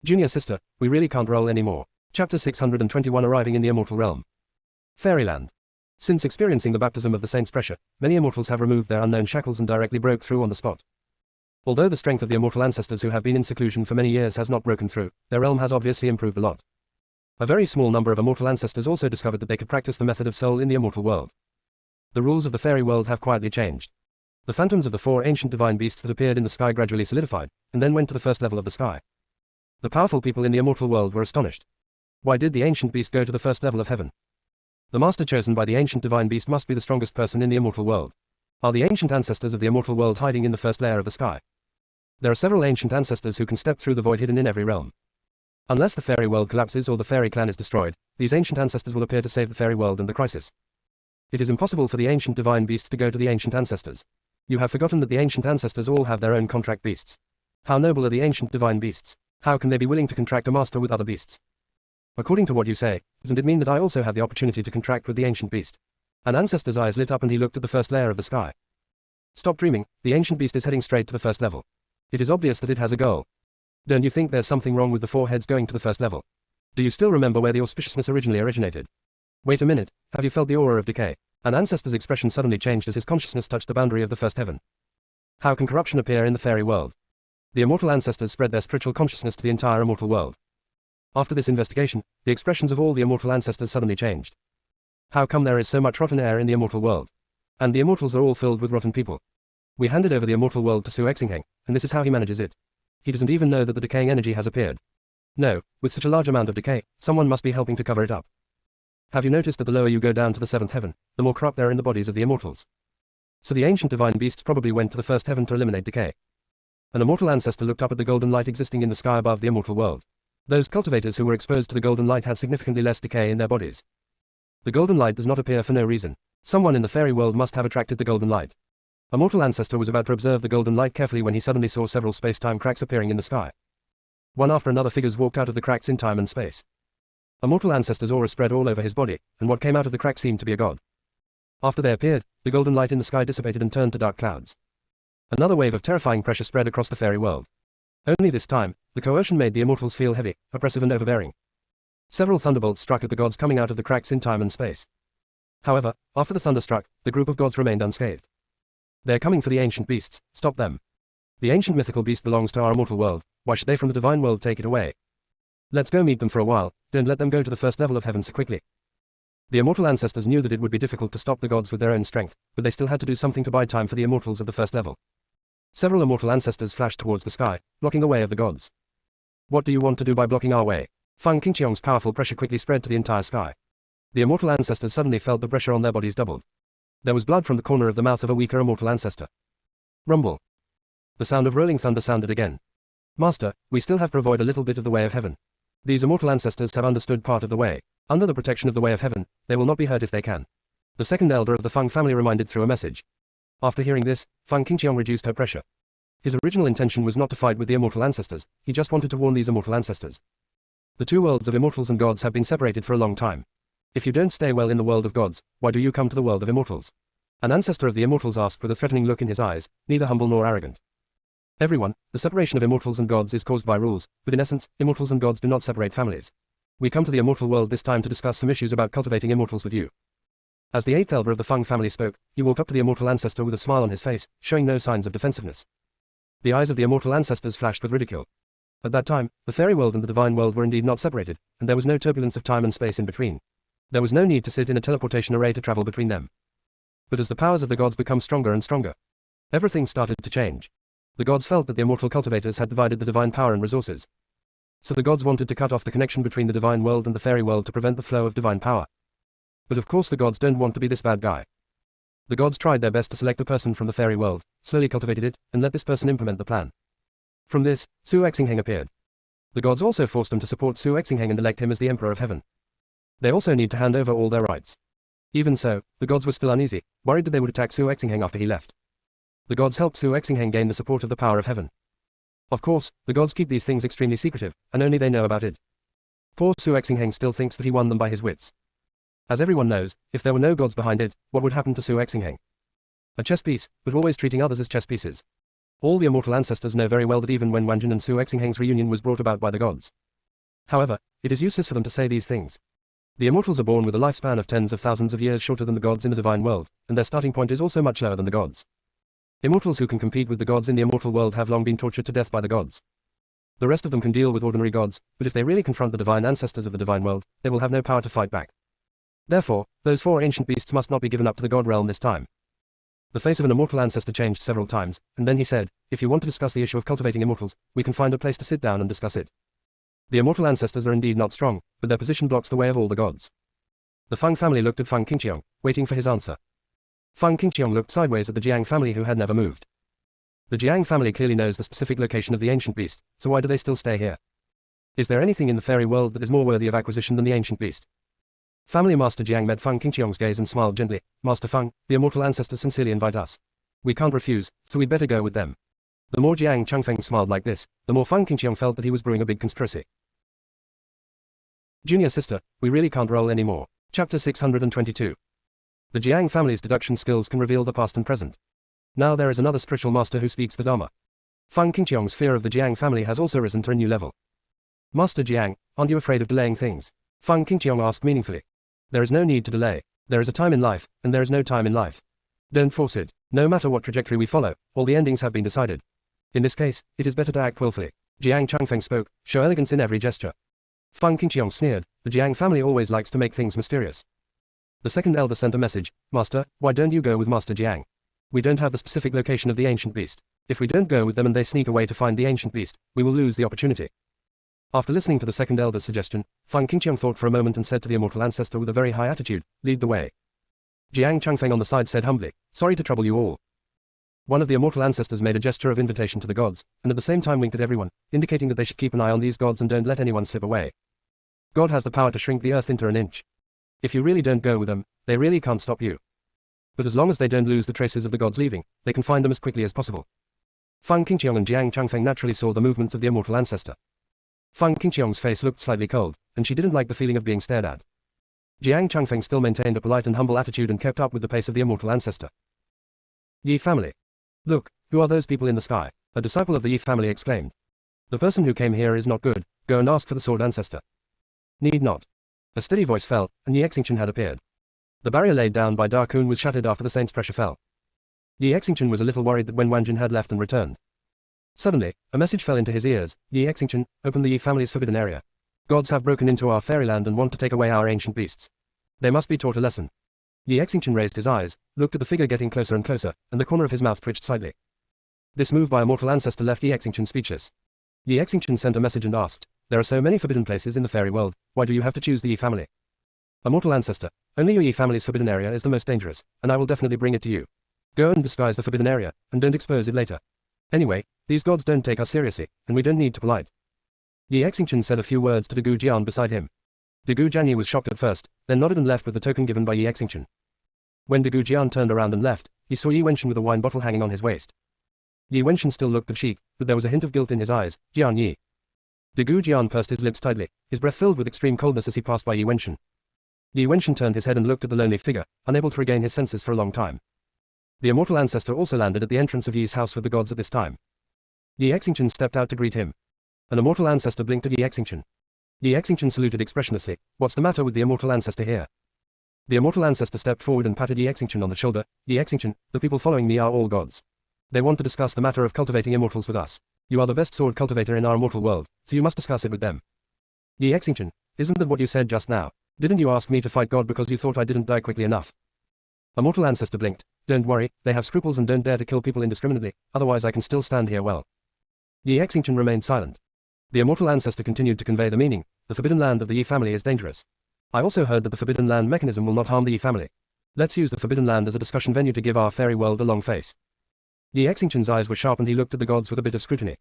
Junior sister, we really can't roll anymore. Chapter 621 Arriving in the Immortal Realm. Fairyland. Since experiencing the baptism of the saint's pressure, many immortals have removed their unknown shackles and directly broke through on the spot. Although the strength of the immortal ancestors who have been in seclusion for many years has not broken through, their realm has obviously improved a lot. A very small number of immortal ancestors also discovered that they could practice the method of soul in the immortal world. The rules of the fairy world have quietly changed. The phantoms of the four ancient divine beasts that appeared in the sky gradually solidified, and then went to the first level of the sky. The powerful people in the immortal world were astonished. Why did the ancient beast go to the first level of heaven? The master chosen by the ancient divine beast must be the strongest person in the immortal world. Are the ancient ancestors of the immortal world hiding in the first layer of the sky? There are several ancient ancestors who can step through the void hidden in every realm. Unless the fairy world collapses or the fairy clan is destroyed, these ancient ancestors will appear to save the fairy world and the crisis. It is impossible for the ancient divine beasts to go to the ancient ancestors. You have forgotten that the ancient ancestors all have their own contract beasts. How noble are the ancient divine beasts? How can they be willing to contract a master with other beasts? According to what you say, doesn't it mean that I also have the opportunity to contract with the ancient beast? An ancestor's eyes lit up and he looked at the first layer of the sky. Stop dreaming, the ancient beast is heading straight to the first level. It is obvious that it has a goal. Don't you think there's something wrong with the four heads going to the first level? Do you still remember where the auspiciousness originally originated? Wait a minute, have you felt the aura of decay? An ancestor's expression suddenly changed as his consciousness touched the boundary of the first heaven. How can corruption appear in the fairy world? The immortal ancestors spread their spiritual consciousness to the entire immortal world. After this investigation, the expressions of all the immortal ancestors suddenly changed. How come there is so much rotten air in the immortal world? And the immortals are all filled with rotten people. We handed over the immortal world to Su Exingheng, and this is how he manages it. He doesn't even know that the decaying energy has appeared. No, with such a large amount of decay, someone must be helping to cover it up. Have you noticed that the lower you go down to the seventh heaven, the more corrupt they are in the bodies of the immortals? So the ancient divine beasts probably went to the first heaven to eliminate decay. An immortal ancestor looked up at the golden light existing in the sky above the immortal world. Those cultivators who were exposed to the golden light had significantly less decay in their bodies. The golden light does not appear for no reason. Someone in the fairy world must have attracted the golden light. A mortal ancestor was about to observe the golden light carefully when he suddenly saw several space-time cracks appearing in the sky. One after another figures walked out of the cracks in time and space. A mortal ancestor's aura spread all over his body, and what came out of the crack seemed to be a god. After they appeared, the golden light in the sky dissipated and turned to dark clouds. Another wave of terrifying pressure spread across the fairy world. Only this time, the coercion made the immortals feel heavy, oppressive and overbearing. Several thunderbolts struck at the gods coming out of the cracks in time and space. However, after the thunder struck, the group of gods remained unscathed. They're coming for the ancient beasts, stop them. The ancient mythical beast belongs to our immortal world, why should they from the divine world take it away? Let's go meet them for a while, don't let them go to the first level of heaven so quickly. The immortal ancestors knew that it would be difficult to stop the gods with their own strength, but they still had to do something to buy time for the immortals of the first level. Several immortal ancestors flashed towards the sky, blocking the way of the gods. What do you want to do by blocking our way? Feng Qingqiong's powerful pressure quickly spread to the entire sky. The immortal ancestors suddenly felt the pressure on their bodies doubled. There was blood from the corner of the mouth of a weaker immortal ancestor. Rumble. The sound of rolling thunder sounded again. Master, we still have to avoid a little bit of the way of heaven. These immortal ancestors have understood part of the way. Under the protection of the way of heaven, they will not be hurt if they can. The second elder of the Feng family reminded through a message. After hearing this, Feng Qingqiong reduced her pressure. His original intention was not to fight with the immortal ancestors, he just wanted to warn these immortal ancestors. The two worlds of immortals and gods have been separated for a long time. If you don't stay well in the world of gods, why do you come to the world of immortals? An ancestor of the immortals asked with a threatening look in his eyes, neither humble nor arrogant. Everyone, the separation of immortals and gods is caused by rules, but in essence, immortals and gods do not separate families. We come to the immortal world this time to discuss some issues about cultivating immortals with you. As the eighth elder of the Feng family spoke, he walked up to the immortal ancestor with a smile on his face, showing no signs of defensiveness. The eyes of the immortal ancestors flashed with ridicule. At that time, the fairy world and the divine world were indeed not separated, and there was no turbulence of time and space in between. There was no need to sit in a teleportation array to travel between them. But as the powers of the gods become stronger and stronger, everything started to change. The gods felt that the immortal cultivators had divided the divine power and resources. So the gods wanted to cut off the connection between the divine world and the fairy world to prevent the flow of divine power. But of course the gods don't want to be this bad guy. The gods tried their best to select a person from the fairy world, slowly cultivated it, and let this person implement the plan. From this, Su Exingheng appeared. The gods also forced him to support Su Exingheng and elect him as the Emperor of Heaven. They also need to hand over all their rights. Even so, the gods were still uneasy, worried that they would attack Su Exingheng after he left. The gods helped Su Exingheng gain the support of the power of heaven. Of course, the gods keep these things extremely secretive, and only they know about it. Poor Su Exingheng still thinks that he won them by his wits. As everyone knows, if there were no gods behind it, what would happen to Su Exingheng? A chess piece, but always treating others as chess pieces. All the immortal ancestors know very well that even when Wanjin and Su Exingheng's reunion was brought about by the gods. However, it is useless for them to say these things. The immortals are born with a lifespan of tens of thousands of years shorter than the gods in the divine world, and their starting point is also much lower than the gods. Immortals who can compete with the gods in the immortal world have long been tortured to death by the gods. The rest of them can deal with ordinary gods, but if they really confront the divine ancestors of the divine world, they will have no power to fight back. Therefore, those 4 ancient beasts must not be given up to the god realm this time. The face of an immortal ancestor changed several times, and then he said, if you want to discuss the issue of cultivating immortals, we can find a place to sit down and discuss it. The immortal ancestors are indeed not strong, but their position blocks the way of all the gods. The Feng family looked at Feng Qingqiong, waiting for his answer. Feng Qingqiong looked sideways at the Jiang family who had never moved. The Jiang family clearly knows the specific location of the ancient beast, so why do they still stay here? Is there anything in the fairy world that is more worthy of acquisition than the ancient beast? Family Master Jiang met Feng Qingqiong's gaze and smiled gently. Master Feng, the immortal ancestors sincerely invite us. We can't refuse, so we'd better go with them. The more Jiang Changfeng smiled like this, the more Feng Qingqiong felt that he was brewing a big conspiracy. Junior sister, we really can't roll anymore. Chapter 622. The Jiang family's deduction skills can reveal the past and present. Now there is another spiritual master who speaks the Dharma. Feng Qingqiong's fear of the Jiang family has also risen to a new level. Master Jiang, aren't you afraid of delaying things? Feng Qingqiong asked meaningfully. There is no need to delay. There is a time in life, and there is no time in life. Don't force it. No matter what trajectory we follow, all the endings have been decided. In this case, it is better to act willfully. Jiang Changfeng spoke, show elegance in every gesture. Feng Qingqiong sneered, the Jiang family always likes to make things mysterious. The second elder sent a message, Master, why don't you go with Master Jiang? We don't have the specific location of the ancient beast. If we don't go with them and they sneak away to find the ancient beast, we will lose the opportunity. After listening to the second elder's suggestion, Feng Qingqiong thought for a moment and said to the immortal ancestor with a very high attitude, lead the way. Jiang Changfeng on the side said humbly, sorry to trouble you all. One of the immortal ancestors made a gesture of invitation to the gods, and at the same time winked at everyone, indicating that they should keep an eye on these gods and don't let anyone slip away. God has the power to shrink the earth into an inch. If you really don't go with them, they really can't stop you. But as long as they don't lose the traces of the gods leaving, they can find them as quickly as possible. Feng Qingqiong and Jiang Changfeng naturally saw the movements of the immortal ancestor. Feng Qingqiong's face looked slightly cold, and she didn't like the feeling of being stared at. Jiang Changfeng still maintained a polite and humble attitude and kept up with the pace of the immortal ancestor. Yi family. Look, who are those people in the sky? A disciple of the Yi family exclaimed. The person who came here is not good, go and ask for the sword ancestor. Need not. A steady voice fell, and Yi Exingchen had appeared. The barrier laid down by Da Kun was shattered after the saint's pressure fell. Yi Exingchen was a little worried that when Wanjin had left and returned. Suddenly, a message fell into his ears, Yi Exingchen, open the Yi family's forbidden area. Gods have broken into our fairyland and want to take away our ancient beasts. They must be taught a lesson. Yi Exingchen raised his eyes, looked at the figure getting closer and closer, and the corner of his mouth twitched slightly. This move by a mortal ancestor left Yi Exingchen speechless. Yi Exingchen sent a message and asked, there are so many forbidden places in the fairy world, why do you have to choose the Yi family? A mortal ancestor, only your Yi family's forbidden area is the most dangerous, and I will definitely bring it to you. Go and disguise the forbidden area, and don't expose it later. Anyway, these gods don't take us seriously, and we don't need to polite. Yi Exingchen said a few words to Degu Jian beside him. Degu Jianyi was shocked at first, then nodded and left with the token given by Yi Exingchen. When Degu Jian turned around and left, he saw Yi Wenshan with a wine bottle hanging on his waist. Yi Wenshan still looked the cheek, but there was a hint of guilt in his eyes. Jian Yi. Degu Jian pursed his lips tightly, his breath filled with extreme coldness as he passed by Yi Wenshan. Yi Wenshan turned his head and looked at the lonely figure, unable to regain his senses for a long time. The immortal ancestor also landed at the entrance of Yi's house with the gods at this time. Yi Exingchen stepped out to greet him. An immortal ancestor blinked at Yi Exingchen. Yi Exingchen saluted expressionlessly. What's the matter with the immortal ancestor here? The immortal ancestor stepped forward and patted Yi Exingchen on the shoulder. Yi Exingchen, the people following me are all gods. They want to discuss the matter of cultivating immortals with us. You are the best sword cultivator in our immortal world, so you must discuss it with them. Yi Exingchen, isn't that what you said just now? Didn't you ask me to fight God because you thought I didn't die quickly enough? A mortal ancestor blinked. Don't worry, they have scruples and don't dare to kill people indiscriminately, otherwise I can still stand here well. Yi Exingchen remained silent. The immortal ancestor continued to convey the meaning, the forbidden land of the Yi family is dangerous. I also heard that the forbidden land mechanism will not harm the Yi family. Let's use the forbidden land as a discussion venue to give our fairy world a long face. Yi Exingchen's eyes were sharp and he looked at the gods with a bit of scrutiny.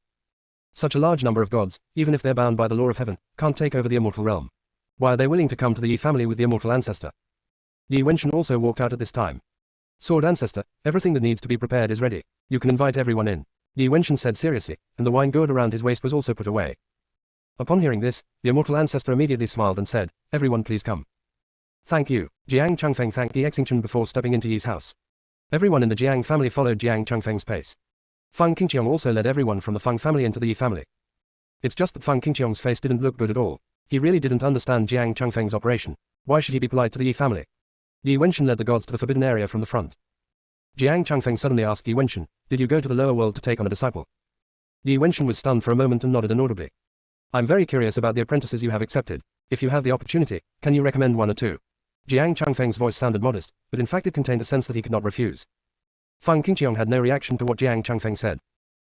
Such a large number of gods, even if they're bound by the law of heaven, can't take over the immortal realm. Why are they willing to come to the Yi family with the immortal ancestor? Yi Wenshan also walked out at this time. Sword ancestor, everything that needs to be prepared is ready. You can invite everyone in. Yi Wenshan said seriously, and the wine gourd around his waist was also put away. Upon hearing this, the immortal ancestor immediately smiled and said, everyone please come. Thank you. Jiang Changfeng thanked Yi Exingchen before stepping into Yi's house. Everyone in the Jiang family followed Jiang Changfeng's pace. Feng Qingqiong also led everyone from the Feng family into the Yi family. It's just that Feng Qingqiong's face didn't look good at all. He really didn't understand Jiang Changfeng's operation. Why should he be polite to the Yi family? Yi Wenshan led the gods to the forbidden area from the front. Jiang Changfeng suddenly asked Yi Wenshan, "Did you go to the lower world to take on a disciple?" Yi Wenshan was stunned for a moment and nodded inaudibly. "I'm very curious about the apprentices you have accepted. If you have the opportunity, can you recommend one or two?" Jiang Changfeng's voice sounded modest, but in fact it contained a sense that he could not refuse. Feng Qingqiong had no reaction to what Jiang Changfeng said.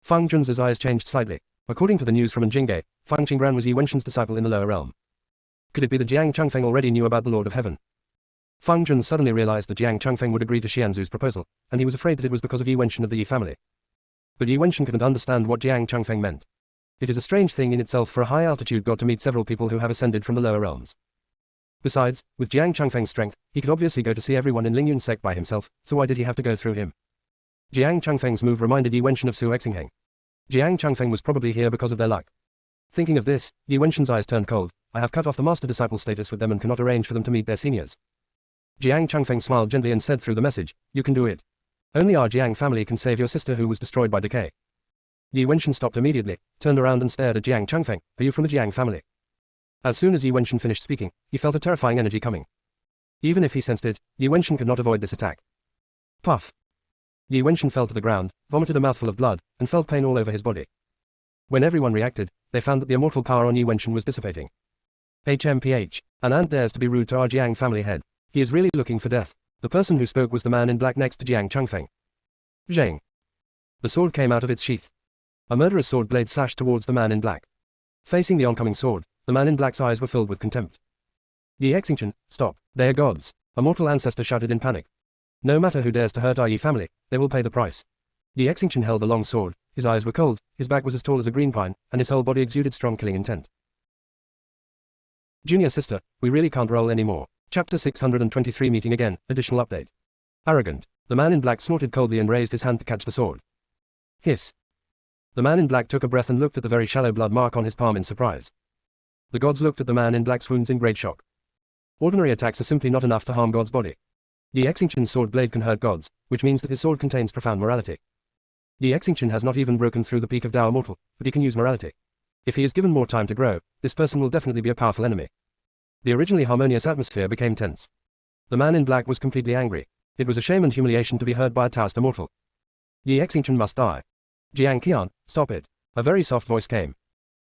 Feng Jun's eyes changed slightly. According to the news from Njingge, Feng Qingran was Yi Wenshan's disciple in the lower realm. Could it be that Jiang Changfeng already knew about the Lord of Heaven? Feng Jun suddenly realized that Jiang Changfeng would agree to Xianzu's proposal, and he was afraid that it was because of Yi Wenshan of the Yi family. But Yi Wenshan couldn't understand what Jiang Changfeng meant. It is a strange thing in itself for a high-altitude god to meet several people who have ascended from the lower realms. Besides, with Jiang Changfeng's strength, he could obviously go to see everyone in Lingyun's sect by himself, so why did he have to go through him? Jiang Changfeng's move reminded Yi Wenshan of Su Exingheng. Jiang Changfeng was probably here because of their luck. Thinking of this, Yi Wenshan's eyes turned cold. I have cut off the master-disciple status with them and cannot arrange for them to meet their seniors. Jiang Changfeng smiled gently and said through the message, "You can do it. Only our Jiang family can save your sister who was destroyed by decay." Yi Wenshan stopped immediately, turned around and stared at Jiang Changfeng. "Are you from the Jiang family?" As soon as Yi Wenshan finished speaking, he felt a terrifying energy coming. Even if he sensed it, Yi Wenshan could not avoid this attack. Puff! Yi Wenshan fell to the ground, vomited a mouthful of blood, and felt pain all over his body. When everyone reacted, they found that the immortal power on Yi Wenshan was dissipating. HMPH. An ant dares to be rude to our Jiang family head. He is really looking for death. The person who spoke was the man in black next to Jiang Changfeng. Zheng. The sword came out of its sheath. A murderous sword blade slashed towards the man in black. Facing the oncoming sword, the man in black's eyes were filled with contempt. Yi Exingchen, stop. They are gods. A mortal ancestor shouted in panic. No matter who dares to hurt our Yi family, they will pay the price. Yi Exingchen held the long sword, his eyes were cold, his back was as tall as a green pine, and his whole body exuded strong killing intent. Junior sister, we really can't roll anymore. Chapter 623 Meeting again, additional update. Arrogant. The man in black snorted coldly and raised his hand to catch the sword. Hiss. The man in black took a breath and looked at the very shallow blood mark on his palm in surprise. The gods looked at the man in black's wounds in great shock. Ordinary attacks are simply not enough to harm God's body. Yi Exingchen's sword blade can hurt gods, which means that his sword contains profound morality. Yi Exingchen has not even broken through the peak of Dao Mortal, but he can use morality. If he is given more time to grow, this person will definitely be a powerful enemy. The originally harmonious atmosphere became tense. The man in black was completely angry. It was a shame and humiliation to be heard by a Taoist immortal. Yi Exingchen must die. Jiang Qian, stop it. A very soft voice came.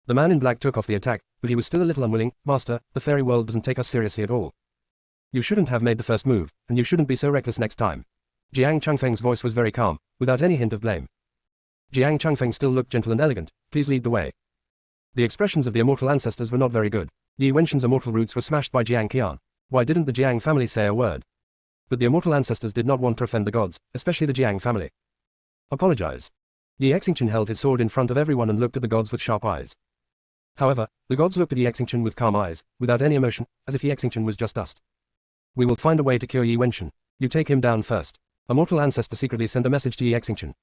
The man in black took off the attack, but he was still a little unwilling. Master, the fairy world doesn't take us seriously at all. You shouldn't have made the first move, and you shouldn't be so reckless next time. Jiang Changfeng's voice was very calm, without any hint of blame. Jiang Changfeng still looked gentle and elegant. Please lead the way. The expressions of the immortal ancestors were not very good. Yi Wenshan's immortal roots were smashed by Jiang Qian. Why didn't the Jiang family say a word? But the immortal ancestors did not want to offend the gods, especially the Jiang family. Apologize. Yi Exingchen held his sword in front of everyone and looked at the gods with sharp eyes. However, the gods looked at Yi Exingchen with calm eyes, without any emotion, as if Yi Exingchen was just dust. We will find a way to cure Yi Wenshan. You take him down first. A mortal ancestor secretly sent a message to Yi Exingchen.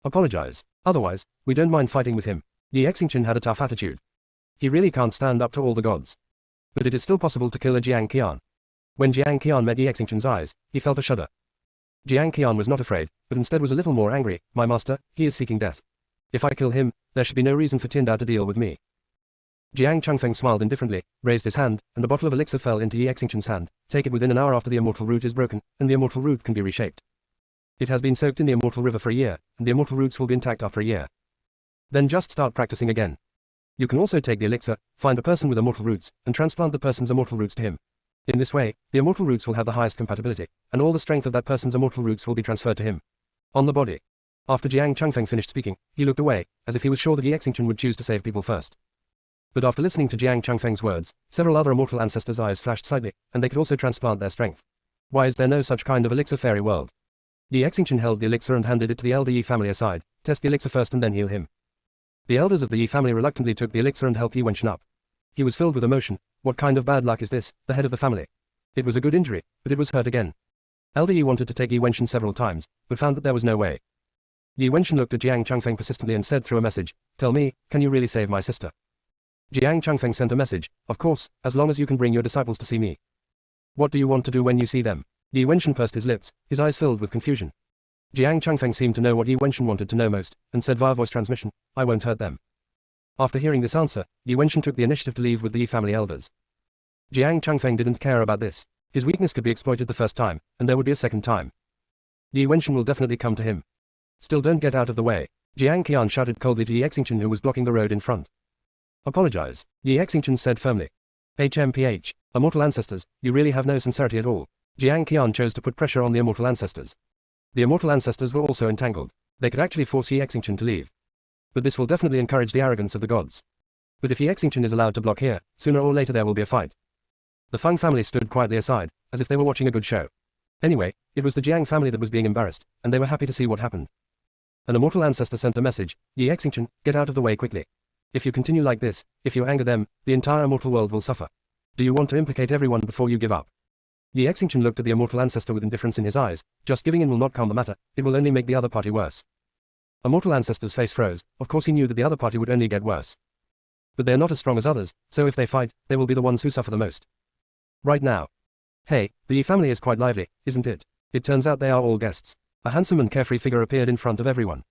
Apologize. Otherwise, we don't mind fighting with him. Yi Exingchen had a tough attitude. He really can't stand up to all the gods. But it is still possible to kill a Jiang Qian. When Jiang Qian met Yi Exingchen's eyes, he felt a shudder. Jiang Qian was not afraid, but instead was a little more angry. My master, he is seeking death. If I kill him, there should be no reason for Tindao to deal with me. Jiang Changfeng smiled indifferently, raised his hand, and a bottle of elixir fell into Yi Exingchen's hand. Take it within an hour after the immortal root is broken, and the immortal root can be reshaped. It has been soaked in the immortal river for a year, and the immortal roots will be intact after a year. Then just start practicing again. You can also take the elixir, find a person with immortal roots, and transplant the person's immortal roots to him. In this way, the immortal roots will have the highest compatibility, and all the strength of that person's immortal roots will be transferred to him. On the body. After Jiang Changfeng finished speaking, he looked away, as if he was sure that Yi Exingchen would choose to save people first. But after listening to Jiang Changfeng's words, several other immortal ancestors' eyes flashed slightly, and they could also transplant their strength. Why is there no such kind of elixir fairy world? Yi Exingchen held the elixir and handed it to the elder Yi family aside. Test the elixir first and then heal him. The elders of the Yi family reluctantly took the elixir and helped Yi Wenshan up. He was filled with emotion. What kind of bad luck is this, the head of the family? It was a good injury, but it was hurt again. Elder Yi wanted to take Yi Wenshan several times, but found that there was no way. Yi Wenshan looked at Jiang Changfeng persistently and said through a message, Tell me, can you really save my sister? Jiang Changfeng sent a message, Of course, as long as you can bring your disciples to see me. What do you want to do when you see them? Yi Wenshan pursed his lips, his eyes filled with confusion. Jiang Changfeng seemed to know what Yi Wenshan wanted to know most, and said via voice transmission, I won't hurt them. After hearing this answer, Yi Wenshan took the initiative to leave with the Yi family elders. Jiang Changfeng didn't care about this. His weakness could be exploited the first time, and there would be a second time. Yi Wenshan will definitely come to him. Still, don't get out of the way. Jiang Qian shouted coldly to Yi Xingchen, who was blocking the road in front. Apologize, Yi Xingchen said firmly. HMPH, immortal ancestors, you really have no sincerity at all. Jiang Qian chose to put pressure on the immortal ancestors. The immortal ancestors were also entangled. They could actually force Yi Xingchen to leave. But this will definitely encourage the arrogance of the gods. But if Yi Xingchen is allowed to block here, sooner or later there will be a fight. The Feng family stood quietly aside, as if they were watching a good show. Anyway, it was the Jiang family that was being embarrassed, and they were happy to see what happened. An immortal ancestor sent a message, Yi Xingchen, get out of the way quickly. If you continue like this, if you anger them, the entire immortal world will suffer. Do you want to implicate everyone before you give up? Yi Xingchen looked at the immortal ancestor with indifference in his eyes. Just giving in will not calm the matter, it will only make the other party worse. Immortal ancestor's face froze. Of course he knew that the other party would only get worse. But they are not as strong as others, so if they fight, they will be the ones who suffer the most. Right now. Hey, the Yi family is quite lively, isn't it? It turns out they are all guests. A handsome and carefree figure appeared in front of everyone.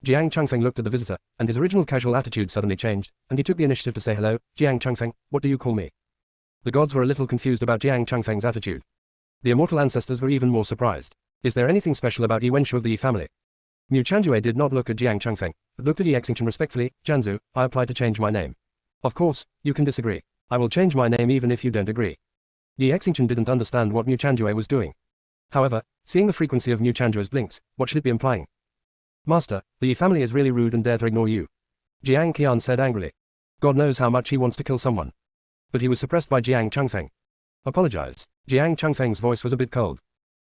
Jiang Changfeng looked at the visitor, and his original casual attitude suddenly changed, and he took the initiative to say hello, Jiang Changfeng, what do you call me? The gods were a little confused about Jiang Changfeng's attitude. The immortal ancestors were even more surprised. Is there anything special about Yi Wenshu of the Yi family? Mu Chanjue did not look at Jiang Changfeng, but looked at Yi Xingchen respectfully. Jianzu, I apply to change my name. Of course, you can disagree. I will change my name even if you don't agree. Yi Xingchen didn't understand what Mu Chanjue was doing. However, seeing the frequency of Mu Chanjue's blinks, what should it be implying? Master, the Yi family is really rude and dare to ignore you. Jiang Qian said angrily. God knows how much he wants to kill someone. But he was suppressed by Jiang Changfeng. Apologize. Jiang Changfeng's voice was a bit cold.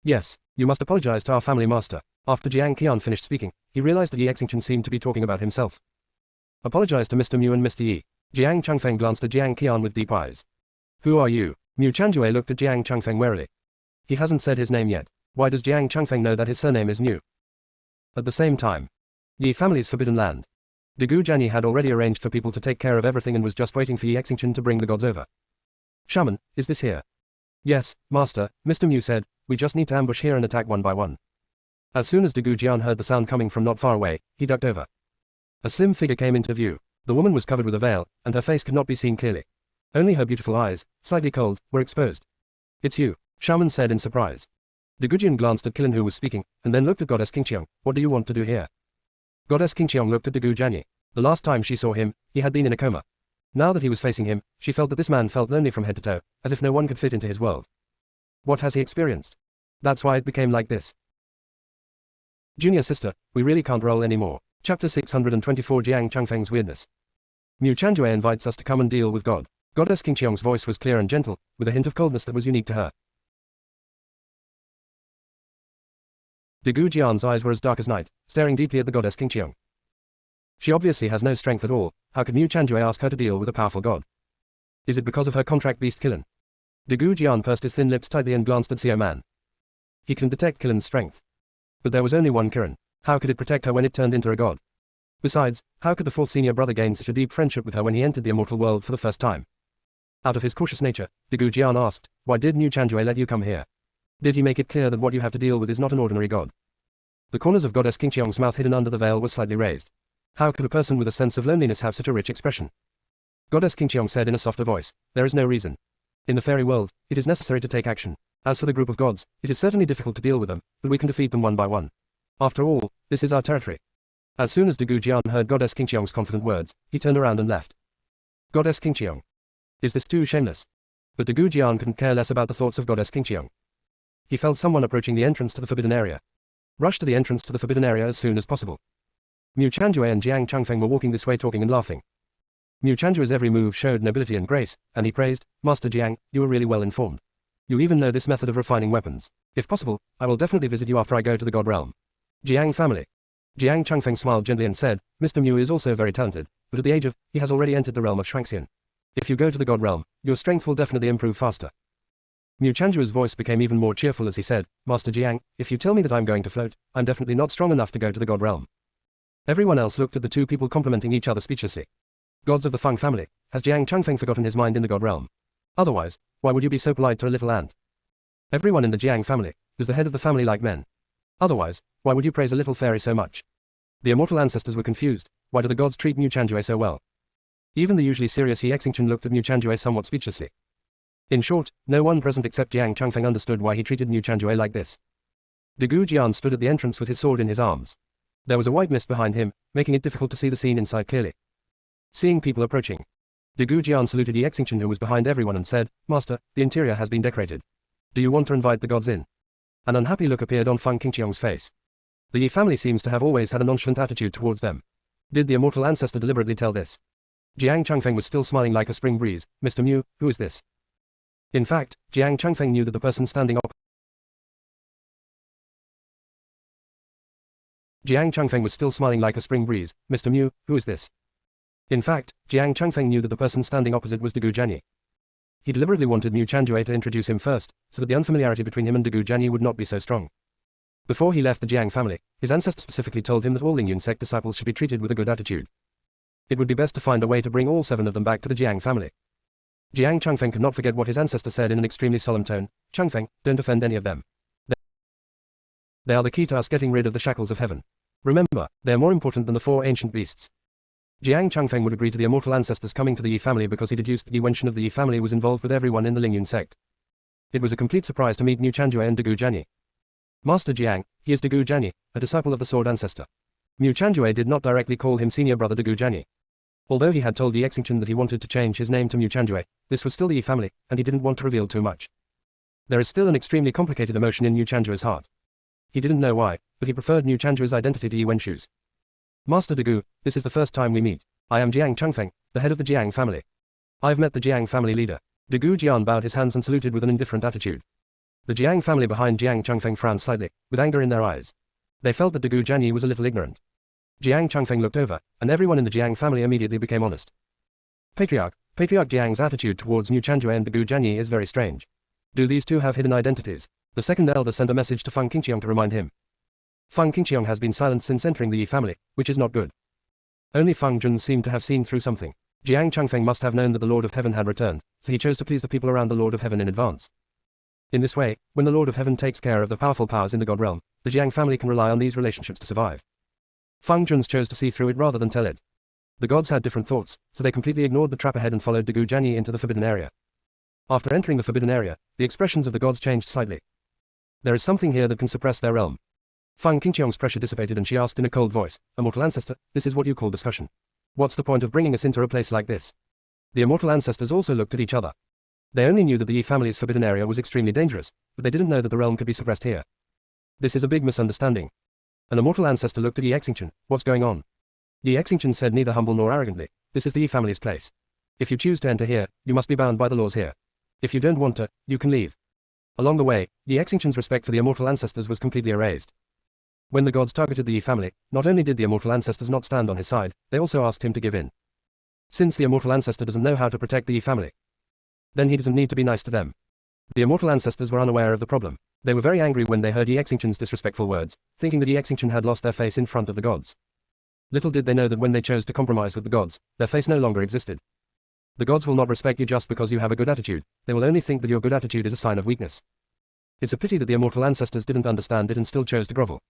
Yes, you must apologize to our family master. After Jiang Qian finished speaking, he realized that Yi Xingchen seemed to be talking about himself. Apologize to Mr. Mu and Mr. Yi. Jiang Changfeng glanced at Jiang Qian with deep eyes. Who are you? Mu Chanjue looked at Jiang Changfeng warily. He hasn't said his name yet. Why does Jiang Changfeng know that his surname is Mu? At the same time, Yi family's forbidden land. Degu Jianyi had already arranged for people to take care of everything and was just waiting for Yi Xingchen to bring the gods over. Shaman, is this here? Yes, master, Mr. Mu said, we just need to ambush here and attack one by one. As soon as Degu Jian heard the sound coming from not far away, he ducked over. A slim figure came into view. The woman was covered with a veil, and her face could not be seen clearly. Only her beautiful eyes, slightly cold, were exposed. It's you, Shaman said in surprise. Degu Jian glanced at Qilin who was speaking, and then looked at Goddess Qingqiang. What do you want to do here? Goddess Qingqiang looked at Degu Jianyi. The last time she saw him, he had been in a coma. Now that he was facing him, she felt that this man felt lonely from head to toe, as if no one could fit into his world. What has he experienced? That's why it became like this. Junior sister, we really can't roll anymore. Chapter 624 Jiang Changfeng's Weirdness. Mu Chanjue invites us to come and deal with God. Goddess Qingqiang's voice was clear and gentle, with a hint of coldness that was unique to her. Degu Jian's eyes were as dark as night, staring deeply at the goddess Qingqiang. She obviously has no strength at all. How could Mu Chanjue ask her to deal with a powerful god? Is it because of her contract beast Qilin? Degu Jian pursed his thin lips tightly and glanced at Xiao Man. He can detect Qilin's strength. But there was only one Kirin. How could it protect her when it turned into a god? Besides, how could the fourth senior brother gain such a deep friendship with her when he entered the immortal world for the first time? Out of his cautious nature, Degu Jian asked, why did Mu Chanjue let you come here? Did he make it clear that what you have to deal with is not an ordinary god? The corners of Goddess Qingqiang's mouth hidden under the veil were slightly raised. How could a person with a sense of loneliness have such a rich expression? Goddess Qingqiang said in a softer voice, there is no reason. In the fairy world, it is necessary to take action. As for the group of gods, it is certainly difficult to deal with them, but we can defeat them one by one. After all, this is our territory. As soon as Degu Jian heard Goddess Qingqiang's confident words, he turned around and left. Goddess Qingqiang. Is this too shameless? But Degu Jian couldn't care less about the thoughts of Goddess Qingqiang. He felt someone approaching the entrance to the forbidden area. Rush to the entrance to the forbidden area as soon as possible. Mu Chanjue and Jiang Changfeng were walking this way talking and laughing. Mu Chanjue's every move showed nobility and grace, and he praised, Master Jiang, you are really well informed. You even know this method of refining weapons. If possible, I will definitely visit you after I go to the God realm. Jiang family. Jiang Changfeng smiled gently and said, Mr. Mu is also very talented, but at the age of, he has already entered the realm of Shuangxian. If you go to the God realm, your strength will definitely improve faster. Mu Chanjue's voice became even more cheerful as he said, Master Jiang, if you tell me that I'm going to float, I'm definitely not strong enough to go to the God realm. Everyone else looked at the two people complimenting each other speechlessly. Gods of the Feng family, has Jiang Changfeng forgotten his mind in the God realm? Otherwise, why would you be so polite to a little ant? Everyone in the Jiang family, does the head of the family like men? Otherwise, why would you praise a little fairy so much? The immortal ancestors were confused. Why do the gods treat Mu Chanjue so well? Even the usually serious Yi Xingchen looked at Mu Chanjue somewhat speechlessly. In short, no one present except Jiang Changfeng understood why he treated Mu Chanjue like this. De Gu Jian stood at the entrance with his sword in his arms. There was a white mist behind him, making it difficult to see the scene inside clearly. Seeing people approaching, De Gu Jian saluted Yi Xingchen, who was behind everyone, and said, "Master, the interior has been decorated. Do you want to invite the gods in?" An unhappy look appeared on Feng Qingqiong's face. The Yi family seems to have always had a nonchalant attitude towards them. Did the immortal ancestor deliberately tell this? Jiang Changfeng was still smiling like a spring breeze. "Mr. Mu, who is this?" In fact, Jiang Changfeng knew that the person standing opposite Jiang Changfeng was still smiling like a spring breeze. "Mr. Mu, who is this?" In fact, Jiang Changfeng knew that the person standing opposite was De Gu Jianyi. He deliberately wanted Mu Chanjue to introduce him first, so that the unfamiliarity between him and De Gu Jianyi would not be so strong. Before he left the Jiang family, his ancestor specifically told him that all Lingyun sect disciples should be treated with a good attitude. It would be best to find a way to bring all 7 of them back to the Jiang family. Jiang Changfeng could not forget what his ancestor said in an extremely solemn tone. "Changfeng, don't offend any of them. They are the key to us getting rid of the shackles of heaven. Remember, they are more important than the 4 ancient beasts." Jiang Changfeng would agree to the immortal ancestors coming to the Yi family because he deduced that Yi Wenchen of the Yi family was involved with everyone in the Lingyun sect. It was a complete surprise to meet Mu Chanjue and De Gu Jianyi. "Master Jiang, he is De Gu Jianyi, a disciple of the sword ancestor." Mu Chanjue did not directly call him senior brother De Gu Jianyi. Although he had told Yi Xingchen that he wanted to change his name to Mu Chanjue, this was still the Yi family, and he didn't want to reveal too much. There is still an extremely complicated emotion in Mu Chanjue's heart. He didn't know why, but he preferred Mu Chanjue's identity to Yi Wenshu's. "Master De Gu, this is the first time we meet. I am Jiang Changfeng, the head of the Jiang family. I've met the Jiang family leader." De Gu Jian bowed his hands and saluted with an indifferent attitude. The Jiang family behind Jiang Changfeng frowned slightly, with anger in their eyes. They felt that De Gu Jianyi was a little ignorant. Jiang Changfeng looked over, and everyone in the Jiang family immediately became honest. Patriarch Jiang's attitude towards Mu Chanjue and De Gu Jianyi is very strange. Do these two have hidden identities? The second elder sent a message to Feng Qingqiong to remind him. Feng Qingqiong has been silent since entering the Yi family, which is not good. Only Feng Jun seemed to have seen through something. Jiang Changfeng must have known that the Lord of Heaven had returned, so he chose to please the people around the Lord of Heaven in advance. In this way, when the Lord of Heaven takes care of the powerful powers in the God realm, the Jiang family can rely on these relationships to survive. Feng Jun chose to see through it rather than tell it. The gods had different thoughts, so they completely ignored the trap ahead and followed De Gu Jianyi into the forbidden area. After entering the forbidden area, the expressions of the gods changed slightly. There is something here that can suppress their realm. Feng Qingqiong's pressure dissipated and she asked in a cold voice, "Immortal ancestor, this is what you call discussion. What's the point of bringing us into a place like this?" The immortal ancestors also looked at each other. They only knew that the Yi family's forbidden area was extremely dangerous, but they didn't know that the realm could be suppressed here. This is a big misunderstanding. An immortal ancestor looked at Yi Xingchen. "What's going on?" Yi Xingchen said neither humble nor arrogantly, "This is the Yi family's place. If you choose to enter here, you must be bound by the laws here. If you don't want to, you can leave." Along the way, Yi Xingchen's respect for the immortal ancestors was completely erased. When the gods targeted the Yi family, not only did the immortal ancestors not stand on his side, they also asked him to give in. Since the immortal ancestor doesn't know how to protect the Yi family, then he doesn't need to be nice to them. The immortal ancestors were unaware of the problem. They were very angry when they heard Yi Xingchen's disrespectful words, thinking that Yi Xingchen had lost their face in front of the gods. Little did they know that when they chose to compromise with the gods, their face no longer existed. The gods will not respect you just because you have a good attitude, they will only think that your good attitude is a sign of weakness. It's a pity that the immortal ancestors didn't understand it and still chose to grovel.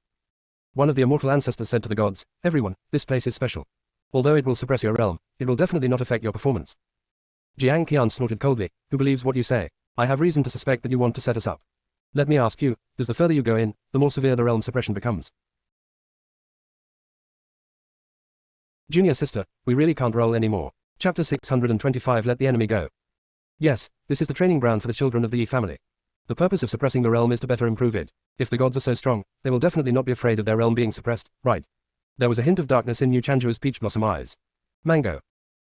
One of the immortal ancestors said to the gods, "Everyone, this place is special. Although it will suppress your realm, it will definitely not affect your performance." Jiang Qian snorted coldly, "Who believes what you say? I have reason to suspect that you want to set us up. Let me ask you, does the further you go in, the more severe the realm suppression becomes?" Junior sister, we really can't roll anymore. Chapter 625 Let the enemy go. Yes, this is the training ground for the children of the Yi family. The purpose of suppressing the realm is to better improve it. If the gods are so strong, they will definitely not be afraid of their realm being suppressed, right? There was a hint of darkness in Mu Chanjue's peach blossom eyes. Mango.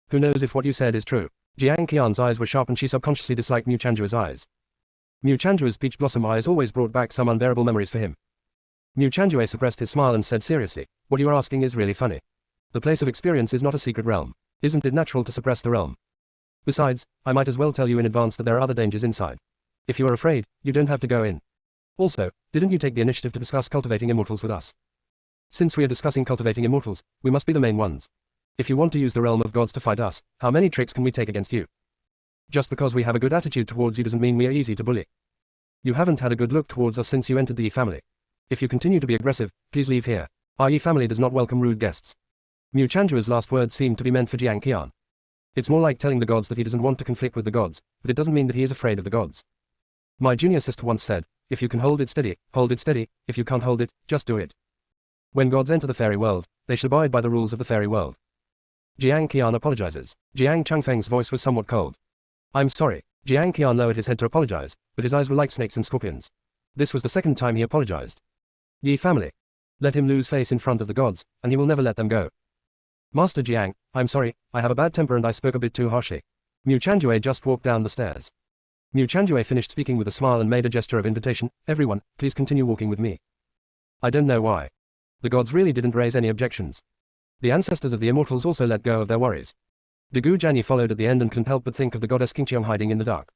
Who knows if what you said is true? Jiang Qian's eyes were sharp and she subconsciously disliked Mu Chanjue's eyes. Mu Chanjue's peach blossom eyes always brought back some unbearable memories for him. Mu Chanjue suppressed his smile and said seriously, "What you are asking is really funny. The place of experience is not a secret realm. Isn't it natural to suppress the realm? Besides, I might as well tell you in advance that there are other dangers inside. If you are afraid, you don't have to go in. Also, didn't you take the initiative to discuss cultivating immortals with us? Since we are discussing cultivating immortals, we must be the main ones. If you want to use the realm of gods to fight us, how many tricks can we take against you? Just because we have a good attitude towards you doesn't mean we are easy to bully. You haven't had a good look towards us since you entered the Yi family. If you continue to be aggressive, please leave here. Our Yi family does not welcome rude guests. Mu Chanjua's last words seemed to be meant for Jiang Qian. It's more like telling the gods that he doesn't want to conflict with the gods, but it doesn't mean that he is afraid of the gods. My junior sister once said, if you can hold it steady, hold it steady, if you can't hold it, just do it. When gods enter the fairy world, they should abide by the rules of the fairy world. Jiang Qian apologizes. Jiang Changfeng's voice was somewhat cold. I'm sorry. Jiang Qian lowered his head to apologize, but his eyes were like snakes and scorpions. This was the second time he apologized. Yi family. Let him lose face in front of the gods, and he will never let them go. Master Jiang, I'm sorry, I have a bad temper and I spoke a bit too harshly. Mu Chanjue just walked down the stairs. Mu Chanjue finished speaking with a smile and made a gesture of invitation. Everyone, please continue walking with me. I don't know why. The gods really didn't raise any objections. The ancestors of the immortals also let go of their worries. Degu Jianyi followed at the end and couldn't help but think of the goddess Qingqiong hiding in the dark.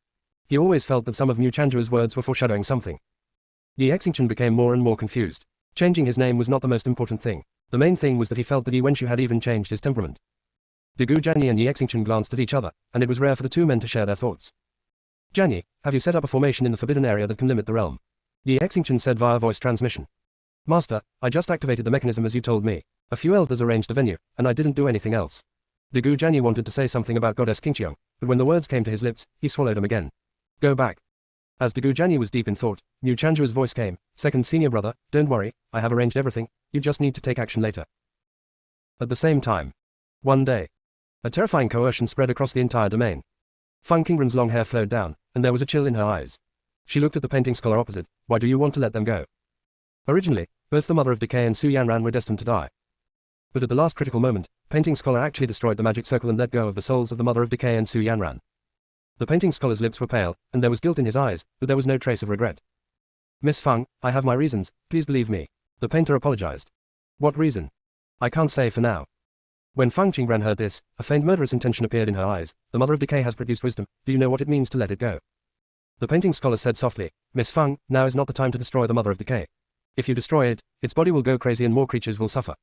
He always felt that some of Mu Chanjue's words were foreshadowing something. Yi Xingqian became more and more confused. Changing his name was not the most important thing. The main thing was that he felt that Yi Wenshu had even changed his temperament. Degu Jianyi and Yi Xingqian glanced at each other, and it was rare for the two men to share their thoughts. Jianyi, have you set up a formation in the forbidden area that can limit the realm? Yi Xingqian said via voice transmission. Master, I just activated the mechanism as you told me. A few elders arranged the venue, and I didn't do anything else. Degu Jianyi wanted to say something about goddess Qingqiong, but when the words came to his lips, he swallowed them again. Go back. As Degu Jianyi was deep in thought, Mu Chanjua's voice came, second senior brother, don't worry, I have arranged everything, you just need to take action later. At the same time. One day. A terrifying coercion spread across the entire domain. Feng Qingren's long hair flowed down, and there was a chill in her eyes. She looked at the painting scholar opposite. Why do you want to let them go? Originally, both the Mother of Decay and Su Yanran were destined to die. But at the last critical moment, Painting Scholar actually destroyed the magic circle and let go of the souls of the Mother of Decay and Su Yanran. The Painting Scholar's lips were pale, and there was guilt in his eyes, but there was no trace of regret. Miss Feng, I have my reasons, please believe me. The painter apologized. What reason? I can't say for now. When Feng Qingran heard this, a faint murderous intention appeared in her eyes. The Mother of Decay has produced wisdom, do you know what it means to let it go? The Painting Scholar said softly, Miss Feng, now is not the time to destroy the Mother of Decay. If you destroy it, its body will go crazy and more creatures will suffer.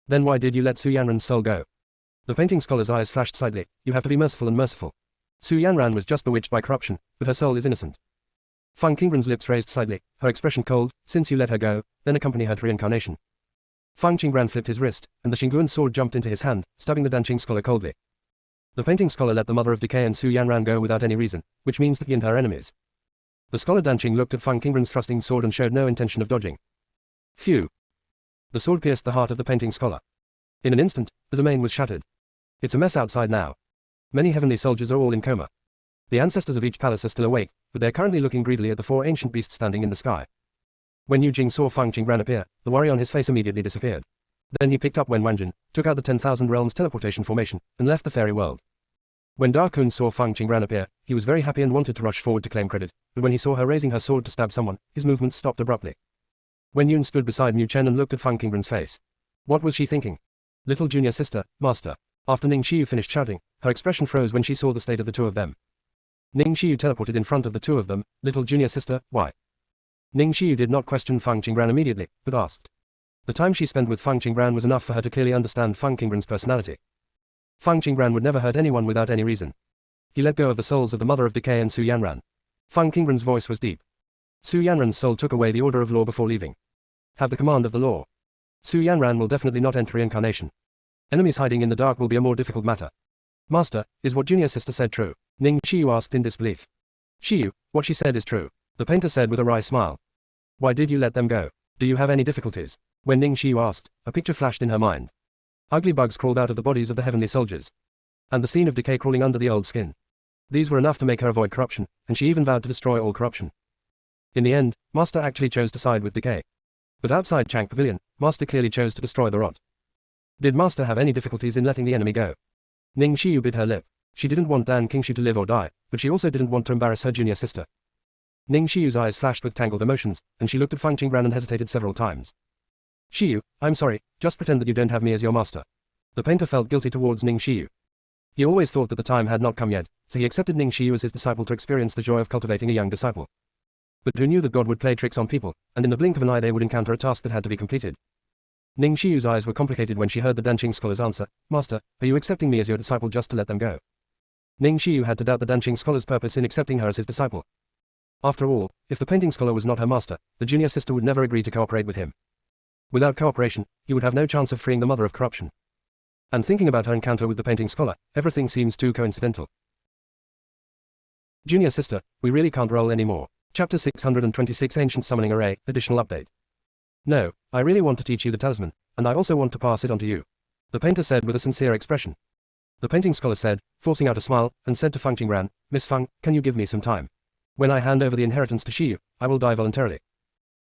Then why did you let Su Yanran's soul go? The Painting Scholar's eyes flashed slightly. You have to be merciful and merciful. Su Yanran was just bewitched by corruption, but her soul is innocent. Feng Qingren's lips raised slightly, her expression cold. Since you let her go, then accompany her to reincarnation. Feng Qingran flipped his wrist, and the Xingguan sword jumped into his hand, stabbing the Danqing Scholar coldly. The Painting Scholar let the Mother of Decay and Su Yanran go without any reason, which means that he and her enemies. The Scholar Danqing looked at Feng Qingren's thrusting sword and showed no intention of dodging. Phew. The sword pierced the heart of the Painting Scholar. In an instant, the domain was shattered. It's a mess outside now. Many heavenly soldiers are all in coma. The ancestors of each palace are still awake, but they're currently looking greedily at the four ancient beasts standing in the sky. When Yu Jing saw Feng Qingran appear, the worry on his face immediately disappeared. Then he picked up Wen Wanjin, took out the 10,000 Realms teleportation formation, and left the fairy world. When Da Kun saw Feng Qingran appear, he was very happy and wanted to rush forward to claim credit, but when he saw her raising her sword to stab someone, his movements stopped abruptly. Wen Yun stood beside Mu Chen and looked at Feng Qingren's face. What was she thinking? Little junior sister, master. After Ning Xiyu finished shouting, her expression froze when she saw the state of the two of them. Ning Xiyu teleported in front of the two of them. Little junior sister, why? Ning Xiyu did not question Feng Qingran immediately, but asked. The time she spent with Feng Qingran was enough for her to clearly understand Feng Qingran's personality. Feng Qingran would never hurt anyone without any reason. He let go of the souls of the Mother of Decay and Su Yanran. Feng Qingran's voice was deep. Su Yanran's soul took away the order of law before leaving. Have the command of the law. Su Yanran will definitely not enter reincarnation. Enemies hiding in the dark will be a more difficult matter. Master, is what junior sister said true? Ning Xiyu asked in disbelief. Xiyu, what she said is true. The painter said with a wry smile. Why did you let them go? Do you have any difficulties? When Ning Xiyu asked, a picture flashed in her mind. Ugly bugs crawled out of the bodies of the heavenly soldiers. And the scene of decay crawling under the old skin. These were enough to make her avoid corruption, and she even vowed to destroy all corruption. In the end, Master actually chose to side with decay. But outside Chang Pavilion, Master clearly chose to destroy the rot. Did Master have any difficulties in letting the enemy go? Ning Xiyu bit her lip. She didn't want Dan Qingshu to live or die, but she also didn't want to embarrass her junior sister. Ning Xiyu's eyes flashed with tangled emotions, and she looked at Feng Qingran and hesitated several times. Xiyu, I'm sorry, just pretend that you don't have me as your master. The painter felt guilty towards Ning Xiyu. He always thought that the time had not come yet, so he accepted Ning Xiyu as his disciple to experience the joy of cultivating a young disciple. But who knew that God would play tricks on people, and in the blink of an eye they would encounter a task that had to be completed. Ning Xiyu's eyes were complicated when she heard the Danqing scholar's answer. Master, are you accepting me as your disciple just to let them go? Ning Xiyu had to doubt the Danqing scholar's purpose in accepting her as his disciple. After all, if the painting scholar was not her master, the junior sister would never agree to cooperate with him. Without cooperation, he would have no chance of freeing the mother of corruption. And thinking about her encounter with the painting scholar, everything seems too coincidental. Junior sister, we really can't roll anymore. Chapter 626 Ancient Summoning Array, Additional Update. No, I really want to teach you the talisman, and I also want to pass it on to you. The painter said with a sincere expression. The painting scholar said, forcing out a smile, and said to Feng Qingran, Miss Feng, can you give me some time? When I hand over the inheritance to Shiyu, I will die voluntarily.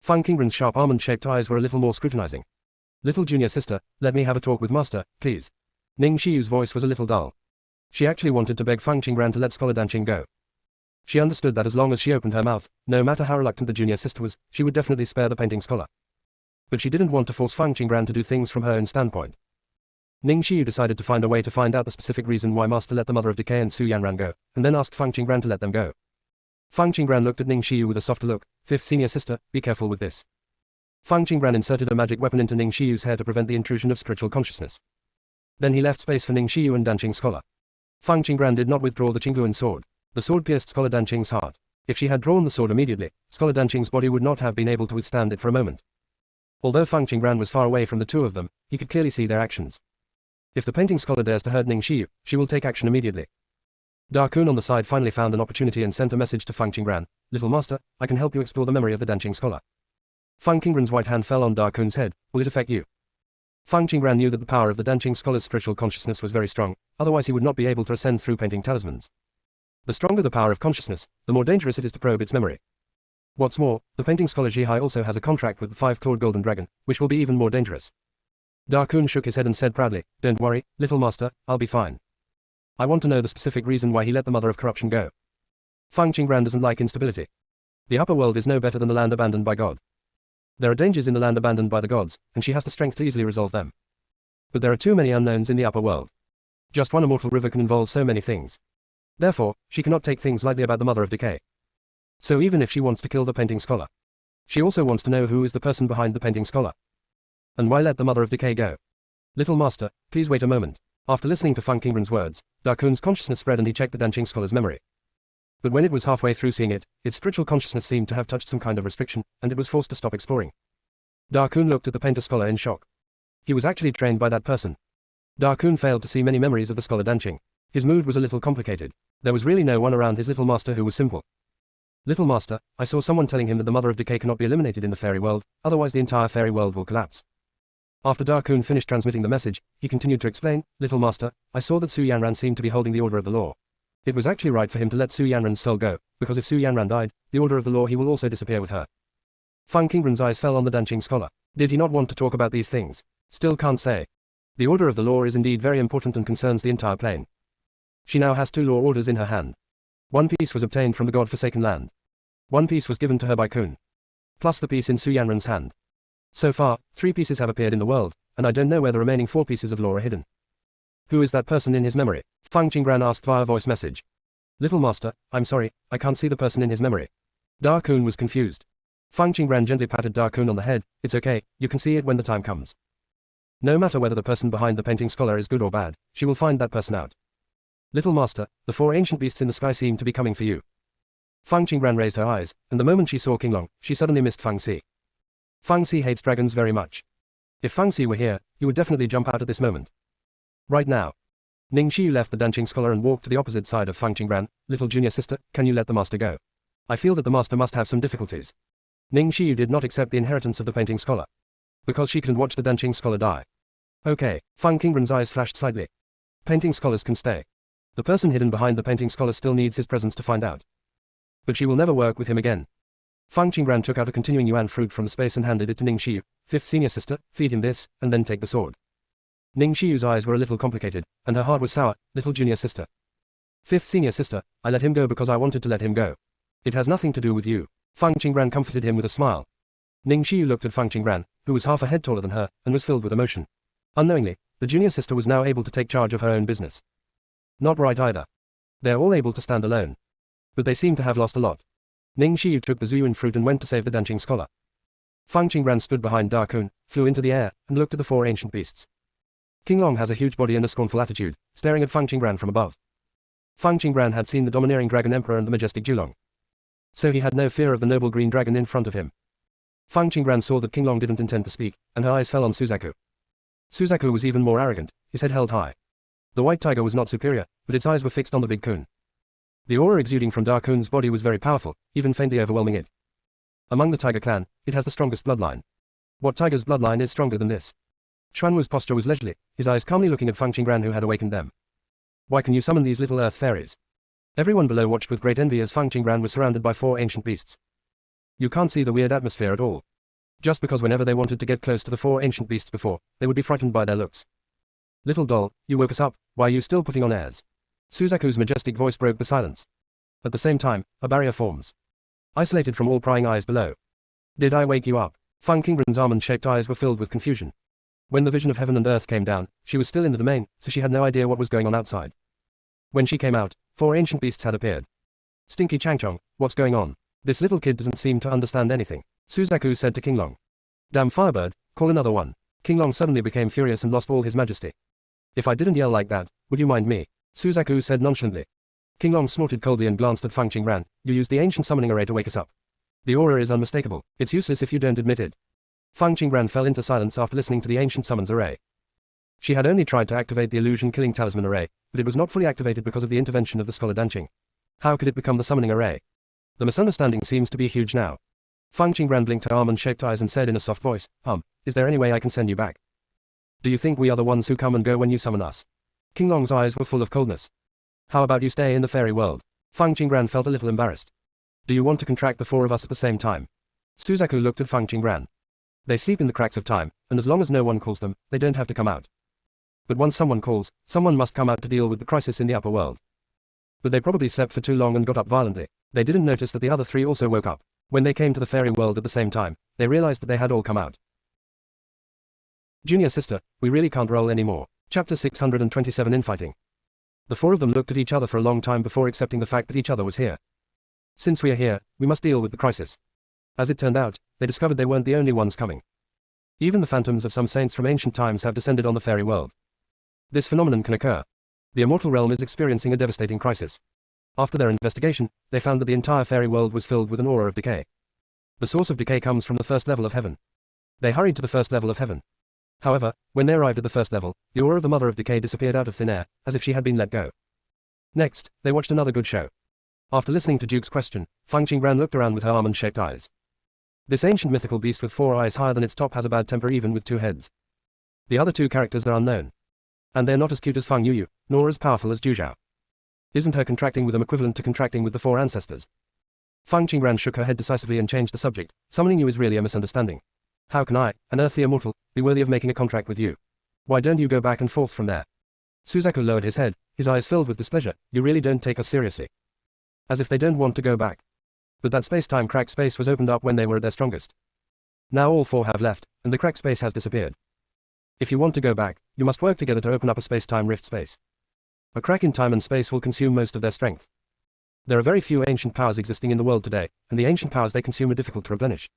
Feng Qingran's sharp almond-shaped eyes were a little more scrutinizing. Little junior sister, let me have a talk with master, please. Ning Shiyu's voice was a little dull. She actually wanted to beg Feng Qingran to let Scholar Danqing go. She understood that as long as she opened her mouth, no matter how reluctant the junior sister was, she would definitely spare the painting scholar. But she didn't want to force Feng Qingran to do things from her own standpoint. Ning Shiyu decided to find a way to find out the specific reason why Master let the Mother of Decay and Su Yanran go, and then asked Feng Qingran to let them go. Feng Qingran looked at Ning Shiyu with a softer look. Fifth senior sister, be careful with this. Feng Qingran inserted a magic weapon into Ning Shiyu's hair to prevent the intrusion of spiritual consciousness. Then he left space for Ning Shiyu and Danqing scholar. Feng Qingran did not withdraw the Qingluan sword. The sword pierced Scholar Danqing's heart. If she had drawn the sword immediately, Scholar Danqing's body would not have been able to withstand it for a moment. Although Feng Qingran was far away from the two of them, he could clearly see their actions. If the painting scholar dares to hurt Ning Shiyu, she will take action immediately. Da Kun on the side finally found an opportunity and sent a message to Feng Qingran. Little master, I can help you explore the memory of the Danqing scholar. Feng Qingran's white hand fell on Da Kun's head. Will it affect you? Feng Qingran knew that the power of the Danqing scholar's spiritual consciousness was very strong, otherwise he would not be able to ascend through painting talismans. The stronger the power of consciousness, the more dangerous it is to probe its memory. What's more, the painting scholar Jihai also has a contract with the five-clawed golden dragon, which will be even more dangerous. Da Kun shook his head and said proudly, Don't worry, little master, I'll be fine. I want to know the specific reason why he let the Mother of Corruption go. Feng Qingran doesn't like instability. The upper world is no better than the land abandoned by God. There are dangers in the land abandoned by the gods, and she has the strength to easily resolve them. But there are too many unknowns in the upper world. Just one immortal river can involve so many things. Therefore, she cannot take things lightly about the Mother of Decay. So even if she wants to kill the painting scholar, she also wants to know who is the person behind the painting scholar. And why let the Mother of Decay go? Little master, please wait a moment. After listening to Feng Qingran's words, Da Kun's consciousness spread and he checked the Danqing scholar's memory. But when it was halfway through seeing it, its spiritual consciousness seemed to have touched some kind of restriction, and it was forced to stop exploring. Da Kun looked at the painter scholar in shock. He was actually trained by that person. Da Kun failed to see many memories of the scholar Danqing. His mood was a little complicated. There was really no one around his little master who was simple. Little master, I saw someone telling him that the Mother of Decay cannot be eliminated in the fairy world, otherwise the entire fairy world will collapse. After Da Kun finished transmitting the message, he continued to explain, Little master, I saw that Su Yanran seemed to be holding the order of the law. It was actually right for him to let Su Yanran's soul go, because if Su Yanran died, the order of the law he will also disappear with her. Feng Qingran's eyes fell on the Danqing scholar. Did he not want to talk about these things? Still can't say. The order of the law is indeed very important and concerns the entire plane. She now has 2 law orders in her hand. One piece was obtained from the god-forsaken land. One piece was given to her by Kun. Plus the piece in Su Yanran's hand. So far, 3 pieces have appeared in the world, and I don't know where the remaining 4 pieces of law are hidden. Who is that person in his memory? Feng Qingran asked via voice message. Little master, I'm sorry, I can't see the person in his memory. Da Kun was confused. Feng Qingran gently patted Da Kun on the head. It's okay, you can see it when the time comes. No matter whether the person behind the painting scholar is good or bad, she will find that person out. Little master, the 4 ancient beasts in the sky seem to be coming for you. Feng Qingran raised her eyes, and the moment she saw Qinglong, she suddenly missed Feng Si. Feng Si hates dragons very much. If Feng Si were here, he would definitely jump out at this moment. Right now. Ning Shiyu left the Danqing scholar and walked to the opposite side of Feng Qingran. Little junior sister, can you let the master go? I feel that the master must have some difficulties. Ning Shiyu did not accept the inheritance of the painting scholar. Because she couldn't watch the Danqing scholar die. Okay, Feng Qingran's eyes flashed slightly. Painting scholars can stay. The person hidden behind the painting scholar still needs his presence to find out. But she will never work with him again. Feng Qingran took out a continuing yuan fruit from the space and handed it to Ning Shiyu. 5th senior sister, feed him this, and then take the sword. Ning Shiyu's eyes were a little complicated, and her heart was sour. Little junior sister. 5th senior sister, I let him go because I wanted to let him go. It has nothing to do with you. Feng Qingran comforted him with a smile. Ning Shiyu looked at Feng Qingran, who was half a head taller than her, and was filled with emotion. Unknowingly, the junior sister was now able to take charge of her own business. Not right either. They are all able to stand alone. But they seem to have lost a lot. Ning Shiyu took the Zuyuan fruit and went to save the Danqing scholar. Feng Qingran stood behind Da Kun, flew into the air, and looked at the 4 ancient beasts. Qinglong has a huge body and a scornful attitude, staring at Feng Qingran from above. Feng Qingran had seen the domineering dragon emperor and the majestic Julong. So he had no fear of the noble green dragon in front of him. Fang Qingran saw that King Long didn't intend to speak, and her eyes fell on Suzaku. Suzaku was even more arrogant, his head held high. The white tiger was not superior, but its eyes were fixed on the big coon. The aura exuding from Dark Coon's body was very powerful, even faintly overwhelming it. Among the tiger clan, it has the strongest bloodline. What tiger's bloodline is stronger than this? Xuanwu's posture was leisurely, his eyes calmly looking at Fang Qingran who had awakened them. Why can you summon these little earth fairies? Everyone below watched with great envy as Fang Qingran was surrounded by 4 ancient beasts. You can't see the weird atmosphere at all. Just because whenever they wanted to get close to the 4 ancient beasts before, they would be frightened by their looks. Little doll, you woke us up, why are you still putting on airs? Suzaku's majestic voice broke the silence. At the same time, a barrier forms. Isolated from all prying eyes below. Did I wake you up? Fang Qingran's almond-shaped eyes were filled with confusion. When the vision of heaven and earth came down, she was still in the domain, so she had no idea what was going on outside. When she came out, 4 ancient beasts had appeared. Stinky Changchong, what's going on? This little kid doesn't seem to understand anything, Suzaku said to King Long. Damn Firebird, call another one. King Long suddenly became furious and lost all his majesty. If I didn't yell like that, would you mind me? Suzaku said nonchalantly. King Long snorted coldly and glanced at Fang Qingran. You used the ancient summoning array to wake us up. The aura is unmistakable. It's useless if you don't admit it. Fang Qingran fell into silence after listening to the ancient summons array. She had only tried to activate the illusion-killing talisman array, but it was not fully activated because of the intervention of the scholar Danqing. How could it become the summoning array? The misunderstanding seems to be huge now. Fang Qingran blinked her almond-shaped eyes and said in a soft voice, is there any way I can send you back? Do you think we are the ones who come and go when you summon us? King Long's eyes were full of coldness. How about you stay in the fairy world? Fang Qingran felt a little embarrassed. Do you want to contract the 4 of us at the same time? Suzaku looked at Fang Qingran. They sleep in the cracks of time, and as long as no one calls them, they don't have to come out. But once someone calls, someone must come out to deal with the crisis in the upper world. But they probably slept for too long and got up violently. They didn't notice that the other 3 also woke up. When they came to the fairy world at the same time, they realized that they had all come out. Junior sister, we really can't roll anymore. Chapter 627 Infighting. The 4 of them looked at each other for a long time before accepting the fact that each other was here. Since we are here, we must deal with the crisis. As it turned out, they discovered they weren't the only ones coming. Even the phantoms of some saints from ancient times have descended on the fairy world. This phenomenon can occur. The immortal realm is experiencing a devastating crisis. After their investigation, they found that the entire fairy world was filled with an aura of decay. The source of decay comes from the first level of heaven. They hurried to the first level of heaven. However, when they arrived at the first level, the aura of the Mother of Decay disappeared out of thin air, as if she had been let go. Next, they watched another good show. After listening to Duke's question, Fang Qingran looked around with her almond-shaped eyes. This ancient mythical beast with 4 eyes higher than its top has a bad temper even with 2 heads. The other 2 characters are unknown. And they're not as cute as Fang Yuyu, nor as powerful as Zhao. Isn't her contracting with them equivalent to contracting with the 4 ancestors? Fang Qingran shook her head decisively and changed the subject. Summoning you is really a misunderstanding. How can I, an earthly immortal, be worthy of making a contract with you? Why don't you go back and forth from there? Suzaku lowered his head, his eyes filled with displeasure. You really don't take us seriously. As if they don't want to go back. But that space-time crack space was opened up when they were at their strongest. Now all 4 have left, and the crack space has disappeared. If you want to go back, you must work together to open up a space-time rift space. A crack in time and space will consume most of their strength. There are very few ancient powers existing in the world today, and the ancient powers they consume are difficult to replenish.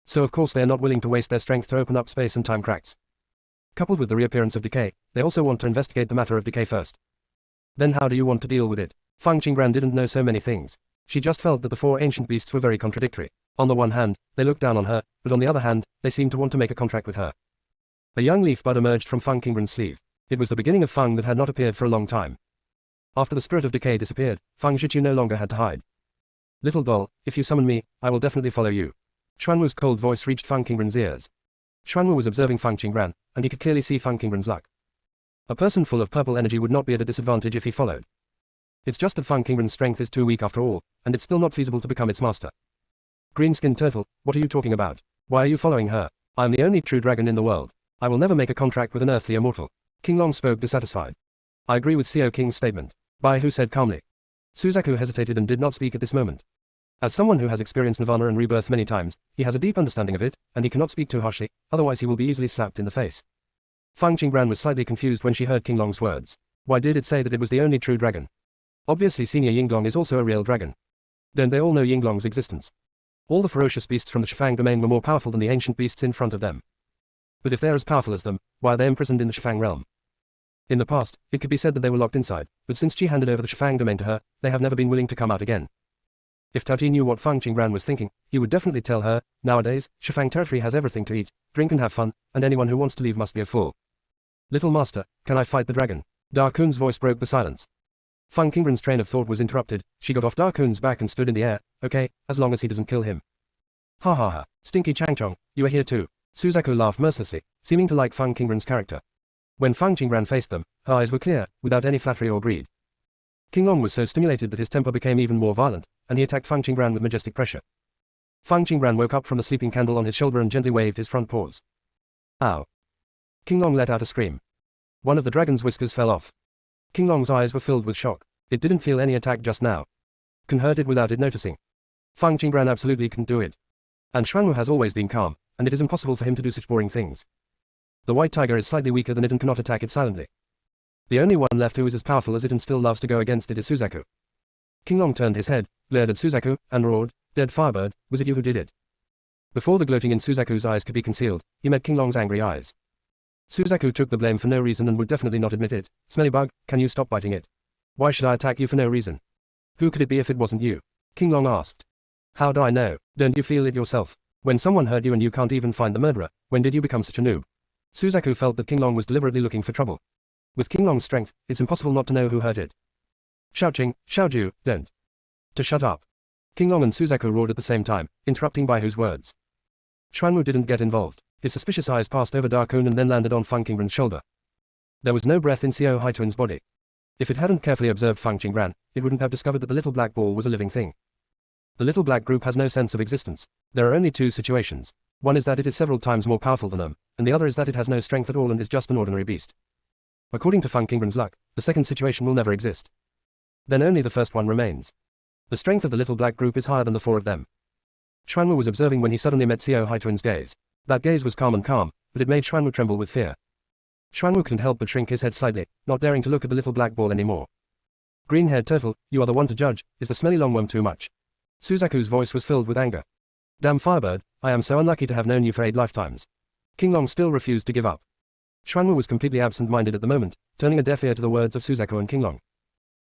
So of course they are not willing to waste their strength to open up space and time cracks. Coupled with the reappearance of decay, they also want to investigate the matter of decay first. Then how do you want to deal with it? Fang Qingran didn't know so many things. She just felt that the 4 ancient beasts were very contradictory. On the one hand, they looked down on her, but on the other hand, they seemed to want to make a contract with her. A young leaf bud emerged from Fang Qingran's sleeve. It was the beginning of Fang that had not appeared for a long time. After the spirit of decay disappeared, Fang Zhiqiu no longer had to hide. Little doll, if you summon me, I will definitely follow you. Xuanwu's cold voice reached Fang Qingran's ears. Xuanwu was observing Fang Qingran, and he could clearly see Fang Qingran's luck. A person full of purple energy would not be at a disadvantage if he followed. It's just that Fang Qingran's strength is too weak after all, and it's still not feasible to become its master. Green-skinned turtle, what are you talking about? Why are you following her? I am the only true dragon in the world. I will never make a contract with an earthly immortal. King Long spoke dissatisfied. I agree with Xiao King's statement. Bai Hu said calmly. Suzaku hesitated and did not speak at this moment. As someone who has experienced nirvana and rebirth many times, he has a deep understanding of it, and he cannot speak too harshly, otherwise he will be easily slapped in the face. Fang Qingran was slightly confused when she heard King Long's words. Why did it say that it was the only true dragon? Obviously Senior Yinglong is also a real dragon. Don't they all know Yinglong's existence? All the ferocious beasts from the Shifang domain were more powerful than the ancient beasts in front of them. But if they're as powerful as them, why are they imprisoned in the Shifang realm? In the past, it could be said that they were locked inside, but since Qi handed over the Shifang domain to her, they have never been willing to come out again. If Tao Ji knew what Fang Qingran was thinking, he would definitely tell her, nowadays, Shifang territory has everything to eat, drink and have fun, and anyone who wants to leave must be a fool. Little master, can I fight the dragon? Da Kun's voice broke the silence. Fang Qingran's train of thought was interrupted. She got off Da Kun's back and stood in the air. Okay, as long as he doesn't kill him. Ha ha ha, Stinky Changchong, you are here too. Suzaku laughed mercilessly, seeming to like Fang Qingran's character. When Fang Qingran faced them, her eyes were clear, without any flattery or greed. Qinglong was so stimulated that his temper became even more violent, and he attacked Fang Qingran with majestic pressure. Fang Qingran woke up from the sleeping candle on his shoulder and gently waved his front paws. Ow! Qinglong let out a scream. One of the dragon's whiskers fell off. Qinglong's eyes were filled with shock. It didn't feel any attack just now. Can hurt it without it noticing. Fang Qingran absolutely couldn't do it. And Xuanwu has always been calm, and it is impossible for him to do such boring things. The white tiger is slightly weaker than it and cannot attack it silently. The only one left who is as powerful as it and still loves to go against it is Suzaku. Qinglong turned his head, glared at Suzaku, and roared, "Dead Firebird, was it you who did it?" Before the gloating in Suzaku's eyes could be concealed, he met Qinglong's angry eyes. Suzaku took the blame for no reason and would definitely not admit it. Smelly bug, can you stop biting it? Why should I attack you for no reason? Who could it be if it wasn't you? Qinglong asked. How do I know? Don't you feel it yourself? When someone hurt you and you can't even find the murderer, when did you become such a noob? Suzaku felt that Qinglong was deliberately looking for trouble. With Qinglong's strength, it's impossible not to know who hurt it. Xiaoqing, Xiaoju, don't. To shut up. Qinglong and Suzaku roared at the same time, interrupting Baihu's words. Xuanwu didn't get involved. His suspicious eyes passed over Da Kun and then landed on Fang Qingran's shoulder. There was no breath in Xiao Haituan's body. If it hadn't carefully observed Fang Qingran, it wouldn't have discovered that the little black ball was a living thing. The little black group has no sense of existence. There are only two situations. One is that it is several times more powerful than them, and the other is that it has no strength at all and is just an ordinary beast. According to Fang Qingran's luck, the second situation will never exist. Then only the first one remains. The strength of the little black group is higher than the four of them. Xuanwu was observing when he suddenly met Xiao Haituan's gaze. That gaze was calm, but it made Xuanwu tremble with fear. Xuanwu couldn't help but shrink his head slightly, not daring to look at the little black ball anymore. Green-haired turtle, you are the one to judge. Is the smelly longworm too much? Suzaku's voice was filled with anger. Damn Firebird, I am so unlucky to have known you for 8 lifetimes. Qinglong still refused to give up. Xuanwu was completely absent-minded at the moment, turning a deaf ear to the words of Suzaku and Qinglong.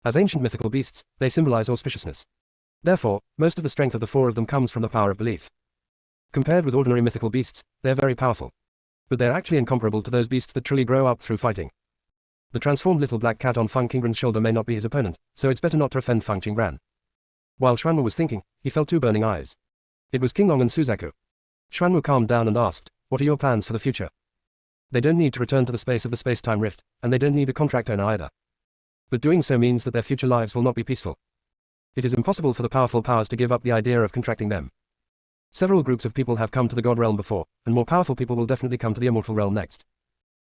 As ancient mythical beasts, they symbolize auspiciousness. Therefore, most of the strength of the four of them comes from the power of belief. Compared with ordinary mythical beasts, they are very powerful. But they are actually incomparable to those beasts that truly grow up through fighting. The transformed little black cat on Fang Qingran's shoulder may not be his opponent, so it's better not to offend Fang Qingran. While Xuanwu was thinking, he felt 2 burning eyes. It was Qinglong and Suzaku. Xuanwu calmed down and asked, what are your plans for the future? They don't need to return to the space of the space-time rift, and they don't need a contract owner either. But doing so means that their future lives will not be peaceful. It is impossible for the powerful powers to give up the idea of contracting them. Several groups of people have come to the God realm before, and more powerful people will definitely come to the immortal realm next.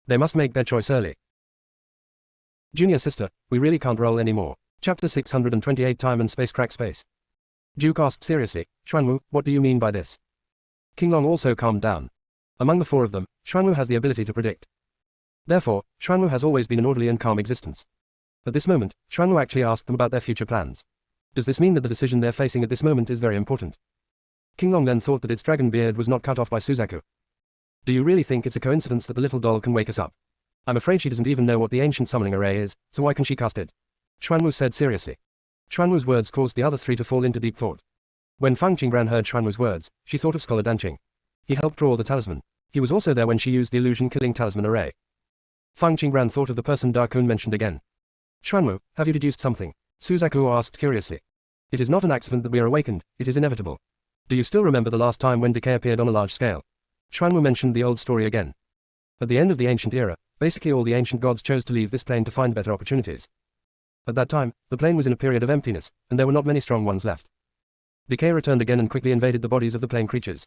They must make their choice early. Junior sister, we really can't roll anymore. Chapter 628 Time and Space Crack Space. Duke asked seriously, Xuanwu, what do you mean by this? Qinglong also calmed down. Among the four of them, Xuanwu has the ability to predict. Therefore, Xuanwu has always been an orderly and calm existence. At this moment, Xuanwu actually asked them about their future plans. Does this mean that the decision they're facing at this moment is very important? Qinglong then thought that its dragon beard was not cut off by Suzaku. Do you really think it's a coincidence that the little doll can wake us up? I'm afraid she doesn't even know what the ancient summoning array is, so why can she cast it? Xuanwu said seriously. Xuanwu's words caused the other three to fall into deep thought. When Fang Qingran heard Xuanwu's words, she thought of Scholar Danqing. He helped draw the talisman. He was also there when she used the illusion-killing talisman array. Fang Qingran thought of the person Da Kun mentioned again. Xuanwu, have you deduced something? Suzaku asked curiously. It is not an accident that we are awakened, it is inevitable. Do you still remember the last time when decay appeared on a large scale? Xuanwu mentioned the old story again. At the end of the ancient era, basically all the ancient gods chose to leave this plane to find better opportunities. At that time, the plane was in a period of emptiness, and there were not many strong ones left. Decay returned again and quickly invaded the bodies of the plane creatures.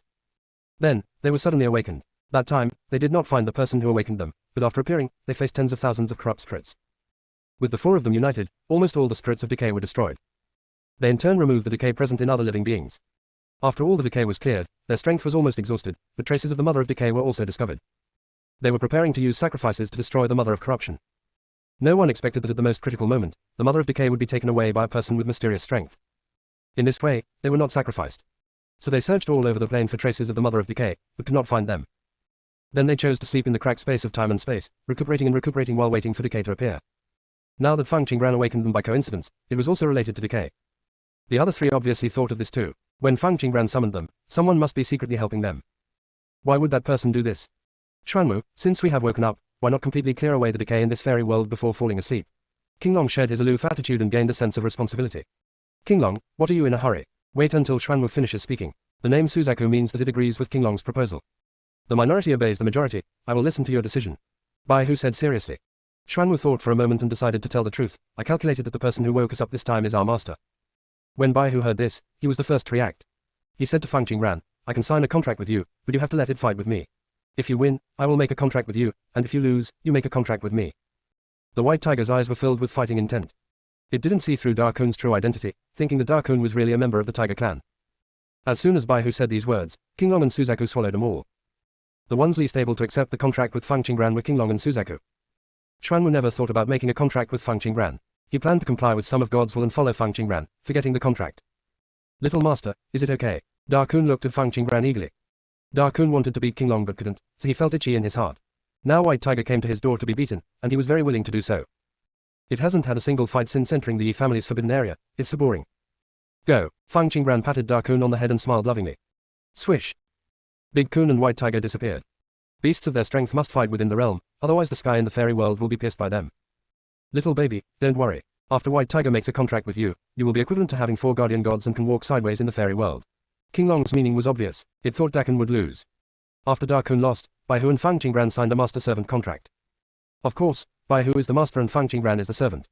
Then, they were suddenly awakened. That time, they did not find the person who awakened them, but after appearing, they faced tens of thousands of corrupt spirits. With the four of them united, almost all the spirits of decay were destroyed. They in turn removed the decay present in other living beings. After all the decay was cleared, their strength was almost exhausted, but traces of the mother of decay were also discovered. They were preparing to use sacrifices to destroy the mother of corruption. No one expected that at the most critical moment, the mother of decay would be taken away by a person with mysterious strength. In this way, they were not sacrificed. So they searched all over the plane for traces of the mother of decay, but could not find them. Then they chose to sleep in the cracked space of time and space, recuperating while waiting for decay to appear. Now that Fang Qingran awakened them by coincidence, it was also related to decay. The other three obviously thought of this too. When Fang Qingran summoned them, someone must be secretly helping them. Why would that person do this? Xuanwu, since we have woken up, why not completely clear away the decay in this fairy world before falling asleep? Qinglong shed his aloof attitude and gained a sense of responsibility. Qinglong, what are you in a hurry? Wait until Xuanwu finishes speaking. The name Suzaku means that it agrees with Qinglong's proposal. The minority obeys the majority. I will listen to your decision. Bai Hu said seriously. Xuanwu thought for a moment and decided to tell the truth. I calculated that the person who woke us up this time is our master. When Bai Hu heard this, he was the first to react. He said to Fang Qingran, I can sign a contract with you, but you have to let it fight with me. If you win, I will make a contract with you, and if you lose, you make a contract with me. The white tiger's eyes were filled with fighting intent. It didn't see through Da Kun's true identity, thinking that Da Kun was really a member of the tiger clan. As soon as Bai Hu said these words, Qinglong and Suzaku swallowed them all. The ones least able to accept the contract with Fang Qingran were Qinglong and Suzaku. Xuanwu never thought about making a contract with Fang Qingran. He planned to comply with some of God's will and follow Fang Qingran, forgetting the contract. Little master, is it okay? Da Kun looked at Fang Qingran eagerly. Da Kun wanted to beat Qinglong but couldn't, so he felt itchy in his heart. Now White Tiger came to his door to be beaten, and he was very willing to do so. It hasn't had a single fight since entering the Yi family's forbidden area. It's so boring. Go. Fang Qingran patted Da Kun on the head and smiled lovingly. Swish. Big Kun and White Tiger disappeared. Beasts of their strength must fight within the realm, otherwise the sky and the fairy world will be pierced by them. Little baby, don't worry. After White Tiger makes a contract with you, you will be equivalent to having 4 guardian gods and can walk sideways in the fairy world. Qinglong's meaning was obvious. It thought Da Kun would lose. After Da Kun lost, Bai Hu and Fang Qingran signed a master-servant contract. Of course, Bai Hu is the master and Fang Qingran is the servant.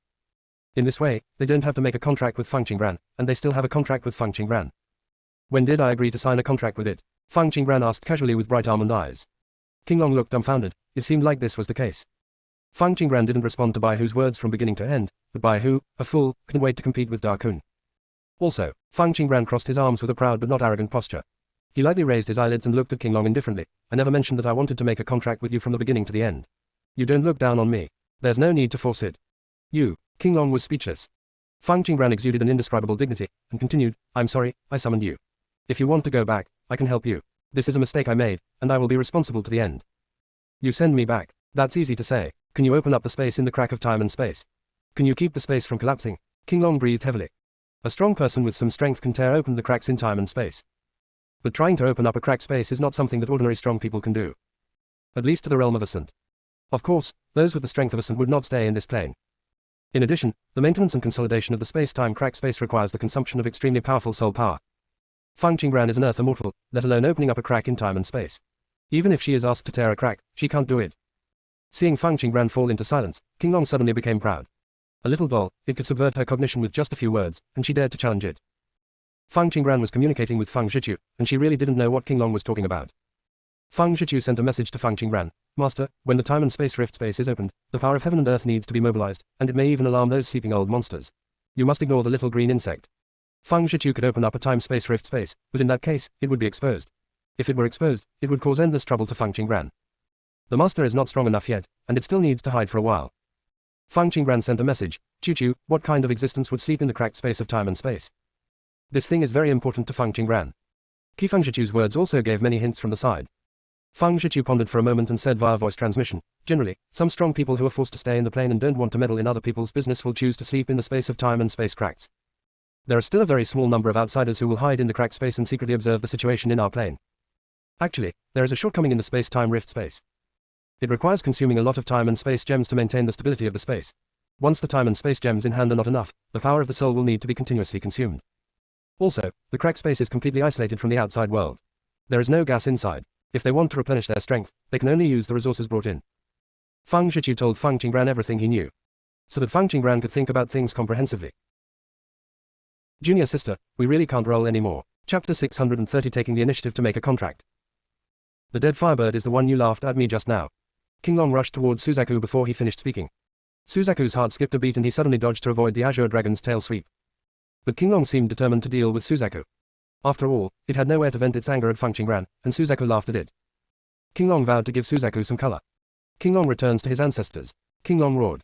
In this way, they don't have to make a contract with Fang Qingran, and they still have a contract with Fang Qingran. When did I agree to sign a contract with it? Fang Qingran asked casually with bright almond eyes. Qinglong looked dumbfounded. It seemed like this was the case. Fang Qingran didn't respond to Bai Hu's words from beginning to end, but Bai Hu, a fool, couldn't wait to compete with Da Kun. Also, Fang Qingran crossed his arms with a proud but not arrogant posture. He lightly raised his eyelids and looked at Qinglong indifferently. I never mentioned that I wanted to make a contract with you from the beginning to the end. You don't look down on me. There's no need to force it. You. Qinglong was speechless. Fang Qingran exuded an indescribable dignity, and continued, I'm sorry, I summoned you. If you want to go back, I can help you. This is a mistake I made, and I will be responsible to the end. You send me back. That's easy to say. Can you open up the space in the crack of time and space? Can you keep the space from collapsing? Qinglong breathed heavily. A strong person with some strength can tear open the cracks in time and space. But trying to open up a cracked space is not something that ordinary strong people can do. At least to the realm of a saint. Of course, those with the strength of a saint would not stay in this plane. In addition, the maintenance and consolidation of the space-time crack space requires the consumption of extremely powerful soul power. Fang Qingran is an earth immortal, let alone opening up a crack in time and space. Even if she is asked to tear a crack, she can't do it. Seeing Fang Qingran fall into silence, Qinglong suddenly became proud. A little doll, it could subvert her cognition with just a few words, and she dared to challenge it. Fang Qingran was communicating with Fang Zhiqiu, and she really didn't know what Qinglong was talking about. Fang Zhiqiu sent a message to Fang Qingran. Master, when the time and space rift space is opened, the power of heaven and earth needs to be mobilized, and it may even alarm those sleeping old monsters. You must ignore the little green insect. Fang Zhiqiu could open up a time-space rift space, but in that case, it would be exposed. If it were exposed, it would cause endless trouble to Fang Qingran. The master is not strong enough yet, and it still needs to hide for a while. Fang Qingran sent a message. Chu, what kind of existence would sleep in the cracked space of time and space? This thing is very important to Fang Qingran. Fang Zhiqiu's words also gave many hints from the side. Fang Zhiqiu pondered for a moment and said via voice transmission, generally, some strong people who are forced to stay in the plane and don't want to meddle in other people's business will choose to sleep in the space of time and space cracks. There are still a very small number of outsiders who will hide in the cracked space and secretly observe the situation in our plane. Actually, there is a shortcoming in the space-time rift space. It requires consuming a lot of time and space gems to maintain the stability of the space. Once the time and space gems in hand are not enough, the power of the soul will need to be continuously consumed. Also, the cracked space is completely isolated from the outside world. There is no gas inside. If they want to replenish their strength, they can only use the resources brought in. Fang Zhiqiu told Fang Qingran everything he knew, so that Fang Qingran could think about things comprehensively. Junior sister, we really can't roll anymore. Chapter 630 Taking the initiative to make a contract. The dead firebird is the one you laughed at me just now. Qinglong rushed towards Suzaku before he finished speaking. Suzaku's heart skipped a beat and he suddenly dodged to avoid the azure dragon's tail sweep. But Qinglong seemed determined to deal with Suzaku. After all, it had nowhere to vent its anger at Fang Qingran, and Suzaku laughed at it. Qinglong vowed to give Suzaku some color. Qinglong returns to his ancestors. Qinglong roared.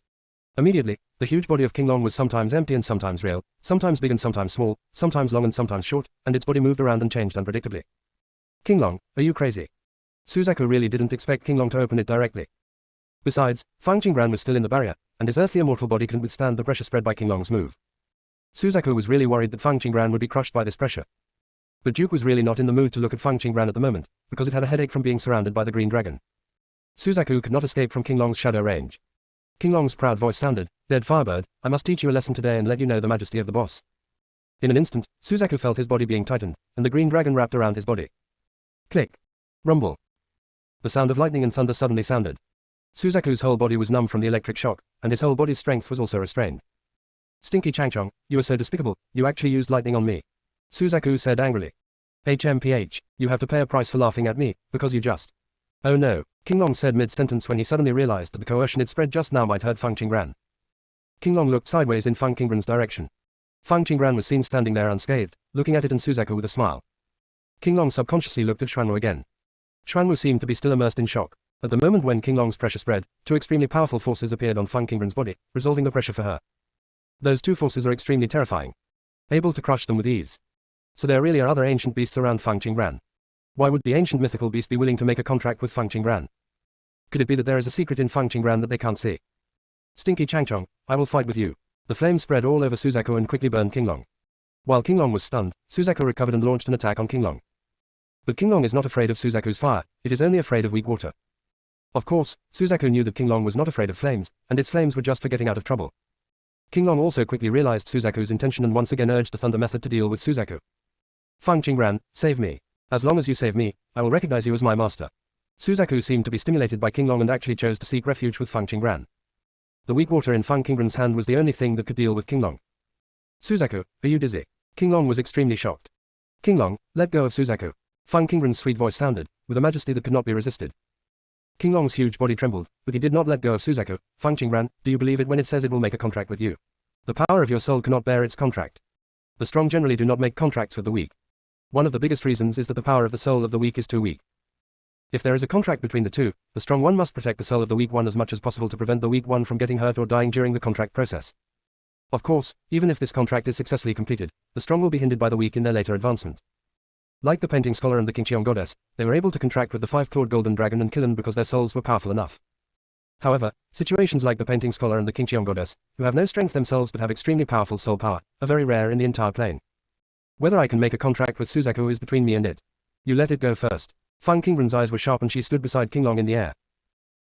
Immediately, the huge body of Qinglong was sometimes empty and sometimes real, sometimes big and sometimes small, sometimes long and sometimes short, and its body moved around and changed unpredictably. Qinglong, are you crazy? Suzaku really didn't expect Qinglong to open it directly. Besides, Fang Qingran was still in the barrier, and his earthly immortal body couldn't withstand the pressure spread by Qinglong's move. Suzaku was really worried that Fang Qingran would be crushed by this pressure. But Duke was really not in the mood to look at Fang Qingran at the moment, because it had a headache from being surrounded by the green dragon. Suzaku could not escape from King Long's shadow range. King Long's proud voice sounded, "Dead Firebird, I must teach you a lesson today and let you know the majesty of the boss." In an instant, Suzaku felt his body being tightened, and the green dragon wrapped around his body. Click. Rumble. The sound of lightning and thunder suddenly sounded. Suzaku's whole body was numb from the electric shock, and his whole body's strength was also restrained. "Stinky Changchong, you are so despicable, you actually used lightning on me," Suzaku said angrily. "HMPH, you have to pay a price for laughing at me, because you just..." "Oh no," King Long said mid-sentence when he suddenly realized that the coercion it spread just now might hurt Fang Qingran. King Long looked sideways in Fang Qingran's direction. Fang Qingran was seen standing there unscathed, looking at it and Suzaku with a smile. King Long subconsciously looked at Xuanwu again. Xuanwu seemed to be still immersed in shock. At the moment when King Long's pressure spread, two extremely powerful forces appeared on Fang Qingran's body, resolving the pressure for her. Those two forces are extremely terrifying. Able to crush them with ease. So there really are other ancient beasts around Fang Qingran. Why would the ancient mythical beast be willing to make a contract with Fang Qingran? Could it be that there is a secret in Fang Qingran that they can't see? "Stinky Changchong, I will fight with you." The flames spread all over Suzaku and quickly burned King Long. While King Long was stunned, Suzaku recovered and launched an attack on King Long. But King Long is not afraid of Suzaku's fire, it is only afraid of weak water. Of course, Suzaku knew that King Long was not afraid of flames, and its flames were just for getting out of trouble. King Long also quickly realized Suzaku's intention and once again urged the thunder method to deal with Suzaku. "Fang Qingran, save me. As long as you save me, I will recognize you as my master." Suzaku seemed to be stimulated by King Long and actually chose to seek refuge with Fang Qingran. The weak water in Fang Qingran's hand was the only thing that could deal with King Long. "Suzaku, are you dizzy?" King Long was extremely shocked. "King Long, let go of Suzaku." Fang Qingran's sweet voice sounded, with a majesty that could not be resisted. King Long's huge body trembled, but he did not let go of Suzaku. "Fang Qingran, do you believe it when it says it will make a contract with you? The power of your soul cannot bear its contract. The strong generally do not make contracts with the weak. One of the biggest reasons is that the power of the soul of the weak is too weak. If there is a contract between the two, the strong one must protect the soul of the weak one as much as possible to prevent the weak one from getting hurt or dying during the contract process. Of course, even if this contract is successfully completed, the strong will be hindered by the weak in their later advancement. Like the painting scholar and the Qingqiong goddess, they were able to contract with the five-clawed golden dragon and kill him because their souls were powerful enough. However, situations like the painting scholar and the Qingqiong goddess, who have no strength themselves but have extremely powerful soul power, are very rare in the entire plane. Whether I can make a contract with Suzaku is between me and it. You let it go first. Fang Qingran's eyes were sharp and she stood beside King Long in the air.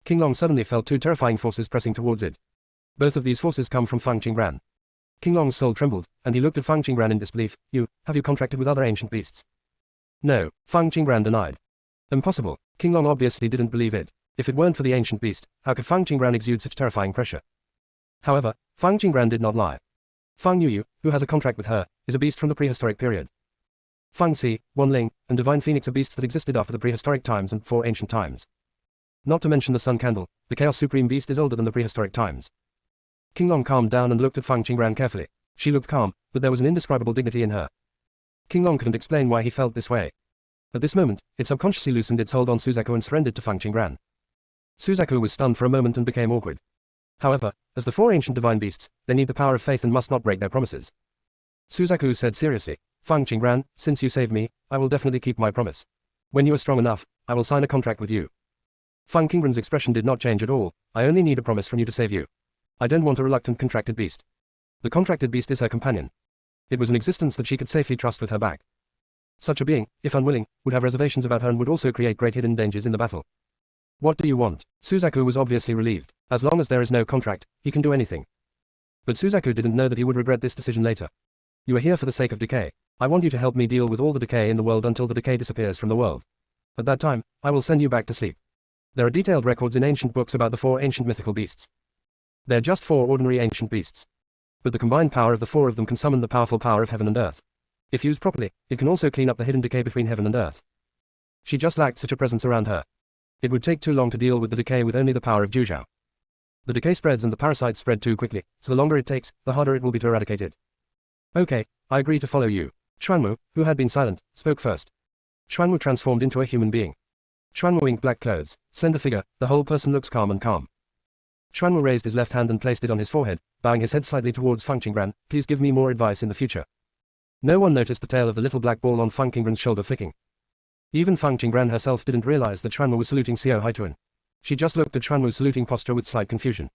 King Long suddenly felt two terrifying forces pressing towards it. Both of these forces come from Fang Qingran. King Long's soul trembled, and he looked at Fang Qingran in disbelief. Have you contracted with other ancient beasts?" "No," Fang Qingran denied. "Impossible." King Long obviously didn't believe it. If it weren't for the ancient beast, how could Fang Qingran exude such terrifying pressure? However, Fang Qingran did not lie. Fang Yuyu, who has a contract with her, is a beast from the prehistoric period. Fang Si, Wanling, and Divine Phoenix are beasts that existed after the prehistoric times and before ancient times. Not to mention the Sun Candle, the Chaos Supreme Beast is older than the prehistoric times. King Long calmed down and looked at Fang Qingran carefully. She looked calm, but there was an indescribable dignity in her. King Long couldn't explain why he felt this way. At this moment, it subconsciously loosened its hold on Suzaku and surrendered to Fang Qingran. Suzaku was stunned for a moment and became awkward. However, as the four ancient divine beasts, they need the power of faith and must not break their promises. Suzaku said seriously, "Fang Qingran, since you saved me, I will definitely keep my promise. When you are strong enough, I will sign a contract with you." Fang Qingran's expression did not change at all. "I only need a promise from you to save you. I don't want a reluctant contracted beast." The contracted beast is her companion. It was an existence that she could safely trust with her back. Such a being, if unwilling, would have reservations about her and would also create great hidden dangers in the battle. "What do you want?" Suzaku was obviously relieved. As long as there is no contract, he can do anything. But Suzaku didn't know that he would regret this decision later. "You are here for the sake of decay. I want you to help me deal with all the decay in the world until the decay disappears from the world. At that time, I will send you back to sleep." There are detailed records in ancient books about the four ancient mythical beasts. They're just four ordinary ancient beasts. But the combined power of the four of them can summon the powerful power of heaven and earth. If used properly, it can also clean up the hidden decay between heaven and earth. She just lacked such a presence around her. It would take too long to deal with the decay with only the power of Juzhao. The decay spreads and the parasites spread too quickly, so the longer it takes, the harder it will be to eradicate it. "Okay, I agree to follow you." Xuanwu, who had been silent, spoke first. Xuanwu transformed into a human being. Xuanwu inked black clothes, slender figure, the whole person looks calm and calm. Xuanwu raised his left hand and placed it on his forehead, bowing his head slightly towards Fang Qingran. "Please give me more advice in the future." No one noticed the tail of the little black ball on Fang Qingran's shoulder flicking. Even Fang Qingran herself didn't realize that Xuanwu was saluting Xiao Haituan. She just looked at Xuanwu's saluting posture with slight confusion.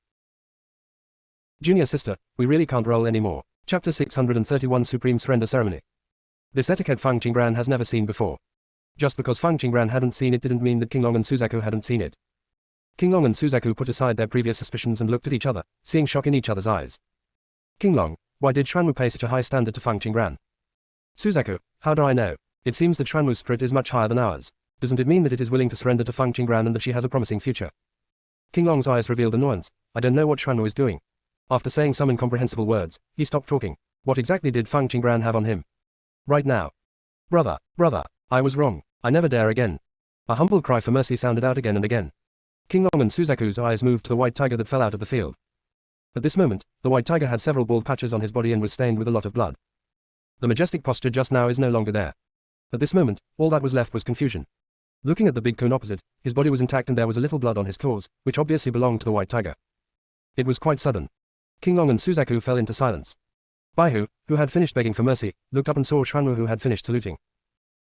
"Junior sister, we really can't roll anymore. Chapter 631 Supreme Surrender Ceremony. This etiquette Fang Qingbran has never seen before. Just because Fang Qingbran hadn't seen it didn't mean that Qinglong and Suzaku hadn't seen it. Qinglong and Suzaku put aside their previous suspicions and looked at each other, seeing shock in each other's eyes. Qinglong, why did Xuanwu pay such a high standard to Fang Qingbran? Suzaku, how do I know? It seems that Xuanwu's spirit is much higher than ours. Doesn't it mean that it is willing to surrender to Fang Qingbran and that she has a promising future? Qinglong's eyes revealed annoyance. I don't know what Xuanwu is doing. After saying some incomprehensible words, he stopped talking. What exactly did Fang Qingbran have on him? Right now. Brother, I was wrong. I never dare again. A humble cry for mercy sounded out again and again. Qinglong and Suzaku's eyes moved to the white tiger that fell out of the field. At this moment, the white tiger had several bald patches on his body and was stained with a lot of blood. The majestic posture just now is no longer there. At this moment, all that was left was confusion. Looking at the big cone opposite, his body was intact and there was a little blood on his claws, which obviously belonged to the white tiger. It was quite sudden. Qinglong and Suzaku fell into silence. Baihu, who had finished begging for mercy, looked up and saw Xuanwu who had finished saluting.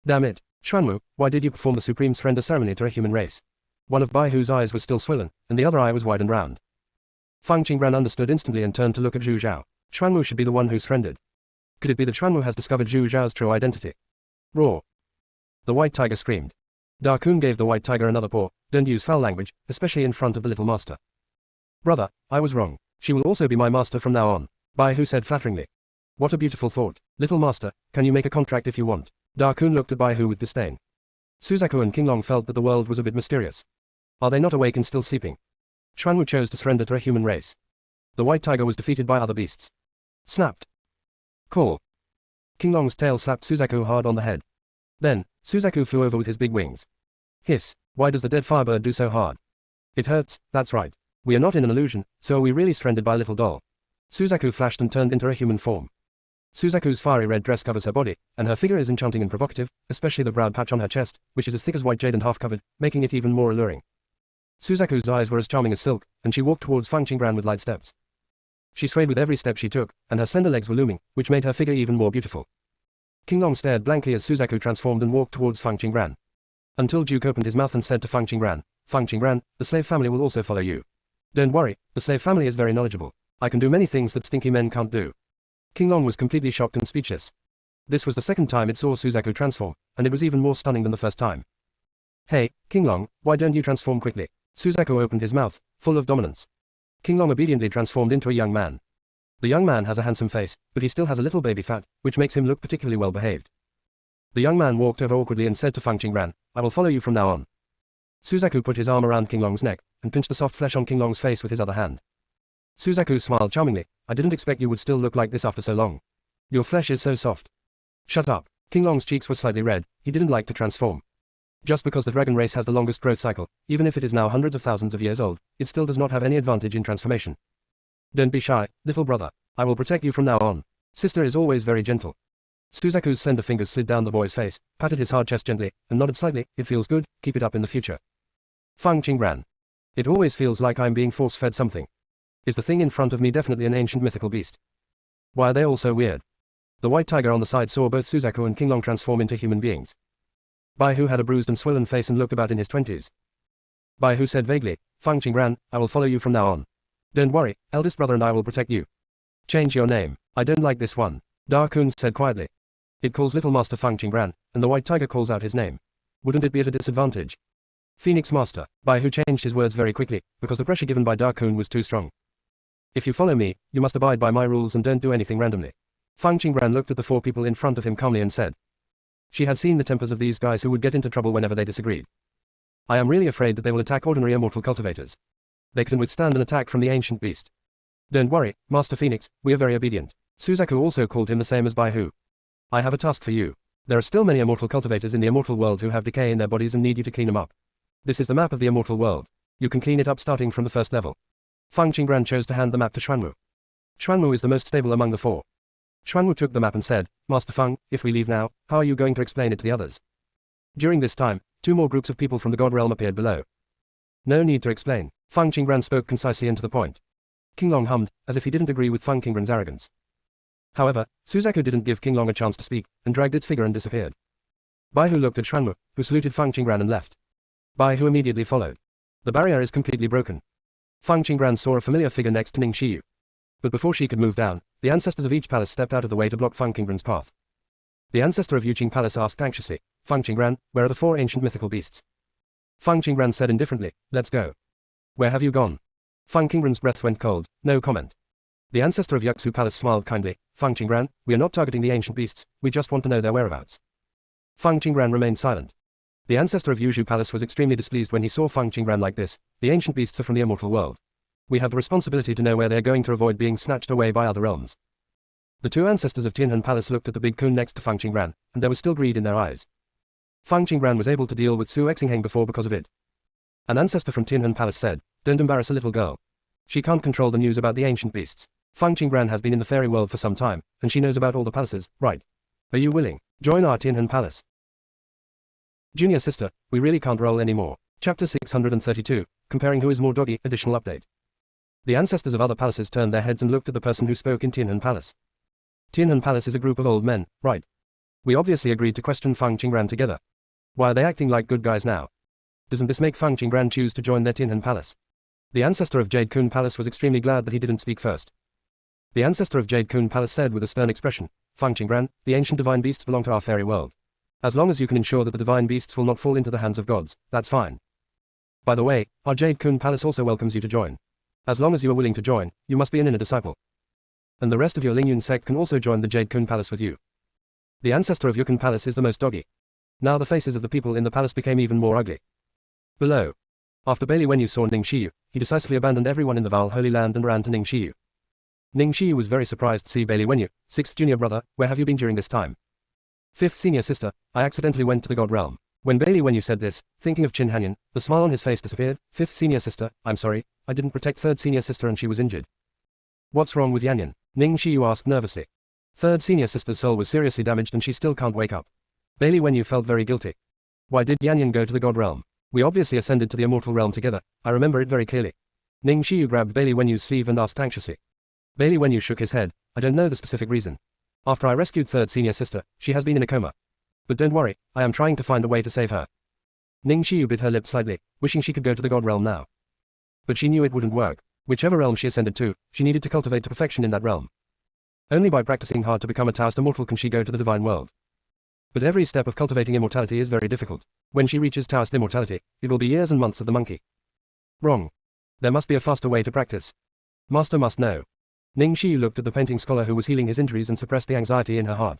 Damn it, Xuanwu, why did you perform the supreme surrender ceremony to a human race? One of Baihu's eyes was still swollen, and the other eye was wide and round. Fang Qingbran understood instantly and turned to look at Zhu Zhao. Xuanwu should be the one who surrendered. Could it be that Xuanwu has discovered Zhu Zhao's true identity? Roar! The white tiger screamed. Da Kun gave the white tiger another paw. Don't use foul language, especially in front of the little master. Brother, I was wrong. She will also be my master from now on. Baihu said flatteringly. What a beautiful thought. Little master, can you make a contract if you want? Da Kun looked at Baihu with disdain. Suzaku and Qinglong felt that the world was a bit mysterious. Are they not awake and still sleeping? Xuanwu chose to surrender to a human race. The white tiger was defeated by other beasts. Snapped. Call. Qinglong's tail slapped Suzaku hard on the head. Then, Suzaku flew over with his big wings. Hiss, why does the dead firebird do so hard? It hurts, that's right. We are not in an illusion, so are we really surrendered by little doll? Suzaku flashed and turned into a human form. Suzaku's fiery red dress covers her body, and her figure is enchanting and provocative, especially the broad patch on her chest, which is as thick as white jade and half-covered, making it even more alluring. Suzaku's eyes were as charming as silk, and she walked towards Fang Qingbran with light steps. She swayed with every step she took, and her slender legs were looming, which made her figure even more beautiful. Qinglong stared blankly as Suzaku transformed and walked towards Fang Qingbran. Until Duke opened his mouth and said to Fang Qingbran, the slave family will also follow you. Don't worry, the slave family is very knowledgeable. I can do many things that stinky men can't do. Qinglong was completely shocked and speechless. This was the second time it saw Suzaku transform, and it was even more stunning than the first time. Hey, Qinglong, why don't you transform quickly? Suzaku opened his mouth, full of dominance. Qinglong obediently transformed into a young man. The young man has a handsome face, but he still has a little baby fat, which makes him look particularly well behaved. The young man walked over awkwardly and said to Fang Qingbran, I will follow you from now on. Suzaku put his arm around Qinglong's neck, and pinched the soft flesh on Qinglong's face with his other hand. Suzaku smiled charmingly. I didn't expect you would still look like this after so long. Your flesh is so soft. Shut up. Qinglong's cheeks were slightly red. He didn't like to transform. Just because the dragon race has the longest growth cycle, even if it is now hundreds of thousands of years old, it still does not have any advantage in transformation. Don't be shy, little brother. I will protect you from now on. Sister is always very gentle. Suzaku's slender fingers slid down the boy's face, patted his hard chest gently, and nodded slightly. It feels good, keep it up in the future. Fang Qingbran. It always feels like I'm being force-fed something. Is the thing in front of me definitely an ancient mythical beast? Why are they all so weird? The white tiger on the side saw both Suzaku and Qinglong transform into human beings. Baihu had a bruised and swollen face and looked about in his 20s. Baihu said vaguely, Fang Qingbran, I will follow you from now on. Don't worry, eldest brother and I will protect you. Change your name. I don't like this one. Da Kun said quietly. It calls little master Fang Qingbran, and the white tiger calls out his name. Wouldn't it be at a disadvantage? Phoenix master. Baihu changed his words very quickly, because the pressure given by Da Kun was too strong. If you follow me, you must abide by my rules and don't do anything randomly. Fang Qingbran looked at the four people in front of him calmly and said. She had seen the tempers of these guys who would get into trouble whenever they disagreed. I am really afraid that they will attack ordinary immortal cultivators. They can withstand an attack from the ancient beast. Don't worry, Master Phoenix, we are very obedient. Suzaku also called him the same as Baihu. I have a task for you. There are still many immortal cultivators in the immortal world who have decay in their bodies and need you to clean them up. This is the map of the immortal world. You can clean it up starting from the first level. Fang Qingbran chose to hand the map to Xuanwu. Xuanwu is the most stable among the four. Xuanwu took the map and said, Master Fang, if we leave now, how are you going to explain it to the others? During this time, two more groups of people from the God Realm appeared below. No need to explain. Fang Qingbran spoke concisely and to the point. Qinglong hummed, as if he didn't agree with Fang Qingbran's arrogance. However, Suzaku didn't give Qinglong a chance to speak, and dragged its figure and disappeared. Baihu looked at Xuanwu, who saluted Fang Qingbran and left. Baihu immediately followed. The barrier is completely broken. Fang Qingbran saw a familiar figure next to Ning Xiyu. But before she could move down, the ancestors of each palace stepped out of the way to block Feng Qinggran's path. The ancestor of Yuqing Palace asked anxiously, Feng Qinggran, where are the 4 ancient mythical beasts? Feng Qinggran said indifferently, let's go. Where have you gone? Feng Qinggran's breath went cold, no comment. The ancestor of Yuxu Palace smiled kindly, Feng Qinggran, we are not targeting the ancient beasts, we just want to know their whereabouts. Feng Qinggran remained silent. The ancestor of Yuzhu Palace was extremely displeased when he saw Feng Qinggran like this. The ancient beasts are from the immortal world. We have the responsibility to know where they are going to avoid being snatched away by other realms. The 2 ancestors of Tianhan Palace looked at the big kun next to Feng Qinggran, and there was still greed in their eyes. Feng Qinggran was able to deal with Su Exingheng before because of it. An ancestor from Tianhan Palace said, don't embarrass a little girl. She can't control the news about the ancient beasts. Feng Qinggran has been in the fairy world for some time, and she knows about all the palaces, right? Are you willing? Join our Tianhan Palace. Junior sister, we really can't roll anymore. Chapter 632, comparing who is more doggy, additional update. The ancestors of other palaces turned their heads and looked at the person who spoke in Tianhan Palace. Tianhan Palace is a group of old men, right? We obviously agreed to question Feng Qinggran together. Why are they acting like good guys now? Doesn't this make Feng Qinggran choose to join their Tianhan Palace? The ancestor of Jade Kun Palace was extremely glad that he didn't speak first. The ancestor of Jade Kun Palace said with a stern expression, Feng Qinggran, the ancient divine beasts belong to our fairy world. As long as you can ensure that the divine beasts will not fall into the hands of gods, that's fine. By the way, our Jade Kun Palace also welcomes you to join. As long as you are willing to join, you must be an inner disciple. And the rest of your Lingyun sect can also join the Jade Kun Palace with you. The ancestor of Yukon Palace is the most doggy. Now the faces of the people in the palace became even more ugly. Below. After Bailey Wenyu saw Ning Shiyu, he decisively abandoned everyone in the Val Holy Land and ran to Ning Shiyu. Ning Shiyu was very surprised to see Bailey Wenyu, 6th junior brother, where have you been during this time? 5th senior sister, I accidentally went to the god realm. When Bailey Wenyu said this, thinking of Qin Hanyan, the smile on his face disappeared. 5th senior sister, I'm sorry, I didn't protect 3rd senior sister and she was injured. What's wrong with Yanyan? Ning Shiyu asked nervously. 3rd senior sister's soul was seriously damaged and she still can't wake up. Bailey Wenyu felt very guilty. Why did Yanyan go to the god realm? We obviously ascended to the immortal realm together, I remember it very clearly. Ning Shiyu grabbed Bailey Wenyu's sleeve and asked anxiously. Bailey Wenyu shook his head, I don't know the specific reason. After I rescued 3rd senior sister, she has been in a coma. But don't worry, I am trying to find a way to save her. Ning Shiyu bit her lip slightly, wishing she could go to the god realm now. But she knew it wouldn't work. Whichever realm she ascended to, she needed to cultivate to perfection in that realm. Only by practicing hard to become a Taoist immortal can she go to the divine world. But every step of cultivating immortality is very difficult. When she reaches Taoist immortality, it will be years and months of the monkey. Wrong. There must be a faster way to practice. Master must know. Ning Shiyu looked at the painting scholar who was healing his injuries and suppressed the anxiety in her heart.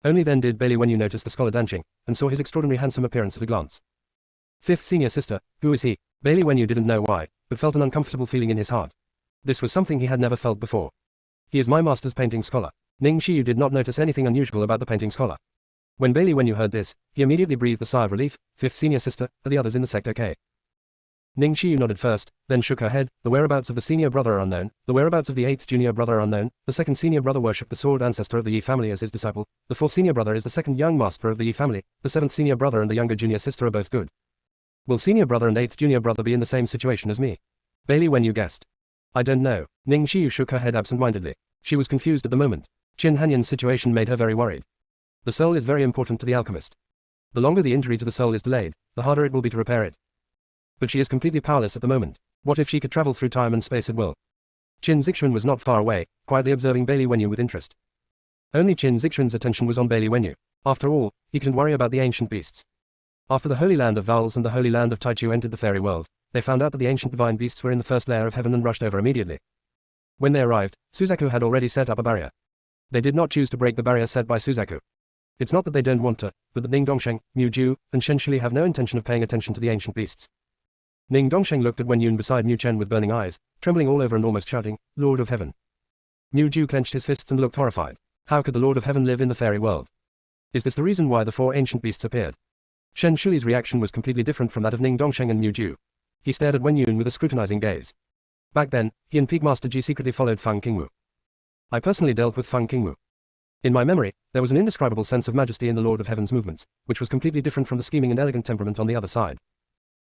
Only then did Bailey Wenyu notice the scholar Danqing, and saw his extraordinary handsome appearance at a glance. 5th senior sister, who is he? Bailey Wenyu didn't know why, but felt an uncomfortable feeling in his heart. This was something he had never felt before. He is my master's painting scholar. Ning Shiyu did not notice anything unusual about the painting scholar. When Bailey Wenyu heard this, he immediately breathed a sigh of relief. 5th senior sister, are the others in the sect okay? Ning Shiyu nodded first, then shook her head. The whereabouts of the senior brother are unknown, the whereabouts of the 8th junior brother are unknown, the 2nd senior brother worshipped the sword ancestor of the Yi family as his disciple, the 4th senior brother is the 2nd young master of the Yi family, the 7th senior brother and the younger junior sister are both good. Will senior brother and 8th junior brother be in the same situation as me? Bailey Wenyu guessed. I don't know. Ning Shiyu shook her head absent-mindedly. She was confused at the moment. Qin Hanyan's situation made her very worried. The soul is very important to the alchemist. The longer the injury to the soul is delayed, the harder it will be to repair it. But she is completely powerless at the moment. What if she could travel through time and space at will? Qin Zixuan was not far away, quietly observing Bailey Wenyu with interest. Only Qin Zixuan's attention was on Bailey Wenyu. After all, he couldn't worry about the ancient beasts. After the Holy Land of Vowels and the Holy Land of Taichu entered the fairy world, they found out that the ancient divine beasts were in the first layer of heaven and rushed over immediately. When they arrived, Suzaku had already set up a barrier. They did not choose to break the barrier set by Suzaku. It's not that they don't want to, but that Ning Dongsheng, Mu Ju, and Shen Shili have no intention of paying attention to the ancient beasts. Ning Dongsheng looked at Wen Yun beside Mu Chen with burning eyes, trembling all over and almost shouting, Lord of Heaven. Mu Ju clenched his fists and looked horrified. How could the Lord of Heaven live in the fairy world? Is this the reason why the 4 ancient beasts appeared? Shen Shuli's reaction was completely different from that of Ning Dongsheng and Mu Ju. He stared at Wen Yun with a scrutinizing gaze. Back then, he and Peak Master Ji secretly followed Feng Qingwu. I personally dealt with Feng Qingwu. In my memory, there was an indescribable sense of majesty in the Lord of Heaven's movements, which was completely different from the scheming and elegant temperament on the other side.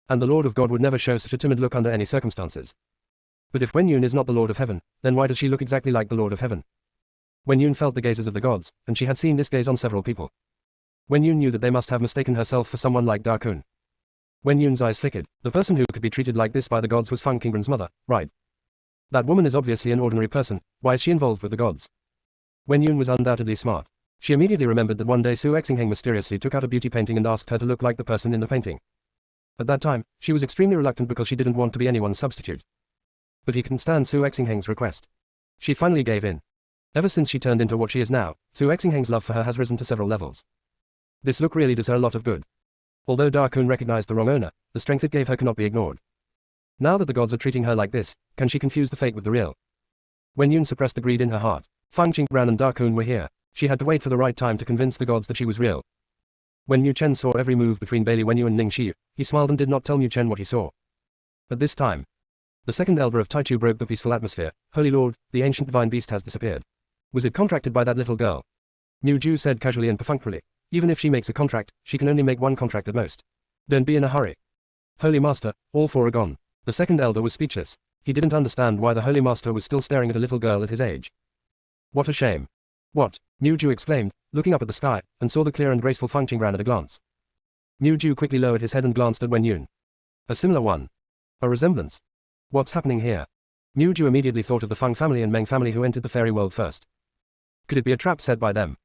And the Lord of God would never show such a timid look under any circumstances. But if Wen Yun is not the Lord of Heaven, then why does she look exactly like the Lord of Heaven? Wen Yun felt the gazes of the gods, and she had seen this gaze on several people. Wen Yun knew that they must have mistaken herself for someone like Da Kun. Wen Yun's eyes flickered. The person who could be treated like this by the gods was Feng Qinggran's mother, right? That woman is obviously an ordinary person, why is she involved with the gods? Wen Yun was undoubtedly smart. She immediately remembered that one day Su Exingheng mysteriously took out a beauty painting and asked her to look like the person in the painting. At that time, she was extremely reluctant because she didn't want to be anyone's substitute. But he couldn't stand Su Exingheng's request. She finally gave in. Ever since she turned into what she is now, Su Exingheng's love for her has risen to several levels. This look really does her a lot of good. Although Da Kun recognized the wrong owner, the strength it gave her cannot be ignored. Now that the gods are treating her like this, can she confuse the fake with the real? Wen Yun suppressed the greed in her heart. Fang Qingran and Da Kun were here. She had to wait for the right time to convince the gods that she was real. When Mu Chen saw every move between Bailey Wenyu and Ning Xiu, he smiled and did not tell Mu Chen what he saw. At this time, the second elder of Taichu broke the peaceful atmosphere. Holy Lord, the ancient divine beast has disappeared. Was it contracted by that little girl? Mu Ju said casually and perfunctorily. Even if she makes a contract, she can only make one contract at most. Don't be in a hurry. Holy Master, all four are gone. The second elder was speechless. He didn't understand why the Holy Master was still staring at a little girl at his age. What a shame. What? Mu Ju exclaimed, looking up at the sky, and saw the clear and graceful Fang Qingran at a glance. Mu Ju quickly lowered his head and glanced at Wen Yun. A similar one. A resemblance. What's happening here? Mu Ju immediately thought of the Fang family and Meng family who entered the fairy world first. Could it be a trap set by them?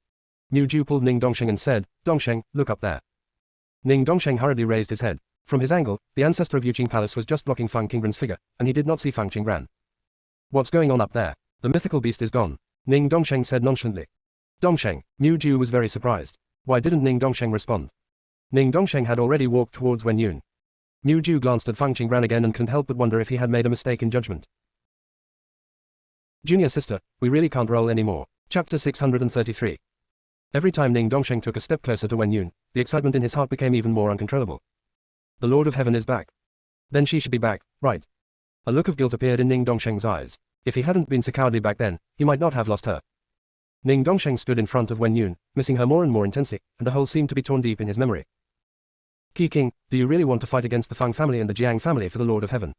Mu Ju pulled Ning Dongsheng and said, Dongsheng, look up there. Ning Dongsheng hurriedly raised his head. From his angle, the ancestor of Yuqing Palace was just blocking Fang Qingran's figure, and he did not see Fang Qingran. What's going on up there? The mythical beast is gone. Ning Dongsheng said nonchalantly. Dongsheng, Mu Ju was very surprised. Why didn't Ning Dongsheng respond? Ning Dongsheng had already walked towards Wen Yun. Mu Ju glanced at Fang Qingran again and couldn't help but wonder if he had made a mistake in judgment. Junior sister, we really can't roll anymore. Chapter 633. Every time Ning Dongsheng took a step closer to Wen Yun, the excitement in his heart became even more uncontrollable. The Lord of Heaven is back. Then she should be back, right? A look of guilt appeared in Ning Dongsheng's eyes. If he hadn't been so cowardly back then, he might not have lost her. Ning Dongsheng stood in front of Wen Yun, missing her more and more intensely, and a hole seemed to be torn deep in his memory. Qi King, do you really want to fight against the Fang family and the Jiang family for the Lord of Heaven?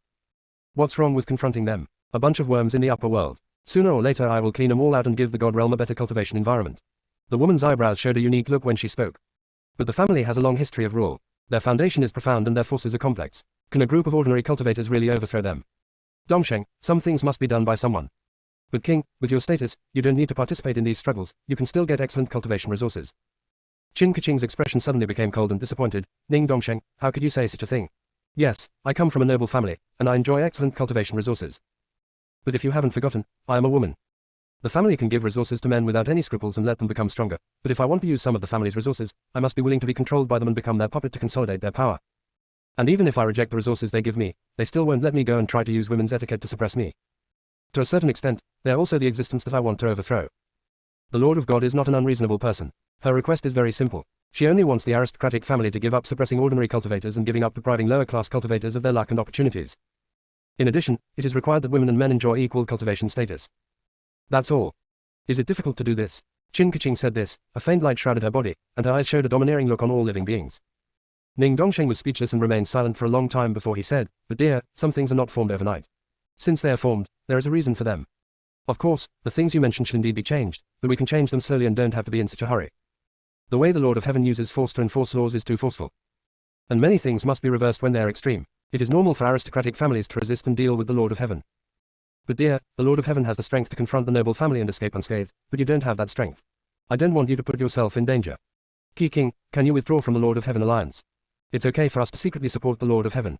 What's wrong with confronting them? A bunch of worms in the upper world. Sooner or later I will clean them all out and give the God realm a better cultivation environment. The woman's eyebrows showed a unique look when she spoke. But the family has a long history of rule. Their foundation is profound and their forces are complex. Can a group of ordinary cultivators really overthrow them? Dongsheng, some things must be done by someone. But King, with your status, you don't need to participate in these struggles, you can still get excellent cultivation resources. Qin Keqing's expression suddenly became cold and disappointed. Ning Dongsheng, how could you say such a thing? Yes, I come from a noble family, and I enjoy excellent cultivation resources. But if you haven't forgotten, I am a woman. The family can give resources to men without any scruples and let them become stronger, but if I want to use some of the family's resources, I must be willing to be controlled by them and become their puppet to consolidate their power. And even if I reject the resources they give me, they still won't let me go and try to use women's etiquette to suppress me. To a certain extent, they are also the existence that I want to overthrow. The Lord of God is not an unreasonable person. Her request is very simple. She only wants the aristocratic family to give up suppressing ordinary cultivators and giving up depriving lower-class cultivators of their luck and opportunities. In addition, it is required that women and men enjoy equal cultivation status. That's all. Is it difficult to do this? Qin Keqing said this, a faint light shrouded her body, and her eyes showed a domineering look on all living beings. Ning Dongsheng was speechless and remained silent for a long time before he said, but dear, some things are not formed overnight. Since they are formed, there is a reason for them. Of course, the things you mentioned should indeed be changed, but we can change them slowly and don't have to be in such a hurry. The way the Lord of Heaven uses force to enforce laws is too forceful. And many things must be reversed when they are extreme. It is normal for aristocratic families to resist and deal with the Lord of Heaven. But dear, the Lord of Heaven has the strength to confront the noble family and escape unscathed, but you don't have that strength. I don't want you to put yourself in danger. Qi King, can you withdraw from the Lord of Heaven alliance? It's okay for us to secretly support the Lord of Heaven.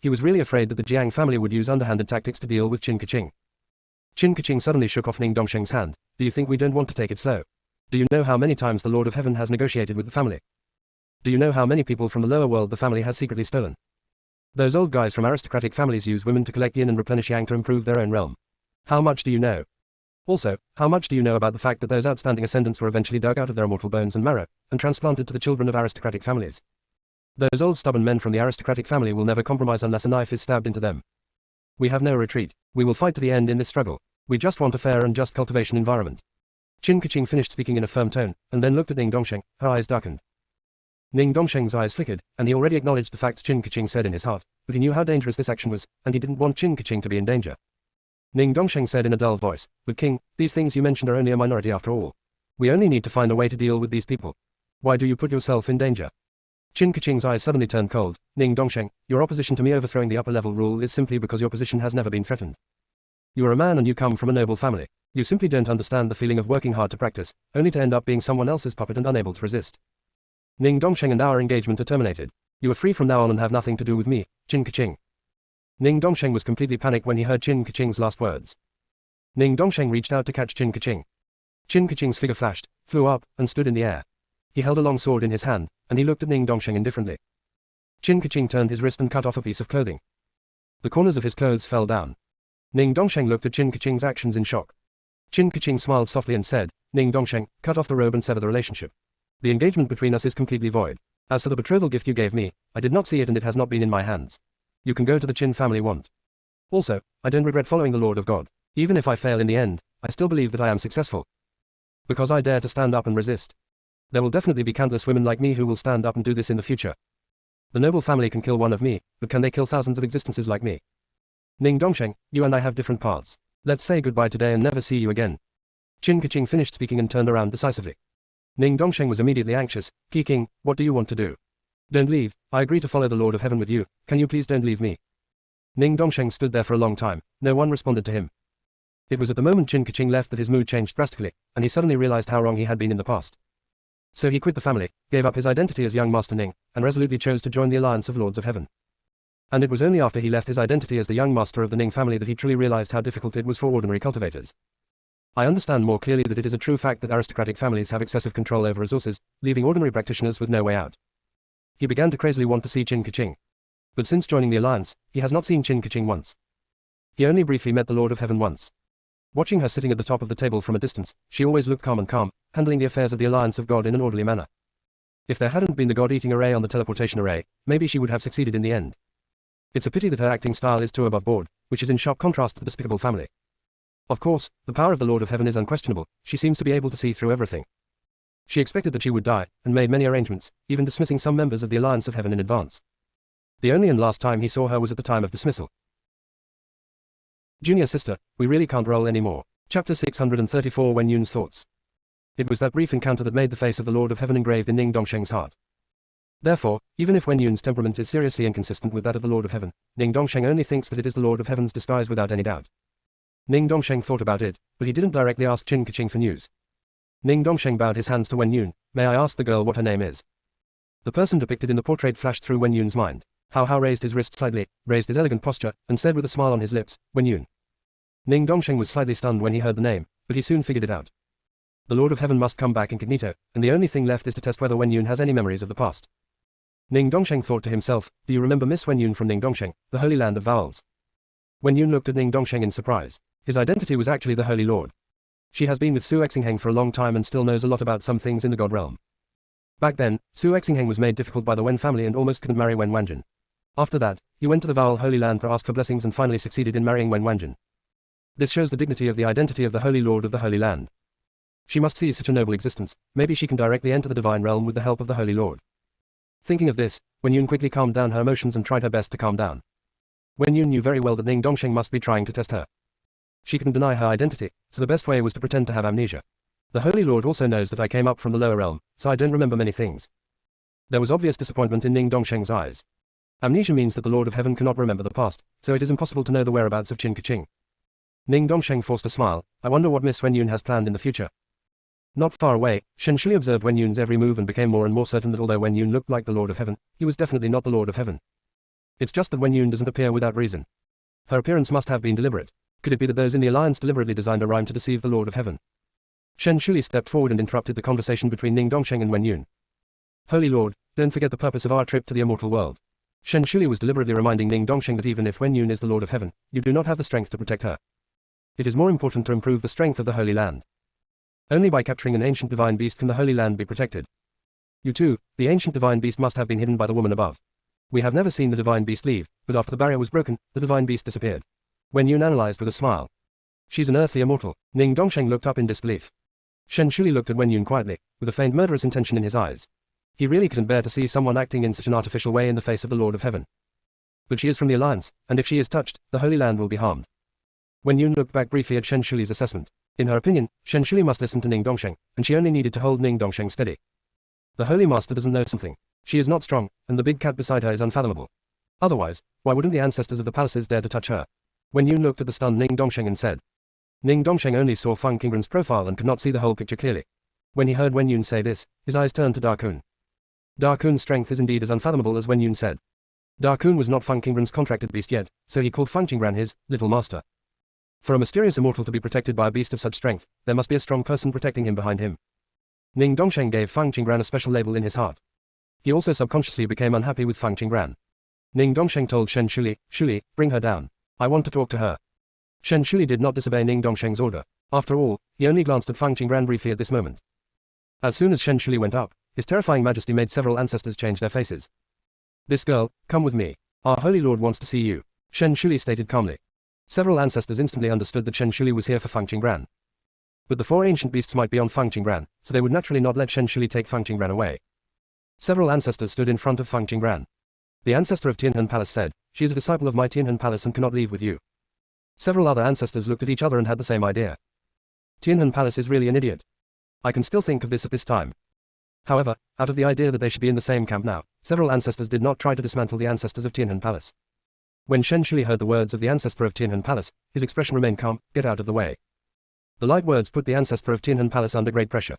He was really afraid that the Jiang family would use underhanded tactics to deal with Qin Keqing. Qin Keqing suddenly shook off Ning Dongsheng's hand. Do you think we don't want to take it slow? Do you know how many times the Lord of Heaven has negotiated with the family? Do you know how many people from the lower world the family has secretly stolen? Those old guys from aristocratic families use women to collect yin and replenish yang to improve their own realm. How much do you know? Also, how much do you know about the fact that those outstanding ascendants were eventually dug out of their immortal bones and marrow, and transplanted to the children of aristocratic families? Those old stubborn men from the aristocratic family will never compromise unless a knife is stabbed into them. We have no retreat. We will fight to the end in this struggle. We just want a fair and just cultivation environment. Qin Keqing finished speaking in a firm tone, and then looked at Ning Dongsheng, her eyes darkened. Ning Dongsheng's eyes flickered, and he already acknowledged the facts Qin Keqing said in his heart, but he knew how dangerous this action was, and he didn't want Qin Keqing to be in danger. Ning Dongsheng said in a dull voice, but King, these things you mentioned are only a minority after all. We only need to find a way to deal with these people. Why do you put yourself in danger? Qin Keqing's eyes suddenly turned cold. Ning Dongsheng, your opposition to me overthrowing the upper-level rule is simply because your position has never been threatened. You are a man and you come from a noble family. You simply don't understand the feeling of working hard to practice, only to end up being someone else's puppet and unable to resist. Ning Dongsheng and our engagement are terminated. You are free from now on and have nothing to do with me, Qin Keqing. Ning Dongsheng was completely panicked when he heard Qin Keqing's last words. Ning Dongsheng reached out to catch Qin Keqing. Qin Keqing's figure flashed, flew up, and stood in the air. He held a long sword in his hand, and he looked at Ning Dongsheng indifferently. Qin Keqing turned his wrist and cut off a piece of clothing. The corners of his clothes fell down. Ning Dongsheng looked at Qin Keqing's actions in shock. Qin Keqing smiled softly and said, Ning Dongsheng, cut off the robe and sever the relationship. The engagement between us is completely void. As for the betrothal gift you gave me, I did not see it and it has not been in my hands. You can go to the Qin family want. Also, I don't regret following the Lord of God. Even if I fail in the end, I still believe that I am successful. Because I dare to stand up and resist. There will definitely be countless women like me who will stand up and do this in the future. The noble family can kill one of me, but can they kill thousands of existences like me? Ning Dongsheng, you and I have different paths. Let's say goodbye today and never see you again. Qin Keqing finished speaking and turned around decisively. Ning Dongsheng was immediately anxious. Keqing, what do you want to do? Don't leave, I agree to follow the Lord of Heaven with you, can you please don't leave me? Ning Dongsheng stood there for a long time, no one responded to him. It was at the moment Qin Keqing left that his mood changed drastically, and he suddenly realized how wrong he had been in the past. So he quit the family, gave up his identity as young Master Ning, and resolutely chose to join the alliance of Lords of Heaven. And it was only after he left his identity as the young master of the Ning family that he truly realized how difficult it was for ordinary cultivators. I understand more clearly that it is a true fact that aristocratic families have excessive control over resources, leaving ordinary practitioners with no way out. He began to crazily want to see Qin Keqing. But since joining the alliance, he has not seen Qin Keqing once. He only briefly met the Lord of Heaven once. Watching her sitting at the top of the table from a distance, she always looked calm, handling the affairs of the alliance of God in an orderly manner. If there hadn't been the God-eating array on the teleportation array, maybe she would have succeeded in the end. It's a pity that her acting style is too above board, which is in sharp contrast to the despicable family. Of course, the power of the Lord of Heaven is unquestionable, she seems to be able to see through everything. She expected that she would die, and made many arrangements, even dismissing some members of the Alliance of Heaven in advance. The only and last time he saw her was at the time of dismissal. Junior sister, we really can't roll anymore. Chapter 634 Wen Yun's Thoughts. It was that brief encounter that made the face of the Lord of Heaven engraved in Ning Dongsheng's heart. Therefore, even if Wen Yun's temperament is seriously inconsistent with that of the Lord of Heaven, Ning Dongsheng only thinks that it is the Lord of Heaven's disguise without any doubt. Ning Dongsheng thought about it, but he didn't directly ask Qin Keqing for news. Ning Dongsheng bowed his hands to Wen Yun. May I ask the girl what her name is? The person depicted in the portrait flashed through Wen Yun's mind. Hao raised his wrist slightly, raised his elegant posture, and said with a smile on his lips, Wen Yun. Ning Dongsheng was slightly stunned when he heard the name, but he soon figured it out. The Lord of Heaven must come back incognito, and the only thing left is to test whether Wen Yun has any memories of the past. Ning Dongsheng thought to himself, do you remember Miss Wen Yun from Ning Dongsheng, the Holy Land of Vowels? Wen Yun looked at Ning Dongsheng in surprise. His identity was actually the Holy Lord. She has been with Su Exingheng for a long time and still knows a lot about some things in the God realm. Back then, Su Exingheng was made difficult by the Wen family and almost couldn't marry Wen Wanjin. After that, he went to the Vowel Holy Land to ask for blessings and finally succeeded in marrying Wen Wanjin. This shows the dignity of the identity of the Holy Lord of the Holy Land. She must seize such a noble existence, maybe she can directly enter the divine realm with the help of the Holy Lord. Thinking of this, Wen Yun quickly calmed down her emotions and tried her best to calm down. Wen Yun knew very well that Ning Dongsheng must be trying to test her. She couldn't deny her identity, so the best way was to pretend to have amnesia. The Holy Lord also knows that I came up from the lower realm, so I don't remember many things. There was obvious disappointment in Ning Dongsheng's eyes. Amnesia means that the Lord of Heaven cannot remember the past, so it is impossible to know the whereabouts of Qin Keqing. Ning Dongsheng forced a smile. I wonder what Miss Wen Yun has planned in the future. Not far away, Shen Shuli observed Wen Yun's every move and became more and more certain that although Wen Yun looked like the Lord of Heaven, he was definitely not the Lord of Heaven. It's just that Wen Yun doesn't appear without reason. Her appearance must have been deliberate. Could it be that those in the alliance deliberately designed a rhyme to deceive the Lord of Heaven? Shen Shuli stepped forward and interrupted the conversation between Ning Dongsheng and Wen Yun. Holy Lord, don't forget the purpose of our trip to the immortal world. Shen Shuli was deliberately reminding Ning Dongsheng that even if Wen Yun is the Lord of Heaven, you do not have the strength to protect her. It is more important to improve the strength of the Holy Land. Only by capturing an ancient divine beast can the Holy Land be protected. You too, the ancient divine beast must have been hidden by the woman above. We have never seen the divine beast leave, but after the barrier was broken, the divine beast disappeared. Wen Yun analyzed with a smile. She's an earthly immortal. Ning Dongsheng looked up in disbelief. Shen Shuli looked at Wen Yun quietly, with a faint murderous intention in his eyes. He really couldn't bear to see someone acting in such an artificial way in the face of the Lord of Heaven. But she is from the Alliance, and if she is touched, the Holy Land will be harmed. Wen Yun looked back briefly at Shen Shuli's assessment. In her opinion, Shen Shuli must listen to Ning Dongsheng, and she only needed to hold Ning Dongsheng steady. The Holy Master doesn't know something. She is not strong, and the big cat beside her is unfathomable. Otherwise, why wouldn't the ancestors of the palaces dare to touch her? Wen Yun looked at the stunned Ning Dongsheng and said. Ning Dongsheng only saw Fang Qingren's profile and could not see the whole picture clearly. When he heard Wen Yun say this, his eyes turned to Da Kun. Da Kun's strength is indeed as unfathomable as Wen Yun said. Da Kun was not Fang Qingren's contracted beast yet, so he called Fang Qingren his little master. For a mysterious immortal to be protected by a beast of such strength, there must be a strong person protecting him behind him. Ning Dongsheng gave Fang Qingren a special label in his heart. He also subconsciously became unhappy with Fang Qingren. Ning Dongsheng told Shen Shuli, Shuli, bring her down. I want to talk to her. Shen Shuli did not disobey Ning Dongsheng's order. After all, he only glanced at Fang Qingren briefly at this moment. As soon as Shen Shuli went up, his terrifying majesty made several ancestors change their faces. This girl, come with me. Our holy lord wants to see you, Shen Shuli stated calmly. Several ancestors instantly understood that Shen Shuli was here for Fang Qingren. But the four ancient beasts might be on Fang Qingren, so they would naturally not let Shen Shuli take Fang Qingren away. Several ancestors stood in front of Fang Qingren. The ancestor of Tianhen Palace said, she is a disciple of my Tianhen Palace and cannot leave with you. Several other ancestors looked at each other and had the same idea. Tianhen Palace is really an idiot. I can still think of this at this time. However, out of the idea that they should be in the same camp now, several ancestors did not try to dismantle the ancestors of Tianhen Palace. When Shen Shuli heard the words of the ancestor of Tianhen Palace, his expression remained calm, get out of the way. The light words put the ancestor of Tianhen Palace under great pressure.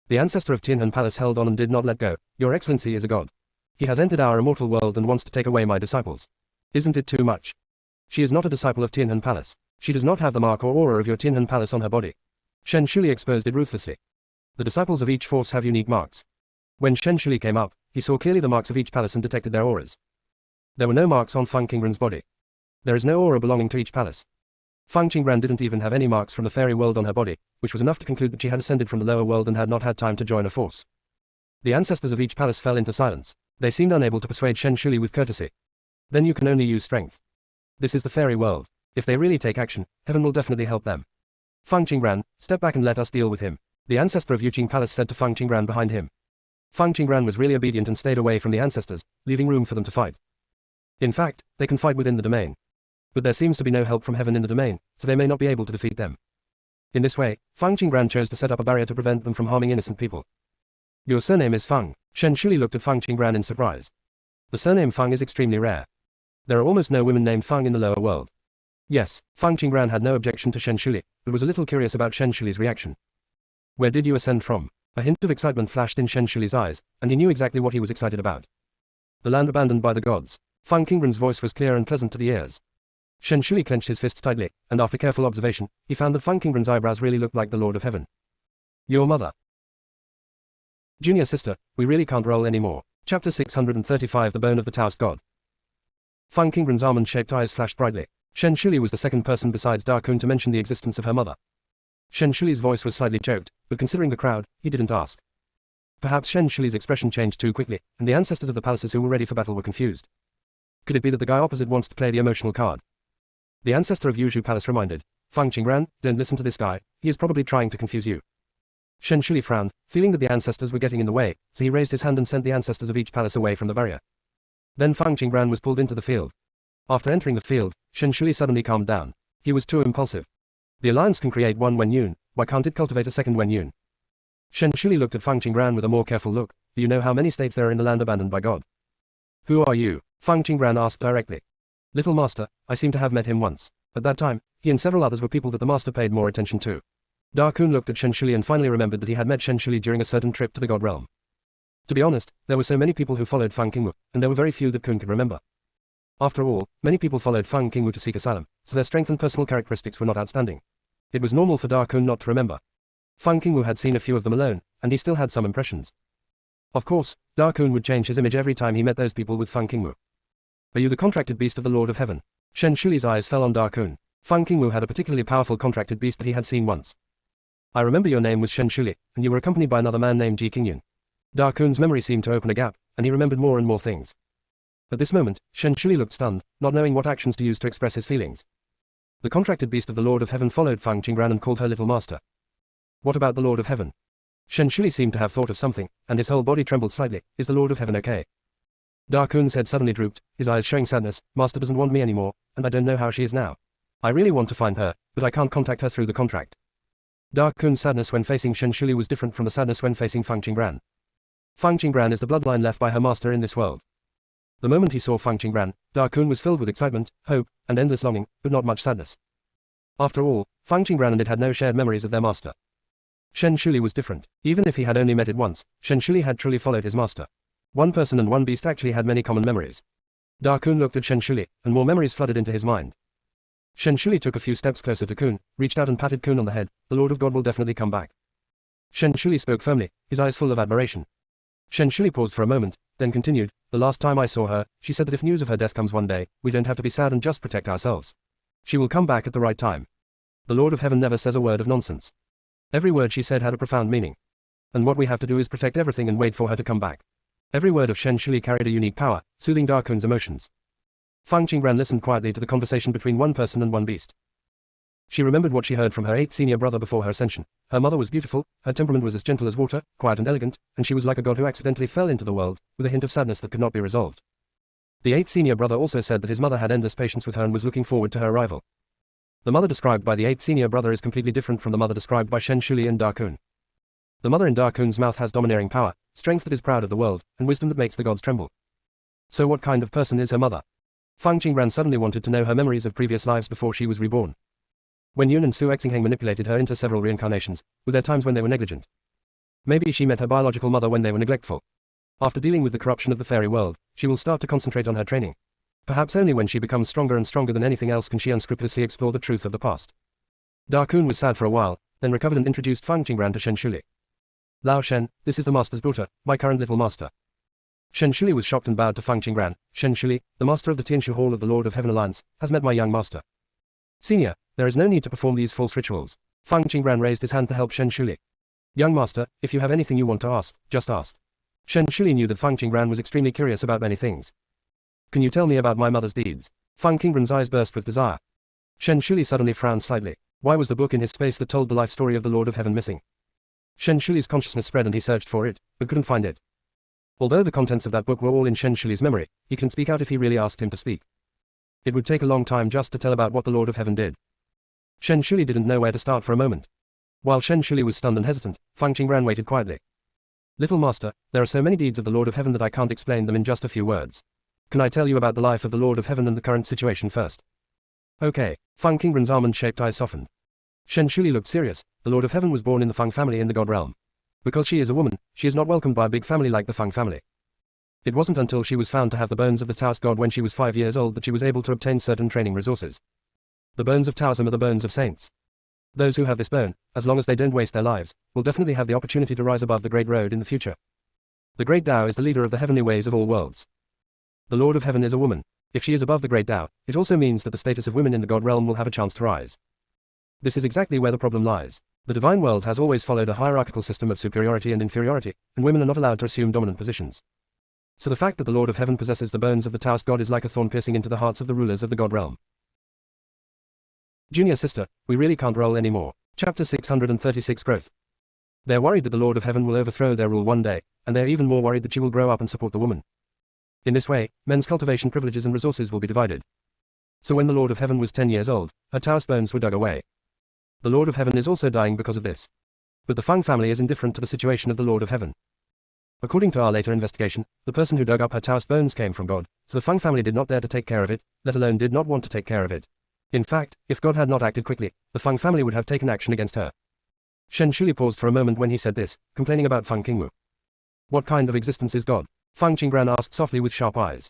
The ancestor of Tianhen Palace held on and did not let go. Your Excellency is a god. He has entered our immortal world and wants to take away my disciples. Isn't it too much? She is not a disciple of Tianhen Palace. She does not have the mark or aura of your Tianhen Palace on her body. Shen Shuli exposed it ruthlessly. The disciples of each force have unique marks. When Shen Shuli came up, he saw clearly the marks of each palace and detected their auras. There were no marks on Fang Qingren's body. There is no aura belonging to each palace. Fang Qingren didn't even have any marks from the fairy world on her body, which was enough to conclude that she had ascended from the lower world and had not had time to join a force. The ancestors of each palace fell into silence. They seemed unable to persuade Shen Shuli with courtesy. Then you can only use strength. This is the fairy world. If they really take action, heaven will definitely help them. Fang Qingren, step back and let us deal with him, the ancestor of Yuqing Palace said to Fang Qingren behind him. Fang Qingren was really obedient and stayed away from the ancestors, leaving room for them to fight. In fact, they can fight within the domain. But there seems to be no help from heaven in the domain, so they may not be able to defeat them. In this way, Fang Qingren chose to set up a barrier to prevent them from harming innocent people. Your surname is Fang. Shen Shuli looked at Fang Qingren in surprise. The surname Fang is extremely rare. There are almost no women named Fang in the lower world. Yes, Fang Qingren had no objection to Shen Shuli, but was a little curious about Shen Shuli's reaction. Where did you ascend from? A hint of excitement flashed in Shen Shuli's eyes, and he knew exactly what he was excited about. The land abandoned by the gods. Fang Qingren's voice was clear and pleasant to the ears. Shen Shuli clenched his fists tightly, and after careful observation, he found that Fang Qingren's eyebrows really looked like the Lord of Heaven. Your mother. Junior sister, we really can't roll anymore. Chapter 635 The Bone of the Taoist God. Fang Qingren's almond-shaped eyes flashed brightly. Shen Shuli was the second person besides Da Kun to mention the existence of her mother. Shen Shuli's voice was slightly choked, but considering the crowd, he didn't ask. Perhaps Shen Shuli's expression changed too quickly, and the ancestors of the palaces who were ready for battle were confused. Could it be that the guy opposite wants to play the emotional card? The ancestor of Yuzhou Palace reminded. Fang Qingren, don't listen to this guy, he is probably trying to confuse you. Shen Shuli frowned, feeling that the ancestors were getting in the way, so he raised his hand and sent the ancestors of each palace away from the barrier. Then Fang Qingren was pulled into the field. After entering the field, Shen Shuli suddenly calmed down. He was too impulsive. The alliance can create one Wen Yun, why can't it cultivate a second Wen Yun? Shen Shuli looked at Fang Qingren with a more careful look. Do you know how many states there are in the land abandoned by God? Who are you? Fang Qingren asked directly. Little master, I seem to have met him once. At that time, he and several others were people that the master paid more attention to. Da Kun looked at Shen Shuli and finally remembered that he had met Shen Shuli during a certain trip to the God realm. To be honest, there were so many people who followed Fang Qingwu, and there were very few that Kun could remember. After all, many people followed Fang Qingwu to seek asylum, so their strength and personal characteristics were not outstanding. It was normal for Da Kun not to remember. Fang Qingwu had seen a few of them alone, and he still had some impressions. Of course, Da Kun would change his image every time he met those people with Fang Qingwu. Are you the contracted beast of the Lord of Heaven? Shen Shuli's eyes fell on Da Kun. Fang Qingwu had a particularly powerful contracted beast that he had seen once. I remember your name was Shen Shuli, and you were accompanied by another man named Ji Qingyun. Da Kun's memory seemed to open a gap, and he remembered more and more things. At this moment, Shen Shuli looked stunned, not knowing what actions to use to express his feelings. The contracted beast of the Lord of Heaven followed Fang Qingren and called her little master. What about the Lord of Heaven? Shen Shuli seemed to have thought of something, and his whole body trembled slightly. Is the Lord of Heaven okay? Da Kun's head suddenly drooped, his eyes showing sadness. Master doesn't want me anymore, and I don't know how she is now. I really want to find her, but I can't contact her through the contract. Da Kun's sadness when facing Shen Shuli was different from the sadness when facing Fang Qingren. Fang Qingren is the bloodline left by her master in this world. The moment he saw Fang Qingran, Da Kun was filled with excitement, hope, and endless longing, but not much sadness. After all, Fang Qingran and it had no shared memories of their master. Shen Shuli was different. Even if he had only met it once, Shen Shuli had truly followed his master. One person and one beast actually had many common memories. Da Kun looked at Shen Shuli, and more memories flooded into his mind. Shen Shuli took a few steps closer to Kun, reached out and patted Kun on the head. The Lord of God will definitely come back. Shen Shuli spoke firmly, his eyes full of admiration. Shen Shuli paused for a moment, then continued, the last time I saw her, she said that if news of her death comes one day, we don't have to be sad and just protect ourselves. She will come back at the right time. The Lord of Heaven never says a word of nonsense. Every word she said had a profound meaning. And what we have to do is protect everything and wait for her to come back. Every word of Shen Shuli carried a unique power, soothing Da Kun's emotions. Fang Qingran listened quietly to the conversation between one person and one beast. She remembered what she heard from her 8th senior brother before her ascension. Her mother was beautiful, her temperament was as gentle as water, quiet and elegant, and she was like a god who accidentally fell into the world, with a hint of sadness that could not be resolved. The 8th senior brother also said that his mother had endless patience with her and was looking forward to her arrival. The mother described by the 8th senior brother is completely different from the mother described by Shen Shuli and Da Kun. The mother in Da Kun's mouth has domineering power, strength that is proud of the world, and wisdom that makes the gods tremble. So what kind of person is her mother? Fang Qingran suddenly wanted to know her memories of previous lives before she was reborn. When Yun and Su Xingheng manipulated her into several reincarnations, were there times when they were negligent? Maybe she met her biological mother when they were neglectful. After dealing with the corruption of the fairy world, she will start to concentrate on her training. Perhaps only when she becomes stronger and stronger than anything else can she unscrupulously explore the truth of the past. Da Kun was sad for a while, then recovered and introduced Fang Qingran to Shen Shuli. Lao Shen, this is the master's daughter, my current little master. Shen Shuli was shocked and bowed to Fang Qingran. Shen Shuli, the master of the Tianshu Hall of the Lord of Heaven Alliance, has met my young master. Senior, there is no need to perform these false rituals. Fang Qingran raised his hand to help Shen Shuli. Young master, if you have anything you want to ask, just ask. Shen Shuli knew that Fang Qingran was extremely curious about many things. Can you tell me about my mother's deeds? Fang Qingran's eyes burst with desire. Shen Shuli suddenly frowned slightly. Why was the book in his space that told the life story of the Lord of Heaven missing? Shen Shuli's consciousness spread and he searched for it, but couldn't find it. Although the contents of that book were all in Shen Shuli's memory, he couldn't speak out if he really asked him to speak. It would take a long time just to tell about what the Lord of Heaven did. Shen Shuli didn't know where to start for a moment. While Shen Shuli was stunned and hesitant, Fang Qingran waited quietly. Little master, there are so many deeds of the Lord of Heaven that I can't explain them in just a few words. Can I tell you about the life of the Lord of Heaven and the current situation first? Okay. Fang Qingran's almond-shaped eyes softened. Shen Shuli looked serious. The Lord of Heaven was born in the Fang family in the God realm. Because she is a woman, she is not welcomed by a big family like the Fang family. It wasn't until she was found to have the bones of the Taoist god when she was 5 years old that she was able to obtain certain training resources. The bones of Taoism are the bones of saints. Those who have this bone, as long as they don't waste their lives, will definitely have the opportunity to rise above the Great Road in the future. The Great Tao is the leader of the heavenly ways of all worlds. The Lord of Heaven is a woman. If she is above the Great Tao, it also means that the status of women in the God realm will have a chance to rise. This is exactly where the problem lies. The divine world has always followed a hierarchical system of superiority and inferiority, and women are not allowed to assume dominant positions. So the fact that the Lord of Heaven possesses the bones of the Taoist god is like a thorn piercing into the hearts of the rulers of the God realm. Junior sister, we really can't roll anymore. Chapter 636 Growth. They're worried that the Lord of Heaven will overthrow their rule one day, and they're even more worried that she will grow up and support the woman. In this way, men's cultivation privileges and resources will be divided. So when the Lord of Heaven was 10 years old, her Taoist bones were dug away. The Lord of Heaven is also dying because of this. But the Fang family is indifferent to the situation of the Lord of Heaven. According to our later investigation, the person who dug up her Taoist bones came from God, so the Fang family did not dare to take care of it, let alone did not want to take care of it. In fact, if God had not acted quickly, the Fang family would have taken action against her. Shen Shuli paused for a moment when he said this, complaining about Fang Qingwu. What kind of existence is God? Fang Qingran asked softly with sharp eyes.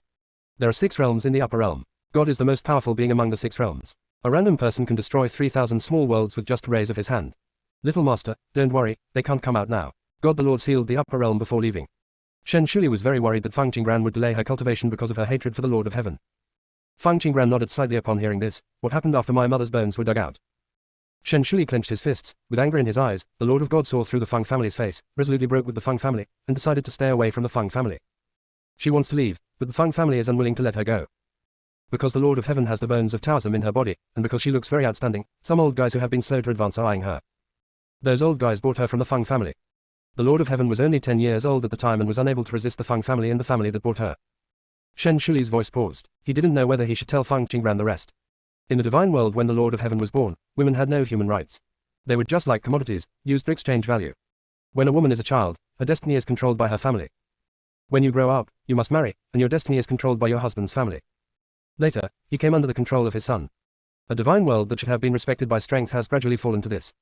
There are 6 realms in the upper realm. God is the most powerful being among the 6 realms. A random person can destroy 3,000 small worlds with just a raise of his hand. Little master, don't worry, they can't come out now. God the Lord sealed the upper realm before leaving. Shen Shuli was very worried that Fang Qingran would delay her cultivation because of her hatred for the Lord of Heaven. Fang Qingran nodded slightly upon hearing this. What happened after my mother's bones were dug out? Shen Shuli clenched his fists. With anger in his eyes, the Lord of God saw through the Fang family's face, resolutely broke with the Fang family, and decided to stay away from the Fang family. She wants to leave, but the Fang family is unwilling to let her go. Because the Lord of Heaven has the bones of Taoism in her body, and because she looks very outstanding, some old guys who have been slow to advance are eyeing her. Those old guys bought her from the Fang family. The Lord of Heaven was only 10 years old at the time and was unable to resist the Fang family and the family that bought her. Shen Shuli's voice paused. He didn't know whether he should tell Fang Qingran the rest. In the divine world when the Lord of Heaven was born, women had no human rights. They were just like commodities, used to exchange value. When a woman is a child, her destiny is controlled by her family. When you grow up, you must marry, and your destiny is controlled by your husband's family. Later, he came under the control of his son. A divine world that should have been respected by strength has gradually fallen to this.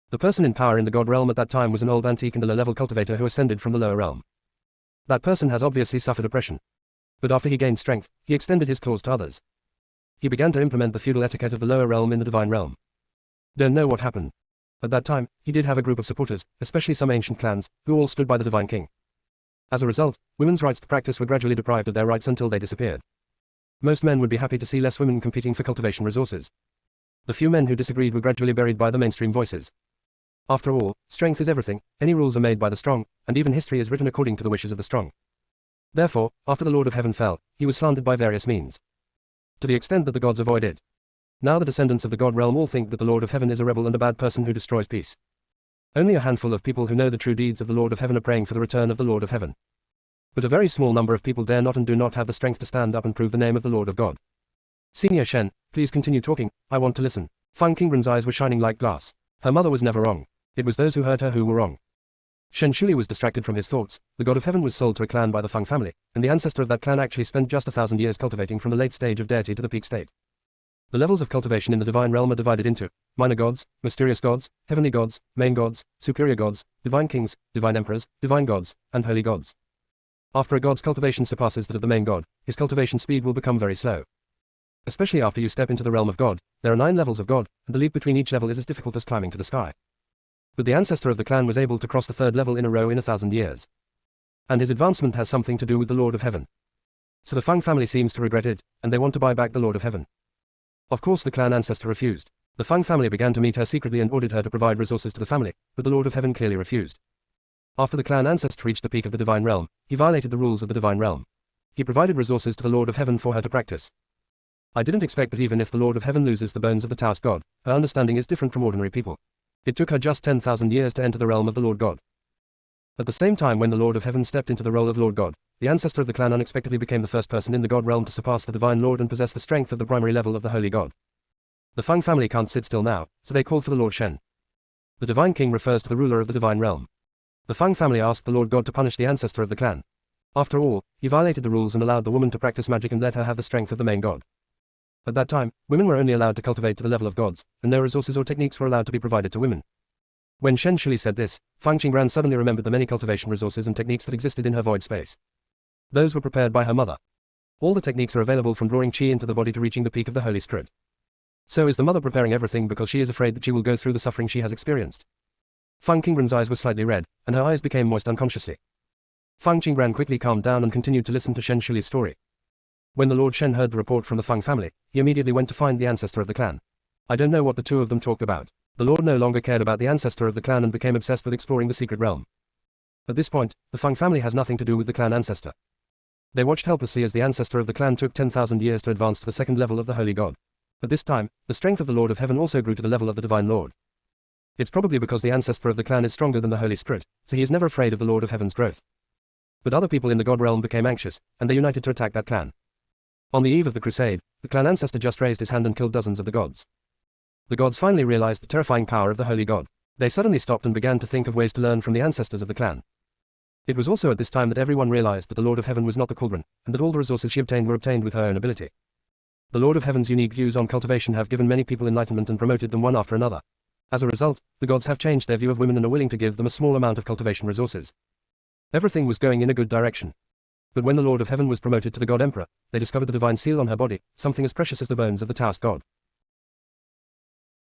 The person in power in the god realm at that time was an old antique and a low-level cultivator who ascended from the lower realm. That person has obviously suffered oppression. But after he gained strength, he extended his claws to others. He began to implement the feudal etiquette of the lower realm in the divine realm. Don't know what happened. At that time, he did have a group of supporters, especially some ancient clans, who all stood by the divine king. As a result, women's rights to practice were gradually deprived of their rights until they disappeared. Most men would be happy to see less women competing for cultivation resources. The few men who disagreed were gradually buried by the mainstream voices. After all, strength is everything, any rules are made by the strong, and even history is written according to the wishes of the strong. Therefore, after the Lord of Heaven fell, he was slandered by various means. To the extent that the gods avoided. Now the descendants of the god realm all think that the Lord of Heaven is a rebel and a bad person who destroys peace. Only a handful of people who know the true deeds of the Lord of Heaven are praying for the return of the Lord of Heaven. But a very small number of people dare not and do not have the strength to stand up and prove the name of the Lord of God. Senior Shen, please continue talking, I want to listen. Fang Qingren's eyes were shining like glass. Her mother was never wrong. It was those who heard her who were wrong. Shen Shuli was distracted from his thoughts. The god of heaven was sold to a clan by the Fang family, and the ancestor of that clan actually spent just 1,000 years cultivating from the late stage of deity to the peak state. The levels of cultivation in the divine realm are divided into minor gods, mysterious gods, heavenly gods, main gods, superior gods, divine kings, divine emperors, divine gods, and holy gods. After a god's cultivation surpasses that of the main god, his cultivation speed will become very slow. Especially after you step into the realm of God, there are 9 levels of God, and the leap between each level is as difficult as climbing to the sky. But the ancestor of the clan was able to cross the 3rd level in a row in 1,000 years. And his advancement has something to do with the Lord of Heaven. So the Fang family seems to regret it, and they want to buy back the Lord of Heaven. Of course the clan ancestor refused. The Fang family began to meet her secretly and ordered her to provide resources to the family, but the Lord of Heaven clearly refused. After the clan ancestor reached the peak of the divine realm, he violated the rules of the divine realm. He provided resources to the Lord of Heaven for her to practice. I didn't expect that even if the Lord of Heaven loses the bones of the Taoist God, her understanding is different from ordinary people. It took her just 10,000 years to enter the realm of the Lord God. At the same time when the Lord of Heaven stepped into the role of Lord God, the ancestor of the clan unexpectedly became the first person in the God realm to surpass the divine Lord and possess the strength of the primary level of the Holy God. The Fang family can't sit still now, so they called for the Lord Shen. The divine king refers to the ruler of the divine realm. The Fang family asked the Lord God to punish the ancestor of the clan. After all, he violated the rules and allowed the woman to practice magic and let her have the strength of the main god. At that time, women were only allowed to cultivate to the level of gods, and no resources or techniques were allowed to be provided to women. When Shen Shuli said this, Fang Qingran suddenly remembered the many cultivation resources and techniques that existed in her void space. Those were prepared by her mother. All the techniques are available from drawing qi into the body to reaching the peak of the Holy Spirit. So is the mother preparing everything because she is afraid that she will go through the suffering she has experienced. Fang Qingran's eyes were slightly red, and her eyes became moist unconsciously. Fang Qingran quickly calmed down and continued to listen to Shen Shuli's story. When the Lord Shen heard the report from the Fang family, he immediately went to find the ancestor of the clan. I don't know what the two of them talked about. The Lord no longer cared about the ancestor of the clan and became obsessed with exploring the secret realm. At this point, the Fang family has nothing to do with the clan ancestor. They watched helplessly as the ancestor of the clan took 10,000 years to advance to the 2nd level of the Holy God. At this time, the strength of the Lord of Heaven also grew to the level of the Divine Lord. It's probably because the ancestor of the clan is stronger than the Holy Spirit, so he is never afraid of the Lord of Heaven's growth. But other people in the God realm became anxious, and they united to attack that clan. On the eve of the crusade, the clan ancestor just raised his hand and killed dozens of the gods. The gods finally realized the terrifying power of the Holy God. They suddenly stopped and began to think of ways to learn from the ancestors of the clan. It was also at this time that everyone realized that the Lord of Heaven was not the cauldron, and that all the resources she obtained were obtained with her own ability. The Lord of Heaven's unique views on cultivation have given many people enlightenment and promoted them one after another. As a result, the gods have changed their view of women and are willing to give them a small amount of cultivation resources. Everything was going in a good direction. But when the Lord of Heaven was promoted to the God Emperor, they discovered the divine seal on her body, something as precious as the bones of the Taoist God.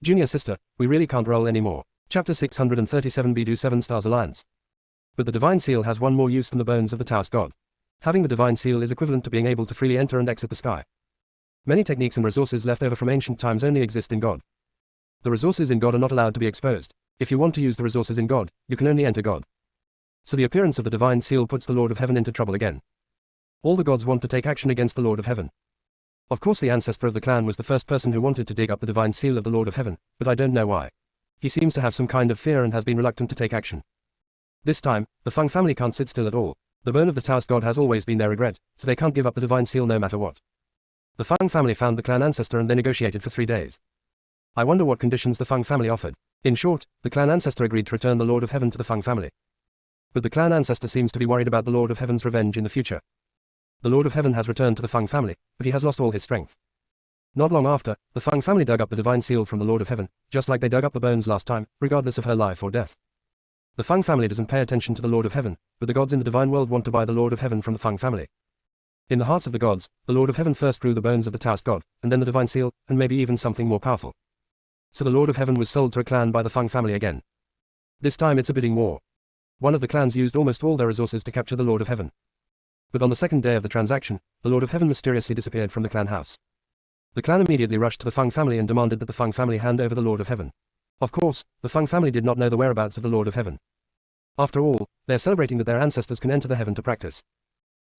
Junior sister, we really can't roll anymore. Chapter 637 Bidu 7 Stars Alliance. But the divine seal has one more use than the bones of the Taoist God. Having the divine seal is equivalent to being able to freely enter and exit the sky. Many techniques and resources left over from ancient times only exist in God. The resources in God are not allowed to be exposed. If you want to use the resources in God, you can only enter God. So the appearance of the divine seal puts the Lord of Heaven into trouble again. All the gods want to take action against the Lord of Heaven. Of course the ancestor of the clan was the first person who wanted to dig up the divine seal of the Lord of Heaven, but I don't know why. He seems to have some kind of fear and has been reluctant to take action. This time, the Fang family can't sit still at all. The bone of the Taoist God has always been their regret, so they can't give up the divine seal no matter what. The Fang family found the clan ancestor and they negotiated for 3 days. I wonder what conditions the Fang family offered. In short, the clan ancestor agreed to return the Lord of Heaven to the Fang family. But the clan ancestor seems to be worried about the Lord of Heaven's revenge in the future. The Lord of Heaven has returned to the Feng family, but he has lost all his strength. Not long after, the Feng family dug up the divine seal from the Lord of Heaven, just like they dug up the bones last time, regardless of her life or death. The Feng family doesn't pay attention to the Lord of Heaven, but the gods in the divine world want to buy the Lord of Heaven from the Feng family. In the hearts of the gods, the Lord of Heaven first grew the bones of the Taoist god, and then the divine seal, and maybe even something more powerful. So the Lord of Heaven was sold to a clan by the Feng family again. This time it's a bidding war. One of the clans used almost all their resources to capture the Lord of Heaven. But on the second day of the transaction, the Lord of Heaven mysteriously disappeared from the clan house. The clan immediately rushed to the Feng family and demanded that the Feng family hand over the Lord of Heaven. Of course, the Feng family did not know the whereabouts of the Lord of Heaven. After all, they are celebrating that their ancestors can enter the heaven to practice.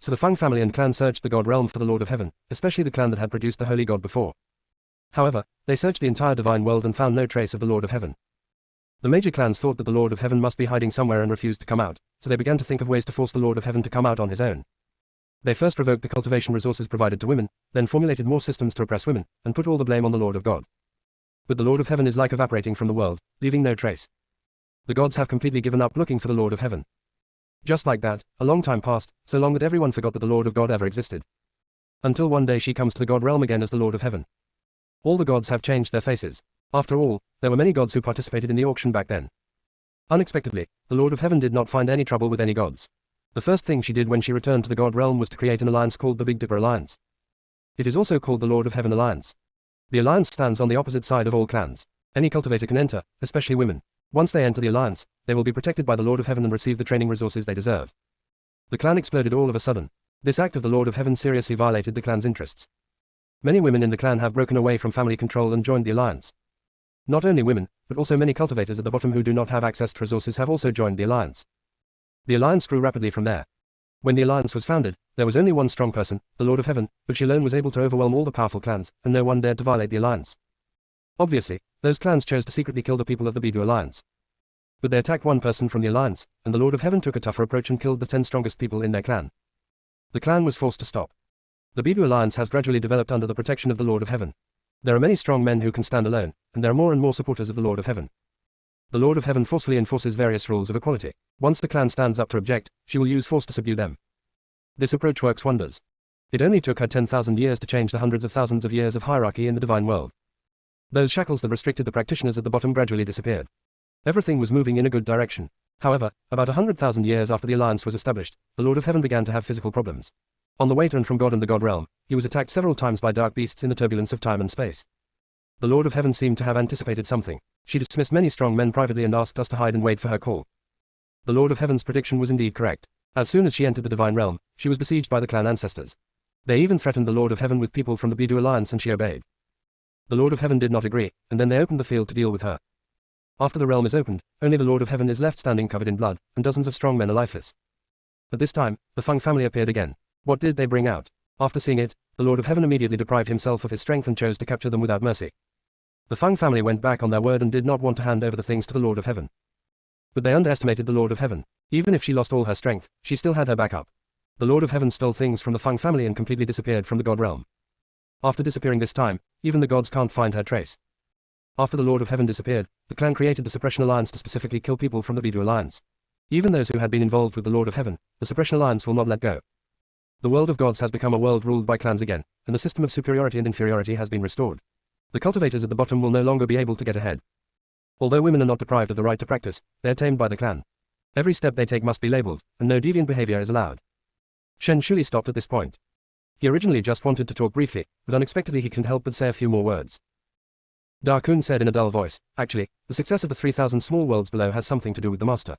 So the Feng family and clan searched the god realm for the Lord of Heaven, especially the clan that had produced the holy god before. However, they searched the entire divine world and found no trace of the Lord of Heaven. The major clans thought that the Lord of Heaven must be hiding somewhere and refused to come out, so they began to think of ways to force the Lord of Heaven to come out on his own. They first revoked the cultivation resources provided to women, then formulated more systems to oppress women, and put all the blame on the Lord of God. But the Lord of Heaven is like evaporating from the world, leaving no trace. The gods have completely given up looking for the Lord of Heaven. Just like that, a long time passed, so long that everyone forgot that the Lord of God ever existed. Until one day she comes to the god realm again as the Lord of Heaven. All the gods have changed their faces. After all, there were many gods who participated in the auction back then. Unexpectedly, the Lord of Heaven did not find any trouble with any gods. The first thing she did when she returned to the god realm was to create an alliance called the Big Dipper Alliance. It is also called the Lord of Heaven Alliance. The alliance stands on the opposite side of all clans. Any cultivator can enter, especially women. Once they enter the alliance, they will be protected by the Lord of Heaven and receive the training resources they deserve. The clan exploded all of a sudden. This act of the Lord of Heaven seriously violated the clan's interests. Many women in the clan have broken away from family control and joined the alliance. Not only women, but also many cultivators at the bottom who do not have access to resources have also joined the alliance. The alliance grew rapidly from there. When the alliance was founded, there was only one strong person, the Lord of Heaven, but she alone was able to overwhelm all the powerful clans, and no one dared to violate the alliance. Obviously, those clans chose to secretly kill the people of the Bidu Alliance. But they attacked one person from the alliance, and the Lord of Heaven took a tougher approach and killed the 10 strongest people in their clan. The clan was forced to stop. The Bidu Alliance has gradually developed under the protection of the Lord of Heaven. There are many strong men who can stand alone, and there are more and more supporters of the Lord of Heaven. The Lord of Heaven forcefully enforces various rules of equality. Once the clan stands up to object, she will use force to subdue them. This approach works wonders. It only took her 10,000 years to change the hundreds of thousands of years of hierarchy in the divine world. Those shackles that restricted the practitioners at the bottom gradually disappeared. Everything was moving in a good direction. However, about 100,000 years after the alliance was established, the Lord of Heaven began to have physical problems. On the way to and from God and the God realm, he was attacked several times by dark beasts in the turbulence of time and space. The Lord of Heaven seemed to have anticipated something. She dismissed many strong men privately and asked us to hide and wait for her call. The Lord of Heaven's prediction was indeed correct. As soon as she entered the divine realm, she was besieged by the clan ancestors. They even threatened the Lord of Heaven with people from the Bidu Alliance and she obeyed. The Lord of Heaven did not agree, and then they opened the field to deal with her. After the realm is opened, only the Lord of Heaven is left standing covered in blood, and dozens of strong men are lifeless. At this time, the Feng family appeared again. What did they bring out? After seeing it, the Lord of Heaven immediately deprived himself of his strength and chose to capture them without mercy. The Feng family went back on their word and did not want to hand over the things to the Lord of Heaven. But they underestimated the Lord of Heaven. Even if she lost all her strength, she still had her backup. The Lord of Heaven stole things from the Feng family and completely disappeared from the God realm. After disappearing this time, even the gods can't find her trace. After the Lord of Heaven disappeared, the clan created the Suppression Alliance to specifically kill people from the Bidu Alliance. Even those who had been involved with the Lord of Heaven, the Suppression Alliance will not let go. The world of gods has become a world ruled by clans again, and the system of superiority and inferiority has been restored. The cultivators at the bottom will no longer be able to get ahead. Although women are not deprived of the right to practice, they are tamed by the clan. Every step they take must be labeled, and no deviant behavior is allowed. Shen Shuli stopped at this point. He originally just wanted to talk briefly, but unexpectedly he couldn't help but say a few more words. Da Kun said in a dull voice, actually, the success of the 3,000 small worlds below has something to do with the Master.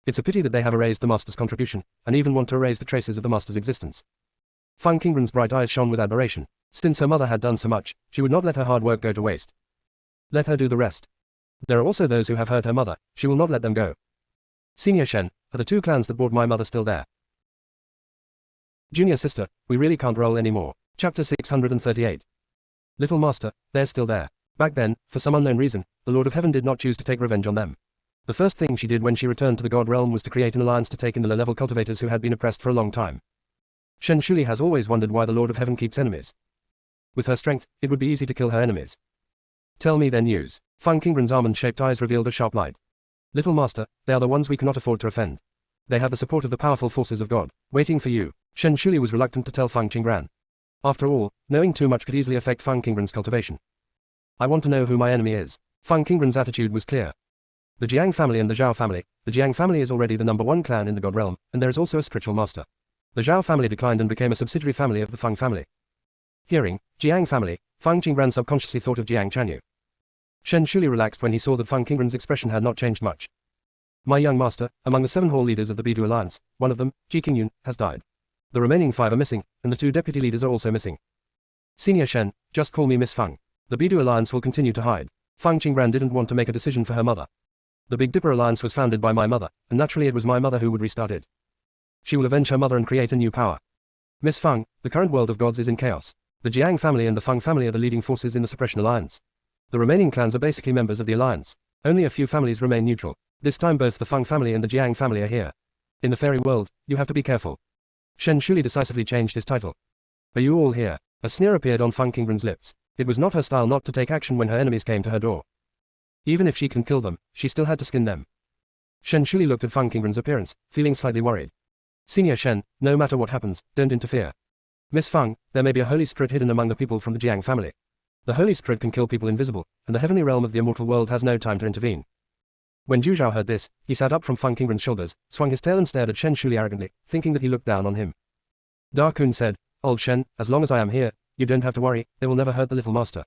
It's a pity that they have erased the Master's contribution, and even want to erase the traces of the Master's existence. Fang Qingren's bright eyes shone with admiration. Since her mother had done so much, she would not let her hard work go to waste. Let her do the rest. There are also those who have hurt her mother, she will not let them go. Senior Shen, are the 2 clans that brought my mother still there? Junior sister, we really can't roll anymore. Chapter 638. Little Master, they're still there. Back then, for some unknown reason, the Lord of Heaven did not choose to take revenge on them. The first thing she did when she returned to the God realm was to create an alliance to take in the low-level cultivators who had been oppressed for a long time. Shen Shuli has always wondered why the Lord of Heaven keeps enemies. With her strength, it would be easy to kill her enemies. Tell me their news. Fang Qingren's almond-shaped eyes revealed a sharp light. Little Master, they are the ones we cannot afford to offend. They have the support of the powerful forces of God, waiting for you. Shen Shuli was reluctant to tell Feng Qingbran. After all, knowing too much could easily affect Feng Qingbran's cultivation. I want to know who my enemy is. Feng Qingbran's attitude was clear. The Jiang family and the Zhao family. The Jiang family is already the #1 clan in the God realm, and there is also a spiritual master. The Zhao family declined and became a subsidiary family of the Feng family. Hearing Jiang family, Feng Qingbran subconsciously thought of Jiang Chanyu. Shen Shuli relaxed when he saw that Feng Qingbran's expression had not changed much. My young master, among the 7 hall leaders of the Bidu Alliance, one of them, Ji Qingyun, has died. The remaining 5 are missing, and the 2 deputy leaders are also missing. Senior Shen, just call me Miss Feng. The Bidu Alliance will continue to hide. Feng Qingbran didn't want to make a decision for her mother. The Big Dipper Alliance was founded by my mother, and naturally it was my mother who would restart it. She will avenge her mother and create a new power. Miss Feng, the current world of gods is in chaos. The Jiang family and the Feng family are the leading forces in the Suppression Alliance. The remaining clans are basically members of the alliance. Only a few families remain neutral. This time both the Feng family and the Jiang family are here. In the fairy world, you have to be careful. Shen Shuli decisively changed his title. Are you all here? A sneer appeared on Feng Qingbran's lips. It was not her style not to take action when her enemies came to her door. Even if she can kill them, she still had to skin them. Shen Shuli looked at Feng Qingbran's appearance, feeling slightly worried. Senior Shen, no matter what happens, don't interfere. Miss Feng, there may be a holy spirit hidden among the people from the Jiang family. The holy spirit can kill people invisible, and the heavenly realm of the immortal world has no time to intervene. When Zhu Zhao heard this, he sat up from Feng Qingbran's shoulders, swung his tail and stared at Shen Shuli arrogantly, thinking that he looked down on him. Da Kun said, Old Shen, as long as I am here, you don't have to worry, they will never hurt the little master.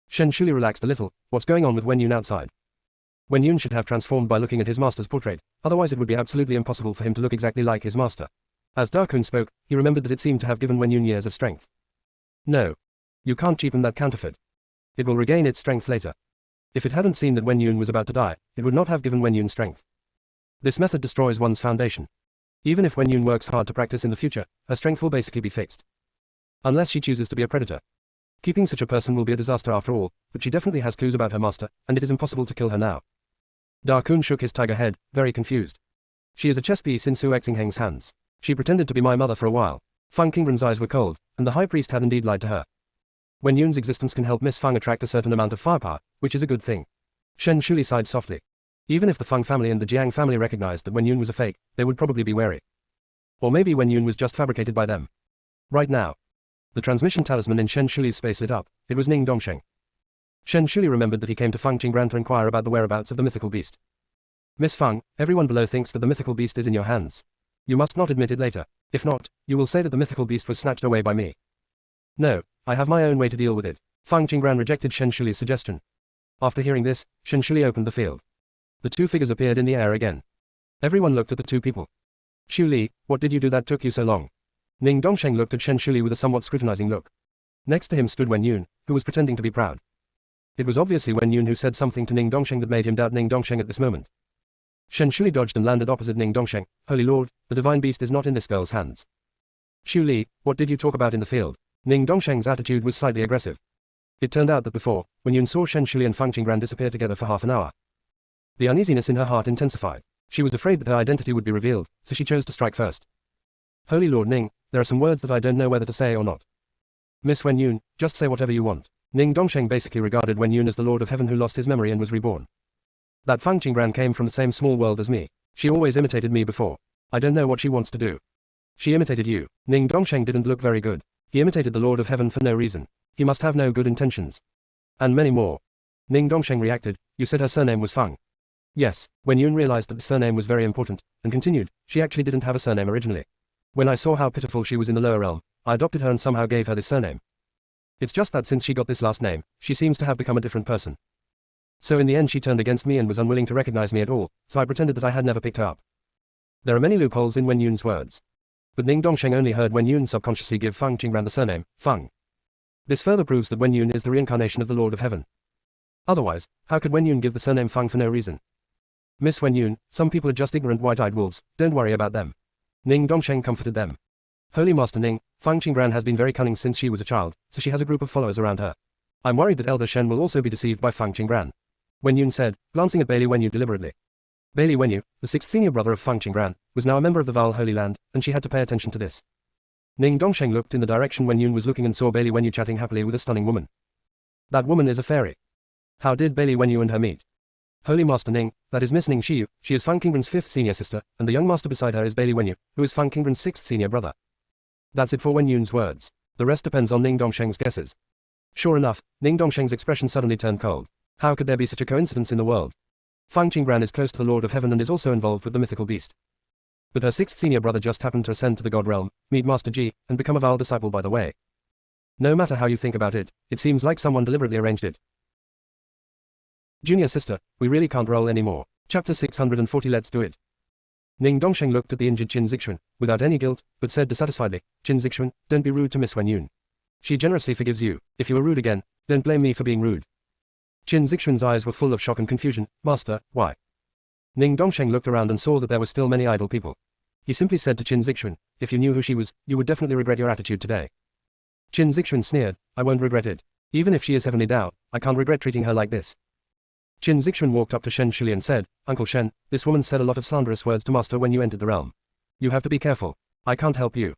Shen Shuli relaxed a little. What's going on with Wen Yun outside? Wen Yun should have transformed by looking at his master's portrait, otherwise it would be absolutely impossible for him to look exactly like his master. As Da Kun spoke, he remembered that it seemed to have given Wen Yun years of strength. No. You can't cheapen that counterfeit. It will regain its strength later. If it hadn't seen that Wen Yun was about to die, it would not have given Wen Yun strength. This method destroys one's foundation. Even if Wen Yun works hard to practice in the future, her strength will basically be fixed. Unless she chooses to be a predator. Keeping such a person will be a disaster after all, but she definitely has clues about her master, and it is impossible to kill her now. Da Kun shook his tiger head, very confused. She is a chess piece in Su Xingheng's hands. She pretended to be my mother for a while. Feng Qingbran's eyes were cold, and the high priest had indeed lied to her. Wen Yun's existence can help Miss Feng attract a certain amount of firepower, which is a good thing. Shen Shuli sighed softly. Even if the Feng family and the Jiang family recognized that Wen Yun was a fake, they would probably be wary. Or maybe Wen Yun was just fabricated by them. Right now. The transmission talisman in Shen Shuli's space lit up. It was Ning Dongsheng. Shen Shuli remembered that he came to Feng Qingbran to inquire about the whereabouts of the mythical beast. Miss Feng, everyone below thinks that the mythical beast is in your hands. You must not admit it later. If not, you will say that the mythical beast was snatched away by me. No, I have my own way to deal with it. Feng Qingbran rejected Shen Shuli's suggestion. After hearing this, Shen Shuli opened the field. The 2 figures appeared in the air again. Everyone looked at the 2 people. Xu Li, what did you do that took you so long? Ning Dongsheng looked at Shen Shuli with a somewhat scrutinizing look. Next to him stood Wen Yun, who was pretending to be proud. It was obviously Wen Yun who said something to Ning Dongsheng that made him doubt Ning Dongsheng at this moment. Shen Shuli dodged and landed opposite Ning Dongsheng. Holy Lord, the divine beast is not in this girl's hands. Xu Li, what did you talk about in the field? Ning Dongsheng's attitude was slightly aggressive. It turned out that before, when Yun saw Shen Shuli and Feng Qingbran disappear together for half an hour, the uneasiness in her heart intensified. She was afraid that her identity would be revealed, so she chose to strike first. Holy Lord Ning, there are some words that I don't know whether to say or not. Miss Wen Yun, just say whatever you want. Ning Dongsheng basically regarded Wen Yun as the Lord of Heaven who lost his memory and was reborn. That Feng Qingbran came from the same small world as me. She always imitated me before. I don't know what she wants to do. She imitated you. Ning Dongsheng didn't look very good. He imitated the Lord of Heaven for no reason. He must have no good intentions. And many more. Ning Dongsheng reacted, you said her surname was Feng. Yes, Wen Yun realized that the surname was very important, and continued, she actually didn't have a surname originally. When I saw how pitiful she was in the lower realm, I adopted her and somehow gave her this surname. It's just that since she got this last name, she seems to have become a different person. So in the end she turned against me and was unwilling to recognize me at all, so I pretended that I had never picked her up. There are many loopholes in Wen Yun's words. But Ning Dongsheng only heard Wen Yun subconsciously give Feng Qingbran the surname, Feng. This further proves that Wen Yun is the reincarnation of the Lord of Heaven. Otherwise, how could Wen Yun give the surname Feng for no reason? Miss Wen Yun, some people are just ignorant white-eyed wolves, don't worry about them. Ning Dongsheng comforted them. Holy Master Ning, Feng Qingbran has been very cunning since she was a child, so she has a group of followers around her. I'm worried that Elder Shen will also be deceived by Feng Qingbran. Wen Yun said, glancing at Bailey Wenyu deliberately. Bailey Wenyu, the 6th senior brother of Feng Qingbran, was now a member of the Val Holy Land, and she had to pay attention to this. Ning Dongsheng looked in the direction Wen Yun was looking and saw Bailey Wenyu chatting happily with a stunning woman. That woman is a fairy. How did Bailey Wenyu and her meet? Holy Master Ning, that is Miss Ning Shiyu. She is Fang Qingren's 5th senior sister, and the young master beside her is Bailey Wenyu, who is Fang Qingren's 6th senior brother. That's it for Wen Yun's words. The rest depends on Ning Dongsheng's guesses. Sure enough, Ning Dongsheng's expression suddenly turned cold. How could there be such a coincidence in the world? Fang Qingran is close to the Lord of Heaven and is also involved with the mythical beast. But her 6th senior brother just happened to ascend to the God realm, meet Master Ji, and become a Val disciple by the way. No matter how you think about it, it seems like someone deliberately arranged it. Junior sister, we really can't roll anymore. Chapter 640. Let's do it. Ning Dongsheng looked at the injured Qin Zixuan, without any guilt, but said dissatisfiedly, Qin Zixuan, don't be rude to Miss Wen Yun. She generously forgives you. If you are rude again, don't blame me for being rude. Qin Zixuan's eyes were full of shock and confusion. Master, why? Ning Dongsheng looked around and saw that there were still many idle people. He simply said to Qin Zixuan, if you knew who she was, you would definitely regret your attitude today. Qin Zixuan sneered, I won't regret it. Even if she is heavenly Dao, I can't regret treating her like this. Qin Zixuan walked up to Shen Shuli and said, Uncle Shen, this woman said a lot of slanderous words to Master when you entered the realm. You have to be careful. I can't help you.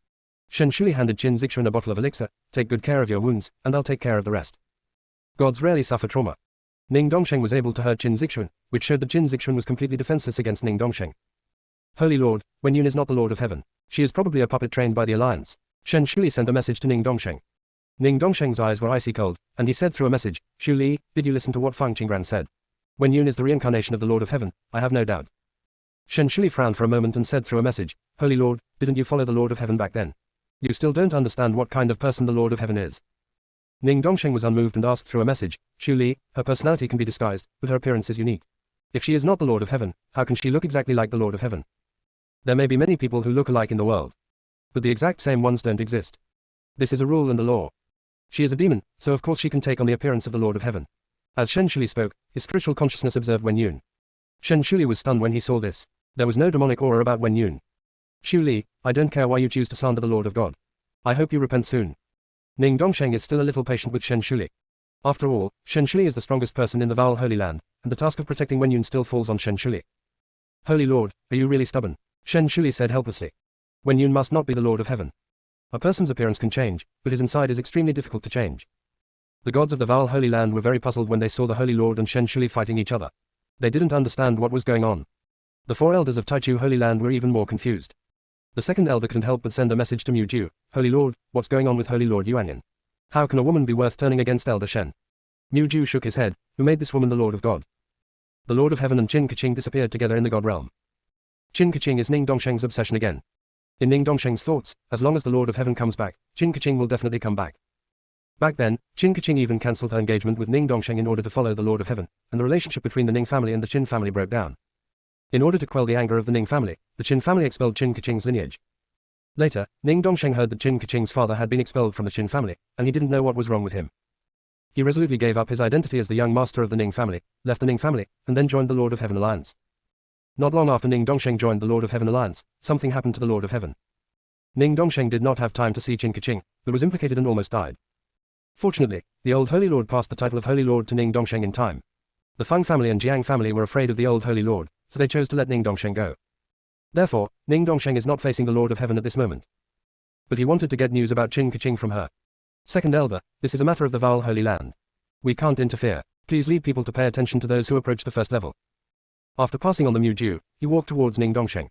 Shen Shuli handed Qin Zixuan a bottle of elixir. Take good care of your wounds, and I'll take care of the rest. Gods rarely suffer trauma. Ning Dongsheng was able to hurt Qin Zixuan, which showed that Qin Zixuan was completely defenseless against Ning Dongsheng. Holy Lord, Wen Yun is not the Lord of Heaven. She is probably a puppet trained by the Alliance. Shen Shuli sent a message to Ning Dongsheng. Ning Dongsheng's eyes were icy cold, and he said through a message, Shuli, did you listen to what Fang Qingran said? Wen Yun is the reincarnation of the Lord of Heaven, I have no doubt. Shen Shuli frowned for a moment and said through a message, Holy Lord, didn't you follow the Lord of Heaven back then? You still don't understand what kind of person the Lord of Heaven is. Ning Dongsheng was unmoved and asked through a message, Shuli, her personality can be disguised, but her appearance is unique. If she is not the Lord of Heaven, how can she look exactly like the Lord of Heaven? There may be many people who look alike in the world, but the exact same ones don't exist. This is a rule and a law. She is a demon, so of course she can take on the appearance of the Lord of Heaven. As Shen Shuli spoke, his spiritual consciousness observed Wen Yun. Shen Shuli was stunned when he saw this. There was no demonic aura about Wen Yun. Shuli, I don't care why you choose to slander the Lord of God. I hope you repent soon. Ning Dongsheng is still a little patient with Shen Shuli. After all, Shen Shuli is the strongest person in the Val Holy Land, and the task of protecting Wen Yun still falls on Shen Shuli. Holy Lord, are you really stubborn? Shen Shuli said helplessly. Wen Yun must not be the Lord of Heaven. A person's appearance can change, but his inside is extremely difficult to change. The gods of the Val Holy Land were very puzzled when they saw the Holy Lord and Shen Shuli fighting each other. They didn't understand what was going on. The 4 elders of Taichu Holy Land were even more confused. The second elder couldn't help but send a message to Mu Ju, Holy Lord, what's going on with Holy Lord Yuanyan? How can a woman be worth turning against Elder Shen? Mu Ju shook his head, who made this woman the Lord of God? The Lord of Heaven and Qin Keqing disappeared together in the God realm. Qin Keqing is Ning Dongsheng's obsession again. In Ning Dongsheng's thoughts, as long as the Lord of Heaven comes back, Qin Keqing will definitely come back. Back then, Qin Keqing even cancelled her engagement with Ning Dongsheng in order to follow the Lord of Heaven, and the relationship between the Ning family and the Qin family broke down. In order to quell the anger of the Ning family, the Qin family expelled Qin Keqing's lineage. Later, Ning Dongsheng heard that Qin Keqing's father had been expelled from the Qin family, and he didn't know what was wrong with him. He resolutely gave up his identity as the young master of the Ning family, left the Ning family, and then joined the Lord of Heaven Alliance. Not long after Ning Dongsheng joined the Lord of Heaven Alliance, something happened to the Lord of Heaven. Ning Dongsheng did not have time to see Qin Keqing, but was implicated and almost died. Fortunately, the old Holy Lord passed the title of Holy Lord to Ning Dongsheng in time. The Fang family and Jiang family were afraid of the old Holy Lord, so they chose to let Ning Dongsheng go. Therefore, Ning Dongsheng is not facing the Lord of Heaven at this moment. But he wanted to get news about Qin Keqing from her. Second elder, this is a matter of the Val Holy Land. We can't interfere. Please leave people to pay attention to those who approach the first level. After passing on the Mu Ju, he walked towards Ning Dongsheng.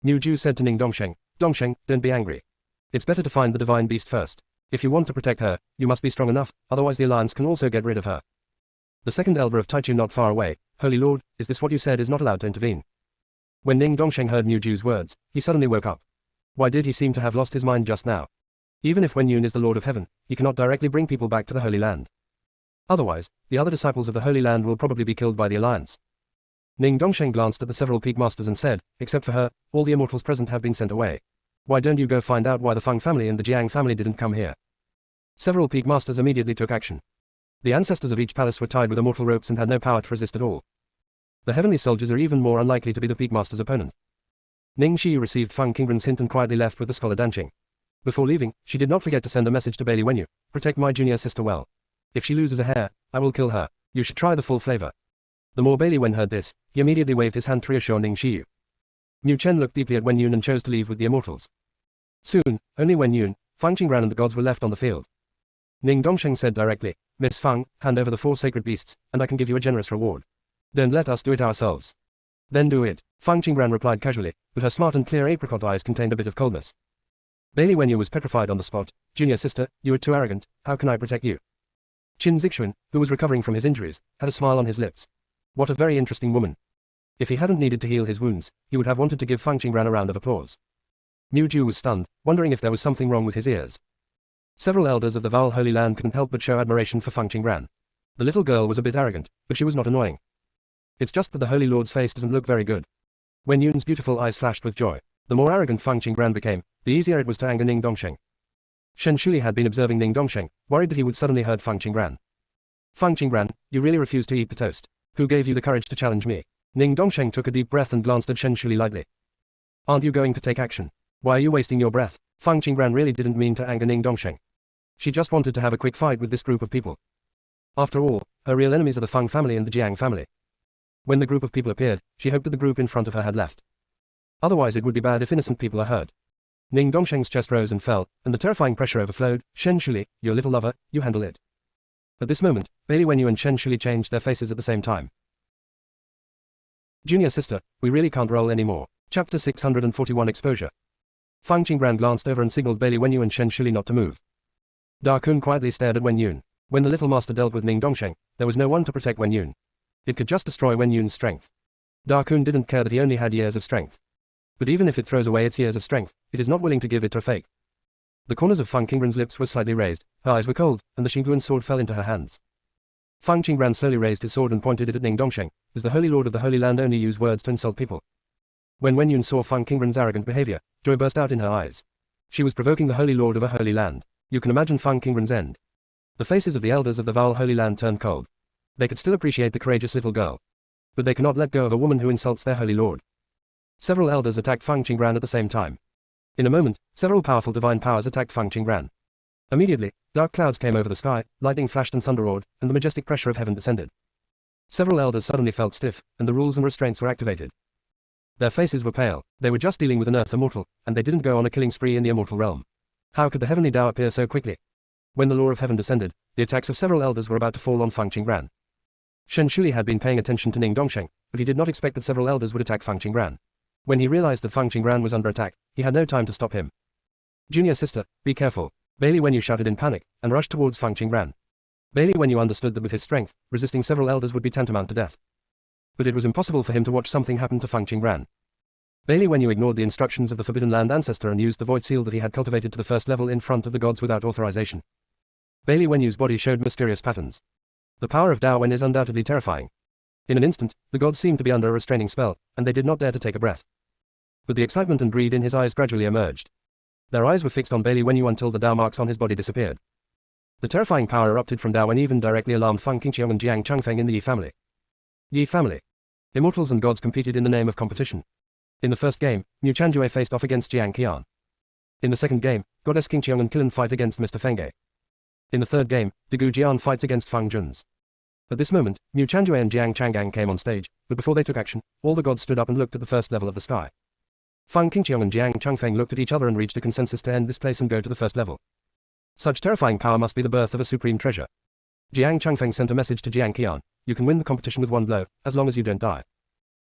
Mu Ju said to Ning Dongsheng, Dongsheng, don't be angry. It's better to find the divine beast first. If you want to protect her, you must be strong enough, otherwise the Alliance can also get rid of her. The second elder of Taichu not far away, Holy Lord, is this what you said is not allowed to intervene? When Ning Dongsheng heard Mu Ju's words, he suddenly woke up. Why did he seem to have lost his mind just now? Even if Wen Yun is the Lord of Heaven, he cannot directly bring people back to the Holy Land. Otherwise, the other disciples of the Holy Land will probably be killed by the Alliance. Ning Dongsheng glanced at the several peak masters and said, except for her, all the immortals present have been sent away. Why don't you go find out why the Fang family and the Jiang family didn't come here? Several peak masters immediately took action. The ancestors of each palace were tied with immortal ropes and had no power to resist at all. The heavenly soldiers are even more unlikely to be the peak master's opponent. Ning Shi received Fang Qingren's hint and quietly left with the scholar Danqing. Before leaving, she did not forget to send a message to Bailey Wenyu, protect my junior sister well. If she loses a hair, I will kill her. You should try the full flavor. The more Bailey Wen heard this, he immediately waved his hand to reassure Ning Shiyu. Mu Chen looked deeply at Wen Yun and chose to leave with the immortals. Soon, only Wen Yun, Fang Qingran and the gods were left on the field. Ning Dongsheng said directly, Miss Fang, hand over the 4 sacred beasts, and I can give you a generous reward. Don't let us do it ourselves. Then do it, Fang Qingran replied casually, but her smart and clear apricot eyes contained a bit of coldness. Bailey Wenyu was petrified on the spot. Junior sister, you are too arrogant, how can I protect you? Qin Zixuan, who was recovering from his injuries, had a smile on his lips. What a very interesting woman. If he hadn't needed to heal his wounds, he would have wanted to give Fang Qingran a round of applause. Mu Ju was stunned, wondering if there was something wrong with his ears. Several elders of the Vowel Holy Land couldn't help but show admiration for Fang Qingran. The little girl was a bit arrogant, but she was not annoying. It's just that the Holy Lord's face doesn't look very good. Wen Yun's beautiful eyes flashed with joy. The more arrogant Fang Qingran became, the easier it was to anger Ning Dongsheng. Shen Shuli had been observing Ning Dongsheng, worried that he would suddenly hurt Fang Qingran. Fang Qingran, you really refuse to eat the toast. Who gave you the courage to challenge me? Ning Dongsheng took a deep breath and glanced at Shen Shuli lightly. Aren't you going to take action? Why are you wasting your breath? Fang Qingran really didn't mean to anger Ning Dongsheng. She just wanted to have a quick fight with this group of people. After all, her real enemies are the Fang family and the Jiang family. When the group of people appeared, she hoped that the group in front of her had left. Otherwise it would be bad if innocent people are hurt. Ning Dongsheng's chest rose and fell, and the terrifying pressure overflowed. Shen Shuli, your little lover, you handle it. At this moment, Bailey Wenyu and Shen Shuli changed their faces at the same time. Junior sister, we really can't roll anymore. Chapter 641 Exposure. Fang Qingran glanced over and signaled Bailey Wenyu and Shen Shuli not to move. Da Kun quietly stared at Wen Yun. When the little master dealt with Ning Dongsheng, there was no one to protect Wen Yun. It could just destroy Wen Yun's strength. Da Kun didn't care that he only had years of strength. But even if it throws away its years of strength, it is not willing to give it to a fake. The corners of Fang Qingran's lips were slightly raised, her eyes were cold, and the Xingluan sword fell into her hands. Fang Qingran slowly raised his sword and pointed it at Ning Dongsheng, as the Holy Lord of the Holy Land only use words to insult people. When Wen Yun saw Fang Qingran's arrogant behavior, joy burst out in her eyes. She was provoking the Holy Lord of a Holy Land. You can imagine Fang Qingran's end. The faces of the elders of the Vowel Holy Land turned cold. They could still appreciate the courageous little girl. But they cannot let go of a woman who insults their Holy Lord. Several elders attacked Fang Qingran at the same time. In a moment, several powerful divine powers attacked Fang Qingran. Immediately, dark clouds came over the sky, lightning flashed and thunder roared, and the majestic pressure of heaven descended. Several elders suddenly felt stiff, and the rules and restraints were activated. Their faces were pale. They were just dealing with an earth immortal, and they didn't go on a killing spree in the immortal realm. How could the heavenly Tao appear so quickly? When the law of heaven descended, the attacks of several elders were about to fall on Fang Qingran. Shen Shuli had been paying attention to Ning Dongsheng, but he did not expect that several elders would attack Fang Qingran. When he realized that Fang Qingran was under attack, he had no time to stop him. Junior sister, be careful. Bailey Wenyu shouted in panic, and rushed towards Fang Qingran. Bailey Wenyu understood that with his strength, resisting several elders would be tantamount to death. But it was impossible for him to watch something happen to Fang Qingran. Bailey Wenyu ignored the instructions of the Forbidden Land ancestor and used the void seal that he had cultivated to the first level in front of the gods without authorization. Bailey Wenyu's body showed mysterious patterns. The power of Dao Wen is undoubtedly terrifying. In an instant, the gods seemed to be under a restraining spell, and they did not dare to take a breath. But the excitement and greed in his eyes gradually emerged. Their eyes were fixed on Bailey Wenyu until the Dao marks on his body disappeared. The terrifying power erupted from Dao Wen even directly alarmed Fang Qingqiong and Jiang Changfeng in the Yi family. Yi family. Immortals and gods competed in the name of competition. In the first game, Mu Chanjue faced off against Jiang Qian. In the second game, Goddess Qingqiong and Qilin fight against Mr. Fengge. In the third game, Degu Jian fights against Fang Jun's. At this moment, Mu Chanjue and Jiang Changgang came on stage, but before they took action, all the gods stood up and looked at the first level of the sky. Fang Qingqiong and Jiang Changfeng looked at each other and reached a consensus to end this place and go to the first level. Such terrifying power must be the birth of a supreme treasure. Jiang Changfeng sent a message to Jiang Qian, you can win the competition with one blow, as long as you don't die.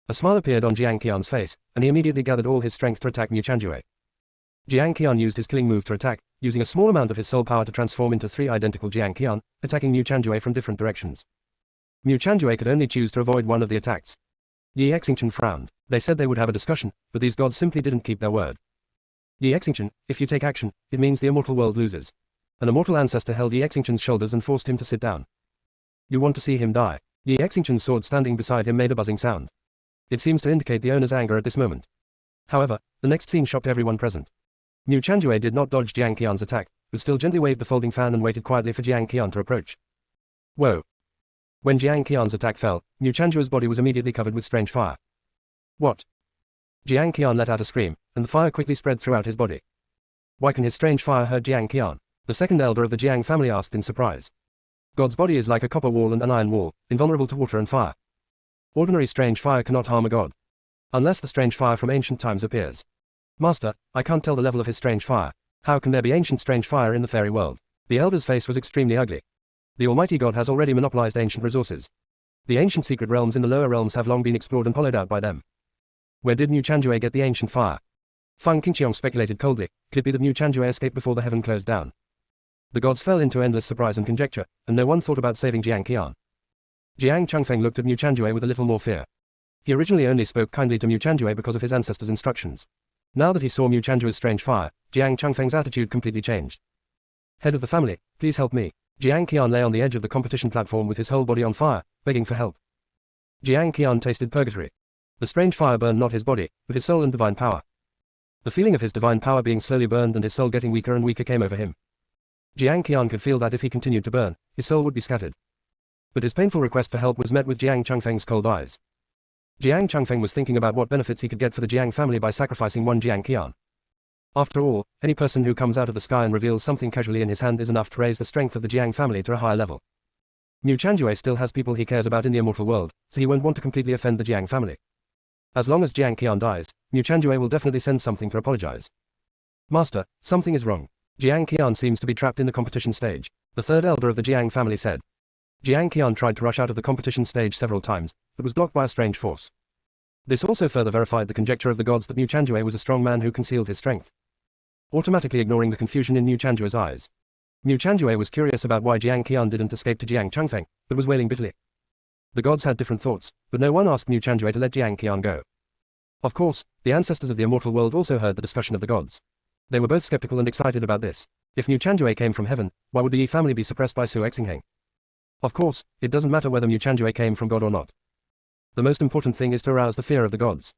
A smile appeared on Jiang Qian's face, and he immediately gathered all his strength to attack Mu Chanjue. Jiang Qian used his killing move to attack, using a small amount of his soul power to transform into 3 identical Jiang Qian, attacking Mu Chanjue from different directions. Mu Chanjue could only choose to avoid one of the attacks. Yi Xingchen frowned. They said they would have a discussion, but these gods simply didn't keep their word. Yi Xingchen, if you take action, it means the immortal world loses. An immortal ancestor held Yi Xingchen's shoulders and forced him to sit down. You want to see him die? Yi Xingchen's sword standing beside him made a buzzing sound. It seems to indicate the owner's anger at this moment. However, the next scene shocked everyone present. Mu Chanjue did not dodge Jiang Qian's attack, but still gently waved the folding fan and waited quietly for Jiang Qian to approach. Whoa! When Jiang Qian's attack fell, Mu Chanjue's body was immediately covered with strange fire. What? Jiang Qian let out a scream, and the fire quickly spread throughout his body. Why can his strange fire hurt Jiang Qian? The second elder of the Jiang family asked in surprise. God's body is like a copper wall and an iron wall, invulnerable to water and fire. Ordinary strange fire cannot harm a god. Unless the strange fire from ancient times appears. Master, I can't tell the level of his strange fire. How can there be ancient strange fire in the fairy world? The elder's face was extremely ugly. The almighty god has already monopolized ancient resources. The ancient secret realms in the lower realms have long been explored and hollowed out by them. Where did Mu Chanjue get the ancient fire? Feng Qingqiang speculated coldly. Could it be that Mu Chanjue escaped before the heaven closed down? The gods fell into endless surprise and conjecture, and no one thought about saving Jiang Qian. Jiang Changfeng looked at Mu Chanjue with a little more fear. He originally only spoke kindly to Mu Chanjue because of his ancestors' instructions. Now that he saw Mu Chanjue's strange fire, Jiang Changfeng's attitude completely changed. Head of the family, please help me. Jiang Qian lay on the edge of the competition platform with his whole body on fire, begging for help. Jiang Qian tasted purgatory. The strange fire burned not his body, but his soul and divine power. The feeling of his divine power being slowly burned and his soul getting weaker and weaker came over him. Jiang Qian could feel that if he continued to burn, his soul would be scattered. But his painful request for help was met with Jiang Changfeng's cold eyes. Jiang Changfeng was thinking about what benefits he could get for the Jiang family by sacrificing one Jiang Qian. After all, any person who comes out of the sky and reveals something casually in his hand is enough to raise the strength of the Jiang family to a higher level. Mu Chanjue still has people he cares about in the immortal world, so he won't want to completely offend the Jiang family. As long as Jiang Qian dies, Mu Chanjue will definitely send something to apologize. Master, something is wrong. Jiang Qian seems to be trapped in the competition stage, the third elder of the Jiang family said. Jiang Qian tried to rush out of the competition stage several times, but was blocked by a strange force. This also further verified the conjecture of the gods that Mu Chanjue was a strong man who concealed his strength. Automatically ignoring the confusion in Mu Chanjue's eyes, Mu Chanjue was curious about why Jiang Qian didn't escape to Jiang Changfeng, but was wailing bitterly. The gods had different thoughts, but no one asked Mu Chanjue to let Jiang Qian go. Of course, the ancestors of the immortal world also heard the discussion of the gods. They were both skeptical and excited about this. If Mu Chanjue came from heaven, why would the Yi family be suppressed by Su Exingheng? Of course, it doesn't matter whether Mu Chanjue came from God or not. The most important thing is to arouse the fear of the gods.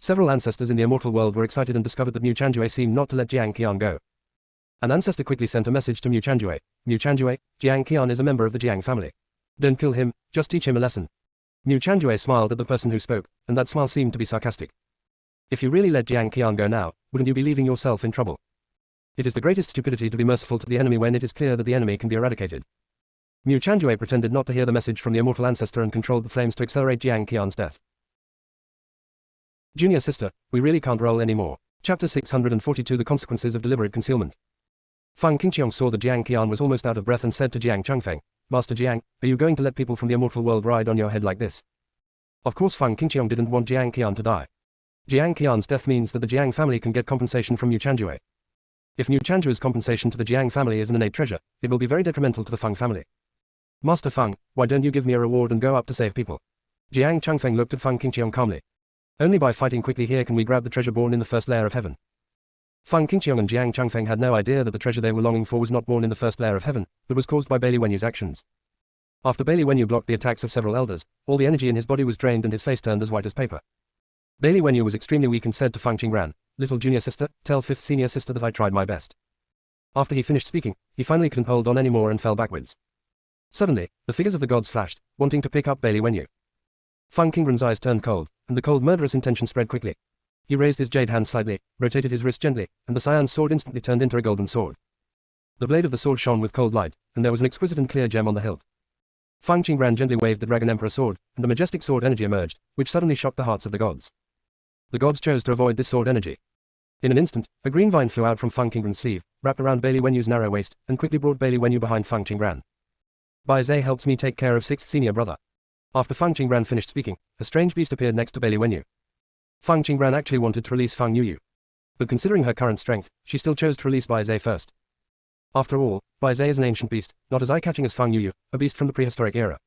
Several ancestors in the immortal world were excited and discovered that Mu Chanjue seemed not to let Jiang Qian go. An ancestor quickly sent a message to Mu Chanjue. Mu Chanjue, Jiang Qian is a member of the Jiang family. Don't kill him, just teach him a lesson. Mu Chanjue smiled at the person who spoke, and that smile seemed to be sarcastic. If you really let Jiang Qian go now, wouldn't you be leaving yourself in trouble? It is the greatest stupidity to be merciful to the enemy when it is clear that the enemy can be eradicated. Mu Chanjue pretended not to hear the message from the immortal ancestor and controlled the flames to accelerate Jiang Qian's death. Junior sister, we really can't roll anymore. Chapter 642 The Consequences of Deliberate Concealment. Feng Qingqiang saw that Jiang Qian was almost out of breath and said to Jiang Changfeng, Master Jiang, are you going to let people from the immortal world ride on your head like this? Of course Feng Qingqiang didn't want Jiang Qian to die. Jiang Qian's death means that the Jiang family can get compensation from Mu Chanjue. If Mu Chanjue's compensation to the Jiang family is an innate treasure, it will be very detrimental to the Feng family. Master Feng, why don't you give me a reward and go up to save people? Jiang Changfeng looked at Feng Qingqiang calmly. Only by fighting quickly here can we grab the treasure born in the first layer of heaven. Feng Qingqiang and Jiang Changfeng had no idea that the treasure they were longing for was not born in the first layer of heaven, but was caused by Bailey Wenyu's actions. After Bailey Wenyu blocked the attacks of several elders, all the energy in his body was drained and his face turned as white as paper. Bailey Wenyu was extremely weak and said to Feng Qingran, Little junior sister, tell fifth senior sister that I tried my best. After he finished speaking, he finally couldn't hold on anymore and fell backwards. Suddenly, the figures of the gods flashed, wanting to pick up Bailey Wenyu. Feng Qingran's eyes turned cold, and the cold murderous intention spread quickly. He raised his jade hand slightly, rotated his wrist gently, and the cyan sword instantly turned into a golden sword. The blade of the sword shone with cold light, and there was an exquisite and clear gem on the hilt. Feng Qingran gently waved the Dragon Emperor sword, and a majestic sword energy emerged, which suddenly shocked the hearts of the gods. The gods chose to avoid this sword energy. In an instant, a green vine flew out from Feng Qingran's sleeve, wrapped around Bailey Wenyu's narrow waist, and quickly brought Bailey Wenyu behind Feng Qingran. Bai Zhe helps me take care of sixth senior brother. After Feng Qingran finished speaking, a strange beast appeared next to Bailey Wenyu. Feng Qingran actually wanted to release Feng Yuyu. But considering her current strength, she still chose to release Bai Zhe first. After all, Bai Zhe is an ancient beast, not as eye-catching as Feng Yuyu, a beast from the prehistoric era.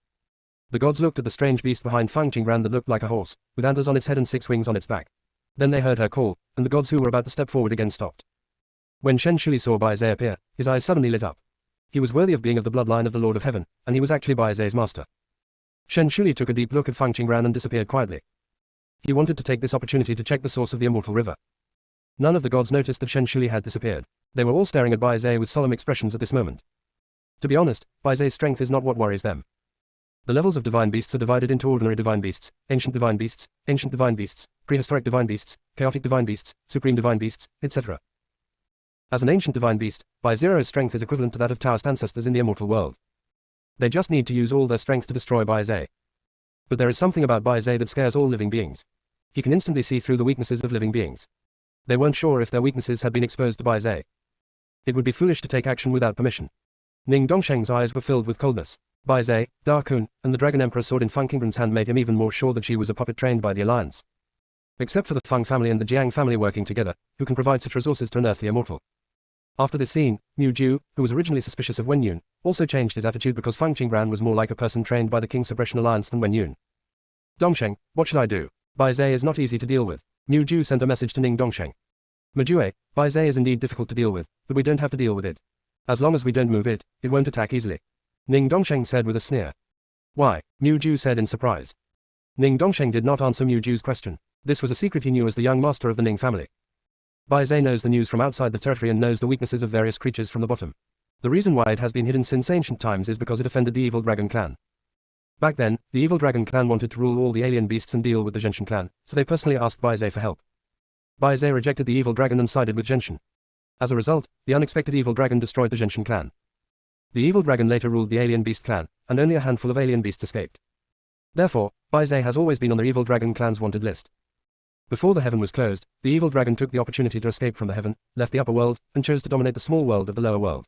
The gods looked at the strange beast behind Feng Qingran that looked like a horse, with antlers on its head and 6 wings on its back. Then they heard her call, and the gods who were about to step forward again stopped. When Shen Shuli saw Bai Zhe appear, his eyes suddenly lit up. He was worthy of being of the bloodline of the Lord of Heaven, and he was actually Bai Ze's master. Shen Shuli took a deep look at Feng Qingran and disappeared quietly. He wanted to take this opportunity to check the source of the immortal river. None of the gods noticed that Shen Shuli had disappeared. They were all staring at Bai Zhe with solemn expressions at this moment. To be honest, Bai Ze's strength is not what worries them. The levels of divine beasts are divided into ordinary divine beasts, ancient divine beasts, prehistoric divine beasts, chaotic divine beasts, supreme divine beasts, etc. As an ancient divine beast, Bai Zero's strength is equivalent to that of Taoist ancestors in the immortal world. They just need to use all their strength to destroy Bai Zhe. But there is something about Bai Zhe that scares all living beings. He can instantly see through the weaknesses of living beings. They weren't sure if their weaknesses had been exposed to Bai Zhe. It would be foolish to take action without permission. Ning Dongsheng's eyes were filled with coldness. Bai Zai, Da Kun, and the Dragon Emperor's sword in Fang Qinggren's hand made him even more sure that she was a puppet trained by the Alliance. Except for the Fang family and the Jiang family working together, who can provide such resources to an earthly immortal. After this scene, Mu Ju, who was originally suspicious of Wen Yun, also changed his attitude because Fang Qinggren was more like a person trained by the King's Suppression Alliance than Wen Yun. Dongsheng, what should I do? Bai Zai is not easy to deal with. Mu Ju sent a message to Ning Dongsheng. Majue, Bai Zai is indeed difficult to deal with, but we don't have to deal with it. As long as we don't move it, it won't attack easily. Ning Dongsheng said with a sneer. Why? Mu Ju said in surprise. Ning Dongsheng did not answer Mu Ju's question. This was a secret he knew as the young master of the Ning family. Bai Zai knows the news from outside the territory and knows the weaknesses of various creatures from the bottom. The reason why it has been hidden since ancient times is because it offended the evil dragon clan. Back then, the evil dragon clan wanted to rule all the alien beasts and deal with the Genshin clan, so they personally asked Bai Zai for help. Bai Zai rejected the evil dragon and sided with Genshin. As a result, the unexpected evil dragon destroyed the Genshin clan. The evil dragon later ruled the alien beast clan, and only a handful of alien beasts escaped. Therefore, Bai Zai has always been on the evil dragon clan's wanted list. Before the heaven was closed, the evil dragon took the opportunity to escape from the heaven, left the upper world, and chose to dominate the small world of the lower world.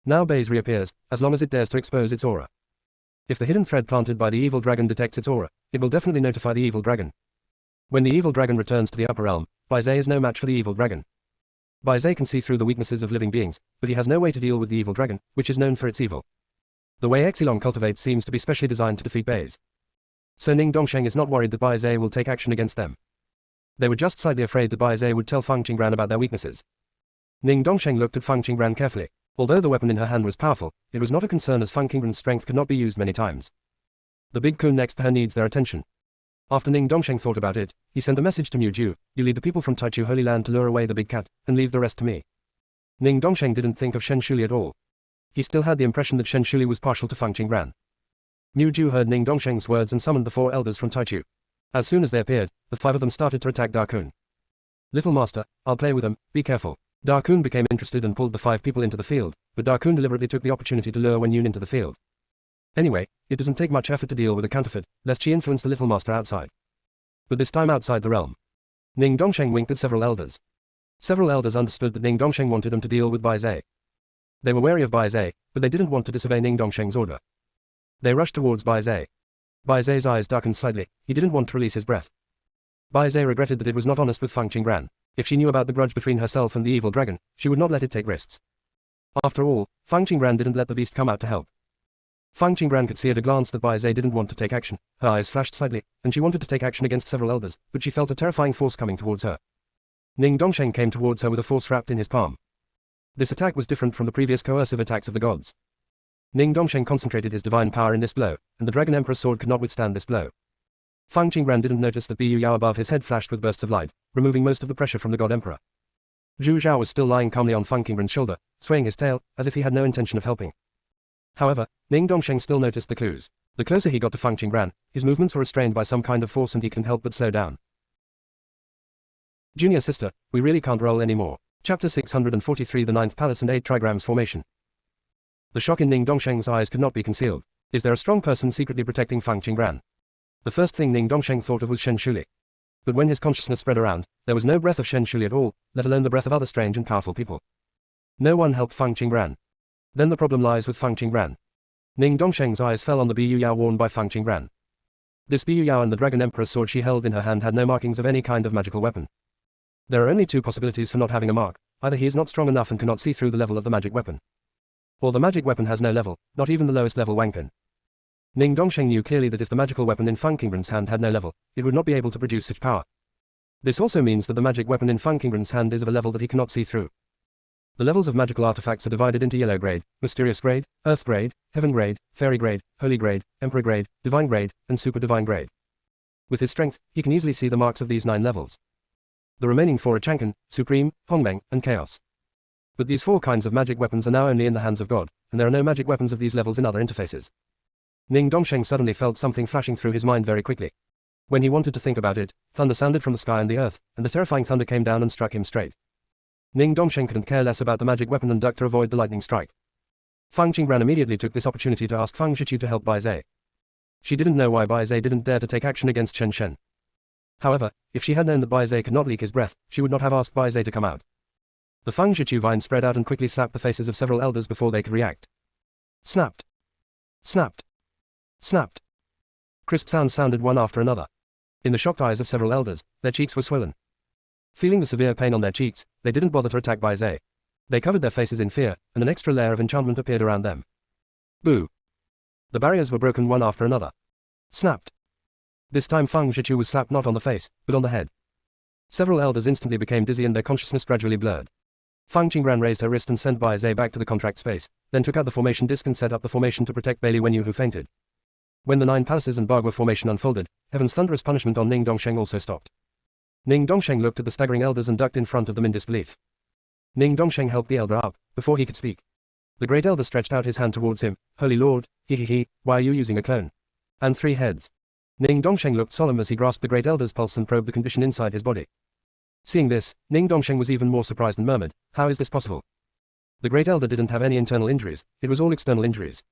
Now Bai's reappears, as long as it dares to expose its aura. If the hidden thread planted by the evil dragon detects its aura, it will definitely notify the evil dragon. When the evil dragon returns to the upper realm, Bai Zai is no match for the evil dragon. Bai Zai can see through the weaknesses of living beings, but he has no way to deal with the evil dragon, which is known for its evil. The way Exilong cultivates seems to be specially designed to defeat Bai's. So Ning Dongsheng is not worried that Bai Zai will take action against them. They were just slightly afraid that Bai Zai would tell Fang Qinggren about their weaknesses. Ning Dongsheng looked at Fang Qinggren carefully. Although the weapon in her hand was powerful, it was not a concern as Fang Qinggren's strength could not be used many times. The big kun next to her needs their attention. After Ning Dongsheng thought about it, he sent a message to Mu Ju, you lead the people from Taichu Holy Land to lure away the big cat, and leave the rest to me. Ning Dongsheng didn't think of Shen Shuli at all. He still had the impression that Shen Shuli was partial to Fang Qinggren. Mu Ju heard Ning Dongsheng's words and summoned the 4 elders from Taichu. As soon as they appeared, the 5 of them started to attack Da Kun. Little master, I'll play with them, be careful. Da Kun became interested and pulled the 5 people into the field, but Da Kun deliberately took the opportunity to lure Wen Yun into the field. Anyway, it doesn't take much effort to deal with a counterfeit, lest she influence the little master outside. But this time outside the realm. Ning Dongsheng winked at several elders. Several elders understood that Ning Dongsheng wanted them to deal with Bai Zai. They were wary of Bai Zai, but they didn't want to disobey Ning Dongsheng's order. They rushed towards Bai Zai. Bai Zai's eyes darkened slightly, he didn't want to release his breath. Bai Zai regretted that it was not honest with Fang Qinggren. If she knew about the grudge between herself and the evil dragon, she would not let it take risks. After all, Fang Qinggren didn't let the beast come out to help. Fang Qinggren could see at a glance that Bai Zai didn't want to take action. Her eyes flashed slightly, and she wanted to take action against several elders, but she felt a terrifying force coming towards her. Ning Dongsheng came towards her with a force wrapped in his palm. This attack was different from the previous coercive attacks of the gods. Ning Dongsheng concentrated his divine power in this blow, and the Dragon Emperor's sword could not withstand this blow. Fang Qinggren didn't notice that Bu Yao above his head flashed with bursts of light, removing most of the pressure from the God Emperor. Zhu Zhao was still lying calmly on Fang Qinggren's shoulder, swaying his tail, as if he had no intention of helping. However, Ning Dongsheng still noticed the clues. The closer he got to Fang Qinggren, his movements were restrained by some kind of force and he couldn't help but slow down. Junior sister, we really can't roll anymore. Chapter 643 The Ninth Palace and 8 Trigrams Formation. The shock in Ning Dongsheng's eyes could not be concealed. Is there a strong person secretly protecting Fang Qinggren? The first thing Ning Dongsheng thought of was Shen Shuli. But when his consciousness spread around, there was no breath of Shen Shuli at all, let alone the breath of other strange and powerful people. No one helped Fang Qinggren. Then the problem lies with Fang Qinggren. Ning Dongsheng's eyes fell on the Bu Yao worn by Fang Qinggren. This Bu Yao and the Dragon Emperor's sword she held in her hand had no markings of any kind of magical weapon. There are only 2 possibilities for not having a mark. Either he is not strong enough and cannot see through the level of the magic weapon. Or the magic weapon has no level, not even the lowest level Wangpin. Ning Dongsheng knew clearly that if the magical weapon in Fang Qinggren's hand had no level, it would not be able to produce such power. This also means that the magic weapon in Fang Qinggren's hand is of a level that he cannot see through. The levels of magical artifacts are divided into yellow grade, mysterious grade, earth grade, heaven grade, fairy grade, holy grade, emperor grade, divine grade, and super divine grade. With his strength, he can easily see the marks of these 9 levels. The remaining 4 are Chang'an, Supreme, Hongmeng, and Chaos. But these 4 kinds of magic weapons are now only in the hands of God, and there are no magic weapons of these levels in other interfaces. Ning Dongsheng suddenly felt something flashing through his mind very quickly. When he wanted to think about it, thunder sounded from the sky and the earth, and the terrifying thunder came down and struck him straight. Ning Dongsheng couldn't care less about the magic weapon and ducked to avoid the lightning strike. Fang Qinggren immediately took this opportunity to ask Fang Shichu to help Bai Zai. She didn't know why Bai Zai didn't dare to take action against Shen Shen. However, if she had known that Bai Zai could not leak his breath, she would not have asked Bai Zai to come out. The Fang Shichu vine spread out and quickly slapped the faces of several elders before they could react. Snapped. Snapped. Snapped. Crisp sounds sounded one after another. In the shocked eyes of several elders, their cheeks were swollen. Feeling the severe pain on their cheeks, they didn't bother to attack Bai Zhe. They covered their faces in fear, and an extra layer of enchantment appeared around them. Boo! The barriers were broken one after another. Snapped. This time Feng Zhiqiu was slapped not on the face, but on the head. Several elders instantly became dizzy and their consciousness gradually blurred. Feng Qingran raised her wrist and sent Bai Zhe back to the contract space, then took out the formation disc and set up the formation to protect Bailey Wenyu, who fainted. When the 9 palaces and Bagua formation unfolded, Heaven's thunderous punishment on Ning Dongsheng also stopped. Ning Dongsheng looked at the staggering elders and ducked in front of them in disbelief. Ning Dongsheng helped the elder up, before he could speak. The great elder stretched out his hand towards him. Holy Lord, why are you using a clone? And 3 heads. Ning Dongsheng looked solemn as he grasped the great elder's pulse and probed the condition inside his body. Seeing this, Ning Dongsheng was even more surprised and murmured, how is this possible? The great elder didn't have any internal injuries, it was all external injuries.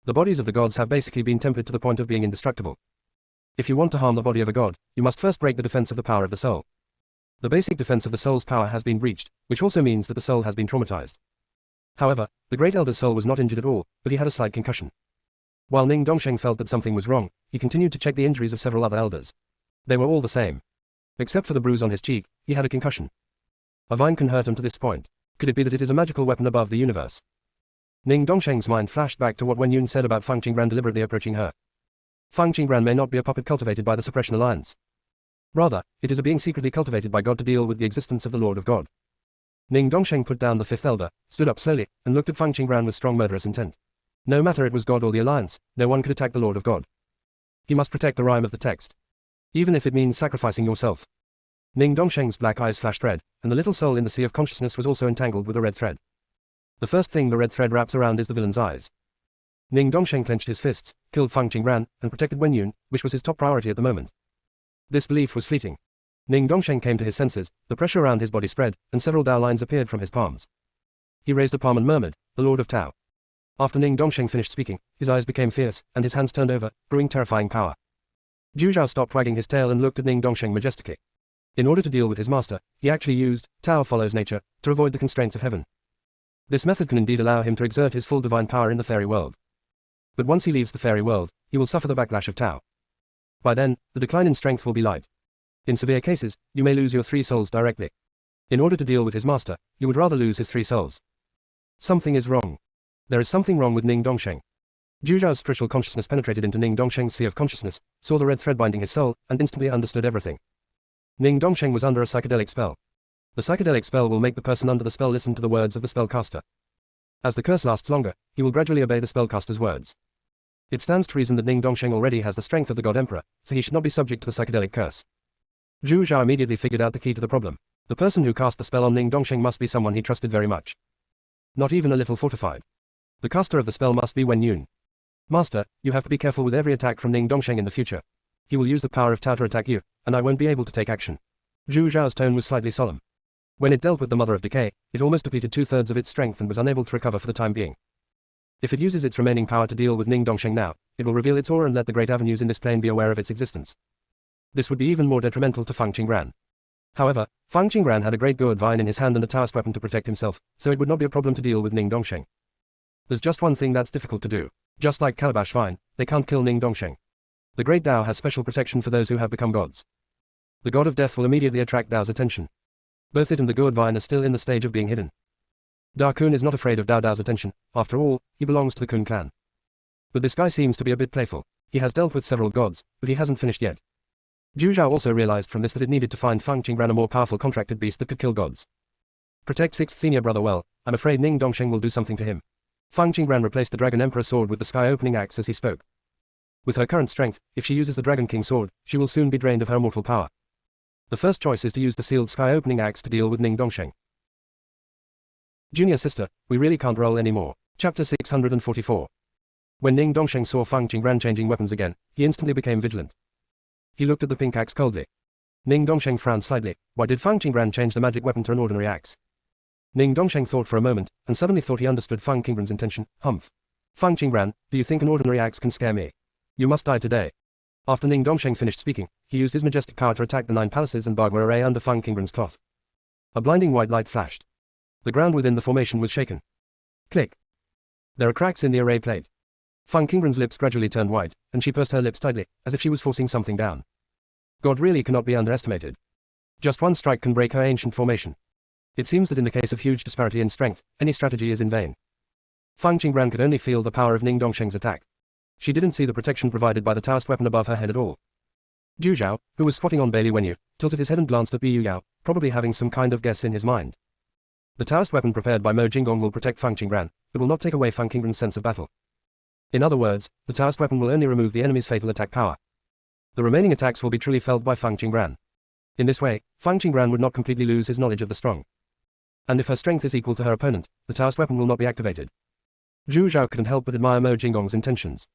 The bodies of the gods have basically been tempered to the point of being indestructible. If you want to harm the body of a god, you must first break the defense of the power of the soul. The basic defense of the soul's power has been breached, which also means that the soul has been traumatized. However, the great elder's soul was not injured at all, but he had a slight concussion. While Ning Dongsheng felt that something was wrong, he continued to check the injuries of several other elders. They were all the same. Except for the bruise on his cheek, he had a concussion. A vine can hurt him to this point. Could it be that it is a magical weapon above the universe? Ning Dongsheng's mind flashed back to what Wen Yun said about Feng Qingran deliberately approaching her. Feng Qingran may not be a puppet cultivated by the Suppression Alliance. Rather, it is a being secretly cultivated by God to deal with the existence of the Lord of God. Ning Dongsheng put down the 5th elder, stood up slowly, and looked at Feng Qingran with strong murderous intent. No matter it was God or the Alliance, no one could attack the Lord of God. He must protect the rhyme of the text. Even if it means sacrificing yourself. Ning Dongsheng's black eyes flashed red, and the little soul in the sea of consciousness was also entangled with a red thread. The first thing the red thread wraps around is the villain's eyes. Ning Dongsheng clenched his fists, killed Feng Qingran, and protected Wen Yun, which was his top priority at the moment. This belief was fleeting. Ning Dongsheng came to his senses, the pressure around his body spread, and several Dao lines appeared from his palms. He raised a palm and murmured, the Lord of Tao. After Ning Dongsheng finished speaking, his eyes became fierce, and his hands turned over, brewing terrifying power. Zhu Zhao stopped wagging his tail and looked at Ning Dongsheng majestically. In order to deal with his master, he actually used Tao follows nature to avoid the constraints of heaven. This method can indeed allow him to exert his full divine power in the fairy world. But once he leaves the fairy world, he will suffer the backlash of Tao. By then, the decline in strength will be light. In severe cases, you may lose your 3 souls directly. In order to deal with his master, you would rather lose his 3 souls. Something is wrong. There is something wrong with Ning Dongsheng. Zhu Zhao's spiritual consciousness penetrated into Ning Dongsheng's sea of consciousness, saw the red thread binding his soul, and instantly understood everything. Ning Dongsheng was under a psychedelic spell. The psychedelic spell will make the person under the spell listen to the words of the spellcaster. As the curse lasts longer, he will gradually obey the spellcaster's words. It stands to reason that Ning Dongsheng already has the strength of the God Emperor, so he should not be subject to the psychedelic curse. Zhu Zhao immediately figured out the key to the problem. The person who cast the spell on Ning Dongsheng must be someone he trusted very much. Not even a little fortified. The caster of the spell must be Wen Yun. Master, you have to be careful with every attack from Ning Dongsheng in the future. He will use the power of Tao to attack you, and I won't be able to take action. Zhu Zhao's tone was slightly solemn. When it dealt with the Mother of Decay, it almost depleted 2/3 of its strength and was unable to recover for the time being. If it uses its remaining power to deal with Ning Dongsheng now, it will reveal its aura and let the great avenues in this plane be aware of its existence. This would be even more detrimental to Feng Qingran. However, Feng Qingran had a great gourd vine in his hand and a Taoist weapon to protect himself, so it would not be a problem to deal with Ning Dongsheng. There's just one thing that's difficult to do. Just like Calabash Vine, they can't kill Ning Dongsheng. The Great Tao has special protection for those who have become gods. The God of Death will immediately attract Dao's attention. Both it and the gourd vine are still in the stage of being hidden. Da Kun is not afraid of Dao's attention, after all, he belongs to the Kun clan. But this guy seems to be a bit playful. He has dealt with several gods, but he hasn't finished yet. Zhu Zhao also realized from this that it needed to find Feng Qingran a more powerful contracted beast that could kill gods. Protect 6th senior brother well, I'm afraid Ning Dongsheng will do something to him. Feng Qingran replaced the Dragon Emperor sword with the sky-opening axe as he spoke. With her current strength, if she uses the Dragon King sword, she will soon be drained of her mortal power. The first choice is to use the sealed sky-opening axe to deal with Ning Dongsheng. Junior sister, we really can't roll anymore. Chapter 644. When Ning Dongsheng saw Feng Qingran changing weapons again, he instantly became vigilant. He looked at the pink axe coldly. Ning Dongsheng frowned slightly. Why did Feng Qingran change the magic weapon to an ordinary axe? Ning Dongsheng thought for a moment, and suddenly thought he understood Feng Qingran's intention. Humph. Feng Qingran, do you think an ordinary axe can scare me? You must die today. After Ning Dongsheng finished speaking, he used his majestic power to attack the 9 palaces and Bagua array under Feng Qingran's cloth. A blinding white light flashed. The ground within the formation was shaken. Click. There are cracks in the array plate. Fang Qingren's lips gradually turned white, and she pursed her lips tightly, as if she was forcing something down. God really cannot be underestimated. Just one strike can break her ancient formation. It seems that in the case of huge disparity in strength, any strategy is in vain. Fang Qingren could only feel the power of Ning Dongsheng's attack. She didn't see the protection provided by the Taoist weapon above her head at all. Zhu Zhao, who was squatting on Bailey Wenyu, tilted his head and glanced at Yu Yao, probably having some kind of guess in his mind. The Taoist weapon prepared by Mo Jinggong will protect Fang Qingren, but will not take away Fang Qingren's sense of battle. In other words, the Taoist weapon will only remove the enemy's fatal attack power. The remaining attacks will be truly felt by Fang Qingren. In this way, Fang Qingren would not completely lose his knowledge of the strong. And if her strength is equal to her opponent, the Taoist weapon will not be activated. Zhu Zhao couldn't help but admire Mo Jinggong's intentions.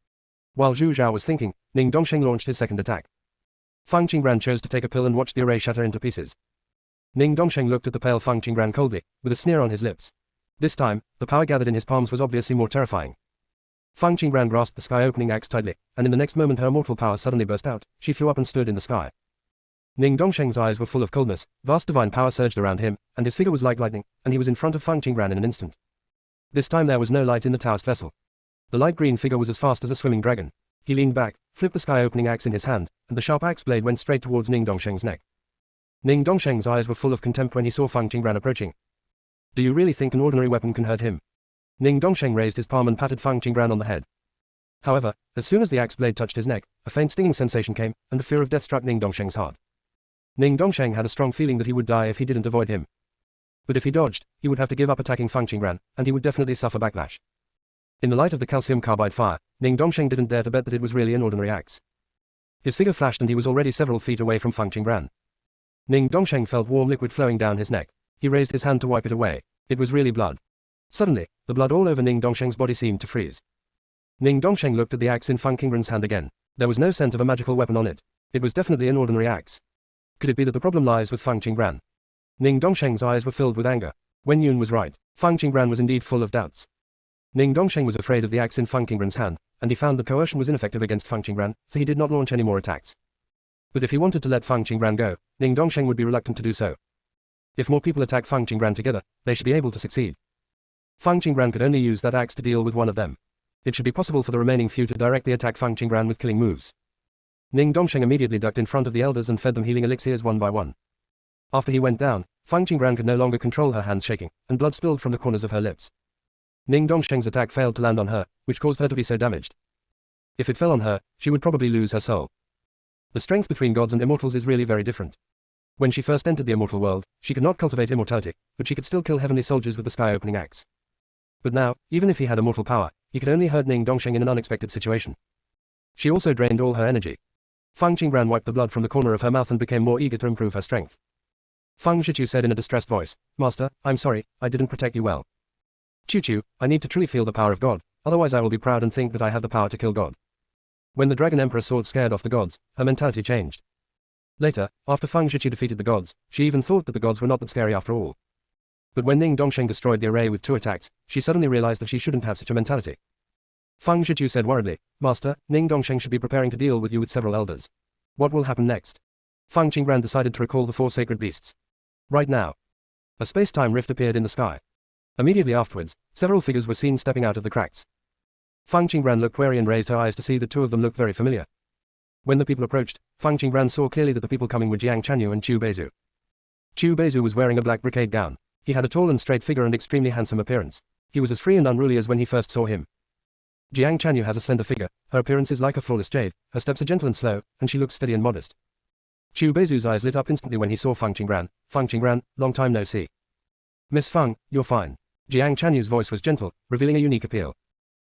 While Zhu Zhao was thinking, Ning Dongsheng launched his second attack. Fang Qingren chose to take a pill and watch the array shatter into pieces. Ning Dongsheng looked at the pale Fang Qingren coldly, with a sneer on his lips. This time, the power gathered in his palms was obviously more terrifying. Fang Qingren grasped the sky-opening axe tightly, and in the next moment her immortal power suddenly burst out. She flew up and stood in the sky. Ning Dongsheng's eyes were full of coldness, vast divine power surged around him, and his figure was like lightning, and he was in front of Fang Qingren in an instant. This time there was no light in the Taoist vessel. The light green figure was as fast as a swimming dragon. He leaned back, flipped the sky-opening axe in his hand, and the sharp axe blade went straight towards Ning Dongsheng's neck. Ning Dongsheng's eyes were full of contempt when he saw Fang Qingren approaching. Do you really think an ordinary weapon can hurt him? Ning Dongsheng raised his palm and patted Fang Qingren on the head. However, as soon as the axe blade touched his neck, a faint stinging sensation came, and the fear of death struck Ning Dongsheng's heart. Ning Dongsheng had a strong feeling that he would die if he didn't avoid him. But if he dodged, he would have to give up attacking Fang Qingren, and he would definitely suffer backlash. In the light of the calcium carbide fire, Ning Dongsheng didn't dare to bet that it was really an ordinary axe. His figure flashed and he was already several feet away from Fang Qingren. Ning Dongsheng felt warm liquid flowing down his neck. He raised his hand to wipe it away. It was really blood. Suddenly, the blood all over Ning Dongsheng's body seemed to freeze. Ning Dongsheng looked at the axe in Fang Qingren's hand again. There was no scent of a magical weapon on it. It was definitely an ordinary axe. Could it be that the problem lies with Fang Qingren? Ning Dongsheng's eyes were filled with anger. Wen Yun was right. Fang Qingren was indeed full of doubts. Ning Dongsheng was afraid of the axe in Fang Qingren's hand, and he found that coercion was ineffective against Fang Qingren, so he did not launch any more attacks. But if he wanted to let Fang Qingren go, Ning Dongsheng would be reluctant to do so. If more people attack Fang Qingren together, they should be able to succeed. Fang Qingren could only use that axe to deal with one of them. It should be possible for the remaining few to directly attack Fang Qingren with killing moves. Ning Dongsheng immediately ducked in front of the elders and fed them healing elixirs one by one. After he went down, Fang Qingren could no longer control her hands shaking, and blood spilled from the corners of her lips. Ning Dongsheng's attack failed to land on her, which caused her to be so damaged. If it fell on her, she would probably lose her soul. The strength between gods and immortals is really very different. When she first entered the immortal world, she could not cultivate immortality, but she could still kill heavenly soldiers with the sky-opening axe. But now, even if he had immortal power, he could only hurt Ning Dongsheng in an unexpected situation. She also drained all her energy. Fang Qingren wiped the blood from the corner of her mouth and became more eager to improve her strength. Fang Zhiqiu said in a distressed voice, "Master, I'm sorry, I didn't protect you well. Chu, I need to truly feel the power of God, otherwise I will be proud and think that I have the power to kill God." When the Dragon Emperor sword scared off the gods, her mentality changed. Later, after Fang Zhiqiu defeated the gods, she even thought that the gods were not that scary after all. But when Ning Dongsheng destroyed the array with 2 attacks, she suddenly realized that she shouldn't have such a mentality. Fang Zhiqiu said worriedly, "Master, Ning Dongsheng should be preparing to deal with you with several elders. What will happen next?" Fang Qingren decided to recall the 4 sacred beasts. Right now. A space-time rift appeared in the sky. Immediately afterwards, several figures were seen stepping out of the cracks. Fang Qingren looked wary and raised her eyes to see that 2 of them looked very familiar. When the people approached, Fang Qingren saw clearly that the people coming were Jiang Chanyu and Chu Beizu. Chu Beizu was wearing a black brocade gown. He had a tall and straight figure and extremely handsome appearance. He was as free and unruly as when he first saw him. Jiang Chanyu has a slender figure, her appearance is like a flawless jade, her steps are gentle and slow, and she looks steady and modest. Chu Beizu's eyes lit up instantly when he saw Fang Qingren. "Fang Qingren, long time no see." "Miss Fang, you're fine." Jiang Chanyu's voice was gentle, revealing a unique appeal.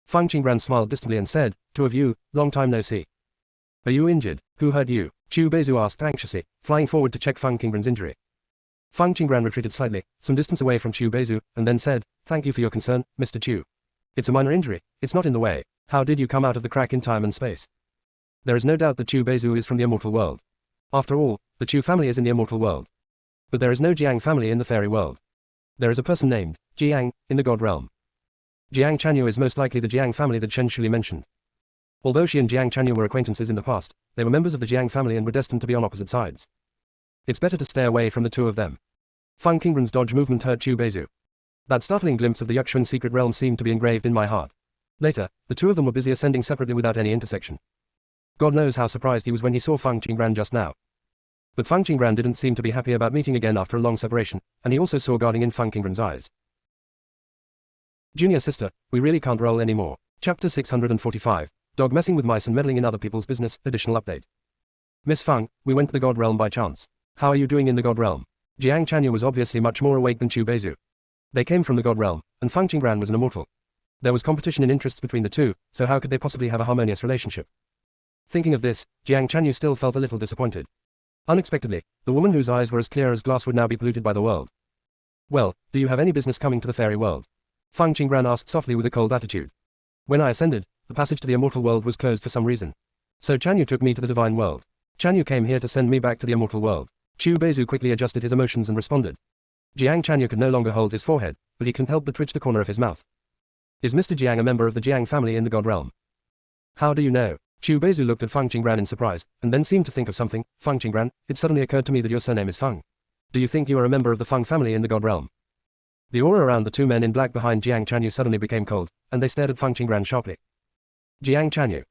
Fang Qingren smiled distantly and said, "Two of you, long time no see. Are you injured? Who hurt you?" Chu Beizu asked anxiously, flying forward to check Fang Qingren's injury. Fang Qingren retreated slightly, some distance away from Chu Beizu, and then said, "Thank you for your concern, Mr. Chu. It's a minor injury, it's not in the way. How did you come out of the crack in time and space?" There is no doubt that Chu Beizu is from the immortal world. After all, the Chu family is in the immortal world. But there is no Jiang family in the fairy world. There is a person named Jiang in the god realm. Jiang Chanyu is most likely the Jiang family that Shen Shuli mentioned. Although she and Jiang Chanyu were acquaintances in the past, they were members of the Jiang family and were destined to be on opposite sides. It's better to stay away from the 2 of them. Fang Qingren's dodge movement hurt Chu Beizu. That startling glimpse of the Yuxuan secret realm seemed to be engraved in my heart. Later, the two of them were busy ascending separately without any intersection. God knows how surprised he was when he saw Fang Qingbran just now. But Fang Qingbran didn't seem to be happy about meeting again after a long separation, and he also saw guarding in Fang Qingbran's eyes. Junior sister, we really can't roll anymore. Chapter 645. Dog messing with mice and meddling in other people's business. Additional update. Miss Fang, we went to the God Realm by chance. How are you doing in the God Realm? Jiang Chanyu was obviously much more awake than Chu Beizu. They came from the God Realm, and Fang Qingbran was an immortal. There was competition in interests between the two, so how could they possibly have a harmonious relationship? Thinking of this, Jiang Chanyu still felt a little disappointed. Unexpectedly, the woman whose eyes were as clear as glass would now be polluted by the world. Well, do you have any business coming to the fairy world? Fang Qingbran asked softly with a cold attitude. When I ascended, the passage to the immortal world was closed for some reason. So Chanyu took me to the divine world. Chanyu came here to send me back to the immortal world. Chu Beizu quickly adjusted his emotions and responded. Jiang Chanyu could no longer hold his forehead, but he couldn't help but twitch the corner of his mouth. Is Mr. Jiang a member of the Jiang family in the God Realm? How do you know? Chu Beizu looked at Fang Qingbran in surprise, and then seemed to think of something. Fang Qingbran, it suddenly occurred to me that your surname is Fang. Do you think you are a member of the Fang family in the God Realm? The aura around the two men in black behind Jiang Chanyu suddenly became cold, and they stared at Fang Qingbran sharply. Jiang Chanyu.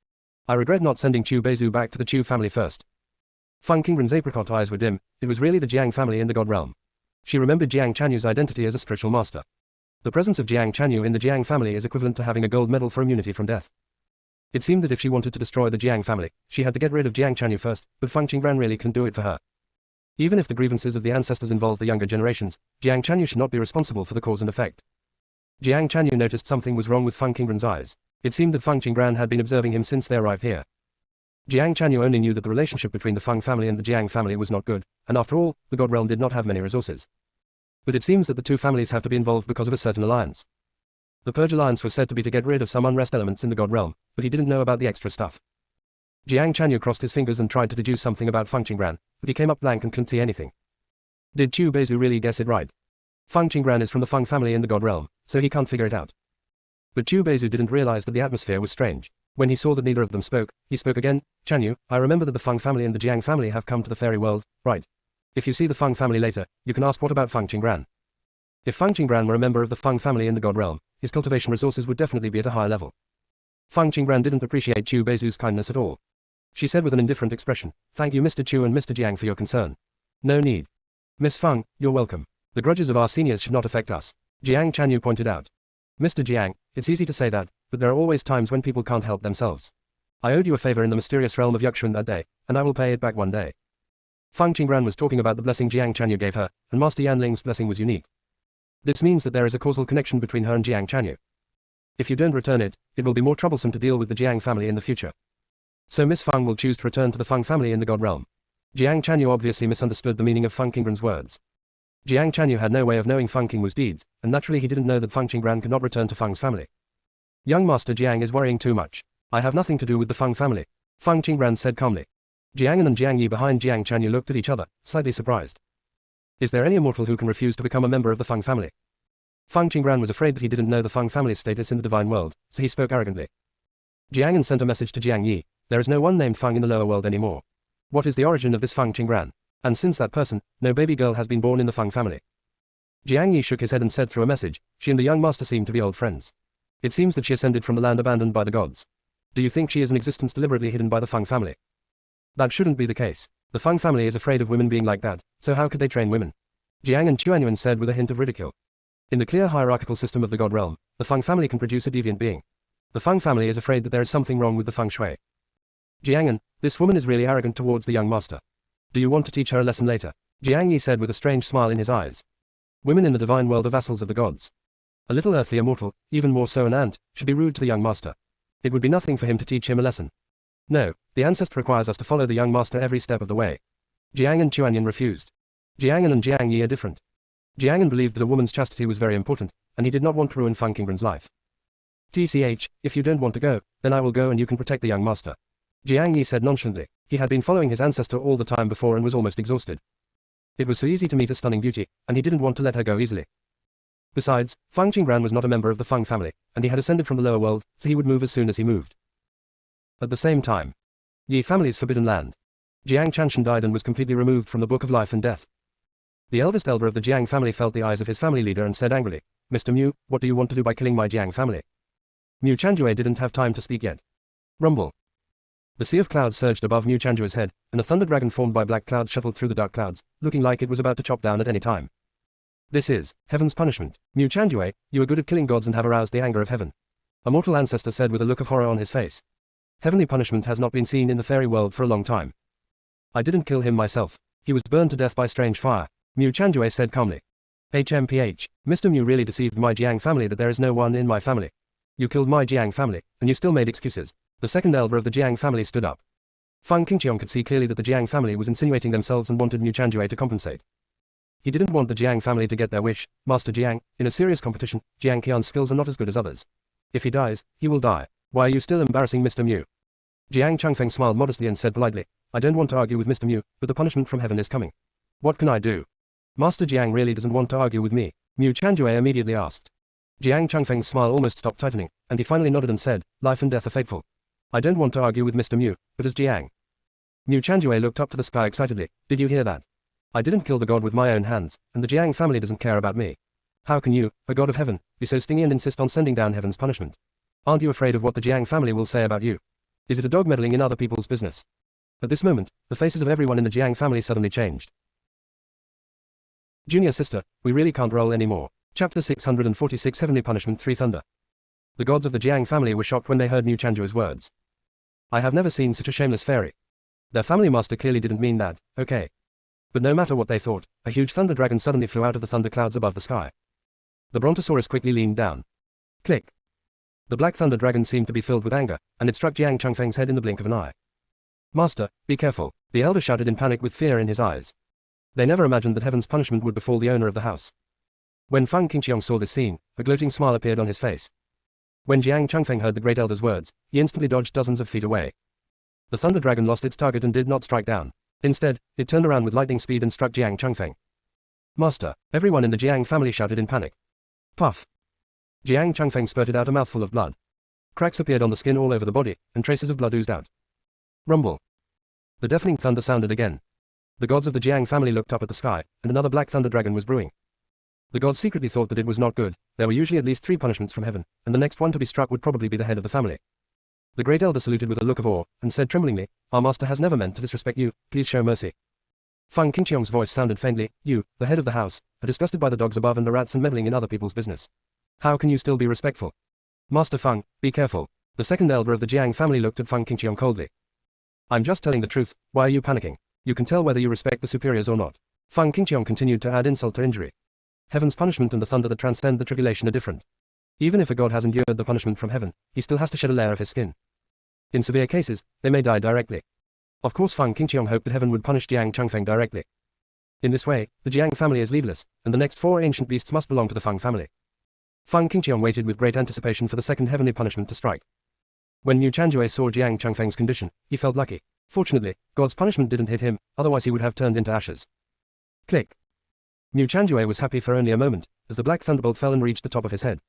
I regret not sending Chu Beizu back to the Chu family first. Fang Qingbran's apricot eyes were dim. It was really the Jiang family in the God Realm. She remembered Jiang Chanyu's identity as a spiritual master. The presence of Jiang Chanyu in the Jiang family is equivalent to having a gold medal for immunity from death. It seemed that if she wanted to destroy the Jiang family, she had to get rid of Jiang Chanyu first, but Fang Qingbran really couldn't do it for her. Even if the grievances of the ancestors involve the younger generations, Jiang Chanyu should not be responsible for the cause and effect. Jiang Chanyu noticed something was wrong with Fang Qingbran's eyes. It seemed that Fang Qingbran had been observing him since they arrived here. Jiang Chanyu only knew that the relationship between the Fang family and the Jiang family was not good, and after all, the God Realm did not have many resources. But it seems that the two families have to be involved because of a certain alliance. The Purge Alliance was said to be to get rid of some unrest elements in the God Realm, but he didn't know about the extra stuff. Jiang Chanyu crossed his fingers and tried to deduce something about Fang Qingbran, but he came up blank and couldn't see anything. Did Chu Beizu really guess it right? Fang Qingbran is from the Fang family in the God Realm, so he can't figure it out. But Chu Beizu didn't realize that the atmosphere was strange. When he saw that neither of them spoke, he spoke again. Chanyu, I remember that the Fang family and the Jiang family have come to the fairy world, right? If you see the Fang family later, you can ask what about Fang Qingbran. If Fang Qingbran were a member of the Fang family in the God Realm, his cultivation resources would definitely be at a higher level. Fang Qingbran didn't appreciate Chu Beizu's kindness at all. She said with an indifferent expression, thank you Mr. Chu and Mr. Jiang for your concern. No need. Miss Fang, you're welcome. The grudges of our seniors should not affect us. Jiang Chanyu pointed out. Mr. Jiang, it's easy to say that, but there are always times when people can't help themselves. I owed you a favor in the mysterious realm of Yuxuan that day, and I will pay it back one day. Fang Qingbran was talking about the blessing Jiang Chanyu gave her, and Master Yanling's blessing was unique. This means that there is a causal connection between her and Jiang Chanyu. If you don't return it, it will be more troublesome to deal with the Jiang family in the future. So Miss Fang will choose to return to the Fang family in the God Realm. Jiang Chanyu obviously misunderstood the meaning of Fang Qingbran's words. Jiang Chanyu had no way of knowing Fang Qingbran's deeds, and naturally he didn't know that Fang Qingbran could not return to Fang's family. Young Master Jiang is worrying too much. I have nothing to do with the Fang family, Fang Qingbran said calmly. Jiang An and Jiang Yi behind Jiang Chanyu looked at each other, slightly surprised. Is there any immortal who can refuse to become a member of the Fang family? Fang Qingbran was afraid that he didn't know the Fang family's status in the divine world, so he spoke arrogantly. Jiang An sent a message to Jiang Yi. There is no one named Fang in the lower world anymore. What is the origin of this Fang Qingbran? And since that person, no baby girl has been born in the Fang family. Jiang Yi shook his head and said through a message, she and the young master seem to be old friends. It seems that she ascended from the land abandoned by the gods. Do you think she is an existence deliberately hidden by the Fang family? That shouldn't be the case. The Fang family is afraid of women being like that, so how could they train women? Jiang and Chuanyuan said with a hint of ridicule. In the clear hierarchical system of the God Realm, the Fang family can produce a deviant being. The Fang family is afraid that there is something wrong with the Feng Shui. Jiang, this woman is really arrogant towards the young master. Do you want to teach her a lesson later? Jiang Yi said with a strange smile in his eyes. Women in the divine world are vassals of the gods. A little earthly immortal, even more so an ant, should be rude to the young master. It would be nothing for him to teach him a lesson. No, the ancestor requires us to follow the young master every step of the way. Jiang and Chuanyan refused. Jiang and Jiang Yi are different. Jiang believed that a woman's chastity was very important, and he did not want to ruin Fang Qingbran's life. TCH, if you don't want to go, then I will go and you can protect the young master. Jiang Yi said nonchalantly. He had been following his ancestor all the time before and was almost exhausted. It was so easy to meet a stunning beauty, and he didn't want to let her go easily. Besides, Fang Qingbran was not a member of the Fang family, and he had ascended from the lower world, so he would move as soon as he moved. At the same time, Yi family's forbidden land. Jiang Chanshan died and was completely removed from the Book of Life and Death. The eldest elder of the Jiang family felt the eyes of his family leader and said angrily, Mr. Mu, what do you want to do by killing my Jiang family? Mu Chanjue didn't have time to speak yet. Rumble. The sea of clouds surged above Mu Chanjue's head, and a thunder dragon formed by black clouds shuttled through the dark clouds, looking like it was about to chop down at any time. This is heaven's punishment. Mu Chanjue, you are good at killing gods and have aroused the anger of heaven. A mortal ancestor said with a look of horror on his face. Heavenly punishment has not been seen in the fairy world for a long time. I didn't kill him myself. He was burned to death by strange fire, Mu Chanjue said calmly. HMPH, Mr. Mu really deceived my Jiang family that there is no one in my family. You killed my Jiang family, and you still made excuses. The second elder of the Jiang family stood up. Fang Qingqiong could see clearly that the Jiang family was insinuating themselves and wanted Mu Chanjue to compensate. He didn't want the Jiang family to get their wish. Master Jiang, in a serious competition, Jiang Qian's skills are not as good as others. If he dies, he will die. Why are you still embarrassing Mr. Mu? Jiang Changfeng smiled modestly and said politely, I don't want to argue with Mr. Mu, but the punishment from heaven is coming. What can I do? Master Jiang really doesn't want to argue with me, Mu Chanjue immediately asked. Jiang Changfeng's smile almost stopped tightening, and he finally nodded and said, life and death are fateful. I don't want to argue with Mr. Mu, but as Jiang. Mu Chanjue looked up to the sky excitedly. Did you hear that? I didn't kill the god with my own hands, and the Jiang family doesn't care about me. How can you, a god of heaven, be so stingy and insist on sending down heaven's punishment? Aren't you afraid of what the Jiang family will say about you? Is it a dog meddling in other people's business? At this moment, the faces of everyone in the Jiang family suddenly changed. Junior sister, we really can't roll anymore. Chapter 646 Heavenly Punishment 3 Thunder. The gods of the Jiang family were shocked when they heard Mu Chanjue's words. I have never seen such a shameless fairy. Their family master clearly didn't mean that, okay. But no matter what they thought, a huge thunder dragon suddenly flew out of the thunder clouds above the sky. The Brontosaurus quickly leaned down. Click. The black thunder dragon seemed to be filled with anger, and it struck Jiang Changfeng's head in the blink of an eye. Master, be careful, the elder shouted in panic with fear in his eyes. They never imagined that heaven's punishment would befall the owner of the house. When Fang Qingqiong saw this scene, a gloating smile appeared on his face. When Jiang Changfeng heard the great elder's words, he instantly dodged dozens of feet away. The thunder dragon lost its target and did not strike down. Instead, it turned around with lightning speed and struck Jiang Changfeng. Master, everyone in the Jiang family shouted in panic. Puff. Jiang Changfeng spurted out a mouthful of blood. Cracks appeared on the skin all over the body, and traces of blood oozed out. Rumble. The deafening thunder sounded again. The gods of the Jiang family looked up at the sky, and another black thunder dragon was brewing. The gods secretly thought that it was not good. There were usually at least 3 punishments from heaven, and the next one to be struck would probably be the head of the family. The great elder saluted with a look of awe, and said tremblingly, our master has never meant to disrespect you, please show mercy. Fang Qingqiong's voice sounded faintly, you, the head of the house, are disgusted by the dogs above and the rats and meddling in other people's business. How can you still be respectful? Master Fang, be careful. The second elder of the Jiang family looked at Fang Qingqiong coldly. I'm just telling the truth, why are you panicking? You can tell whether you respect the superiors or not. Fang Qingqiong continued to add insult to injury. Heaven's punishment and the thunder that transcend the tribulation are different. Even if a god has endured the punishment from heaven, he still has to shed a layer of his skin. In severe cases, they may die directly. Of course Fang Qingqiong hoped that heaven would punish Jiang Changfeng directly. In this way, the Jiang family is leaderless, and the next 4 ancient beasts must belong to the Fang family. Fang Qingqiong waited with great anticipation for the second heavenly punishment to strike. When Mu Chanjue saw Jiang Changfeng's condition, he felt lucky. Fortunately, God's punishment didn't hit him, otherwise he would have turned into ashes. Click. Mu Chanjue was happy for only a moment, as the black thunderbolt fell and reached the top of his head.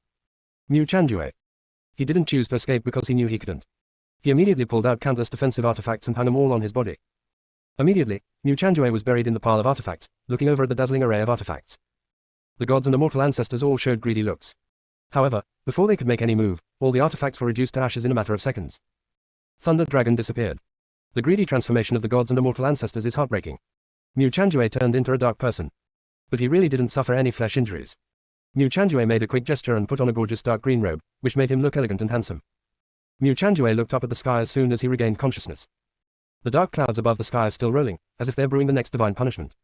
Mu Chanjue. He didn't choose to escape because he knew he couldn't. He immediately pulled out countless defensive artifacts and hung them all on his body. Immediately, Mu Chanjue was buried in the pile of artifacts, looking over at the dazzling array of artifacts. The gods and immortal ancestors all showed greedy looks. However, before they could make any move, all the artifacts were reduced to ashes in a matter of seconds. Thunder Dragon disappeared. The greedy transformation of the gods and immortal ancestors is heartbreaking. Mu Chanjue turned into a dark person. But he really didn't suffer any flesh injuries. Mu Chanjue made a quick gesture and put on a gorgeous dark green robe, which made him look elegant and handsome. Mu Chanjue looked up at the sky as soon as he regained consciousness. The dark clouds above the sky are still rolling, as if they're brewing the next divine punishment.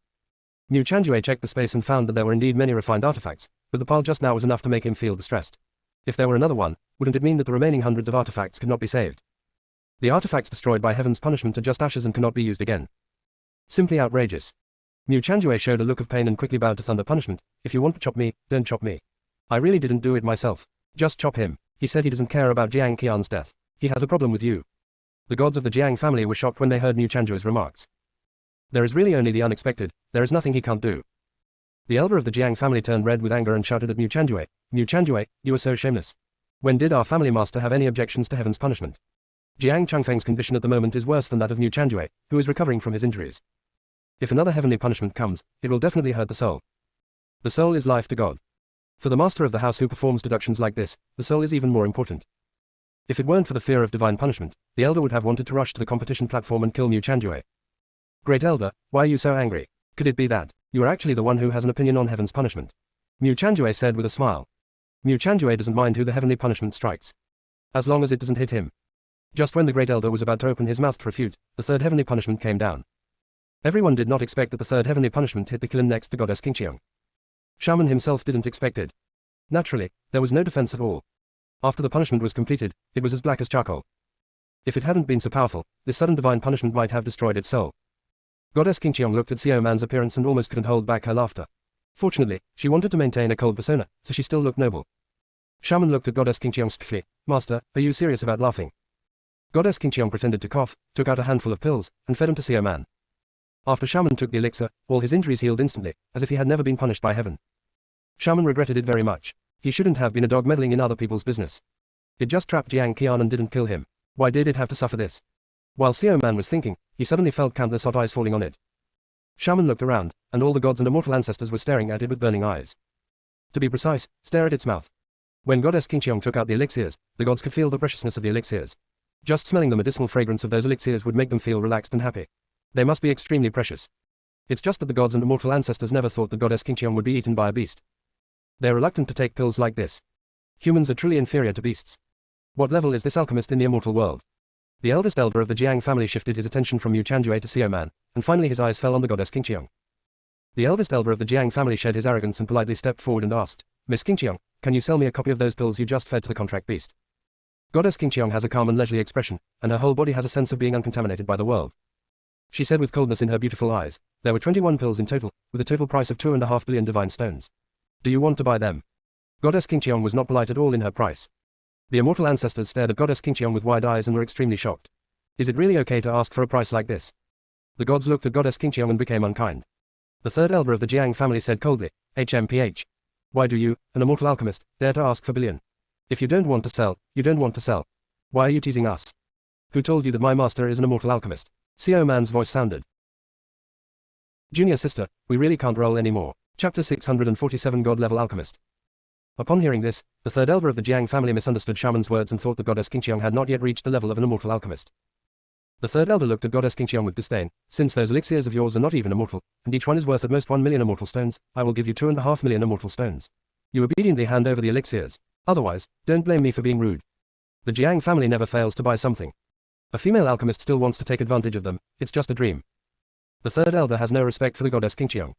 Mu Chanjue checked the space and found that there were indeed many refined artifacts, but the pile just now was enough to make him feel distressed. If there were another one, wouldn't it mean that the remaining hundreds of artifacts could not be saved? The artifacts destroyed by heaven's punishment are just ashes and cannot be used again. Simply outrageous. Mu Chanjue showed a look of pain and quickly bowed to thunder punishment. If you want to chop me, don't chop me. I really didn't do it myself. Just chop him. He said he doesn't care about Jiang Qian's death. He has a problem with you. The gods of the Jiang family were shocked when they heard Mu Chanjue's remarks. There is really only the unexpected, there is nothing he can't do. The elder of the Jiang family turned red with anger and shouted at Mu Chanjue, Mu Chanjue, you are so shameless. When did our family master have any objections to heaven's punishment? Jiang Changfeng's condition at the moment is worse than that of Mu Chanjue, who is recovering from his injuries. If another heavenly punishment comes, it will definitely hurt the soul. The soul is life to God. For the master of the house who performs deductions like this, the soul is even more important. If it weren't for the fear of divine punishment, the elder would have wanted to rush to the competition platform and kill Mu Chanjue. Great elder, why are you so angry? Could it be that you are actually the one who has an opinion on heaven's punishment? Mu Chanjue said with a smile. Mu Chanjue doesn't mind who the heavenly punishment strikes, as long as it doesn't hit him. Just when the great elder was about to open his mouth to refute, the third heavenly punishment came down. Everyone did not expect that the third heavenly punishment hit the kiln next to goddess Qingqiang. Shaman himself didn't expect it. Naturally, there was no defense at all. After the punishment was completed, it was as black as charcoal. If it hadn't been so powerful, this sudden divine punishment might have destroyed its soul. Goddess Qingqiang looked at Xiao Man's appearance and almost couldn't hold back her laughter. Fortunately, she wanted to maintain a cold persona, so she still looked noble. Shaman looked at Goddess Qingqiang stiffly. Master, are you serious about laughing? Goddess Qingqiang pretended to cough, took out a handful of pills, and fed them to Xiao Man. After Shaman took the elixir, all his injuries healed instantly, as if he had never been punished by heaven. Shaman regretted it very much. He shouldn't have been a dog meddling in other people's business. It just trapped Jiang Qian and didn't kill him. Why did it have to suffer this? While Xiao Man was thinking, he suddenly felt countless hot eyes falling on it. Shaman looked around, and all the gods and immortal ancestors were staring at it with burning eyes. To be precise, stare at its mouth. When Goddess Qingqiang took out the elixirs, the gods could feel the preciousness of the elixirs. Just smelling the medicinal fragrance of those elixirs would make them feel relaxed and happy. They must be extremely precious. It's just that the gods and immortal ancestors never thought that Goddess Qingqiang would be eaten by a beast. They're reluctant to take pills like this. Humans are truly inferior to beasts. What level is this alchemist in the immortal world? The eldest elder of the Jiang family shifted his attention from Mu Chanjue to Xiao Man, and finally his eyes fell on the Goddess Qingqiang. The eldest elder of the Jiang family shed his arrogance and politely stepped forward and asked, Miss Qingqiang, can you sell me a copy of those pills you just fed to the contract beast? Goddess Qingqiang has a calm and leisurely expression, and her whole body has a sense of being uncontaminated by the world. She said with coldness in her beautiful eyes, there were 21 pills in total, with a total price of 2.5 billion divine stones. Do you want to buy them? Goddess Qingqiang was not polite at all in her price. The immortal ancestors stared at Goddess Qingqiang with wide eyes and were extremely shocked. Is it really okay to ask for a price like this? The gods looked at Goddess Qingqiang and became unkind. The third elder of the Jiang family said coldly, HMPH. Why do you, an immortal alchemist, dare to ask for billion? If you don't want to sell, you don't want to sell. Why are you teasing us? Who told you that my master is an immortal alchemist? Xiao Man's voice sounded. Junior sister, we really can't roll anymore. Chapter 647 God-level alchemist. Upon hearing this, the third elder of the Jiang family misunderstood Shaman's words and thought that Goddess Qingqiang had not yet reached the level of an immortal alchemist. The third elder looked at Goddess Qingqiang with disdain. Since those elixirs of yours are not even immortal, and each one is worth at most 1 million immortal stones, I will give you 2.5 million immortal stones. You obediently hand over the elixirs. Otherwise, don't blame me for being rude. The Jiang family never fails to buy something. A female alchemist still wants to take advantage of them, it's just a dream. The third elder has no respect for the Goddess Qingqiang.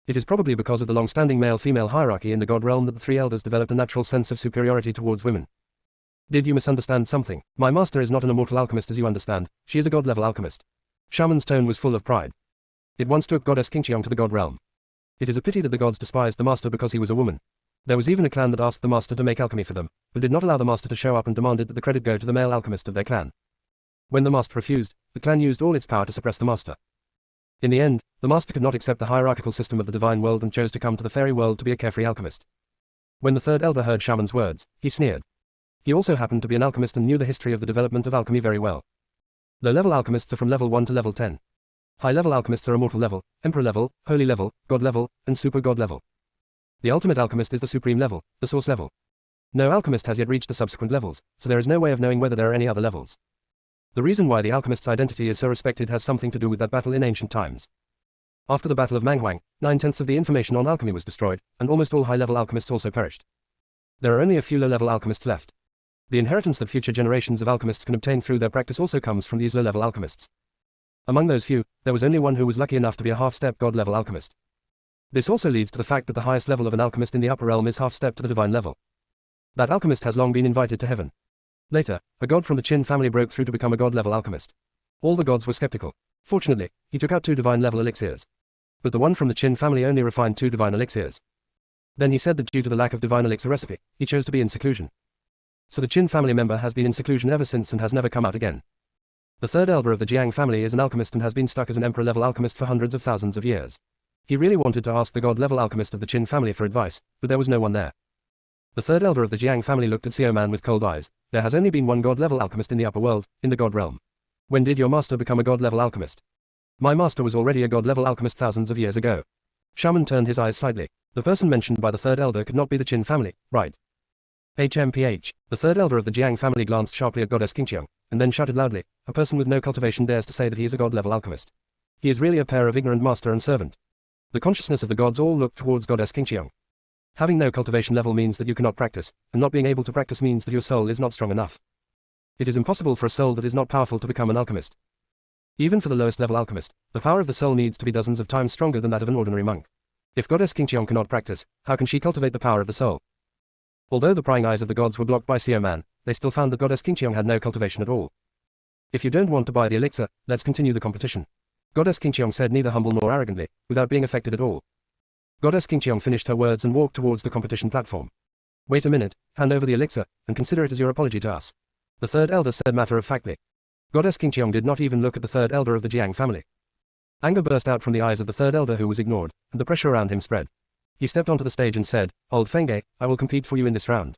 It is probably because of the long-standing male-female hierarchy in the god realm that the three elders developed a natural sense of superiority towards women. Did you misunderstand something? My master is not an immortal alchemist as you understand, she is a god-level alchemist. Shaman's tone was full of pride. It once took Goddess Qingqiang to the god realm. It is a pity that the gods despised the master because he was a woman. There was even a clan that asked the master to make alchemy for them, but did not allow the master to show up and demanded that the credit go to the male alchemist of their clan. When the master refused, the clan used all its power to suppress the master. In the end, the master could not accept the hierarchical system of the divine world and chose to come to the fairy world to be a carefree alchemist. When the third elder heard Shaman's words, he sneered. He also happened to be an alchemist and knew the history of the development of alchemy very well. Low-level alchemists are from level 1 to level 10. High-level alchemists are immortal level, emperor level, holy level, god level, and super god level. The ultimate alchemist is the supreme level, the source level. No alchemist has yet reached the subsequent levels, so there is no way of knowing whether there are any other levels. The reason why the alchemist's identity is so respected has something to do with that battle in ancient times. After the Battle of Manghuang, 9/10 of the information on alchemy was destroyed, and almost all high-level alchemists also perished. There are only a few low-level alchemists left. The inheritance that future generations of alchemists can obtain through their practice also comes from these low-level alchemists. Among those few, there was only one who was lucky enough to be a half-step god-level alchemist. This also leads to the fact that the highest level of an alchemist in the upper realm is half-step to the divine level. That alchemist has long been invited to heaven. Later, a god from the Qin family broke through to become a god-level alchemist. All the gods were skeptical. Fortunately, he took out 2 divine-level elixirs. But the one from the Qin family only refined 2 divine elixirs. Then he said that due to the lack of divine elixir recipe, he chose to be in seclusion. So the Qin family member has been in seclusion ever since and has never come out again. The third elder of the Jiang family is an alchemist and has been stuck as an emperor-level alchemist for hundreds of thousands of years. He really wanted to ask the god-level alchemist of the Qin family for advice, but there was no one there. The third elder of the Jiang family looked at Xiao Man with cold eyes. There has only been one god-level alchemist in the upper world, in the god realm. When did your master become a god-level alchemist? My master was already a god-level alchemist thousands of years ago. Shaman turned his eyes slightly. The person mentioned by the third elder could not be the Qin family, right? HMPH. The third elder of the Jiang family glanced sharply at Goddess Qingqiang, and then shouted loudly, a person with no cultivation dares to say that he is a god-level alchemist. He is really a pair of ignorant master and servant. The consciousness of the gods all looked towards Goddess Qingqiang. Having no cultivation level means that you cannot practice, and not being able to practice means that your soul is not strong enough. It is impossible for a soul that is not powerful to become an alchemist. Even for the lowest level alchemist, the power of the soul needs to be dozens of times stronger than that of an ordinary monk. If Goddess Qingqiang cannot practice, how can she cultivate the power of the soul? Although the prying eyes of the gods were blocked by Seo Man, they still found that Goddess Qingqiang had no cultivation at all. If you don't want to buy the elixir, let's continue the competition. Goddess Qingqiang said, neither humble nor arrogantly, without being affected at all. Goddess Qingqiang finished her words and walked towards the competition platform. Wait a minute, hand over the elixir, and consider it as your apology to us. The third elder said matter-of-factly. Goddess Qingqiang did not even look at the third elder of the Jiang family. Anger burst out from the eyes of the third elder, who was ignored, and the pressure around him spread. He stepped onto the stage and said, Old Fengge, I will compete for you in this round.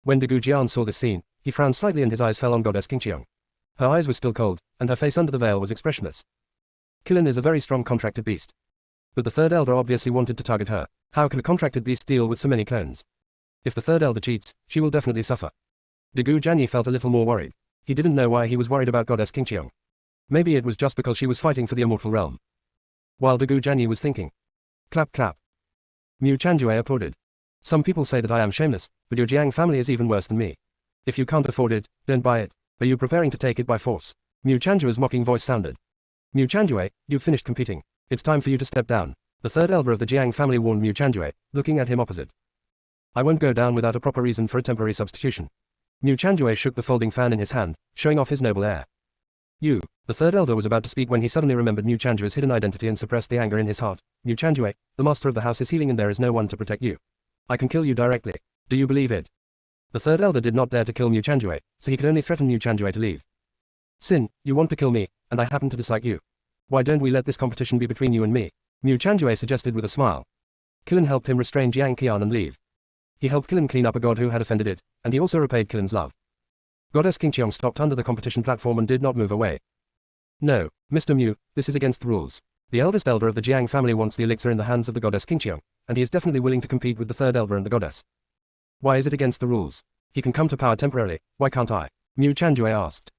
When De Gujian saw this scene, he frowned slightly and his eyes fell on Goddess Qingqiang. Her eyes were still cold, and her face under the veil was expressionless. Qilin is a very strong contracted beast. But the third elder obviously wanted to target her. How can a contracted beast deal with so many clones? If the third elder cheats, she will definitely suffer. De Gujian felt a little more worried. He didn't know why he was worried about Goddess Qingqiang. Maybe it was just because she was fighting for the immortal realm. While De Gujian was thinking. Clap clap. Mu Chanjue applauded. Some people say that I am shameless, but your Jiang family is even worse than me. If you can't afford it, don't buy it. Are you preparing to take it by force? Mu Chanjue's mocking voice sounded. Mu Chanjue, you've finished competing. It's time for you to step down. The third elder of the Jiang family warned Mu Chanjue, looking at him opposite. I won't go down without a proper reason for a temporary substitution. Mu Chanjue shook the folding fan in his hand, showing off his noble air. You. The third elder was about to speak when he suddenly remembered Mu Chanjue's hidden identity and suppressed the anger in his heart. Mu Chanjue, the master of the house is healing and there is no one to protect you. I can kill you directly. Do you believe it? The third elder did not dare to kill Mu Chanjue, so he could only threaten Mu Chanjue to leave. Sin, you want to kill me, and I happen to dislike you. Why don't we let this competition be between you and me? Mu Chanjue suggested with a smile. Qilin helped him restrain Jiang Qian and leave. He helped Qilin clean up a god who had offended it, and he also repaid Qilin's love. Goddess Qingqiang stopped under the competition platform and did not move away. No, Mr. Mu, this is against the rules. The eldest elder of the Jiang family wants the elixir in the hands of the Goddess Qingqiang, and he is definitely willing to compete with the third elder and the goddess. Why is it against the rules? He can come to power temporarily, why can't I? Mu Chanjue asked.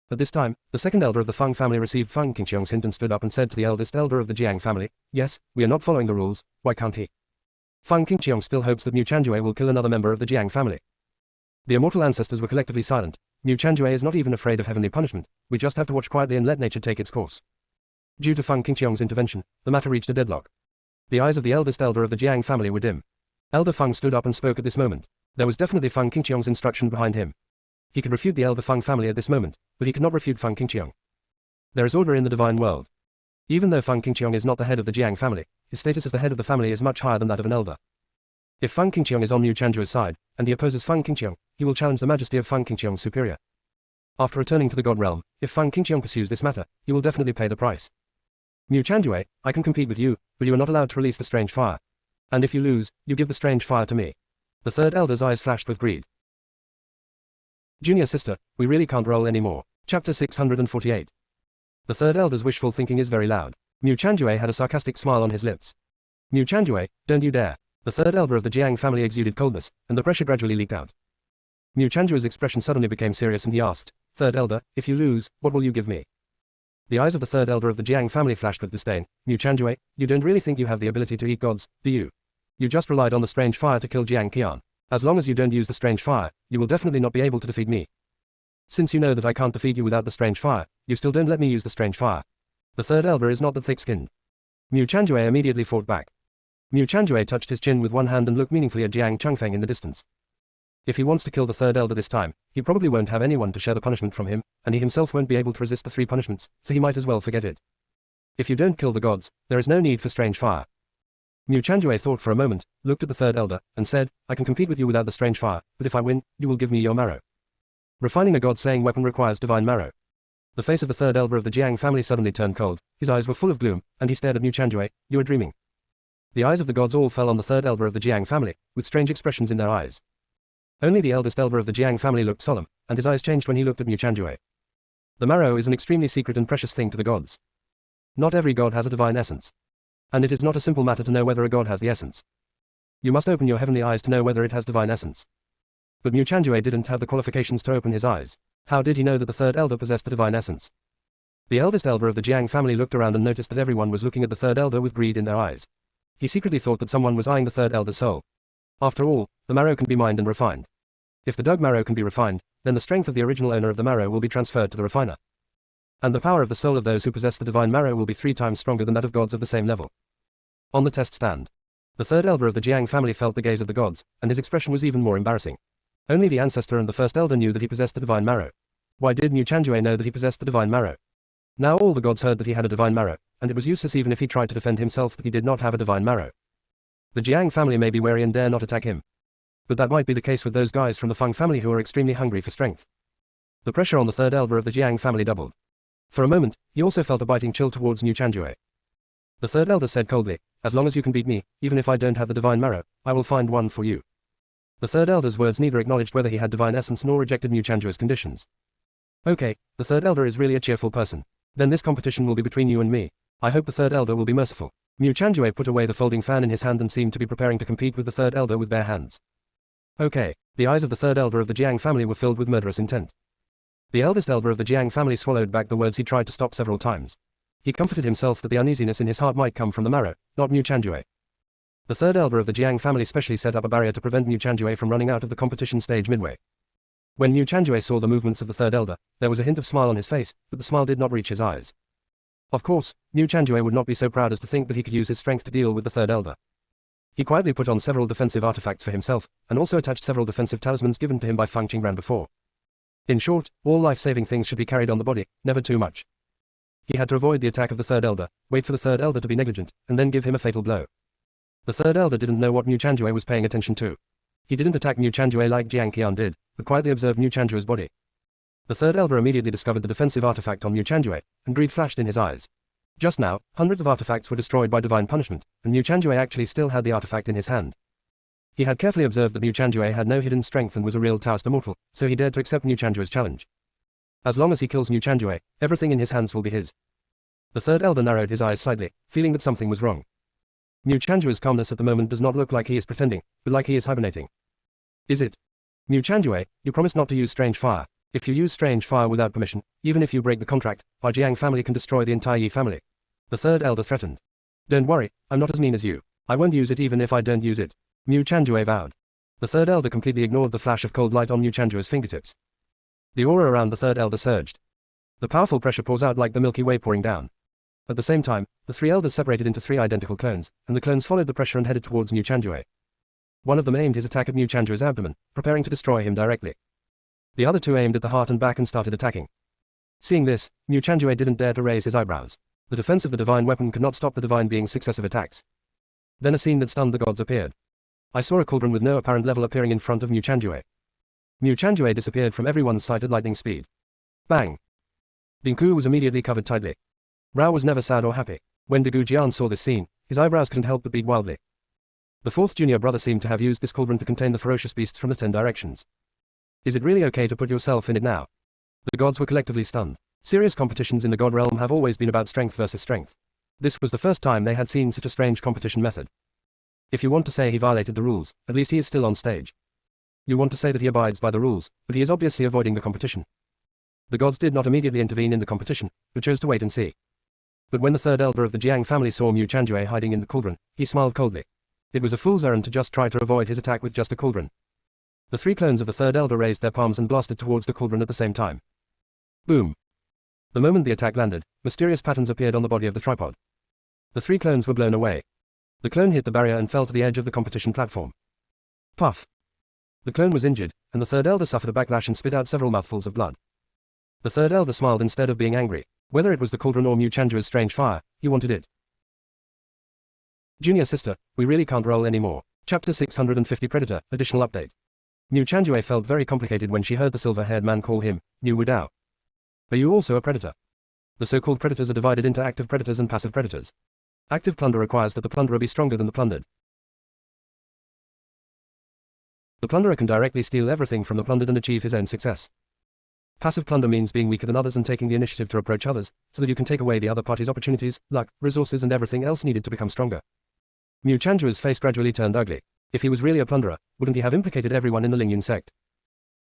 At this time, the second elder of the Feng family received Feng Qingqiang's hint and stood up and said to the eldest elder of the Jiang family, yes, we are not following the rules, why can't he? Feng Qingqiang still hopes that Mu Chanjue will kill another member of the Jiang family. The immortal ancestors were collectively silent. Mu Chanjue is not even afraid of heavenly punishment, we just have to watch quietly and let nature take its course. Due to Feng Qingqiang's intervention, the matter reached a deadlock. The eyes of the eldest elder of the Jiang family were dim. Elder Feng stood up and spoke at this moment. There was definitely Feng Qingqiang's instruction behind him. He could refute the elder Feng family at this moment, but he could not refute Feng Qingqiang. There is order in the divine world. Even though Feng Qingqiang is not the head of the Jiang family, his status as the head of the family is much higher than that of an elder. If Feng Qingqiang is on Mu Chanjue's side, and he opposes Feng Qingqiang, he will challenge the majesty of Feng Qingqiang's superior. After returning to the god realm, if Feng Qingqiang pursues this matter, he will definitely pay the price. Mu Chanjue, I can compete with you, but you are not allowed to release the strange fire. And if you lose, you give the strange fire to me. The third elder's eyes flashed with greed. Junior sister, we really can't roll anymore. Chapter 648. The third elder's wishful thinking is very loud. Mu Chanjue had a sarcastic smile on his lips. Mu Chanjue, don't you dare. The third elder of the Jiang family exuded coldness, and the pressure gradually leaked out. Mu Chanjue's expression suddenly became serious and he asked, Third elder, if you lose, what will you give me? The eyes of the third elder of the Jiang family flashed with disdain. Mu Chanjue, you don't really think you have the ability to eat gods, do you? You just relied on the strange fire to kill Jiang Qian. As long as you don't use the strange fire, you will definitely not be able to defeat me. Since you know that I can't defeat you without the strange fire, you still don't let me use the strange fire. The third elder is not that thick-skinned. Mu Chanjue immediately fought back. Mu Chanjue touched his chin with one hand and looked meaningfully at Jiang Chengfeng in the distance. If he wants to kill the third elder this time, he probably won't have anyone to share the punishment from him, and he himself won't be able to resist the 3 punishments, so he might as well forget it. If you don't kill the gods, there is no need for strange fire. Mu Chanjue thought for a moment, looked at the third elder, and said, I can compete with you without the strange fire, but if I win, you will give me your marrow. Refining a god-slaying weapon requires divine marrow. The face of the third elder of the Jiang family suddenly turned cold, his eyes were full of gloom, and he stared at Mu Chanjue, you are dreaming. The eyes of the gods all fell on the third elder of the Jiang family, with strange expressions in their eyes. Only the eldest elder of the Jiang family looked solemn, and his eyes changed when he looked at Mu Chanjue. The marrow is an extremely secret and precious thing to the gods. Not every god has a divine essence. And it is not a simple matter to know whether a god has the essence. You must open your heavenly eyes to know whether it has divine essence. But Mu Chanjue didn't have the qualifications to open his eyes. How did he know that the third elder possessed the divine essence? The eldest elder of the Jiang family looked around and noticed that everyone was looking at the third elder with greed in their eyes. He secretly thought that someone was eyeing the third elder's soul. After all, the marrow can be mined and refined. If the dug marrow can be refined, then the strength of the original owner of the marrow will be transferred to the refiner. And the power of the soul of those who possess the divine marrow will be 3 times stronger than that of gods of the same level. On the test stand, the third elder of the Jiang family felt the gaze of the gods, and his expression was even more embarrassing. Only the ancestor and the first elder knew that he possessed the divine marrow. Why did Mu Chanjue know that he possessed the divine marrow? Now all the gods heard that he had a divine marrow, and it was useless even if he tried to defend himself that he did not have a divine marrow. The Jiang family may be wary and dare not attack him. But that might be the case with those guys from the Feng family who are extremely hungry for strength. The pressure on the third elder of the Jiang family doubled. For a moment, he also felt a biting chill towards Mu Chanjue. The third elder said coldly, "As long as you can beat me, even if I don't have the divine marrow, I will find one for you." The third elder's words neither acknowledged whether he had divine essence nor rejected Mu Chanjue's conditions. "Okay, the third elder is really a cheerful person. Then this competition will be between you and me. I hope the third elder will be merciful." Mu Chanjue put away the folding fan in his hand and seemed to be preparing to compete with the third elder with bare hands. Okay, the eyes of the third elder of the Jiang family were filled with murderous intent. The eldest elder of the Jiang family swallowed back the words he tried to stop several times. He comforted himself that the uneasiness in his heart might come from the marrow, not Mu Chanjue. The third elder of the Jiang family specially set up a barrier to prevent Mu Chanjue from running out of the competition stage midway. When Mu Chanjue saw the movements of the third elder, there was a hint of smile on his face, but the smile did not reach his eyes. Of course, Mu Chanjue would not be so proud as to think that he could use his strength to deal with the third elder. He quietly put on several defensive artifacts for himself, and also attached several defensive talismans given to him by Feng Qingran before. In short, all life-saving things should be carried on the body, never too much. He had to avoid the attack of the third elder, wait for the third elder to be negligent, and then give him a fatal blow. The third elder didn't know what Mu Chanjue was paying attention to. He didn't attack Mu Chanjue like Jiang Qian did, but quietly observed Mu Chanjue's body. The third elder immediately discovered the defensive artifact on Mu Chanjue, and greed flashed in his eyes. Just now, hundreds of artifacts were destroyed by divine punishment, and Mu Chanjue actually still had the artifact in his hand. He had carefully observed that Mu Chanjue had no hidden strength and was a real Taoist immortal, so he dared to accept Mu Chanjue's challenge. As long as he kills Mu Chanjue, everything in his hands will be his. The third elder narrowed his eyes slightly, feeling that something was wrong. Mu Chanjue's calmness at the moment does not look like he is pretending, but like he is hibernating. Is it? Mu Chanjue, you promised not to use strange fire. If you use strange fire without permission, even if you break the contract, our Jiang family can destroy the entire Yi family. The third elder threatened. Don't worry, I'm not as mean as you. I won't use it even if I don't use it. Mu Chanjue vowed. The third elder completely ignored the flash of cold light on Mu Chanjue's fingertips. The aura around the third elder surged. The powerful pressure pours out like the Milky Way pouring down. At the same time, the 3 elders separated into 3 identical clones, and the clones followed the pressure and headed towards Mu Chanjue. One of them aimed his attack at Mu Chanjue's abdomen, preparing to destroy him directly. The other 2 aimed at the heart and back and started attacking. Seeing this, Mu Chanjue didn't dare to raise his eyebrows. The defense of the divine weapon could not stop the divine being's successive attacks. Then a scene that stunned the gods appeared. I saw a cauldron with no apparent level appearing in front of Mu Chanjue. Mu Chanjue disappeared from everyone's sight at lightning speed. Bang! Dingku was immediately covered tightly. Rao was never sad or happy. When Degu Jian saw this scene, his eyebrows couldn't help but beat wildly. The 4th junior brother seemed to have used this cauldron to contain the ferocious beasts from the 10 directions. Is it really okay to put yourself in it now? The gods were collectively stunned. Serious competitions in the god realm have always been about strength versus strength. This was the first time they had seen such a strange competition method. If you want to say he violated the rules, at least he is still on stage. You want to say that he abides by the rules, but he is obviously avoiding the competition. The gods did not immediately intervene in the competition, but chose to wait and see. But when the third elder of the Jiang family saw Mu Chanjue hiding in the cauldron, he smiled coldly. It was a fool's errand to just try to avoid his attack with just a cauldron. The 3 clones of the third elder raised their palms and blasted towards the cauldron at the same time. Boom! The moment the attack landed, mysterious patterns appeared on the body of the tripod. The 3 clones were blown away. The clone hit the barrier and fell to the edge of the competition platform. Puff! The clone was injured, and the third elder suffered a backlash and spit out several mouthfuls of blood. The third elder smiled instead of being angry. Whether it was the cauldron or Mu Chanjue's strange fire, he wanted it. Junior sister, we really can't roll anymore. Chapter 650 Predator, additional update. Mu Chanjue felt very complicated when she heard the silver-haired man call him, Mu Wudao. Are you also a predator? The so-called predators are divided into active predators and passive predators. Active plunder requires that the plunderer be stronger than the plundered. The plunderer can directly steal everything from the plundered and achieve his own success. Passive plunder means being weaker than others and taking the initiative to approach others, so that you can take away the other party's opportunities, luck, resources and everything else needed to become stronger. Mu Chanjue's face gradually turned ugly. If he was really a plunderer, wouldn't he have implicated everyone in the Lingyun sect?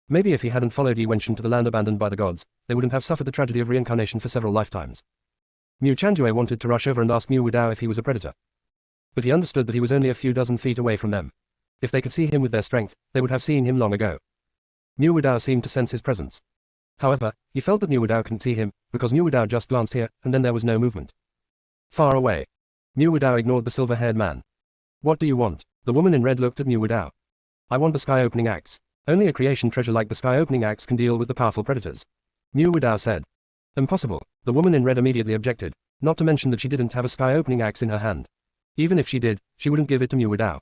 Maybe if he hadn't followed Yi Wenshan to the land abandoned by the gods, they wouldn't have suffered the tragedy of reincarnation for several lifetimes. Mu Chanjue wanted to rush over and ask Mu Wudao if he was a predator. But he understood that he was only a few dozen feet away from them. If they could see him with their strength, they would have seen him long ago. Mu Wudao seemed to sense his presence. However, he felt that Mu Wudao couldn't see him, because Mu Wudao just glanced here, and then there was no movement. Far away. Mu Wudao ignored the silver-haired man. What do you want? The woman in red looked at Mu Wudao. I want the sky-opening axe. Only a creation treasure like the sky-opening axe can deal with the powerful predators. Mu Wudao said. Impossible. The woman in red immediately objected, not to mention that she didn't have a sky-opening axe in her hand. Even if she did, she wouldn't give it to Mu Wudao.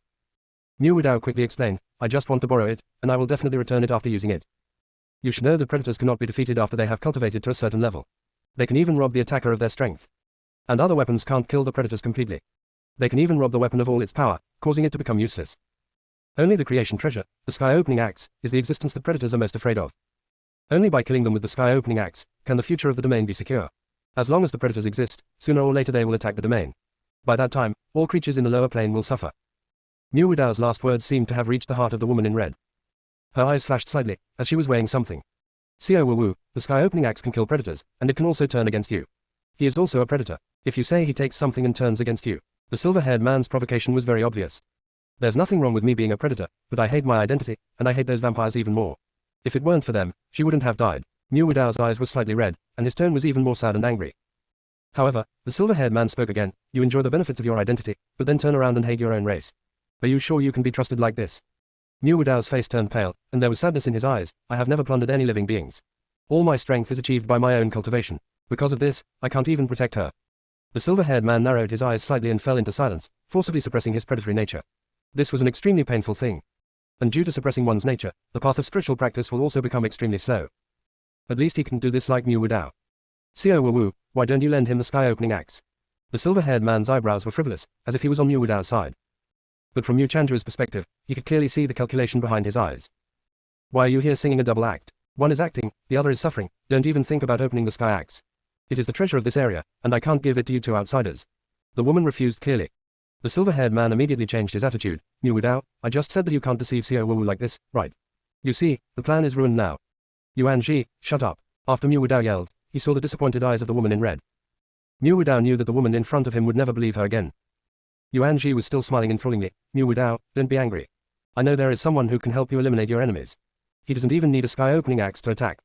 Mu Wudao quickly explained, I just want to borrow it, and I will definitely return it after using it. You should know that predators cannot be defeated after they have cultivated to a certain level. They can even rob the attacker of their strength. And other weapons can't kill the predators completely. They can even rob the weapon of all its power, causing it to become useless. Only the creation treasure, the sky-opening axe, is the existence that predators are most afraid of. Only by killing them with the sky-opening axe, can the future of the domain be secure. As long as the predators exist, sooner or later they will attack the domain. By that time, all creatures in the lower plane will suffer. Mu Wudao's last words seemed to have reached the heart of the woman in red. Her eyes flashed slightly, as she was weighing something. Xiao Wu, the sky-opening axe can kill predators, and it can also turn against you. He is also a predator. If you say he takes something and turns against you. The silver-haired man's provocation was very obvious. There's nothing wrong with me being a predator, but I hate my identity, and I hate those vampires even more. If it weren't for them, she wouldn't have died. Mu Wudao's eyes were slightly red, and his tone was even more sad and angry. However, the silver-haired man spoke again, you enjoy the benefits of your identity, but then turn around and hate your own race. Are you sure you can be trusted like this? Mu Wudao's face turned pale, and there was sadness in his eyes. I have never plundered any living beings. All my strength is achieved by my own cultivation. Because of this, I can't even protect her. The silver-haired man narrowed his eyes slightly and fell into silence, forcibly suppressing his predatory nature. This was an extremely painful thing. And due to suppressing one's nature, the path of spiritual practice will also become extremely slow. At least he can do this like Mu Wudao. Xiao Wu, why don't you lend him the sky-opening axe? The silver-haired man's eyebrows were frivolous, as if he was on Mu Wudao's side. But from Mu Chanju's perspective, he could clearly see the calculation behind his eyes. Why are you here singing a double act? One is acting, the other is suffering. Don't even think about opening the sky axe. It is the treasure of this area, and I can't give it to you two outsiders. The woman refused clearly. The silver-haired man immediately changed his attitude. Mu Wudao, I just said that you can't deceive Xiao Wu like this, right? You see, the plan is ruined now. Yuan Ji, shut up. After Mu Wudao yelled, he saw the disappointed eyes of the woman in red. Mu Wudao knew that the woman in front of him would never believe her again. Yuan Ji was still smiling enthrallingly. Mu Wudao, don't be angry. I know there is someone who can help you eliminate your enemies. He doesn't even need a sky-opening axe to attack.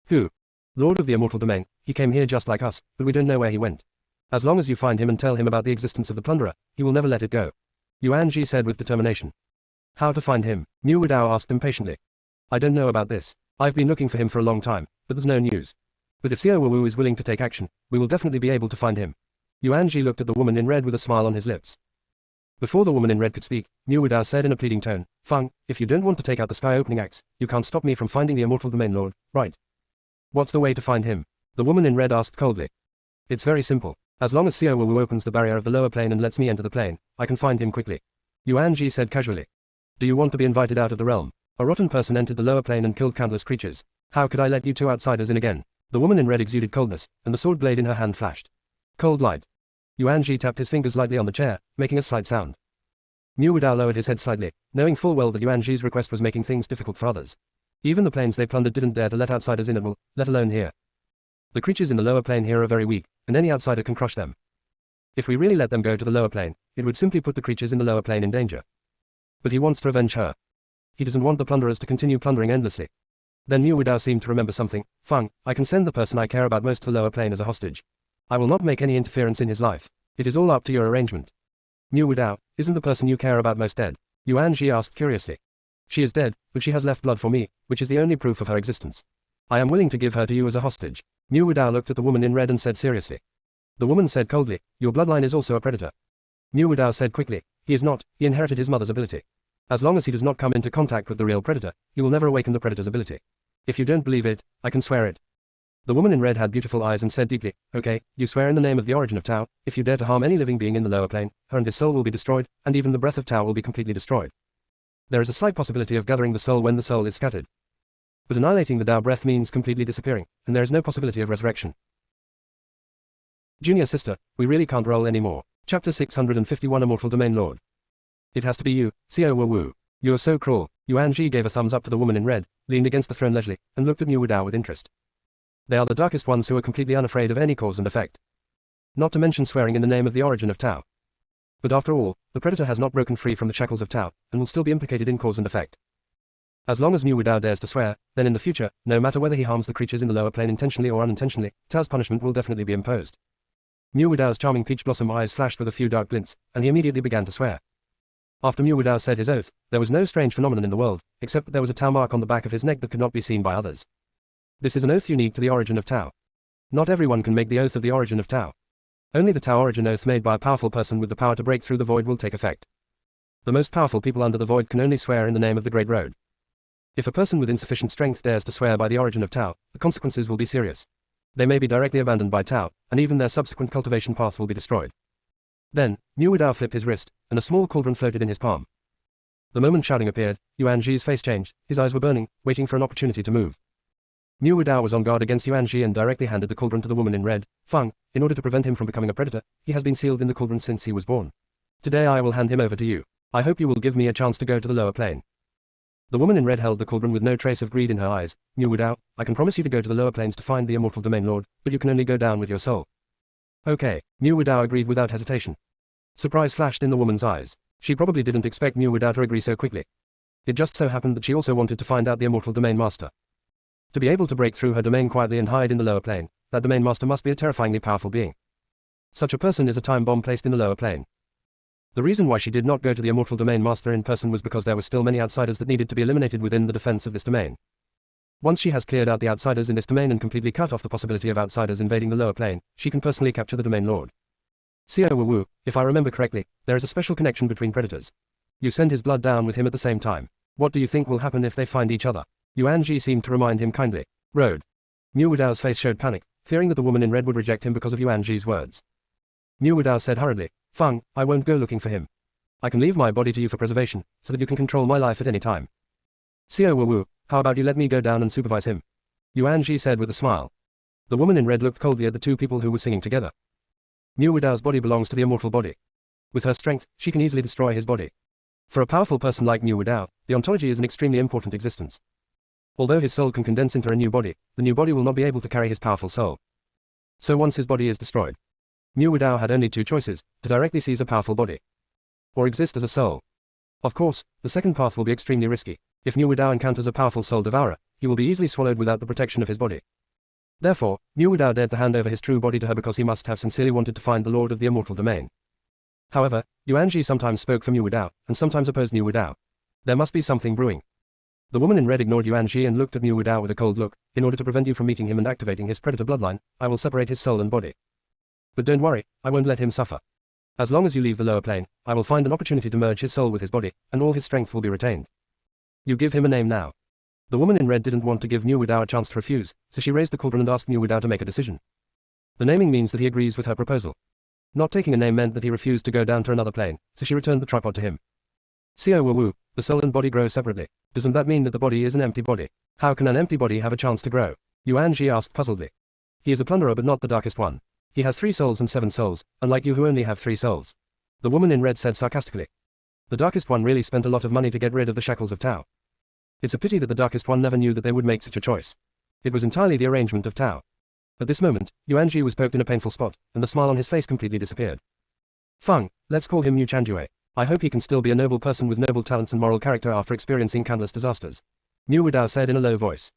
Who? Lord of the Immortal Domain. He came here just like us, but we don't know where he went. As long as you find him and tell him about the existence of the plunderer, he will never let it go. Yuan Ji said with determination. How to find him? Mu Wudao asked impatiently. I don't know about this. I've been looking for him for a long time, but there's no news. But if Xiao Wu is willing to take action, we will definitely be able to find him. Yuan Ji looked at the woman in red with a smile on his lips. Before the woman in red could speak, Mu Wudao said in a pleading tone, Feng, if you don't want to take out the sky-opening axe, you can't stop me from finding the Immortal Domain Lord, right? What's the way to find him? The woman in red asked coldly. It's very simple. As long as Xiao Wu opens the barrier of the lower plane and lets me enter the plane, I can find him quickly. Yuan Ji said casually. Do you want to be invited out of the realm? A rotten person entered the lower plane and killed countless creatures. How could I let you two outsiders in again? The woman in red exuded coldness, and the sword blade in her hand flashed. Cold light. Yuan Ji tapped his fingers lightly on the chair, making a slight sound. Mu Wudao lowered his head slightly, knowing full well that Yuan Ji's request was making things difficult for others. Even the planes they plundered didn't dare to let outsiders in at all, let alone here. The creatures in the lower plane here are very weak, and any outsider can crush them. If we really let them go to the lower plane, it would simply put the creatures in the lower plane in danger. But he wants to avenge her. He doesn't want the plunderers to continue plundering endlessly. Then Mu Wudao seemed to remember something. Feng, I can send the person I care about most to the lower plane as a hostage. I will not make any interference in his life. It is all up to your arrangement. Mu Wudao, isn't the person you care about most dead? Yuan Ji asked curiously. She is dead, but she has left blood for me, which is the only proof of her existence. I am willing to give her to you as a hostage. Mu Wudao looked at the woman in red and said seriously. The woman said coldly, your bloodline is also a predator. Mu Wudao said quickly, he is not, he inherited his mother's ability. As long as he does not come into contact with the real predator, he will never awaken the predator's ability. If you don't believe it, I can swear it. The woman in red had beautiful eyes and said deeply, okay, you swear in the name of the origin of Tao, if you dare to harm any living being in the lower plane, her and his soul will be destroyed, and even the breath of Tao will be completely destroyed. There is a slight possibility of gathering the soul when the soul is scattered. But annihilating the Tao breath means completely disappearing, and there is no possibility of resurrection. Junior sister, we really can't roll anymore. Chapter 651 Immortal Domain Lord. It has to be you, Xiao Wu. You are so cruel. Yuan Ji gave a thumbs up to the woman in red, leaned against the throne leisurely, and looked at Mu Wudao with interest. They are the darkest ones who are completely unafraid of any cause and effect. Not to mention swearing in the name of the origin of Tao. But after all, the predator has not broken free from the shackles of Tao, and will still be implicated in cause and effect. As long as Mu Wudao dares to swear, then in the future, no matter whether he harms the creatures in the lower plane intentionally or unintentionally, Tao's punishment will definitely be imposed. Mu Wudao's charming peach blossom eyes flashed with a few dark glints, and he immediately began to swear. After Mu Wudao said his oath, there was no strange phenomenon in the world, except that there was a Tao mark on the back of his neck that could not be seen by others. This is an oath unique to the origin of Tao. Not everyone can make the oath of the origin of Tao. Only the Tao origin oath made by a powerful person with the power to break through the void will take effect. The most powerful people under the void can only swear in the name of the Great Road. If a person with insufficient strength dares to swear by the origin of Tao, the consequences will be serious. They may be directly abandoned by Tao, and even their subsequent cultivation path will be destroyed. Then, Mu Wudao flipped his wrist, and a small cauldron floated in his palm. The moment shouting appeared, Yuan Ji's face changed, his eyes were burning, waiting for an opportunity to move. Mu Wudao was on guard against Yuan Ji and directly handed the cauldron to the woman in red, Feng. In order to prevent him from becoming a predator, he has been sealed in the cauldron since he was born. Today I will hand him over to you. I hope you will give me a chance to go to the lower plane. The woman in red held the cauldron with no trace of greed in her eyes. Mu Wudao, I can promise you to go to the lower planes to find the immortal domain lord, but you can only go down with your soul. Okay, Mu Wudao agreed without hesitation. Surprise flashed in the woman's eyes. She probably didn't expect Mu Wudao to agree so quickly. It just so happened that she also wanted to find out the immortal domain master. To be able to break through her domain quietly and hide in the lower plane, that domain master must be a terrifyingly powerful being. Such a person is a time bomb placed in the lower plane. The reason why she did not go to the immortal domain master in person was because there were still many outsiders that needed to be eliminated within the defense of this domain. Once she has cleared out the outsiders in this domain and completely cut off the possibility of outsiders invading the lower plane, she can personally capture the domain lord. Xiao Wu, if I remember correctly, there is a special connection between predators. You send his blood down with him at the same time. What do you think will happen if they find each other? Yuan Ji seemed to remind him kindly. Road. Mu Wudao's face showed panic, fearing that the woman in red would reject him because of Yuan Ji's words. Mu Wudao said hurriedly, Feng, I won't go looking for him. I can leave my body to you for preservation, so that you can control my life at any time. Xiao Wu, how about you let me go down and supervise him? Yuan Ji said with a smile. The woman in red looked coldly at the two people who were singing together. Mu Wudao's body belongs to the immortal body. With her strength, she can easily destroy his body. For a powerful person like Mu Wudao, the ontology is an extremely important existence. Although his soul can condense into a new body, the new body will not be able to carry his powerful soul. So once his body is destroyed, Mu Wudao had only two choices, to directly seize a powerful body, or exist as a soul. Of course, the second path will be extremely risky. If Mu Wudao encounters a powerful soul devourer, he will be easily swallowed without the protection of his body. Therefore, Mu Wudao dared to hand over his true body to her because he must have sincerely wanted to find the lord of the immortal domain. However, Yuan Ji sometimes spoke for Mu Wudao, and sometimes opposed Mu Wudao. There must be something brewing. The woman in red ignored Yuan Ji and looked at Mu Wudao with a cold look. In order to prevent you from meeting him and activating his predator bloodline, I will separate his soul and body. But don't worry, I won't let him suffer. As long as you leave the lower plane, I will find an opportunity to merge his soul with his body, and all his strength will be retained. You give him a name now. The woman in red didn't want to give Mu Wudao a chance to refuse, so she raised the cauldron and asked Mu Wudao to make a decision. The naming means that he agrees with her proposal. Not taking a name meant that he refused to go down to another plane, so she returned the tripod to him. Xiao Wu, the soul and body grow separately. Doesn't that mean that the body is an empty body? How can an empty body have a chance to grow? Yuan Ji asked puzzledly. He is a plunderer but not the darkest one. He has 3 souls and 7 souls, unlike you who only have 3 souls. The woman in red said sarcastically. The darkest one really spent a lot of money to get rid of the shackles of Tao. It's a pity that the darkest one never knew that they would make such a choice. It was entirely the arrangement of Tao. At this moment, Yuan Ji was poked in a painful spot, and the smile on his face completely disappeared. Feng, let's call him Mu Chanjue. I hope he can still be a noble person with noble talents and moral character after experiencing countless disasters. Mu Wudao said in a low voice.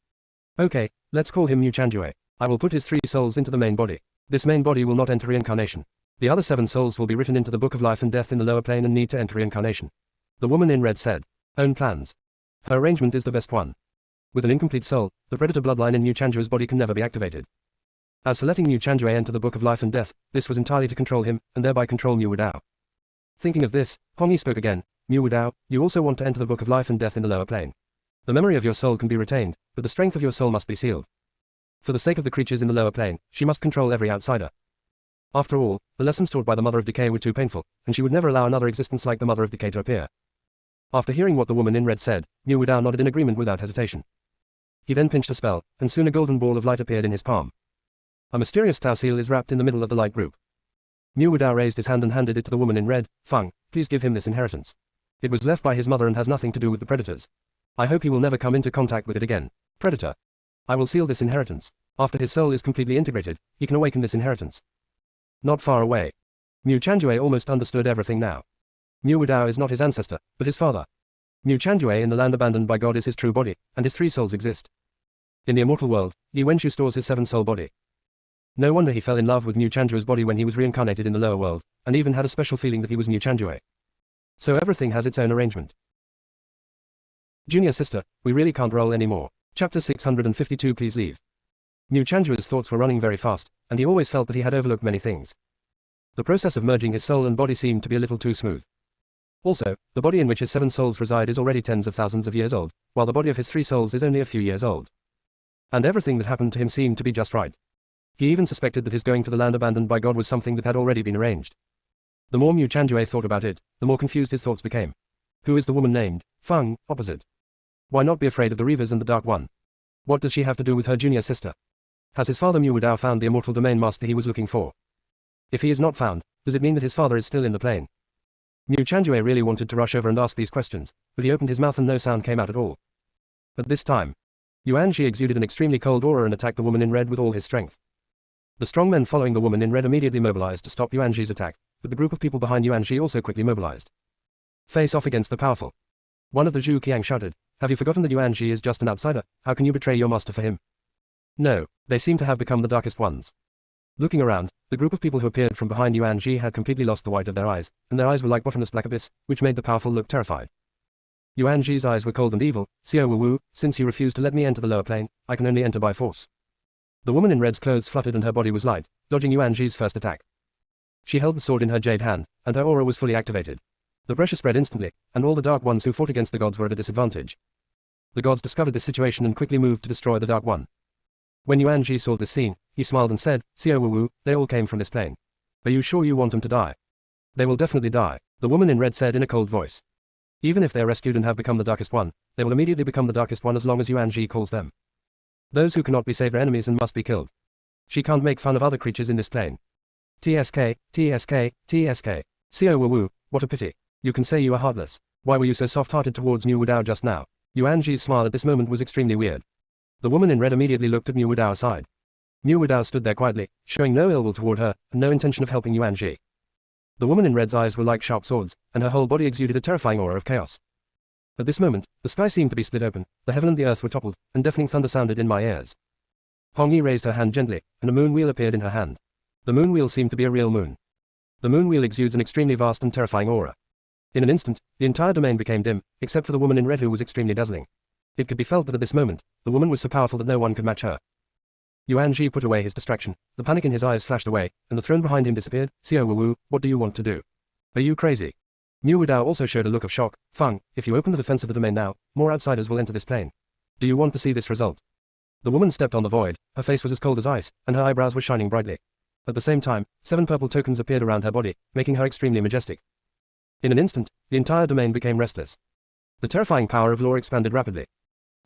Okay, let's call him Mu Chanjue. I will put his 3 souls into the main body. This main body will not enter reincarnation. The other 7 souls will be written into the book of life and death in the lower plane and need to enter reincarnation. The woman in red said. Own plans. Her arrangement is the best one. With an incomplete soul, the predator bloodline in Mu Chanjue's body can never be activated. As for letting Mu Chanjue enter the book of life and death, this was entirely to control him, and thereby control Mu Wudao. Thinking of this, Hongyi spoke again. Mu Wudao, you also want to enter the book of life and death in the lower plane. The memory of your soul can be retained, but the strength of your soul must be sealed. For the sake of the creatures in the lower plane, she must control every outsider. After all, the lessons taught by the Mother of Decay were too painful, and she would never allow another existence like the Mother of Decay to appear. After hearing what the woman in red said, Mu Wudao nodded in agreement without hesitation. He then pinched a spell, and soon a golden ball of light appeared in his palm. A mysterious Tao seal is wrapped in the middle of the light group. Mu Wudao raised his hand and handed it to the woman in red. Feng, please give him this inheritance. It was left by his mother and has nothing to do with the predators. I hope he will never come into contact with it again. Predator. I will seal this inheritance. After his soul is completely integrated, he can awaken this inheritance. Not far away. Mu Chanjue almost understood everything now. Mu Wudao is not his ancestor, but his father. Mu Chanjue in the land abandoned by God is his true body, and his 3 souls exist. In the immortal world, Yi Wenshu stores his 7-soul body. No wonder he fell in love with Mu Chanjue's body when he was reincarnated in the lower world, and even had a special feeling that he was Mu Chanjue. So everything has its own arrangement. Junior sister, we really can't roll anymore. Chapter 652. Please leave. Mu Chanjue's thoughts were running very fast, and he always felt that he had overlooked many things. The process of merging his soul and body seemed to be a little too smooth. Also, the body in which his 7 souls reside is already tens of thousands of years old, while the body of his 3 souls is only a few years old. And everything that happened to him seemed to be just right. He even suspected that his going to the land abandoned by God was something that had already been arranged. The more Mu Chanjue thought about it, the more confused his thoughts became. Who is the woman named Feng, opposite? Why not be afraid of the Reavers and the Dark One? What does she have to do with her junior sister? Has his father Mu Wudao found the immortal domain master he was looking for? If he is not found, does it mean that his father is still in the plane? Mu Chanjue really wanted to rush over and ask these questions, but he opened his mouth and no sound came out at all. At this time, Yuan Shi exuded an extremely cold aura and attacked the woman in red with all his strength. The strong men following the woman in red immediately mobilized to stop Yuan Shi's attack, but the group of people behind Yuan Shi also quickly mobilized. Face off against the powerful. One of the Zhu Qiang shouted, have you forgotten that Yuan Shi is just an outsider? How can you betray your master for him? No, they seem to have become the darkest ones. Looking around, the group of people who appeared from behind Yuan Shi had completely lost the white of their eyes, and their eyes were like bottomless black abyss, which made the powerful look terrified. Yuan Shi's eyes were cold and evil. Xiao Wu, since you refuse to let me enter the lower plane, I can only enter by force. The woman in red's clothes fluttered and her body was light, dodging Yuan Shi's first attack. She held the sword in her jade hand, and her aura was fully activated. The pressure spread instantly, and all the dark ones who fought against the gods were at a disadvantage. The gods discovered this situation and quickly moved to destroy the Dark One. When Yuan Shi saw this scene, he smiled and said, Xiao Wu, they all came from this plane. Are you sure you want them to die? They will definitely die, the woman in red said in a cold voice. Even if they are rescued and have become the Darkest One, they will immediately become the Darkest One as long as Yuan Shi calls them. Those who cannot be saved are enemies and must be killed. She can't make fun of other creatures in this plane. TSK, TSK, TSK. Xiao Wu, what a pity. You can say you are heartless. Why were you so soft-hearted towards Mu Wudao just now? Yuan Shi's smile at this moment was extremely weird. The woman in red immediately looked at Mu Wudao's side. Mu Wudao stood there quietly, showing no ill will toward her, and no intention of helping Yuan Shi. The woman in red's eyes were like sharp swords, and her whole body exuded a terrifying aura of chaos. At this moment, the sky seemed to be split open, the heaven and the earth were toppled, and deafening thunder sounded in my ears. Hong Yi raised her hand gently, and a moon wheel appeared in her hand. The moon wheel seemed to be a real moon. The moon wheel exudes an extremely vast and terrifying aura. In an instant, the entire domain became dim, except for the woman in red who was extremely dazzling. It could be felt that at this moment, the woman was so powerful that no one could match her. Yuan Shi put away his distraction, the panic in his eyes flashed away, and the throne behind him disappeared. Xiao Wu, what do you want to do? Are you crazy? Mu Wudao also showed a look of shock. Feng, if you open the defense of the domain now, more outsiders will enter this plane. Do you want to see this result? The woman stepped on the void, her face was as cold as ice, and her eyebrows were shining brightly. At the same time, 7 purple tokens appeared around her body, making her extremely majestic. In an instant, the entire domain became restless. The terrifying power of law expanded rapidly.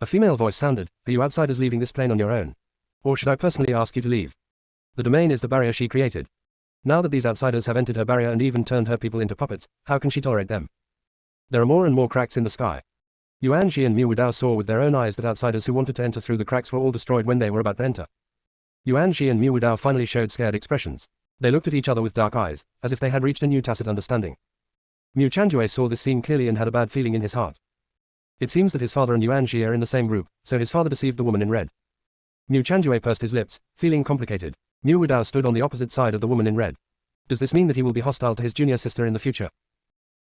A female voice sounded, are you outsiders leaving this plane on your own? Or should I personally ask you to leave? The domain is the barrier she created. Now that these outsiders have entered her barrier and even turned her people into puppets, how can she tolerate them? There are more and more cracks in the sky. Yuan Shi and Mu Wudao saw with their own eyes that outsiders who wanted to enter through the cracks were all destroyed when they were about to enter. Yuan Shi and Mu Wudao finally showed scared expressions. They looked at each other with dark eyes, as if they had reached a new tacit understanding. Mu Chanjue saw this scene clearly and had a bad feeling in his heart. It seems that his father and Yuan Shi are in the same group, so his father deceived the woman in red. Mu Chanjue pursed his lips, feeling complicated. Mu Wudao stood on the opposite side of the woman in red. Does this mean that he will be hostile to his junior sister in the future?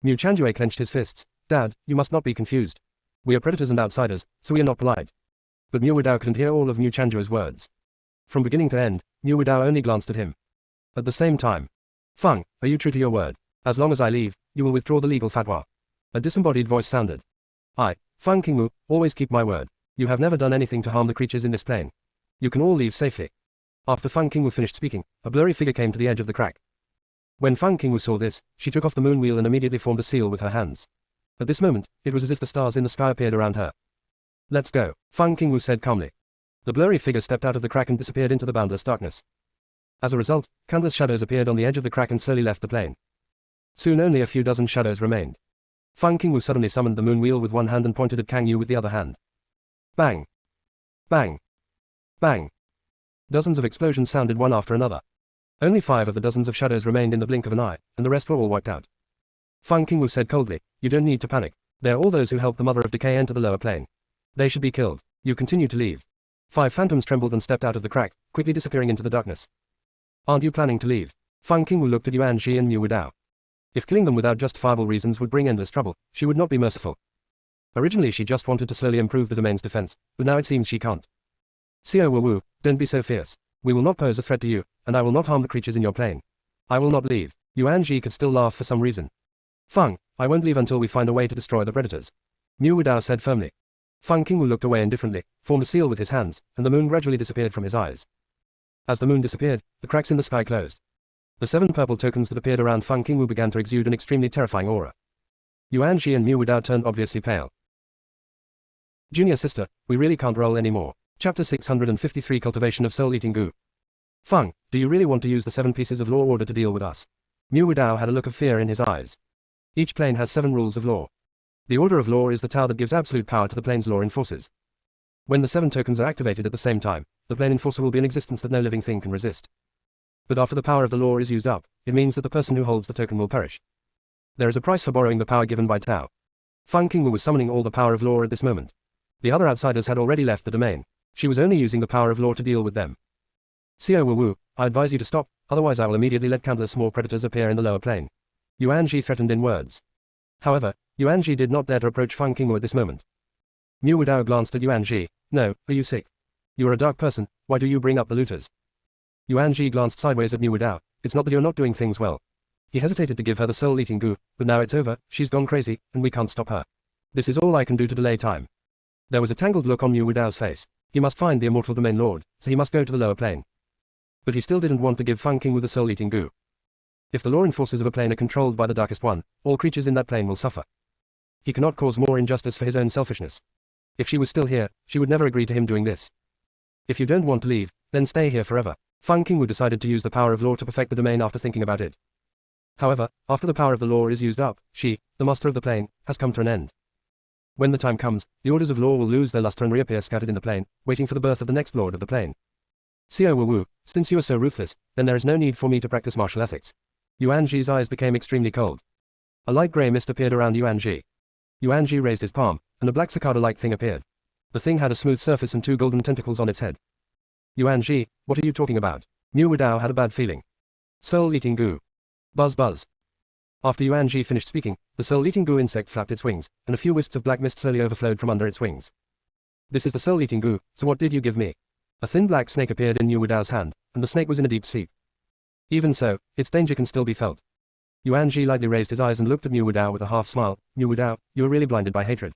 Mu Chanjue clenched his fists. Dad, you must not be confused. We are predators and outsiders, so we are not polite. But Mu Wudao couldn't hear all of Mu Chanjue's words. From beginning to end, Mu Wudao only glanced at him. At the same time, Feng, are you true to your word? As long as I leave, you will withdraw the legal fatwa. A disembodied voice sounded. I, Feng Qingwu, always keep my word. You have never done anything to harm the creatures in this plane. You can all leave safely. After Feng Qingwu finished speaking, a blurry figure came to the edge of the crack. When Feng Qingwu saw this, she took off the moon wheel and immediately formed a seal with her hands. At this moment, it was as if the stars in the sky appeared around her. Let's go, Feng Qingwu said calmly. The blurry figure stepped out of the crack and disappeared into the boundless darkness. As a result, countless shadows appeared on the edge of the crack and slowly left the plane. Soon only a few dozen shadows remained. Feng Qingwu suddenly summoned the moon wheel with one hand and pointed at Kang Yu with the other hand. Bang! Bang! Bang! Dozens of explosions sounded one after another. Only 5 of the dozens of shadows remained in the blink of an eye, and the rest were all wiped out. Feng Qingwu said coldly, "You don't need to panic. They are all those who helped the Mother of Decay enter the lower plane. They should be killed. You continue to leave." 5 phantoms trembled and stepped out of the crack, quickly disappearing into the darkness. "Aren't you planning to leave?" Feng Qingwu looked at Yuan Shi and Mu Wudao. If killing them without justifiable reasons would bring endless trouble, she would not be merciful. Originally she just wanted to slowly improve the domain's defense, but now it seems she can't. Xiao Wu, don't be so fierce. We will not pose a threat to you, and I will not harm the creatures in your plane. I will not leave. Yuan Shi could still laugh for some reason. Feng, I won't leave until we find a way to destroy the predators. Mu Wudao said firmly. Feng Qingwu looked away indifferently, formed a seal with his hands, and the moon gradually disappeared from his eyes. As the moon disappeared, the cracks in the sky closed. The 7 purple tokens that appeared around Feng Qingwu began to exude an extremely terrifying aura. Yuan Shi and Mu Wudao turned obviously pale. Junior sister, we really can't roll anymore. Chapter 653 Cultivation of Soul-Eating Goo. Feng, do you really want to use the 7 pieces of law order to deal with us? Mu Wudao had a look of fear in his eyes. Each plane has 7 rules of law. The order of law is the Tao that gives absolute power to the plane's law enforcers. When the 7 tokens are activated at the same time, the plane enforcer will be an existence that no living thing can resist. But after the power of the law is used up, it means that the person who holds the token will perish. There is a price for borrowing the power given by Tao. Feng Qingwu was summoning all the power of law at this moment. The other outsiders had already left the domain. She was only using the power of law to deal with them. Xiao Wu, I advise you to stop, otherwise I will immediately let countless more predators appear in the lower plane. Yuan Shi threatened in words. However, Yuan Shi did not dare to approach Feng Qingwu at this moment. Mu Wudao glanced at Yuan Shi. No, are you sick? You are a dark person, why do you bring up the looters? Yuan Shi glanced sideways at Mu Wudao. It's not that you're not doing things well. He hesitated to give her the soul-eating goo, but now it's over, she's gone crazy, and we can't stop her. This is all I can do to delay time. There was a tangled look on Mu Wudao's face. He must find the immortal domain lord, so he must go to the lower plane. But he still didn't want to give Feng Qingwu the soul-eating goo. If the law enforcers of a plane are controlled by the Darkest One, all creatures in that plane will suffer. He cannot cause more injustice for his own selfishness. If she was still here, she would never agree to him doing this. If you don't want to leave, then stay here forever. Feng Qingwu decided to use the power of law to perfect the domain after thinking about it. However, after the power of the law is used up, she, the master of the plane, has come to an end. When the time comes, the orders of law will lose their luster and reappear scattered in the plane, waiting for the birth of the next lord of the plane. Xiao Wu, since you are so ruthless, then there is no need for me to practice martial ethics. Yuan Shi's eyes became extremely cold. A light grey mist appeared around Yuan Shi. Yuan Shi raised his palm, and a black cicada-like thing appeared. The thing had a smooth surface and 2 golden tentacles on its head. Yuan Shi, what are you talking about? Mu Wudao had a bad feeling. Soul-eating goo. Buzz buzz. After Yuan Shi finished speaking, the soul-eating goo insect flapped its wings, and a few wisps of black mist slowly overflowed from under its wings. This is the soul-eating goo, so what did you give me? A thin black snake appeared in Mu Wudao's hand, and the snake was in a deep sleep. Even so, its danger can still be felt. Yuan Shi lightly raised his eyes and looked at Mu Wudao with a half smile. Mu Wudao, you are really blinded by hatred.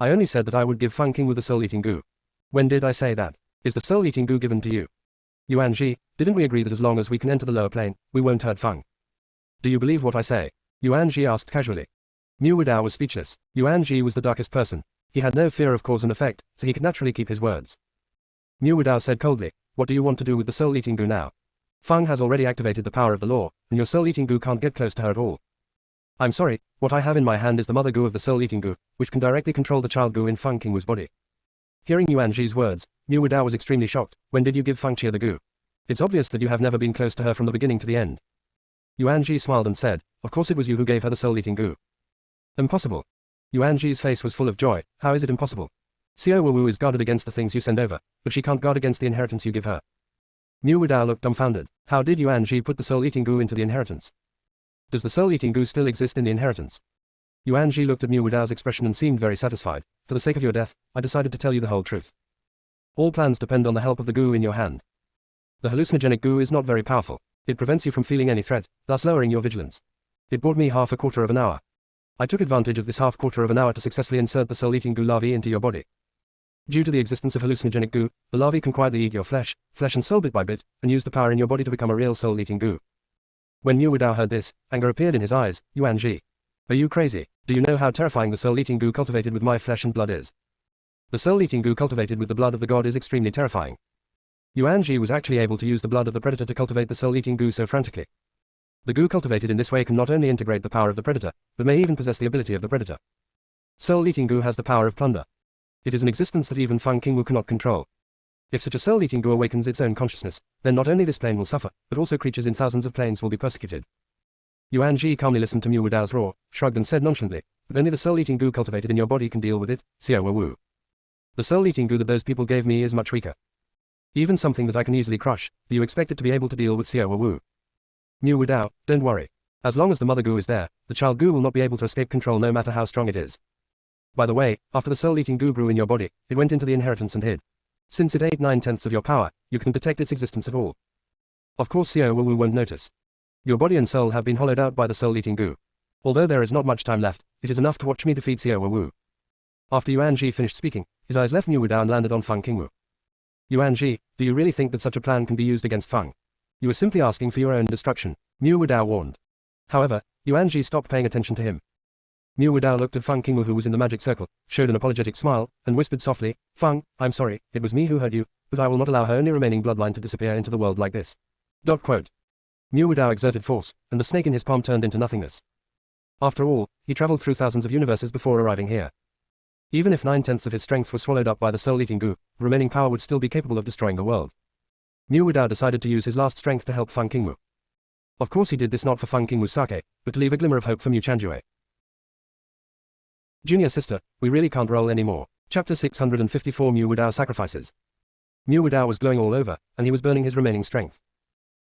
I only said that I would give Feng Qingwu the soul-eating goo. When did I say that? Is the soul-eating goo given to you? Yuan Shi, didn't we agree that as long as we can enter the lower plane, we won't hurt Feng? Do you believe what I say? Yuan Shi asked casually. Mu Wudao was speechless. Yuan Shi was the darkest person. He had no fear of cause and effect, so he could naturally keep his words. Mu Wudao said coldly, what do you want to do with the soul-eating goo now? Feng has already activated the power of the law, and your soul-eating goo can't get close to her at all. I'm sorry, what I have in my hand is the mother goo of the soul-eating goo, which can directly control the child goo in Feng Qingwu's body. Hearing Yuan Shi's words, Mu Wudao was extremely shocked. When did you give Feng Qia the goo? It's obvious that you have never been close to her from the beginning to the end. Yuan Shi smiled and said, of course it was you who gave her the soul-eating goo. Impossible. Yuan Shi's face was full of joy. How is it impossible? Xiao Wu is guarded against the things you send over, but she can't guard against the inheritance you give her. Mu Wudao looked dumbfounded. How did Yuan Shi put the soul-eating goo into the inheritance? Does the soul-eating goo still exist in the inheritance? Yuan Shi looked at Mu Wudao's expression and seemed very satisfied. For the sake of your death, I decided to tell you the whole truth. All plans depend on the help of the goo in your hand. The hallucinogenic goo is not very powerful. It prevents you from feeling any threat, thus lowering your vigilance. It bought me half a quarter of an hour. I took advantage of this half quarter of an hour to successfully insert the soul-eating goo larvae into your body. Due to the existence of hallucinogenic goo, the larvae can quietly eat your flesh and soul bit by bit, and use the power in your body to become a real soul-eating goo. When Mu Wudao heard this, anger appeared in his eyes. Yuan Shi, are you crazy? Do you know how terrifying the soul-eating goo cultivated with my flesh and blood is? The soul-eating goo cultivated with the blood of the god is extremely terrifying. Yuan Shi was actually able to use the blood of the predator to cultivate the soul-eating goo so frantically. The goo cultivated in this way can not only integrate the power of the predator, but may even possess the ability of the predator. Soul-eating goo has the power of plunder. It is an existence that even Fang Qingwu cannot control. If such a soul-eating goo awakens its own consciousness, then not only this plane will suffer, but also creatures in thousands of planes will be persecuted. Yuan Ji calmly listened to Mu Wudao's roar, shrugged and said nonchalantly, but only the soul-eating goo cultivated in your body can deal with it, Xiao Wu. The soul-eating goo that those people gave me is much weaker. Even something that I can easily crush, do you expect it to be able to deal with Xiao Wu? Mu Wudao, don't worry. As long as the mother goo is there, the child goo will not be able to escape control no matter how strong it is. By the way, after the soul-eating goo grew in your body, it went into the inheritance and hid. Since it ate 9/10 of your power, you can detect its existence at all. Of course Xiao Wu won't notice. Your body and soul have been hollowed out by the soul-eating goo. Although there is not much time left, it is enough to watch me defeat Xiao Wu. After Yuan Ji finished speaking, his eyes left Mu Wudao and landed on Fang Qingwu. Yuan Ji, do you really think that such a plan can be used against Fang? You are simply asking for your own destruction, Mu Wudao warned. However, Yuan Ji stopped paying attention to him. Mu Wudao looked at Fang Qingwu who was in the magic circle, showed an apologetic smile, and whispered softly, Fang, I'm sorry, it was me who hurt you, but I will not allow her only remaining bloodline to disappear into the world like this. Mu Wudao exerted force, and the snake in his palm turned into nothingness. After all, he traveled through thousands of universes before arriving here. Even if 9/10 of his strength was swallowed up by the soul-eating goo, the remaining power would still be capable of destroying the world. Mu Wudao decided to use his last strength to help Fang Qingwu. Of course he did this not for Fang Qingwu's sake, but to leave a glimmer of hope for Mu Chanjue. Junior sister, we really can't roll anymore. Chapter 654 Mu Wudao sacrifices. Mu Wudao was glowing all over, and he was burning his remaining strength.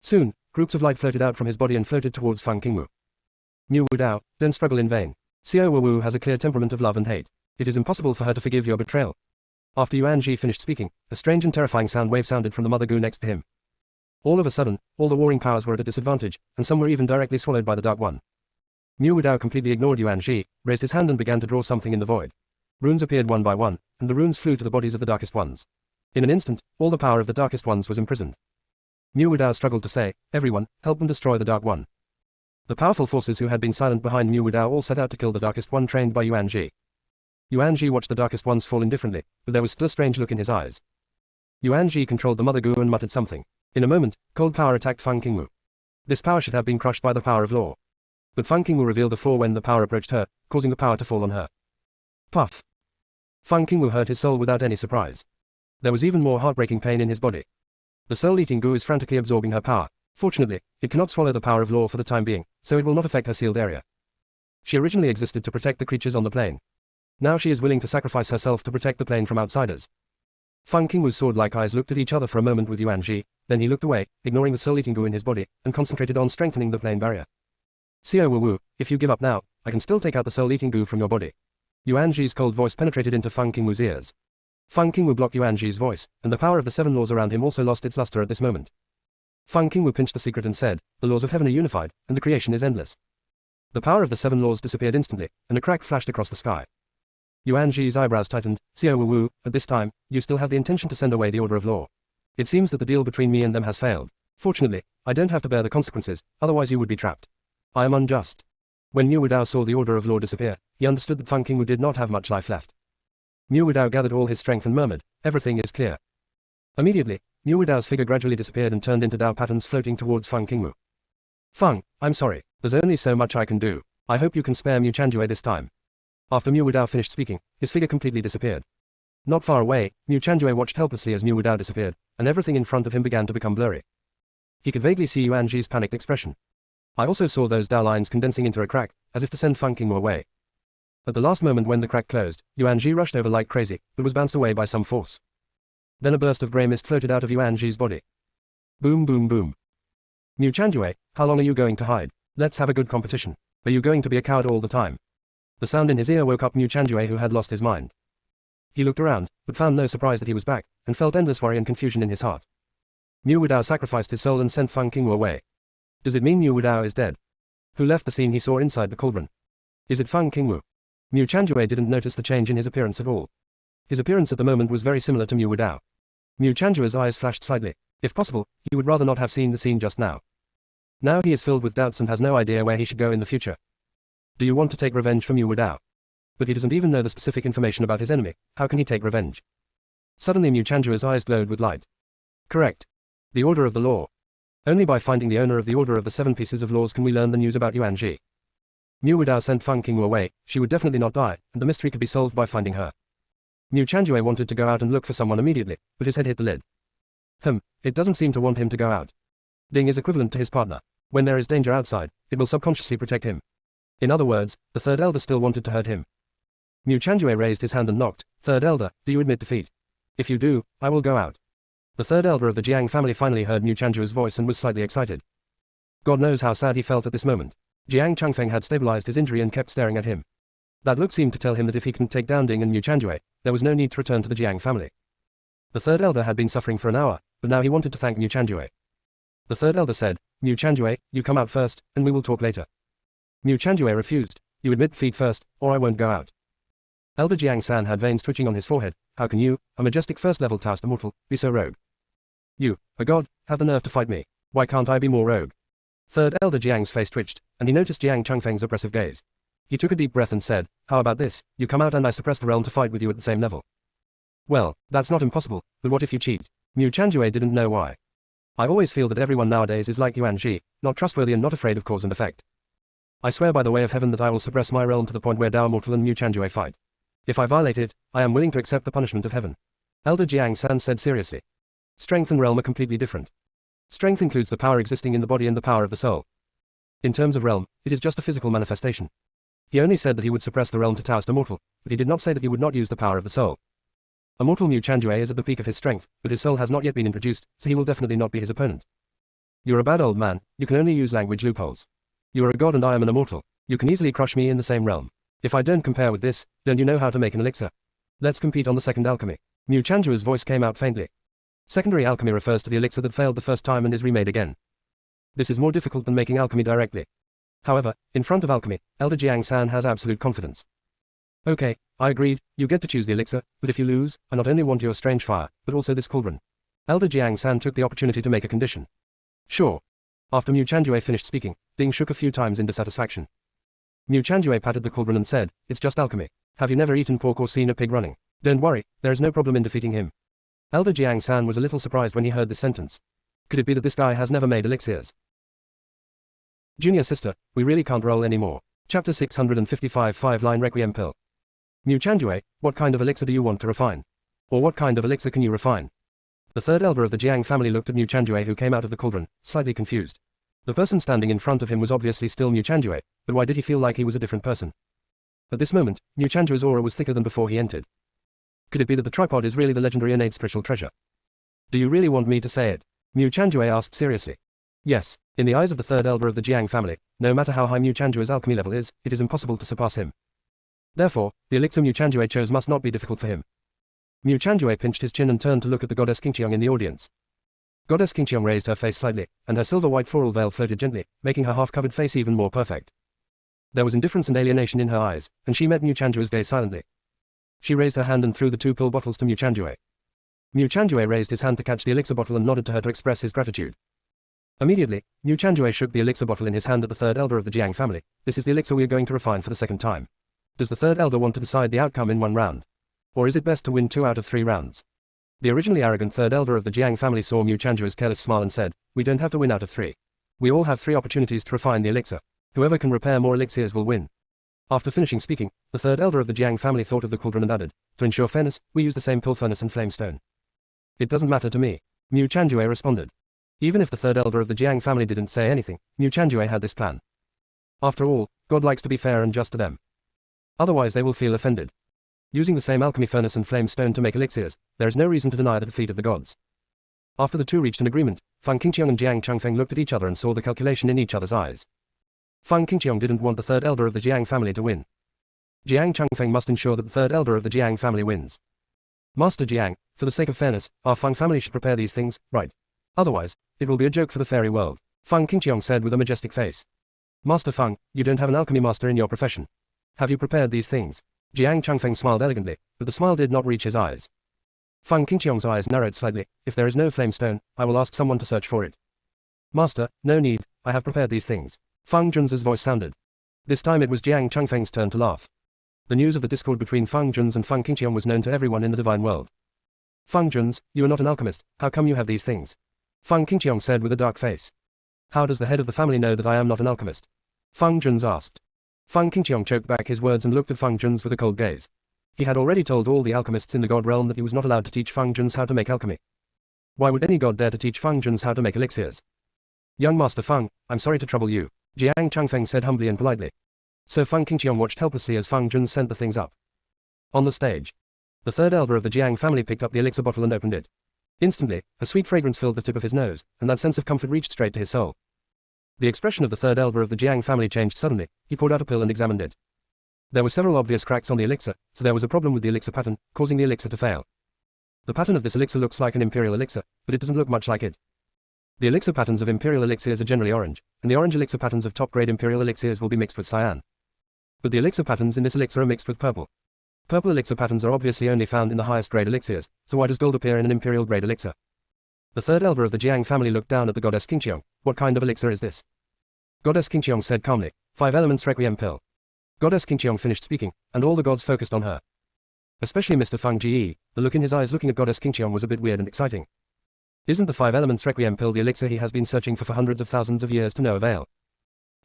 Soon, groups of light floated out from his body and floated towards Fang Qingwu. Mu Wudao, don't struggle in vain. Xiao Wu has a clear temperament of love and hate. It is impossible for her to forgive your betrayal. After Yuan Ji finished speaking, a strange and terrifying sound wave sounded from the mother goo next to him. All of a sudden, all the warring powers were at a disadvantage, and some were even directly swallowed by the Dark One. Mu Wudao completely ignored Yuan Ji, raised his hand and began to draw something in the void. Runes appeared one by one, and the runes flew to the bodies of the Darkest Ones. In an instant, all the power of the Darkest Ones was imprisoned. Mu Wudao struggled to say, everyone, help them destroy the Dark One. The powerful forces who had been silent behind Mu Wudao all set out to kill the Darkest One trained by Yuan Ji. Yuan Ji watched the Darkest Ones fall indifferently, but there was still a strange look in his eyes. Yuan Ji controlled the mother goo and muttered something. In a moment, cold power attacked Fang Qingwu. This power should have been crushed by the power of law. But Fang Qingwu revealed the flaw when the power approached her, causing the power to fall on her. Puff. Fang Qingwu hurt his soul without any surprise. There was even more heartbreaking pain in his body. The soul-eating goo is frantically absorbing her power. Fortunately, it cannot swallow the power of law for the time being, so it will not affect her sealed area. She originally existed to protect the creatures on the plane. Now she is willing to sacrifice herself to protect the plane from outsiders. Fang Qingwu's sword-like eyes looked at each other for a moment with Yuan Ji, then he looked away, ignoring the soul-eating goo in his body, and concentrated on strengthening the plane barrier. Xiao Wu, if you give up now, I can still take out the soul-eating goo from your body. Yuan Ji's cold voice penetrated into Fang Qingwu's ears. Fang Qingwu blocked Yuan Ji's voice, and the power of the 7 laws around him also lost its luster at this moment. Fang Qingwu pinched the secret and said, the laws of heaven are unified, and the creation is endless. The power of the 7 laws disappeared instantly, and a crack flashed across the sky. Yuan Ji's eyebrows tightened. Xiao Wu, at this time, you still have the intention to send away the order of law. It seems that the deal between me and them has failed. Fortunately, I don't have to bear the consequences, otherwise you would be trapped. I am unjust. When Mu Wudao saw the order of law disappear, he understood that Fang Qingwu did not have much life left. Mu Wudao gathered all his strength and murmured, everything is clear. Immediately, Mu Wudao's figure gradually disappeared and turned into Dao patterns floating towards Fang Qingwu. Fang, I'm sorry, there's only so much I can do. I hope you can spare Mu Chanjue this time. After Mu Wudao finished speaking, his figure completely disappeared. Not far away, Mu Chanjue watched helplessly as Mu Wudao disappeared, and everything in front of him began to become blurry. He could vaguely see Yuan Ji's panicked expression. I also saw those Dao lines condensing into a crack, as if to send Fang Qingwu away. At the last moment when the crack closed, Yuan Ji rushed over like crazy, but was bounced away by some force. Then a burst of grey mist floated out of Yuan Ji's body. Boom boom boom. Mu Chanjue, how long are you going to hide? Let's have a good competition. Are you going to be a coward all the time? The sound in his ear woke up Mu Chanjue who had lost his mind. He looked around, but found no surprise that he was back, and felt endless worry and confusion in his heart. Mu Wudao sacrificed his soul and sent Fang Qingwu away. Does it mean Mu Wudao is dead? Who left the scene he saw inside the cauldron? Is it Fang Qingwu? Mu Chanjue didn't notice the change in his appearance at all. His appearance at the moment was very similar to Mu Wudao. Mu Chanjue's eyes flashed slightly. If possible, he would rather not have seen the scene just now. Now he is filled with doubts and has no idea where he should go in the future. Do you want to take revenge from Mu Wudao? But he doesn't even know the specific information about his enemy, how can he take revenge? Suddenly Mu Chanjue's eyes glowed with light. Correct. The order of the law. Only by finding the owner of the Order of the Seven Pieces of Laws can we learn the news about Yuan Ji. Mu Wudao sent Feng Qingwu away, she would definitely not die, and the mystery could be solved by finding her. Mu Chanjue wanted to go out and look for someone immediately, but his head hit the lid. It doesn't seem to want him to go out. Ding is equivalent to his partner. When there is danger outside, it will subconsciously protect him. In other words, the third elder still wanted to hurt him. Mu Chanjue raised his hand and knocked. Third elder, do you admit defeat? If you do, I will go out. The third elder of the Jiang family finally heard Mu Chanjue's voice and was slightly excited. God knows how sad he felt at this moment. Jiang Changfeng had stabilized his injury and kept staring at him. That look seemed to tell him that if he couldn't take down Ding and Mu Chanjue, there was no need to return to the Jiang family. The third elder had been suffering for an hour, but now he wanted to thank Mu Chanjue. The third elder said, Mu Chanjue, you come out first, and we will talk later. Mu Chanjue refused. You admit defeat first, or I won't go out. Elder Jiang San had veins twitching on his forehead. How can you, a majestic first-level Taoist immortal, be so rogue? You, a god, have the nerve to fight me. Why can't I be more rogue? Third elder Jiang's face twitched, and he noticed Jiang Changfeng's oppressive gaze. He took a deep breath and said, how about this, you come out and I suppress the realm to fight with you at the same level. Well, that's not impossible, but what if you cheat? Mu Chanjue didn't know why. I always feel that everyone nowadays is like Yuan Ji, not trustworthy and not afraid of cause and effect. I swear by the way of heaven that I will suppress my realm to the point where Dao Mortal and Mu Chanjue fight. If I violate it, I am willing to accept the punishment of heaven. Elder Jiang San said seriously. Strength and realm are completely different. Strength includes the power existing in the body and the power of the soul. In terms of realm, it is just a physical manifestation. He only said that he would suppress the realm to Taoist immortal, but he did not say that he would not use the power of the soul. Immortal Mu Chanjue is at the peak of his strength, but his soul has not yet been introduced, so he will definitely not be his opponent. You're a bad old man, you can only use language loopholes. You are a god and I am an immortal, you can easily crush me in the same realm. If I don't compare with this, don't you know how to make an elixir? Let's compete on the second alchemy. Mu Chanjue's voice came out faintly. Secondary alchemy refers to the elixir that failed the first time and is remade again. This is more difficult than making alchemy directly. However, in front of alchemy, Elder Jiang San has absolute confidence. Okay, I agreed, you get to choose the elixir, but if you lose, I not only want your strange fire, but also this cauldron. Elder Jiang San took the opportunity to make a condition. Sure. After Mu Chanjue finished speaking, Ding shook a few times in dissatisfaction. Mu Chanjue patted the cauldron and said, it's just alchemy. Have you never eaten pork or seen a pig running? Don't worry, there is no problem in defeating him. Elder Jiang San was a little surprised when he heard this sentence. Could it be that this guy has never made elixirs? Junior sister, we really can't roll anymore. Chapter 655 5-line Requiem Pill. Mu Chanjue, what kind of elixir do you want to refine? Or what kind of elixir can you refine? The third elder of the Jiang family looked at Mu Chanjue who came out of the cauldron, slightly confused. The person standing in front of him was obviously still Mu Chanjue, but why did he feel like he was a different person? At this moment, Mu Chanjue's aura was thicker than before he entered. Could it be that the tripod is really the legendary innate spiritual treasure? Do you really want me to say it? Mu Chanjue asked seriously. Yes, in the eyes of the third elder of the Jiang family, no matter how high Mu Chanjue's alchemy level is, it is impossible to surpass him. Therefore, the elixir Mu Chanjue chose must not be difficult for him. Mu Chanjue pinched his chin and turned to look at the goddess Qingqiang in the audience. Goddess Qingqiang raised her face slightly, and her silver-white floral veil floated gently, making her half-covered face even more perfect. There was indifference and alienation in her eyes, and she met Mu Chanjue's gaze silently. She raised her hand and threw the 2 pill bottles to Mu Chanjue. Mu Chanjue raised his hand to catch the elixir bottle and nodded to her to express his gratitude. Immediately, Mu Chanjue shook the elixir bottle in his hand at the third elder of the Jiang family. This is the elixir we are going to refine for the second time. Does the third elder want to decide the outcome in 1 round? Or is it best to win 2 out of 3 rounds? The originally arrogant third elder of the Jiang family saw Mu Chanjue's careless smile and said, we don't have to win out of 3. We all have 3 opportunities to refine the elixir. Whoever can repair more elixirs will win. After finishing speaking, the third elder of the Jiang family thought of the cauldron and added, to ensure fairness, we use the same pill furnace and flame stone. It doesn't matter to me. Mu Chanjue responded. Even if the third elder of the Jiang family didn't say anything, Mu Chanjue had this plan. After all, God likes to be fair and just to them. Otherwise they will feel offended. Using the same alchemy furnace and flame stone to make elixirs, there is no reason to deny the defeat of the gods. After the 2 reached an agreement, Feng Qingqiang and Jiang Changfeng looked at each other and saw the calculation in each other's eyes. Feng Qingqiang didn't want the third elder of the Jiang family to win. Jiang Changfeng must ensure that the third elder of the Jiang family wins. Master Jiang, for the sake of fairness, our Feng family should prepare these things, right? Otherwise, it will be a joke for the fairy world, Feng Qingqiang said with a majestic face. Master Feng, you don't have an alchemy master in your profession. Have you prepared these things? Jiang Changfeng smiled elegantly, but the smile did not reach his eyes. Feng Qingqiang's eyes narrowed slightly. If there is no flame stone, I will ask someone to search for it. Master, no need, I have prepared these things. Feng Jun's voice sounded. This time it was Jiang Changfeng's turn to laugh. The news of the discord between Feng Jun's and Feng Qingqiang was known to everyone in the divine world. Feng Jun's, you are not an alchemist, how come you have these things? Feng Qingqiong said with a dark face. How does the head of the family know that I am not an alchemist? Feng Jun's asked. Feng Qingqiong choked back his words and looked at Feng Jun's with a cold gaze. He had already told all the alchemists in the god realm that he was not allowed to teach Feng Jun's how to make alchemy. Why would any god dare to teach Feng Jun's how to make elixirs? Young Master Feng, I'm sorry to trouble you, Jiang Changfeng said humbly and politely. So Feng Qingqiong watched helplessly as Feng Jun sent the things up. On the stage, the third elder of the Jiang family picked up the elixir bottle and opened it. Instantly, a sweet fragrance filled the tip of his nose, and that sense of comfort reached straight to his soul. The expression of the third elder of the Jiang family changed suddenly. He poured out a pill and examined it. There were several obvious cracks on the elixir, so there was a problem with the elixir pattern, causing the elixir to fail. The pattern of this elixir looks like an imperial elixir, but it doesn't look much like it. The elixir patterns of imperial elixirs are generally orange, and the orange elixir patterns of top-grade imperial elixirs will be mixed with cyan. But the elixir patterns in this elixir are mixed with purple. Purple elixir patterns are obviously only found in the highest grade elixirs, so why does gold appear in an imperial grade elixir? The third elder of the Jiang family looked down at the goddess Qingqiong. What kind of elixir is this? Goddess Qingqiong said calmly, 5 elements requiem pill. Goddess Qingqiong finished speaking, and all the gods focused on her. Especially Mr. Feng Ji, the look in his eyes looking at Goddess Qingqiong was a bit weird and exciting. Isn't the 5 elements requiem pill the elixir he has been searching for hundreds of thousands of years to no avail?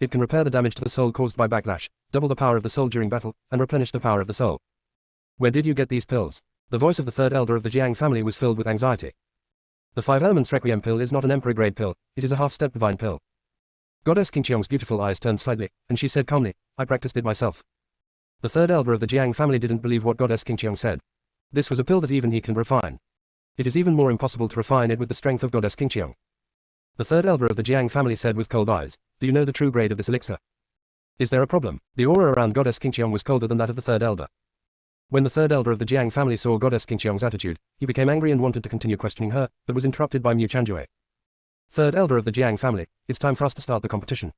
It can repair the damage to the soul caused by backlash, double the power of the soul during battle, and replenish the power of the soul. Where did you get these pills? The voice of the third elder of the Jiang family was filled with anxiety. The 5 elements requiem pill is not an emperor-grade pill, it is a half-step divine pill. Goddess Qingqiong's beautiful eyes turned slightly, and she said calmly, I practiced it myself. The third elder of the Jiang family didn't believe what Goddess Qingqiong said. This was a pill that even he can refine. It is even more impossible to refine it with the strength of Goddess Qingqiong. The third elder of the Jiang family said with cold eyes, do you know the true grade of this elixir? Is there a problem? The aura around Goddess Qingqiong was colder than that of the third elder. When the third elder of the Jiang family saw Goddess Qingqiong's attitude, he became angry and wanted to continue questioning her, but was interrupted by Mu Chanjue. Third elder of the Jiang family, it's time for us to start the competition.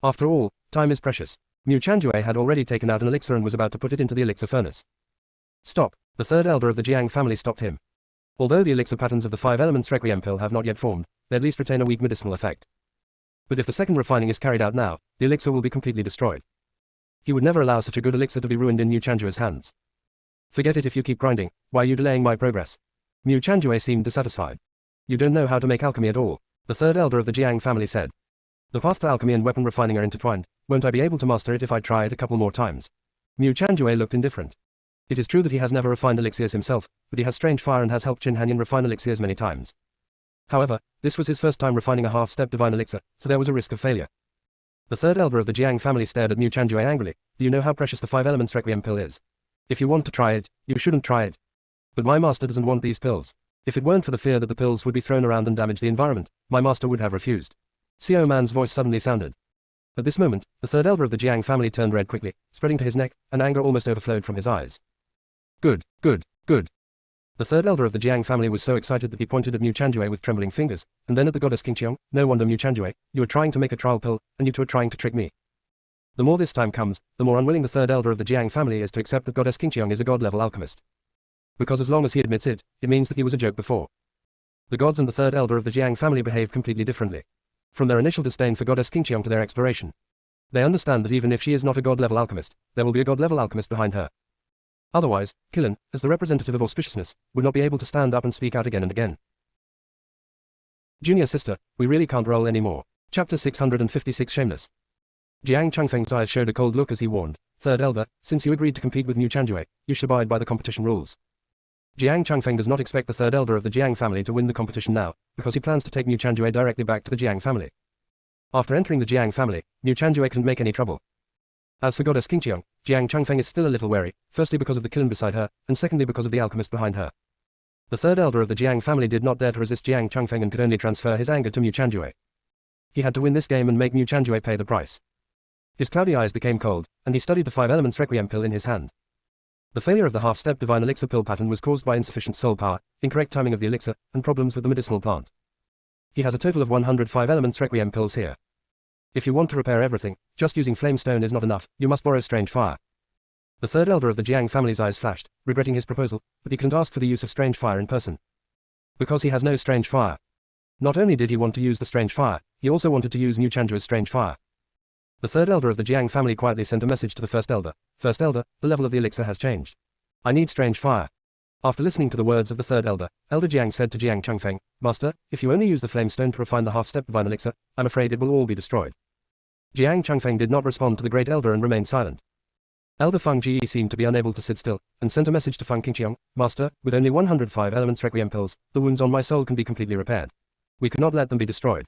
After all, time is precious. Mu Chanjue had already taken out an elixir and was about to put it into the elixir furnace. Stop. The third elder of the Jiang family stopped him. Although the elixir patterns of the 5 elements requiem pill have not yet formed, they at least retain a weak medicinal effect. But if the second refining is carried out now, the elixir will be completely destroyed. He would never allow such a good elixir to be ruined in Mu Chanjue's hands. Forget it if you keep grinding, why are you delaying my progress? Mu Chanjue seemed dissatisfied. You don't know how to make alchemy at all, the third elder of the Jiang family said. The path to alchemy and weapon refining are intertwined, won't I be able to master it if I try it a couple more times? Mu Chanjue looked indifferent. It is true that he has never refined elixirs himself, but he has strange fire and has helped Qin Hanyan refine elixirs many times. However, this was his first time refining a half-step divine elixir, so there was a risk of failure. The third elder of the Jiang family stared at Mu Chanjue angrily. Do you know how precious the 5 elements requiem pill is? If you want to try it, you shouldn't try it. But my master doesn't want these pills. If it weren't for the fear that the pills would be thrown around and damage the environment, my master would have refused. Xiao Man's voice suddenly sounded. At this moment, the third elder of the Jiang family turned red quickly, spreading to his neck, and anger almost overflowed from his eyes. Good, good, good. The third elder of the Jiang family was so excited that he pointed at Mu Chanjue with trembling fingers, and then at the goddess Qingqiong. No wonder Mu Chanjue, you are trying to make a trial pill, and you two are trying to trick me. The more this time comes, the more unwilling the third elder of the Jiang family is to accept that goddess Qingqiong is a god-level alchemist. Because as long as he admits it, it means that he was a joke before. The gods and the third elder of the Jiang family behave completely differently. From their initial disdain for goddess Qingqiong to their exploration. They understand that even if she is not a god-level alchemist, there will be a god-level alchemist behind her. Otherwise, Killen, as the representative of auspiciousness, would not be able to stand up and speak out again and again. Junior sister, we really can't roll anymore. Chapter 656 Shameless. Jiang Changfeng's eyes showed a cold look as he warned, Third elder, since you agreed to compete with Mu Chanjue, you should abide by the competition rules. Jiang Changfeng does not expect the third elder of the Jiang family to win the competition now, because he plans to take Mu Chanjue directly back to the Jiang family. After entering the Jiang family, Mu Chanjue couldn't make any trouble. As for goddess Qingqiong, Jiang Changfeng is still a little wary, firstly because of the Kiln beside her, and secondly because of the alchemist behind her. The third elder of the Jiang family did not dare to resist Jiang Changfeng and could only transfer his anger to Mu Chanjue. He had to win this game and make Mu Chanjue pay the price. His cloudy eyes became cold, and he studied the 5 elements requiem pill in his hand. The failure of the half-step divine elixir pill pattern was caused by insufficient soul power, incorrect timing of the elixir, and problems with the medicinal plant. He has a total of 105 elements requiem pills here. If you want to repair everything, just using flame stone is not enough, you must borrow strange fire. The third elder of the Jiang family's eyes flashed, regretting his proposal, but he couldn't ask for the use of strange fire in person. Because he has no strange fire. Not only did he want to use the strange fire, he also wanted to use Mu Chanjue's strange fire. The third elder of the Jiang family quietly sent a message to the first elder. First elder, the level of the elixir has changed. I need strange fire. After listening to the words of the third elder, Elder Jiang said to Jiang Changfeng, Master, if you only use the flame stone to refine the half-step divine elixir, I'm afraid it will all be destroyed. Jiang Changfeng did not respond to the great elder and remained silent. Elder Feng Ji seemed to be unable to sit still, and sent a message to Feng Qingqiang, Master, with only 105 elements requiem pills, the wounds on my soul can be completely repaired. We could not let them be destroyed.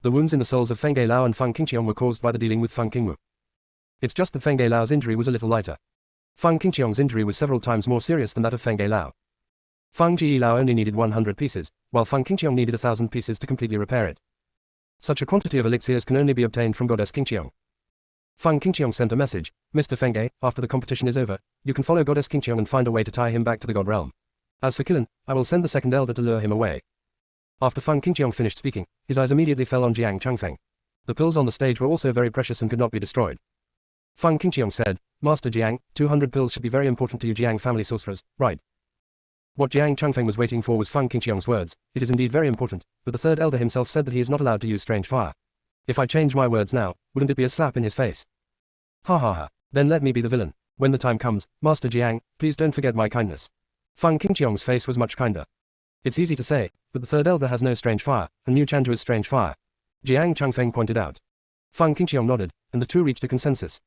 The wounds in the souls of Feng Ge Lao and Feng Qingqiang were caused by the dealing with Feng Qingwu. It's just that Feng Ge Lao's injury was a little lighter. Feng Qingqiang's injury was several times more serious than that of Feng Ge Lao. Feng Ji Lao only needed 100 pieces, while Feng Qingqiang needed 1,000 pieces to completely repair it. Such a quantity of elixirs can only be obtained from Goddess Qingqiang. Feng Qingqiang sent a message, Mr. Feng Ge, after the competition is over, you can follow Goddess Qingqiang and find a way to tie him back to the God realm. As for Qilin, I will send the second elder to lure him away. After Feng Qingqiang finished speaking, his eyes immediately fell on Jiang Changfeng. The pills on the stage were also very precious and could not be destroyed. Feng Qingqiang said, Master Jiang, 200 pills should be very important to you Jiang family sorcerers, right? What Jiang Changfeng was waiting for was Feng Qingqiang's words, it is indeed very important, but the third elder himself said that he is not allowed to use strange fire. If I change my words now, wouldn't it be a slap in his face? Ha ha ha, then let me be the villain. When the time comes, Master Jiang, please don't forget my kindness. Feng Qingqiang's face was much kinder. It's easy to say, but the third elder has no strange fire, and Mu Chanju's strange fire. Jiang Changfeng pointed out. Feng Qingqiang nodded, and the two reached a consensus.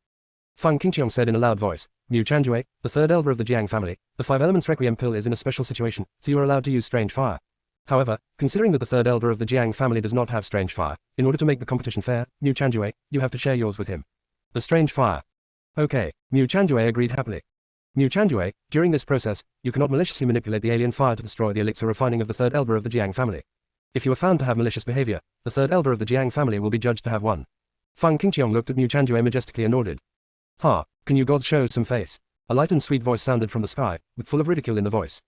Feng Qingqiang said in a loud voice, Mu Chanjue, the third elder of the Jiang family, the 5 elements requiem pill is in a special situation, so you are allowed to use strange fire. However, considering that the third elder of the Jiang family does not have strange fire, in order to make the competition fair, Mu Chanjue, you have to share yours with him. The strange fire. Okay, Mu Chanjue agreed happily. Mu Chanjue, during this process, you cannot maliciously manipulate the alien fire to destroy the elixir refining of the third elder of the Jiang family. If you are found to have malicious behavior, the third elder of the Jiang family will be judged to have won. Feng Qingqiang looked at Mu Chanjue majestically and nodded. Ha, can you gods show some face? A light and sweet voice sounded from the sky, with full of ridicule in the voice.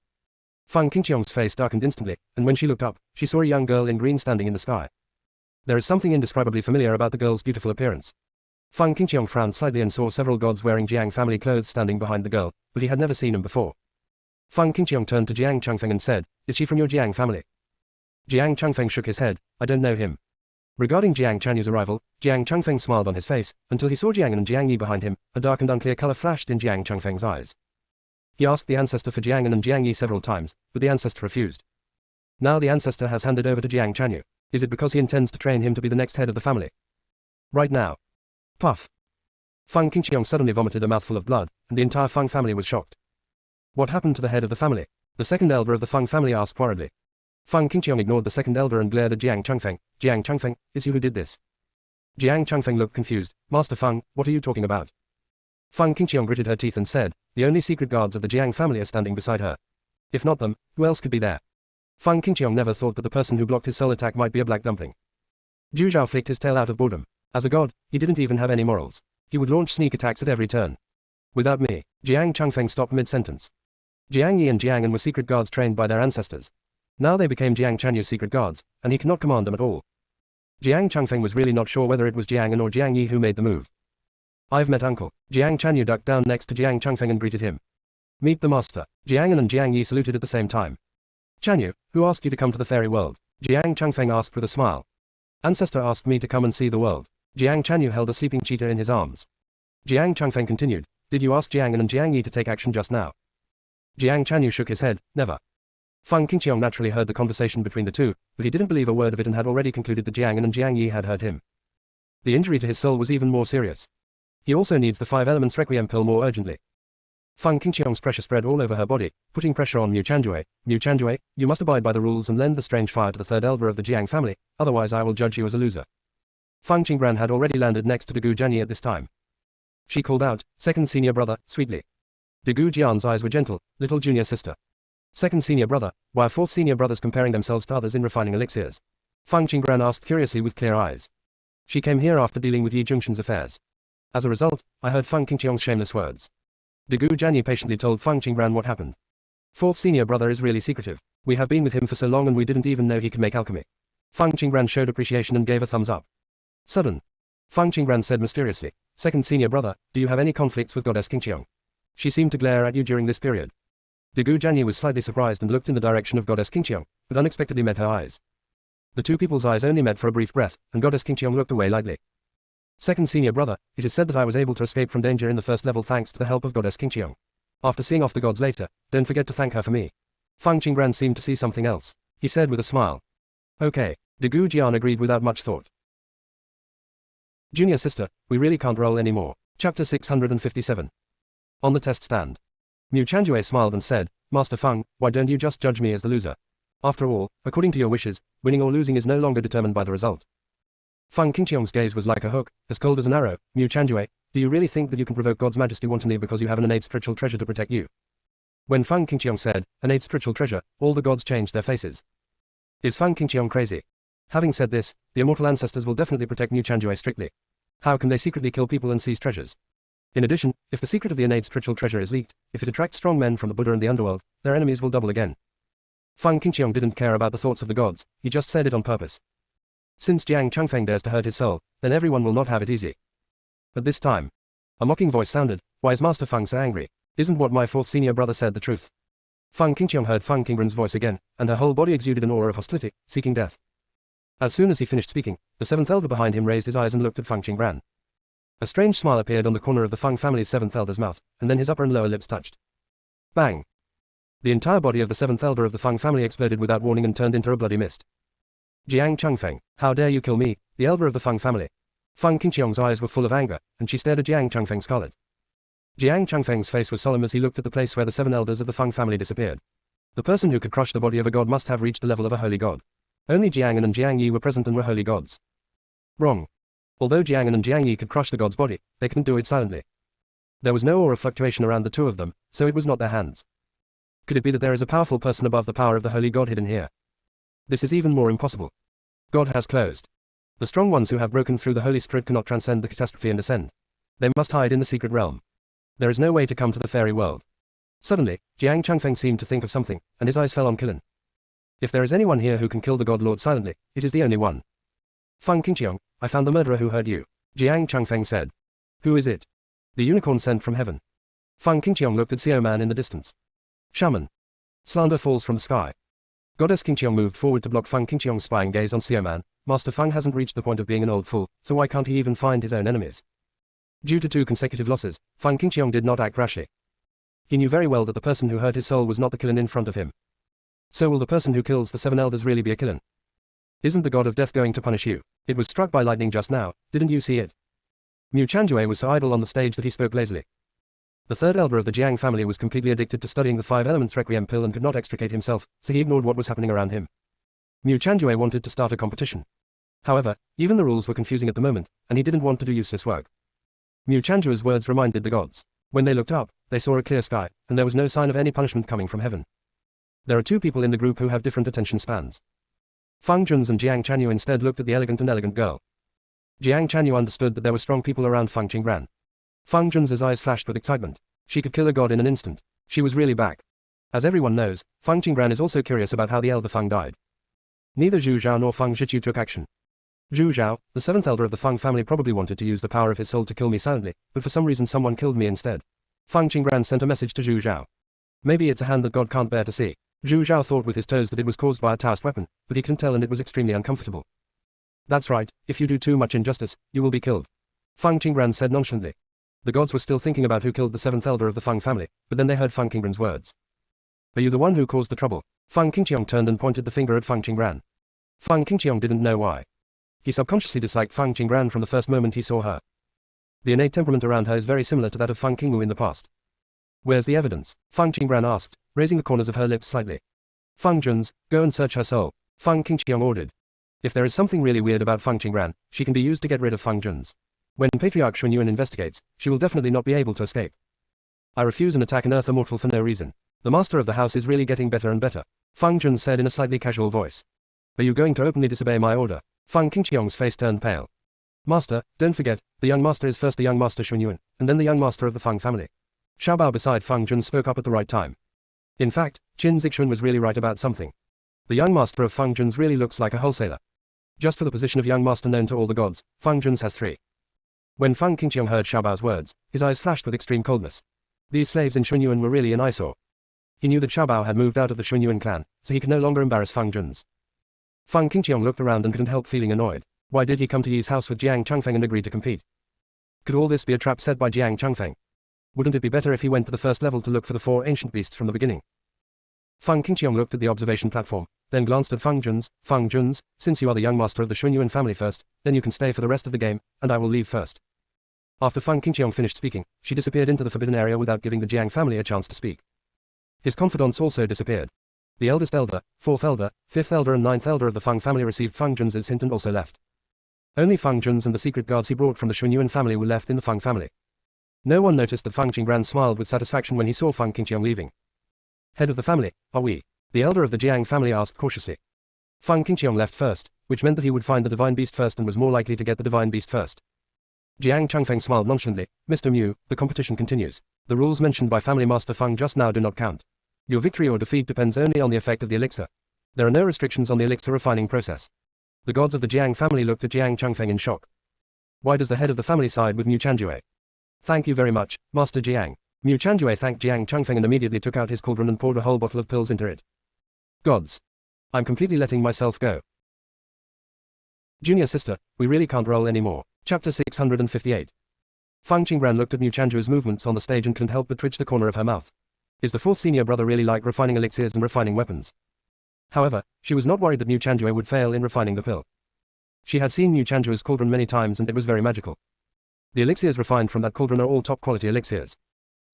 Feng Qingqiang's face darkened instantly, and when she looked up, she saw a young girl in green standing in the sky. There is something indescribably familiar about the girl's beautiful appearance. Feng Qingqiang frowned slightly and saw several gods wearing Jiang family clothes standing behind the girl, but he had never seen them before. Feng Qingqiang turned to Jiang Changfeng and said, Is she from your Jiang family? Jiang Changfeng shook his head, I don't know him. Regarding Jiang Chanyu's arrival, Jiang Changfeng smiled on his face, until he saw Jiang and Jiang Yi behind him, a dark and unclear color flashed in Jiang Changfeng's eyes. He asked the ancestor for Jiang and Jiang Yi several times, but the ancestor refused. Now the ancestor has handed over to Jiang Chanyu. Is it because he intends to train him to be the next head of the family? Right now. Puff. Feng Qingqiang suddenly vomited a mouthful of blood, and the entire Feng family was shocked. What happened to the head of the family? The second elder of the Feng family asked worriedly. Feng Qingqiang ignored the second elder and glared at Jiang Changfeng. Jiang Changfeng, it's you who did this. Jiang Changfeng looked confused. Master Feng, what are you talking about? Feng Qingqiang gritted her teeth and said, the only secret guards of the Jiang family are standing beside her. If not them, who else could be there? Feng Qingqiang never thought that the person who blocked his soul attack might be a black dumpling. Zhu Zhao flicked his tail out of boredom. As a god, he didn't even have any morals. He would launch sneak attacks at every turn. Without me, Jiang Changfeng stopped mid-sentence. Jiang Yi and Jiang An were secret guards trained by their ancestors. Now they became Jiang Chanyu's secret guards, and he cannot command them at all. Jiang Changfeng was really not sure whether it was Jiang An or Jiang Yi who made the move. I've met Uncle. Jiang Chanyu ducked down next to Jiang Changfeng and greeted him. Meet the master. Jiang An and Jiang Yi saluted at the same time. Chanyu, who asked you to come to the fairy world? Jiang Changfeng asked with a smile. Ancestor asked me to come and see the world. Jiang Chanyu held a sleeping cheetah in his arms. Jiang Changfeng continued, did you ask Jiang An and Jiang Yi to take action just now? Jiang Chanyu shook his head, never. Feng Qingqiang naturally heard the conversation between the two, but he didn't believe a word of it and had already concluded that Jiang An and Jiang Yi had hurt him. The injury to his soul was even more serious. He also needs the 5 elements requiem pill more urgently. Feng Qingqiang's pressure spread all over her body, putting pressure on Mu Chanjue. Mu Chanjue, you must abide by the rules and lend the strange fire to the third elder of the Jiang family, otherwise I will judge you as a loser. Feng Qingbran had already landed next to Degu Jianyi at this time. She called out, second senior brother, sweetly. Degu Jian's eyes were gentle, little junior sister. Second senior brother, why are fourth senior brothers comparing themselves to others in refining elixirs? Feng Qingbran asked curiously with clear eyes. She came here after dealing with Yi Zhongshan's affairs. As a result, I heard Feng Qingqiang's shameless words. Degu Jianyi patiently told Feng Qingbran what happened. Fourth senior brother is really secretive. We have been with him for so long and we didn't even know he could make alchemy. Feng Qingbran showed appreciation and gave a thumbs up. Sudden. Feng Qingbran said mysteriously, second senior brother, do you have any conflicts with Goddess Qingqiang? She seemed to glare at you during this period. Degu Jianyi was slightly surprised and looked in the direction of Goddess Qingqiang, but unexpectedly met her eyes. The two people's eyes only met for a brief breath, and Goddess Qingqiang looked away lightly. Second senior brother, it is said that I was able to escape from danger in the first level thanks to the help of Goddess Qingqiang. After seeing off the gods later, don't forget to thank her for me. Fang Qingbran seemed to see something else. He said with a smile. Okay. De Gu Jian agreed without much thought. Junior sister, we really can't roll anymore. Chapter 657. On the test stand. Mu Chanjue smiled and said, Master Feng, why don't you just judge me as the loser? After all, according to your wishes, winning or losing is no longer determined by the result. Feng Qingqiong's gaze was like a hook, as cold as an arrow. Mu Chanjue, do you really think that you can provoke God's majesty wantonly because you have an innate spiritual treasure to protect you? When Feng Qingqiong said, innate spiritual treasure, all the gods changed their faces. Is Feng Qingqiong crazy? Having said this, the immortal ancestors will definitely protect Mu Chanjue strictly. How can they secretly kill people and seize treasures? In addition, if the secret of the innate spiritual treasure is leaked, if it attracts strong men from the Buddha and the underworld, their enemies will double again. Feng Qingqiong didn't care about the thoughts of the gods, he just said it on purpose. Since Jiang Changfeng dares to hurt his soul, then everyone will not have it easy. At this time, a mocking voice sounded, why is Master Feng so angry? Isn't what my fourth senior brother said the truth? Feng Qingqiong heard Feng Qingbran's voice again, and her whole body exuded an aura of hostility, seeking death. As soon as he finished speaking, the seventh elder behind him raised his eyes and looked at Feng Qingbran. A strange smile appeared on the corner of the Feng family's seventh elder's mouth, and then his upper and lower lips touched. Bang! The entire body of the seventh elder of the Feng family exploded without warning and turned into a bloody mist. Jiang Changfeng, how dare you kill me, the elder of the Feng family? Feng Qingqiong's eyes were full of anger, and she stared at Jiang Changfeng scarlet. Jiang Changfeng's face was solemn as he looked at the place where the seven elders of the Feng family disappeared. The person who could crush the body of a god must have reached the level of a holy god. Only Jiang An and Jiang Yi were present and were holy gods. Wrong. Although Jiang An and Jiang Yi could crush the god's body, they couldn't do it silently. There was no aura fluctuation around the two of them, so it was not their hands. Could it be that there is a powerful person above the power of the holy god hidden here? This is even more impossible. God has closed. The strong ones who have broken through the Holy Spirit cannot transcend the catastrophe and ascend. They must hide in the secret realm. There is no way to come to the fairy world. Suddenly, Jiang Changfeng seemed to think of something, and his eyes fell on Qilin. If there is anyone here who can kill the God Lord silently, it is the only one. Feng Qingqiong, I found the murderer who hurt you. Jiang Changfeng said. Who is it? The unicorn sent from heaven. Feng Qingqiong looked at Xiao Man in the distance. Shaman. Slander falls from the sky. Goddess Qingqiong moved forward to block Feng Qingqiong's spying gaze on Xiao Man. Master Feng hasn't reached the point of being an old fool, so why can't he even find his own enemies? Due to 2 consecutive losses, Feng Qingqiong did not act rashly. He knew very well that the person who hurt his soul was not the Qilin in front of him. So will the person who kills the 7 elders really be a Qilin? Isn't the god of death going to punish you? It was struck by lightning just now, didn't you see it? Mu Chanjue was so idle on the stage that he spoke lazily. The third elder of the Jiang family was completely addicted to studying the 5 elements requiem pill and could not extricate himself, so he ignored what was happening around him. Mu Chanjue wanted to start a competition. However, even the rules were confusing at the moment, and he didn't want to do useless work. Mu Chanjue's words reminded the gods. When they looked up, they saw a clear sky, and there was no sign of any punishment coming from heaven. There are 2 people in the group who have different attention spans. Feng Jun's and Jiang Chanyu instead looked at the elegant girl. Jiang Chanyu understood that there were strong people around Feng Qingbran. Feng Jun's eyes flashed with excitement. She could kill a god in an instant. She was really back. As everyone knows, Feng Qingbran is also curious about how the elder Feng died. Neither Zhu Zhao nor Feng Zhiqiu took action. Zhu Zhao, the 7th elder of the Feng family, probably wanted to use the power of his soul to kill me silently, but for some reason someone killed me instead. Feng Qingbran sent a message to Zhu Zhao. Maybe it's a hand that God can't bear to see. Zhu Zhao thought with his toes that it was caused by a Taoist weapon, but he couldn't tell and it was extremely uncomfortable. That's right, if you do too much injustice, you will be killed. Feng Qingbran said nonchalantly. The gods were still thinking about who killed the 7th elder of the Feng family, but then they heard Feng Qingbran's words. Are you the one who caused the trouble? Feng Qingqiong turned and pointed the finger at Feng Qingbran. Feng Qingqiong didn't know why. He subconsciously disliked Feng Qingbran from the first moment he saw her. The innate temperament around her is very similar to that of Feng Qingwu in the past. Where's the evidence? Feng Qingbran asked, raising the corners of her lips slightly. Feng Jun's, go and search her soul. Feng Qingqiong ordered. If there is something really weird about Feng Qingbran, she can be used to get rid of Feng Jun's. When Patriarch Xuanyuan investigates, she will definitely not be able to escape. I refuse an attack an earth immortal for no reason. The master of the house is really getting better and better. Feng Jun said in a slightly casual voice. Are you going to openly disobey my order? Feng Qingqiong's face turned pale. Master, don't forget, the young master is first the young master Xuanyuan, and then the young master of the Feng family. Xiaobao beside Feng Jun spoke up at the right time. In fact, Qin Zixuan was really right about something. The young master of Feng Jun's really looks like a wholesaler. Just for the position of young master known to all the gods, Feng Jun's has 3. When Feng Qingqiong heard Xiaobao's words, his eyes flashed with extreme coldness. These slaves in Xuanyuan were really an eyesore. He knew that Xiaobao had moved out of the Xuanyuan clan, so he could no longer embarrass Feng Jun's. Feng Qingqiong looked around and couldn't help feeling annoyed. Why did he come to Yi's house with Jiang Changfeng and agree to compete? Could all this be a trap set by Jiang Changfeng? Wouldn't it be better if he went to the first level to look for the 4 ancient beasts from the beginning? Feng Qingqiang looked at the observation platform, then glanced at Feng Jun's. Feng Jun's, since you are the young master of the Xunyuan family first, then you can stay for the rest of the game, and I will leave first. After Feng Qingqiang finished speaking, she disappeared into the forbidden area without giving the Jiang family a chance to speak. His confidants also disappeared. The eldest elder, 4th elder, 5th elder and 9th elder of the Feng family received Feng Jun's hint and also left. Only Feng Jun's and the secret guards he brought from the Xunyuan family were left in the Feng family. No one noticed that Feng Qingran smiled with satisfaction when he saw Feng Qingqiang leaving. Head of the family, are we? The elder of the Jiang family asked cautiously. Feng Qingqiang left first, which meant that he would find the divine beast first and was more likely to get the divine beast first. Jiang Changfeng smiled nonchalantly. Mr. Mu, the competition continues. The rules mentioned by Family Master Feng just now do not count. Your victory or defeat depends only on the effect of the elixir. There are no restrictions on the elixir refining process. The gods of the Jiang family looked at Jiang Changfeng in shock. Why does the head of the family side with Mu Chanjue? Thank you very much, Master Jiang. Mu Chanjue thanked Jiang Changfeng and immediately took out his cauldron and poured a whole bottle of pills into it. Gods. I'm completely letting myself go. Junior sister, we really can't roll anymore. Chapter 658. Feng Qingran looked at Mu Chanjue's movements on the stage and couldn't help but twitch the corner of her mouth. Is the 4th senior brother really like refining elixirs and refining weapons? However, she was not worried that Mu Chanjue would fail in refining the pill. She had seen Mu Chanjue's cauldron many times and it was very magical. The elixirs refined from that cauldron are all top-quality elixirs.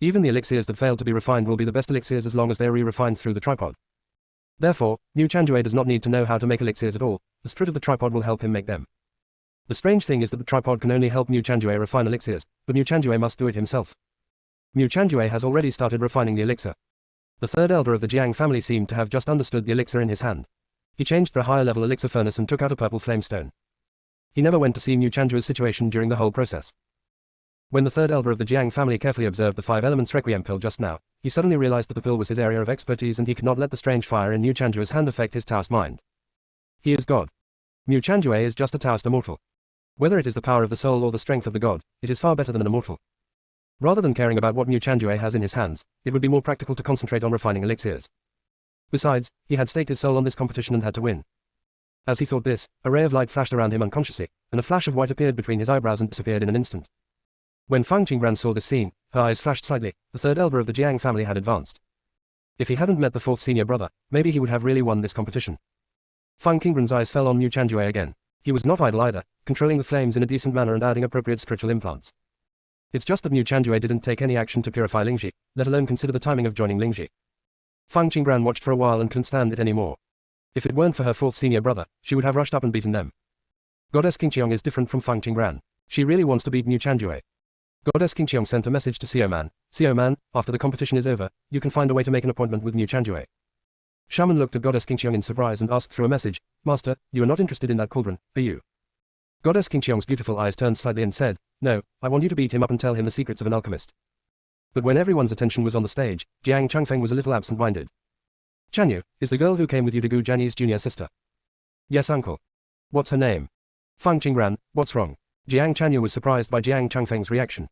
Even the elixirs that fail to be refined will be the best elixirs as long as they are re-refined through the tripod. Therefore, Mu Chanjue does not need to know how to make elixirs at all, the spirit of the tripod will help him make them. The strange thing is that the tripod can only help Mu Chanjue refine elixirs, but Mu Chanjue must do it himself. Mu Chanjue has already started refining the elixir. The 3rd elder of the Jiang family seemed to have just understood the elixir in his hand. He changed to a higher level elixir furnace and took out a purple flame stone. He never went to see Mu Chanjue's situation during the whole process. When the 3rd elder of the Jiang family carefully observed the 5 elements requiem pill just now, he suddenly realized that the pill was his area of expertise and he could not let the strange fire in Mu Chanjue's hand affect his Taoist mind. He is God. Mu Chanjue is just a Taoist immortal. Whether it is the power of the soul or the strength of the god, it is far better than an immortal. Rather than caring about what Mu Chanjue has in his hands, it would be more practical to concentrate on refining elixirs. Besides, he had staked his soul on this competition and had to win. As he thought this, a ray of light flashed around him unconsciously, and a flash of white appeared between his eyebrows and disappeared in an instant. When Feng Qingran saw this scene, her eyes flashed slightly. The 3rd elder of the Jiang family had advanced. If he hadn't met the 4th senior brother, maybe he would have really won this competition. Feng Qingran's eyes fell on Mu Chanjue again. He was not idle either, controlling the flames in a decent manner and adding appropriate spiritual implants. It's just that Mu Chanjue didn't take any action to purify Lingji, let alone consider the timing of joining Lingji. Feng Qingran watched for a while and couldn't stand it anymore. If it weren't for her 4th senior brother, she would have rushed up and beaten them. Goddess Qingqiang is different from Feng Qingran. She really wants to beat Mu Chanjue. Goddess Qingqiang sent a message to Xiaoman. Xiaoman, after the competition is over, you can find a way to make an appointment with Mu Chanjue. Shaman looked at Goddess Qingqiang in surprise and asked through a message, Master, you are not interested in that cauldron, are you? Goddess Qingqiang's beautiful eyes turned slightly and said, No, I want you to beat him up and tell him the secrets of an alchemist. But when everyone's attention was on the stage, Jiang Changfeng was a little absent-minded. Chanyu, is the girl who came with you to Gu Jianyi's junior sister? Yes, uncle. What's her name? Feng Qingran, what's wrong? Jiang Chanyu was surprised by Jiang Changfeng's reaction.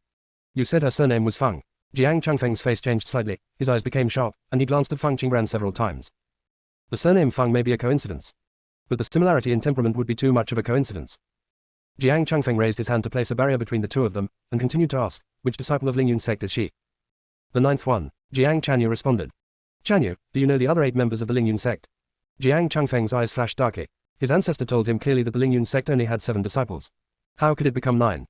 You said her surname was Feng. Jiang Changfeng's face changed slightly, his eyes became sharp, and he glanced at Feng Qingran several times. The surname Feng may be a coincidence. But the similarity in temperament would be too much of a coincidence. Jiang Changfeng raised his hand to place a barrier between the two of them, and continued to ask, which disciple of Lingyun sect is she? The 9th one. Jiang Chanyu responded. Chanyu, do you know the other 8 members of the Lingyun sect? Jiang Changfeng's eyes flashed darkly. His ancestor told him clearly that the Lingyun sect only had 7 disciples. How could it become 9?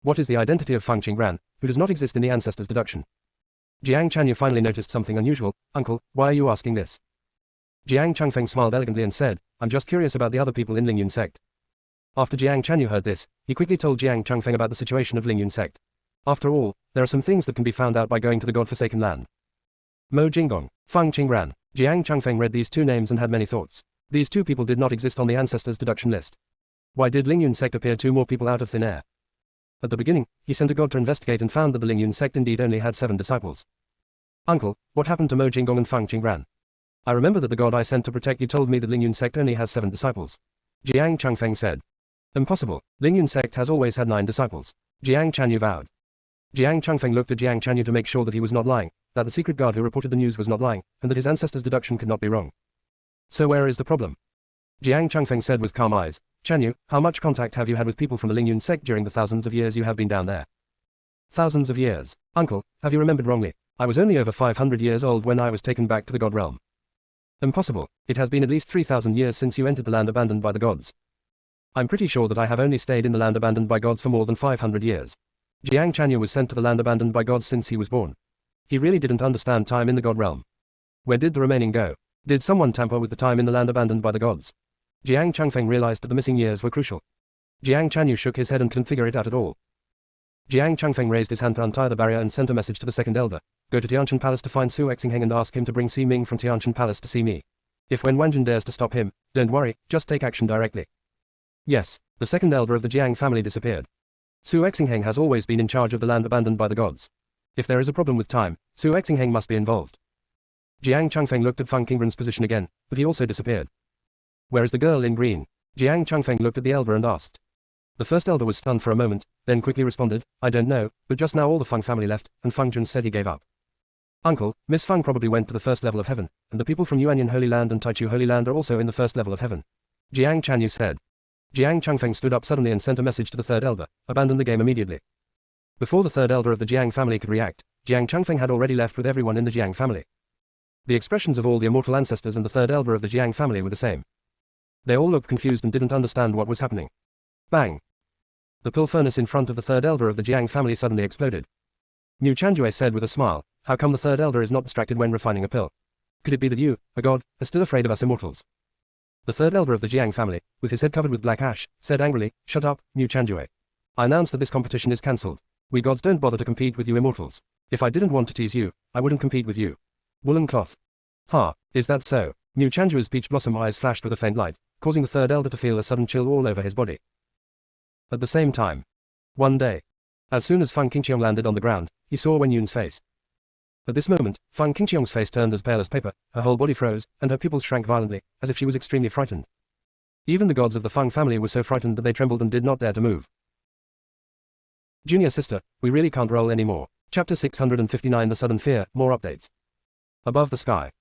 What is the identity of Feng Qingran, who does not exist in the ancestor's deduction? Jiang Chanyu finally noticed something unusual. Uncle, why are you asking this? Jiang Changfeng smiled elegantly and said, I'm just curious about the other people in Lingyun sect. After Jiang Chanyu heard this, he quickly told Jiang Changfeng about the situation of Lingyun sect. After all, there are some things that can be found out by going to the god-forsaken land. Mo Jinggong, Feng Qingran. Jiang Changfeng read these 2 names and had many thoughts. These 2 people did not exist on the ancestors' deduction list. Why did Lingyun sect appear 2 more people out of thin air? At the beginning, he sent a god to investigate and found that the Lingyun sect indeed only had 7 disciples. Uncle, what happened to Mo Jinggong and Feng Qingran? I remember that the god I sent to protect you told me that Lingyun sect only has 7 disciples. Jiang Changfeng said. Impossible. Lingyun sect has always had 9 disciples. Jiang Chanyu vowed. Jiang Changfeng looked at Jiang Chanyu to make sure that he was not lying, that the secret guard who reported the news was not lying, and that his ancestor's deduction could not be wrong. So where is the problem? Jiang Changfeng said with calm eyes, Chanyu, how much contact have you had with people from the Lingyun sect during the thousands of years you have been down there? Thousands of years. Uncle, have you remembered wrongly? I was only over 500 years old when I was taken back to the god realm. Impossible. It has been at least 3,000 years since you entered the land abandoned by the gods. I'm pretty sure that I have only stayed in the land abandoned by gods for more than 500 years. Jiang Chanyu was sent to the land abandoned by gods since he was born. He really didn't understand time in the god realm. Where did the remaining go? Did someone tamper with the time in the land abandoned by the gods? Jiang Changfeng realized that the missing years were crucial. Jiang Chanyu shook his head and couldn't figure it out at all. Jiang Changfeng raised his hand to untie the barrier and sent a message to the second elder. Go to Tianshan Palace to find Su Exingheng and ask him to bring Si Ming from Tianshan Palace to see me. If Wen Wanjun dares to stop him, don't worry, just take action directly. Yes, the second elder of the Jiang family disappeared. Su Exingheng has always been in charge of the land abandoned by the gods. If there is a problem with time, Su Exingheng must be involved. Jiang Changfeng looked at Feng Qingren's position again, but he also disappeared. Where is the girl in green? Jiang Changfeng looked at the elder and asked. The first elder was stunned for a moment, then quickly responded, I don't know, but just now all the Feng family left, and Feng Jun said he gave up. Uncle, Miss Feng probably went to the first level of heaven, and the people from Yuanyan Holy Land and Taichu Holy Land are also in the first level of heaven. Jiang Chanyu said. Jiang Changfeng stood up suddenly and sent a message to the third elder, abandon the game immediately. Before the third elder of the Jiang family could react, Jiang Changfeng had already left with everyone in the Jiang family. The expressions of all the immortal ancestors and the third elder of the Jiang family were the same. They all looked confused and didn't understand what was happening. Bang! The pill furnace in front of the third elder of the Jiang family suddenly exploded. Mu Chanjue said with a smile, how come the third elder is not distracted when refining a pill? Could it be that you, a god, are still afraid of us immortals? The third elder of the Jiang family, with his head covered with black ash, said angrily, shut up, Mu Chanjue. I announce that this competition is cancelled. We gods don't bother to compete with you immortals. If I didn't want to tease you, I wouldn't compete with you. Woolen cloth. Ha, is that so? Mu Chanjue's peach blossom eyes flashed with a faint light, causing the third elder to feel a sudden chill all over his body. At the same time, one day, as soon as Feng Qingqiong landed on the ground, he saw Wen Yun's face. At this moment, Feng Qingqiong's face turned as pale as paper, her whole body froze, and her pupils shrank violently, as if she was extremely frightened. Even the gods of the Feng family were so frightened that they trembled and did not dare to move. Junior sister, we really can't roll anymore. Chapter 659 The Sudden Fear, more updates. Above the sky.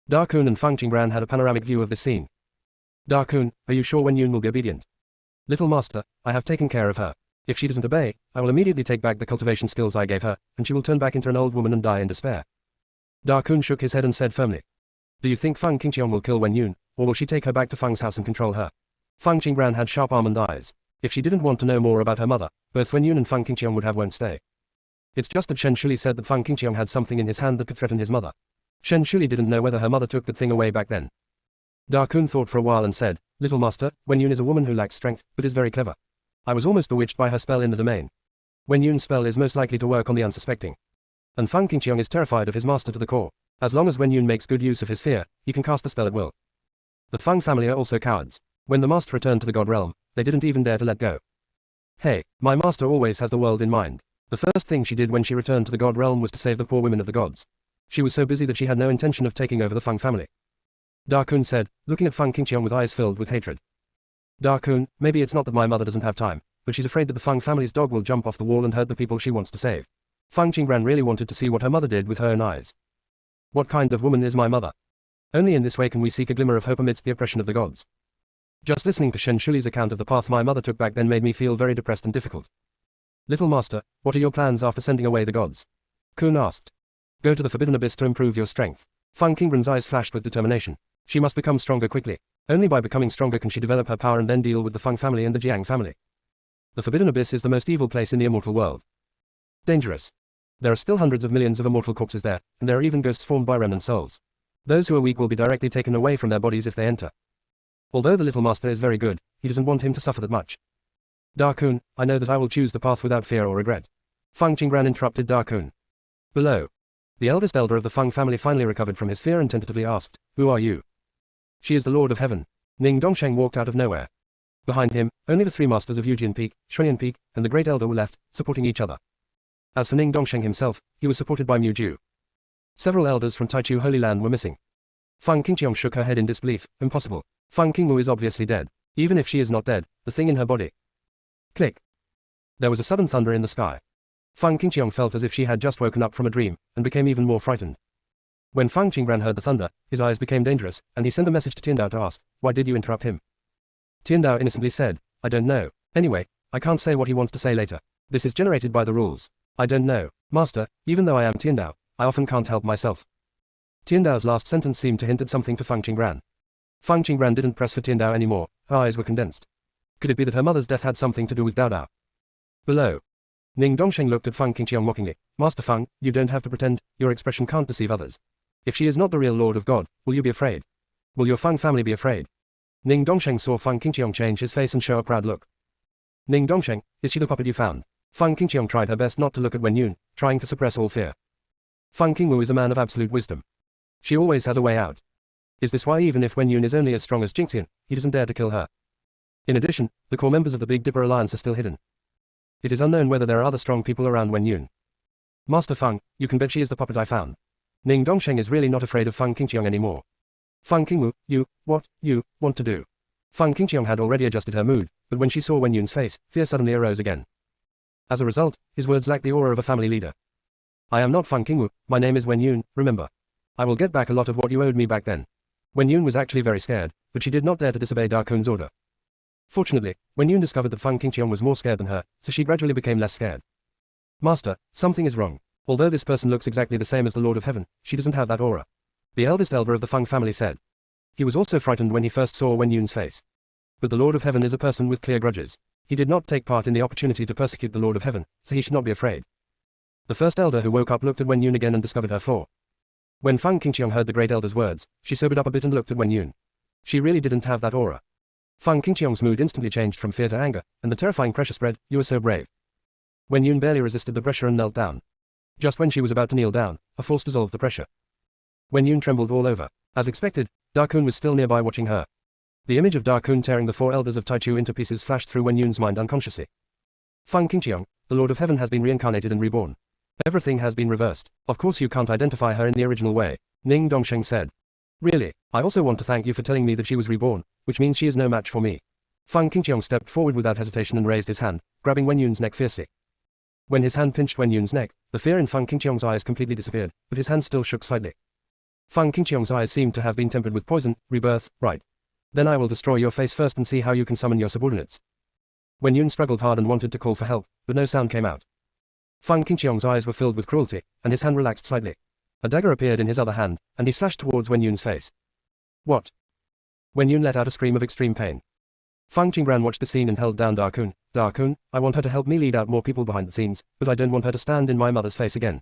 Da Kun and Feng Qingran had a panoramic view of this scene. Da Kun, are you sure Wen Yun will be obedient? Little master, I have taken care of her. If she doesn't obey, I will immediately take back the cultivation skills I gave her, and she will turn back into an old woman and die in despair. Da Kun shook his head and said firmly. Do you think Feng Qingqiong will kill Wen Yun, or will she take her back to Feng's house and control her? Feng Qingran had sharp almond eyes. If she didn't want to know more about her mother, both Wen Yun and Feng Qingqiong would have won't stay. It's just that Shen Shuli said that Feng Qingqiong had something in his hand that could threaten his mother. Shen Shuli didn't know whether her mother took that thing away back then. Da Kun thought for a while and said, Little master, Wen Yun is a woman who lacks strength, but is very clever. I was almost bewitched by her spell in the domain. Wen Yun's spell is most likely to work on the unsuspecting. And Feng Qingqiong is terrified of his master to the core. As long as Wen Yun makes good use of his fear, he can cast a spell at will. The Feng family are also cowards. When the master returned to the god realm, they didn't even dare to let go. Hey, my master always has the world in mind. The first thing she did when she returned to the god realm was to save the poor women of the gods. She was so busy that she had no intention of taking over the Feng family. Da Kun said, looking at Feng Qingqiong with eyes filled with hatred. Da Kun, maybe it's not that my mother doesn't have time, but she's afraid that the Feng family's dog will jump off the wall and hurt the people she wants to save. Feng Qingran really wanted to see what her mother did with her own eyes. What kind of woman is my mother? Only in this way can we seek a glimmer of hope amidst the oppression of the gods. Just listening to Shen Shuli's account of the path my mother took back then made me feel very depressed and difficult. Little master, what are your plans after sending away the gods? Kun asked. Go to the Forbidden Abyss to improve your strength. Feng Qingran's eyes flashed with determination. She must become stronger quickly. Only by becoming stronger can she develop her power and then deal with the Feng family and the Jiang family. The Forbidden Abyss is the most evil place in the immortal world. Dangerous. There are still hundreds of millions of immortal corpses there, and there are even ghosts formed by remnant souls. Those who are weak will be directly taken away from their bodies if they enter. Although the little master is very good, he doesn't want him to suffer that much. Da Kun, I know that I will choose the path without fear or regret. Feng Qingran interrupted Da Kun. Below. The eldest elder of the Feng family finally recovered from his fear and tentatively asked, Who are you? She is the Lord of Heaven. Ning Dongsheng walked out of nowhere. Behind him, only the three masters of Yujian Peak, Shuiyan Peak, and the great elder were left, supporting each other. As for Ning Dongsheng himself, he was supported by Mu Ju. Several elders from Taichu Holy Land were missing. Feng Qingqiong shook her head in disbelief. Impossible. Feng Qingwu is obviously dead. Even if she is not dead, the thing in her body. Click. There was a sudden thunder in the sky. Feng Qingqiong felt as if she had just woken up from a dream, and became even more frightened. When Feng Qingran heard the thunder, his eyes became dangerous, and he sent a message to Tiandao to ask, why did you interrupt him? Tiandao innocently said, I don't know. Anyway, I can't say what he wants to say later. This is generated by the rules. I don't know, Master, even though I am Tiandao, I often can't help myself. Tiandao's last sentence seemed to hint at something to Feng Qingbran. Feng Qingbran didn't press for Tiandao anymore, her eyes were condensed. Could it be that her mother's death had something to do with Dao Dao? Below. Ning Dongsheng looked at Feng Qingqiang mockingly. Master Feng, you don't have to pretend, your expression can't deceive others. If she is not the real Lord of God, will you be afraid? Will your Feng family be afraid? Ning Dongsheng saw Feng Qingqiang change his face and show a proud look. Ning Dongsheng, is she the puppet you found? Feng Qingqiang tried her best not to look at Wen Yun, trying to suppress all fear. Feng Qingwu is a man of absolute wisdom. She always has a way out. Is this why even if Wen Yun is only as strong as Jingxian, he doesn't dare to kill her? In addition, the core members of the Big Dipper Alliance are still hidden. It is unknown whether there are other strong people around Wen Yun. Master Feng, you can bet she is the puppet I found. Ning Dongsheng is really not afraid of Feng Qingqiang anymore. Feng Qingwu, you want to do? Feng Qingqiang had already adjusted her mood, but when she saw Wen Yun's face, fear suddenly arose again. As a result, his words lacked the aura of a family leader. I am not Feng Qingwu, my name is Wen Yun, remember. I will get back a lot of what you owed me back then. Wen Yun was actually very scared, but she did not dare to disobey Da Kun's order. Fortunately, Wen Yun discovered that Feng Qingqiang was more scared than her, so she gradually became less scared. Master, something is wrong. Although this person looks exactly the same as the Lord of Heaven, she doesn't have that aura. The eldest elder of the Feng family said. He was also frightened when he first saw Wen Yun's face. But the Lord of Heaven is a person with clear grudges. He did not take part in the opportunity to persecute the Lord of Heaven, so he should not be afraid. The first elder who woke up looked at Wen Yun again and discovered her flaw. When Feng Qingqiang heard the great elder's words, she sobered up a bit and looked at Wen Yun. She really didn't have that aura. Feng Qingqiang's mood instantly changed from fear to anger, and the terrifying pressure spread. You were so brave. Wen Yun barely resisted the pressure and knelt down. Just when she was about to kneel down, a force dissolved the pressure. Wen Yun trembled all over. As expected, Da Kun was still nearby watching her. The image of Da Kun tearing the four elders of Taichu into pieces flashed through Wen Yun's mind unconsciously. Feng Qingqiang, the Lord of Heaven has been reincarnated and reborn. Everything has been reversed. Of course you can't identify her in the original way, Ning Dongsheng said. Really, I also want to thank you for telling me that she was reborn, which means she is no match for me. Feng Qingqiang stepped forward without hesitation and raised his hand, grabbing Wen Yun's neck fiercely. When his hand pinched Wen Yun's neck, the fear in Feng Qingqiang's eyes completely disappeared, but his hand still shook slightly. Feng Qingqiang's eyes seemed to have been tempered with poison. Rebirth, right. Then I will destroy your face first and see how you can summon your subordinates. Wen Yun struggled hard and wanted to call for help, but no sound came out. Feng Qingqiang's eyes were filled with cruelty, and his hand relaxed slightly. A dagger appeared in his other hand, and he slashed towards Wen Yun's face. What? Wen Yun let out a scream of extreme pain. Feng Qingbran watched the scene and held down Da Kun. Da Kun, I want her to help me lead out more people behind the scenes, but I don't want her to stand in my mother's face again.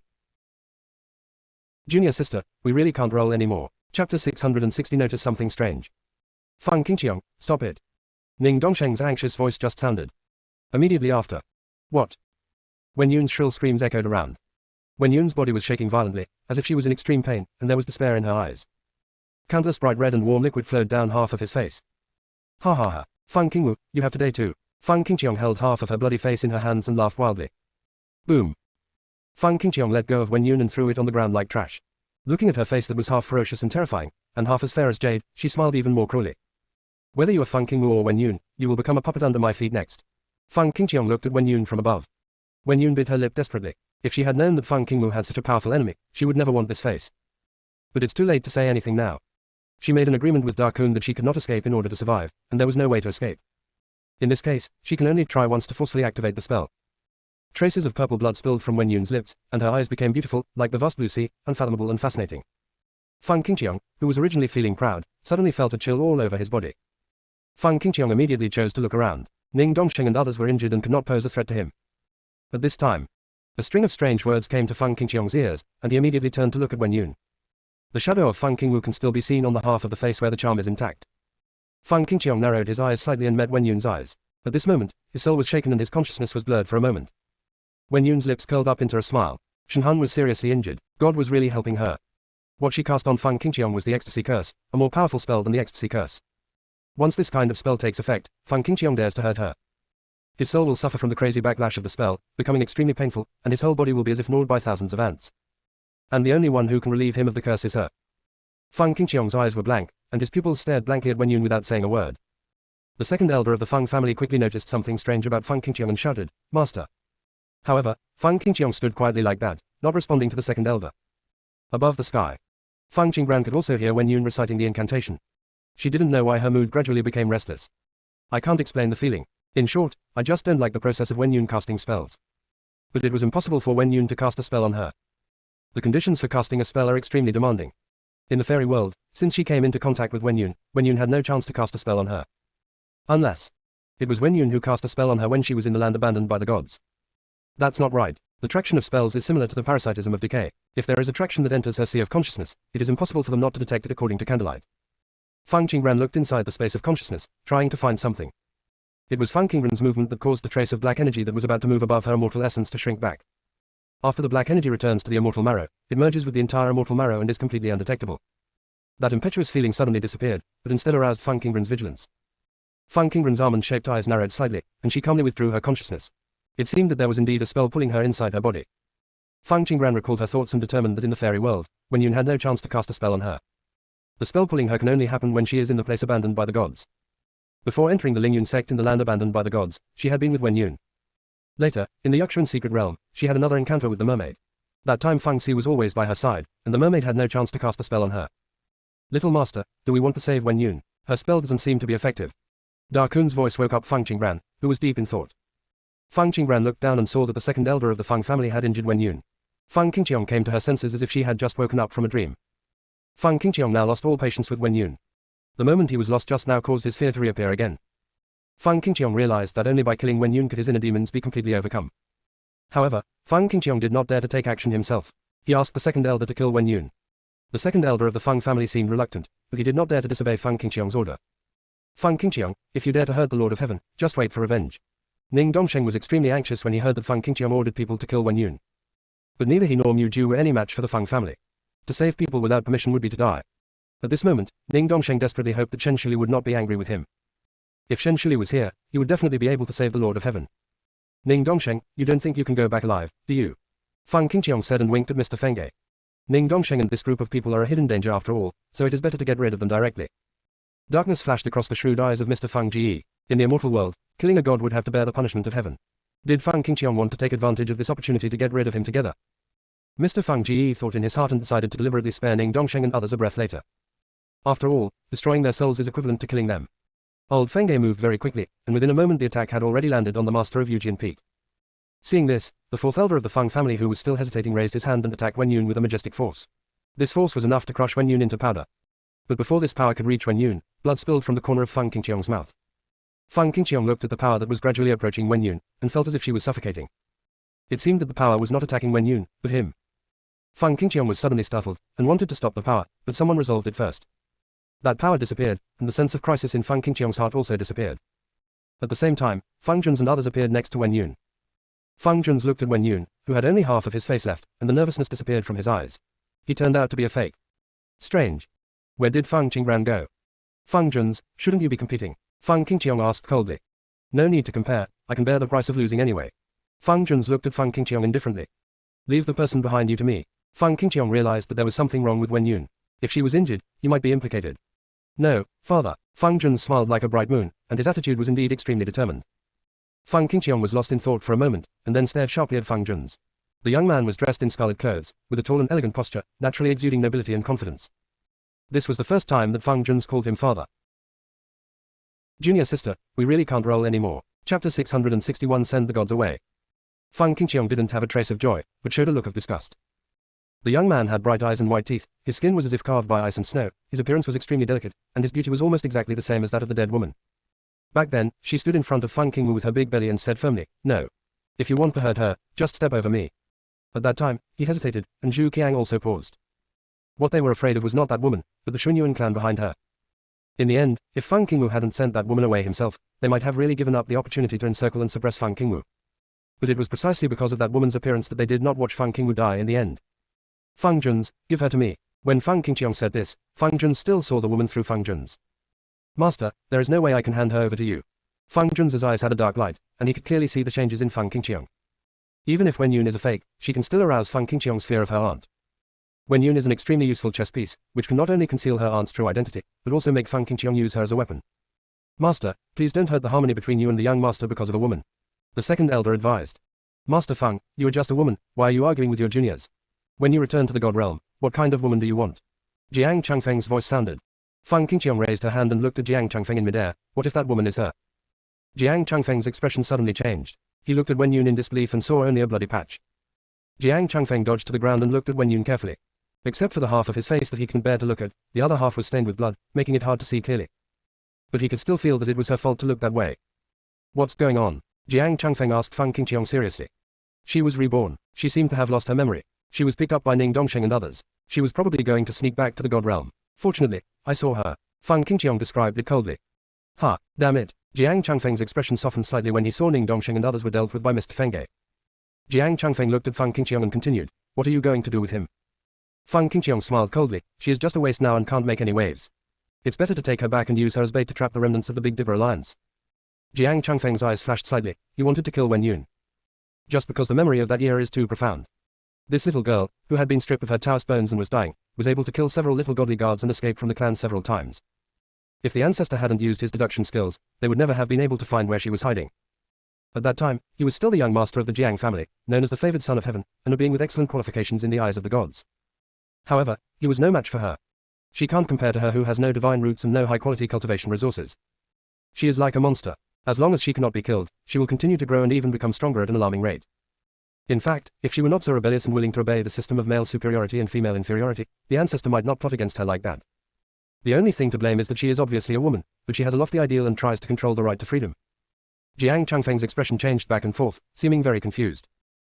Junior sister, we really can't roll anymore. Chapter 660 Notice something strange. Feng Qingqiang, stop it. Ning Dongsheng's anxious voice just sounded. Immediately after. What? Wen Yun's shrill screams echoed around. Wen Yun's body was shaking violently, as if she was in extreme pain, and there was despair in her eyes. Countless bright red and warm liquid flowed down half of his face. Ha ha ha. Feng Qingwu, you have today too. Feng Qingqiang held half of her bloody face in her hands and laughed wildly. Boom. Feng Qingqiang let go of Wen Yun and threw it on the ground like trash. Looking at her face that was half ferocious and terrifying, and half as fair as jade, she smiled even more cruelly. Whether you are Feng Qingwu or Wen Yun, you will become a puppet under my feet next. Feng Qingqiang looked at Wen Yun from above. Wen Yun bit her lip desperately. If she had known that Feng Qingwu had such a powerful enemy, she would never want this face. But it's too late to say anything now. She made an agreement with Da Kun that she could not escape in order to survive, and there was no way to escape. In this case, she can only try once to forcefully activate the spell. Traces of purple blood spilled from Wen Yun's lips, and her eyes became beautiful, like the vast blue sea, unfathomable and fascinating. Feng Qingqiang, who was originally feeling proud, suddenly felt a chill all over his body. Feng Qingqiang immediately chose to look around. Ning Dongsheng and others were injured and could not pose a threat to him. At this time, a string of strange words came to Feng Qingqiang's ears, and he immediately turned to look at Wen Yun. The shadow of Feng Qingwu can still be seen on the half of the face where the charm is intact. Feng Qingqiang narrowed his eyes slightly and met Wen Yun's eyes. At this moment, his soul was shaken and his consciousness was blurred for a moment. Wen Yun's lips curled up into a smile. Shenhan was seriously injured. God was really helping her. What she cast on Feng Qingqiang was the Ecstasy Curse, a more powerful spell than the Ecstasy Curse. Once this kind of spell takes effect, Feng Qingqiang dares to hurt her. His soul will suffer from the crazy backlash of the spell, becoming extremely painful, and his whole body will be as if gnawed by thousands of ants. And the only one who can relieve him of the curse is her. Feng Qingqiang's eyes were blank, and his pupils stared blankly at Wen Yun without saying a word. The second elder of the Feng family quickly noticed something strange about Feng Qingqiang and shouted, Master. However, Feng Qingqiang stood quietly like that, not responding to the second elder. Above the sky, Feng Qingbran could also hear Wen Yun reciting the incantation. She didn't know why her mood gradually became restless. I can't explain the feeling. In short, I just don't like the process of Wen Yun casting spells. But it was impossible for Wen Yun to cast a spell on her. The conditions for casting a spell are extremely demanding. In the fairy world, since she came into contact with Wen Yun had no chance to cast a spell on her. Unless it was Wen Yun who cast a spell on her when she was in the land abandoned by the gods. That's not right. The traction of spells is similar to the parasitism of decay. If there is a traction that enters her sea of consciousness, it is impossible for them not to detect it according to candlelight. Fang Qingran looked inside the space of consciousness, trying to find something. It was Fang Qingran's movement that caused the trace of black energy that was about to move above her immortal essence to shrink back. After the black energy returns to the immortal marrow, it merges with the entire immortal marrow and is completely undetectable. That impetuous feeling suddenly disappeared, but instead aroused Fang Qingran's vigilance. Fang Qingran's almond-shaped eyes narrowed slightly, and she calmly withdrew her consciousness. It seemed that there was indeed a spell pulling her inside her body. Fang Qingran recalled her thoughts and determined that in the fairy world, Wen Yun had no chance to cast a spell on her. The spell pulling her can only happen when she is in the place abandoned by the gods. Before entering the Lingyun sect in the land abandoned by the gods, she had been with Wen Yun. Later, in the Yukshan secret realm, she had another encounter with the mermaid. That time Fang Xi was always by her side, and the mermaid had no chance to cast a spell on her. Little master, do we want to save Wen Yun? Her spell doesn't seem to be effective. Da Kun's voice woke up Fang Qingran, who was deep in thought. Fang Qingran looked down and saw that the second elder of the Fang family had injured Wen Yun. Fang Qingqiong came to her senses as if she had just woken up from a dream. Fang Qingqiong now lost all patience with Wen Yun. The moment he was lost just now caused his fear to reappear again. Fang Qingqiong realized that only by killing Wen Yun could his inner demons be completely overcome. However, Fang Qingqiong did not dare to take action himself. He asked the second elder to kill Wen Yun. The second elder of the Fang family seemed reluctant, but he did not dare to disobey Fang Qingqiong's order. Fang Qingqiong, if you dare to hurt the Lord of Heaven, just wait for revenge. Ning Dongsheng was extremely anxious when he heard that Fang Qingqiong ordered people to kill Wen Yun. But neither he nor Mu Ju were any match for the Fang family. To save people without permission would be to die. At this moment, Ning Dongsheng desperately hoped that Shen Shili would not be angry with him. If Shen Shili was here, he would definitely be able to save the Lord of Heaven. Ning Dongsheng, you don't think you can go back alive, do you? Fang Qingqiong said and winked at Mr. Fengge. Ning Dongsheng and this group of people are a hidden danger after all, so it is better to get rid of them directly. Darkness flashed across the shrewd eyes of Mr. Fang Ji. In the immortal world, killing a god would have to bear the punishment of heaven. Did Fang Qingqiong want to take advantage of this opportunity to get rid of him together? Mr. Fang Ji thought in his heart and decided to deliberately spare Ning Dongsheng and others a breath later. After all, destroying their souls is equivalent to killing them. Old Fengge moved very quickly, and within a moment the attack had already landed on the master of Yujian Peak. Seeing this, the fourth elder of the Fang family who was still hesitating raised his hand and attacked Wen Yun with a majestic force. This force was enough to crush Wen Yun into powder. But before this power could reach Wen Yun, blood spilled from the corner of Fang Qingqiong's mouth. Fang Qingqiong looked at the power that was gradually approaching Wen Yun, and felt as if she was suffocating. It seemed that the power was not attacking Wen Yun, but him. Fang Qingqiong was suddenly startled, and wanted to stop the power, but someone resolved it first. That power disappeared, and the sense of crisis in Fang Qingqiong's heart also disappeared. At the same time, Fang Jun's and others appeared next to Wen Yun. Fang Jun's looked at Wen Yun, who had only half of his face left, and the nervousness disappeared from his eyes. He turned out to be a fake. Strange. Where did Fang Qingran go? Fang Jun's, shouldn't you be competing? Fang Qingqiong asked coldly. No need to compare, I can bear the price of losing anyway. Fang Jun's looked at Fang Qingqiong indifferently. Leave the person behind you to me. Fang Qingqiong realized that there was something wrong with Wen Yun. If she was injured, he might be implicated. No, father. Fang Jun smiled like a bright moon, and his attitude was indeed extremely determined. Fang Qingqiong was lost in thought for a moment, and then stared sharply at Fang Jun's. The young man was dressed in scarlet clothes, with a tall and elegant posture, naturally exuding nobility and confidence. This was the first time that Fang Jun's called him father. Junior sister, we really can't roll anymore. Chapter 661 Send the Gods Away. Fang Qingqiong didn't have a trace of joy, but showed a look of disgust. The young man had bright eyes and white teeth, his skin was as if carved by ice and snow, his appearance was extremely delicate, and his beauty was almost exactly the same as that of the dead woman. Back then, she stood in front of Fang Qingwu with her big belly and said firmly, no. If you want to hurt her, just step over me. At that time, he hesitated, and Zhu Qiang also paused. What they were afraid of was not that woman, but the Xunyuan clan behind her. In the end, if Fang Qingwu hadn't sent that woman away himself, they might have really given up the opportunity to encircle and suppress Fang Qingwu. But it was precisely because of that woman's appearance that they did not watch Fang Qingwu die in the end. Fang Jun's, give her to me. When Fang Qingqiong said this, Fang Jun still saw the woman through Fang Jun's. Master, there is no way I can hand her over to you. Fang Jun's eyes had a dark light, and he could clearly see the changes in Fang Qingqiong. Even if Wen Yun is a fake, she can still arouse Fang Qingqiong's fear of her aunt. Wen Yun is an extremely useful chess piece, which can not only conceal her aunt's true identity, but also make Fang Qingqiong use her as a weapon. Master, please don't hurt the harmony between you and the young master because of a woman. The second elder advised. Master Fang, you are just a woman, why are you arguing with your juniors? When you return to the God realm, what kind of woman do you want? Jiang Changfeng's voice sounded. Fang Qingqiong raised her hand and looked at Jiang Changfeng in midair. What if that woman is her? Jiang Changfeng's expression suddenly changed. He looked at Wen Yun in disbelief and saw only a bloody patch. Jiang Changfeng dodged to the ground and looked at Wen Yun carefully. Except for the half of his face that he couldn't bear to look at, the other half was stained with blood, making it hard to see clearly. But he could still feel that it was her fault to look that way. What's going on? Jiang Changfeng asked Feng Qingqiong seriously. She was reborn. She seemed to have lost her memory. She was picked up by Ning Dongsheng and others. She was probably going to sneak back to the God realm. Fortunately, I saw her. Feng Qingqiong described it coldly. Ha, damn it. Jiang Changfeng's expression softened slightly when he saw Ning Dongsheng and others were dealt with by Mr. Fengge. Jiang Changfeng looked at Feng Qingqiong and continued, what are you going to do with him? Feng Qingqiong smiled coldly, she is just a waste now and can't make any waves. It's better to take her back and use her as bait to trap the remnants of the Big Dipper Alliance. Jiang Changfeng's eyes flashed slightly, he wanted to kill Wen Yun. Just because the memory of that year is too profound. This little girl, who had been stripped of her Taoist bones and was dying, was able to kill several little godly guards and escape from the clan several times. If the ancestor hadn't used his deduction skills, they would never have been able to find where she was hiding. At that time, he was still the young master of the Jiang family, known as the favored son of heaven, and a being with excellent qualifications in the eyes of the gods. However, he was no match for her. She can't compare to her who has no divine roots and no high-quality cultivation resources. She is like a monster. As long as she cannot be killed, she will continue to grow and even become stronger at an alarming rate. In fact, if she were not so rebellious and willing to obey the system of male superiority and female inferiority, the ancestor might not plot against her like that. The only thing to blame is that she is obviously a woman, but she has a lofty ideal and tries to control the right to freedom. Jiang Changfeng's expression changed back and forth, seeming very confused.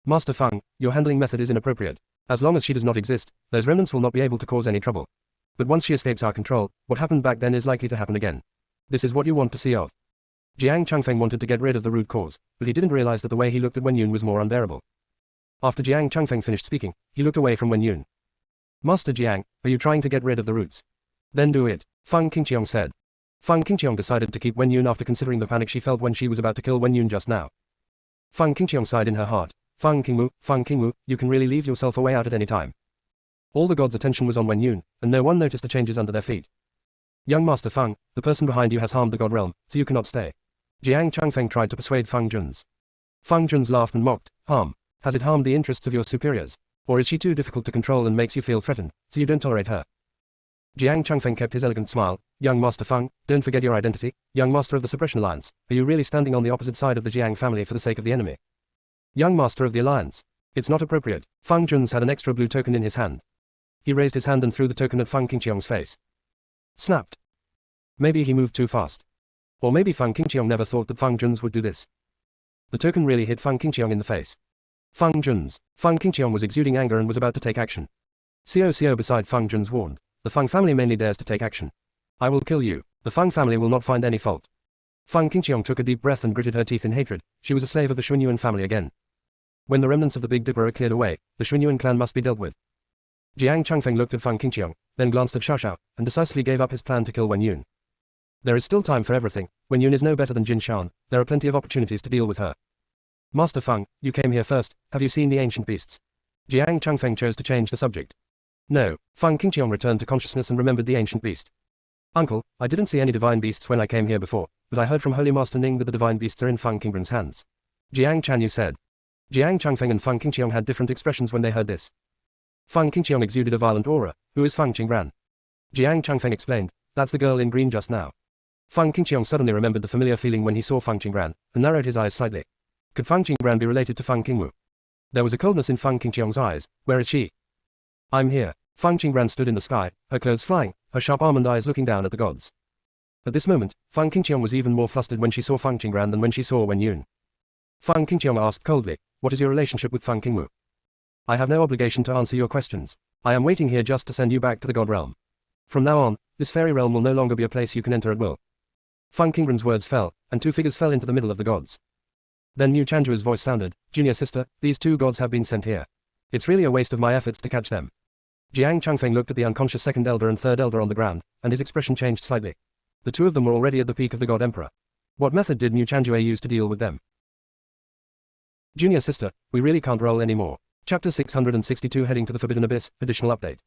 Master Feng, your handling method is inappropriate. As long as she does not exist, those remnants will not be able to cause any trouble. But once she escapes our control, what happened back then is likely to happen again. This is what you want to see of. Jiang Changfeng wanted to get rid of the root cause, but he didn't realize that the way he looked at Wen Yun was more unbearable. After Jiang Changfeng finished speaking, he looked away from Wen Yun. Master Jiang, are you trying to get rid of the roots? Then do it, Feng Qingqiong said. Feng Qingqiong decided to keep Wen Yun after considering the panic she felt when she was about to kill Wen Yun just now. Feng Qingqiong sighed in her heart. Feng Qingwu, you can really leave yourself a way out at any time. All the gods' attention was on Wen Yun, and no one noticed the changes under their feet. Young Master Feng, the person behind you has harmed the god realm, so you cannot stay. Jiang Changfeng tried to persuade Feng Jun's. Feng Jun's laughed and mocked, harm. Has it harmed the interests of your superiors? Or is she too difficult to control and makes you feel threatened, so you don't tolerate her? Jiang Changfeng kept his elegant smile. Young Master Feng, don't forget your identity, young master of the Suppression Alliance. Are you really standing on the opposite side of the Jiang family for the sake of the enemy? Young master of the Alliance. It's not appropriate. Feng Jun's had an extra blue token in his hand. He raised his hand and threw the token at Feng Qingqiong's face. Snapped. Maybe he moved too fast. Or maybe Feng Qingqiong never thought that Feng Jun's would do this. The token really hit Feng Qingqiong in the face. Feng Qingqiong was exuding anger and was about to take action. Co beside Feng Jun's warned. The Feng family mainly dares to take action. I will kill you. The Feng family will not find any fault. Feng Qingqiong took a deep breath and gritted her teeth in hatred. She was a slave of the Xuanyuan family again. When the remnants of the Big Dipper are cleared away, the Xuanyuan clan must be dealt with. Jiang Changfeng looked at Feng Qingqiong, then glanced at Xiaoxiao, and decisively gave up his plan to kill Wen Yun. There is still time for everything. Wen Yun is no better than Jin Shan. There are plenty of opportunities to deal with her. Master Feng, you came here first. Have you seen the ancient beasts? Jiang Changfeng chose to change the subject. No. Feng Qingqiong returned to consciousness and remembered the ancient beast. Uncle, I didn't see any divine beasts when I came here before, but I heard from Holy Master Ning that the divine beasts are in Feng Qingran's hands. Jiang Chanyu said. Jiang Changfeng and Feng Qingqiong had different expressions when they heard this. Feng Qingqiong exuded a violent aura. Who is Feng Qingran? Jiang Changfeng explained. That's the girl in green just now. Feng Qingqiong suddenly remembered the familiar feeling when he saw Feng Qingran, and narrowed his eyes slightly. Could Feng Qingran be related to Feng Qingwu? There was a coldness in Feng Qingqiong's eyes. Where is she? I'm here. Feng Qingran stood in the sky, her clothes flying, her sharp almond eyes looking down at the gods. At this moment, Feng Qingqiong was even more flustered when she saw Feng Qingran than when she saw Wen Yun. Feng Qingqiong asked coldly, what is your relationship with Feng Qingwu? I have no obligation to answer your questions. I am waiting here just to send you back to the god realm. From now on, this fairy realm will no longer be a place you can enter at will. Feng Qingran's words fell, and two figures fell into the middle of the gods. Then Mu Chanjua's voice sounded, Junior sister, these two gods have been sent here. It's really a waste of my efforts to catch them. Jiang Changfeng looked at the unconscious second elder and third elder on the ground, and his expression changed slightly. The two of them were already at the peak of the god emperor. What method did Mu Chanjue use to deal with them? Junior sister, we really can't roll anymore. Chapter 662 Heading to the Forbidden Abyss, additional update.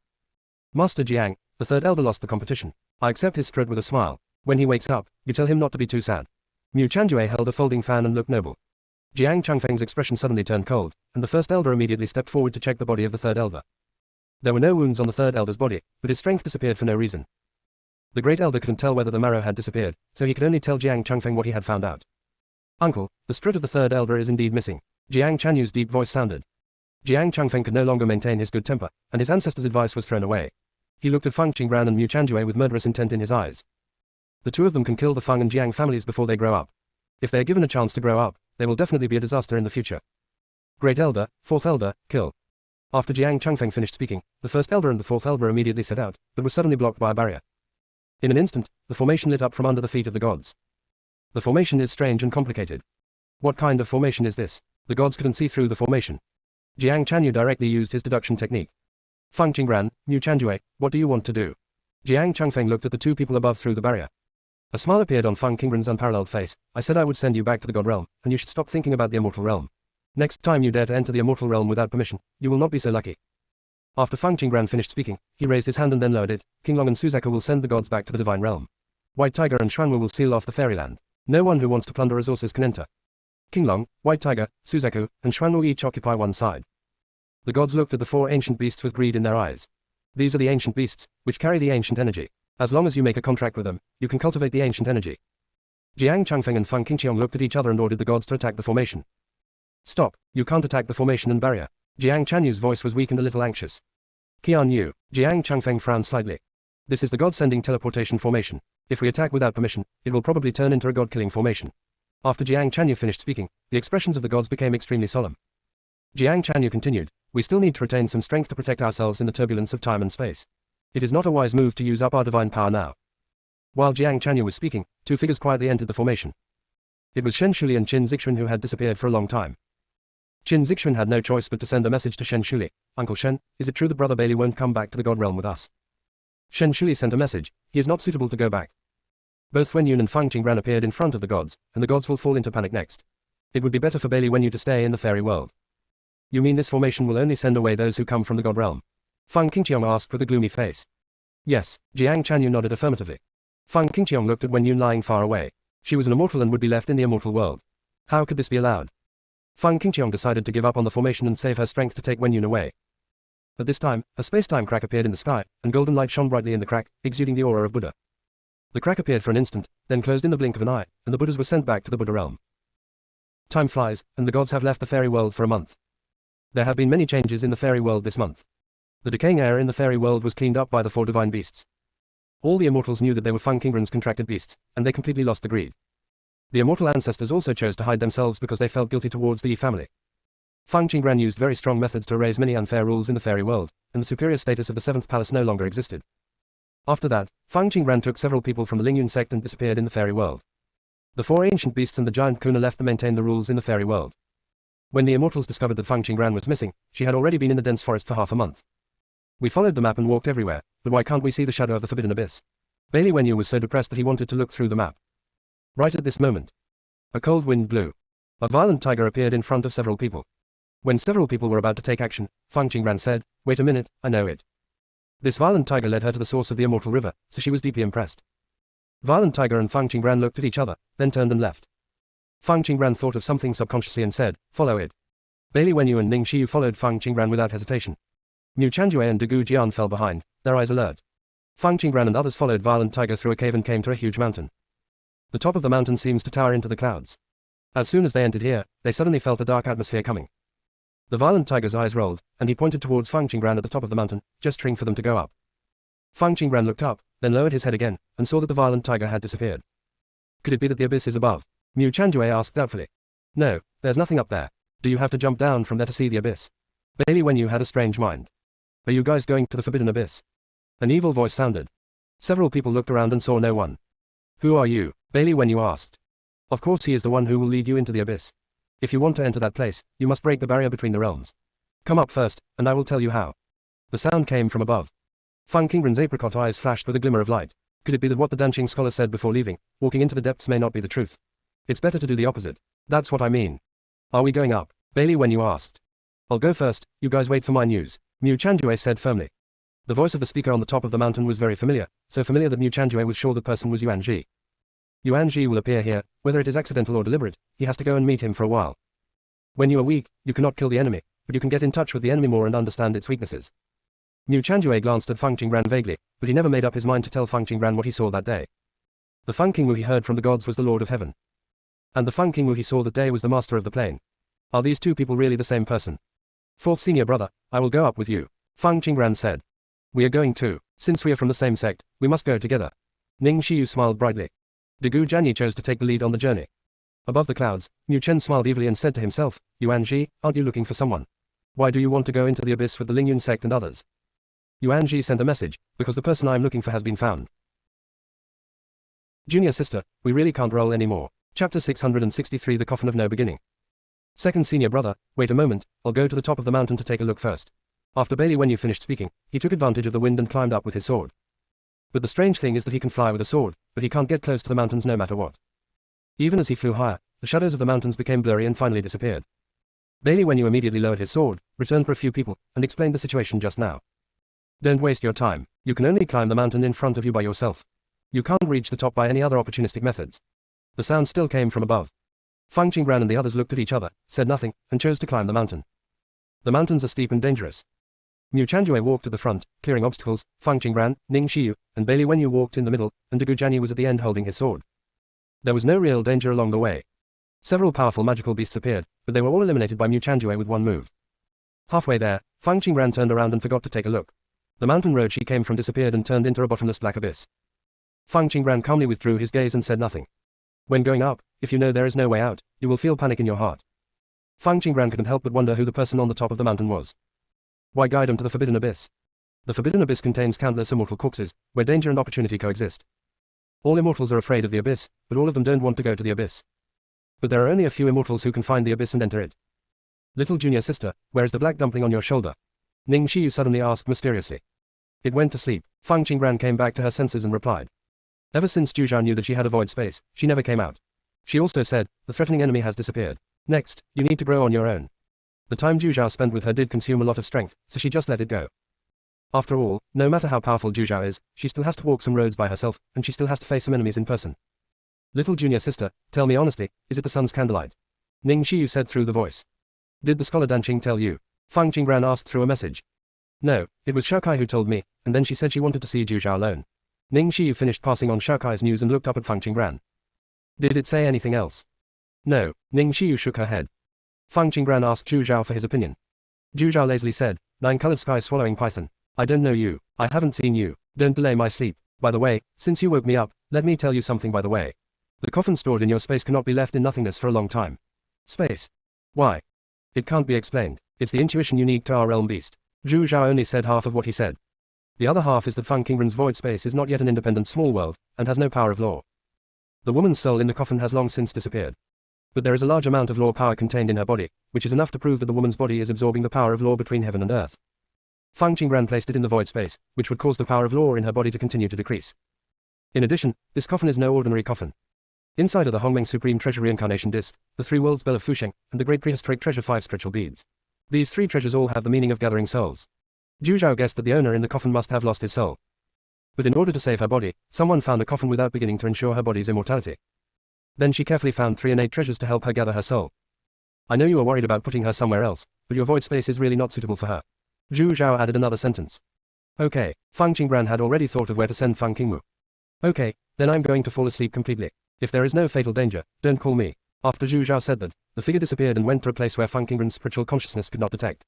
Master Jiang, the third elder lost the competition. I accept his threat with a smile. When he wakes up, you tell him not to be too sad. Mu Chanjue held a folding fan and looked noble. Jiang Changfeng's expression suddenly turned cold, and the first elder immediately stepped forward to check the body of the third elder. There were no wounds on the third elder's body, but his strength disappeared for no reason. The great elder couldn't tell whether the marrow had disappeared, so he could only tell Jiang Changfeng what he had found out. Uncle, the spirit of the third elder is indeed missing. Jiang Chanyu's deep voice sounded. Jiang Changfeng could no longer maintain his good temper, and his ancestor's advice was thrown away. He looked at Feng Qingran and Mu Chanjue with murderous intent in his eyes. The two of them can kill the Feng and Jiang families before they grow up. If they are given a chance to grow up, they will definitely be a disaster in the future. Great Elder, Fourth Elder, kill. After Jiang Changfeng finished speaking, the First Elder and the Fourth Elder immediately set out, but were suddenly blocked by a barrier. In an instant, the formation lit up from under the feet of the gods. The formation is strange and complicated. What kind of formation is this? The gods couldn't see through the formation. Jiang Chanyu directly used his deduction technique. Feng Qingran, Mu Chanjue, what do you want to do? Jiang Changfeng looked at the two people above through the barrier. A smile appeared on Feng Qingran's unparalleled face. I said I would send you back to the god realm, and you should stop thinking about the immortal realm. Next time you dare to enter the immortal realm without permission, you will not be so lucky. After Feng Qingran finished speaking, he raised his hand and then lowered it. King Long and Suzaku will send the gods back to the divine realm. White Tiger and Xuanwu will seal off the fairyland. No one who wants to plunder resources can enter. King Long, White Tiger, Suzaku, and Xuanwu each occupy one side. The gods looked at the four ancient beasts with greed in their eyes. These are the ancient beasts, which carry the ancient energy. As long as you make a contract with them, you can cultivate the ancient energy. Jiang Changfeng and Feng Qingqiong looked at each other and ordered the gods to attack the formation. Stop, you can't attack the formation and barrier. Jiang Chanyu's voice was weak and a little anxious. Qian Yu, Jiang Changfeng frowned slightly. This is the god-sending teleportation formation. If we attack without permission, it will probably turn into a god-killing formation. After Jiang Chanyu finished speaking, the expressions of the gods became extremely solemn. Jiang Chanyu continued, we still need to retain some strength to protect ourselves in the turbulence of time and space. It is not a wise move to use up our divine power now. While Jiang Chanyu was speaking, two figures quietly entered the formation. It was Shen Shuli and Qin Zixuan who had disappeared for a long time. Qin Zixuan had no choice but to send a message to Shen Shuli. Uncle Shen, is it true that Brother Bailey won't come back to the god realm with us? Shen Shuli sent a message, he is not suitable to go back. Both Wen Yun and Feng Qingran appeared in front of the gods, and the gods will fall into panic next. It would be better for Bailey Wen Yu to stay in the fairy world. You mean this formation will only send away those who come from the god realm? Feng Qingqiong asked with a gloomy face. Yes, Jiang Chanyu nodded affirmatively. Feng Qingqiong looked at Wen Yun lying far away. She was an immortal and would be left in the immortal world. How could this be allowed? Feng Qingqiong decided to give up on the formation and save her strength to take Wen Yun away. At this time, a space-time crack appeared in the sky, and golden light shone brightly in the crack, exuding the aura of Buddha. The crack appeared for an instant, then closed in the blink of an eye, and the Buddhas were sent back to the Buddha realm. Time flies, and the gods have left the fairy world for a month. There have been many changes in the fairy world this month. The decaying air in the fairy world was cleaned up by the four divine beasts. All the immortals knew that they were Feng Qingran's contracted beasts, and they completely lost the greed. The immortal ancestors also chose to hide themselves because they felt guilty towards the Yi family. Feng Qingran used very strong methods to erase many unfair rules in the fairy world, and the superior status of the seventh palace no longer existed. After that, Feng Qingran took several people from the Lingyun sect and disappeared in the fairy world. The four ancient beasts and the giant Kuna left to maintain the rules in the fairy world. When the immortals discovered that Feng Qingran was missing, she had already been in the dense forest for half a month. We followed the map and walked everywhere, but why can't we see the shadow of the forbidden abyss? Bailey Wenyu was so depressed that he wanted to look through the map. Right at this moment, a cold wind blew. A violent tiger appeared in front of several people. When several people were about to take action, Feng Qingran said, wait a minute, I know it. This violent tiger led her to the source of the immortal river, so she was deeply impressed. Violent tiger and Feng Qingran looked at each other, then turned and left. Feng Qingran thought of something subconsciously and said, follow it. Bailey Wenyu and Ning Shiyu followed Feng Qingran without hesitation. Mu Chanjue and Degu Jian fell behind, their eyes alert. Feng Qingran and others followed Violent Tiger through a cave and came to a huge mountain. The top of the mountain seems to tower into the clouds. As soon as they entered here, they suddenly felt a dark atmosphere coming. The Violent Tiger's eyes rolled, and he pointed towards Feng Qingran at the top of the mountain, gesturing for them to go up. Feng Qingran looked up, then lowered his head again, and saw that the Violent Tiger had disappeared. Could it be that the abyss is above? Mu Chanjue asked doubtfully. No, there's nothing up there. Do you have to jump down from there to see the abyss? Bailey Wenyu had a strange mind. Are you guys going to the forbidden abyss? An evil voice sounded. Several people looked around and saw no one. Who are you? Bailey Wenyu asked. Of course he is the one who will lead you into the abyss. If you want to enter that place, you must break the barrier between the realms. Come up first, and I will tell you how. The sound came from above. Feng Qingran's apricot eyes flashed with a glimmer of light. Could it be that what the Danqing scholar said before leaving, walking into the depths may not be the truth? It's better to do the opposite. That's what I mean. Are we going up? Bailey Wenyu asked. I'll go first, you guys wait for my news, Mu Chanjue said firmly. The voice of the speaker on the top of the mountain was very familiar, so familiar that Mu Chanjue was sure the person was Yuan Ji. Yuan Ji will appear here, whether it is accidental or deliberate, he has to go and meet him for a while. When you are weak, you cannot kill the enemy, but you can get in touch with the enemy more and understand its weaknesses. Mu Chanjue glanced at Feng Qingran vaguely, but he never made up his mind to tell Feng Qingran what he saw that day. The Feng King who he heard from the gods was the Lord of Heaven. And the Fang Qingwu he saw that day was the master of the plane. Are these two people really the same person? Fourth senior brother, I will go up with you. Fang Qingran said. We are going too. Since we are from the same sect, we must go together. Ning Xiyu smiled brightly. Degu Jianyi chose to take the lead on the journey. Above the clouds, Mu Chen smiled evilly and said to himself, Yuan Ji, aren't you looking for someone? Why do you want to go into the abyss with the Lingyun sect and others? Yuan Ji sent a message, because the person I'm looking for has been found. Junior sister, we really can't roll anymore. Chapter 663 The Coffin of No Beginning. Second senior brother, wait a moment, I'll go to the top of the mountain to take a look first. After Bailey Wenyu finished speaking, he took advantage of the wind and climbed up with his sword. But the strange thing is that he can fly with a sword, but he can't get close to the mountains no matter what. Even as he flew higher, the shadows of the mountains became blurry and finally disappeared. Bailey Wenyu immediately lowered his sword, returned for a few people, and explained the situation just now. Don't waste your time, you can only climb the mountain in front of you by yourself. You can't reach the top by any other opportunistic methods. The sound still came from above. Fang Qingran and the others looked at each other, said nothing, and chose to climb the mountain. The mountains are steep and dangerous. Mu Chanjue walked at the front, clearing obstacles, Fang Qingran, Ning Xiyu, and Bailey Wenyu walked in the middle, and Degu Jianyi was at the end holding his sword. There was no real danger along the way. Several powerful magical beasts appeared, but they were all eliminated by Mu Chanjue with one move. Halfway there, Fang Qingran turned around and forgot to take a look. The mountain road she came from disappeared and turned into a bottomless black abyss. Fang Qingran calmly withdrew his gaze and said nothing. When going up, if you know there is no way out, you will feel panic in your heart. Fang Qingran couldn't help but wonder who the person on the top of the mountain was. Why guide him to the Forbidden Abyss? The Forbidden Abyss contains countless immortal corpses, where danger and opportunity coexist. All immortals are afraid of the abyss, but all of them don't want to go to the abyss. But there are only a few immortals who can find the abyss and enter it. Little junior sister, where is the black dumpling on your shoulder? Ning Xiyu suddenly asked mysteriously. It went to sleep. Fang Qingran came back to her senses and replied. Ever since Ju Zhao knew that she had a void space, she never came out. She also said, the threatening enemy has disappeared. Next, you need to grow on your own. The time Ju Zhao spent with her did consume a lot of strength, so she just let it go. After all, no matter how powerful Ju Zhao is, she still has to walk some roads by herself, and she still has to face some enemies in person. Little junior sister, tell me honestly, is it the sun's candlelight? Ning Xiyu said through the voice. Did the scholar Danqing tell you? Fang Qingran asked through a message. No, it was Xiaokai who told me, and then she said she wanted to see Ju Zhao alone. Ning Xiyu finished passing on Xiaokai's news and looked up at Fang Qingran. Did it say anything else? No, Ning Xiyu shook her head. Fang Qingran asked Ju Zhao for his opinion. Ju Zhao lazily said, Nine-colored sky swallowing python. I don't know you, I haven't seen you, don't delay my sleep. By the way, since you woke me up, let me tell you something by the way. The coffin stored in your space cannot be left in nothingness for a long time. Space. Why? It can't be explained, it's the intuition unique to our realm beast. Ju Zhao only said half of what he said. The other half is that Fang Qingran's void space is not yet an independent small world, and has no power of law. The woman's soul in the coffin has long since disappeared. But there is a large amount of law power contained in her body, which is enough to prove that the woman's body is absorbing the power of law between heaven and earth. Fang Qingran placed it in the void space, which would cause the power of law in her body to continue to decrease. In addition, this coffin is no ordinary coffin. Inside are the Hongmeng Supreme Treasure Reincarnation Disc, the Three Worlds Bell of Fusheng, and the Great Prehistoric Treasure 5 Spiritual Beads. These three treasures all have the meaning of gathering souls. Ju Zhao guessed that the owner in the coffin must have lost his soul. But in order to save her body, someone found a coffin without beginning to ensure her body's immortality. Then she carefully found 3 innate treasures to help her gather her soul. I know you are worried about putting her somewhere else, but your void space is really not suitable for her. Ju Zhao added another sentence. Okay, Fang Qingran had already thought of where to send Fang Qingwu. Okay, then I'm going to fall asleep completely. If there is no fatal danger, don't call me. After Ju Zhao said that, the figure disappeared and went to a place where Fang Qingran's spiritual consciousness could not detect.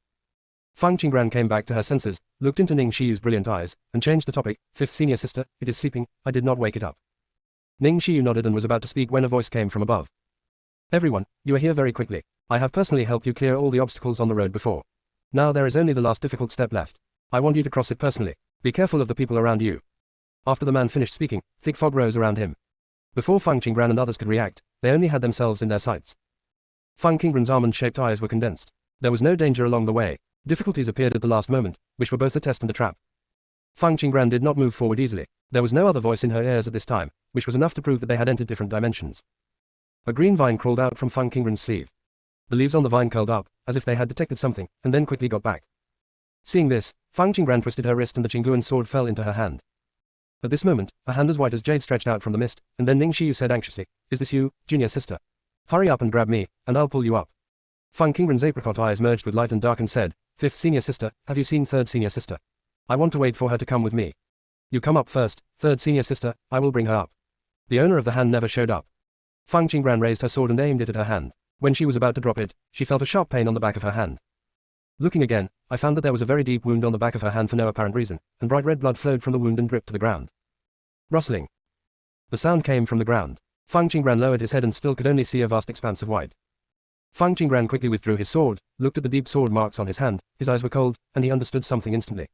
Fang Qingran came back to her senses, looked into Ning Xiyu's brilliant eyes, and changed the topic. Fifth senior sister, it is sleeping, I did not wake it up. Ning Xiyu nodded and was about to speak when a voice came from above. Everyone, you are here very quickly. I have personally helped you clear all the obstacles on the road before. Now there is only the last difficult step left. I want you to cross it personally. Be careful of the people around you. After the man finished speaking, thick fog rose around him. Before Fang Qingran and others could react, they only had themselves in their sights. Fang Qingran's almond-shaped eyes were condensed. There was no danger along the way. Difficulties appeared at the last moment, which were both a test and a trap. Fang Qingran did not move forward easily. There was no other voice in her ears at this time, which was enough to prove that they had entered different dimensions. A green vine crawled out from Fang Qingran's sleeve. The leaves on the vine curled up, as if they had detected something, and then quickly got back. Seeing this, Fang Qingran twisted her wrist and the Qingluan sword fell into her hand. At this moment, a hand as white as jade stretched out from the mist, and then Ning Xiyu said anxiously, Is this you, junior sister? Hurry up and grab me, and I'll pull you up. Fang Qingran's apricot eyes merged with light and dark and said, Fifth senior sister, have you seen third senior sister? I want to wait for her to come with me. You come up first, third senior sister, I will bring her up. The owner of the hand never showed up. Fang Qingran raised her sword and aimed it at her hand. When she was about to drop it, she felt a sharp pain on the back of her hand. Looking again, I found that there was a very deep wound on the back of her hand for no apparent reason, and bright red blood flowed from the wound and dripped to the ground. Rustling. The sound came from the ground. Fang Qingran lowered his head and still could only see a vast expanse of white. Fang Qingran quickly withdrew his sword, looked at the deep sword marks on his hand, his eyes were cold, and he understood something instantly.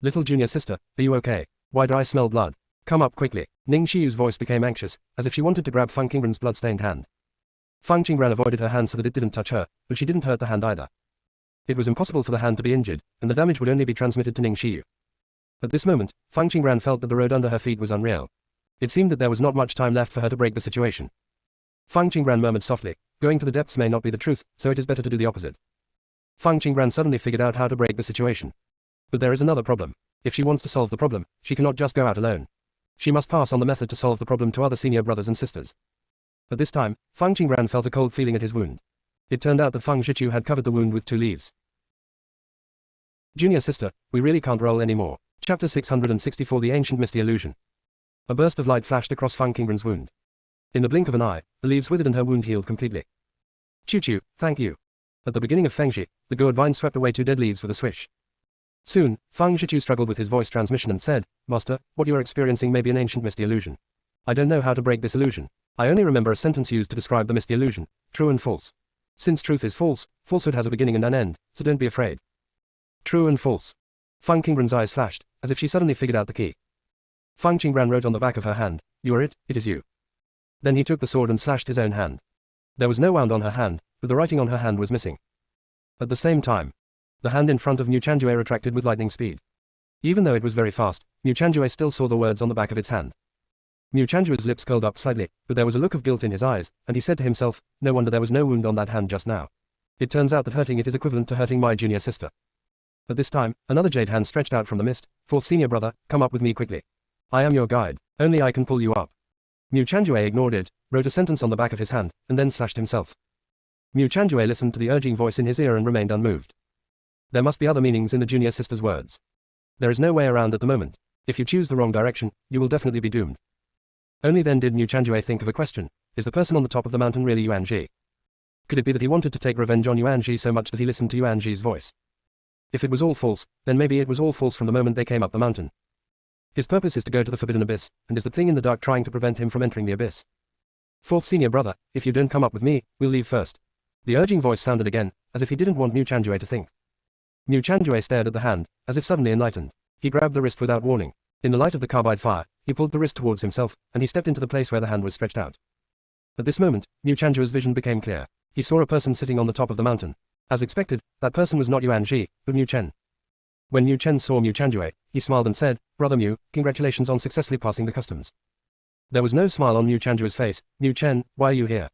Little junior sister, are you okay? Why do I smell blood? Come up quickly. Ning Shiyu's voice became anxious, as if she wanted to grab Fang Qingran's blood-stained hand. Fang Qingran avoided her hand so that it didn't touch her, but she didn't hurt the hand either. It was impossible for the hand to be injured, and the damage would only be transmitted to Ning Shiyu. At this moment, Fang Qingran felt that the road under her feet was unreal. It seemed that there was not much time left for her to break the situation. Fang Qingran murmured softly, going to the depths may not be the truth, so it is better to do the opposite. Fang Qingran suddenly figured out how to break the situation. But there is another problem. If she wants to solve the problem, she cannot just go out alone. She must pass on the method to solve the problem to other senior brothers and sisters. At this time, Fang Qingran felt a cold feeling at his wound. It turned out that Fang Zhiqiu had covered the wound with 2 leaves. Junior sister, we really can't roll anymore. Chapter 664 The Ancient Misty Illusion. A burst of light flashed across Fang Qingran's wound. In the blink of an eye, the leaves withered and her wound healed completely. Chu, thank you. At the beginning of Fengji, the gourd vine swept away 2 dead leaves with a swish. Soon, Fang Zhiqiu struggled with his voice transmission and said, Master, what you are experiencing may be an ancient misty illusion. I don't know how to break this illusion. I only remember a sentence used to describe the misty illusion, true and false. Since truth is false, falsehood has a beginning and an end, so don't be afraid. True and false. Fang Qingran's eyes flashed, as if she suddenly figured out the key. Fang Qingran wrote on the back of her hand, You are it is you. Then he took the sword and slashed his own hand. There was no wound on her hand, but the writing on her hand was missing. At the same time, the hand in front of Mu Chanjue retracted with lightning speed. Even though it was very fast, Mu Chanjue still saw the words on the back of its hand. Mu Chanjue's lips curled up slightly, but there was a look of guilt in his eyes, and he said to himself, no wonder there was no wound on that hand just now. It turns out that hurting it is equivalent to hurting my junior sister. At this time, another jade hand stretched out from the mist. 4th senior brother, come up with me quickly. I am your guide. Only I can pull you up. Mu Chanjue ignored it, wrote a sentence on the back of his hand, and then slashed himself. Mu Chanjue listened to the urging voice in his ear and remained unmoved. There must be other meanings in the junior sister's words. There is no way around at the moment. If you choose the wrong direction, you will definitely be doomed. Only then did Mu Chanjue think of a question. Is the person on the top of the mountain really Yuan Ji? Could it be that he wanted to take revenge on Yuan Ji so much that he listened to Yuan Ji's voice? If it was all false, then maybe it was all false from the moment they came up the mountain. His purpose is to go to the Forbidden Abyss, and is the thing in the dark trying to prevent him from entering the abyss. 4th senior brother, if you don't come up with me, we'll leave first. The urging voice sounded again, as if he didn't want Mu Chanjue to think. Mu Chanjue stared at the hand, as if suddenly enlightened. He grabbed the wrist without warning. In the light of the carbide fire, he pulled the wrist towards himself, and he stepped into the place where the hand was stretched out. At this moment, Mu Chanjue's vision became clear. He saw a person sitting on the top of the mountain. As expected, that person was not Yuan Ji, but Mu Chen. When Mu Chen saw Mu Chanjue, he smiled and said, Brother Mu, congratulations on successfully passing the customs. There was no smile on Mu Chanjue's face. Mu Chen, why are you here?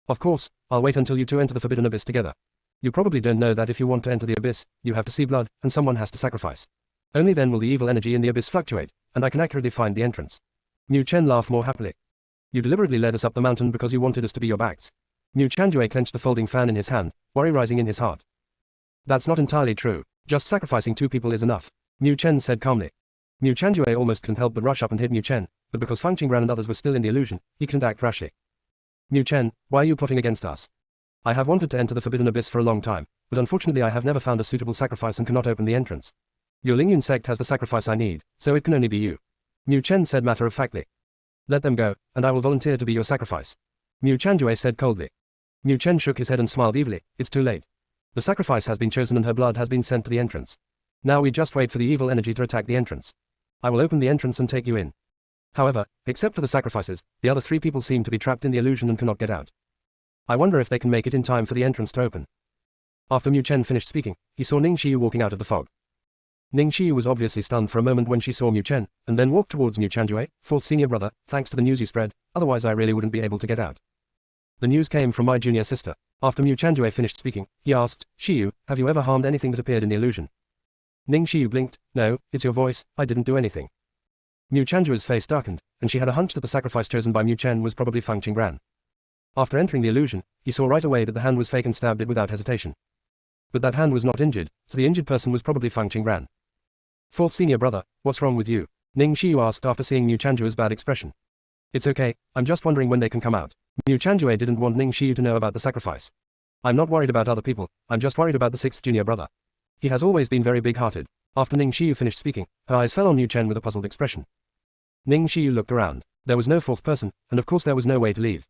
Of course, I'll wait until you two enter the Forbidden Abyss together. You probably don't know that if you want to enter the abyss, you have to see blood, and someone has to sacrifice. Only then will the evil energy in the abyss fluctuate, and I can accurately find the entrance. Mu Chen laughed more happily. You deliberately led us up the mountain because you wanted us to be your backs. Mu Chanjue clenched the folding fan in his hand, worry rising in his heart. That's not entirely true. Just sacrificing 2 people is enough, Mu Chen said calmly. Mu Chanjue almost couldn't help but rush up and hit Mu Chen, but because Fang Qingran and others were still in the illusion, he couldn't act rashly. Mu Chen, why are you plotting against us? I have wanted to enter the Forbidden Abyss for a long time, but unfortunately I have never found a suitable sacrifice and cannot open the entrance. Your Lingyun sect has the sacrifice I need, so it can only be you. Mu Chen said matter-of-factly. Let them go, and I will volunteer to be your sacrifice. Mu Chanjue said coldly. Mu Chen shook his head and smiled evilly. It's too late. The sacrifice has been chosen and her blood has been sent to the entrance. Now we just wait for the evil energy to attack the entrance. I will open the entrance and take you in. However, except for the sacrifices, the other 3 people seem to be trapped in the illusion and cannot get out. I wonder if they can make it in time for the entrance to open. After Mu Chen finished speaking, he saw Ning Shiyu walking out of the fog. Ning Shiyu was obviously stunned for a moment when she saw Mu Chen, and then walked towards Mu Chanjue. 4th senior brother, thanks to the news you spread, otherwise I really wouldn't be able to get out. The news came from my junior sister. After Mu Chanjue finished speaking, he asked, Shiyu, have you ever harmed anything that appeared in the illusion? Ning Shiyu blinked. No, it's your voice, I didn't do anything. Mu Chanjue's face darkened, and she had a hunch that the sacrifice chosen by Mu Chen was probably Fang Qingran. After entering the illusion, he saw right away that the hand was fake and stabbed it without hesitation. But that hand was not injured, so the injured person was probably Fang Qingran. 4th senior brother, what's wrong with you? Ning Shiyu asked after seeing Mu Chanjue's bad expression. It's okay, I'm just wondering when they can come out. Mu Chanjue didn't want Ning Xiu to know about the sacrifice. I'm not worried about other people, I'm just worried about the sixth junior brother. He has always been very big-hearted. After Ning Xiu finished speaking, her eyes fell on Mu Chen with a puzzled expression. Ning Xiu looked around. There was no fourth person, and of course there was no way to leave.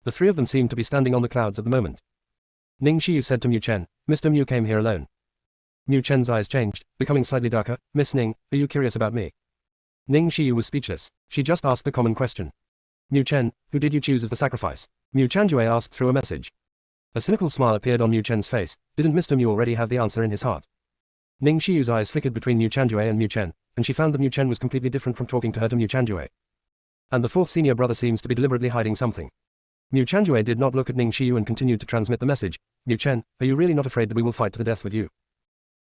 The three of them seemed to be standing on the clouds at the moment. Ning Xiu said to Mu Chen, Mr. Mu came here alone. Mu Chen's eyes changed, becoming slightly darker. Miss Ning, are you curious about me? Ning Xiu was speechless. She just asked the common question. Mu Chen, who did you choose as the sacrifice? Mu Chanjue asked through a message. A cynical smile appeared on Mu Chen's face. Didn't Mr. Mu already have the answer in his heart? Ning Xiu's eyes flickered between Mu Chanjue and Mu Chen, and she found that Mu Chen was completely different from talking to her to Mu Chanjue. And the fourth senior brother seems to be deliberately hiding something. Mu Chanjue did not look at Ning Xiu and continued to transmit the message. Mu Chen, are you really not afraid that we will fight to the death with you?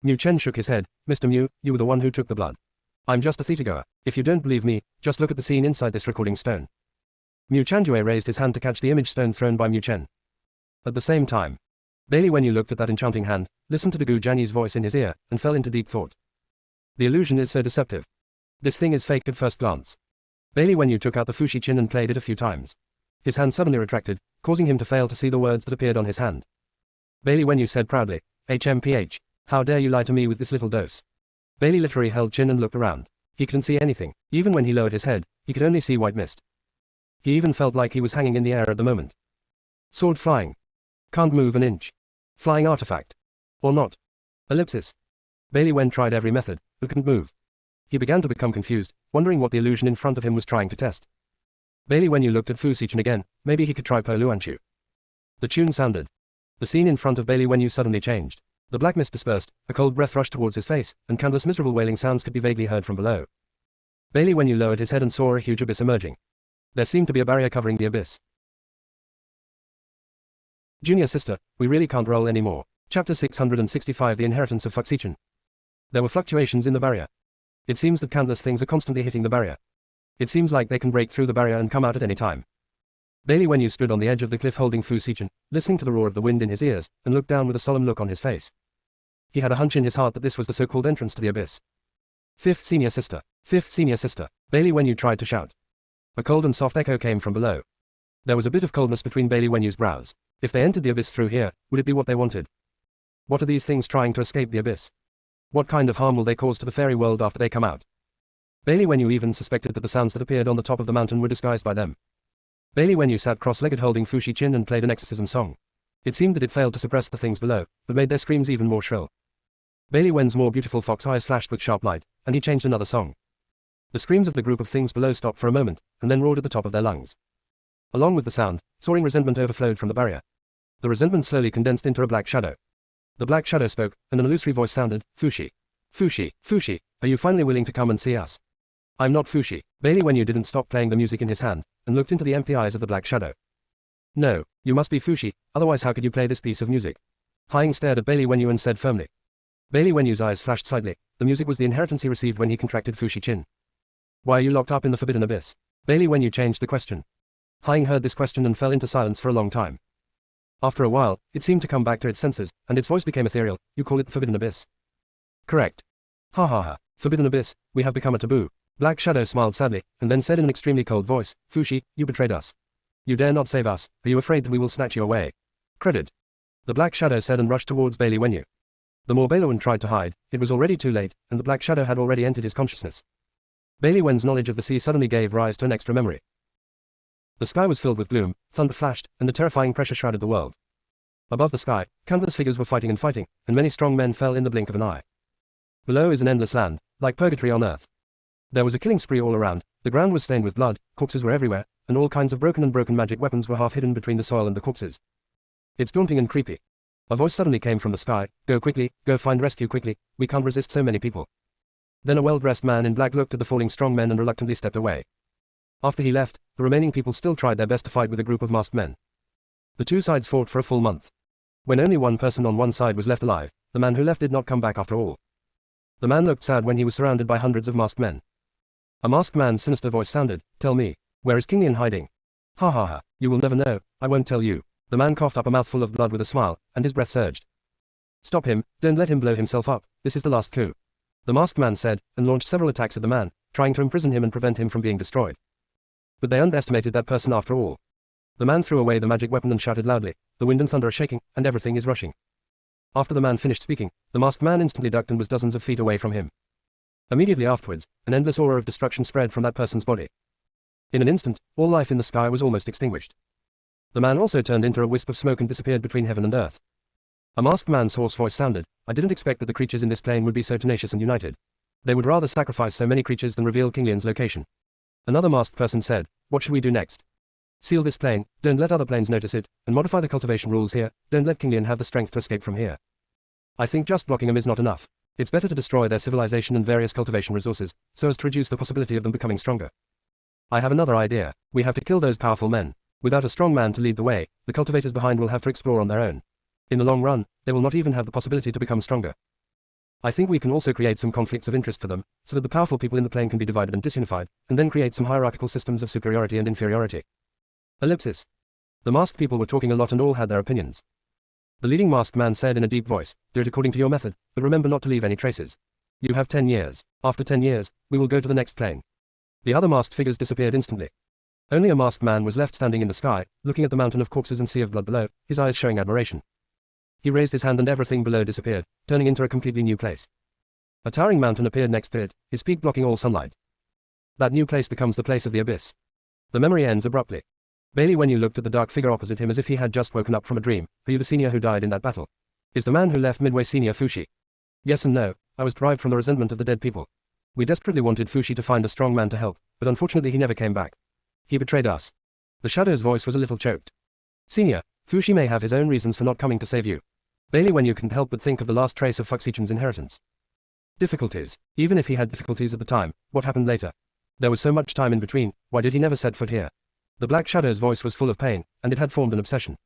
Mu Chen shook his head. Mr. Mu, you were the one who took the blood. I'm just a theatergoer. If you don't believe me, just look at the scene inside this recording stone. Mu Chanjue raised his hand to catch the image stone thrown by Mu Chen. At the same time, Bailey Wenyu looked at that enchanting hand, listened to Gu Jianyi's voice in his ear, and fell into deep thought. The illusion is so deceptive. This thing is fake at first glance. Bailey Wenyu took out the Fushi Chin and played it a few times. His hand suddenly retracted, causing him to fail to see the words that appeared on his hand. Bailey Wenyu said proudly, HMPH, how dare you lie to me with this little dose? Bailey literally held chin and looked around. He couldn't see anything. Even when he lowered his head, he could only see white mist. He even felt like he was hanging in the air at the moment. Sword flying. Can't move an inch. Flying artifact. Or not. Ellipsis. Bailey Wen tried every method, but couldn't move. He began to become confused, wondering what the illusion in front of him was trying to test. Bailey Wenyu looked at Fu Xichen again. Maybe he could try Po Luanchu. The tune sounded. The scene in front of Bailey Wenyu suddenly changed. The black mist dispersed, a cold breath rushed towards his face, and countless miserable wailing sounds could be vaguely heard from below. Bailey Wenyu lowered his head and saw a huge abyss emerging. There seemed to be a barrier covering the abyss. Junior sister, we really can't roll anymore. Chapter 665 The Inheritance of Fuxichen. There were fluctuations in the barrier. It seems that countless things are constantly hitting the barrier. It seems like they can break through the barrier and come out at any time. Bailey Wenyu stood on the edge of the cliff holding Fu Xichen, listening to the roar of the wind in his ears, and looked down with a solemn look on his face. He had a hunch in his heart that this was the so-called entrance to the abyss. Fifth senior sister. Fifth senior sister. Bailey Wenyu tried to shout. A cold and soft echo came from below. There was a bit of coldness between Bailey Wenyu's brows. If they entered the abyss through here, would it be what they wanted? What are these things trying to escape the abyss? What kind of harm will they cause to the fairy world after they come out? Bailey Wenyu even suspected that the sounds that appeared on the top of the mountain were disguised by them. Bailey Wenyu sat cross-legged holding Fushi Chin and played an exorcism song. It seemed that it failed to suppress the things below, but made their screams even more shrill. Bailey Wen's more beautiful fox eyes flashed with sharp light, and he changed another song. The screams of the group of things below stopped for a moment, and then roared at the top of their lungs. Along with the sound, soaring resentment overflowed from the barrier. The resentment slowly condensed into a black shadow. The black shadow spoke, and an illusory voice sounded, Fushi. Fushi, Fushi, are you finally willing to come and see us? I'm not Fushi. Bailey Wenyu didn't stop playing the music in his hand, and looked into the empty eyes of the black shadow. No, you must be Fushi, otherwise how could you play this piece of music? Haiying stared at Bailey Wenyu and said firmly. Bailey Wenyu's eyes flashed slightly. The music was the inheritance he received when he contracted Fushi Chin. Why are you locked up in the forbidden abyss? Bailey Wenyu changed the question. Haiying heard this question and fell into silence for a long time. After a while, it seemed to come back to its senses, and its voice became ethereal. You call it the forbidden abyss? Correct. Ha ha ha. Forbidden abyss, we have become a taboo. Black Shadow smiled sadly, and then said in an extremely cold voice, Fushi, you betrayed us. You dare not save us. Are you afraid that we will snatch you away? Credit. The Black Shadow said and rushed towards Bailey Wenyu. The more Bailey Wen tried to hide, it was already too late, and the Black Shadow had already entered his consciousness. Bailey Wen's knowledge of the sea suddenly gave rise to an extra memory. The sky was filled with gloom, thunder flashed, and a terrifying pressure shrouded the world. Above the sky, countless figures were fighting, and many strong men fell in the blink of an eye. Below is an endless land, like purgatory on earth. There was a killing spree all around, the ground was stained with blood, corpses were everywhere, and all kinds of broken magic weapons were half hidden between the soil and the corpses. It's daunting and creepy. A voice suddenly came from the sky, go quickly, go find rescue quickly, we can't resist so many people. Then a well-dressed man in black looked at the falling strong men and reluctantly stepped away. After he left, the remaining people still tried their best to fight with a group of masked men. The two sides fought for a full month. When only one person on one side was left alive, the man who left did not come back after all. The man looked sad when he was surrounded by hundreds of masked men. A masked man's sinister voice sounded, tell me, where is King Lian hiding? Ha ha ha, you will never know, I won't tell you. The man coughed up a mouthful of blood with a smile, and his breath surged. Stop him, don't let him blow himself up, this is the last coup. The masked man said, and launched several attacks at the man, trying to imprison him and prevent him from being destroyed. But they underestimated that person after all. The man threw away the magic weapon and shouted loudly, "The wind and thunder are shaking, and everything is rushing." After the man finished speaking, the masked man instantly ducked and was dozens of feet away from him. Immediately afterwards, an endless aura of destruction spread from that person's body. In an instant, all life in the sky was almost extinguished. The man also turned into a wisp of smoke and disappeared between heaven and earth. A masked man's hoarse voice sounded, "I didn't expect that the creatures in this plane would be so tenacious and united. They would rather sacrifice so many creatures than reveal King Lian's location." Another masked person said, "What should we do next? Seal this plane, don't let other planes notice it, and modify the cultivation rules here, don't let King Lian have the strength to escape from here. I think just blocking them is not enough. It's better to destroy their civilization and various cultivation resources, so as to reduce the possibility of them becoming stronger. I have another idea. We have to kill those powerful men. Without a strong man to lead the way, the cultivators behind will have to explore on their own. In the long run, they will not even have the possibility to become stronger. I think we can also create some conflicts of interest for them, so that the powerful people in the plane can be divided and disunified, and then create some hierarchical systems of superiority and inferiority." Ellipsis. The masked people were talking a lot and all had their opinions. The leading masked man said in a deep voice, "Do it according to your method, but remember not to leave any traces. You have 10 years. After 10 years, we will go to the next plane." The other masked figures disappeared instantly. Only a masked man was left standing in the sky, looking at the mountain of corpses and sea of blood below, his eyes showing admiration. He raised his hand and everything below disappeared, turning into a completely new place. A towering mountain appeared next to it, his peak blocking all sunlight. That new place becomes the place of the abyss. The memory ends abruptly. Bailey Wenyu looked at the dark figure opposite him as if he had just woken up from a dream. "Are you the senior who died in that battle? Is the man who left midway senior Fushi?" "Yes and no. I was derived from the resentment of the dead people. We desperately wanted Fushi to find a strong man to help, but unfortunately he never came back. He betrayed us." The Shadow's voice was a little choked. "Senior, Fushi may have his own reasons for not coming to save you." Bailey Wenyu couldn't help but think of the last trace of Fuxichan's inheritance. Difficulties. Even if he had difficulties at the time, what happened later? There was so much time in between, why did he never set foot here? The Black Shadow's voice was full of pain, and it had formed an obsession.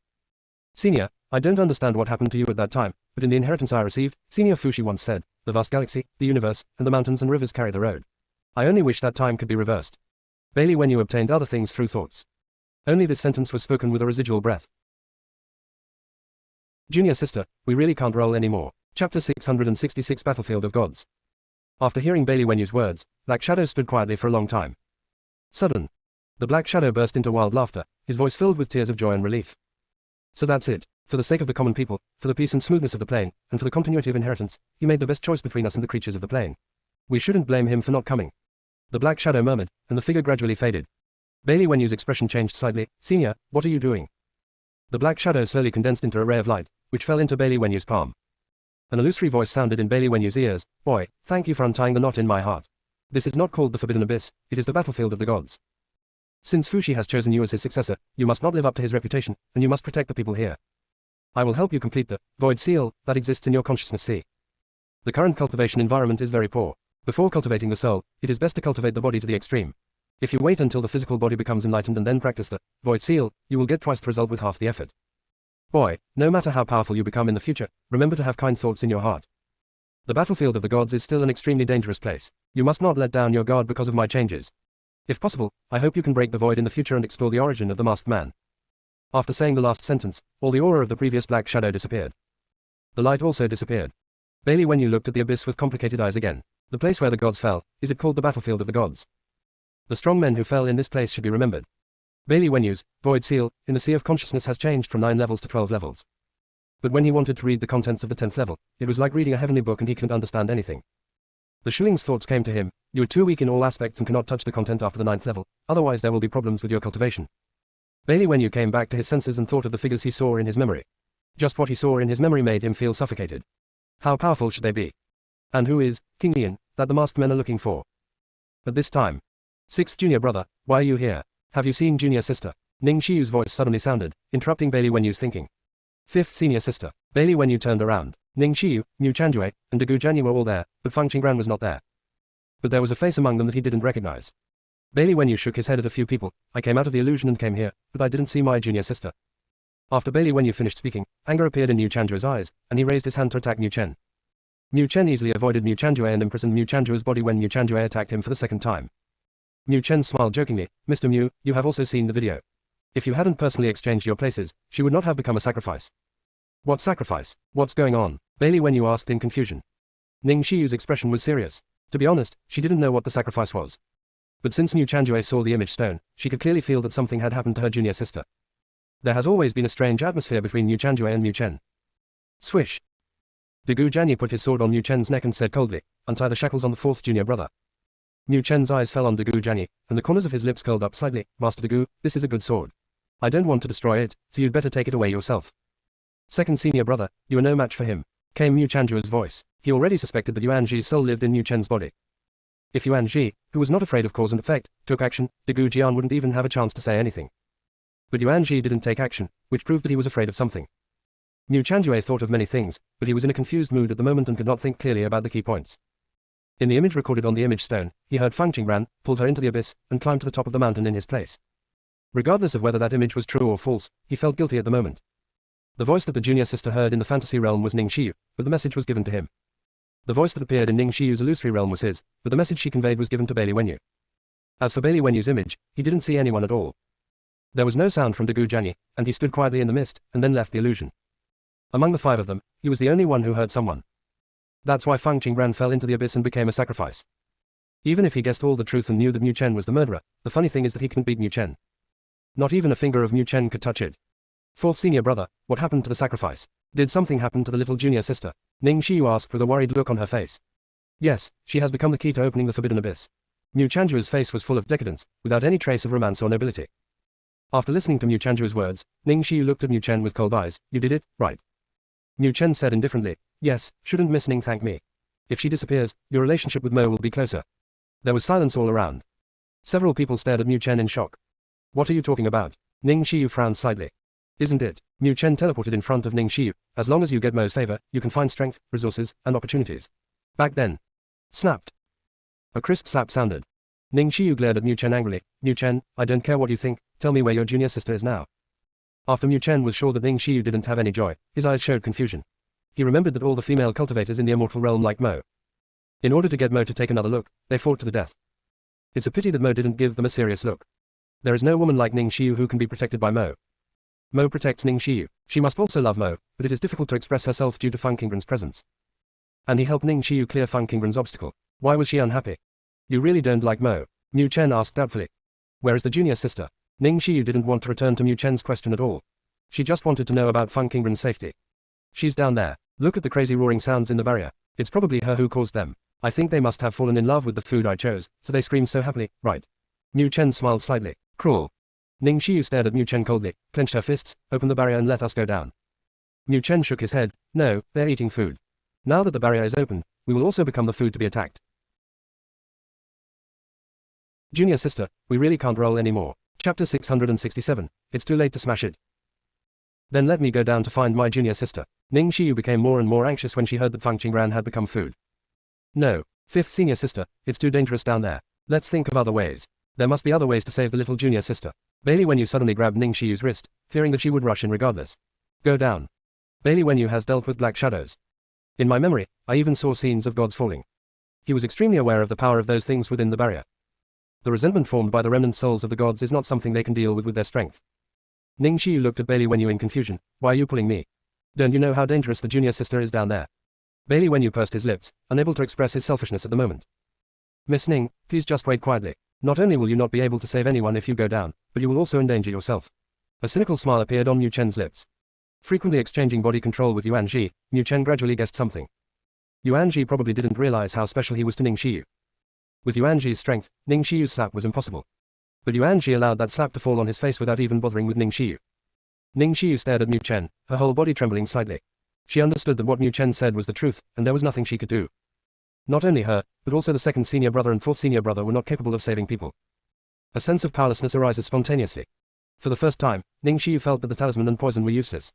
"Senior, I don't understand what happened to you at that time, but in the inheritance I received, Senior Fushi once said, the vast galaxy, the universe, and the mountains and rivers carry the road. I only wish that time could be reversed." Bailey Wenyu obtained other things through thoughts. Only this sentence was spoken with a residual breath. Junior sister, we really can't roll anymore. Chapter 666 Battlefield of Gods. After hearing Bailey Wenyu's words, Black Shadow stood quietly for a long time. Sudden. The Black Shadow burst into wild laughter, his voice filled with tears of joy and relief. "So that's it. For the sake of the common people, for the peace and smoothness of the plane, and for the continuity of inheritance, he made the best choice between us and the creatures of the plane. We shouldn't blame him for not coming." The Black Shadow murmured, and the figure gradually faded. Bailey Wenyu's expression changed slightly. "Senior, what are you doing?" The Black Shadow slowly condensed into a ray of light, which fell into Bailey Wenyu's palm. An illusory voice sounded in Bailey Wenyu's ears, "Boy, thank you for untying the knot in my heart. This is not called the Forbidden Abyss, it is the battlefield of the gods. Since Fushi has chosen you as his successor, you must not live up to his reputation, and you must protect the people here. I will help you complete the void seal that exists in your consciousness sea. The current cultivation environment is very poor. Before cultivating the soul, it is best to cultivate the body to the extreme. If you wait until the physical body becomes enlightened and then practice the void seal, you will get twice the result with half the effort. Boy, no matter how powerful you become in the future, remember to have kind thoughts in your heart. The battlefield of the gods is still an extremely dangerous place. You must not let down your guard because of my changes. If possible, I hope you can break the void in the future and explore the origin of the masked man." After saying the last sentence, all the aura of the previous Black Shadow disappeared. The light also disappeared. Bailey Wenyu looked at the abyss with complicated eyes again. The place where the gods fell, is it called the battlefield of the gods? The strong men who fell in this place should be remembered. Bailey Wenyu's void seal in the sea of consciousness has changed from 9 levels to 12 levels. But when he wanted to read the contents of the 10th level, it was like reading a heavenly book and he couldn't understand anything. The Shilling's thoughts came to him, "You are too weak in all aspects and cannot touch the content after the 9th level, otherwise there will be problems with your cultivation." Bailey Wenyu came back to his senses and thought of the figures he saw in his memory. Just what he saw in his memory made him feel suffocated. How powerful should they be? And who is King Lian, that the masked men are looking for? At this time. "Sixth junior brother, why are you here? Have you seen junior sister?" Ning Shiyu's voice suddenly sounded, interrupting Bailey Wenyu's thinking. "Fifth senior sister." Bailey Wenyu turned around. Ning Shiyu, Mu Chanjue, and Dagu Janyu were all there, but Feng Qinggran was not there. But there was a face among them that he didn't recognize. Bailey Wenyu shook his head at a few people. "I came out of the illusion and came here, but I didn't see my junior sister." After Bailey Wenyu finished speaking, anger appeared in Mu Chanjue's eyes, and he raised his hand to attack Mu Chen. Mu Chen easily avoided Mu Chanjue and imprisoned Mu Chanjue's body when Mu Chanjue attacked him for the second time. Mu Chen smiled jokingly. "Mr. Mu, you have also seen the video. If you hadn't personally exchanged your places, she would not have become a sacrifice." "What sacrifice? What's going on?" Bailey Wenyu asked in confusion. Ning Shiyu's expression was serious. To be honest, she didn't know what the sacrifice was. But since Mu Chanjue saw the image stone, she could clearly feel that something had happened to her junior sister. There has always been a strange atmosphere between Mu Chanjue and Mu Chen. Swish. Gu Jianyi put his sword on Mu Chen's neck and said coldly, "Untie the shackles on the fourth junior brother." Mu Chen's eyes fell on Gu Jianyi, and the corners of his lips curled up slightly. "Master Gu, this is a good sword. I don't want to destroy it, so you'd better take it away yourself." "Second senior brother, you are no match for him," came Mu Chanjue's voice. He already suspected that Yuan Ji's soul lived in Mu Chen's body. If Yuan Ji, who was not afraid of cause and effect, took action, Gu Jian wouldn't even have a chance to say anything. But Yuan Ji didn't take action, which proved that he was afraid of something. Mu Chanjue thought of many things, but he was in a confused mood at the moment and could not think clearly about the key points. In the image recorded on the image stone, he heard Fang Qingran, pulled her into the abyss, and climbed to the top of the mountain in his place. Regardless of whether that image was true or false, he felt guilty at the moment. The voice that the junior sister heard in the fantasy realm was Ning Xiyu, but the message was given to him. The voice that appeared in Ning Xiyu's illusory realm was his, but the message she conveyed was given to Bailey Wenyu. As for Bailey Wenyu's image, he didn't see anyone at all. There was no sound from Gu Jianyi, and he stood quietly in the mist, and then left the illusion. Among the five of them, he was the only one who heard someone. That's why Fang Qingran fell into the abyss and became a sacrifice. Even if he guessed all the truth and knew that Mu Chen was the murderer, the funny thing is that he couldn't beat Mu Chen. Not even a finger of Mu Chen could touch it. Fourth senior brother, what happened to the sacrifice? Did something happen to the little junior sister? Ning Xiyu asked with a worried look on her face. Yes, she has become the key to opening the forbidden abyss. Mu Chanjue's face was full of decadence, without any trace of romance or nobility. After listening to Mu Chanjue's words, Ning Xiyu looked at Mu Chen with cold eyes. You did it, right? Mu Chen said indifferently, yes, shouldn't Miss Ning thank me. If she disappears, your relationship with Mo will be closer. There was silence all around. Several people stared at Mu Chen in shock. What are you talking about? Ning Xiyu frowned slightly. Isn't it? Mu Chen teleported in front of Ning Xiyu. As long as you get Mo's favor, you can find strength, resources, and opportunities. Back then. Snapped. A crisp slap sounded. Ning Xiyu glared at Mu Chen angrily. Mu Chen, I don't care what you think, tell me where your junior sister is now. After Mu Chen was sure that Ning Xiyu didn't have any joy, his eyes showed confusion. He remembered that all the female cultivators in the immortal realm liked Mo. In order to get Mo to take another look, they fought to the death. It's a pity that Mo didn't give them a serious look. There is no woman like Ning Xiyu who can be protected by Mo. Mo protects Ning Xiyu. She must also love Mo, but it is difficult to express herself due to Fang Qingran's presence. And he helped Ning Xiyu clear Fang Qingran's obstacle. Why was she unhappy? You really don't like Mo? Mu Chen asked doubtfully. Where is the junior sister? Ning Xiyu didn't want to return to Mu Chen's question at all. She just wanted to know about Fang Qingran's safety. She's down there. Look at the crazy roaring sounds in the barrier. It's probably her who caused them. I think they must have fallen in love with the food I chose, so they screamed so happily, right? Mu Chen smiled slightly. Cruel. Ning Xiyu stared at Mu Chen coldly, clenched her fists, opened the barrier and let us go down. Mu Chen shook his head. No, they're eating food. Now that the barrier is opened, we will also become the food to be attacked. Junior sister, we really can't roll anymore. Chapter 667. It's too late to smash it. Then let me go down to find my junior sister. Ning Xiyu became more and more anxious when she heard that Fang Qingran had become food. No. Fifth senior sister, it's too dangerous down there. Let's think of other ways. There must be other ways to save the little junior sister. Bailey Wenyu suddenly grabbed Ning Xiyu's wrist, fearing that she would rush in regardless. Go down. Bailey Wenyu has dealt with black shadows. In my memory, I even saw scenes of gods falling. He was extremely aware of the power of those things within the barrier. The resentment formed by the remnant souls of the gods is not something they can deal with their strength. Ning Xiyu looked at Bailey Wenyu in confusion. Why are you pulling me? Don't you know how dangerous the junior sister is down there? Bailey Wenyu pursed his lips, unable to express his selfishness at the moment. Miss Ning, please just wait quietly. Not only will you not be able to save anyone if you go down, but you will also endanger yourself. A cynical smile appeared on Mu Chen's lips. Frequently exchanging body control with Yuan Ji, Mu Chen gradually guessed something. Yuan Ji probably didn't realize how special he was to Ning Xiyu. With Yuan Ji's strength, Ning Xiyu's slap was impossible. But Yuan Ji allowed that slap to fall on his face without even bothering with Ning Xiyu. Ning Xiyu stared at Mu Chen, her whole body trembling slightly. She understood that what Mu Chen said was the truth, and there was nothing she could do. Not only her, but also the second senior brother and fourth senior brother were not capable of saving people. A sense of powerlessness arises spontaneously. For the first time, Ning Xiyu felt that the talisman and poison were useless.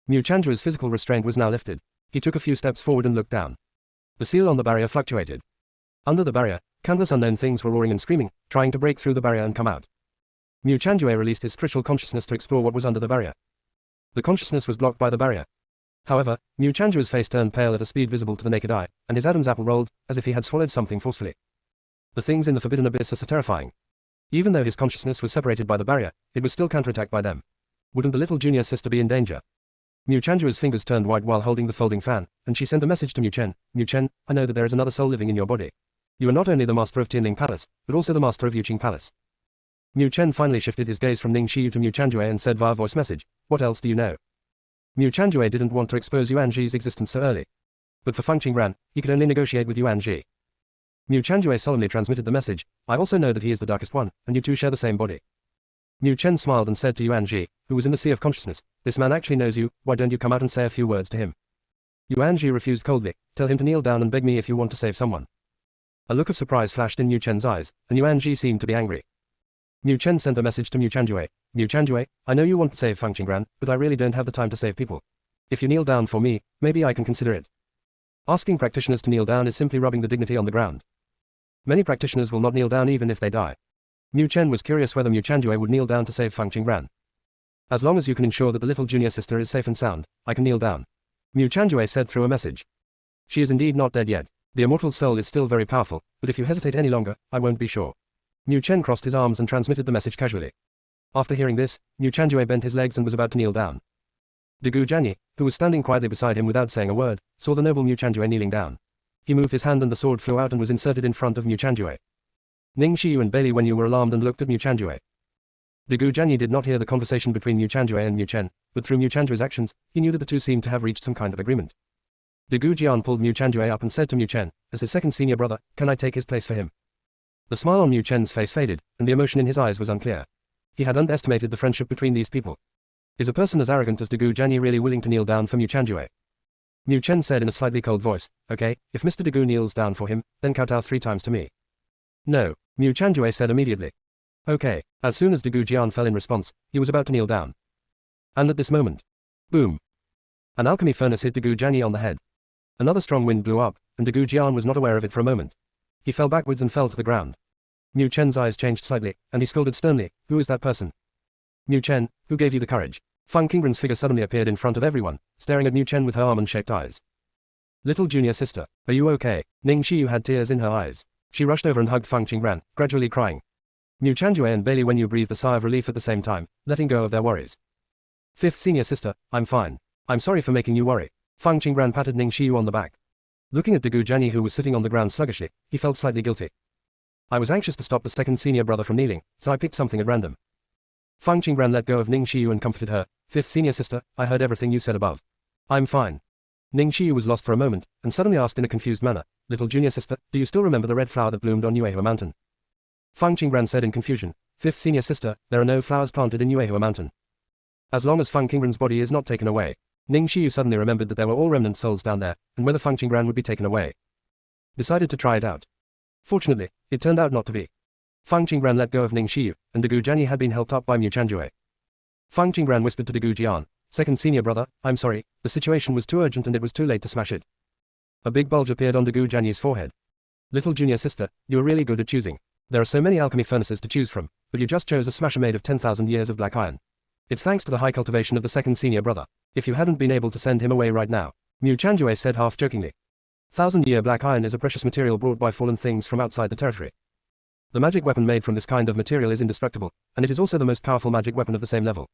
Mu Chanjue's physical restraint was now lifted. He took a few steps forward and looked down. The seal on the barrier fluctuated. Under the barrier, countless unknown things were roaring and screaming, trying to break through the barrier and come out. Mu Chanjue released his spiritual consciousness to explore what was under the barrier. The consciousness was blocked by the barrier. However, Mu Chanjue's face turned pale at a speed visible to the naked eye, and his Adam's apple rolled, as if he had swallowed something forcefully. The things in the forbidden abyss are so terrifying. Even though his consciousness was separated by the barrier, it was still counterattacked by them. Wouldn't the little junior sister be in danger? Mu Chanjue's fingers turned white while holding the folding fan, and she sent a message to Mu Chen. Mu Chen, I know that there is another soul living in your body. You are not only the master of Tianling Palace, but also the master of Yuqing Palace. Mu Chen finally shifted his gaze from Ning Xiyu to Mu Chanjue and said via voice message, what else do you know? Mu Chanjue didn't want to expose Yuan Ji's existence so early. But for Feng Qingran, he could only negotiate with Yuan Ji. Mu Chanjue solemnly transmitted the message, I also know that he is the darkest one, and you two share the same body. Mu Chen smiled and said to Yuan Ji, who was in the sea of consciousness, this man actually knows you, why don't you come out and say a few words to him? Yuan Ji refused coldly, tell him to kneel down and beg me if you want to save someone. A look of surprise flashed in Mu Chen's eyes, and Yuan Ji seemed to be angry. Mu Chen sent a message to Mu Chanjue, Mu Chanjue, I know you want to save Feng Qingran, but I really don't have the time to save people. If you kneel down for me, maybe I can consider it. Asking practitioners to kneel down is simply rubbing the dignity on the ground. Many practitioners will not kneel down even if they die. Mu Chen was curious whether Mu Chanjue would kneel down to save Feng Qingran. As long as you can ensure that the little junior sister is safe and sound, I can kneel down. Mu Chanjue said through a message. She is indeed not dead yet. The immortal soul is still very powerful, but if you hesitate any longer, I won't be sure. Mu Chen crossed his arms and transmitted the message casually. After hearing this, Mu Chanjue bent his legs and was about to kneel down. Degu Jianyi, who was standing quietly beside him without saying a word, saw the noble Mu Chanjue kneeling down. He moved his hand and the sword flew out and was inserted in front of Mu Chanjue. Ning Xiyu and Bailey Wenyu were alarmed and looked at Mu Chanjue. Degu Jianyi did not hear the conversation between Mu Chanjue and Mu Chen, but through Mu Chanjue's actions, he knew that the two seemed to have reached some kind of agreement. Degu Jian pulled Mu Chanjue up and said to Mu Chen, as his second senior brother, can I take his place for him? The smile on Mu Chen's face faded, and the emotion in his eyes was unclear. He had underestimated the friendship between these people. Is a person as arrogant as Degu Jianyi really willing to kneel down for Mu Chanjue? Mu Chen said in a slightly cold voice, okay, if Mr. Degu kneels down for him, then kowtow 3 times to me. No, Mu Chanjue said immediately. Okay, as soon as Degu Jian fell in response, he was about to kneel down. And at this moment, boom! An alchemy furnace hit Degu Jianyi on the head. Another strong wind blew up, and Degu Jian was not aware of it for a moment. He fell backwards and fell to the ground. Mu Chen's eyes changed slightly, and he scolded sternly, who is that person? Mu Chen, who gave you the courage? Feng Qingran's figure suddenly appeared in front of everyone, staring at Mu Chen with her almond-shaped eyes. Little junior sister, are you okay? Ning Xiyu had tears in her eyes. She rushed over and hugged Feng Qingran, gradually crying. Mu Chanjue and Bailey Wenyu breathed a sigh of relief at the same time, letting go of their worries. Fifth senior sister, I'm fine. I'm sorry for making you worry. Feng Qingran patted Ning Xiyu on the back. Looking at Degu Jianyi who was sitting on the ground sluggishly, he felt slightly guilty. I was anxious to stop the second senior brother from kneeling, so I picked something at random. Feng Qingran let go of Ning Xiyu and comforted her. Fifth senior sister, I heard everything you said above. I'm fine. Ning Xiyu was lost for a moment, and suddenly asked in a confused manner, little junior sister, do you still remember the red flower that bloomed on Yuehua Mountain? Feng Qingran said in confusion, fifth senior sister, there are no flowers planted in Yuehua Mountain. As long as Feng Qingran's body is not taken away. Ning Xiyu suddenly remembered that there were all remnant souls down there, and whether Feng Qingran would be taken away. Decided to try it out. Fortunately, it turned out not to be. Feng Qingran let go of Ning Xiyu, and Degu Jianyi had been helped up by Mu Chanjue. Feng Qingran whispered to Degu Jian, second senior brother, I'm sorry, the situation was too urgent and it was too late to smash it. A big bulge appeared on Degu Jianyi's forehead. Little junior sister, you are really good at choosing. There are so many alchemy furnaces to choose from, but you just chose a smasher made of 10,000 years of black iron. It's thanks to the high cultivation of the second senior brother. If you hadn't been able to send him away right now, Mu Chanjue said half-jokingly. 1,000-year black iron is a precious material brought by fallen things from outside the territory. The magic weapon made from this kind of material is indestructible, and it is also the most powerful magic weapon of the same level.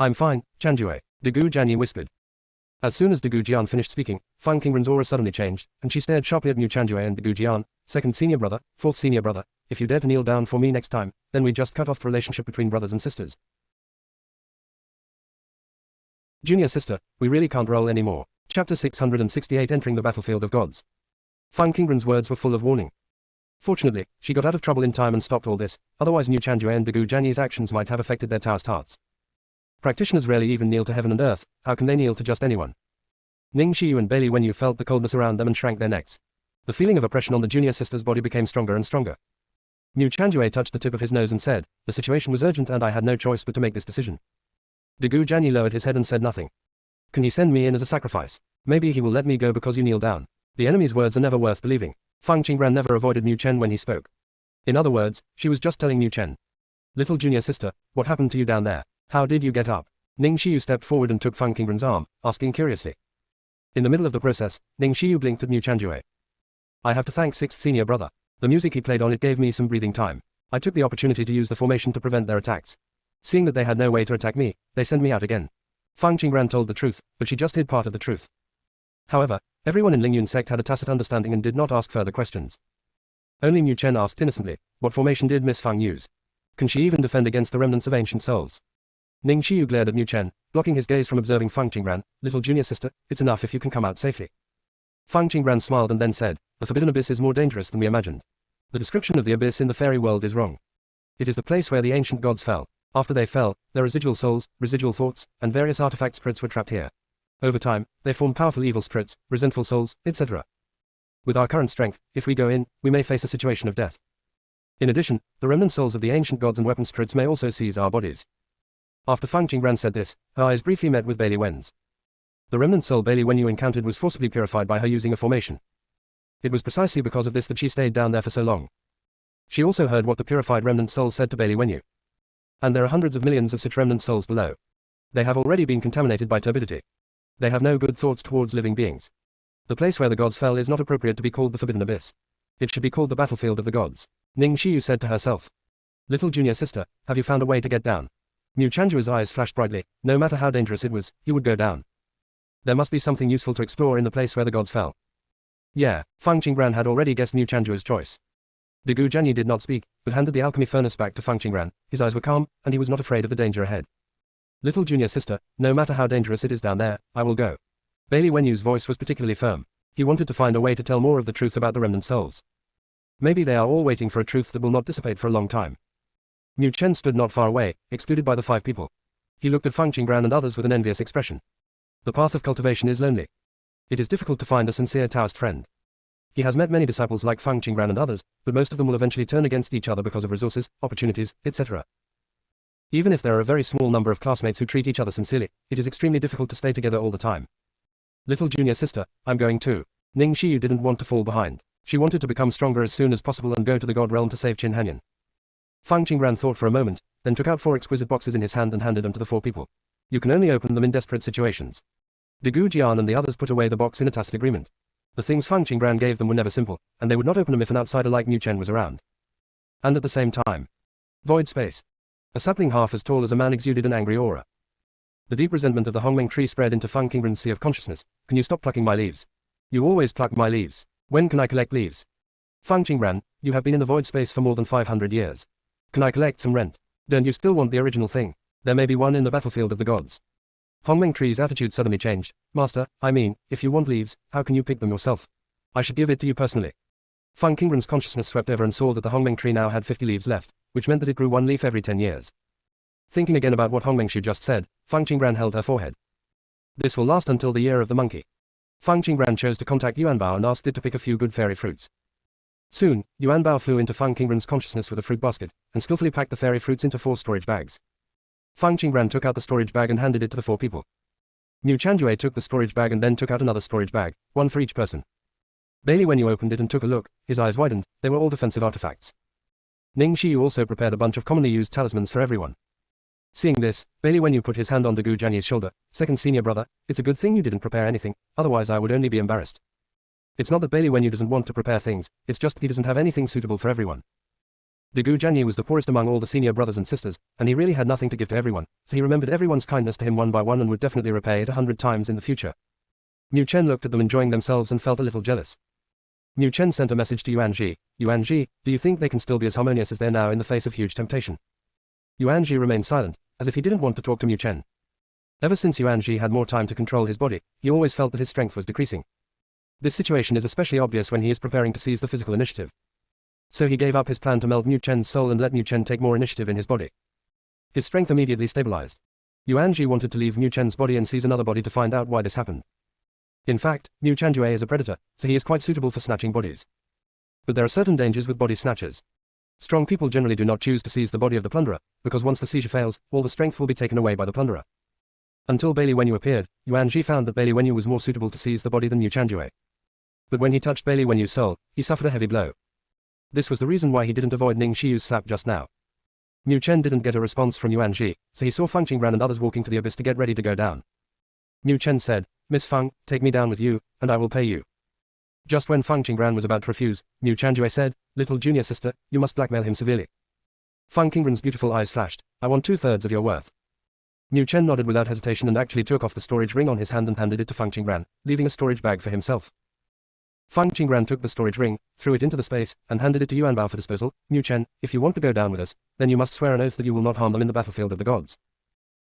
I'm fine, Chanjue, Degu Jianyi whispered. As soon as Degu Jian finished speaking, Feng Qingran's aura suddenly changed, and she stared sharply at Mu Chanjue and Degu Jian, second senior brother, fourth senior brother, if you dare to kneel down for me next time, then we just cut off the relationship between brothers and sisters. Junior sister, we really can't roll anymore. Chapter 668 Entering the Battlefield of Gods. Feng Qingran's words were full of warning. Fortunately, she got out of trouble in time and stopped all this, otherwise Mu Chanjue and Degu Jianyi's actions might have affected their Taoist hearts. Practitioners rarely even kneel to heaven and earth, how can they kneel to just anyone? Ning Xiyu and Bailey Wenyu felt the coldness around them and shrank their necks. The feeling of oppression on the junior sister's body became stronger and stronger. Mu Chanjue touched the tip of his nose and said, the situation was urgent and I had no choice but to make this decision. Degu Jianyi lowered his head and said nothing. Can he send me in as a sacrifice? Maybe he will let me go because you kneel down. The enemy's words are never worth believing. Feng Qingran never avoided Mu Chen when he spoke. In other words, she was just telling Mu Chen. Little junior sister, what happened to you down there? How did you get up? Ning Xiyu stepped forward and took Feng Qingran's arm, asking curiously. In the middle of the process, Ning Xiyu blinked at Mu Chanjue. I have to thank sixth senior brother. The music he played on it gave me some breathing time. I took the opportunity to use the formation to prevent their attacks. Seeing that they had no way to attack me, they sent me out again. Feng Qingran told the truth, but she just hid part of the truth. However, everyone in Lingyun sect had a tacit understanding and did not ask further questions. Only Mu Chen asked innocently, what formation did Miss Fang use? Can she even defend against the remnants of ancient souls? Ning Xiu glared at Mu Chen, blocking his gaze from observing Fang Qingran. Little junior sister, it's enough if you can come out safely. Fang Qingran smiled and then said, the Forbidden Abyss is more dangerous than we imagined. The description of the abyss in the fairy world is wrong. It is the place where the ancient gods fell. After they fell, their residual souls, residual thoughts, and various artifact spirits were trapped here. Over time, they form powerful evil spirits, resentful souls, etc. With our current strength, if we go in, we may face a situation of death. In addition, the remnant souls of the ancient gods and weapon spirits may also seize our bodies. After Fang Qingran said this, her eyes briefly met with Bailey Wen's. The remnant soul Bailey Wen you encountered was forcibly purified by her using a formation. It was precisely because of this that she stayed down there for so long. She also heard what the purified remnant soul said to Bailey Wenyu. And there are hundreds of millions of such remnant souls below. They have already been contaminated by turbidity. They have no good thoughts towards living beings. The place where the gods fell is not appropriate to be called the Forbidden Abyss. It should be called the battlefield of the gods. Ning Xiu said to herself. Little junior sister, have you found a way to get down? Mu Chanjua's eyes flashed brightly. No matter how dangerous it was, he would go down. There must be something useful to explore in the place where the gods fell. Yeah, Fang Qingran had already guessed Mu Chanjua's choice. Gu Jianyi did not speak, but handed the alchemy furnace back to Fang Qingran. His eyes were calm, and he was not afraid of the danger ahead. Little junior sister, no matter how dangerous it is down there, I will go. Bailey Wenyu's voice was particularly firm. He wanted to find a way to tell more of the truth about the remnant souls. Maybe they are all waiting for a truth that will not dissipate for a long time. Mu Chen stood not far away, excluded by the 5 people. He looked at Fang Qingran and others with an envious expression. The path of cultivation is lonely. It is difficult to find a sincere Taoist friend. He has met many disciples like Fang Qingran and others, but most of them will eventually turn against each other because of resources, opportunities, etc. Even if there are a very small number of classmates who treat each other sincerely, it is extremely difficult to stay together all the time. Little junior sister, I'm going too. Ning Xiu didn't want to fall behind. She wanted to become stronger as soon as possible and go to the God realm to save Qin Hanyan. Fang Qingran thought for a moment, then took out 4 exquisite boxes in his hand and handed them to the 4 people. You can only open them in desperate situations. Gu Jian and the others put away the box in a tacit agreement. The things Fang Qingran gave them were never simple, and they would not open them if an outsider like Mu Chen was around. And at the same time, void space. A sapling half as tall as a man exuded an angry aura. The deep resentment of the Hongmeng tree spread into Fang Qingran's sea of consciousness. Can you stop plucking my leaves? You always pluck my leaves. When can I collect leaves? Fang Qingran, you have been in the void space for more than 500 years. Can I collect some rent? Don't you still want the original thing? There may be one in the battlefield of the gods. Hongmeng tree's attitude suddenly changed. Master, I mean, if you want leaves, how can you pick them yourself? I should give it to you personally. Fang Qingran's consciousness swept over and saw that the Hongmeng tree now had 50 leaves left, which meant that it grew 1 leaf every 10 years. Thinking again about what Hongmeng Shu just said, Fang Qingran held her forehead. This will last until the year of the monkey. Fang Qingran chose to contact Yuanbao and asked it to pick a few good fairy fruits. Soon, Yuanbao flew into Fang Qingran's consciousness with a fruit basket, and skillfully packed the fairy fruits into 4 storage bags. Fang Qingran took out the storage bag and handed it to the 4 people. Mu Chanjue took the storage bag and then took out another storage bag, 1 for each person. Bailey Wenyu opened it and took a look, his eyes widened. They were all defensive artifacts. Ning Xiu also prepared a bunch of commonly used talismans for everyone. Seeing this, Bailey Wenyu put his hand on Gu Jianyi's shoulder. Second senior brother, it's a good thing you didn't prepare anything, otherwise I would only be embarrassed. It's not that Bailey Wenyu doesn't want to prepare things, it's just that he doesn't have anything suitable for everyone. Gu Jianyi was the poorest among all the senior brothers and sisters, and he really had nothing to give to everyone, so he remembered everyone's kindness to him one by one and would definitely repay it 100 times in the future. Mu Chen looked at them enjoying themselves and felt a little jealous. Mu Chen sent a message to Yuan Ji. Yuan Ji, do you think they can still be as harmonious as they're now in the face of huge temptation? Yuan Ji remained silent, as if he didn't want to talk to Mu Chen. Ever since Yuan Ji had more time to control his body, he always felt that his strength was decreasing. This situation is especially obvious when he is preparing to seize the physical initiative. So he gave up his plan to meld Mu Chen's soul and let Mu Chen take more initiative in his body. His strength immediately stabilized. Yuan Ji wanted to leave Mu Chen's body and seize another body to find out why this happened. In fact, Mu Chanjue is a predator, so he is quite suitable for snatching bodies. But there are certain dangers with body snatchers. Strong people generally do not choose to seize the body of the plunderer, because once the seizure fails, all the strength will be taken away by the plunderer. Until Bailey Wenyu appeared, Yuan Ji found that Bailey Wenyu was more suitable to seize the body than Mu Chanjue. But when he touched Bailey Wenyu's soul, he suffered a heavy blow. This was the reason why he didn't avoid Ning Xiu's slap just now. Mu Chen didn't get a response from Yuan Ji, so he saw Fang Qingran and others walking to the abyss to get ready to go down. Mu Chen said, Miss Fang, take me down with you, and I will pay you. Just when Fang Qingran was about to refuse, Mu Chanjue said, little junior sister, you must blackmail him severely. Fang Qingran's beautiful eyes flashed, I want 2/3 of your worth. Mu Chen nodded without hesitation and actually took off the storage ring on his hand and handed it to Fang Qingran, leaving a storage bag for himself. Fang Qingran took the storage ring, threw it into the space, and handed it to Yuan Bao for disposal. Mu Chen, if you want to go down with us, then you must swear an oath that you will not harm them in the battlefield of the gods.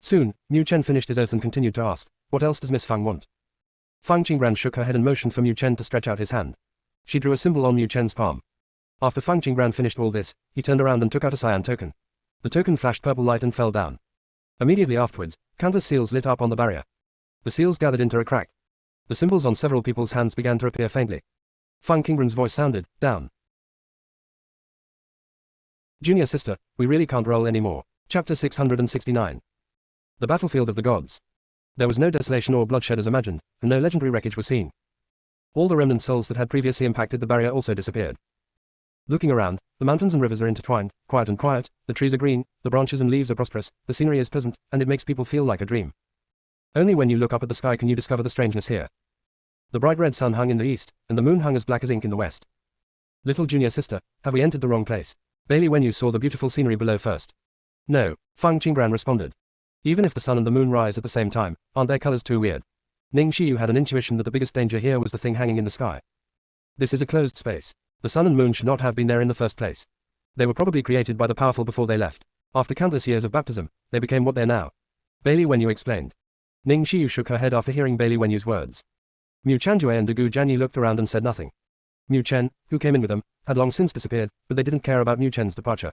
Soon, Mu Chen finished his oath and continued to ask, what else does Miss Fang want? Fang Qingran shook her head and motioned for Mu Chen to stretch out his hand. She drew a symbol on Mu Chen's palm. After Fang Qingran finished all this, he turned around and took out a cyan token. The token flashed purple light and fell down. Immediately afterwards, countless seals lit up on the barrier. The seals gathered into a crack. The symbols on several people's hands began to appear faintly. Fang Qingran's voice sounded, down. Junior sister, we really can't roll anymore. Chapter 669. The Battlefield of the Gods. There was no desolation or bloodshed as imagined, and no legendary wreckage was seen. All the remnant souls that had previously impacted the barrier also disappeared. Looking around, the mountains and rivers are intertwined, quiet and quiet, the trees are green, the branches and leaves are prosperous, the scenery is pleasant, and it makes people feel like a dream. Only when you look up at the sky can you discover the strangeness here. The bright red sun hung in the east, and the moon hung as black as ink in the west. Little junior sister, have we entered the wrong place? Bailey Wenyu saw the beautiful scenery below first. No, Fang Qingran responded. Even if the sun and the moon rise at the same time, aren't their colors too weird? Ning Xiyu had an intuition that the biggest danger here was the thing hanging in the sky. This is a closed space. The sun and moon should not have been there in the first place. They were probably created by the powerful before they left. After countless years of baptism, they became what they're now. Bailey Wenyu explained. Ning Xiyu shook her head after hearing Bailey Wenyu's words. Mu Chanjue and Dagu Jianyi looked around and said nothing. Mu Chen, who came in with them, had long since disappeared, but they didn't care about Mu Chen's departure.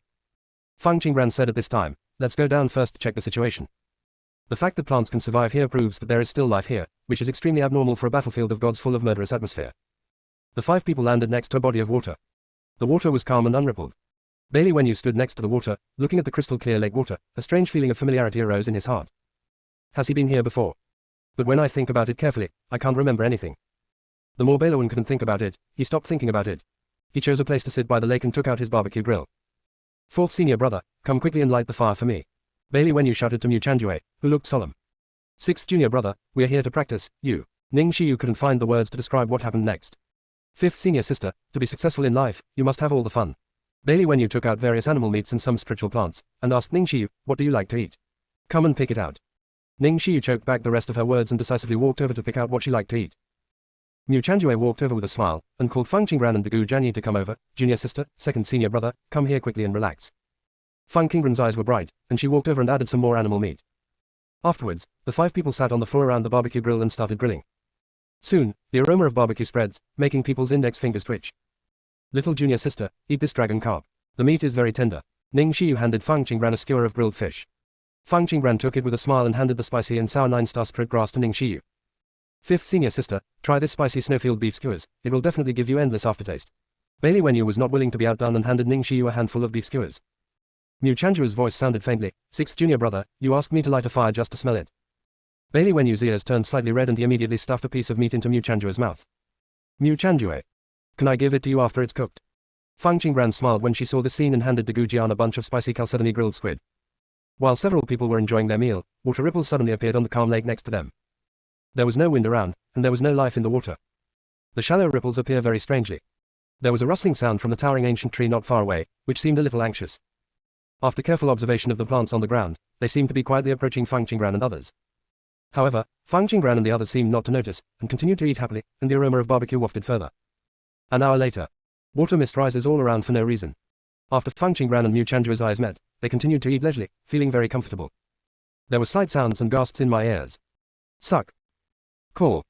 Fang Qingran said at this time, let's go down first to check the situation. The fact that plants can survive here proves that there is still life here, which is extremely abnormal for a battlefield of gods full of murderous atmosphere. The 5 people landed next to a body of water. The water was calm and unrippled. Bailey Wenyu stood next to the water, looking at the crystal clear lake water. A strange feeling of familiarity arose in his heart. Has he been here before? But when I think about it carefully, I can't remember anything. The more Bailey Wen couldn't think about it, he stopped thinking about it. He chose a place to sit by the lake and took out his barbecue grill. 4th senior brother, come quickly and light the fire for me. Bailey Wenyu shouted to Mu Chanjue, who looked solemn. 6th junior brother, we are here to practice, you. Ning Xiyu couldn't find the words to describe what happened next. 5th senior sister, to be successful in life, you must have all the fun. Bailey Wenyu took out various animal meats and some spiritual plants, and asked Ning Xiyu, what do you like to eat? Come and pick it out. Ning Xiyu choked back the rest of her words and decisively walked over to pick out what she liked to eat. Mu Chanjue walked over with a smile, and called Fang Qingran and Dagu Jianyi to come over. Junior sister, 2nd senior brother, come here quickly and relax. Fang Qingran's eyes were bright, and she walked over and added some more animal meat. Afterwards, the 5 people sat on the floor around the barbecue grill and started grilling. Soon, the aroma of barbecue spreads, making people's index fingers twitch. Little junior sister, eat this dragon carp. The meat is very tender. Ning Xiyu handed Fang Qingran a skewer of grilled fish. Fang Qingran took it with a smile and handed the spicy and sour 9-star sprit grass to Ning Xiyu. 5th senior sister, try this spicy snowfield beef skewers, it will definitely give you endless aftertaste. Bailey Wenyu was not willing to be outdone and handed Ning Xiyu a handful of beef skewers. Mu Chanjue's voice sounded faintly, 6th junior brother, you asked me to light a fire just to smell it. Bailey Wenyu's ears turned slightly red and he immediately stuffed a piece of meat into Mu Chanjue's mouth. Mu Chanjue. Can I give it to you after it's cooked? Fang Qingran smiled when she saw this scene and handed Dagu Jian a bunch of spicy Chalcedony grilled squid. While several people were enjoying their meal, water ripples suddenly appeared on the calm lake next to them. There was no wind around, and there was no life in the water. The shallow ripples appear very strangely. There was a rustling sound from the towering ancient tree not far away, which seemed a little anxious. After careful observation of the plants on the ground, they seemed to be quietly approaching Fang Qingran and others. However, Fang Qingran and the others seemed not to notice, and continued to eat happily, and the aroma of barbecue wafted further. An hour later, water mist rises all around for no reason. After Fang Qingran and Mu Chanjue's eyes met, they continued to eat leisurely, feeling very comfortable. There were slight sounds and gasps in my ears. Suck. Call.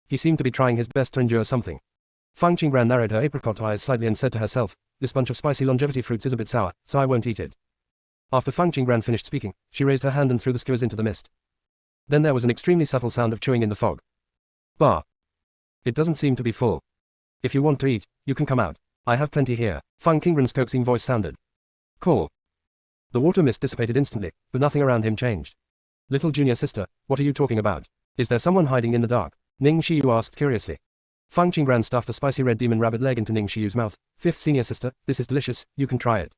He seemed to be trying his best to endure something. Fang Qingran narrowed her apricot eyes slightly and said to herself, this bunch of spicy longevity fruits is a bit sour, so I won't eat it. After Fang Qingran finished speaking, she raised her hand and threw the skewers into the mist. Then there was an extremely subtle sound of chewing in the fog. Bah. It doesn't seem to be full. If you want to eat, you can come out. I have plenty here. Fang Qingran's coaxing voice sounded. Call. The water mist dissipated instantly, but nothing around him changed. Little junior sister, what are you talking about? Is there someone hiding in the dark? Ning Xiyu asked curiously. Fang Qingran stuffed a spicy red demon rabbit leg into Ning Xiyu's mouth. 5th senior sister, this is delicious, you can try it.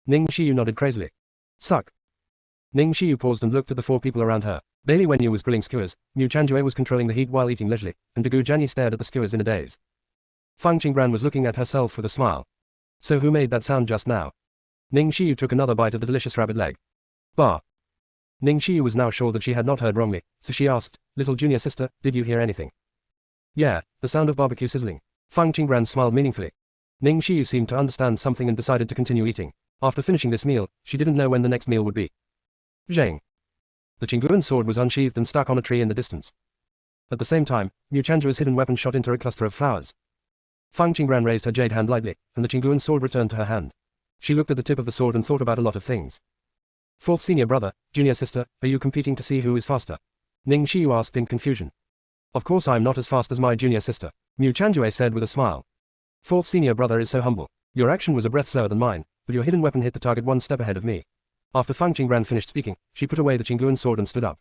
Ning Xiyu nodded crazily. Suck. Ning Xiyu paused and looked at the 4 people around her. Bailey Wenyu was grilling skewers, Mu Chanjue was controlling the heat while eating leisurely, and Dagu Jianyi stared at the skewers in a daze. Fang Qingran was looking at herself with a smile. So who made that sound just now? Ning Xiyu took another bite of the delicious rabbit leg. Bah. Ning Xiyu was now sure that she had not heard wrongly, so she asked, little junior sister, did you hear anything? Yeah, the sound of barbecue sizzling. Fang Qingbran smiled meaningfully. Ning Xiyu seemed to understand something and decided to continue eating. After finishing this meal, she didn't know when the next meal would be. Zheng. The Qingguan sword was unsheathed and stuck on a tree in the distance. At the same time, Mu Chanju's hidden weapon shot into a cluster of flowers. Fang Qingbran raised her jade hand lightly, and the Qingguan sword returned to her hand. She looked at the tip of the sword and thought about a lot of things. Fourth senior brother, junior sister, are you competing to see who is faster? Ning Xiyu asked in confusion. Of course I'm not as fast as my junior sister, Mu Chanjue said with a smile. Fourth senior brother is so humble. Your action was a breath slower than mine, but your hidden weapon hit the target one step ahead of me. After Fang Qingbran finished speaking, she put away the Qingguan sword and stood up.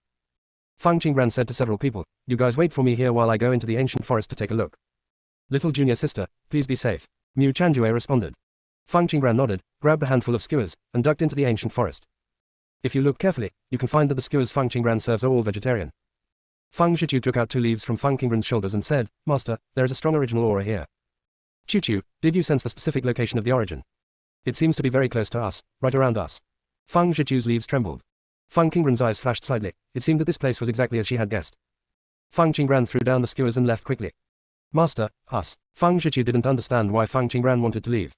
Fang Qingbran said to several people, you guys wait for me here while I go into the ancient forest to take a look. Little junior sister, please be safe. Mu Chanjue responded. Fang Qingbran nodded, grabbed a handful of skewers, and ducked into the ancient forest. If you look carefully, you can find that the skewers Fang Qingbran serves are all vegetarian. Fang Zhiqiu took out 2 leaves from Fang Qingbran's shoulders and said, Master, there is a strong original aura here. Qiu, did you sense the specific location of the origin? It seems to be very close to us, right around us. Fang Zhiqiu's leaves trembled. Fang Qingbran's eyes flashed slightly. It seemed that this place was exactly as she had guessed. Fang Qingbran threw down the skewers and left quickly. Master, us. Fang Zhiqiu didn't understand why Fang Qingbran wanted to leave.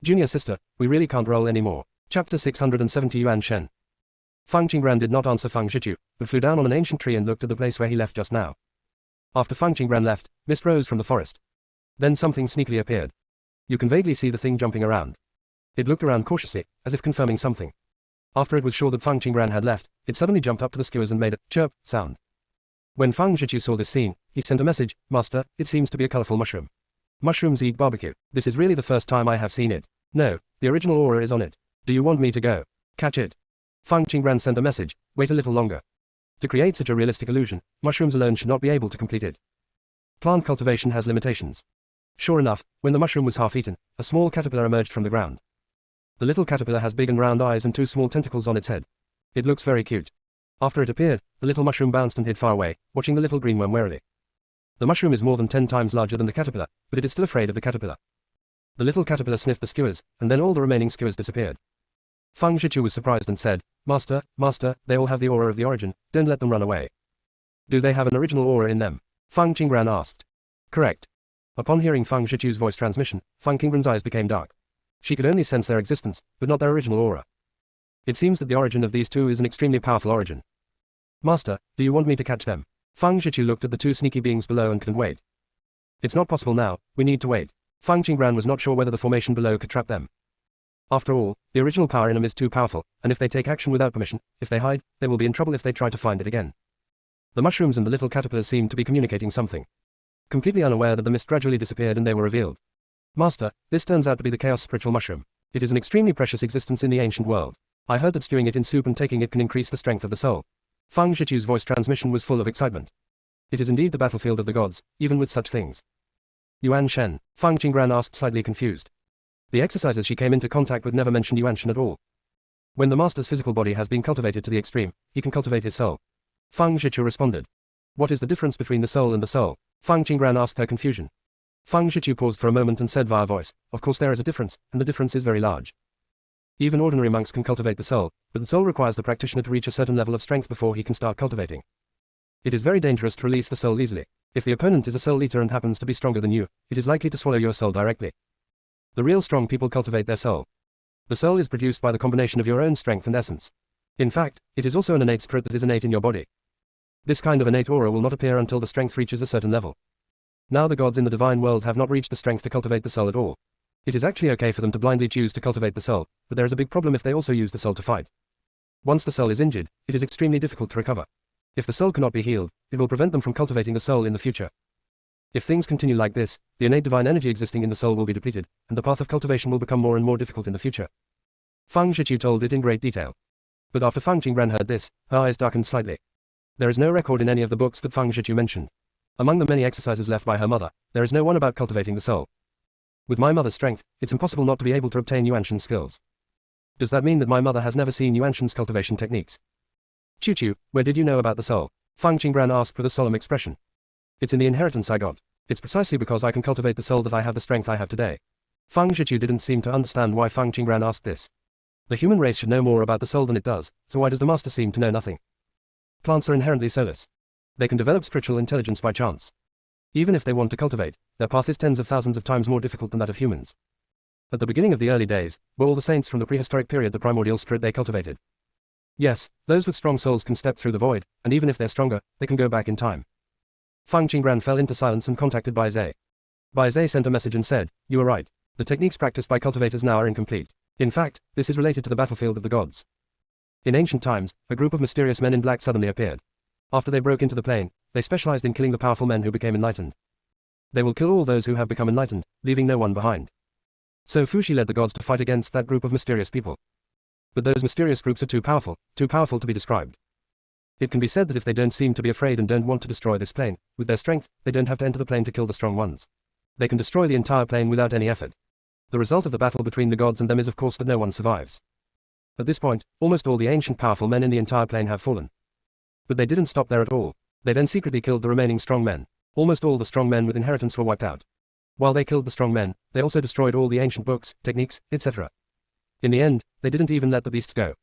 Junior sister, we really can't roll anymore. Chapter 670 Yuan Shen. Fang Qingbran did not answer Fang Zhiqiu, but flew down on an ancient tree and looked at the place where he left just now. After Fang Qingbran left, mist rose from the forest. Then something sneakily appeared. You can vaguely see the thing jumping around. It looked around cautiously, as if confirming something. After it was sure that Fang Qingbran had left, it suddenly jumped up to the skewers and made a chirp sound. When Fang Zhiqiu saw this scene, he sent a message, Master, it seems to be a colorful mushroom. Mushrooms eat barbecue. This is really the first time I have seen it. No, the original aura is on it. Do you want me to go? Catch it. Fang Qingbran sent a message, wait a little longer. To create such a realistic illusion, mushrooms alone should not be able to complete it. Plant cultivation has limitations. Sure enough, when the mushroom was half eaten, a small caterpillar emerged from the ground. The little caterpillar has big and round eyes and 2 small tentacles on its head. It looks very cute. After it appeared, the little mushroom bounced and hid far away, watching the little green worm warily. The mushroom is more than 10 times larger than the caterpillar, but it is still afraid of the caterpillar. The little caterpillar sniffed the skewers, and then all the remaining skewers disappeared. Fang Zhiqiu was surprised and said, Master, they all have the aura of the origin, don't let them run away. Do they have an original aura in them? Fang Qingbran asked. Correct. Upon hearing Fang Zhiqiu's voice transmission, Fang Qingbran's eyes became dark. She could only sense their existence, but not their original aura. It seems that the origin of these 2 is an extremely powerful origin. Master, do you want me to catch them? Fang Zhiqiu looked at the 2 sneaky beings below and couldn't wait. It's not possible now, we need to wait. Fang Qingbran was not sure whether the formation below could trap them. After all, the original power in them is too powerful, and if they take action without permission, if they hide, they will be in trouble if they try to find it again. The mushrooms and the little caterpillars seemed to be communicating something. Completely unaware that the mist gradually disappeared and they were revealed. Master, this turns out to be the Chaos Spiritual Mushroom. It is an extremely precious existence in the ancient world. I heard that stewing it in soup and taking it can increase the strength of the soul. Fang Zhiqiu's voice transmission was full of excitement. It is indeed the battlefield of the gods, even with such things. Yuan Shen, Fang Qingbran asked, slightly confused. The exercises she came into contact with never mentioned Yuan Shen at all. When the master's physical body has been cultivated to the extreme, he can cultivate his soul. Fang Zhiqiu responded. What is the difference between the soul and the soul? Fang Qingbran asked her confusion. Fang Zhiqiu paused for a moment and said via voice, of course there is a difference, and the difference is very large. Even ordinary monks can cultivate the soul, but the soul requires the practitioner to reach a certain level of strength before he can start cultivating. It is very dangerous to release the soul easily. If the opponent is a soul eater and happens to be stronger than you, it is likely to swallow your soul directly. The real strong people cultivate their soul. The soul is produced by the combination of your own strength and essence. In fact, it is also an innate spirit that is innate in your body. This kind of innate aura will not appear until the strength reaches a certain level. Now the gods in the divine world have not reached the strength to cultivate the soul at all. It is actually okay for them to blindly choose to cultivate the soul, but there is a big problem if they also use the soul to fight. Once the soul is injured, it is extremely difficult to recover. If the soul cannot be healed, it will prevent them from cultivating the soul in the future. If things continue like this, the innate divine energy existing in the soul will be depleted, and the path of cultivation will become more and more difficult in the future. Fang Zhiqiu told it in great detail. But after Fang Qingbran heard this, her eyes darkened slightly. There is no record in any of the books that Fang Zhiqiu mentioned. Among the many exercises left by her mother, there is no one about cultivating the soul. With my mother's strength, it's impossible not to be able to obtain Yuan Shen's skills. Does that mean that my mother has never seen Yuan Shen's cultivation techniques? Qiu, where did you know about the soul? Fang Qingbran asked with a solemn expression. It's in the inheritance I got. It's precisely because I can cultivate the soul that I have the strength I have today. Fang Zhiqiu didn't seem to understand why Fang Qingbran asked this. The human race should know more about the soul than it does, so why does the master seem to know nothing? Plants are inherently soulless. They can develop spiritual intelligence by chance. Even if they want to cultivate, their path is tens of thousands of times more difficult than that of humans. At the beginning of the early days, were all the saints from the prehistoric period the primordial spirit they cultivated. Yes, those with strong souls can step through the void, and even if they're stronger, they can go back in time. Fang Qingbran fell into silence and contacted Bai Zhe. Bai Zhe sent a message and said, "You are right. The techniques practiced by cultivators now are incomplete. In fact, this is related to the battlefield of the gods." In ancient times, a group of mysterious men in black suddenly appeared. After they broke into the plane, they specialized in killing the powerful men who became enlightened. They will kill all those who have become enlightened, leaving no one behind. So Fuxi led the gods to fight against that group of mysterious people. But those mysterious groups are too powerful to be described. It can be said that if they don't seem to be afraid and don't want to destroy this plane, with their strength, they don't have to enter the plane to kill the strong ones. They can destroy the entire plane without any effort. The result of the battle between the gods and them is of course that no one survives. At this point, almost all the ancient powerful men in the entire plane have fallen. But they didn't stop there at all. They then secretly killed the remaining strong men. Almost all the strong men with inheritance were wiped out. While they killed the strong men, they also destroyed all the ancient books, techniques, etc. In the end, they didn't even let the beasts go.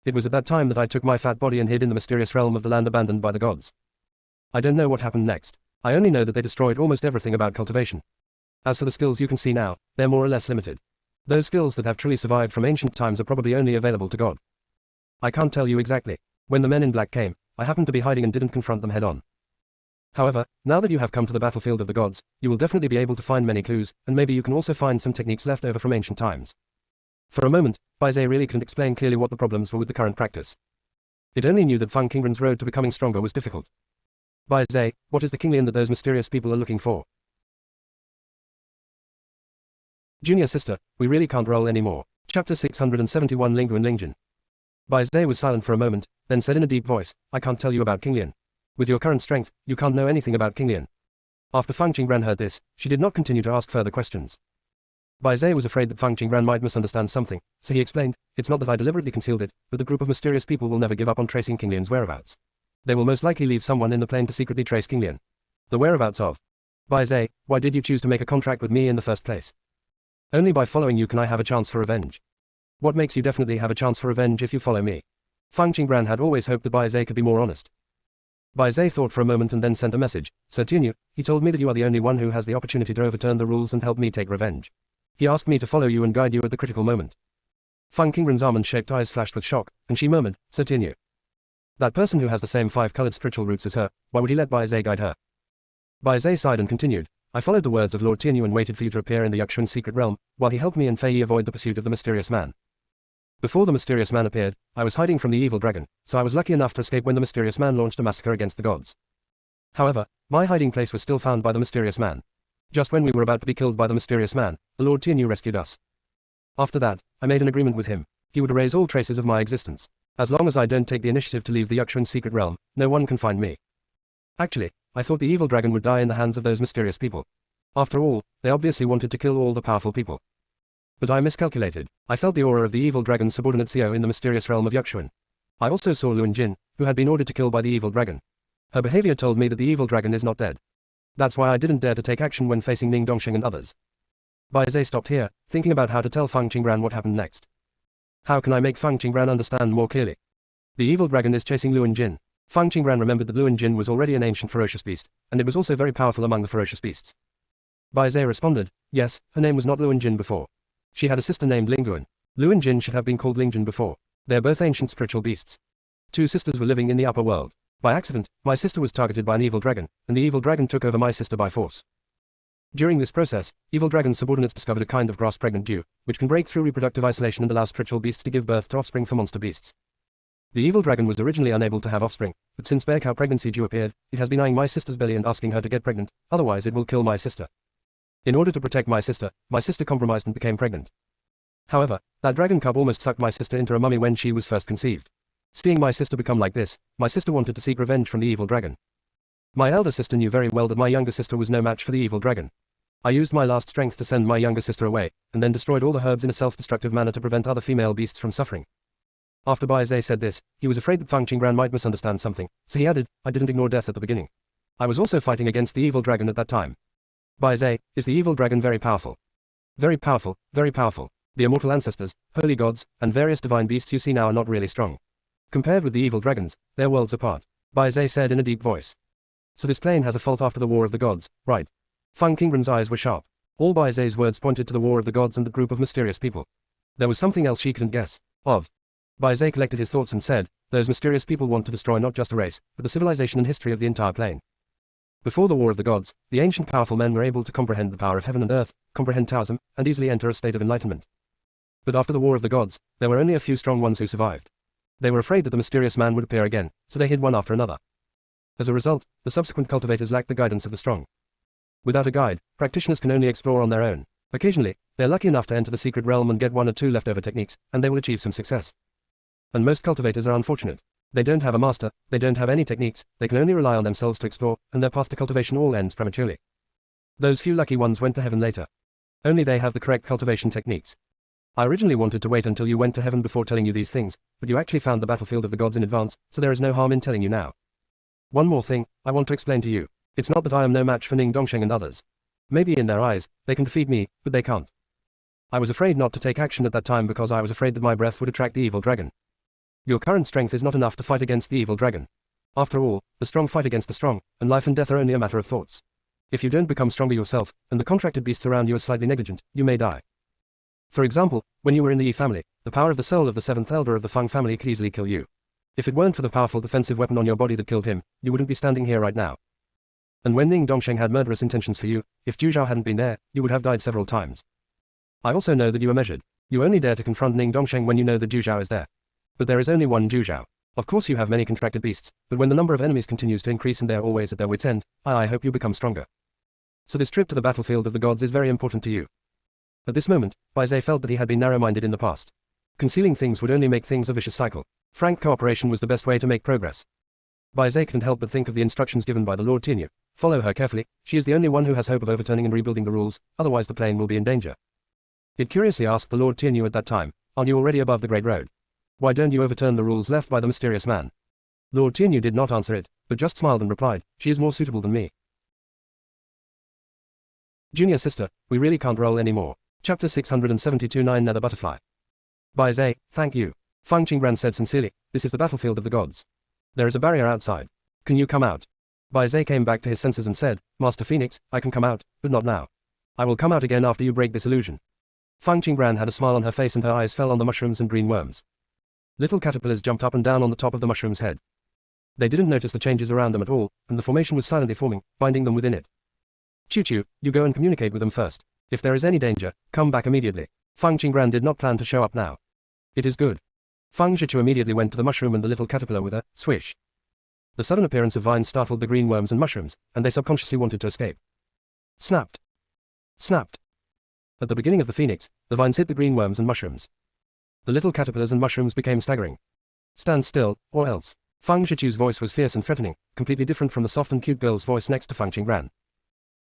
It was at that time that I took my fat body and hid in the mysterious realm of the land abandoned by the gods. I don't know what happened next. I only know that they destroyed almost everything about cultivation. As for the skills you can see now, they're more or less limited. Those skills that have truly survived from ancient times are probably only available to God. I can't tell you exactly. When the men in black came, I happened to be hiding and didn't confront them head on. However, now that you have come to the battlefield of the gods, you will definitely be able to find many clues, and maybe you can also find some techniques left over from ancient times. For a moment, Bai Zhe really couldn't explain clearly what the problems were with the current practice. It only knew that Fang Qingbran's road to becoming stronger was difficult. Bai Zhe, what is the Kinglian that those mysterious people are looking for? Junior sister, we really can't roll anymore. Chapter 671 Lingguan Lingjin. Bai Zhe was silent for a moment, then said in a deep voice, I can't tell you about Kinglian. With your current strength, you can't know anything about Kinglian. After Fang Qingbran heard this, she did not continue to ask further questions. Bai Zhe was afraid that Fang Qingbran might misunderstand something, so he explained, it's not that I deliberately concealed it, but the group of mysterious people will never give up on tracing Kinglian's whereabouts. They will most likely leave someone in the plane to secretly trace Kinglian. The whereabouts of. Bai Zhe, why did you choose to make a contract with me in the first place? Only by following you can I have a chance for revenge. What makes you definitely have a chance for revenge if you follow me? Fang Qingbran had always hoped that Bai Zhe could be more honest. Bai Zhe thought for a moment and then sent a message. Sir Tunyu, he told me that you are the only one who has the opportunity to overturn the rules and help me take revenge. He asked me to follow you and guide you at the critical moment. Fang Qingbran's almond-shaped eyes flashed with shock, and she murmured, Sir Tunyu. That person who has the same 5-colored spiritual roots as her, why would he let Bai Zhe guide her? Bai Zhe sighed and continued, I followed the words of Lord Tunyu and waited for you to appear in the Yuxuan secret realm, while he helped me and Fei Yi avoid the pursuit of the mysterious man. Before the mysterious man appeared, I was hiding from the evil dragon, so I was lucky enough to escape when the mysterious man launched a massacre against the gods. However, my hiding place was still found by the mysterious man. Just when we were about to be killed by the mysterious man, the Lord Tunyu rescued us. After that, I made an agreement with him. He would erase all traces of my existence. As long as I don't take the initiative to leave the Yuxuan secret realm, no one can find me. Actually, I thought the evil dragon would die in the hands of those mysterious people. After all, they obviously wanted to kill all the powerful people. But I miscalculated. I felt the aura of the evil dragon's subordinate Xiao in the mysterious realm of Yuxuan. I also saw Luan Jin, who had been ordered to kill by the evil dragon. Her behavior told me that the evil dragon is not dead. That's why I didn't dare to take action when facing Ning Dongxing and others. Bai Zhe stopped here, thinking about how to tell Fang Qingbran what happened next. How can I make Fang Qingbran understand more clearly? The evil dragon is chasing Luan Jin. Fang Qingbran remembered that Luan Jin was already an ancient ferocious beast, and it was also very powerful among the ferocious beasts. Bai Zhe responded, yes, her name was not Luan Jin before. She had a sister named Lingguan. Luan Jin should have been called Lingjin before. They're both ancient spiritual beasts. Two sisters were living in the upper world. By accident, my sister was targeted by an evil dragon, and the evil dragon took over my sister by force. During this process, evil dragon's subordinates discovered a kind of grass-pregnant dew, which can break through reproductive isolation and allow spiritual beasts to give birth to offspring for monster beasts. The evil dragon was originally unable to have offspring, but since bear cow pregnancy dew appeared, it has been eyeing my sister's belly and asking her to get pregnant, otherwise it will kill my sister. In order to protect my sister compromised and became pregnant. However, that dragon cub almost sucked my sister into a mummy when she was first conceived. Seeing my sister become like this, my sister wanted to seek revenge from the evil dragon. My elder sister knew very well that my younger sister was no match for the evil dragon. I used my last strength to send my younger sister away, and then destroyed all the herbs in a self-destructive manner to prevent other female beasts from suffering. After Bai Zhe said this, he was afraid that Fang Qingbran might misunderstand something, so he added, I didn't ignore death at the beginning. I was also fighting against the evil dragon at that time. Bai Zhe, is the evil dragon very powerful? Very powerful, very powerful. The immortal ancestors, holy gods, and various divine beasts you see now are not really strong. Compared with the evil dragons, they're worlds apart, Bai Zhe said in a deep voice. So this plane has a fault after the War of the Gods, right? Feng Qingren's eyes were sharp. All Bai Zai's words pointed to the War of the Gods and the group of mysterious people. There was something else she couldn't guess of. Bai Zai collected his thoughts and said, those mysterious people want to destroy not just a race, but the civilization and history of the entire plane. Before the War of the Gods, the ancient powerful men were able to comprehend the power of heaven and earth, comprehend Taoism, and easily enter a state of enlightenment. But after the War of the Gods, there were only a few strong ones who survived. They were afraid that the mysterious man would appear again, so they hid one after another. As a result, the subsequent cultivators lacked the guidance of the strong. Without a guide, practitioners can only explore on their own. Occasionally, they're lucky enough to enter the secret realm and get one or two leftover techniques, and they will achieve some success. And most cultivators are unfortunate. They don't have a master, they don't have any techniques, they can only rely on themselves to explore, and their path to cultivation all ends prematurely. Those few lucky ones went to heaven later. Only they have the correct cultivation techniques. I originally wanted to wait until you went to heaven before telling you these things, but you actually found the battlefield of the gods in advance, so there is no harm in telling you now. One more thing, I want to explain to you. It's not that I am no match for Ning Dongsheng and others. Maybe in their eyes, they can defeat me, but they can't. I was afraid not to take action at that time because I was afraid that my breath would attract the evil dragon. Your current strength is not enough to fight against the evil dragon. After all, the strong fight against the strong, and life and death are only a matter of thoughts. If you don't become stronger yourself, and the contracted beasts around you are slightly negligent, you may die. For example, when you were in the Yi family, the power of the soul of the seventh elder of the Feng family could easily kill you. If it weren't for the powerful defensive weapon on your body that killed him, you wouldn't be standing here right now. And when Ning Dongsheng had murderous intentions for you, if Ju Zhao hadn't been there, you would have died several times. I also know that you are measured. You only dare to confront Ning Dongsheng when you know that Ju Zhao is there. But there is only one Ju Zhao. Of course you have many contracted beasts, but when the number of enemies continues to increase and they're always at their wits' end, I hope you become stronger. So this trip to the battlefield of the gods is very important to you. At this moment, Bai Zai felt that he had been narrow-minded in the past. Concealing things would only make things a vicious cycle. Frank cooperation was the best way to make progress. Bai Zai couldn't help but think of the instructions given by the Lord Tianyu. Follow her carefully, she is the only one who has hope of overturning and rebuilding the rules, otherwise the plane will be in danger. It curiously asked the Lord Tianyu at that time, aren't you already above the Great Road? Why don't you overturn the rules left by the mysterious man? Lord Tianyu did not answer it, but just smiled and replied, she is more suitable than me. Junior sister, we really can't roll anymore. Chapter 672 9 Nether Butterfly. Bai Zai, thank you. Feng Qingren said sincerely, this is the battlefield of the gods. There is a barrier outside. Can you come out? Bai Zai came back to his senses and said, Master Phoenix, I can come out, but not now. I will come out again after you break this illusion. Feng Qingren had a smile on her face and her eyes fell on the mushrooms and green worms. Little caterpillars jumped up and down on the top of the mushroom's head. They didn't notice the changes around them at all, and the formation was silently forming, binding them within it. Choo-choo, you go and communicate with them first. If there is any danger, come back immediately. Feng Qingren did not plan to show up now. It is good. Feng Zhichu immediately went to the mushroom and the little caterpillar with a swish. The sudden appearance of vines startled the green worms and mushrooms, and they subconsciously wanted to escape. Snapped. Snapped. At the beginning of the phoenix, the vines hit the green worms and mushrooms. The little caterpillars and mushrooms became staggering. Stand still, or else. Feng Zhichu's voice was fierce and threatening, completely different from the soft and cute girl's voice next to Feng Qingren.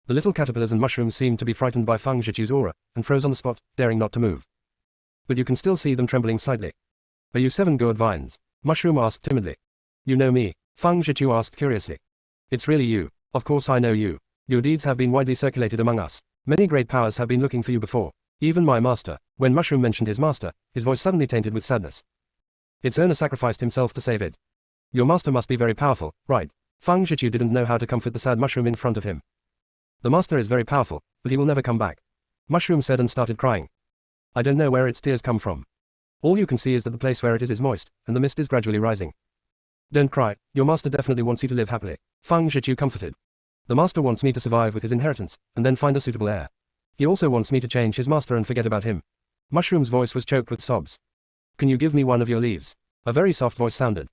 The little caterpillars and mushrooms seemed to be frightened by Feng Zhichu's aura, and froze on the spot, daring not to move. But you can still see them trembling slightly. Are you 7 gourd vines? Mushroom asked timidly. You know me? Feng Zhichu asked curiously. It's really you. Of course I know you. Your deeds have been widely circulated among us. Many great powers have been looking for you before. Even my master. When Mushroom mentioned his master, his voice suddenly tainted with sadness. Its owner sacrificed himself to save it. Your master must be very powerful, right? Feng Zhichu didn't know how to comfort the sad mushroom in front of him. The master is very powerful, but he will never come back. Mushroom said and started crying. I don't know where its tears come from. All you can see is that the place where it is moist, and the mist is gradually rising. Don't cry, your master definitely wants you to live happily. Feng Zhichu comforted. The master wants me to survive with his inheritance, and then find a suitable heir. He also wants me to change his master and forget about him. Mushroom's voice was choked with sobs. Can you give me one of your leaves? A very soft voice sounded.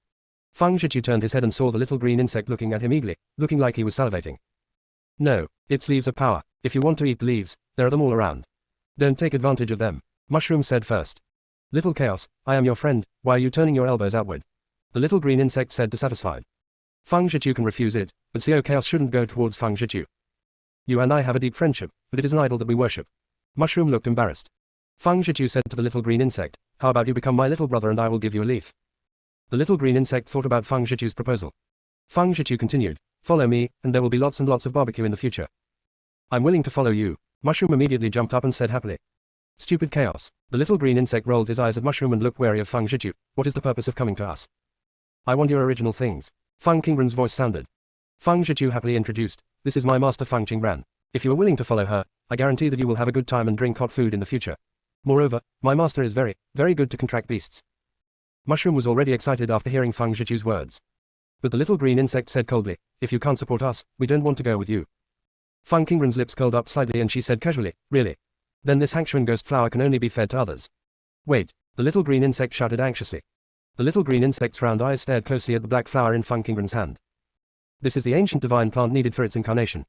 Feng Zhichu turned his head and saw the little green insect looking at him eagerly, looking like he was salivating. No, its leaves are power. If you want to eat the leaves, there are them all around. Don't take advantage of them. Mushroom said first. Little Chaos, I am your friend, why are you turning your elbows outward? The little green insect said dissatisfied. Feng Zhichu can refuse it, but CO Chaos shouldn't go towards Feng Zhichu. You and I have a deep friendship, but it is an idol that we worship. Mushroom looked embarrassed. Feng Zhichu said to the little green insect, how about you become my little brother and I will give you a leaf? The little green insect thought about Feng Zhichu's proposal. Feng Zhichu continued, follow me, and there will be lots and lots of barbecue in the future. I'm willing to follow you. Mushroom immediately jumped up and said happily. Stupid Chaos. The little green insect rolled his eyes at Mushroom and looked wary of Feng Zhichu. What is the purpose of coming to us? I want your original things. Feng Qingren's voice sounded. Feng Zhiqiu happily introduced, "This is my master Feng Qingran. If you are willing to follow her, I guarantee that you will have a good time and drink hot food in the future. Moreover, my master is very, very good to contract beasts." Mushroom was already excited after hearing Feng Zhiqiu's words. But the little green insect said coldly, "If you can't support us, we don't want to go with you." Feng Qingran's lips curled up slightly and she said casually, "Really? Then this Hangshuan ghost flower can only be fed to others." "Wait," the little green insect shouted anxiously. The little green insect's round eyes stared closely at the black flower in Feng Qingran's hand. This is the ancient divine plant needed for its incarnation.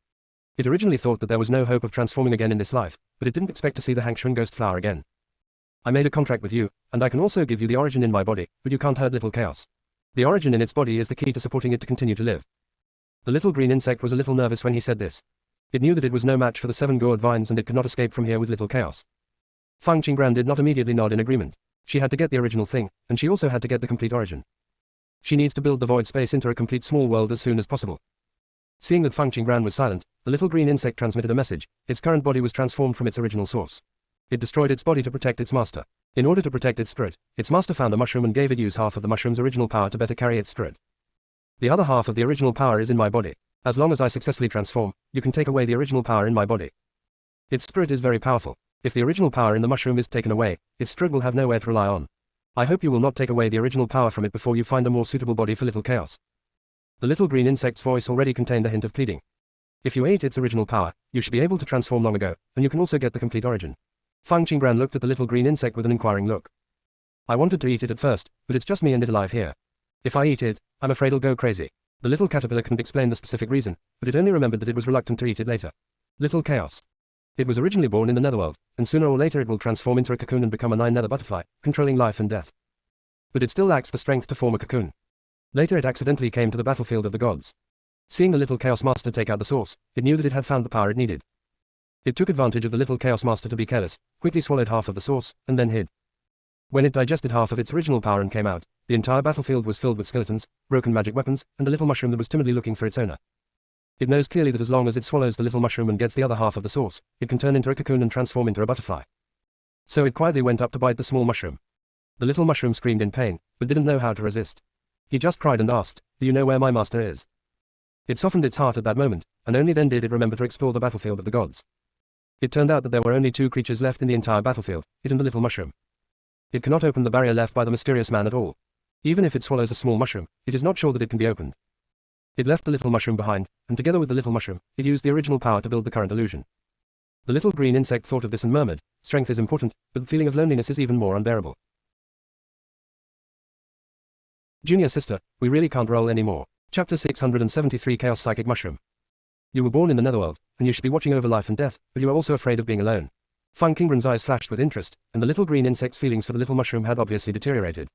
It originally thought that there was no hope of transforming again in this life, but it didn't expect to see the Hangshuan ghost flower again. "I made a contract with you, and I can also give you the origin in my body, but you can't hurt little chaos. The origin in its body is the key to supporting it to continue to live." The little green insect was a little nervous when he said this. It knew that it was no match for the 7 gourd vines and it could not escape from here with little chaos. Feng Qingran did not immediately nod in agreement. She had to get the original thing, and she also had to get the complete origin. She needs to build the void space into a complete small world as soon as possible. Seeing that Feng Qingran was silent, the little green insect transmitted a message. Its current body was transformed from its original source. It destroyed its body to protect its master. In order to protect its spirit, its master found a mushroom and gave it use half of the mushroom's original power to better carry its spirit. "The other half of the original power is in my body. As long as I successfully transform, you can take away the original power in my body. Its spirit is very powerful. If the original power in the mushroom is taken away, its spirit will have nowhere to rely on. I hope you will not take away the original power from it before you find a more suitable body for little chaos." The little green insect's voice already contained a hint of pleading. If you ate its original power, you should be able to transform long ago, and you can also get the complete origin. Feng Qingran looked at the little green insect with an inquiring look. "I wanted to eat it at first, but it's just me and it alive here. If I eat it, I'm afraid it'll go crazy." The little caterpillar couldn't explain the specific reason, but it only remembered that it was reluctant to eat it later. Little chaos. It was originally born in the netherworld, and sooner or later it will transform into a cocoon and become a 9-nether butterfly, controlling life and death. But it still lacks the strength to form a cocoon. Later it accidentally came to the battlefield of the gods. Seeing the little Chaos Master take out the source, it knew that it had found the power it needed. It took advantage of the little Chaos Master to be careless, quickly swallowed half of the source, and then hid. When it digested half of its original power and came out, the entire battlefield was filled with skeletons, broken magic weapons, and a little mushroom that was timidly looking for its owner. It knows clearly that as long as it swallows the little mushroom and gets the other half of the source, it can turn into a cocoon and transform into a butterfly. So it quietly went up to bite the small mushroom. The little mushroom screamed in pain, but didn't know how to resist. He just cried and asked, "Do you know where my master is?" It softened its heart at that moment, and only then did it remember to explore the battlefield of the gods. It turned out that there were only 2 creatures left in the entire battlefield, it and the little mushroom. It cannot open the barrier left by the mysterious man at all. Even if it swallows a small mushroom, it is not sure that it can be opened. It left the little mushroom behind, and together with the little mushroom, it used the original power to build the current illusion. The little green insect thought of this and murmured, "Strength is important, but the feeling of loneliness is even more unbearable." Junior sister, we really can't roll anymore. Chapter 673 Chaos Psychic Mushroom. You were born in the netherworld, and you should be watching over life and death, but you are also afraid of being alone. Feng Qingran's eyes flashed with interest, and the little green insect's feelings for the little mushroom had obviously deteriorated.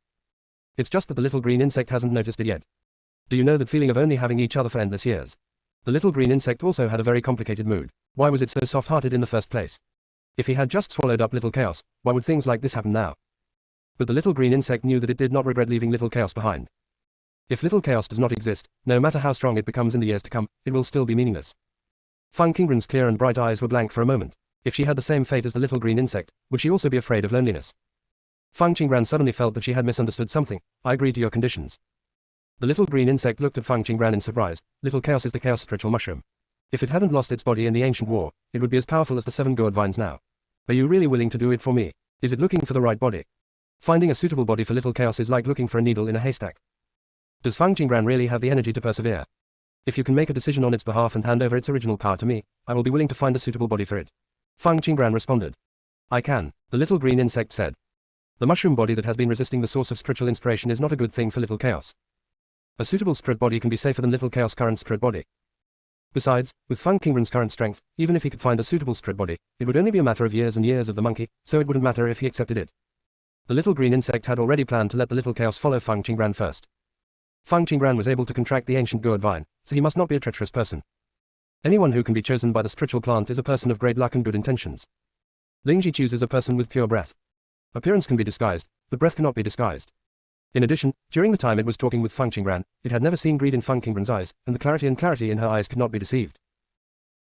It's just that the little green insect hasn't noticed it yet. Do you know that feeling of only having each other for endless years? The little green insect also had a very complicated mood. Why was it so soft-hearted in the first place? If he had just swallowed up little chaos, why would things like this happen now? But the little green insect knew that it did not regret leaving little chaos behind. If little chaos does not exist, no matter how strong it becomes in the years to come, it will still be meaningless. Feng Qingran's clear and bright eyes were blank for a moment. If she had the same fate as the little green insect, would she also be afraid of loneliness? Feng Qingran suddenly felt that she had misunderstood something. "I agree to your conditions." The little green insect looked at Feng Qingran in surprise. Little chaos is the chaos spiritual mushroom. If it hadn't lost its body in the ancient war, it would be as powerful as the 7 gourd vines now. Are you really willing to do it for me? Is it looking for the right body? Finding a suitable body for little chaos is like looking for a needle in a haystack. Does Feng Qingran really have the energy to persevere? If you can make a decision on its behalf and hand over its original power to me, I will be willing to find a suitable body for it. Feng Qingran responded. "I can," the little green insect said. The mushroom body that has been resisting the source of spiritual inspiration is not a good thing for little chaos. A suitable spirit body can be safer than little chaos' current spirit body. Besides, with Feng Qingran's current strength, even if he could find a suitable spirit body, it would only be a matter of years and years of the monkey, so it wouldn't matter if he accepted it. The little green insect had already planned to let the little chaos follow Feng Qingran first. Feng Qingran was able to contract the ancient gourd vine, so he must not be a treacherous person. Anyone who can be chosen by the spiritual plant is a person of great luck and good intentions. Lingji chooses a person with pure breath. Appearance can be disguised, but breath cannot be disguised. In addition, during the time it was talking with Feng Qingran, it had never seen greed in Feng Qingran's eyes, and the clarity in her eyes could not be deceived.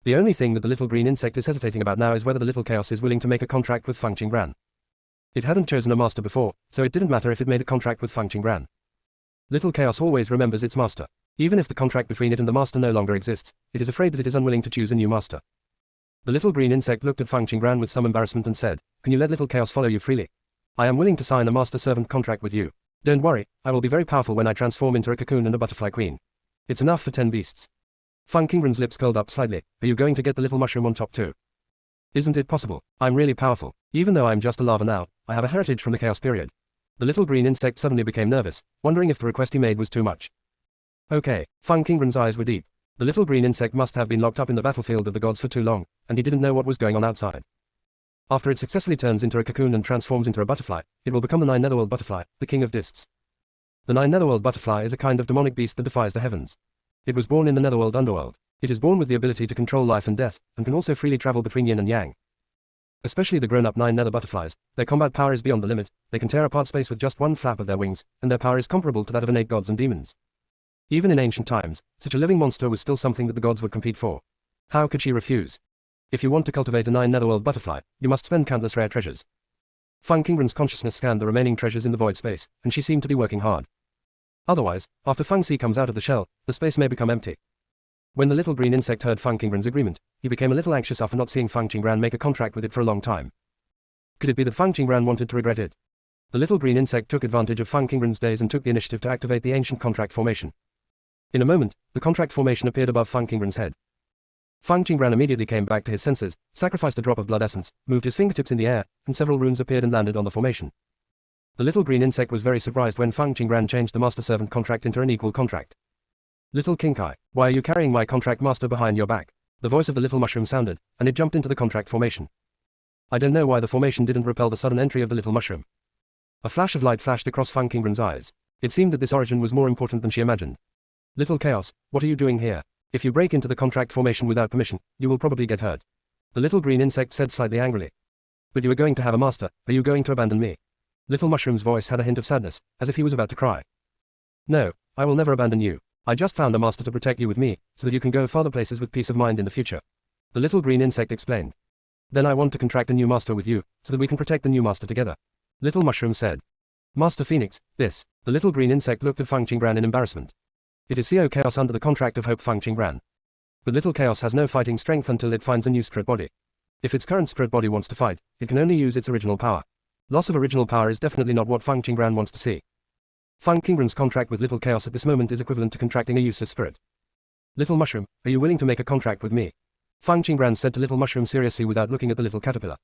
The only thing that the little green insect is hesitating about now is whether the little chaos is willing to make a contract with Feng Qingran. It hadn't chosen a master before, so it didn't matter if it made a contract with Feng Qingran. Little chaos always remembers its master. Even if the contract between it and the master no longer exists, it is afraid that it is unwilling to choose a new master. The little green insect looked at Fang Qingbran with some embarrassment and said, "Can you let little chaos follow you freely? I am willing to sign a master-servant contract with you. Don't worry, I will be very powerful when I transform into a cocoon and a butterfly queen. It's enough for 10 beasts." Fang Qingbran's lips curled up slightly. "Are you going to get the little mushroom on top too? Isn't it possible? I'm really powerful. Even though I'm just a larva now, I have a heritage from the chaos period." The little green insect suddenly became nervous, wondering if the request he made was too much. Okay, Fang Qingbran's eyes were deep. The little green insect must have been locked up in the battlefield of the gods for too long, and he didn't know what was going on outside. After it successfully turns into a cocoon and transforms into a butterfly, it will become the 9 Netherworld butterfly, the king of discs. The 9 Netherworld butterfly is a kind of demonic beast that defies the heavens. It was born in the Netherworld underworld. It is born with the ability to control life and death, and can also freely travel between yin and yang. Especially the grown-up 9 nether butterflies, their combat power is beyond the limit, they can tear apart space with just one flap of their wings, and their power is comparable to that of innate gods and demons. Even in ancient times, such a living monster was still something that the gods would compete for. How could she refuse? If you want to cultivate a 9 Netherworld butterfly, you must spend countless rare treasures. Fang Qingbran's consciousness scanned the remaining treasures in the void space, and she seemed to be working hard. Otherwise, after Fang Xi comes out of the shell, the space may become empty. When the little green insect heard Fang Qingbran's agreement, he became a little anxious after not seeing Fang Qingbran make a contract with it for a long time. Could it be that Fang Qingbran wanted to regret it? The little green insect took advantage of Fang Qingbran's days and took the initiative to activate the ancient contract formation. In a moment, the contract formation appeared above Fang Qingbran's head. Fang Qingbran immediately came back to his senses, sacrificed a drop of blood essence, moved his fingertips in the air, and several runes appeared and landed on the formation. The little green insect was very surprised when Fang Qingbran changed the master-servant contract into an equal contract. "Little Kinkai, why are you carrying my contract master behind your back?" The voice of the little mushroom sounded, and it jumped into the contract formation. I don't know why the formation didn't repel the sudden entry of the little mushroom. A flash of light flashed across Fang Qingbran's eyes. It seemed that this origin was more important than she imagined. "Little Chaos, what are you doing here? If you break into the contract formation without permission, you will probably get hurt." The little green insect said slightly angrily. "But you are going to have a master, are you going to abandon me?" Little Mushroom's voice had a hint of sadness, as if he was about to cry. "No, I will never abandon you. I just found a master to protect you with me, so that you can go farther places with peace of mind in the future." The little green insect explained. "Then I want to contract a new master with you, so that we can protect the new master together." Little Mushroom said. "Master Phoenix, this." The little green insect looked at Fang Qingbran in embarrassment. "It is CO Chaos under the contract of Hope Fang Qingbran. But little Chaos has no fighting strength until it finds a new spirit body. If its current spirit body wants to fight, it can only use its original power. Loss of original power is definitely not what Fang Qingbran wants to see. Fang Qingbran's contract with little Chaos at this moment is equivalent to contracting a useless spirit. Little Mushroom, are you willing to make a contract with me?" Fang Qingbran said to Little Mushroom seriously without looking at the little caterpillar.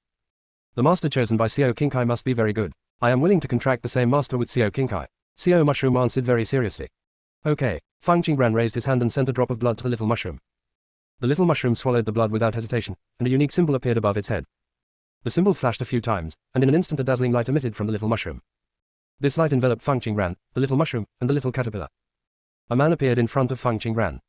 "The master chosen by CO Kinkai must be very good. I am willing to contract the same master with CO Kinkai." CO Mushroom answered very seriously. "Okay." Fang Qingbran raised his hand and sent a drop of blood to the little mushroom. The little mushroom swallowed the blood without hesitation, and a unique symbol appeared above its head. The symbol flashed a few times, and in an instant a dazzling light emitted from the little mushroom. This light enveloped Fang Qingbran, the little mushroom, and the little caterpillar. A man appeared in front of Fang Qingbran.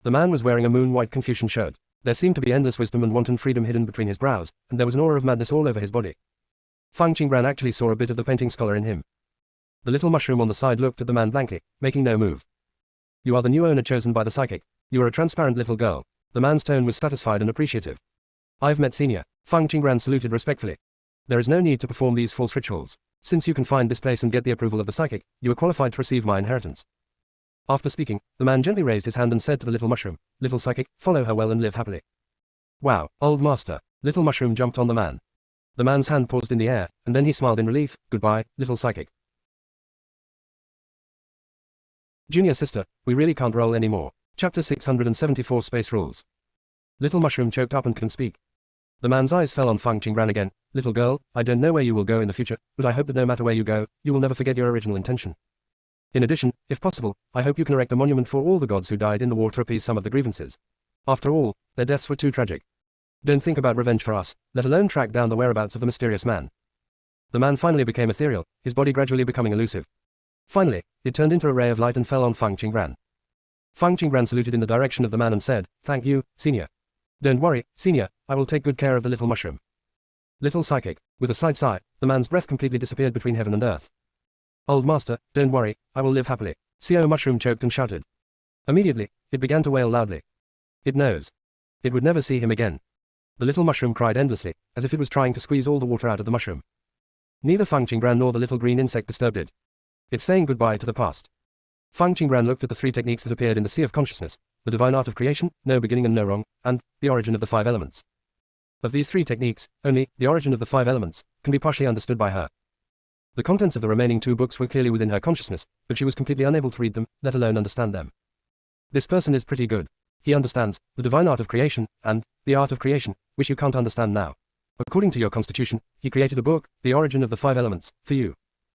The man was wearing a moon-white Confucian shirt. There seemed to be endless wisdom and wanton freedom hidden between his brows, and there was an aura of madness all over his body. Fang Qingbran actually saw a bit of the painting scholar in him. The little mushroom on the side looked at the man blankly, making no move. "You are the new owner chosen by the psychic. You are a transparent little girl." The man's tone was satisfied and appreciative. "I've met Senior." Fang Qingbran saluted respectfully. "There is no need to perform these false rituals. Since you can find this place and get the approval of the psychic, you are qualified to receive my inheritance." After speaking, the man gently raised his hand and said to the little mushroom, "Little psychic, follow her well and live happily." "Wow, old master." Little mushroom jumped on the man. The man's hand paused in the air, and then he smiled in relief. "Goodbye, little psychic." Junior sister, we really can't roll anymore. Chapter 674 Space Rules. Little mushroom choked up and couldn't speak. The man's eyes fell on Fang Qingbran again. "Little girl, I don't know where you will go in the future, but I hope that no matter where you go, you will never forget your original intention. In addition, if possible, I hope you can erect a monument for all the gods who died in the war to appease some of the grievances. After all, their deaths were too tragic. Don't think about revenge for us, let alone track down the whereabouts of the mysterious man." The man finally became ethereal, his body gradually becoming elusive. Finally, it turned into a ray of light and fell on Fang Qingbran. Fang Qingbran saluted in the direction of the man and said, "Thank you, Senior." "Don't worry, Senior, I will take good care of the little mushroom." Little psychic, with a slight sigh, the man's breath completely disappeared between heaven and earth. "Old master, don't worry, I will live happily." CO Mushroom choked and shouted. Immediately, it began to wail loudly. It knows. It would never see him again. The little mushroom cried endlessly, as if it was trying to squeeze all the water out of the mushroom. Neither Fang Qingbran nor the little green insect disturbed it. It's saying goodbye to the past. Fang Qingran looked at the three techniques that appeared in the Sea of Consciousness: the divine art of creation, no beginning and no wrong, and the origin of the five elements. Of these three techniques, only the origin of the five elements can be partially understood by her. The contents of the remaining two books were clearly within her consciousness, but she was completely unable to read them, let alone understand them. This person is pretty good. He understands the divine art of creation and the art of creation, which you can't understand now. According to your constitution, he created a book, The Origin of the Five Elements, for you.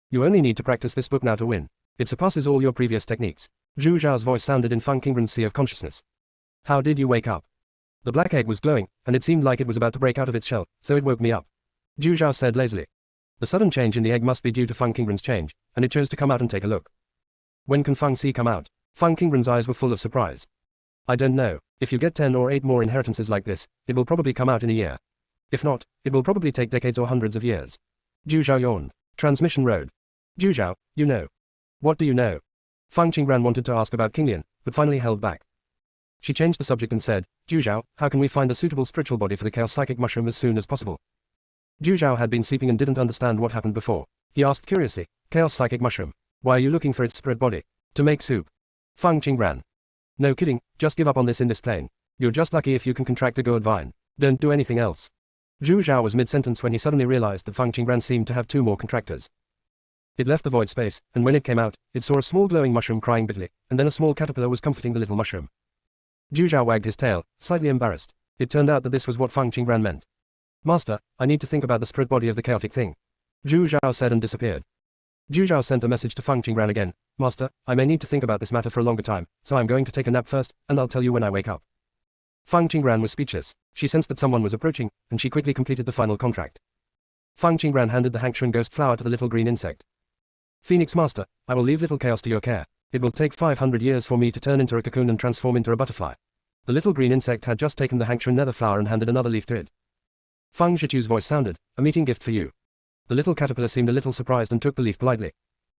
You only need to practice this book now to win. It surpasses all your previous techniques. Zhu Zhao's voice sounded in Fang Qingran's Sea of Consciousness. How did you wake up? The black egg was glowing, and it seemed like it was about to break out of its shell, so it woke me up. Zhu Zhao said lazily. The sudden change in the egg must be due to Fang Qingran's change, and it chose to come out and take a look. When can Fang Si come out? Fang Qingran's eyes were full of surprise. I don't know. If you get 10 or 8 more inheritances like this, it will probably come out in a year. If not, it will probably take decades or hundreds of years. Zhu Zhao yawned. Transmission Road. Zhu Zhao, you know. What do you know? Fang Qingran wanted to ask about Qinglian, but finally held back. She changed the subject and said, Zhu Zhao, how can we find a suitable spiritual body for the Chaos Psychic Mushroom as soon as possible? Zhu Zhao had been sleeping and didn't understand what happened before. He asked curiously, Chaos Psychic Mushroom. Why are you looking for its spirit body? To make soup. Fang Qingran. No kidding, just give up on this in this plane. You're just lucky if you can contract a gourd vine. Don't do anything else. Zhu Zhao was mid-sentence when he suddenly realized that Fang Qingran seemed to have 2 more contractors. It left the void space, and when it came out, it saw a small glowing mushroom crying bitterly, and then a small caterpillar was comforting the little mushroom. Zhu Zhao wagged his tail, slightly embarrassed. It turned out that this was what Fang Qingran meant. Master, I need to think about the spirit body of the chaotic thing. Zhu Zhao said and disappeared. Zhu Zhao sent a message to Fang Qingran again. Master, I may need to think about this matter for a longer time, so I'm going to take a nap first, and I'll tell you when I wake up. Fang Qingran was speechless. She sensed that someone was approaching, and she quickly completed the final contract. Fang Qingran handed the Hangshuan ghost flower to the little green insect. Phoenix Master, I will leave little chaos to your care. It will take 500 years for me to turn into a cocoon and transform into a butterfly. The little green insect had just taken the Hangshuan nether flower and handed another leaf to it. Fang Zhichu's voice sounded, a meeting gift for you. The little caterpillar seemed a little surprised and took the leaf politely.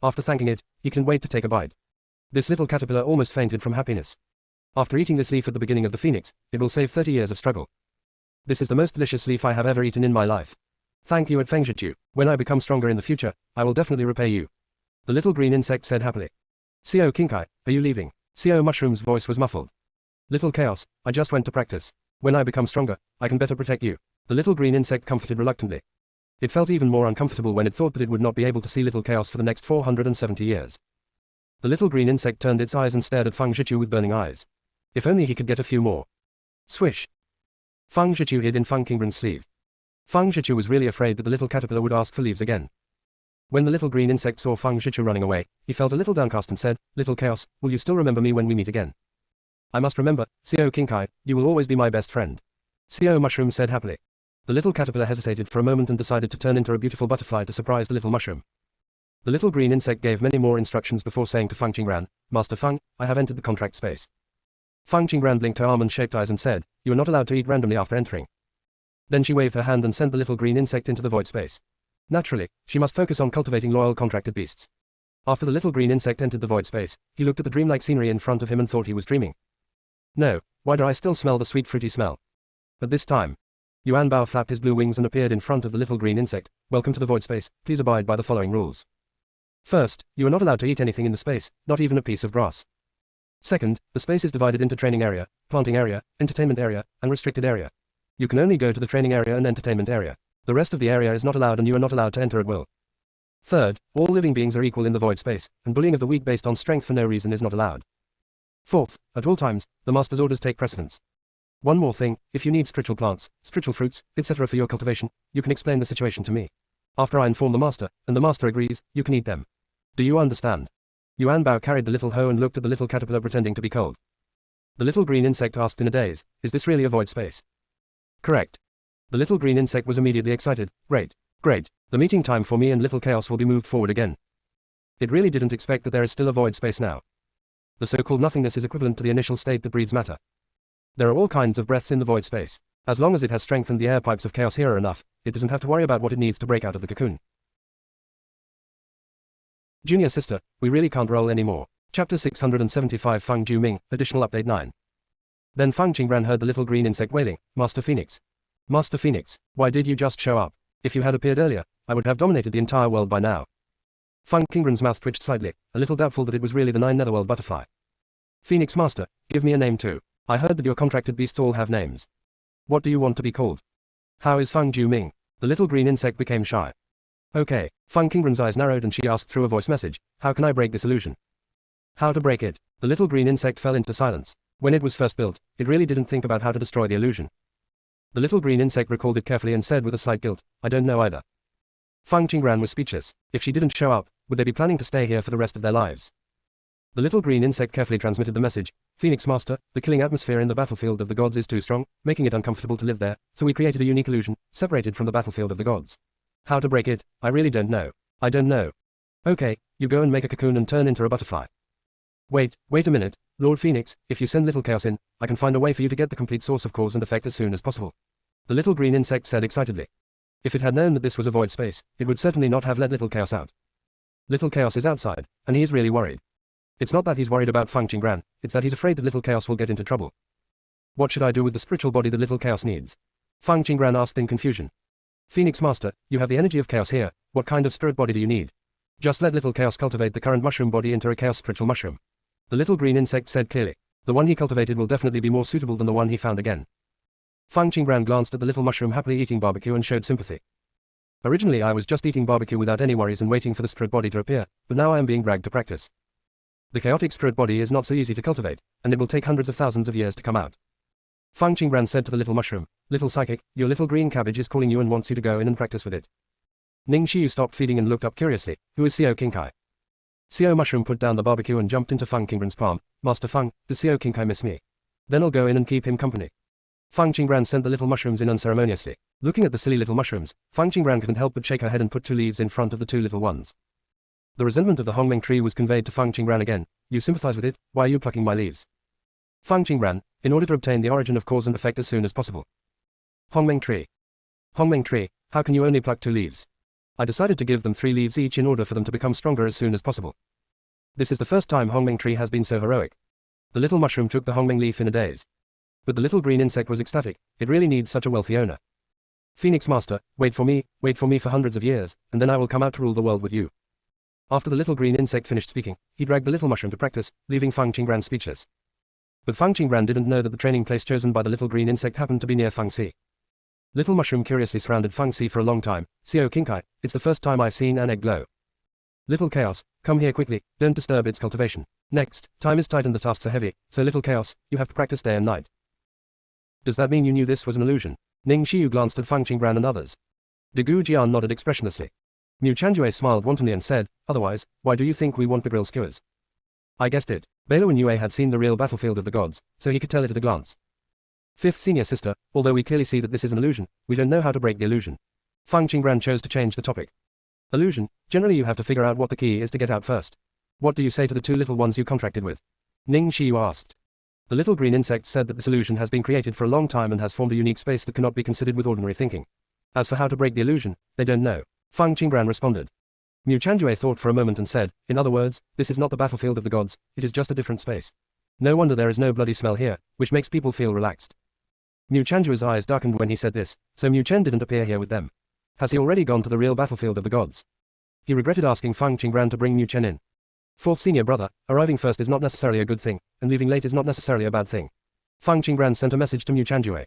After thanking it, he couldn't wait to take a bite. This little caterpillar almost fainted from happiness. After eating this leaf at the beginning of the phoenix, it will save 30 years of struggle. This is the most delicious leaf I have ever eaten in my life. Thank you at Feng Zhichu. When I become stronger in the future, I will definitely repay you. The little green insect said happily. Xiao Qingkai, are you leaving? Xiao Mushroom's voice was muffled. Little chaos, I just went to practice. When I become stronger, I can better protect you. The little green insect comforted reluctantly. It felt even more uncomfortable when it thought that it would not be able to see little chaos for the next 470 years. The little green insect turned its eyes and stared at Fang Zhichu with burning eyes. If only he could get a few more. Swish. Fang Zhichu hid in Fang Qingran's sleeve. Fang Zhichu was really afraid that the little caterpillar would ask for leaves again. When the little green insect saw Fang Zhichu running away, he felt a little downcast and said, Little chaos, will you still remember me when we meet again? I must remember, Xiao Qingkai, you will always be my best friend. Xiao Mushroom said happily. The little caterpillar hesitated for a moment and decided to turn into a beautiful butterfly to surprise the little mushroom. The little green insect gave many more instructions before saying to Fang Qingran, Master Fang, I have entered the contract space. Fang Qingran blinked her almond-shaped eyes and said, You are not allowed to eat randomly after entering. Then she waved her hand and sent the little green insect into the void space. Naturally, she must focus on cultivating loyal contracted beasts. After the little green insect entered the void space, he looked at the dreamlike scenery in front of him and thought he was dreaming. No, why do I still smell the sweet fruity smell? At this time, Yuan Bao flapped his blue wings and appeared in front of the little green insect. Welcome to the void space, please abide by the following rules. First, you are not allowed to eat anything in the space, not even a piece of grass. Second, the space is divided into training area, planting area, entertainment area, and restricted area. You can only go to the training area and entertainment area. The rest of the area is not allowed and you are not allowed to enter at will. Third, all living beings are equal in the void space, and bullying of the weak based on strength for no reason is not allowed. Fourth, at all times, the master's orders take precedence. One more thing, if you need spiritual plants, spiritual fruits, etc. for your cultivation, you can explain the situation to me. After I inform the master, and the master agrees, you can eat them. Do you understand? Yuan Bao carried the little hoe and looked at the little caterpillar pretending to be cold. The little green insect asked in a daze, Is this really a void space? Correct. The little green insect was immediately excited. Great. Great. The meeting time for me and little chaos will be moved forward again. It really didn't expect that there is still a void space now. The so-called nothingness is equivalent to the initial state that breeds matter. There are all kinds of breaths in the void space. As long as it has strength and the air pipes of chaos here are enough, it doesn't have to worry about what it needs to break out of the cocoon. Junior sister, we really can't roll anymore. Chapter 675 Fang Ju Ming, Additional Update 9. Then Fang Qingran heard the little green insect wailing, Master Phoenix. Master Phoenix, why did you just show up? If you had appeared earlier, I would have dominated the entire world by now. Fang Qingren's mouth twitched slightly, a little doubtful that it was really the 9 Netherworld butterfly. Phoenix Master, give me a name too. I heard that your contracted beasts all have names. What do you want to be called? How is Fang Ming? The little green insect became shy. Okay, Fang Qingren's eyes narrowed and she asked through a voice message, how can I break this illusion? How to break it? The little green insect fell into silence. When it was first built, it really didn't think about how to destroy the illusion. The little green insect recalled it carefully and said with a slight guilt, I don't know either. Fang Qingren was speechless. If she didn't show up, would they be planning to stay here for the rest of their lives? The little green insect carefully transmitted the message, Phoenix Master, the killing atmosphere in the battlefield of the gods is too strong, making it uncomfortable to live there, so we created a unique illusion, separated from the battlefield of the gods. How to break it? I really don't know. I don't know. Okay, you go and make a cocoon and turn into a butterfly. Wait a minute, Lord Phoenix, if you send Little Chaos in, I can find a way for you to get the complete source of cause and effect as soon as possible. The little green insect said excitedly. If it had known that this was a void space, it would certainly not have let Little Chaos out. Little Chaos is outside, and he is really worried. It's not that he's worried about Fang Qingren, it's that he's afraid that Little Chaos will get into trouble. What should I do with the spiritual body that Little Chaos needs? Fang Qingren asked in confusion. Phoenix Master, you have the energy of chaos here, what kind of spirit body do you need? Just let Little Chaos cultivate the current mushroom body into a chaos spiritual mushroom. The little green insect said clearly. The one he cultivated will definitely be more suitable than the one he found again. Fang Qingren glanced at the little mushroom happily eating barbecue and showed sympathy. Originally I was just eating barbecue without any worries and waiting for the spirit body to appear, but now I am being dragged to practice. The chaotic spirit body is not so easy to cultivate, and it will take hundreds of thousands of years to come out. Fang Qingren said to the little mushroom, Little psychic, your little green cabbage is calling you and wants you to go in and practice with it. Ning Xiu stopped feeding and looked up curiously, who is Xiao Qingkai? Xiao mushroom put down the barbecue and jumped into Fang Qingren's palm, Master Fang, does Xiao Qingkai miss me? Then I'll go in and keep him company. Fang Qingren sent the little mushrooms in unceremoniously. Looking at the silly little mushrooms, Fang Qingren couldn't help but shake her head and put 2 leaves in front of the 2 little ones. The resentment of the Hongmeng tree was conveyed to Fang Qingren again. You sympathize with it, why are you plucking my leaves? Fang Qingren, in order to obtain the origin of cause and effect as soon as possible. Hongmeng tree. Hongmeng tree, how can you only pluck 2 leaves? I decided to give them 3 leaves each in order for them to become stronger as soon as possible. This is the first time Hongmeng tree has been so heroic. The little mushroom took the Hongmeng leaf in a daze. But the little green insect was ecstatic, it really needs such a wealthy owner. Phoenix Master, wait for me for hundreds of years, and then I will come out to rule the world with you. After the little green insect finished speaking, he dragged the little mushroom to practice, leaving Fang Qingren speechless. But Fang Qingren didn't know that the training place chosen by the little green insect happened to be near Fangxi. Little mushroom curiously surrounded Fangxi for a long time. Xiao Qingkai, it's the first time I've seen an egg glow. Little Chaos, come here quickly, don't disturb its cultivation. Next, time is tight and the tasks are heavy, so Little Chaos, you have to practice day and night. Does that mean you knew this was an illusion? Ning Xiu glanced at Fang Qingren and others. De Gu Jian nodded expressionlessly. Mu Chanjue smiled wantonly and said, otherwise, why do you think we want grill skewers? I guessed it. Beilu Yue had seen the real battlefield of the gods, so he could tell it at a glance. Fifth senior sister, although we clearly see that this is an illusion, we don't know how to break the illusion. Fang Qingren chose to change the topic. Illusion, generally you have to figure out what the key is to get out first. What do you say to the 2 little ones you contracted with? Ning Xiu asked. The little green insect said that this illusion has been created for a long time and has formed a unique space that cannot be considered with ordinary thinking. As for how to break the illusion, they don't know. Fang Qingren responded. Mu Chanjue thought for a moment and said, in other words, this is not the battlefield of the gods, it is just a different space. No wonder there is no bloody smell here, which makes people feel relaxed. Mu Chanjue's eyes darkened when he said this, so Mu Chen didn't appear here with them. Has he already gone to the real battlefield of the gods? He regretted asking Fang Qingren to bring Mu Chen in. Fourth senior brother, arriving first is not necessarily a good thing, and leaving late is not necessarily a bad thing. Fang Qingren sent a message to Mu Chanjue.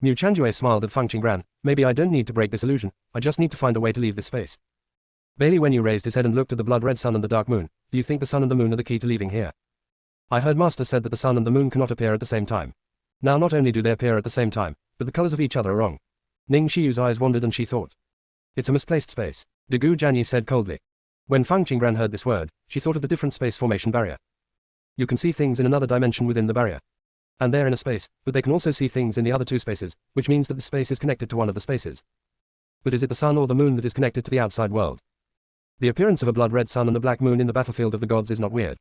Mu Chanjue smiled at Fang Qingren, maybe I don't need to break this illusion, I just need to find a way to leave this space. Bailey Wenyu raised his head and looked at the blood-red sun and the dark moon. Do you think the sun and the moon are the key to leaving here? I heard Master said that the sun and the moon cannot appear at the same time. Now not only do they appear at the same time, but the colors of each other are wrong. Ning Xiu's eyes wandered and she thought. It's a misplaced space, De Gu Jianyi said coldly. When Fang Qingren heard this word, she thought of the different space formation barrier. You can see things in another dimension within the barrier. And they're in a space, but they can also see things in the other 2 spaces, which means that the space is connected to one of the spaces. But is it the sun or the moon that is connected to the outside world? The appearance of a blood-red sun and a black moon in the battlefield of the gods is not weird.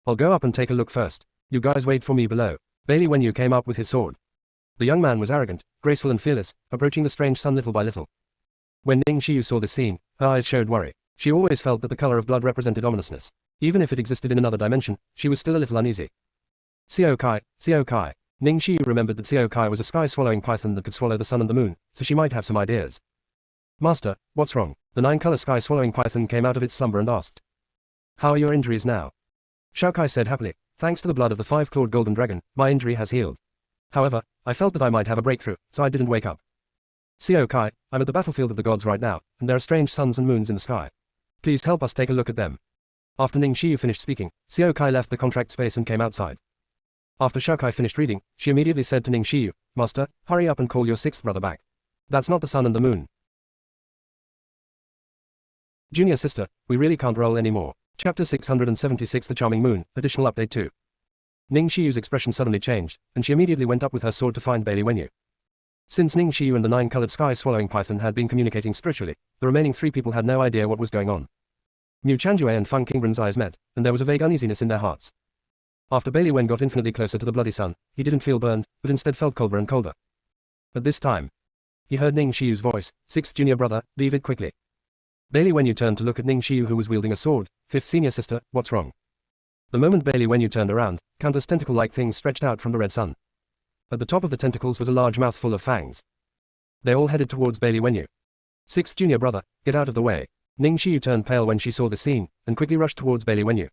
I'll go up and take a look first. You guys wait for me below. Bailey Wenyu came up with his sword. The young man was arrogant, graceful and fearless, approaching the strange sun little by little. When Ning Xiu saw this scene, her eyes showed worry. She always felt that the color of blood represented ominousness. Even if it existed in another dimension, she was still a little uneasy. Xiao Kai. Ning Xiu remembered that Xiao Kai was a sky-swallowing python that could swallow the sun and the moon, so she might have some ideas. Master, what's wrong? The nine-color sky-swallowing python came out of its slumber and asked, "How are your injuries now?" Shao Kai said happily, "Thanks to the blood of the five-clawed golden dragon, my injury has healed. However, I felt that I might have a breakthrough, so I didn't wake up. Xiao Kai, I'm at the battlefield of the gods right now, and there are strange suns and moons in the sky. Please help us take a look at them." After Ning Xiu finished speaking, Xiao Kai left the contract space and came outside. After Shao Kai finished reading, she immediately said to Ning Xiu, "Master, hurry up and call your sixth brother back. That's not the sun and the moon." Junior sister, we really can't roll anymore. Chapter 676 The Charming Moon, Additional Update 2. Ning Xiu's expression suddenly changed, and she immediately went up with her sword to find Bailey Wenyu. Since Ning Xiu and the nine-colored sky-swallowing python had been communicating spiritually, the remaining three people had no idea what was going on. Mu Chanjue and Feng Qingren's eyes met, and there was a vague uneasiness in their hearts. After Bailey Wen got infinitely closer to the bloody sun, he didn't feel burned, but instead felt colder and colder. At this time, he heard Ning Xiu's voice, "Sixth junior brother, leave it quickly." Bailey Wenyu turned to look at Ning Xiu, who was wielding a sword. "Fifth senior sister, what's wrong?" The moment Bailey Wenyu turned around, countless tentacle-like things stretched out from the red sun. At the top of the tentacles was a large mouth full of fangs. They all headed towards Bailey Wenyu. "Sixth junior brother, get out of the way." Ning Xiu turned pale when she saw the scene, and quickly rushed towards Bailey Wenyu.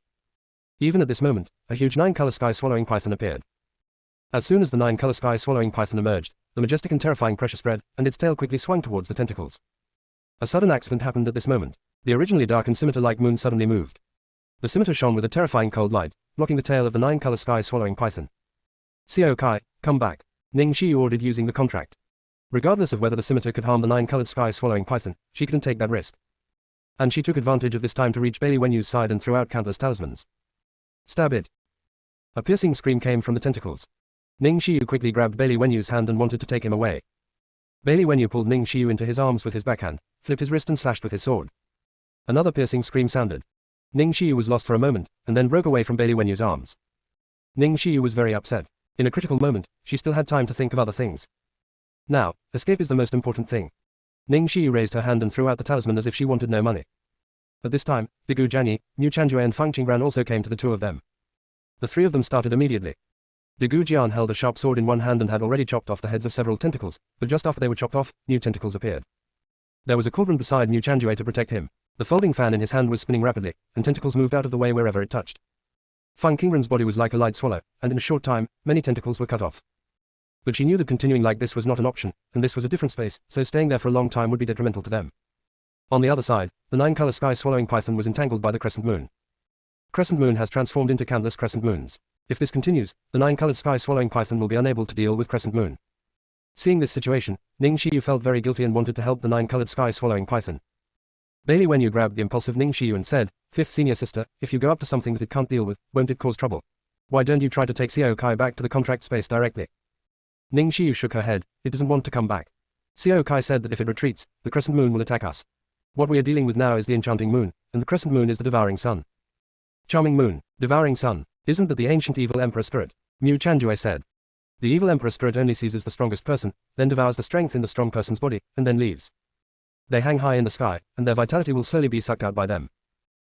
Even at this moment, a huge nine-color sky-swallowing python appeared. As soon as the nine-color sky-swallowing python emerged, the majestic and terrifying pressure spread, and its tail quickly swung towards the tentacles. A sudden accident happened at this moment. The originally dark and scimitar-like moon suddenly moved. The scimitar shone with a terrifying cold light, blocking the tail of the nine-color sky-swallowing python. "Xiao Kai, come back," Ning Xiu ordered using the contract. Regardless of whether the scimitar could harm the nine-colored sky-swallowing python, she couldn't take that risk. And she took advantage of this time to reach Bailey Wenyu's side and threw out countless talismans. "Stab it." A piercing scream came from the tentacles. Ning Xiu quickly grabbed Bailey Wenyu's hand and wanted to take him away. Bailey Wenyu pulled Ning Xiu into his arms with his backhand, flipped his wrist and slashed with his sword. Another piercing scream sounded. Ning Xiu was lost for a moment, and then broke away from Bailey Wenyu's arms. Ning Xiu was very upset. In a critical moment, she still had time to think of other things. Now, escape is the most important thing. Ning Xiu raised her hand and threw out the talisman as if she wanted no money. At this time, Bigu Jianyi, Mu Chanjue and Feng Qingran also came to the two of them. The three of them started immediately. Bigu Jian held a sharp sword in one hand and had already chopped off the heads of several tentacles, but just after they were chopped off, new tentacles appeared. There was a cauldron beside Mu Chanjue to protect him. The folding fan in his hand was spinning rapidly, and tentacles moved out of the way wherever it touched. Feng Qingren's body was like a light swallow, and in a short time, many tentacles were cut off. But she knew that continuing like this was not an option, and this was a different space, so staying there for a long time would be detrimental to them. On the other side, the nine-color sky-swallowing python was entangled by the crescent moon. Crescent moon has transformed into countless crescent moons. If this continues, the nine-colored sky-swallowing python will be unable to deal with crescent moon. Seeing this situation, Ning Xiu felt very guilty and wanted to help the nine-colored sky-swallowing python. Bailey Wenyu grabbed the impulsive Ning Xiu and said, "Fifth senior sister, if you go up to something that it can't deal with, won't it cause trouble? Why don't you try to take Xiao Kai back to the contract space directly?" Ning Xiu shook her head. "It doesn't want to come back. Xiao Kai said that if it retreats, the crescent moon will attack us. What we are dealing with now is the enchanting moon, and the crescent moon is the devouring sun." "Charming moon, devouring sun, isn't that the ancient evil emperor spirit?" Mu Chanjue said. "The evil emperor spirit only seizes the strongest person, then devours the strength in the strong person's body, and then leaves. They hang high in the sky, and their vitality will slowly be sucked out by them.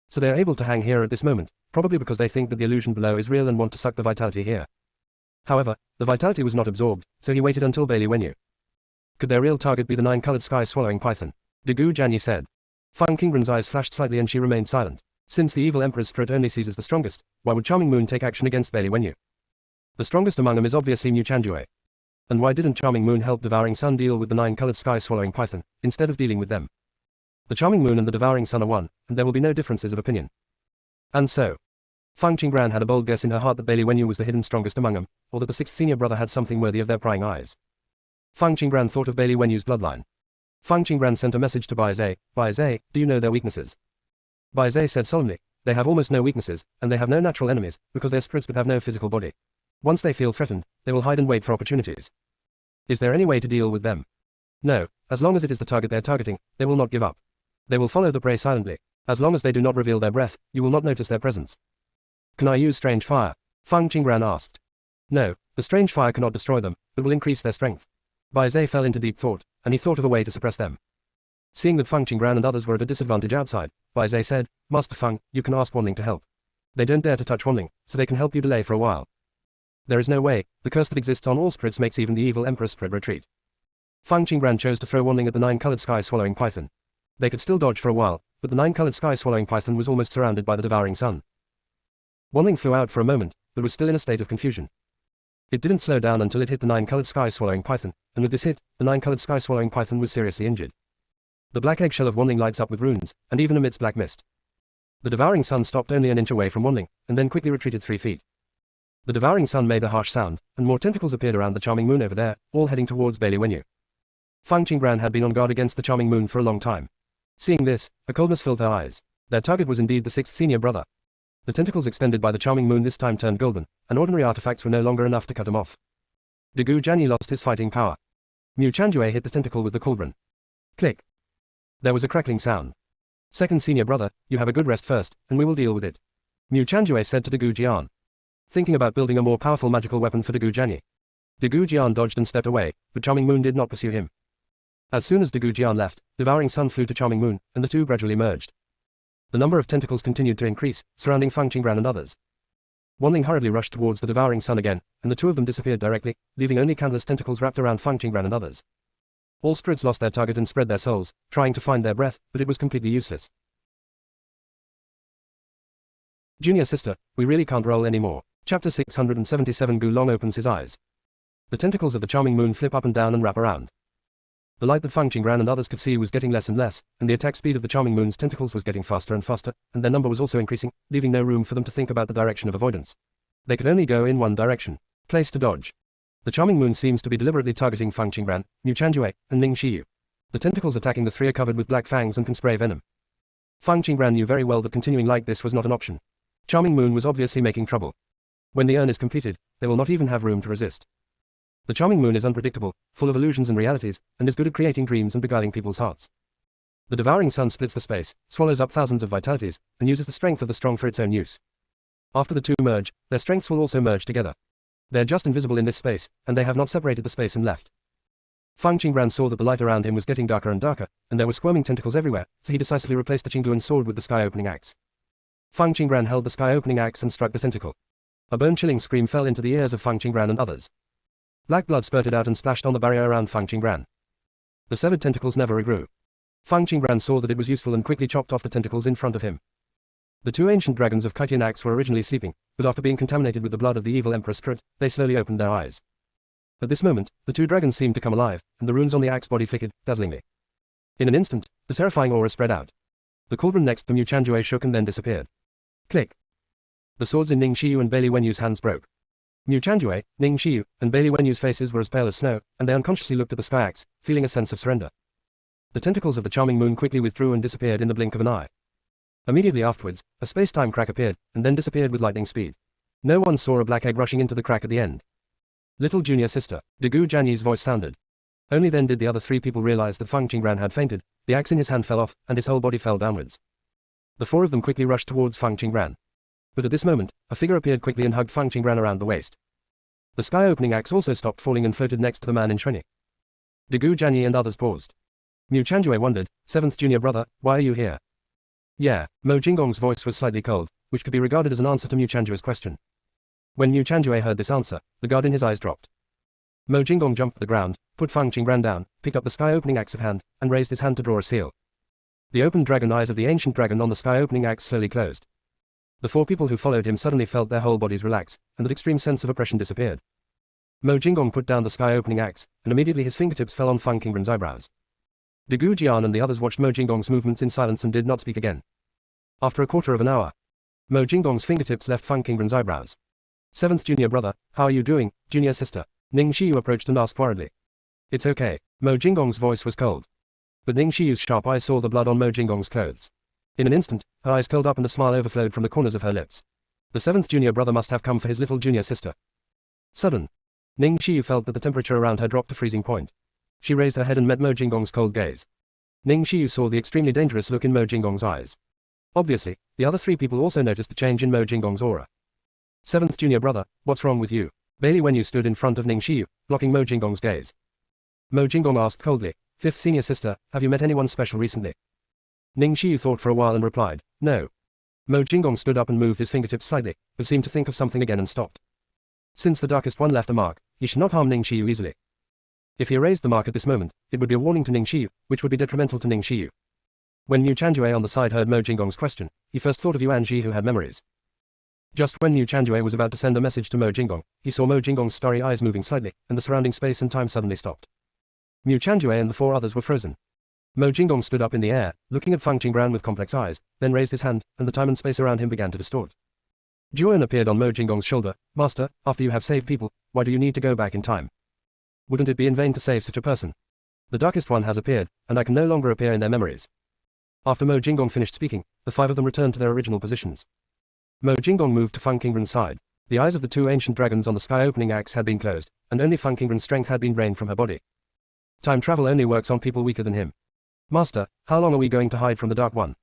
So they are able to hang here at this moment, probably because they think that the illusion below is real and want to suck the vitality here. However, the vitality was not absorbed, so he waited until Bailey Wenyu. Could their real target be the nine-colored sky-swallowing python?" Bigu Jianyi said. Feng Qingren's eyes flashed slightly and she remained silent. Since the evil emperor's spirit only seizes the strongest, why would Charming Moon take action against Bailey Wenyu? The strongest among them is obviously Mu Chanjue. And why didn't Charming Moon help Devouring Sun deal with the nine-colored sky-swallowing python, instead of dealing with them? The Charming Moon and the Devouring Sun are one, and there will be no differences of opinion. And so, Feng Qingran had a bold guess in her heart that Bailey Wenyu was the hidden strongest among them, or that the sixth senior brother had something worthy of their prying eyes. Feng Qingran thought of Bailey Wenyu's bloodline. Feng Qingran sent a message to Bai Zhe. "Bai Zhe, do you know their weaknesses?" Bai Zhe said solemnly, "They have almost no weaknesses, and they have no natural enemies, because they are spirits but have no physical body. Once they feel threatened, they will hide and wait for opportunities. Is there any way to deal with them?" "No, as long as it is the target they are targeting, they will not give up. They will follow the prey silently. As long as they do not reveal their breath, you will not notice their presence." "Can I use strange fire?" Feng Qingran asked. "No, the strange fire cannot destroy them, but will increase their strength." Bai Zhe fell into deep thought, and he thought of a way to suppress them. Seeing that Feng Qingran and others were at a disadvantage outside, Bai Zhe said, "Master Feng, you can ask Wanling to help. They don't dare to touch Wanling, so they can help you delay for a while. There is no way, the curse that exists on all spirits makes even the evil Emperor's spirit retreat." Feng Qingran chose to throw Wanling at the nine-colored sky-swallowing python. They could still dodge for a while, but the nine-colored sky-swallowing python was almost surrounded by the devouring sun. Wanling flew out for a moment, but was still in a state of confusion. It didn't slow down until it hit the nine-colored sky-swallowing python, and with this hit, the nine-colored sky-swallowing python was seriously injured. The black eggshell of Wanling lights up with runes, and even emits black mist. The devouring sun stopped only an inch away from Wanling, and then quickly retreated 3 feet. The devouring sun made a harsh sound, and more tentacles appeared around the charming moon over there, all heading towards Bailey Wenyu. Fang Qingbran had been on guard against the charming moon for a long time. Seeing this, a coldness filled her eyes. Their target was indeed the sixth senior brother. The tentacles extended by the charming moon this time turned golden, and ordinary artifacts were no longer enough to cut him off. Degu Jianyi lost his fighting power. Mu Chanjue hit the tentacle with the cauldron. Click. There was a crackling sound. Second senior brother, you have a good rest first, and we will deal with it. Mu Chanjue said to Degu Jian. Thinking about building a more powerful magical weapon for Degu Jianyi. Degu Jian dodged and stepped away, but Charming Moon did not pursue him. As soon as Degu Jian left, Devouring Sun flew to Charming Moon, and the two gradually merged. The number of tentacles continued to increase, surrounding Fang Qingbran and others. Wanling hurriedly rushed towards the Devouring Sun again, and the two of them disappeared directly, leaving only countless tentacles wrapped around Fang Qingbran and others. All spirits lost their target and spread their souls, trying to find their breath, but it was completely useless. Junior sister, we really can't roll anymore. Chapter 677. Gu Long opens his eyes. The tentacles of the Charming Moon flip up and down and wrap around. The light that Fang Qingbran and others could see was getting less and less, and the attack speed of the Charming Moon's tentacles was getting faster and faster, and their number was also increasing, leaving no room for them to think about the direction of avoidance. They could only go in one direction. Place to dodge. The Charming Moon seems to be deliberately targeting Fang Qingbran, Mu Chanjue, and Ning Shiyu. The tentacles attacking the three are covered with black fangs and can spray venom. Fang Qingbran knew very well that continuing like this was not an option. Charming Moon was obviously making trouble. When the urn is completed, they will not even have room to resist. The Charming Moon is unpredictable, full of illusions and realities, and is good at creating dreams and beguiling people's hearts. The Devouring Sun splits the space, swallows up thousands of vitalities, and uses the strength of the strong for its own use. After the two merge, their strengths will also merge together. They are just invisible in this space, and they have not separated the space and left. Fang Qingbran saw that the light around him was getting darker and darker, and there were squirming tentacles everywhere, so he decisively replaced the Qingduan sword with the sky-opening axe. Fang Qingbran held the sky-opening axe and struck the tentacle. A bone-chilling scream fell into the ears of Fang Qingbran and others. Black blood spurted out and splashed on the barrier around Fang Qingbran. The severed tentacles never regrew. Fang Qingbran saw that it was useful and quickly chopped off the tentacles in front of him. The two ancient dragons of Kaitian Axe were originally sleeping, but after being contaminated with the blood of the evil Emperor Strut, they slowly opened their eyes. At this moment, the two dragons seemed to come alive, and the runes on the axe body flickered, dazzlingly. In an instant, the terrifying aura spread out. The cauldron next to Mu Chanjue shook and then disappeared. Click. The swords in Ning Shiyu and Bailey Wenyu's hands broke. Mu Chanjue, Ning Shiyu, and Bailey Wenyu's faces were as pale as snow, and they unconsciously looked at the sky axe, feeling a sense of surrender. The tentacles of the Charming Moon quickly withdrew and disappeared in the blink of an eye. Immediately afterwards, a space-time crack appeared, and then disappeared with lightning speed. No one saw a black egg rushing into the crack at the end. Little junior sister, Degu Jianyi's voice sounded. Only then did the other three people realize that Fang Qingbran had fainted, the axe in his hand fell off, and his whole body fell downwards. The four of them quickly rushed towards Fang Qingbran. But at this moment, a figure appeared quickly and hugged Fang Qingbran around the waist. The sky-opening axe also stopped falling and floated next to the man in shiny. Degu Jianyi and others paused. Mu Chanjue wondered, seventh junior brother, why are you here? Yeah, Mo Jinggong's voice was slightly cold, which could be regarded as an answer to Mu Chanjue's question. When Mu Chanjue heard this answer, the guard in his eyes dropped. Mo Jinggong jumped to the ground, put Fang Qingbran down, picked up the sky-opening axe at hand, and raised his hand to draw a seal. The open dragon eyes of the ancient dragon on the sky-opening axe slowly closed. The four people who followed him suddenly felt their whole bodies relax, and that extreme sense of oppression disappeared. Mo Jinggong put down the sky-opening axe, and immediately his fingertips fell on Fang Qingbran's eyebrows. Degu Jian and the others watched Mo Jinggong's movements in silence and did not speak again. After a quarter of an hour, Mo Jinggong's fingertips left Fang Qingbran's eyebrows. Seventh junior brother, how are you doing, junior sister? Ning Shiyu approached and asked worriedly. It's okay. Mo Jinggong's voice was cold. But Ning Shiyu's sharp eyes saw the blood on Mo Jinggong's clothes. In an instant, her eyes curled up and a smile overflowed from the corners of her lips. The seventh junior brother must have come for his little junior sister. Sudden. Ning Shiyu felt that the temperature around her dropped to freezing point. She raised her head and met Mo Jinggong's cold gaze. Ning Shiyu saw the extremely dangerous look in Mo Jinggong's eyes. Obviously, the other three people also noticed the change in Mo Jinggong's aura. Seventh junior brother, what's wrong with you? Bailey Wenyu stood in front of Ning Shiyu, blocking Mo Jinggong's gaze. Mo Jinggong asked coldly, fifth senior sister, have you met anyone special recently? Ning Shiyu thought for a while and replied, no. Mo Jinggong stood up and moved his fingertips slightly, but seemed to think of something again and stopped. Since the darkest one left a mark, he should not harm Ning Shiyu easily. If he erased the mark at this moment, it would be a warning to Ning Shiyu, which would be detrimental to Ning Shiyu. When Mu Chanjue on the side heard Mo Jinggong's question, he first thought of Yuan Ji who had memories. Just when Mu Chanjue was about to send a message to Mo Jinggong, he saw Mo Jinggong's starry eyes moving slightly, and the surrounding space and time suddenly stopped. Mu Chanjue and the 4 others were frozen. Mo Jinggong stood up in the air, looking at Feng Qingbran with complex eyes, then raised his hand, and the time and space around him began to distort. Juan appeared on Mo Jinggong's shoulder. Master, after you have saved people, why do you need to go back in time? Wouldn't it be in vain to save such a person? The Darkest One has appeared, and I can no longer appear in their memories. After Mo Jinggong finished speaking, the 5 of them returned to their original positions. Mo Jinggong moved to Feng Qingbran's side. The eyes of the 2 ancient dragons on the sky-opening axe had been closed, and only Feng Qingbran's strength had been drained from her body. Time travel only works on people weaker than him. Master, how long are we going to hide from the Dark One?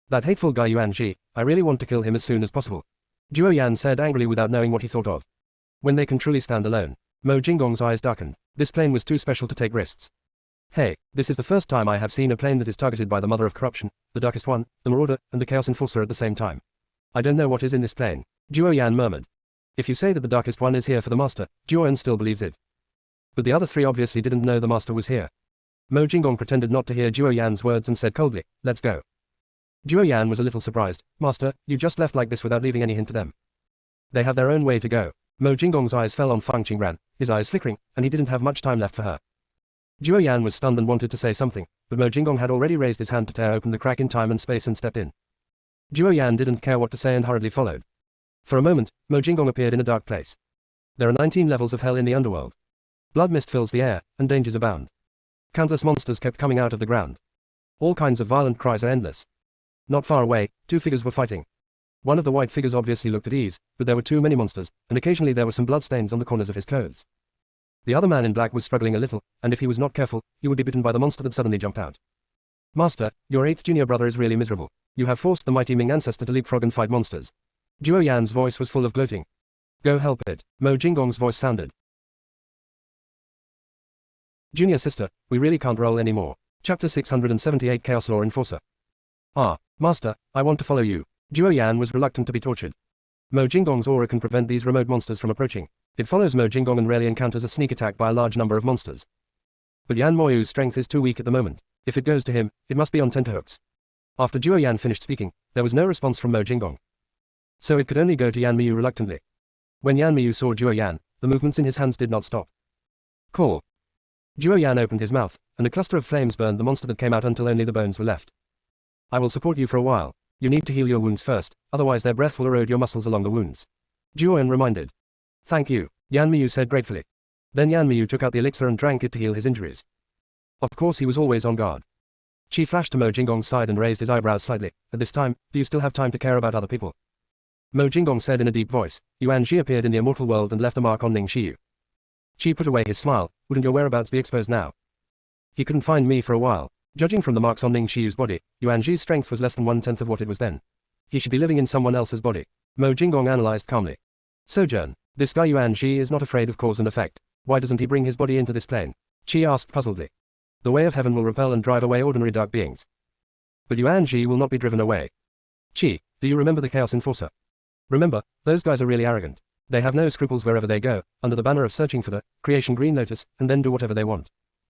That hateful guy Yuan Ji, I really want to kill him as soon as possible. Duo Yan said angrily without knowing what he thought of. When they can truly stand alone. Mo Jinggong's eyes darkened. This plane was too special to take risks. Hey, this is the first time I have seen a plane that is targeted by the Mother of Corruption, the Darkest One, the Marauder, and the Chaos Enforcer at the same time. I don't know what is in this plane. Duo Yan murmured. If you say that the Darkest One is here for the Master, Duo Yan still believes it. But the other 3 obviously didn't know the Master was here. Mo Jinggong pretended not to hear Duo Yan's words and said coldly, let's go. Duo Yan was a little surprised. Master, you just left like this without leaving any hint to them. They have their own way to go. Mo Jinggong's eyes fell on Feng Qingbran, his eyes flickering, and he didn't have much time left for her. Duo Yan was stunned and wanted to say something, but Mo Jinggong had already raised his hand to tear open the crack in time and space and stepped in. Duo Yan didn't care what to say and hurriedly followed. For a moment, Mo Jinggong appeared in a dark place. There are 19 levels of hell in the underworld. Blood mist fills the air, and dangers abound. Countless monsters kept coming out of the ground. All kinds of violent cries are endless. Not far away, 2 figures were fighting. One of the white figures obviously looked at ease, but there were too many monsters, and occasionally there were some bloodstains on the corners of his clothes. The other man in black was struggling a little, and if he was not careful, he would be bitten by the monster that suddenly jumped out. Master, your 8th junior brother is really miserable. You have forced the mighty Ming ancestor to leapfrog and fight monsters. Duo Yan's voice was full of gloating. Go help it. Mo Jinggong's voice sounded. Junior sister, we really can't roll anymore. Chapter 678 Chaos Law Enforcer. Ah, Master, I want to follow you. Duo Yan was reluctant to be tortured. Mo Jinggong's aura can prevent these remote monsters from approaching. It follows Mo Jinggong and rarely encounters a sneak attack by a large number of monsters. But Yan Moyu's strength is too weak at the moment. If it goes to him, it must be on tenterhooks. After Duo Yan finished speaking, there was no response from Mo Jinggong. So it could only go to Yan Miyu reluctantly. When Yan Miyu saw Duo Yan, the movements in his hands did not stop. Call. Duo Yan opened his mouth, and a cluster of flames burned the monster that came out until only the bones were left. I will support you for a while. You need to heal your wounds first, otherwise their breath will erode your muscles along the wounds. Duo Yan reminded. Thank you, Yan Miyu said gratefully. Then Yan Miyu took out the elixir and drank it to heal his injuries. Of course he was always on guard. Qi flashed to Mo Jinggong's side and raised his eyebrows slightly. At this time, do you still have time to care about other people? Mo Jinggong said in a deep voice. Yuan Ji appeared in the immortal world and left a mark on Ning Xiyu. Qi put away his smile. Wouldn't your whereabouts be exposed now? He couldn't find me for a while. Judging from the marks on Ning Xiyu's body, Yuan Ji's strength was less than 1/10 of what it was then. He should be living in someone else's body. Mo Jinggong analyzed calmly. Sojourn, this guy Yuan Ji is not afraid of cause and effect. Why doesn't he bring his body into this plane? Qi asked puzzledly. The way of heaven will repel and drive away ordinary dark beings. But Yuan Ji will not be driven away. Qi, do you remember the Chaos Enforcer? Remember, those guys are really arrogant. They have no scruples wherever they go, under the banner of searching for the Creation Green Lotus, and then do whatever they want.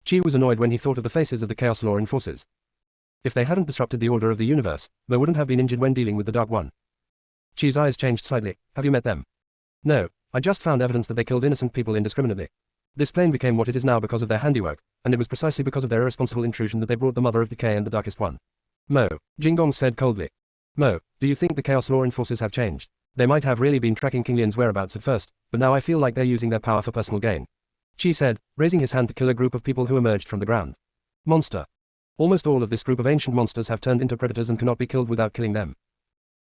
Qi was annoyed when he thought of the faces of the Chaos Law Enforcers. If they hadn't disrupted the order of the universe, Mo wouldn't have been injured when dealing with the Dark One. Qi's eyes changed slightly. Have you met them? No, I just found evidence that they killed innocent people indiscriminately. This plane became what it is now because of their handiwork, and it was precisely because of their irresponsible intrusion that they brought the Mother of Decay and the Darkest One. Mo, Jinggong said coldly. Mo, do you think the Chaos Law Enforcers have changed? They might have really been tracking King Lian's whereabouts at first, but now I feel like they're using their power for personal gain. Qi said, raising his hand to kill a group of people who emerged from the ground. Monster. Almost all of this group of ancient monsters have turned into predators and cannot be killed without killing them.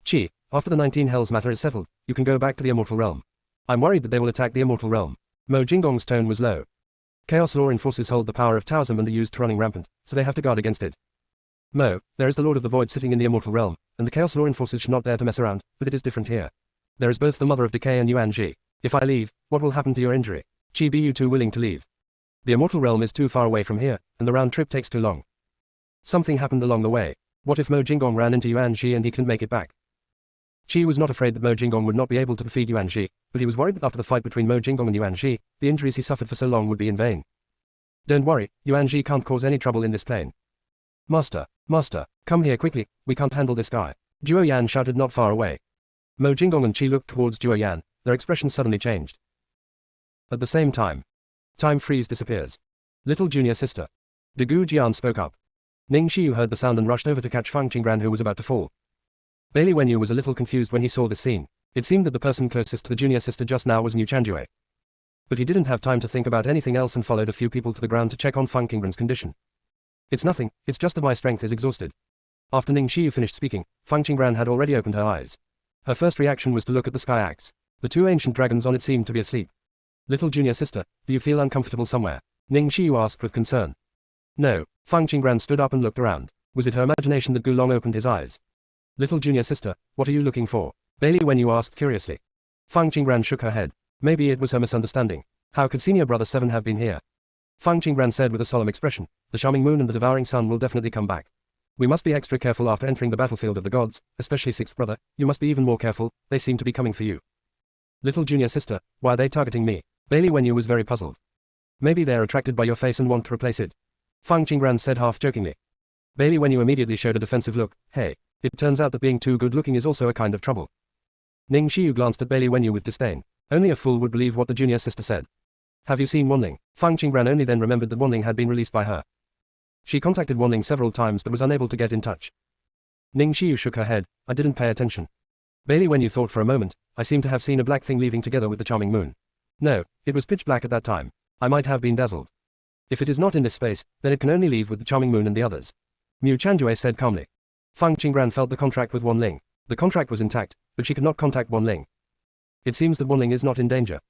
Qi, after the 19 Hells matter is settled, you can go back to the Immortal Realm. I'm worried that they will attack the Immortal Realm. Mo Jinggong's tone was low. Chaos Law Enforcers hold the power of Taoism and are used to running rampant, so they have to guard against it. Mo, there is the Lord of the Void sitting in the Immortal Realm, and the Chaos Law Enforcers should not dare to mess around, but it is different here. There is both the Mother of Decay and Yuan Ji. If I leave, what will happen to your injury? Qi, be you too willing to leave? The Immortal Realm is too far away from here, and the round trip takes too long. Something happened along the way. What if Mo Jinggong ran into Yuan Ji and he couldn't make it back? Qi was not afraid that Mo Jinggong would not be able to defeat Yuan Ji, but he was worried that after the fight between Mo Jinggong and Yuan Ji, the injuries he suffered for so long would be in vain. Don't worry, Yuan Ji can't cause any trouble in this plane. Master, come here quickly, we can't handle this guy. Duo Yan shouted not far away. Mo Jingdong and Qi looked towards Duo Yan, their expressions suddenly changed. At the same time, time freeze disappears. Little junior sister. De Gu Jian spoke up. Ning Xiu heard the sound and rushed over to catch Fang Qingran, who was about to fall. Bailey Wenyu was a little confused when he saw this scene. It seemed that the person closest to the junior sister just now was Niu Chanjue. But he didn't have time to think about anything else and followed a few people to the ground to check on Fang Qingran's condition. It's nothing, it's just that my strength is exhausted. After Ning Xiu finished speaking, Fang Qingran had already opened her eyes. Her first reaction was to look at the sky axe. The two ancient dragons on it seemed to be asleep. Little junior sister, do you feel uncomfortable somewhere? Ning Xiu asked with concern. No. Fang Qingran stood up and looked around. Was it her imagination that Gulong opened his eyes? Little junior sister, what are you looking for? Bailey Wenyu asked curiously. Fang Qingran shook her head. Maybe it was her misunderstanding. How could senior brother 7 have been here? Fang Qingran said with a solemn expression, the charming moon and the devouring sun will definitely come back. We must be extra careful after entering the battlefield of the gods, especially 6th brother, you must be even more careful, they seem to be coming for you. Little junior sister, why are they targeting me? Bailey Wenyu was very puzzled. Maybe they're attracted by your face and want to replace it. Fang Qingran said half-jokingly. Bailey Wenyu immediately showed a defensive look. Hey, it turns out that being too good-looking is also a kind of trouble. Ning Xiu glanced at Bailey Wenyu with disdain. Only a fool would believe what the junior sister said. Have you seen Wanling? Fang Qingran only then remembered that Wanling had been released by her. She contacted Wanling several times but was unable to get in touch. Ning Xiu shook her head. I didn't pay attention. Bailey Wenyu thought for a moment. I seem to have seen a black thing leaving together with the charming moon. No, it was pitch black at that time. I might have been dazzled. If it is not in this space, then it can only leave with the charming moon and the others. Mu Chanjue said calmly. Fang Qingran felt the contract with Wanling. The contract was intact, but she could not contact Wanling. It seems that Wanling is not in danger.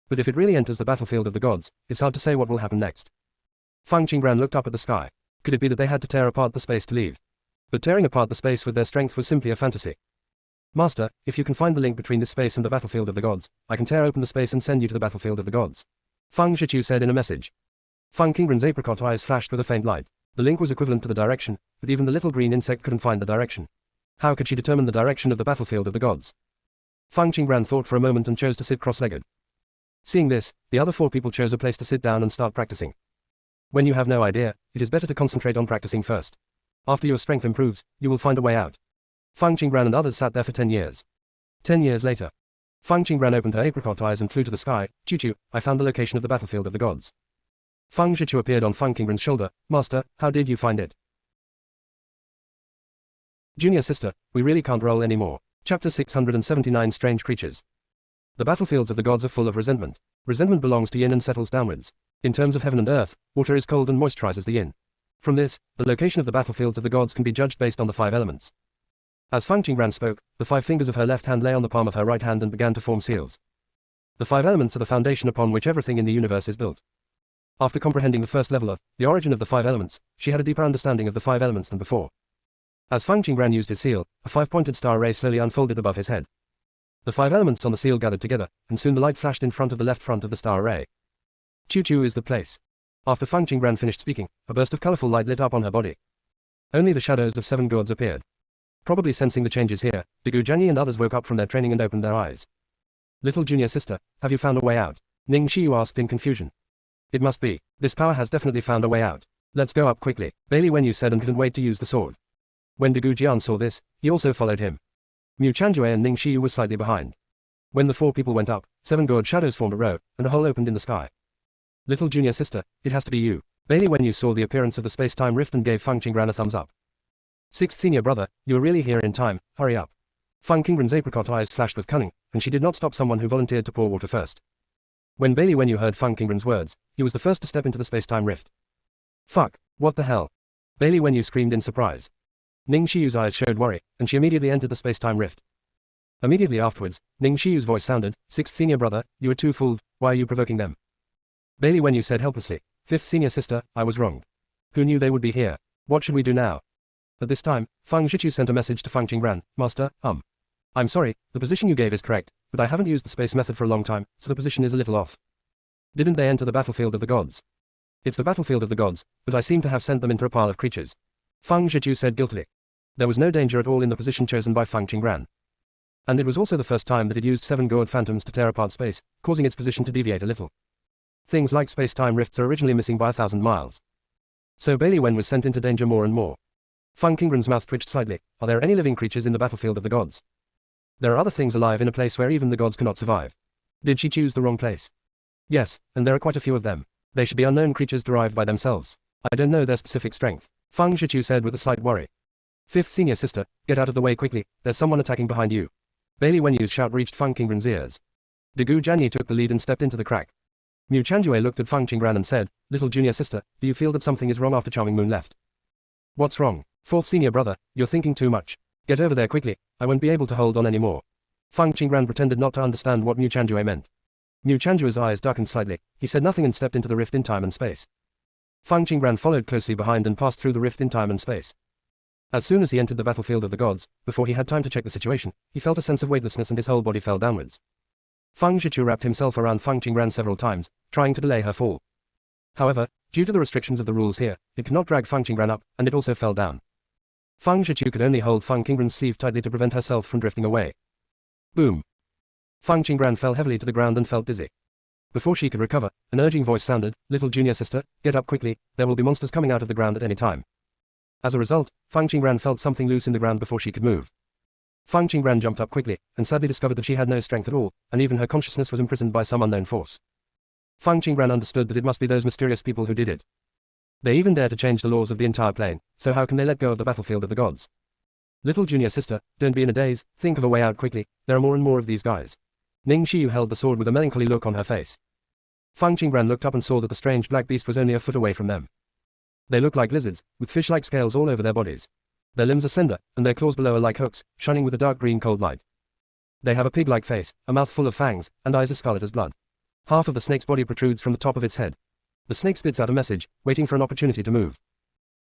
But if it really enters the battlefield of the gods, it's hard to say what will happen next. Fang Qingran looked up at the sky. Could it be that they had to tear apart the space to leave? But tearing apart the space with their strength was simply a fantasy. Master, if you can find the link between this space and the battlefield of the gods, I can tear open the space and send you to the battlefield of the gods. Fang Zhiqiu said in a message. Fang Qingran's apricot eyes flashed with a faint light. The link was equivalent to the direction, but even the little green insect couldn't find the direction. How could she determine the direction of the battlefield of the gods? Fang Qingran thought for a moment and chose to sit cross-legged. Seeing this, the other 4 people chose a place to sit down and start practicing. When you have no idea, it is better to concentrate on practicing first. After your strength improves, you will find a way out. Fang Qingran and others sat there for 10 years. 10 years later. Fang Qingran opened her apricot eyes and flew to the sky. Choo-choo, I found the location of the battlefield of the gods. Fang Zhiqiu appeared on Fang Qingran's shoulder. Master, how did you find it? Junior sister, we really can't roll anymore. Chapter 679 Strange Creatures. The battlefields of the gods are full of resentment. Resentment belongs to yin and settles downwards. In terms of heaven and earth, water is cold and moisturizes the yin. From this, the location of the battlefields of the gods can be judged based on the 5 elements. As Fang Qingran spoke, the 5 fingers of her left hand lay on the palm of her right hand and began to form seals. The 5 elements are the foundation upon which everything in the universe is built. After comprehending the first level of the origin of the 5 elements, she had a deeper understanding of the 5 elements than before. As Fang Qingran used his seal, a 5-pointed star array slowly unfolded above his head. The 5 elements on the seal gathered together, and soon the light flashed in front of the left front of the star array. Choo-choo is the place. After Fang Qingran finished speaking, a burst of colorful light lit up on her body. Only the shadows of 7 gods appeared. Probably sensing the changes here, Digu Jianyi and others woke up from their training and opened their eyes. Little junior sister, have you found a way out? Ning Xiu asked in confusion. It must be. This power has definitely found a way out. Let's go up quickly, Bailey Wenyu said and couldn't wait to use the sword. When De Gu Jian saw this, he also followed him. Mu Chanjue and Ning Xiu were slightly behind. When the 4 people went up, 7 god shadows formed a row, and a hole opened in the sky. Little junior sister, it has to be you. Bailey Wenyu saw the appearance of the space-time rift and gave Fang Qingran a thumbs up. 6th senior brother, you are really here in time, hurry up. Fang Qingran's apricot eyes flashed with cunning, and she did not stop someone who volunteered to pour water first. When Bailey Wenyu heard Fang Qingran's words, he was the first to step into the space-time rift. Fuck, what the hell? Bailey Wenyu screamed in surprise. Ning Xiu's eyes showed worry, and she immediately entered the space-time rift. Immediately afterwards, Ning Xiu's voice sounded, 6th senior brother, you are too fooled, why are you provoking them? Bailey Wenyu said helplessly, 5th senior sister, I was wronged. Who knew they would be here? What should we do now? At this time, Fang Zhiqiu sent a message to Fang Qingran, Master, I'm sorry, the position you gave is correct, but I haven't used the space method for a long time, so the position is a little off. Didn't they enter the battlefield of the gods? It's the battlefield of the gods, but I seem to have sent them into a pile of creatures. Fang Zhiqiu said guiltily. There was no danger at all in the position chosen by Fang Qingran. And it was also the first time that it used 7 god phantoms to tear apart space, causing its position to deviate a little. Things like space-time rifts are originally missing by 1,000 miles. So Bailey Wen was sent into danger more and more. Fang Qingren's mouth twitched slightly. Are there any living creatures in the battlefield of the gods? There are other things alive in a place where even the gods cannot survive. Did she choose the wrong place? Yes, and there are quite a few of them. They should be unknown creatures derived by themselves. I don't know their specific strength, Fang Zhiqiu said with a slight worry. Fifth senior sister, get out of the way quickly, there's someone attacking behind you. Bailey Wenyu's shout reached Fang Qingren's ears. Degu Jianyi took the lead and stepped into the crack. Mu Chanjue looked at Fang Qingran and said, little junior sister, do you feel that something is wrong after Charming Moon left? What's wrong? Fourth senior brother, you're thinking too much. Get over there quickly, I won't be able to hold on anymore. Fang Qingran pretended not to understand what Mu Chanjue meant. Mu Chanjue's eyes darkened slightly, he said nothing and stepped into the rift in time and space. Fang Qingran followed closely behind and passed through the rift in time and space. As soon as he entered the battlefield of the gods, before he had time to check the situation, he felt a sense of weightlessness and his whole body fell downwards. Fang Zhiqiu wrapped himself around Fang Qingran several times, trying to delay her fall. However, due to the restrictions of the rules here, it could not drag Fang Qingran up, and it also fell down. Fang Zhiqiu could only hold Fang Qingran's sleeve tightly to prevent herself from drifting away. Boom! Fang Qingran fell heavily to the ground and felt dizzy. Before she could recover, an urging voice sounded, little junior sister, get up quickly, there will be monsters coming out of the ground at any time. As a result, Fang Qingran felt something loose in the ground before she could move. Fang Qingran jumped up quickly, and sadly discovered that she had no strength at all, and even her consciousness was imprisoned by some unknown force. Fang Qingran understood that it must be those mysterious people who did it. They even dare to change the laws of the entire plane, so how can they let go of the battlefield of the gods? Little junior sister, don't be in a daze, think of a way out quickly, there are more and more of these guys. Ning Xiyu held the sword with a melancholy look on her face. Fang Qingran looked up and saw that the strange black beast was only a foot away from them. They look like lizards, with fish-like scales all over their bodies. Their limbs are slender, and their claws below are like hooks, shining with a dark green cold light. They have a pig-like face, a mouth full of fangs, and eyes as scarlet as blood. Half of the snake's body protrudes from the top of its head. The snake spits out a message, waiting for an opportunity to move.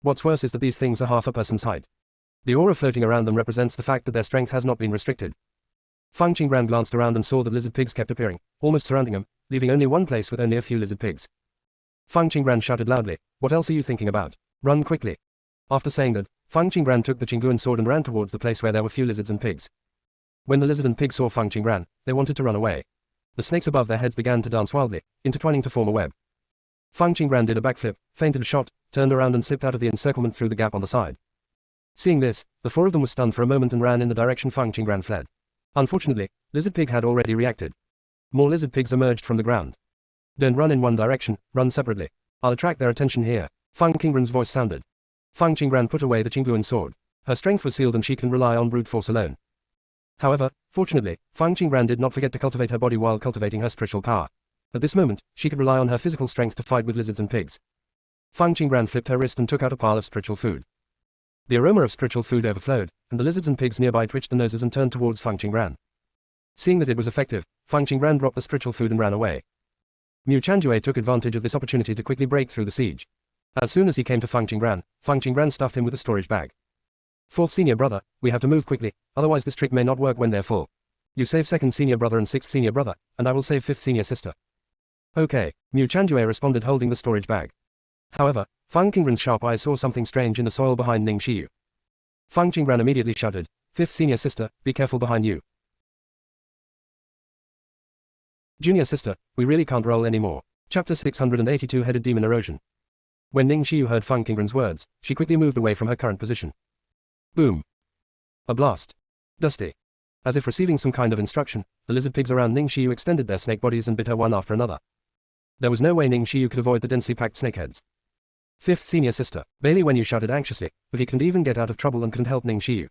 What's worse is that these things are half a person's height. The aura floating around them represents the fact that their strength has not been restricted. Fang Qingran glanced around and saw that lizard pigs kept appearing, almost surrounding him, leaving only one place with only a few lizard pigs. Fang Qingran shouted loudly, what else are you thinking about? Run quickly. After saying that, Fang Qingran took the Qingluan sword and ran towards the place where there were few lizards and pigs. When the lizard and pig saw Fang Qingran, they wanted to run away. The snakes above their heads began to dance wildly, intertwining to form a web. Fang Qingran did a backflip, feinted a shot, turned around and slipped out of the encirclement through the gap on the side. Seeing this, the four of them were stunned for a moment and ran in the direction Fang Qingran fled. Unfortunately, Lizard Pig had already reacted. More lizard pigs emerged from the ground. Don't run in one direction, run separately. I'll attract their attention here. Fang Qingran's voice sounded. Fang Qingran put away the Qingluan sword. Her strength was sealed and she can rely on brute force alone. However, fortunately, Fang Qingran did not forget to cultivate her body while cultivating her spiritual power. At this moment, she could rely on her physical strength to fight with lizards and pigs. Fang Qingran flipped her wrist and took out a pile of spiritual food. The aroma of spiritual food overflowed, and the lizards and pigs nearby twitched their noses and turned towards Fang Qingran. Seeing that it was effective, Fang Qingran dropped the spiritual food and ran away. Mu Chanjue took advantage of this opportunity to quickly break through the siege. As soon as he came to Fang Qingran stuffed him with a storage bag. Fourth senior brother, we have to move quickly, otherwise this trick may not work when they're full. You save second senior brother and sixth senior brother, and I will save fifth senior sister. Okay, Mu Chanjue responded holding the storage bag. However, Fang Qingran's sharp eyes saw something strange in the soil behind Ning Xiyu. Fang Qingran immediately shouted, fifth senior sister, be careful behind you. Junior sister, we really can't roll anymore. Chapter 682 Headed Demon Erosion. When Ning Xiyu heard Fang Qingran's words, she quickly moved away from her current position. Boom. A blast. Dusty. As if receiving some kind of instruction, the lizard pigs around Ning Xiyu extended their snake bodies and bit her one after another. There was no way Ning Xiyu could avoid the densely packed snakeheads. Fifth senior sister, Bailey Wenyu shouted anxiously, but he couldn't even get out of trouble and couldn't help Ning Xiyu.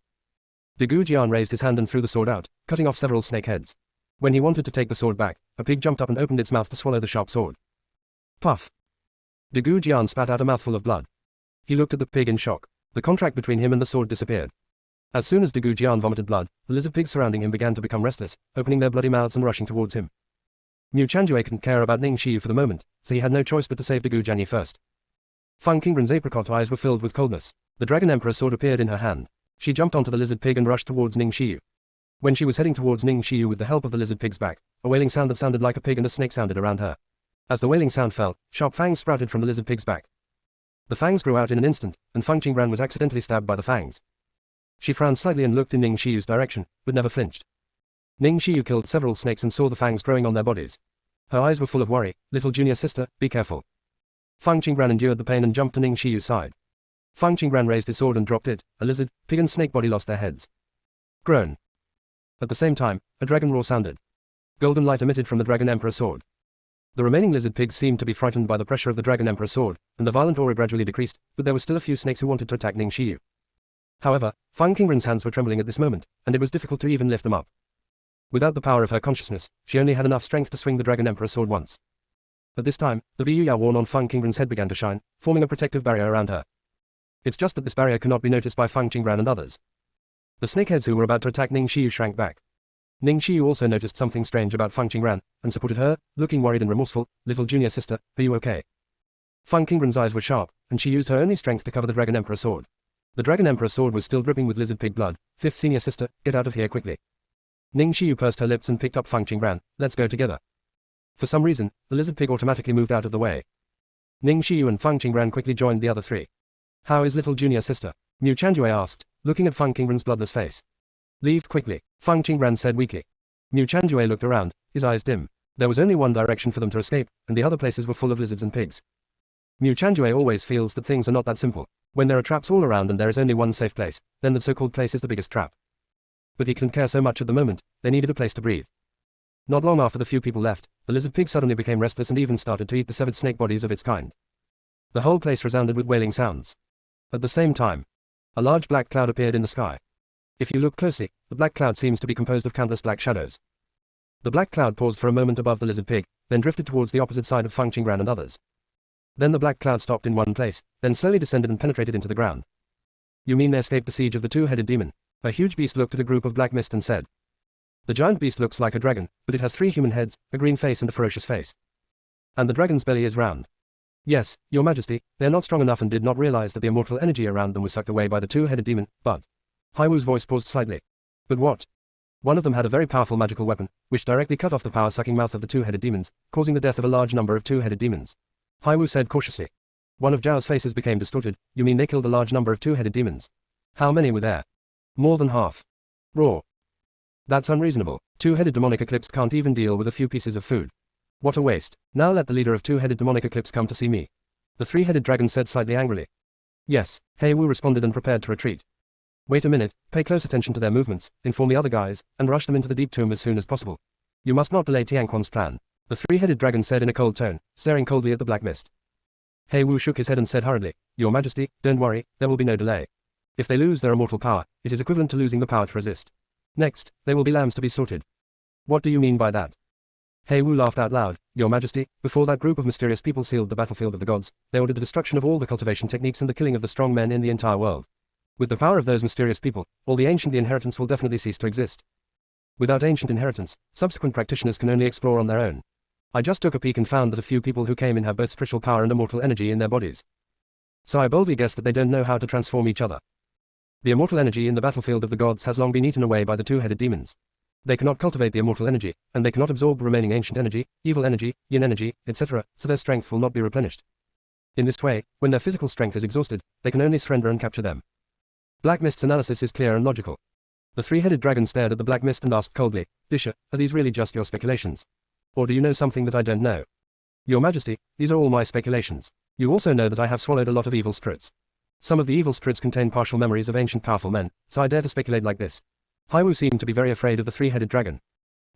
Degu Jian raised his hand and threw the sword out, cutting off several snakeheads. When he wanted to take the sword back, a pig jumped up and opened its mouth to swallow the sharp sword. Puff. Degu Jian spat out a mouthful of blood. He looked at the pig in shock. The contract between him and the sword disappeared. As soon as Degu Jian vomited blood, the lizard pigs surrounding him began to become restless, opening their bloody mouths and rushing towards him. Mu Chanjue couldn't care about Ning Xiyu for the moment, so he had no choice but to save Degu Jianyi first. Fang Qingran's apricot eyes were filled with coldness. The Dragon Emperor sword appeared in her hand. She jumped onto the lizard pig and rushed towards Ning Xiyu. When she was heading towards Ning Xiyu with the help of the lizard pig's back, a wailing sound that sounded like a pig and a snake sounded around her. As the wailing sound fell, sharp fangs sprouted from the lizard pig's back. The fangs grew out in an instant, and Fang Qingran was accidentally stabbed by the fangs. She frowned slightly and looked in Ning Xiyu's direction, but never flinched. Ning Xiyu killed several snakes and saw the fangs growing on their bodies. Her eyes were full of worry. Little junior sister, be careful. Fang Qingran endured the pain and jumped to Ning Xiyu's side. Fang Qingran raised his sword and dropped it. A lizard, pig and snake body lost their heads. Groan. At the same time, a dragon roar sounded. Golden light emitted from the Dragon Emperor's sword. The remaining lizard pigs seemed to be frightened by the pressure of the Dragon Emperor's sword, and the violent aura gradually decreased, but there were still a few snakes who wanted to attack Ning Xiyu. However, Fang Qingran's hands were trembling at this moment, and it was difficult to even lift them up. Without the power of her consciousness, she only had enough strength to swing the Dragon Emperor's sword once. At this time, the Vyuya worn on Fang Qingran's head began to shine, forming a protective barrier around her. It's just that this barrier cannot be noticed by Fang Qingran and others. The snakeheads who were about to attack Ning Xiyu shrank back. Ning Xiyu also noticed something strange about Fang Qingran, and supported her, looking worried and remorseful. Little junior sister, are you okay? Fang Qingran's eyes were sharp, and she used her only strength to cover the Dragon Emperor's sword. The Dragon Emperor's sword was still dripping with lizard pig blood. Fifth senior sister, get out of here quickly. Ning Xiyu pursed her lips and picked up Fang Qingran. Let's go together. For some reason, the lizard pig automatically moved out of the way. Ning Xiyu and Fang Qingran quickly joined the other three. How is little junior sister? Mu Chanjue asked, looking at Fang Qingran's bloodless face. Leave quickly, Fang Qingran said weakly. Mu Chanjue looked around, his eyes dim. There was only one direction for them to escape, and the other places were full of lizards and pigs. Mu Chanjue always feels that things are not that simple. When there are traps all around and there is only one safe place, then the so-called place is the biggest trap. But he couldn't care so much at the moment, they needed a place to breathe. Not long after the few people left, the lizard pig suddenly became restless and even started to eat the severed snake bodies of its kind. The whole place resounded with wailing sounds. At the same time, a large black cloud appeared in the sky. If you look closely, the black cloud seems to be composed of countless black shadows. The black cloud paused for a moment above the lizard pig, then drifted towards the opposite side of Fang Qingran and others. Then the black cloud stopped in one place, then slowly descended and penetrated into the ground. You mean they escaped the siege of the two-headed demon? A huge beast looked at a group of black mist and said. The giant beast looks like a dragon, but it has 3 human heads, a green face and a ferocious face. And the dragon's belly is round. Yes, your majesty, they are not strong enough and did not realize that the immortal energy around them was sucked away by the two-headed demon, but... Haiwu's voice paused slightly. But what? One of them had a very powerful magical weapon, which directly cut off the power-sucking mouth of the two-headed demons, causing the death of a large number of two-headed demons. Haiwu said cautiously. One of Zhao's faces became distorted. You mean they killed a large number of two-headed demons? How many were there? More than half. Roar. That's unreasonable. Two-headed demonic eclipse can't even deal with a few pieces of food. What a waste. Now let the leader of two-headed demonic eclipse come to see me. The three-headed dragon said slightly angrily. Yes, Hei-Wu responded and prepared to retreat. Wait a minute, pay close attention to their movements, inform the other guys, and rush them into the deep tomb as soon as possible. You must not delay Tianquan's plan. The three-headed dragon said in a cold tone, staring coldly at the black mist. Hei-Wu shook his head and said hurriedly, Your Majesty, don't worry, there will be no delay. If they lose their immortal power, it is equivalent to losing the power to resist. Next, they will be lambs to be sorted. What do you mean by that? Hei-Wu laughed out loud. Your Majesty, before that group of mysterious people sealed the battlefield of the gods, they ordered the destruction of all the cultivation techniques and the killing of the strong men in the entire world. With the power of those mysterious people, all the ancient inheritance will definitely cease to exist. Without ancient inheritance, subsequent practitioners can only explore on their own. I just took a peek and found that a few people who came in have both spiritual power and immortal energy in their bodies. So I boldly guess that they don't know how to transform each other. The immortal energy in the battlefield of the gods has long been eaten away by the two-headed demons. They cannot cultivate the immortal energy, and they cannot absorb the remaining ancient energy, evil energy, yin energy, etc., so their strength will not be replenished. In this way, when their physical strength is exhausted, they can only surrender and capture them. Black Mist's analysis is clear and logical. The three-headed dragon stared at the Black Mist and asked coldly, Disha, are these really just your speculations? Or do you know something that I don't know? Your Majesty, these are all my speculations. You also know that I have swallowed a lot of evil spirits. Some of the evil spirits contain partial memories of ancient powerful men, so I dare to speculate like this. Haiwu seemed to be very afraid of the three-headed dragon.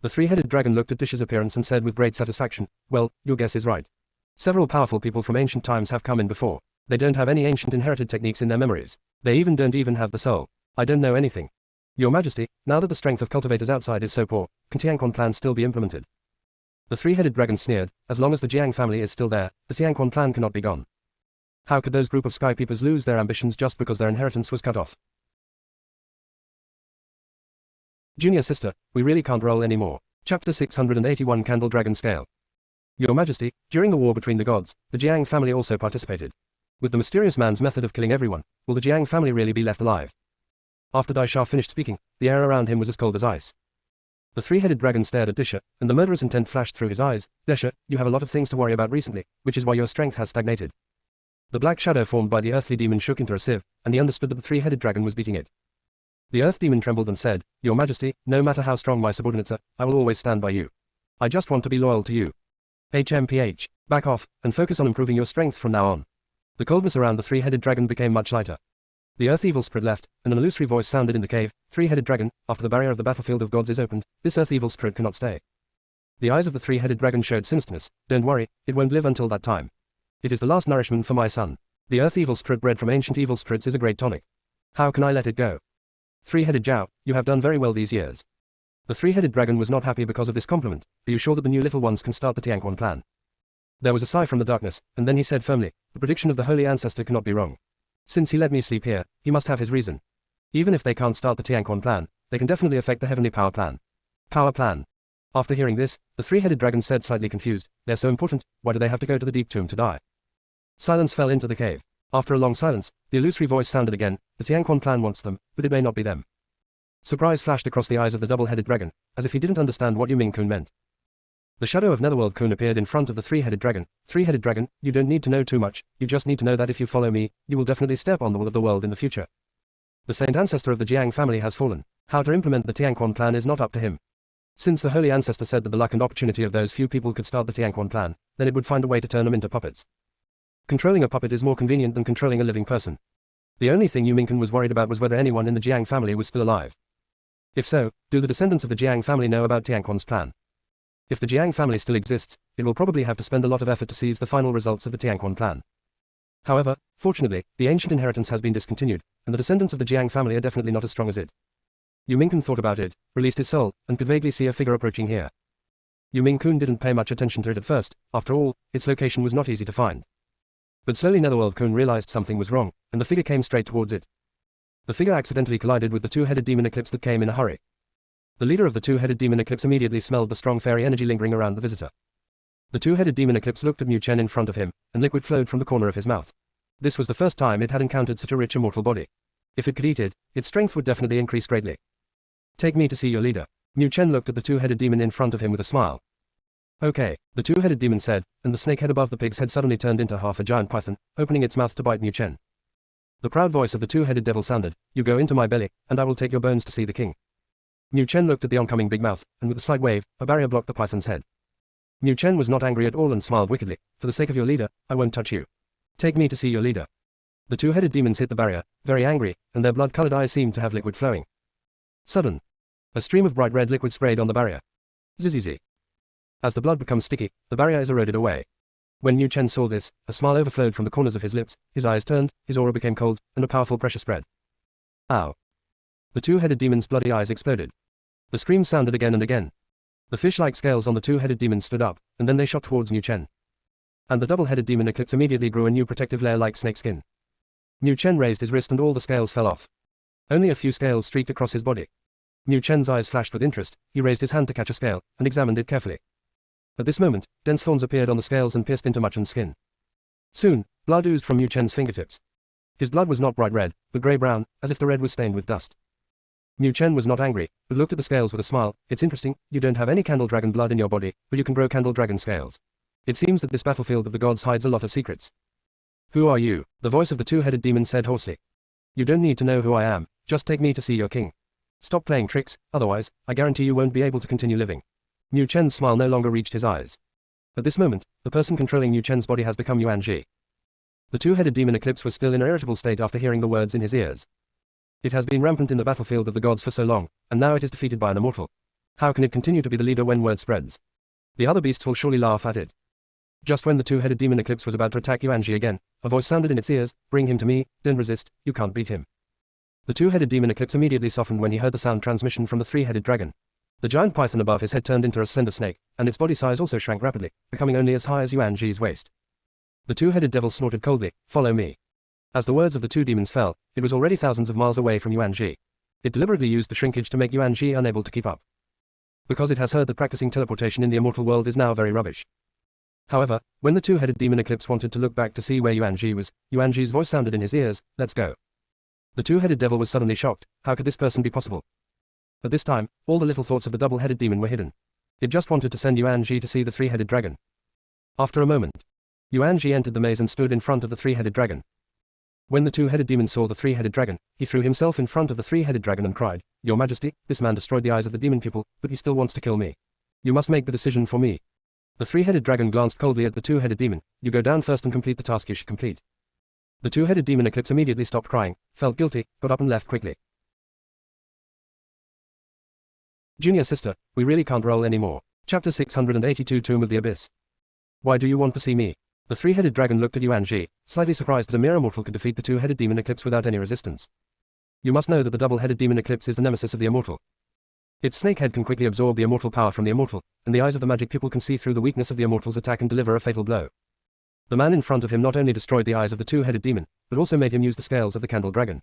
The three-headed dragon looked at Disha's appearance and said with great satisfaction, well, your guess is right. Several powerful people from ancient times have come in before. They don't have any ancient inherited techniques in their memories. They don't even have the soul. I don't know anything. Your Majesty, now that the strength of cultivators outside is so poor, can Tianquan plan still be implemented? The three-headed dragon sneered, as long as the Jiang family is still there, the Tianquan plan cannot be gone. How could those group of sky peepers lose their ambitions just because their inheritance was cut off? Junior sister, we really can't roll anymore. Chapter 681 Candle Dragon Scale. Your Majesty, during the war between the gods, the Jiang family also participated. With the mysterious man's method of killing everyone, will the Jiang family really be left alive? After Daisha finished speaking, the air around him was as cold as ice. The three-headed dragon stared at Disha, and the murderous intent flashed through his eyes. Disha, you have a lot of things to worry about recently, which is why your strength has stagnated. The black shadow formed by the earthly demon shook into a sieve, and he understood that the three-headed dragon was beating it. The earth demon trembled and said, Your Majesty, no matter how strong my subordinates are, I will always stand by you. I just want to be loyal to you. HMPH, back off, and focus on improving your strength from now on. The coldness around the three-headed dragon became much lighter. The earth evil spirit left, and an illusory voice sounded in the cave. Three-headed dragon, after the barrier of the battlefield of gods is opened, this earth evil spirit cannot stay. The eyes of the three-headed dragon showed sinisterness. Don't worry, it won't live until that time. It is the last nourishment for my son. The earth evil spirit bred from ancient evil spirits is a great tonic. How can I let it go? Three-headed Zhao, you have done very well these years. The three-headed dragon was not happy because of this compliment. Are you sure that the new little ones can start the Tianquan plan? There was a sigh from the darkness, and then he said firmly, the prediction of the holy ancestor cannot be wrong. Since he let me sleep here, he must have his reason. Even if they can't start the Tianquan plan, they can definitely affect the heavenly power plan. Power plan. After hearing this, the three-headed dragon said slightly confused, they're so important, why do they have to go to the deep tomb to die? Silence fell into the cave. After a long silence, the illusory voice sounded again, the Tianquan plan wants them, but it may not be them. Surprise flashed across the eyes of the double-headed dragon, as if he didn't understand what Yu Ming-kun meant. The shadow of Netherworld-kun appeared in front of the three-headed dragon. Three-headed dragon, you don't need to know too much, you just need to know that if you follow me, you will definitely step on the will of the world in the future. The saint ancestor of the Jiang family has fallen. How to implement the Tianquan plan is not up to him. Since the holy ancestor said that the luck and opportunity of those few people could start the Tianquan plan, then it would find a way to turn them into puppets. Controlling a puppet is more convenient than controlling a living person. The only thing Yu Ming-kun was worried about was whether anyone in the Jiang family was still alive. If so, do the descendants of the Jiang family know about Tianquan's plan? If the Jiang family still exists, it will probably have to spend a lot of effort to seize the final results of the Tianquan plan. However, fortunately, the ancient inheritance has been discontinued, and the descendants of the Jiang family are definitely not as strong as it. Yu Ming-kun thought about it, released his soul, and could vaguely see a figure approaching here. Yu Ming-kun didn't pay much attention to it at first, after all, its location was not easy to find. But slowly Netherworld-kun realized something was wrong, and the figure came straight towards it. The figure accidentally collided with the two-headed demon eclipse that came in a hurry. The leader of the two-headed demon eclipse immediately smelled the strong fairy energy lingering around the visitor. The two-headed demon eclipse looked at Mu Chen in front of him, and liquid flowed from the corner of his mouth. This was the first time it had encountered such a rich immortal body. If it could eat it, its strength would definitely increase greatly. Take me to see your leader. Mu Chen looked at the two-headed demon in front of him with a smile. Okay, the two-headed demon said, and the snake head above the pig's head suddenly turned into half a giant python, opening its mouth to bite Mu Chen. The proud voice of the two-headed devil sounded, you go into my belly, and I will take your bones to see the king. Mu Chen looked at the oncoming big mouth, and with a slight wave, a barrier blocked the python's head. Mu Chen was not angry at all and smiled wickedly, for the sake of your leader, I won't touch you. Take me to see your leader. The two-headed demons hit the barrier, very angry, and their blood-colored eyes seemed to have liquid flowing. Sudden. A stream of bright red liquid sprayed on the barrier. Zzzz. As the blood becomes sticky, the barrier is eroded away. When Mu Chen saw this, a smile overflowed from the corners of his lips, his eyes turned, his aura became cold, and a powerful pressure spread. Ow. The two-headed demon's bloody eyes exploded. The screams sounded again and again. The fish-like scales on the two-headed demon stood up, and then they shot towards Mu Chen. And the double-headed demon eclipse immediately grew a new protective layer like snake skin. Mu Chen raised his wrist and all the scales fell off. Only a few scales streaked across his body. Mu Chen's eyes flashed with interest, he raised his hand to catch a scale, and examined it carefully. At this moment, dense thorns appeared on the scales and pierced into Mu Chen's skin. Soon, blood oozed from Mu Chen's fingertips. His blood was not bright red, but grey-brown, as if the red was stained with dust. Mu Chen was not angry, but looked at the scales with a smile. It's interesting, you don't have any candle dragon blood in your body, but you can grow candle dragon scales. It seems that this battlefield of the gods hides a lot of secrets. Who are you? The voice of the two-headed demon said hoarsely. You don't need to know who I am, just take me to see your king. Stop playing tricks, otherwise, I guarantee you won't be able to continue living. Mu Chen's smile no longer reached his eyes. At this moment, the person controlling Mu Chen's body has become Yuan Ji. The two-headed demon eclipse was still in an irritable state after hearing the words in his ears. It has been rampant in the battlefield of the gods for so long, and now it is defeated by an immortal. How can it continue to be the leader when word spreads? The other beasts will surely laugh at it. Just when the two-headed demon eclipse was about to attack Yuan Ji again, a voice sounded in its ears, bring him to me, don't resist, you can't beat him. The two-headed demon eclipse immediately softened when he heard the sound transmission from the three-headed dragon. The giant python above his head turned into a slender snake, and its body size also shrank rapidly, becoming only as high as Yuan Ji's waist. The two-headed devil snorted coldly, follow me. As the words of the two demons fell, it was already thousands of miles away from Yuan Ji. It deliberately used the shrinkage to make Yuan Ji unable to keep up. Because it has heard that practicing teleportation in the immortal world is now very rubbish. However, when the two-headed demon eclipse wanted to look back to see where Yuan Ji was, Yuan Ji's voice sounded in his ears, let's go. The two-headed devil was suddenly shocked, how could this person be possible? At this time, all the little thoughts of the double-headed demon were hidden. It just wanted to send Yuan Ji to see the three-headed dragon. After a moment, Yuan Ji entered the maze and stood in front of the three-headed dragon. When the two-headed demon saw the three-headed dragon, he threw himself in front of the three-headed dragon and cried, Your Majesty, this man destroyed the eyes of the demon people, but he still wants to kill me. You must make the decision for me. The three-headed dragon glanced coldly at the two-headed demon, you go down first and complete the task you should complete. The two-headed demon Eclipse immediately stopped crying, felt guilty, got up and left quickly. Junior sister, we really can't roll anymore. Chapter 682 Tomb of the Abyss. Why do you want to see me? The three-headed dragon looked at Yuan Ji, slightly surprised that a mere mortal could defeat the two-headed demon Eclipse without any resistance. You must know that the double-headed demon Eclipse is the nemesis of the immortal. Its snake head can quickly absorb the immortal power from the immortal, and the eyes of the magic pupil can see through the weakness of the immortal's attack and deliver a fatal blow. The man in front of him not only destroyed the eyes of the two-headed demon, but also made him use the scales of the candle dragon.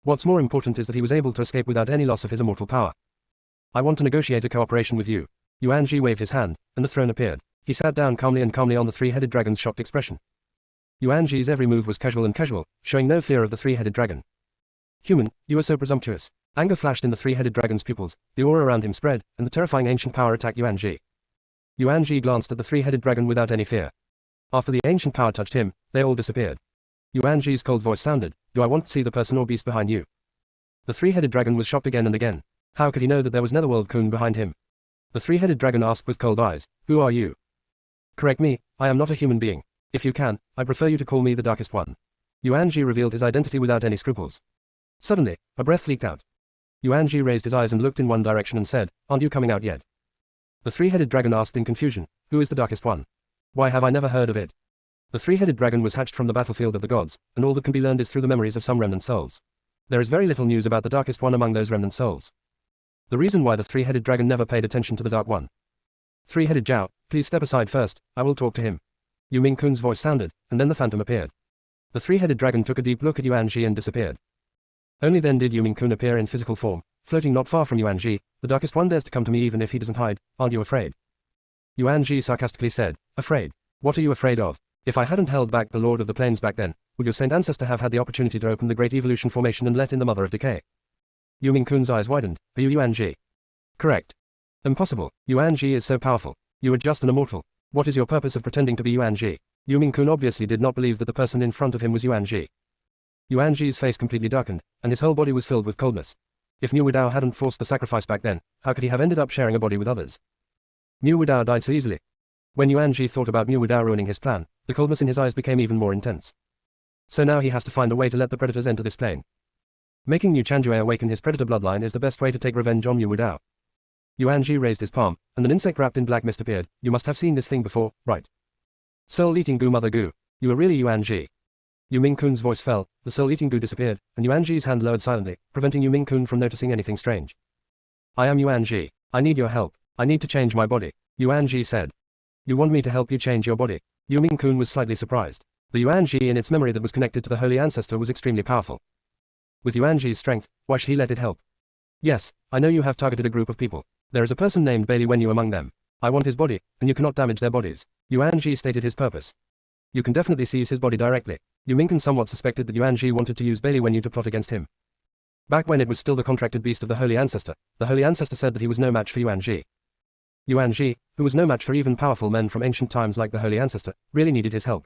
What's more important is that he was able to escape without any loss of his immortal power. I want to negotiate a cooperation with you. Yuan Ji waved his hand, and the throne appeared. He sat down calmly on the three-headed dragon's shocked expression. Yuan Ji's every move was casual, showing no fear of the three-headed dragon. Human, you are so presumptuous. Anger flashed in the three-headed dragon's pupils, the aura around him spread, and the terrifying ancient power attacked Yuan Ji. Yuan Ji glanced at the three-headed dragon without any fear. After the ancient power touched him, they all disappeared. Yuan Ji's cold voice sounded, do I want to see the person or beast behind you? The three-headed dragon was shocked again and again. How could he know that there was Netherworld Kun behind him? The three-headed dragon asked with cold eyes, who are you? Correct me, I am not a human being. If you can, I prefer you to call me the Darkest One. Yuan Ji revealed his identity without any scruples. Suddenly, a breath leaked out. Yuan Ji raised his eyes and looked in one direction and said, aren't you coming out yet? The three-headed dragon asked in confusion, who is the Darkest One? Why have I never heard of it? The three-headed dragon was hatched from the battlefield of the gods, and all that can be learned is through the memories of some remnant souls. There is very little news about the Darkest One among those remnant souls. The reason why the three-headed dragon never paid attention to the Dark One. Three-headed Zhao, please step aside first, I will talk to him. Yu Ming-kun's voice sounded, and then the phantom appeared. The three-headed dragon took a deep look at Yuan Ji and disappeared. Only then did Yu Ming-kun appear in physical form, floating not far from Yuan Ji. The Darkest One dares to come to me even if he doesn't hide, aren't you afraid? Yuan Ji sarcastically said, afraid? What are you afraid of? If I hadn't held back the Lord of the Plains back then, would your saint ancestor have had the opportunity to open the Great Evolution Formation and let in the Mother of Decay? Yu Ming-kun's eyes widened, are you Yuan Ji? Correct. Impossible, Yuan Ji is so powerful. You are just an immortal. What is your purpose of pretending to be Yuan Ji? Yu Ming-kun obviously did not believe that the person in front of him was Yuan Ji. Yuan Ji's face completely darkened, and his whole body was filled with coldness. If Mu Wudao hadn't forced the sacrifice back then, how could he have ended up sharing a body with others? Mu Wudao died so easily. When Yuan Ji thought about Mu Wudao ruining his plan, the coldness in his eyes became even more intense. So now he has to find a way to let the predators enter this plane. Making Mu Chanjue awaken his predator bloodline is the best way to take revenge on Mu Wudao. Yuan Ji raised his palm, and an insect wrapped in black mist appeared. You must have seen this thing before, right? Soul-eating goo mother goo. You are really Yuan Ji. Yu Ming-kun's voice fell, the soul-eating goo disappeared, and Yuan Ji's hand lowered silently, preventing Yu Ming-kun from noticing anything strange. I am Yuan Ji. I need your help. I need to change my body. Yuan Ji said. You want me to help you change your body? Yu Ming-kun was slightly surprised. The Yuan Ji in its memory that was connected to the Holy Ancestor was extremely powerful. With Yuan Ji's strength, why should he let it help? Yes, I know you have targeted a group of people. There is a person named Bailey Wenyu among them. I want his body, and you cannot damage their bodies. Yuan Ji stated his purpose. You can definitely seize his body directly. Yu Ming-kun somewhat suspected that Yuan Ji wanted to use Bailey Wenyu to plot against him. Back when it was still the contracted beast of the Holy Ancestor said that he was no match for Yuan Ji. Yuan Ji, who was no match for even powerful men from ancient times like the Holy Ancestor, really needed his help.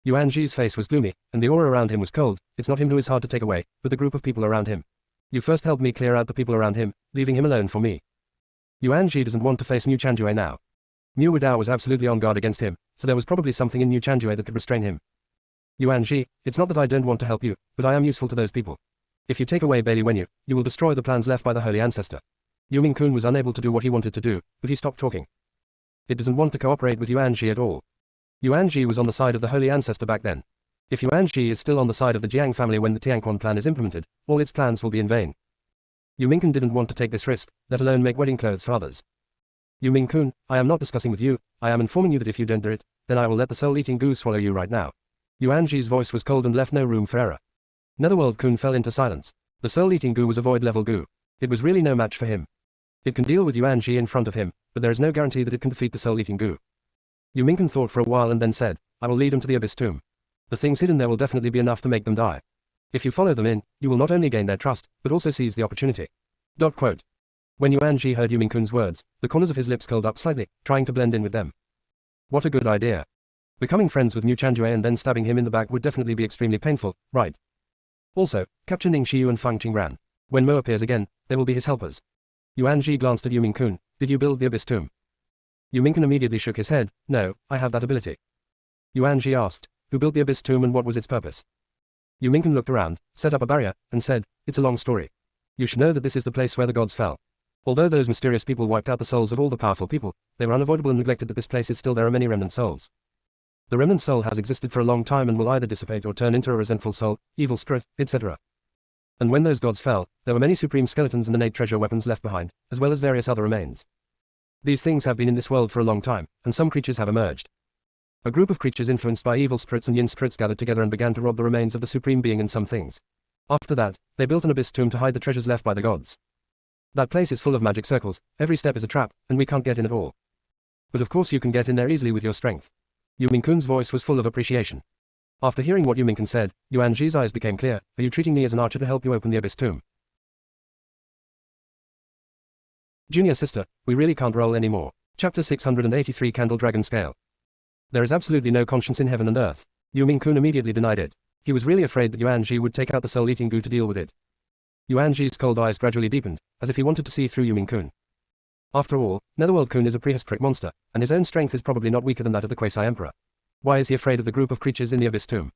Yuan Ji's face was gloomy, and the aura around him was cold. It's not him who is hard to take away, but the group of people around him. You first helped me clear out the people around him, leaving him alone for me. Yuan Ji doesn't want to face Mu Chanjue now. Mu Wudao was absolutely on guard against him, so there was probably something in Mu Chanjue that could restrain him. Yuan Ji, it's not that I don't want to help you, but I am useful to those people. If you take away Bailey Wenyu, you will destroy the plans left by the Holy Ancestor. Yu Ming-kun was unable to do what he wanted to do, but he stopped talking. It doesn't want to cooperate with Yuan Ji at all. Yuan Ji was on the side of the Holy Ancestor back then. If Yuan Ji is still on the side of the Jiang family when the Tianquan plan is implemented, all its plans will be in vain. Yu Ming-kun didn't want to take this risk, let alone make wedding clothes for others. Yu Ming-kun, I am not discussing with you, I am informing you that if you don't do it, then I will let the soul-eating goo swallow you right now. Yuan Ji's voice was cold and left no room for error. Netherworld Kun fell into silence. The soul-eating goo was a void-level goo. It was really no match for him. It can deal with Yuan Ji in front of him, but there is no guarantee that it can defeat the soul-eating goo. Yu Ming-kun thought for a while and then said, I will lead them to the Abyss Tomb. The things hidden there will definitely be enough to make them die. If you follow them in, you will not only gain their trust, but also seize the opportunity. When Yuan Ji heard Yu Ming-kun's words, the corners of his lips curled up slightly, trying to blend in with them. What a good idea. Becoming friends with Mu Chanjue and then stabbing him in the back would definitely be extremely painful, right? Also, capture Ning Xiyu and Fang Qingran. When Mo appears again, they will be his helpers. Yuan Ji glanced at Yu Ming-kun. Did you build the Abyss Tomb? Yu Ming-kun immediately shook his head. No, I have that ability. Yuan Ji asked, who built the abyss tomb and what was its purpose? Yu Mingkun looked around, set up a barrier, and said, it's a long story. You should know that this is the place where the gods fell. Although those mysterious people wiped out the souls of all the powerful people, they were unavoidable and neglected that this place is still there are many remnant souls. The remnant soul has existed for a long time and will either dissipate or turn into a resentful soul, evil spirit, etc. And when those gods fell, there were many supreme skeletons and innate treasure weapons left behind, as well as various other remains. These things have been in this world for a long time, and some creatures have emerged. A group of creatures influenced by evil spirits and yin spirits gathered together and began to rob the remains of the supreme being and some things. After that, they built an abyss tomb to hide the treasures left by the gods. That place is full of magic circles, every step is a trap, and we can't get in at all. But of course you can get in there easily with your strength. Yu Mingkun's voice was full of appreciation. After hearing what Yu Mingkun said, Yuan Ji's eyes became clear. Are you treating me as an archer to help you open the abyss tomb? Junior sister, we really can't roll anymore. Chapter 683 Candle Dragon Scale. There is absolutely no conscience in heaven and earth. Yu Mingkun immediately denied it. He was really afraid that Yuan Ji would take out the soul-eating goo to deal with it. Yuan Ji's cold eyes gradually deepened, as if he wanted to see through Yu Mingkun. After all, Netherworld Kun is a prehistoric monster, and his own strength is probably not weaker than that of the Quasi-Emperor. Why is he afraid of the group of creatures in the abyss tomb?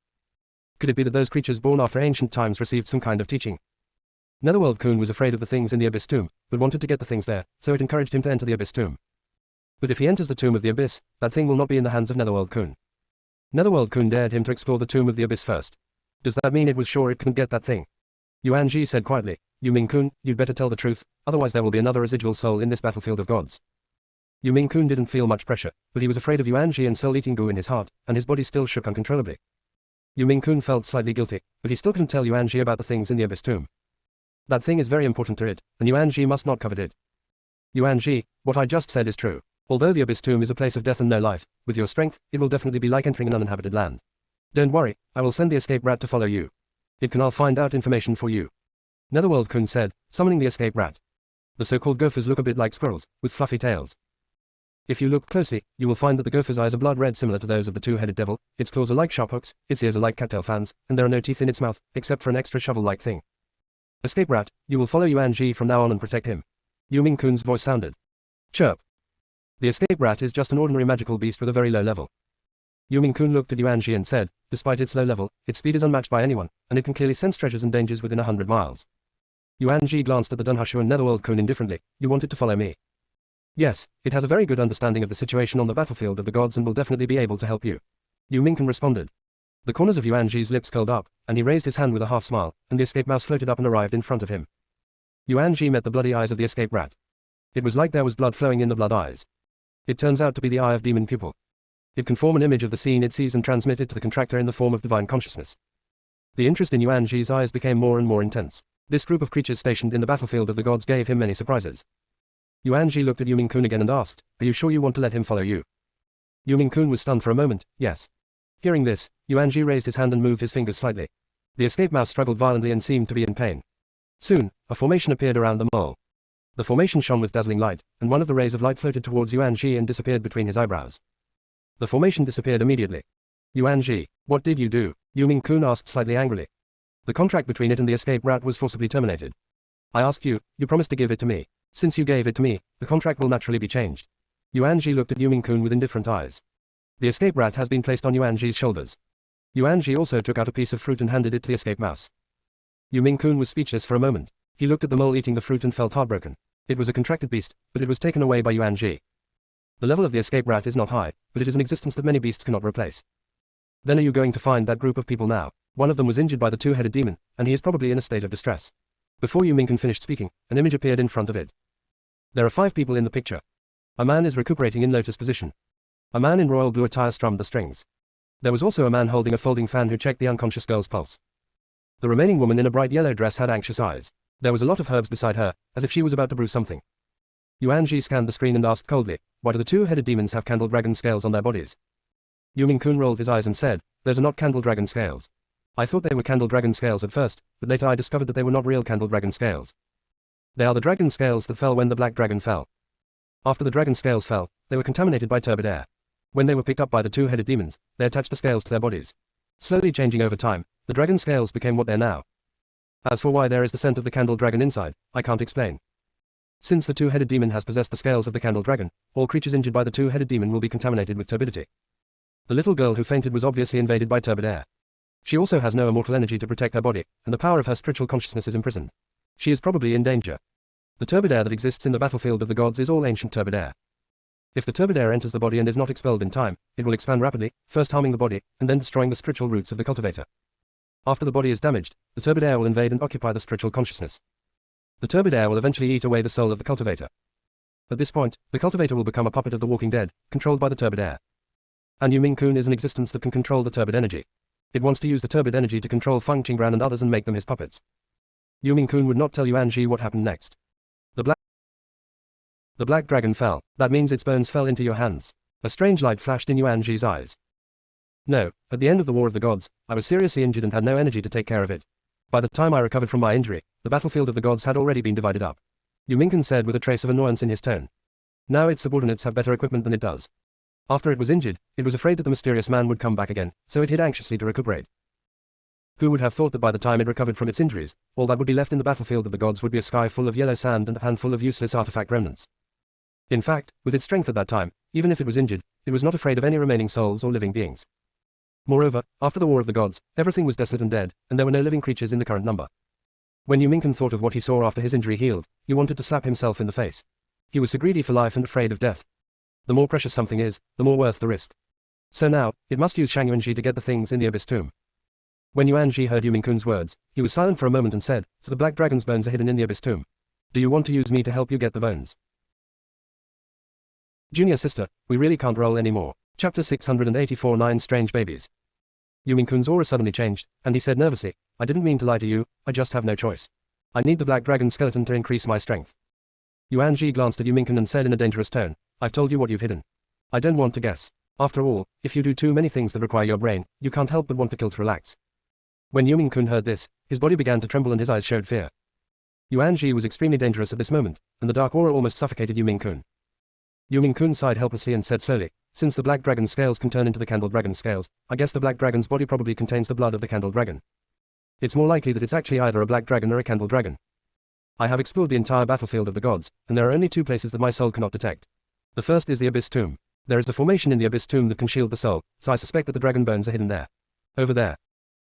Could it be that those creatures born after ancient times received some kind of teaching? Netherworld Kun was afraid of the things in the abyss tomb, but wanted to get the things there, so it encouraged him to enter the abyss tomb. But if he enters the tomb of the abyss, that thing will not be in the hands of Netherworld Kun. Netherworld Kun dared him to explore the tomb of the abyss first. Does that mean it was sure it couldn't get that thing? Yuan Ji said quietly, Yu Mingkun, you'd better tell the truth, otherwise there will be another residual soul in this battlefield of gods. Yu Mingkun didn't feel much pressure, but he was afraid of Yuan Ji and soul-eating goo in his heart, and his body still shook uncontrollably. Yu Mingkun felt slightly guilty, but he still couldn't tell Yuan Ji about the things in the abyss tomb. That thing is very important to it, and Yuan Ji must not covet it. Yuan Ji, what I just said is true. Although the abyss tomb is a place of death and no life, with your strength, it will definitely be like entering an uninhabited land. Don't worry, I will send the escape rat to follow you. It can I'll find out information for you. Netherworld Kun said, summoning the escape rat. The so-called gophers look a bit like squirrels, with fluffy tails. If you look closely, you will find that the gopher's eyes are blood red similar to those of the two-headed devil, its claws are like sharp hooks, its ears are like cattail fans, and there are no teeth in its mouth, except for an extra shovel-like thing. Escape rat, you will follow Yuan Ji from now on and protect him. Yu Mingkun's voice sounded. Chirp. The escape rat is just an ordinary magical beast with a very low level. Yu Mingkun looked at Yuan Ji and said, despite its low level, its speed is unmatched by anyone, and it can clearly sense treasures and dangers within 100 miles. Yuan Ji glanced at the Dunhushu and Netherworld Kun indifferently. You want it to follow me? Yes, it has a very good understanding of the situation on the battlefield of the gods and will definitely be able to help you. Yu Mingkun responded. The corners of Yuan Ji's lips curled up, and he raised his hand with a half smile, and the escape mouse floated up and arrived in front of him. Yuan Ji met the bloody eyes of the escape rat. It was like there was blood flowing in the blood eyes. It turns out to be the eye of demon pupil. It can form an image of the scene it sees and transmit it to the contractor in the form of divine consciousness. The interest in Yuan Ji's eyes became more and more intense. This group of creatures stationed in the battlefield of the gods gave him many surprises. Yuan Ji looked at Yu Mingkun again and asked, are you sure you want to let him follow you? Yu Mingkun was stunned for a moment, yes. Hearing this, Yuan Ji raised his hand and moved his fingers slightly. The escape mouse struggled violently and seemed to be in pain. Soon, a formation appeared around the mole. The formation shone with dazzling light, and one of the rays of light floated towards Yuan Ji and disappeared between his eyebrows. The formation disappeared immediately. Yuan Ji, what did you do? Yu Mingkun asked slightly angrily. The contract between it and the escape rat was forcibly terminated. I asked you, you promised to give it to me. Since you gave it to me, the contract will naturally be changed. Yuan Ji looked at Yu Mingkun with indifferent eyes. The escape rat has been placed on Yuan Ji's shoulders. Yuan Ji also took out a piece of fruit and handed it to the escape mouse. Yu Mingkun was speechless for a moment. He looked at the mole eating the fruit and felt heartbroken. It was a contracted beast, but it was taken away by Yuan Ji. The level of the escape rat is not high, but it is an existence that many beasts cannot replace. Then are you going to find that group of people now? One of them was injured by the two-headed demon, and he is probably in a state of distress. Before Yu Mingkun finished speaking, an image appeared in front of it. There are 5 people in the picture. A man is recuperating in lotus position. A man in royal blue attire strummed the strings. There was also a man holding a folding fan who checked the unconscious girl's pulse. The remaining woman in a bright yellow dress had anxious eyes. There was a lot of herbs beside her, as if she was about to brew something. Yuan Ji scanned the screen and asked coldly, why do the two-headed demons have candle dragon scales on their bodies? Yu Mingkun rolled his eyes and said, those are not candle dragon scales. I thought they were candle dragon scales at first, but later I discovered that they were not real candle dragon scales. They are the dragon scales that fell when the black dragon fell. After the dragon scales fell, they were contaminated by turbid air. When they were picked up by the two-headed demons, they attached the scales to their bodies. Slowly changing over time, the dragon scales became what they're now. As for why there is the scent of the candle dragon inside, I can't explain. Since the two-headed demon has possessed the scales of the candle dragon, all creatures injured by the two-headed demon will be contaminated with turbidity. The little girl who fainted was obviously invaded by turbid air. She also has no immortal energy to protect her body, and the power of her spiritual consciousness is imprisoned. She is probably in danger. The turbid air that exists in the battlefield of the gods is all ancient turbid air. If the turbid air enters the body and is not expelled in time, it will expand rapidly, first harming the body, and then destroying the spiritual roots of the cultivator. After the body is damaged, the turbid air will invade and occupy the spiritual consciousness. The turbid air will eventually eat away the soul of the cultivator. At this point, the cultivator will become a puppet of the walking dead, controlled by the turbid air. And Yu Ming Kun is an existence that can control the turbid energy. It wants to use the turbid energy to control Feng Qingbran and others and make them his puppets. Yu Ming Kun would not tell Yuan Ji what happened next. The black dragon fell. That means its bones fell into your hands. A strange light flashed in Yuan Ji's eyes. No, at the end of the War of the Gods, I was seriously injured and had no energy to take care of it. By the time I recovered from my injury, the battlefield of the gods had already been divided up. Yu Ming Kun said with a trace of annoyance in his tone. Now its subordinates have better equipment than it does. After it was injured, it was afraid that the mysterious man would come back again, so it hid anxiously to recuperate. Who would have thought that by the time it recovered from its injuries, all that would be left in the battlefield of the gods would be a sky full of yellow sand and a handful of useless artifact remnants. In fact, with its strength at that time, even if it was injured, it was not afraid of any remaining souls or living beings. Moreover, after the War of the Gods, everything was desolate and dead, and there were no living creatures in the current number. When Yu Ming Kun thought of what he saw after his injury healed, he wanted to slap himself in the face. He was so greedy for life and afraid of death. The more precious something is, the more worth the risk. So now, it must use Shang Yuanji to get the things in the Abyss Tomb. When Yuan Ji heard Yu Ming Kun's words, he was silent for a moment and said, "So the Black Dragon's bones are hidden in the Abyss Tomb. Do you want to use me to help you get the bones?" Junior sister, we really can't roll anymore. Chapter 684 9 Strange Babies. Yu Ming Kun's aura suddenly changed, and he said nervously, "I didn't mean to lie to you, I just have no choice. I need the Black Dragon skeleton to increase my strength." Yuan Ji glanced at Yu Ming Kun and said in a dangerous tone, "I've told you what you've hidden. I don't want to guess. After all, if you do too many things that require your brain, you can't help but want to kill to relax." When Yu Ming Kun heard this, his body began to tremble and his eyes showed fear. Yuan Ji was extremely dangerous at this moment, and the dark aura almost suffocated Yu Ming Kun. Yu Ming Kun sighed helplessly and said slowly, "Since the Black Dragon's scales can turn into the Candle Dragon's scales, I guess the Black Dragon's body probably contains the blood of the Candle Dragon. It's more likely that it's actually either a Black Dragon or a Candle Dragon. I have explored the entire battlefield of the gods, and there are only two places that my soul cannot detect. The first is the Abyss Tomb. There is a formation in the Abyss Tomb that can shield the soul, so I suspect that the dragon bones are hidden there. Over there.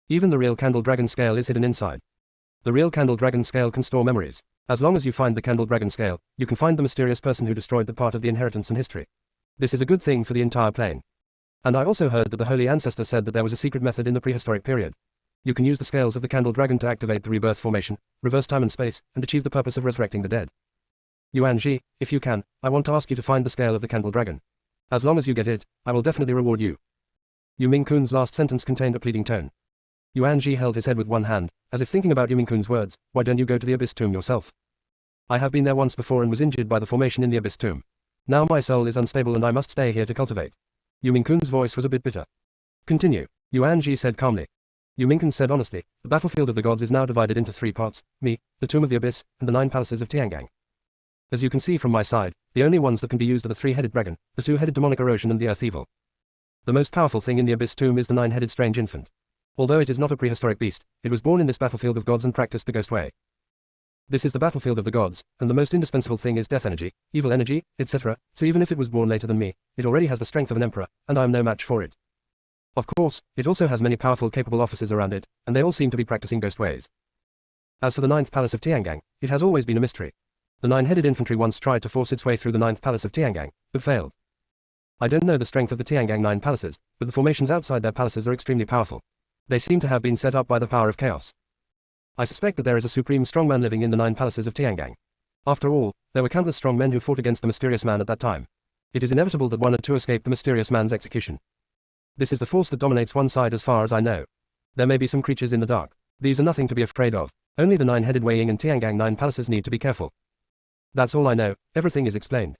Even the real Candle Dragon scale is hidden inside. The real Candle Dragon scale can store memories. As long as you find the Candle Dragon scale, you can find the mysterious person who destroyed that part of the inheritance and history. This is a good thing for the entire plane. And I also heard that the Holy Ancestor said that there was a secret method in the prehistoric period. You can use the scales of the Candle Dragon to activate the rebirth formation, reverse time and space, and achieve the purpose of resurrecting the dead. Yuan Ji, if you can, I want to ask you to find the scale of the Candle Dragon. As long as you get it, I will definitely reward you." Yu Ming Kun's last sentence contained a pleading tone. Yuan Ji held his head with one hand, as if thinking about Yu Ming Kun's words. "Why don't you go to the Abyss Tomb yourself? I have been there once before and was injured by the formation in the Abyss Tomb. Now my soul is unstable and I must stay here to cultivate." Yu Ming Kun's voice was a bit bitter. "Continue," Yuan Ji said calmly. Yu Ming Kun said honestly, "The battlefield of the gods is now divided into three parts, me, the Tomb of the Abyss, and the 9 palaces of Tiangang. As you can see from my side, the only ones that can be used are the 3-headed dragon, the 2-headed demonic erosion and the earth evil. The most powerful thing in the Abyss Tomb is the 9-headed strange infant. Although it is not a prehistoric beast, it was born in this battlefield of gods and practiced the ghost way. This is the battlefield of the gods, and the most indispensable thing is death energy, evil energy, etc., so even if it was born later than me, it already has the strength of an emperor, and I am no match for it. Of course, it also has many powerful capable officers around it, and they all seem to be practicing ghost ways. As for the 9th palace of Tiangang, it has always been a mystery. The 9-headed infantry once tried to force its way through the 9th palace of Tiangang, but failed. I don't know the strength of the Tiangang 9 palaces, but the formations outside their palaces are extremely powerful. They seem to have been set up by the power of chaos. I suspect that there is a supreme strongman living in the 9 palaces of Tiangang. After all, there were countless strong men who fought against the mysterious man at that time. It is inevitable that 1 or 2 escaped the mysterious man's execution. This is the force that dominates one side as far as I know. There may be some creatures in the dark. These are nothing to be afraid of. Only the 9-headed Wei Ying and Tiangang 9 palaces need to be careful. That's all I know, everything is explained.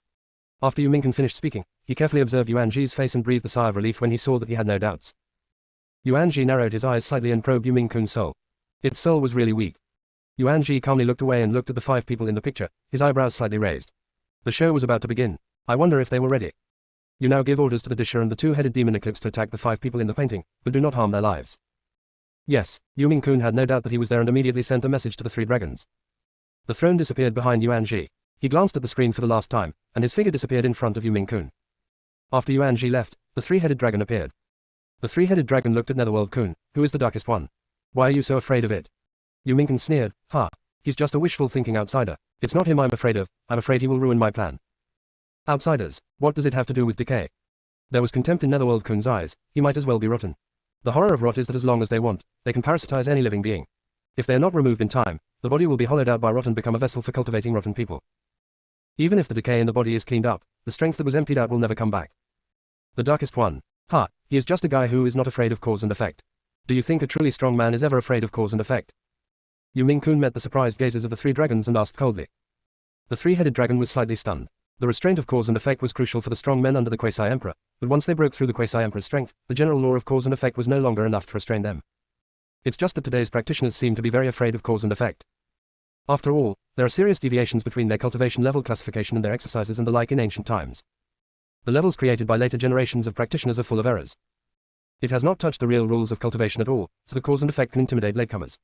After Yu Mingkun finished speaking, he carefully observed Yuan Ji's face and breathed a sigh of relief when he saw that he had no doubts. Yuan Ji narrowed his eyes slightly and probed Yu Mingkun's soul. Its soul was really weak. Yuan Ji calmly looked away and looked at the 5 people in the picture, his eyebrows slightly raised. The show was about to begin. I wonder if they were ready. You now give orders to the Disher and the 2-headed demon Eclipse to attack the 5 people in the painting, but do not harm their lives. Yes, Yu Mingkun had no doubt that he was there and immediately sent a message to the 3 dragons. The throne disappeared behind Yuan Ji. He glanced at the screen for the last time, and his figure disappeared in front of Yu Mingkun. After Yuan Ji left, the 3-headed dragon appeared. The three-headed dragon looked at Netherworld Kun. Who is the darkest one? Why are you so afraid of it? Yu Mingken sneered. Ha. He's just a wishful thinking outsider. It's not him I'm afraid of, I'm afraid he will ruin my plan. Outsiders, what does it have to do with decay? There was contempt in Netherworld Kun's eyes. He might as well be rotten. The horror of rot is that as long as they want, they can parasitize any living being. If they are not removed in time, the body will be hollowed out by rot and become a vessel for cultivating rotten people. Even if the decay in the body is cleaned up, the strength that was emptied out will never come back. The darkest one. Ha, he is just a guy who is not afraid of cause and effect. Do you think a truly strong man is ever afraid of cause and effect? Yu Mingkun met the surprised gazes of the three dragons and asked coldly. The three-headed dragon was slightly stunned. The restraint of cause and effect was crucial for the strong men under the Quasi-Emperor, but once they broke through the Quasi-Emperor's strength, the general law of cause and effect was no longer enough to restrain them. It's just that today's practitioners seem to be very afraid of cause and effect. After all, there are serious deviations between their cultivation level classification and their exercises and the like in ancient times. The levels created by later generations of practitioners are full of errors. It has not touched the real rules of cultivation at all, so the cause and effect can intimidate latecomers.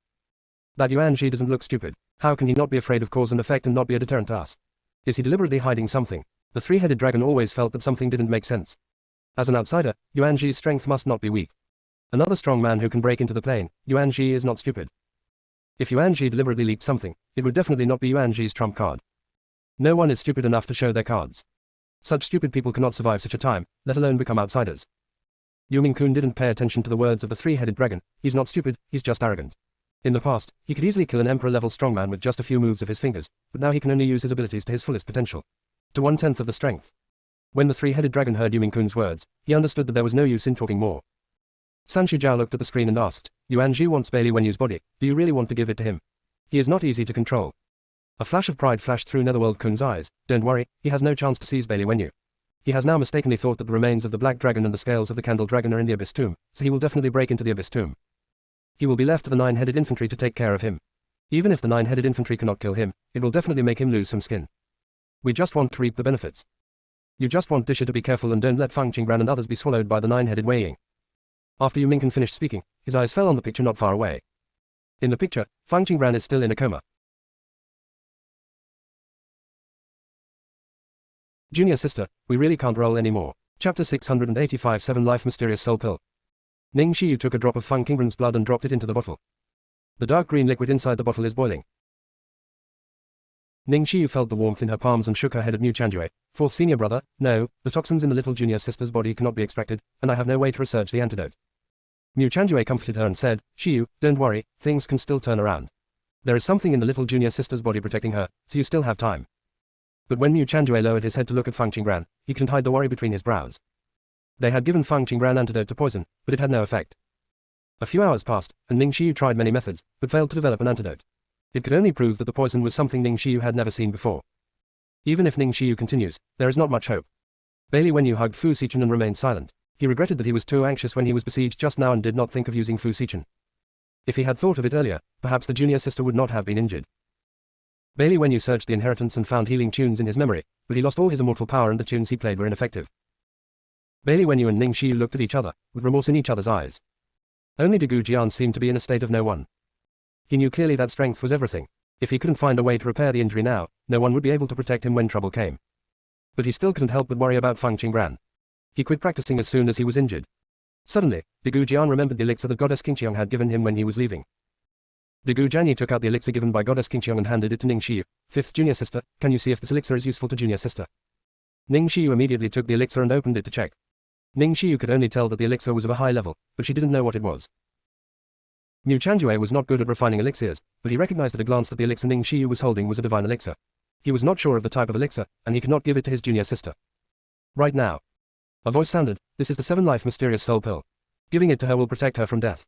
That Yuan Ji doesn't look stupid. How can he not be afraid of cause and effect and not be a deterrent to us? Is he deliberately hiding something? The three-headed dragon always felt that something didn't make sense. As an outsider, Yuan Ji's strength must not be weak. Another strong man who can break into the plane, Yuan Ji is not stupid. If Yuan Ji deliberately leaked something, it would definitely not be Yuan Ji's trump card. No one is stupid enough to show their cards. Such stupid people cannot survive such a time, let alone become outsiders. Yu Mingkun didn't pay attention to the words of the three-headed dragon. He's not stupid, he's just arrogant. In the past, he could easily kill an emperor-level strongman with just a few moves of his fingers, but now he can only use his abilities to his fullest potential. To 1/10 of the strength. When the three-headed dragon heard Yu Mingkun's words, he understood that there was no use in talking more. San Shijiao looked at the screen and asked, Yuan Ji wants Bailey Wenyu's body, do you really want to give it to him? He is not easy to control. A flash of pride flashed through Netherworld Kun's eyes. Don't worry, he has no chance to seize Bailey Wenyu. He has now mistakenly thought that the remains of the Black Dragon and the scales of the Candle Dragon are in the Abyss Tomb, so he will definitely break into the Abyss Tomb. He will be left to the nine-headed infantry to take care of him. Even if the nine-headed infantry cannot kill him, it will definitely make him lose some skin. We just want to reap the benefits. You just want Disha to be careful and don't let Fang Qingbran and others be swallowed by the nine-headed Wei Ying. After Yu Mingken finished speaking, his eyes fell on the picture not far away. In the picture, Fang Qingbran is still in a coma. Junior sister, we really can't roll anymore. Chapter 685 7 Life Mysterious Soul Pill. Ning Xiyu took a drop of Fang Qingbran's blood and dropped it into the bottle. The dark green liquid inside the bottle is boiling. Ning Xiyu felt the warmth in her palms and shook her head at Mu Chanjue. Fourth senior brother, no, the toxins in the little junior sister's body cannot be extracted, and I have no way to research the antidote. Mu Chanjue comforted her and said, Xiyu, don't worry, things can still turn around. There is something in the little junior sister's body protecting her, so you still have time. But when Mu Chanjue lowered his head to look at Fang Qingbran, he couldn't hide the worry between his brows. They had given Fang Qingbran antidote to poison, but it had no effect. A few hours passed, and Ning Xiyu tried many methods, but failed to develop an antidote. It could only prove that the poison was something Ning Xiyu had never seen before. Even if Ning Xiyu continues, there is not much hope. Bailey Wenyu hugged Fu Xichen and remained silent. He regretted that he was too anxious when he was besieged just now and did not think of using Fu Xichen. If he had thought of it earlier, perhaps the junior sister would not have been injured. Bailey Wenyu searched the inheritance and found healing tunes in his memory, but he lost all his immortal power and the tunes he played were ineffective. Bailey Wenyu and Ning Xiyu looked at each other, with remorse in each other's eyes. Only Degu Jian seemed to be in a state of no one. He knew clearly that strength was everything. If he couldn't find a way to repair the injury now, no one would be able to protect him when trouble came. But he still couldn't help but worry about Fang Qingbran. He quit practicing as soon as he was injured. Suddenly, Degu Jian remembered the elixir that Goddess Qingqiang had given him when he was leaving. Degu Jianyi took out the elixir given by Goddess Qingqiang and handed it to Ning Xiyu. Fifth junior sister, can you see if this elixir is useful to junior sister? Ning Xiyu immediately took the elixir and opened it to check. Ning Xiyu could only tell that the elixir was of a high level, but she didn't know what it was. Mu Chanjue was not good at refining elixirs, but he recognized at a glance that the elixir Ning Xiyu was holding was a divine elixir. He was not sure of the type of elixir, and he could not give it to his junior sister. Right now. A voice sounded, this is the 7-life mysterious soul pill. Giving it to her will protect her from death.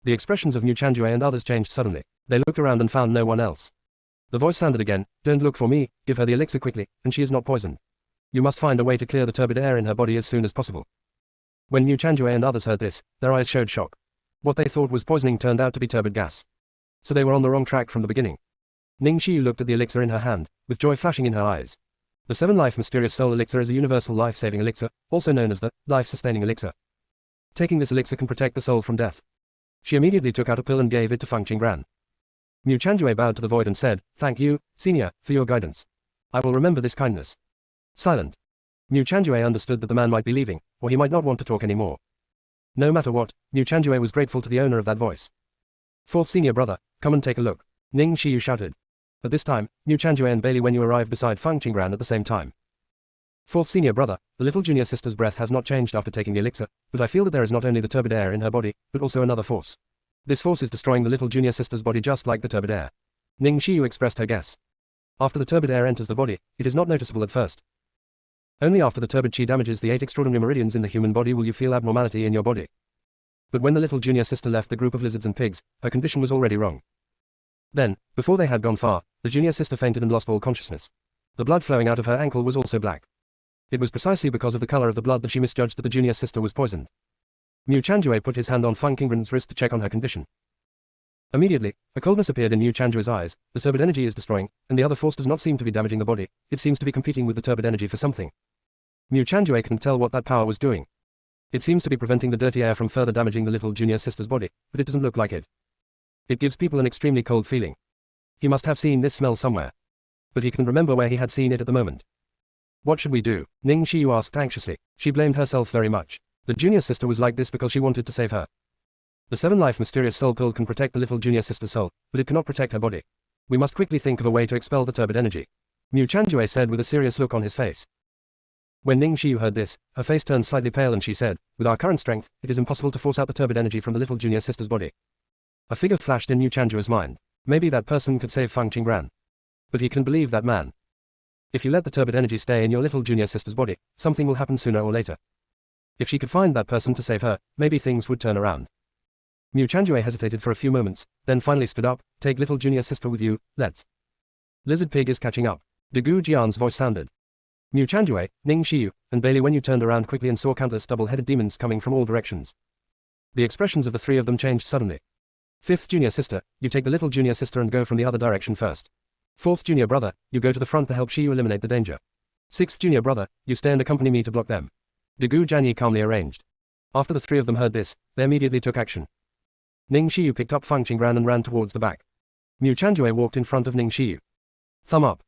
The expressions of Mu Chanjue and others changed suddenly. They looked around and found no one else. The voice sounded again, don't look for me, give her the elixir quickly, and she is not poisoned. You must find a way to clear the turbid air in her body as soon as possible. When Mu Chanjue and others heard this, their eyes showed shock. What they thought was poisoning turned out to be turbid gas. So they were on the wrong track from the beginning. Ning Xiyu looked at the elixir in her hand, with joy flashing in her eyes. The 7-life mysterious soul elixir is a universal life-saving elixir, also known as the life-sustaining elixir. Taking this elixir can protect the soul from death. She immediately took out a pill and gave it to Fang Qingbran. Mu Chanjue bowed to the void and said, thank you, senior, for your guidance. I will remember this kindness. Silent. Mu Chanjue understood that the man might be leaving, or he might not want to talk anymore. No matter what, Mu Chanjue was grateful to the owner of that voice. Fourth senior brother, come and take a look. Ning Shiyu shouted. At this time, Mu Chanjue and Bailey Wenyu arrived beside Feng Qinggran at the same time. Fourth senior brother, the little junior sister's breath has not changed after taking the elixir, but I feel that there is not only the turbid air in her body, but also another force. This force is destroying the little junior sister's body just like the turbid air. Ning Shiyu expressed her guess. After the turbid air enters the body, it is not noticeable at first. Only after the turbid qi damages the 8 extraordinary meridians in the human body will you feel abnormality in your body. But when the little junior sister left the group of lizards and pigs, her condition was already wrong. Then, before they had gone far, the junior sister fainted and lost all consciousness. The blood flowing out of her ankle was also black. It was precisely because of the color of the blood that she misjudged that the junior sister was poisoned. Mu Chanjue put his hand on Feng Qinggran's wrist to check on her condition. Immediately, a coldness appeared in Mu Chanjue's eyes. The turbid energy is destroying, and the other force does not seem to be damaging the body, it seems to be competing with the turbid energy for something. Mu Chanjue couldn't tell what that power was doing. It seems to be preventing the dirty air from further damaging the little junior sister's body, but it doesn't look like it. It gives people an extremely cold feeling. He must have seen this smell somewhere. But he couldn't remember where he had seen it at the moment. What should we do? Ning Shiyu asked anxiously. She blamed herself very much. The junior sister was like this because she wanted to save her. The 7-life mysterious soul pill can protect the little junior sister's soul, but it cannot protect her body. We must quickly think of a way to expel the turbid energy. Mu Chanjue said with a serious look on his face. When Ning Shiyu heard this, her face turned slightly pale and she said, with our current strength, it is impossible to force out the turbid energy from the little junior sister's body. A figure flashed in Mu Chanjue's mind. Maybe that person could save Feng Qinggran. But he couldn't believe that man. If you let the turbid energy stay in your little junior sister's body, something will happen sooner or later. If she could find that person to save her, maybe things would turn around. Mu Chanjue hesitated for a few moments, then finally stood up. Take little junior sister with you, let's. Lizard Pig is catching up. Degu Jian's voice sounded. Mu Chanjue, Ning Shiyu, and Bailey Wenyu turned around quickly and saw countless double-headed demons coming from all directions. The expressions of the three of them changed suddenly. Fifth junior sister, you take the little junior sister and go from the other direction first. Fourth junior brother, you go to the front to help Shiyu eliminate the danger. Sixth junior brother, you stay and accompany me to block them. Degu Jianyi calmly arranged. After the three of them heard this, they immediately took action. Ning Shiyu picked up Feng Qinggran and ran towards the back. Mu Chanjue walked in front of Ning Shiyu. Thumb up.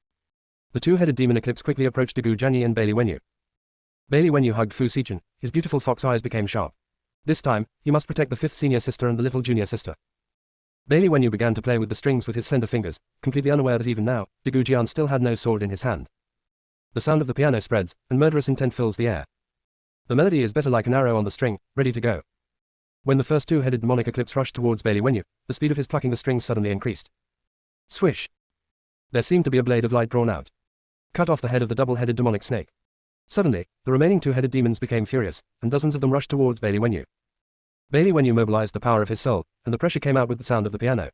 The two-headed demon eclipse quickly approached Degu Jianyi and Bailey Wenyu. Bailey Wenyu hugged Fu Xichen, his beautiful fox eyes became sharp. This time, he must protect the fifth senior sister and the little junior sister. Bailey Wenyu began to play with the strings with his slender fingers, completely unaware that even now, Degu Jian still had no sword in his hand. The sound of the piano spreads, and murderous intent fills the air. The melody is better like an arrow on the string, ready to go. When the first two-headed demonic eclipse rushed towards Bailey Wenyu, the speed of his plucking the strings suddenly increased. Swish! There seemed to be a blade of light drawn out. Cut off the head of the double-headed demonic snake. Suddenly, the remaining two-headed demons became furious, and dozens of them rushed towards Bailey Wenyu. Bailey Wenyu mobilized the power of his soul, and the pressure came out with the sound of the piano.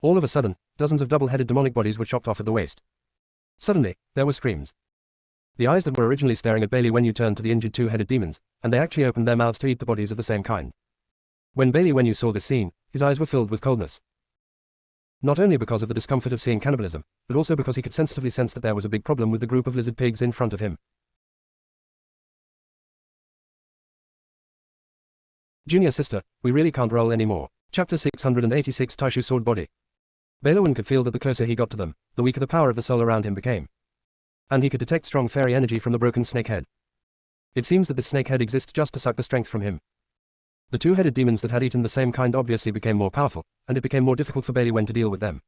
All of a sudden, dozens of double-headed demonic bodies were chopped off at the waist. Suddenly, there were screams. The eyes that were originally staring at Bailey Wenyu turned to the injured two-headed demons, and they actually opened their mouths to eat the bodies of the same kind. When Bailey Wenyu saw this scene, his eyes were filled with coldness. Not only because of the discomfort of seeing cannibalism, but also because he could sensitively sense that there was a big problem with the group of lizard pigs in front of him. Junior sister, we really can't roll anymore. Chapter 686 Taishu Sword Body. Bailey Wenyu could feel that the closer he got to them, the weaker the power of the soul around him became. And he could detect strong fairy energy from the broken snake head. It seems that this snake head exists just to suck the strength from him. The two-headed demons that had eaten the same kind obviously became more powerful, and it became more difficult for Bailey Wenyu to deal with them.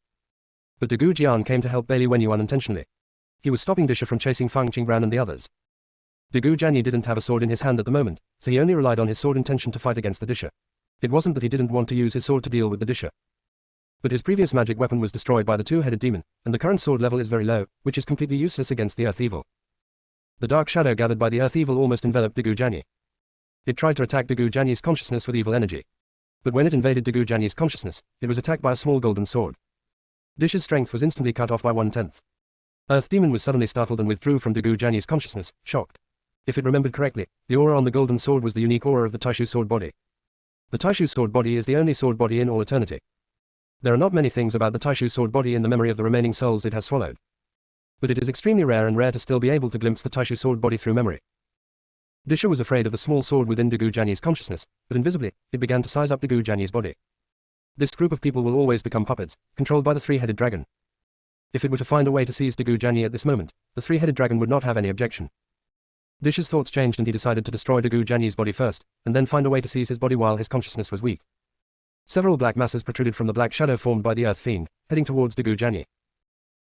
But Degu Jian came to help Bailey Wenyu unintentionally. He was stopping Disha from chasing Feng Qinggran and the others. Degu Jianyi didn't have a sword in his hand at the moment, so he only relied on his sword intention to fight against the Disha. It wasn't that he didn't want to use his sword to deal with the Disha. But his previous magic weapon was destroyed by the two-headed demon, and the current sword level is very low, which is completely useless against the Earth Evil. The dark shadow gathered by the Earth Evil almost enveloped Degu Jianyi. It tried to attack Degu Jianyi's consciousness with evil energy. But when it invaded Degu Jianyi's consciousness, it was attacked by a small golden sword. Disha's strength was instantly cut off by 1/10. Earth Demon was suddenly startled and withdrew from Degu Jianyi's consciousness, shocked. If it remembered correctly, the aura on the golden sword was the unique aura of the Taishu sword body. The Taishu sword body is the only sword body in all eternity. There are not many things about the Taishu sword body in the memory of the remaining souls it has swallowed. But it is extremely rare to still be able to glimpse the Taishu sword body through memory. Disha was afraid of the small sword within Degu Jianyi's consciousness, but invisibly, it began to size up Degu Jianyi's body. This group of people will always become puppets, controlled by the three-headed dragon. If it were to find a way to seize Degu Jianyi at this moment, the three-headed dragon would not have any objection. Dish's thoughts changed and he decided to destroy Dagu Jianyi's body first, and then find a way to seize his body while his consciousness was weak. Several black masses protruded from the black shadow formed by the Earth Fiend, heading towards Dagu Jianyi.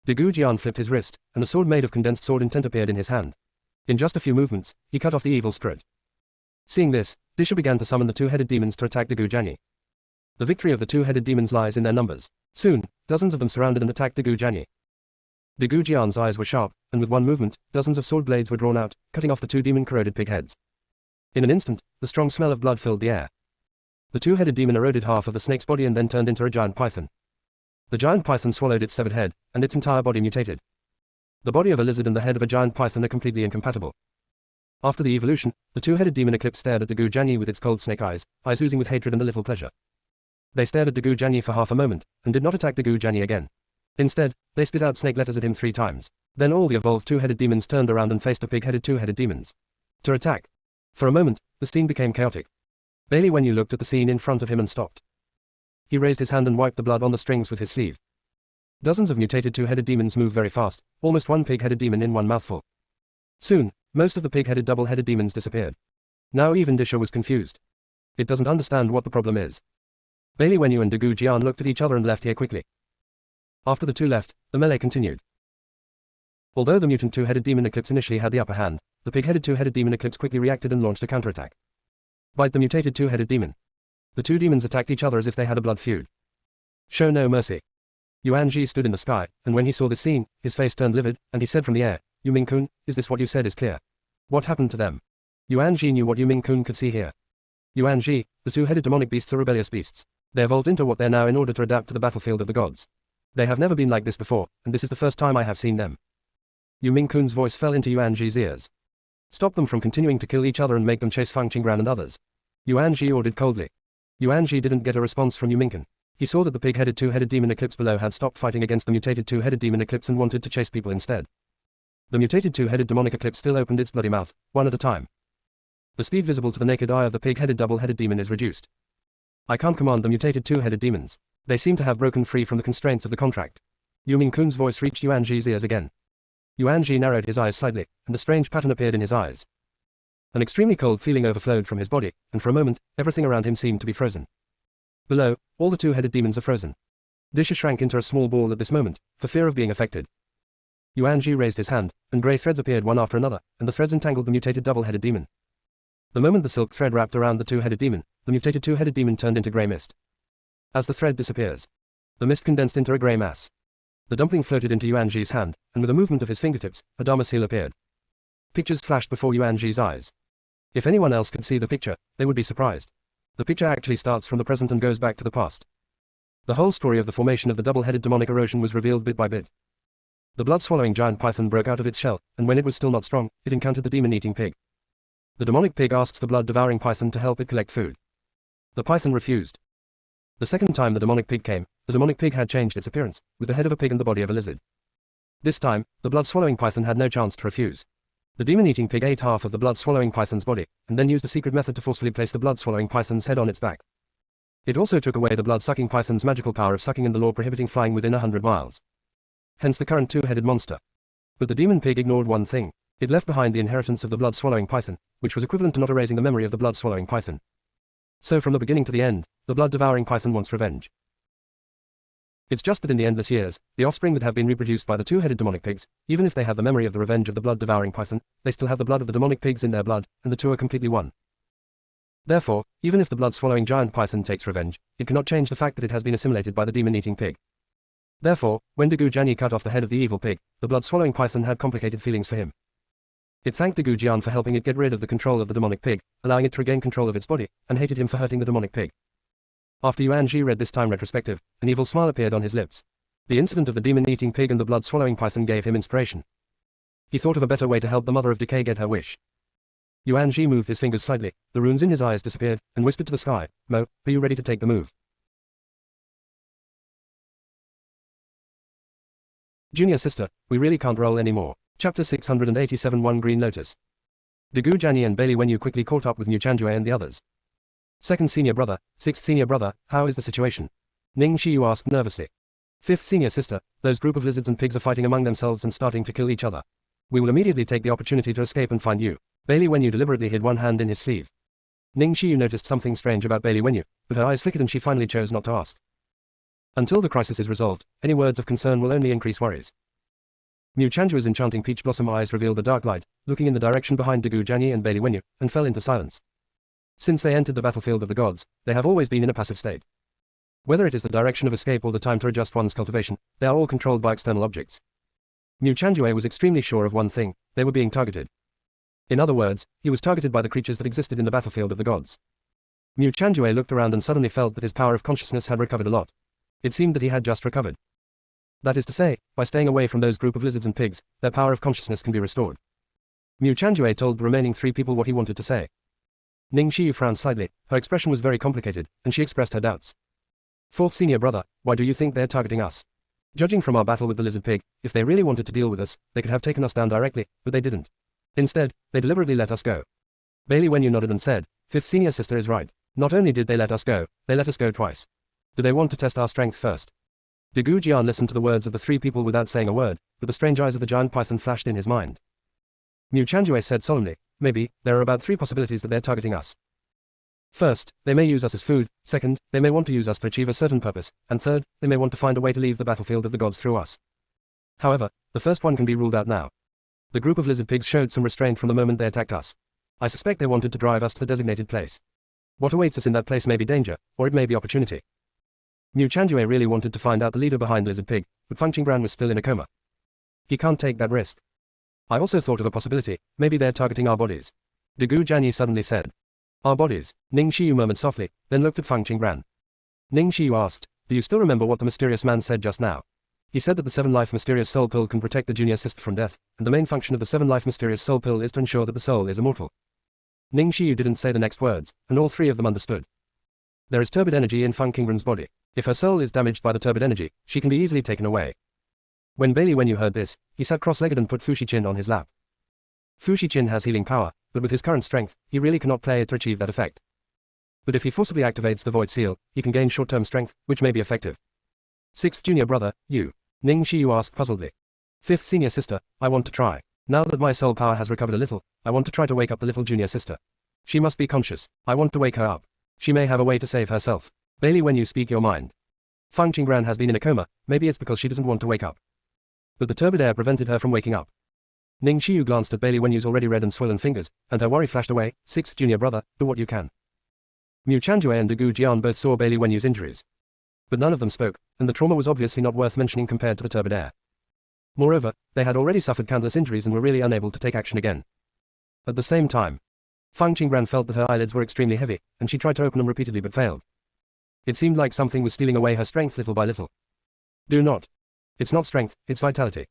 Dagu Jian flipped his wrist, and a sword made of condensed sword intent appeared in his hand. In just a few movements, he cut off the evil spirit. Seeing this, Disha began to summon the two-headed demons to attack Dagu Jianyi. The victory of the two-headed demons lies in their numbers. Soon, dozens of them surrounded and attacked Dagu Jianyi. Dagu Jian's eyes were sharp, and with one movement, dozens of sword blades were drawn out, cutting off the two demon-corroded pig heads. In an instant, the strong smell of blood filled the air. The two-headed demon eroded half of the snake's body and then turned into a giant python. The giant python swallowed its severed head, and its entire body mutated. The body of a lizard and the head of a giant python are completely incompatible. After the evolution, the two-headed demon eclipse stared at Dagu Jianyi with its cold snake eyes oozing with hatred and a little pleasure. They stared at Dagu Jianyi for half a moment, and did not attack Dagu Jianyi again. Instead, they spit out snake letters at him 3 times. Then all the evolved two-headed demons turned around and faced the pig-headed two-headed demons. To attack. For a moment, the scene became chaotic. Bailey Wenyu looked at the scene in front of him and stopped. He raised his hand and wiped the blood on the strings with his sleeve. Dozens of mutated two-headed demons move very fast, almost one pig-headed demon in one mouthful. Soon, most of the pig-headed double-headed demons disappeared. Now even Disha was confused. It doesn't understand what the problem is. Bailey Wenyu and Dagu Jian looked at each other and left here quickly. After the two left, the melee continued. Although the mutant two-headed demon eclipse initially had the upper hand, the pig-headed two-headed demon eclipse quickly reacted and launched a counterattack. Bite the mutated two-headed demon. The two demons attacked each other as if they had a blood feud. Show no mercy. Yuan Ji stood in the sky, and when he saw this scene, his face turned livid, and he said from the air, "Yu Ming-kun, is this what you said is clear? What happened to them?" Yuan Ji knew what Yu Ming-kun could see here. Yuan Ji, the two-headed demonic beasts are rebellious beasts. They evolved into what they're now in order to adapt to the battlefield of the gods. They have never been like this before, and this is the first time I have seen them. Yu Ming-kun's voice fell into Yuan Ji's ears. Stop them from continuing to kill each other and make them chase Fang Qingran and others. Yuan Ji ordered coldly. Yuan Ji didn't get a response from Yu Ming-kun. He saw that the pig-headed two-headed demon eclipse below had stopped fighting against the mutated two-headed demon eclipse and wanted to chase people instead. The mutated two-headed demonic eclipse still opened its bloody mouth, one at a time. The speed visible to the naked eye of the pig-headed double-headed demon is reduced. I can't command the mutated two-headed demons. They seem to have broken free from the constraints of the contract. Yu Ming-kun's voice reached Yuan Ji's ears again. Yuan Ji narrowed his eyes slightly, and a strange pattern appeared in his eyes. An extremely cold feeling overflowed from his body, and for a moment, everything around him seemed to be frozen. Below, all the two-headed demons are frozen. Disha shrank into a small ball at this moment, for fear of being affected. Yuan Ji raised his hand, and grey threads appeared one after another, and the threads entangled the mutated double-headed demon. The moment the silk thread wrapped around the two-headed demon, the mutated two-headed demon turned into grey mist. As the thread disappears, the mist condensed into a grey mass. The dumpling floated into Yuan Ji's hand, and with a movement of his fingertips, a Dharma seal appeared. Pictures flashed before Yuan Ji's eyes. If anyone else could see the picture, they would be surprised. The picture actually starts from the present and goes back to the past. The whole story of the formation of the double-headed demonic erosion was revealed bit by bit. The blood-swallowing giant python broke out of its shell, and when it was still not strong, it encountered the demon-eating pig. The demonic pig asks the blood-devouring python to help it collect food. The python refused. The second time the demonic pig came, the demonic pig had changed its appearance, with the head of a pig and the body of a lizard. This time, the blood-swallowing python had no chance to refuse. The demon-eating pig ate half of the blood-swallowing python's body, and then used a secret method to forcefully place the blood-swallowing python's head on its back. It also took away the blood-sucking python's magical power of sucking and the law prohibiting flying within 100 miles. Hence the current two-headed monster. But the demon pig ignored one thing. It left behind the inheritance of the blood-swallowing python, which was equivalent to not erasing the memory of the blood-swallowing python. So from the beginning to the end, the blood-devouring python wants revenge. It's just that in the endless years, the offspring that have been reproduced by the two-headed demonic pigs, even if they have the memory of the revenge of the blood-devouring python, they still have the blood of the demonic pigs in their blood, and the two are completely one. Therefore, even if the blood-swallowing giant python takes revenge, it cannot change the fact that it has been assimilated by the demon-eating pig. Therefore, when Dagu Jianyi cut off the head of the evil pig, the blood-swallowing python had complicated feelings for him. It thanked Dagu Jian for helping it get rid of the control of the demonic pig, allowing it to regain control of its body, and hated him for hurting the demonic pig. After Yuan Ji read this time retrospective, an evil smile appeared on his lips. The incident of the demon-eating pig and the blood-swallowing python gave him inspiration. He thought of a better way to help the Mother of Decay get her wish. Yuan Ji moved his fingers slightly, the runes in his eyes disappeared, and whispered to the sky, "Mo, are you ready to take the move?" Junior sister, we really can't roll anymore. Chapter 687 One Green Lotus. Dagu Jianyi and Bailey Wenyu quickly caught up with Niu Chanjue and the others. Second senior brother, sixth senior brother, how is the situation? Ning Shiyu asked nervously. Fifth senior sister, those group of lizards and pigs are fighting among themselves and starting to kill each other. We will immediately take the opportunity to escape and find you. Bailey Wenyu deliberately hid one hand in his sleeve. Ning Xiyu noticed something strange about Bailey Wenyu, but her eyes flickered and she finally chose not to ask. Until the crisis is resolved, any words of concern will only increase worries. Mu Chanjua's enchanting peach blossom eyes revealed the dark light, looking in the direction behind Dagu Jianyi and Bailey Wenyu, and fell into silence. Since they entered the battlefield of the gods, they have always been in a passive state. Whether it is the direction of escape or the time to adjust one's cultivation, they are all controlled by external objects. Mu Chanjue was extremely sure of one thing: they were being targeted. In other words, he was targeted by the creatures that existed in the battlefield of the gods. Mu Chanjue looked around and suddenly felt that his power of consciousness had recovered a lot. It seemed that he had just recovered. That is to say, by staying away from those group of lizards and pigs, their power of consciousness can be restored. Mu Chanjue told the remaining 3 people what he wanted to say. Ning Xiyu frowned slightly, her expression was very complicated, and she expressed her doubts. Fourth senior brother, why do you think they're targeting us? Judging from our battle with the lizard pig, if they really wanted to deal with us, they could have taken us down directly, but they didn't. Instead, they deliberately let us go. Bailey Wenyu nodded and said, fifth senior sister is right. Not only did they let us go, they let us go twice. Do they want to test our strength first? Dagu Jian listened to the words of the 3 people without saying a word, but the strange eyes of the giant python flashed in his mind. Mu Chanjue said solemnly, maybe, there are about 3 possibilities that they're targeting us. First, they may use us as food, second, they may want to use us to achieve a certain purpose, and third, they may want to find a way to leave the battlefield of the gods through us. However, the first one can be ruled out now. The group of lizard pigs showed some restraint from the moment they attacked us. I suspect they wanted to drive us to the designated place. What awaits us in that place may be danger, or it may be opportunity. Mu Chanjue really wanted to find out the leader behind Lizard Pig, but Feng Qingbran was still in a coma. He can't take that risk. I also thought of a possibility, maybe they're targeting our bodies. Dagu Jianyi suddenly said. Our bodies, Ning Xiyu murmured softly, then looked at Feng Qingbran. Ning Xiyu asked, do you still remember what the mysterious man said just now? He said that the 7-life mysterious soul pill can protect the junior sister from death, and the main function of the 7-life mysterious soul pill is to ensure that the soul is immortal. Ning Xiyu didn't say the next words, and all 3 of them understood. There is turbid energy in Feng Qingbran's body. If her soul is damaged by the turbid energy, she can be easily taken away. When Bailey Wenyu heard this, he sat cross-legged and put Fushichin on his lap. Fushichin has healing power, but with his current strength, he really cannot play it to achieve that effect. But if he forcibly activates the void seal, he can gain short-term strength, which may be effective. Sixth junior brother, you. Ning Xiyu asked puzzledly. Fifth senior sister, I want to try. Now that my soul power has recovered a little, I want to try to wake up the little junior sister. She must be conscious. I want to wake her up. She may have a way to save herself. Bailey, when you speak your mind. Feng Qingbran has been in a coma, maybe it's because she doesn't want to wake up. But the turbid air prevented her from waking up. Ning Xiyu glanced at Bailey Wenyu's already red and swollen fingers, and her worry flashed away. Sixth junior brother, do what you can. Mu Chanjue and Dagu Jian both saw Bailey Wenyu's injuries. But none of them spoke, and the trauma was obviously not worth mentioning compared to the turbid air. Moreover, they had already suffered countless injuries and were really unable to take action again. At the same time, Feng Qingbran felt that her eyelids were extremely heavy, and she tried to open them repeatedly but failed. It seemed like something was stealing away her strength little by little. Do not. It's not strength, it's vitality.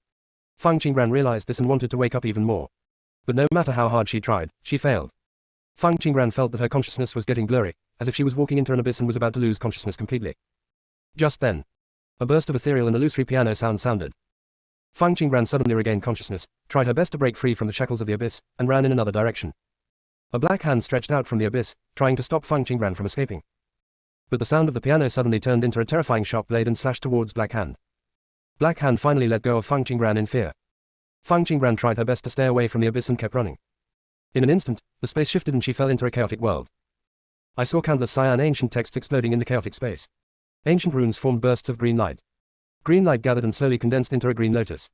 Feng Qingbran realized this and wanted to wake up even more. But no matter how hard she tried, she failed. Feng Qingbran felt that her consciousness was getting blurry, as if she was walking into an abyss and was about to lose consciousness completely. Just then, a burst of ethereal and illusory piano sound sounded. Feng Qingbran suddenly regained consciousness, tried her best to break free from the shackles of the abyss, and ran in another direction. A black hand stretched out from the abyss, trying to stop Feng Qingbran from escaping. But the sound of the piano suddenly turned into a terrifying sharp blade and slashed towards Black Hand. Black Hand finally let go of Feng Qingbran in fear. Feng Qingbran tried her best to stay away from the abyss and kept running. In an instant, the space shifted and she fell into a chaotic world. I saw countless cyan ancient texts exploding in the chaotic space. Ancient runes formed bursts of green light. Green light gathered and slowly condensed into a green lotus.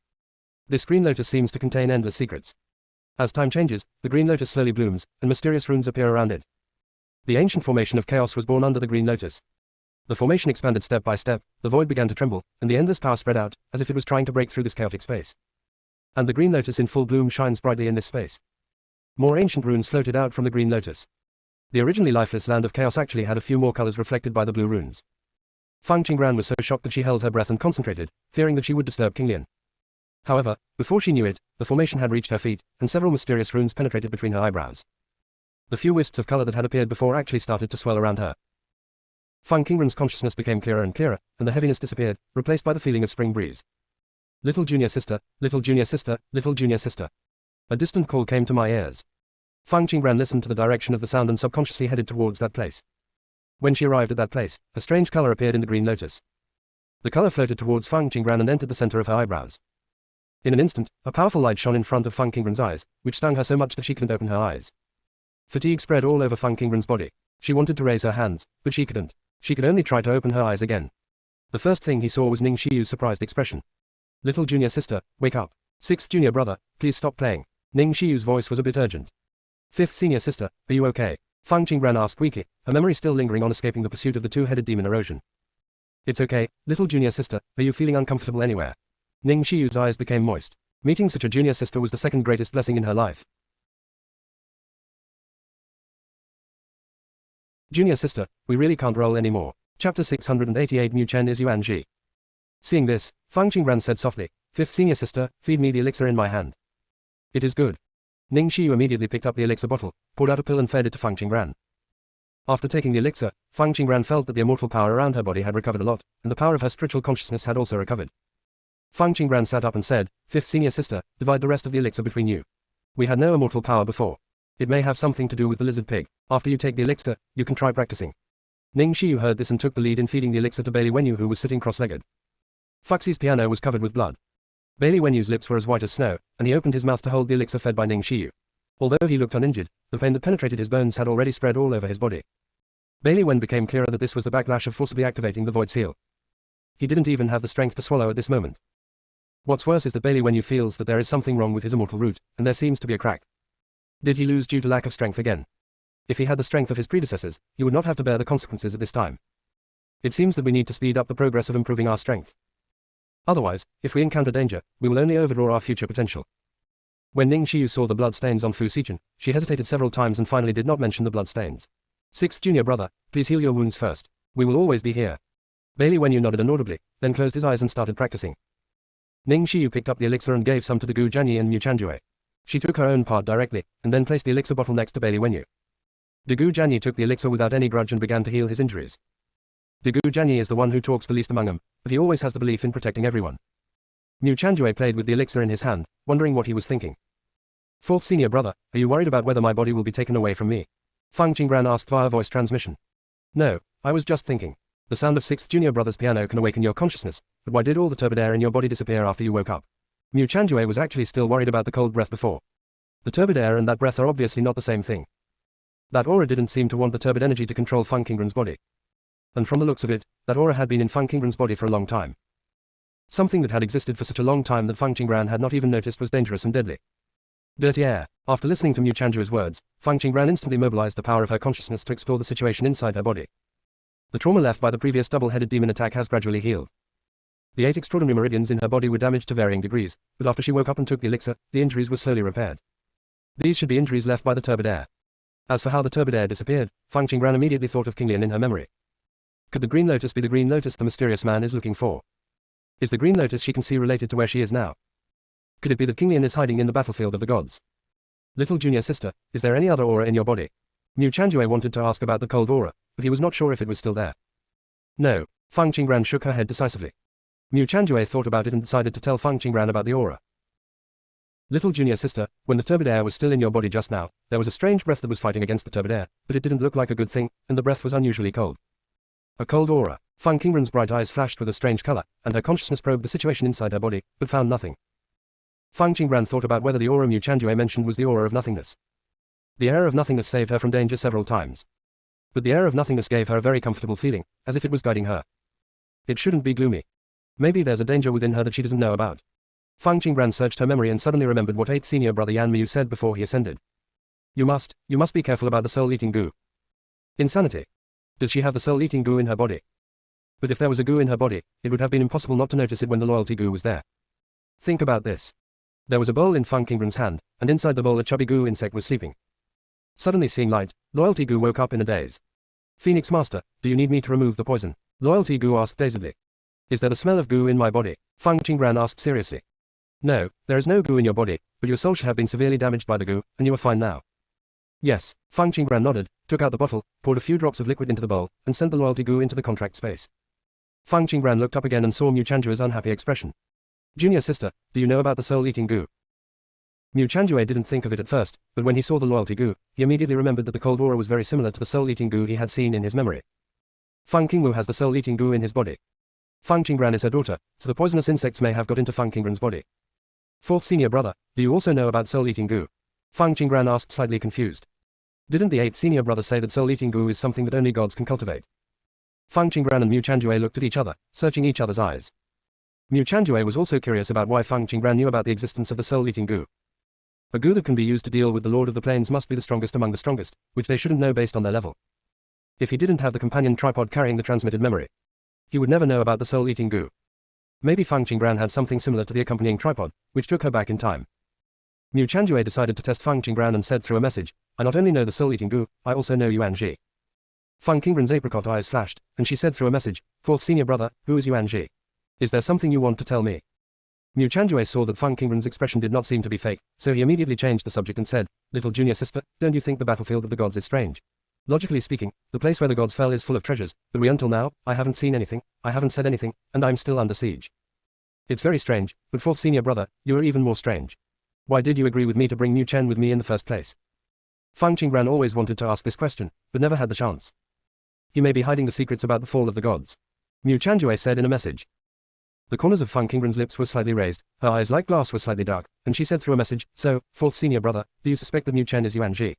This green lotus seems to contain endless secrets. As time changes, the green lotus slowly blooms, and mysterious runes appear around it. The ancient formation of chaos was born under the green lotus. The formation expanded step by step, the void began to tremble, and the endless power spread out, as if it was trying to break through this chaotic space. And the green lotus in full bloom shines brightly in this space. More ancient runes floated out from the green lotus. The originally lifeless land of chaos actually had a few more colors reflected by the blue runes. Feng Qingbran was so shocked that she held her breath and concentrated, fearing that she would disturb King Lian. However, before she knew it, the formation had reached her feet, and several mysterious runes penetrated between her eyebrows. The few wisps of color that had appeared before actually started to swell around her. Feng Qingbran's consciousness became clearer and clearer, and the heaviness disappeared, replaced by the feeling of spring breeze. Little junior sister, little junior sister, little junior sister. A distant call came to my ears. Feng Qingbran listened to the direction of the sound and subconsciously headed towards that place. When she arrived at that place, a strange color appeared in the green lotus. The color floated towards Feng Qingbran and entered the center of her eyebrows. In an instant, a powerful light shone in front of Feng Qingren's eyes, which stung her so much that she couldn't open her eyes. Fatigue spread all over Feng Qingren's body. She wanted to raise her hands, but she couldn't. She could only try to open her eyes again. The first thing he saw was Ning Shiyu's surprised expression. Little junior sister, wake up. Sixth junior brother, please stop playing. Ning Shiyu's voice was a bit urgent. Fifth senior sister, are you okay? Feng Qingren asked weakly, her memory still lingering on escaping the pursuit of the two-headed demon erosion. It's okay, little junior sister, are you feeling uncomfortable anywhere? Ning Shiyu's eyes became moist. Meeting such a junior sister was the second greatest blessing in her life. Junior sister, we really can't roll anymore. Chapter 688 Mu Chen is Yuan Ji. Seeing this, Feng Qingren said softly, Fifth senior sister, feed me the elixir in my hand. It is good. Ning Shiyu immediately picked up the elixir bottle, poured out a pill and fed it to Feng Qingren. After taking the elixir, Feng Qingren felt that the immortal power around her body had recovered a lot, and the power of her spiritual consciousness had also recovered. Feng Qingren sat up and said, Fifth senior sister, divide the rest of the elixir between you. We had no immortal power before. It may have something to do with the lizard pig. After you take the elixir, you can try practicing. Ning Shiyu heard this and took the lead in feeding the elixir to Bailey Wenyu, who was sitting cross-legged. Fuxi's piano was covered with blood. Bailey Wenyu's lips were as white as snow, and he opened his mouth to hold the elixir fed by Ning Shiyu. Although he looked uninjured, the pain that penetrated his bones had already spread all over his body. Bailey Wen became clearer that this was the backlash of forcibly activating the void seal. He didn't even have the strength to swallow at this moment. What's worse is that Bailey Wenyu feels that there is something wrong with his immortal root, and there seems to be a crack. Did he lose due to lack of strength again? If he had the strength of his predecessors, he would not have to bear the consequences at this time. It seems that we need to speed up the progress of improving our strength. Otherwise, if we encounter danger, we will only overdraw our future potential. When Ning Shiyu saw the blood stains on Fu Xichen, she hesitated several times and finally did not mention the blood stains. Sixth junior brother, please heal your wounds first. We will always be here. Bailey Wenyu nodded inaudibly, then closed his eyes and started practicing. Ning Shiyu picked up the elixir and gave some to Gu Jianyi and Mu Chanjue. She took her own part directly, and then placed the elixir bottle next to Bailey Wenyu. Gu Jianyi took the elixir without any grudge and began to heal his injuries. Gu Jianyi is the one who talks the least among them, but he always has the belief in protecting everyone. Mu Chanjue played with the elixir in his hand, wondering what he was thinking. Fourth senior brother, are you worried about whether my body will be taken away from me? Feng Qingren asked via voice transmission. No, I was just thinking. The sound of sixth junior brother's piano can awaken your consciousness, but why did all the turbid air in your body disappear after you woke up? Mu Chanjue was actually still worried about the cold breath before. The turbid air and that breath are obviously not the same thing. That aura didn't seem to want the turbid energy to control Feng Qingren's body. And from the looks of it, that aura had been in Feng Qingren's body for a long time. Something that had existed for such a long time that Feng Qingren had not even noticed was dangerous and deadly. Dirty air. After listening to Mu Chanjue's words, Feng Qingren instantly mobilized the power of her consciousness to explore the situation inside her body. The trauma left by the previous double-headed demon attack has gradually healed. The 8 extraordinary meridians in her body were damaged to varying degrees, but after she woke up and took the elixir, the injuries were slowly repaired. These should be injuries left by the turbid air. As for how the turbid air disappeared, Feng Qingren immediately thought of King Lian in her memory. Could the green lotus be the green lotus the mysterious man is looking for? Is the green lotus she can see related to where she is now? Could it be that King Lian is hiding in the battlefield of the gods? Little junior sister, is there any other aura in your body? Mu Chanjue wanted to ask about the cold aura, but he was not sure if it was still there. No. Feng Qingren shook her head decisively. Mu Chanjue thought about it and decided to tell Feng Qingren about the aura. Little junior sister, when the turbid air was still in your body just now, there was a strange breath that was fighting against the turbid air, but it didn't look like a good thing, and the breath was unusually cold. A cold aura. Feng Qingren's bright eyes flashed with a strange color, and her consciousness probed the situation inside her body, but found nothing. Feng Qingren thought about whether the aura Mu Chanjue mentioned was the aura of nothingness. The air of nothingness saved her from danger several times. But the air of nothingness gave her a very comfortable feeling, as if it was guiding her. It shouldn't be gloomy. Maybe there's a danger within her that she doesn't know about. Feng Qingren searched her memory and suddenly remembered what 8th senior brother Yan Miu said before he ascended. You must be careful about the soul-eating goo. Insanity. Does she have the soul-eating goo in her body? But if there was a goo in her body, it would have been impossible not to notice it when the loyalty goo was there. Think about this. There was a bowl in Feng Qingren's hand, and inside the bowl a chubby goo insect was sleeping. Suddenly seeing light, Loyalty Goo woke up in a daze. Phoenix Master, do you need me to remove the poison? Loyalty Goo asked dazedly. Is there the smell of goo in my body? Feng Qingren asked seriously. No, there is no goo in your body, but your soul should have been severely damaged by the goo, and you are fine now. Yes, Feng Qingren nodded, took out the bottle, poured a few drops of liquid into the bowl, and sent the loyalty goo into the contract space. Feng Qingren looked up again and saw Mu Chanjue's unhappy expression. Junior sister, do you know about the soul-eating goo? Mu Chanjue didn't think of it at first, but when he saw the loyalty goo, he immediately remembered that the cold aura was very similar to the soul-eating goo he had seen in his memory. Feng Qingwu has the soul-eating goo in his body. Feng Qingren is her daughter, so the poisonous insects may have got into Feng Qingren's body. Fourth senior brother, do you also know about soul-eating goo? Fang Qinggran asked, slightly confused. Didn't the eighth senior brother say that soul-eating goo is something that only gods can cultivate? Fang Qinggran and Mu Chanjue looked at each other, searching each other's eyes. Mu Chanjue was also curious about why Fang Qinggran knew about the existence of the soul-eating goo. A goo that can be used to deal with the Lord of the Plains must be the strongest among the strongest, which they shouldn't know based on their level. If he didn't have the companion tripod carrying the transmitted memory, he would never know about the soul-eating goo. Maybe Fang Qinggran had something similar to the accompanying tripod, which took her back in time. Mu Chanjue decided to test Fang Qinggran and said through a message, I not only know the soul-eating goo, I also know Yuan Ji. Fang Qinggran's apricot eyes flashed, and she said through a message, fourth senior brother, who is Yuan Ji? Is there something you want to tell me? Mu Chanjue saw that Fang Qinggran's expression did not seem to be fake, so he immediately changed the subject and said, little junior sister, don't you think the battlefield of the gods is strange? Logically speaking, the place where the gods fell is full of treasures, but until now, I haven't seen anything, I haven't said anything, and I'm still under siege. It's very strange, but fourth senior brother, you are even more strange. Why did you agree with me to bring Mu Chen with me in the first place? Fang Qinggran always wanted to ask this question, but never had the chance. He may be hiding the secrets about the fall of the gods. Mu Chanjue said in a message. The corners of Fang Qinggran's lips were slightly raised, her eyes like glass were slightly dark, and she said through a message, so, fourth senior brother, do you suspect that Mu Chen is Yuan Ji?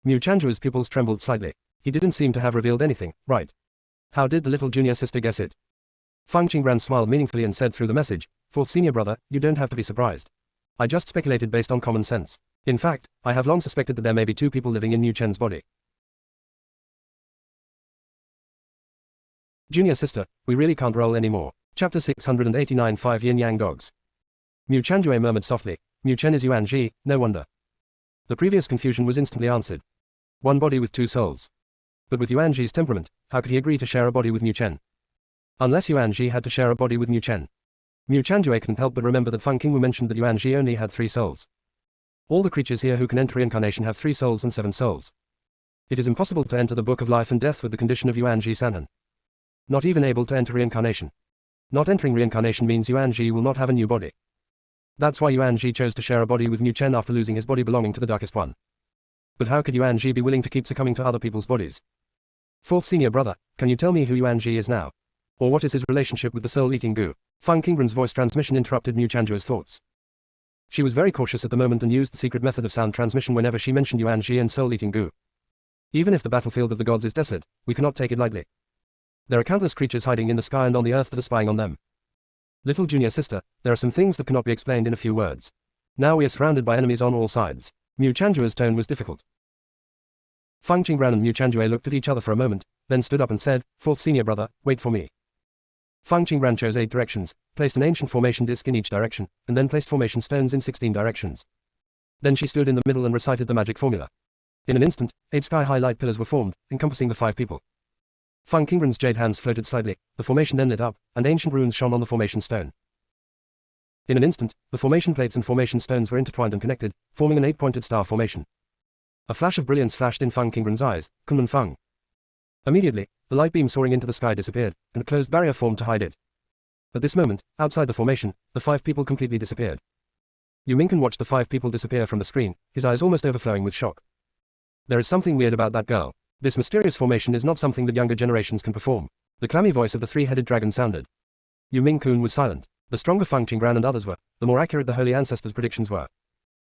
Mu Chanjue's pupils trembled slightly. He didn't seem to have revealed anything, right? How did the little junior sister guess it? Fang Qinggran smiled meaningfully and said through the message, fourth senior brother, you don't have to be surprised. I just speculated based on common sense. In fact, I have long suspected that there may be two people living in Mu Chen's body. Junior sister, we really can't roll anymore. Chapter 689 5 Yin-Yang Dogs. Mu Chanjue murmured softly, Mu Chen is Yuan Ji, no wonder. The previous confusion was instantly answered. One body with two souls. But with Yuan Ji's temperament, how could he agree to share a body with Mu Chen? Unless Yuan Ji had to share a body with Mu Chen. Mu Chanjue couldn't help but remember that Fang Qingwu mentioned that Yuan Ji only had 3 souls. All the creatures here who can enter reincarnation have 3 souls and 7 souls. It is impossible to enter the Book of Life and Death with the condition of Yuan Ji Sanhan. Not even able to enter reincarnation. Not entering reincarnation means Yuan Ji will not have a new body. That's why Yuan Ji chose to share a body with Mu Chen after losing his body belonging to the Darkest One. But how could Yuan Ji be willing to keep succumbing to other people's bodies? Fourth senior brother, can you tell me who Yuan Ji is now? Or what is his relationship with the soul-eating goo? Fang Qinggran's voice transmission interrupted Mu Chanjue's thoughts. She was very cautious at the moment and used the secret method of sound transmission whenever she mentioned Yuan Ji and soul-eating goo. Even if the battlefield of the gods is desolate, we cannot take it lightly. There are countless creatures hiding in the sky and on the earth that are spying on them. Little junior sister, there are some things that cannot be explained in a few words. Now we are surrounded by enemies on all sides. Mu Chanjue's tone was difficult. Fang Qinggran and Mu Chanjue looked at each other for a moment, then stood up and said, fourth senior brother, wait for me. Fang Qinggran chose 8 directions, placed an ancient formation disc in each direction, and then placed formation stones in 16 directions. Then she stood in the middle and recited the magic formula. In an instant, 8 sky-high light pillars were formed, encompassing the 5 people. Fang Qinggran's jade hands floated slightly, the formation then lit up, and ancient runes shone on the formation stone. In an instant, the formation plates and formation stones were intertwined and connected, forming an 8-pointed star formation. A flash of brilliance flashed in Fang Qinggran's eyes, Kunlun Fang. Immediately, the light beam soaring into the sky disappeared, and a closed barrier formed to hide it. At this moment, outside the formation, the 5 people completely disappeared. Yu Mingken watched the 5 people disappear from the screen, his eyes almost overflowing with shock. There is something weird about that girl. This mysterious formation is not something that younger generations can perform. The clammy voice of the 3-headed dragon sounded. Yu Mingkun was silent. The stronger Fang Qinggran and others were, the more accurate the holy ancestors' predictions were.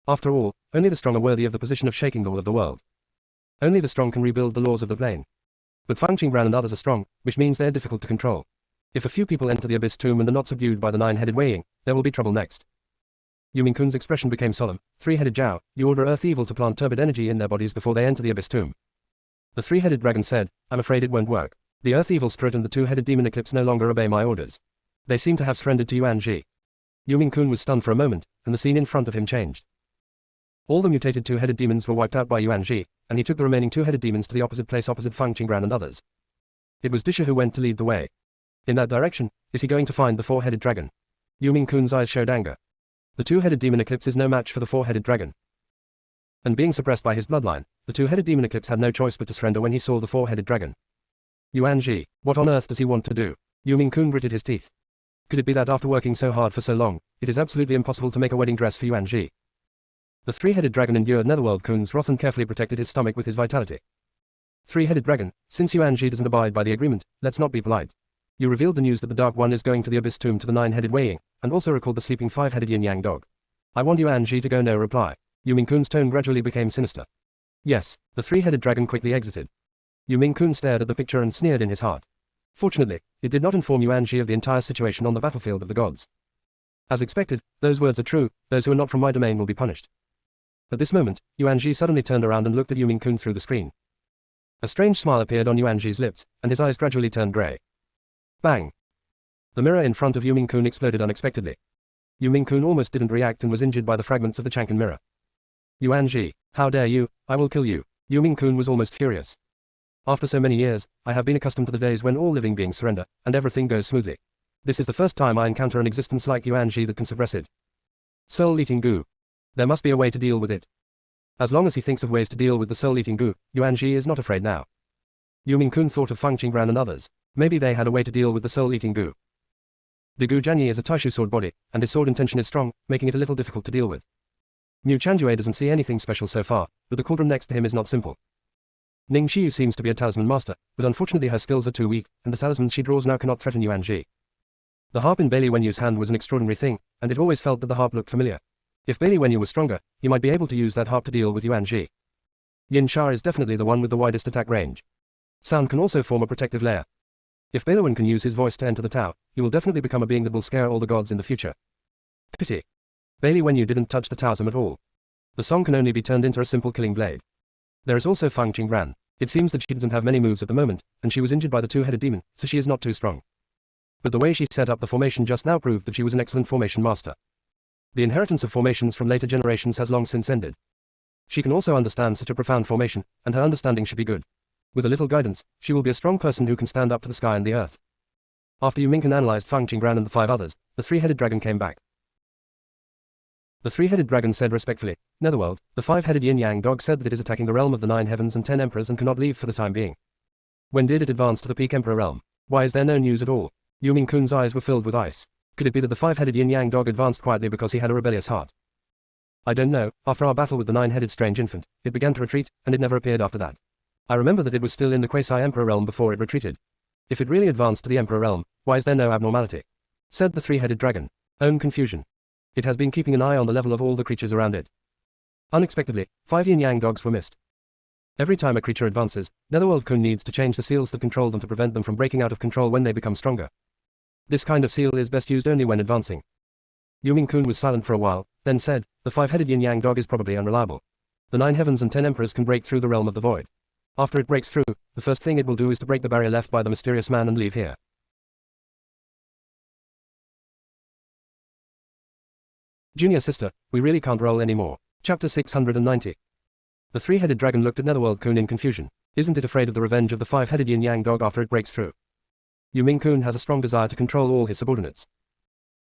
After all, only the strong are worthy of the position of shaking the will of the world. Only the strong can rebuild the laws of the plane. But Fang Qinggran and others are strong, which means they are difficult to control. If a few people enter the abyss tomb and are not subdued by the 9-headed weighing, there will be trouble next. Yu Mingkun's expression became solemn. 3-headed Zhao, you order earth evil to plant turbid energy in their bodies before they enter the abyss tomb. The 3-headed dragon said, I'm afraid it won't work. The earth evil spirit and the 2-headed demon eclipse no longer obey my orders. They seem to have surrendered to Yuan Ji. Yu Mingkun was stunned for a moment, and the scene in front of him changed. All the mutated 2-headed demons were wiped out by Yuan Ji, and he took the remaining 2-headed demons to the opposite place opposite Fang Qinggran and others. It was Disha who went to lead the way. In that direction, is he going to find the 4-headed dragon? Yu Mingkun's eyes showed anger. The 2-headed demon eclipse is no match for the 4-headed dragon. And being suppressed by his bloodline, the 2-headed demon eclipse had no choice but to surrender when he saw the 4-headed dragon. Yuan Ji, what on earth does he want to do? Yu Mingkun gritted his teeth. Could it be that after working so hard for so long, it is absolutely impossible to make a wedding dress for Yuan Ji? The 3-headed dragon endured Netherworld Kun's wrath and carefully protected his stomach with his vitality. 3-headed dragon, since Yuan Ji doesn't abide by the agreement, let's not be polite. You revealed the news that the Dark One is going to the Abyss Tomb to the 9-headed weighing, and also recalled the sleeping 5-headed yin-yang dog. I want Yuan-ji to go. No reply. Yu Ming-kun's tone gradually became sinister. Yes, the three-headed dragon quickly exited. Yu Ming-kun stared at the picture and sneered in his heart. Fortunately, it did not inform Yuan-ji of the entire situation on the battlefield of the gods. As expected, those words are true, those who are not from my domain will be punished. At this moment, Yuan-ji suddenly turned around and looked at Yu Ming-kun through the screen. A strange smile appeared on Yuan-ji's lips, and his eyes gradually turned grey. Bang! The mirror in front of Yu Ming-kun exploded unexpectedly. Yu Ming-kun almost didn't react and was injured by the fragments of the Chankan mirror. Yuan-ji, how dare you, I will kill you. Yu Ming-kun was almost furious. After so many years, I have been accustomed to the days when all living beings surrender, and everything goes smoothly. This is the first time I encounter an existence like Yuan-ji that can suppress it. Soul-eating goo. There must be a way to deal with it. As long as he thinks of ways to deal with the soul-eating goo, Yuan-ji is not afraid now. Yu Ming-kun thought of Feng Qingran and others. Maybe they had a way to deal with the soul-eating goo. The Gu Jianyi is a Taishu sword body, and his sword intention is strong, making it a little difficult to deal with. Mu Chanjue doesn't see anything special so far, but the cauldron next to him is not simple. Ning Xiu seems to be a talisman master, but unfortunately her skills are too weak, and the talismans she draws now cannot threaten Yuan-ji. The harp in Bailey Wenyu's hand was an extraordinary thing, and it always felt that the harp looked familiar. If Bailey Wenyu was stronger, he might be able to use that harp to deal with Yuan-ji. Yin Sha is definitely the one with the widest attack range. Sound can also form a protective layer. If Bailey Wen can use his voice to enter the Tao, he will definitely become a being that will scare all the gods in the future. Pity. Bailey Wenyu didn't touch the Taoism at all. The song can only be turned into a simple killing blade. There is also Feng Qingran. It seems that she doesn't have many moves at the moment, and she was injured by the two-headed demon, so she is not too strong. But the way she set up the formation just now proved that she was an excellent formation master. The inheritance of formations from later generations has long since ended. She can also understand such a profound formation, and her understanding should be good. With a little guidance, she will be a strong person who can stand up to the sky and the earth. After Yu Mingken analyzed Feng Qingran and the 5 others, the three-headed dragon came back. The three-headed dragon said respectfully, Netherworld, the 5-headed yin-yang dog said that it is attacking the realm of the 9 heavens and 10 emperors and cannot leave for the time being. When did it advance to the peak emperor realm? Why is there no news at all? Yu Ming-kun's eyes were filled with ice. Could it be that the 5-headed yin-yang dog advanced quietly because he had a rebellious heart? I don't know, after our battle with the 9-headed strange infant, it began to retreat, and it never appeared after that. I remember that it was still in the quasi-emperor realm before it retreated. If it really advanced to the emperor realm, why is there no abnormality? Said the 3-headed dragon. Own confusion. It has been keeping an eye on the level of all the creatures around it. Unexpectedly, 5 yin-yang dogs were missed. Every time a creature advances, Netherworld Kun needs to change the seals that control them to prevent them from breaking out of control when they become stronger. This kind of seal is best used only when advancing. Yu Ming-kun was silent for a while, then said, the 5-headed yin-yang dog is probably unreliable. The 9 heavens and 10 emperors can break through the realm of the void. After it breaks through, the first thing it will do is to break the barrier left by the mysterious man and leave here. Junior sister, we really can't roll anymore. Chapter 690. The 3-headed dragon looked at Netherworld Kun in confusion. Isn't it afraid of the revenge of the 5-headed yin-yang dog after it breaks through? Yu Ming-kun has a strong desire to control all his subordinates.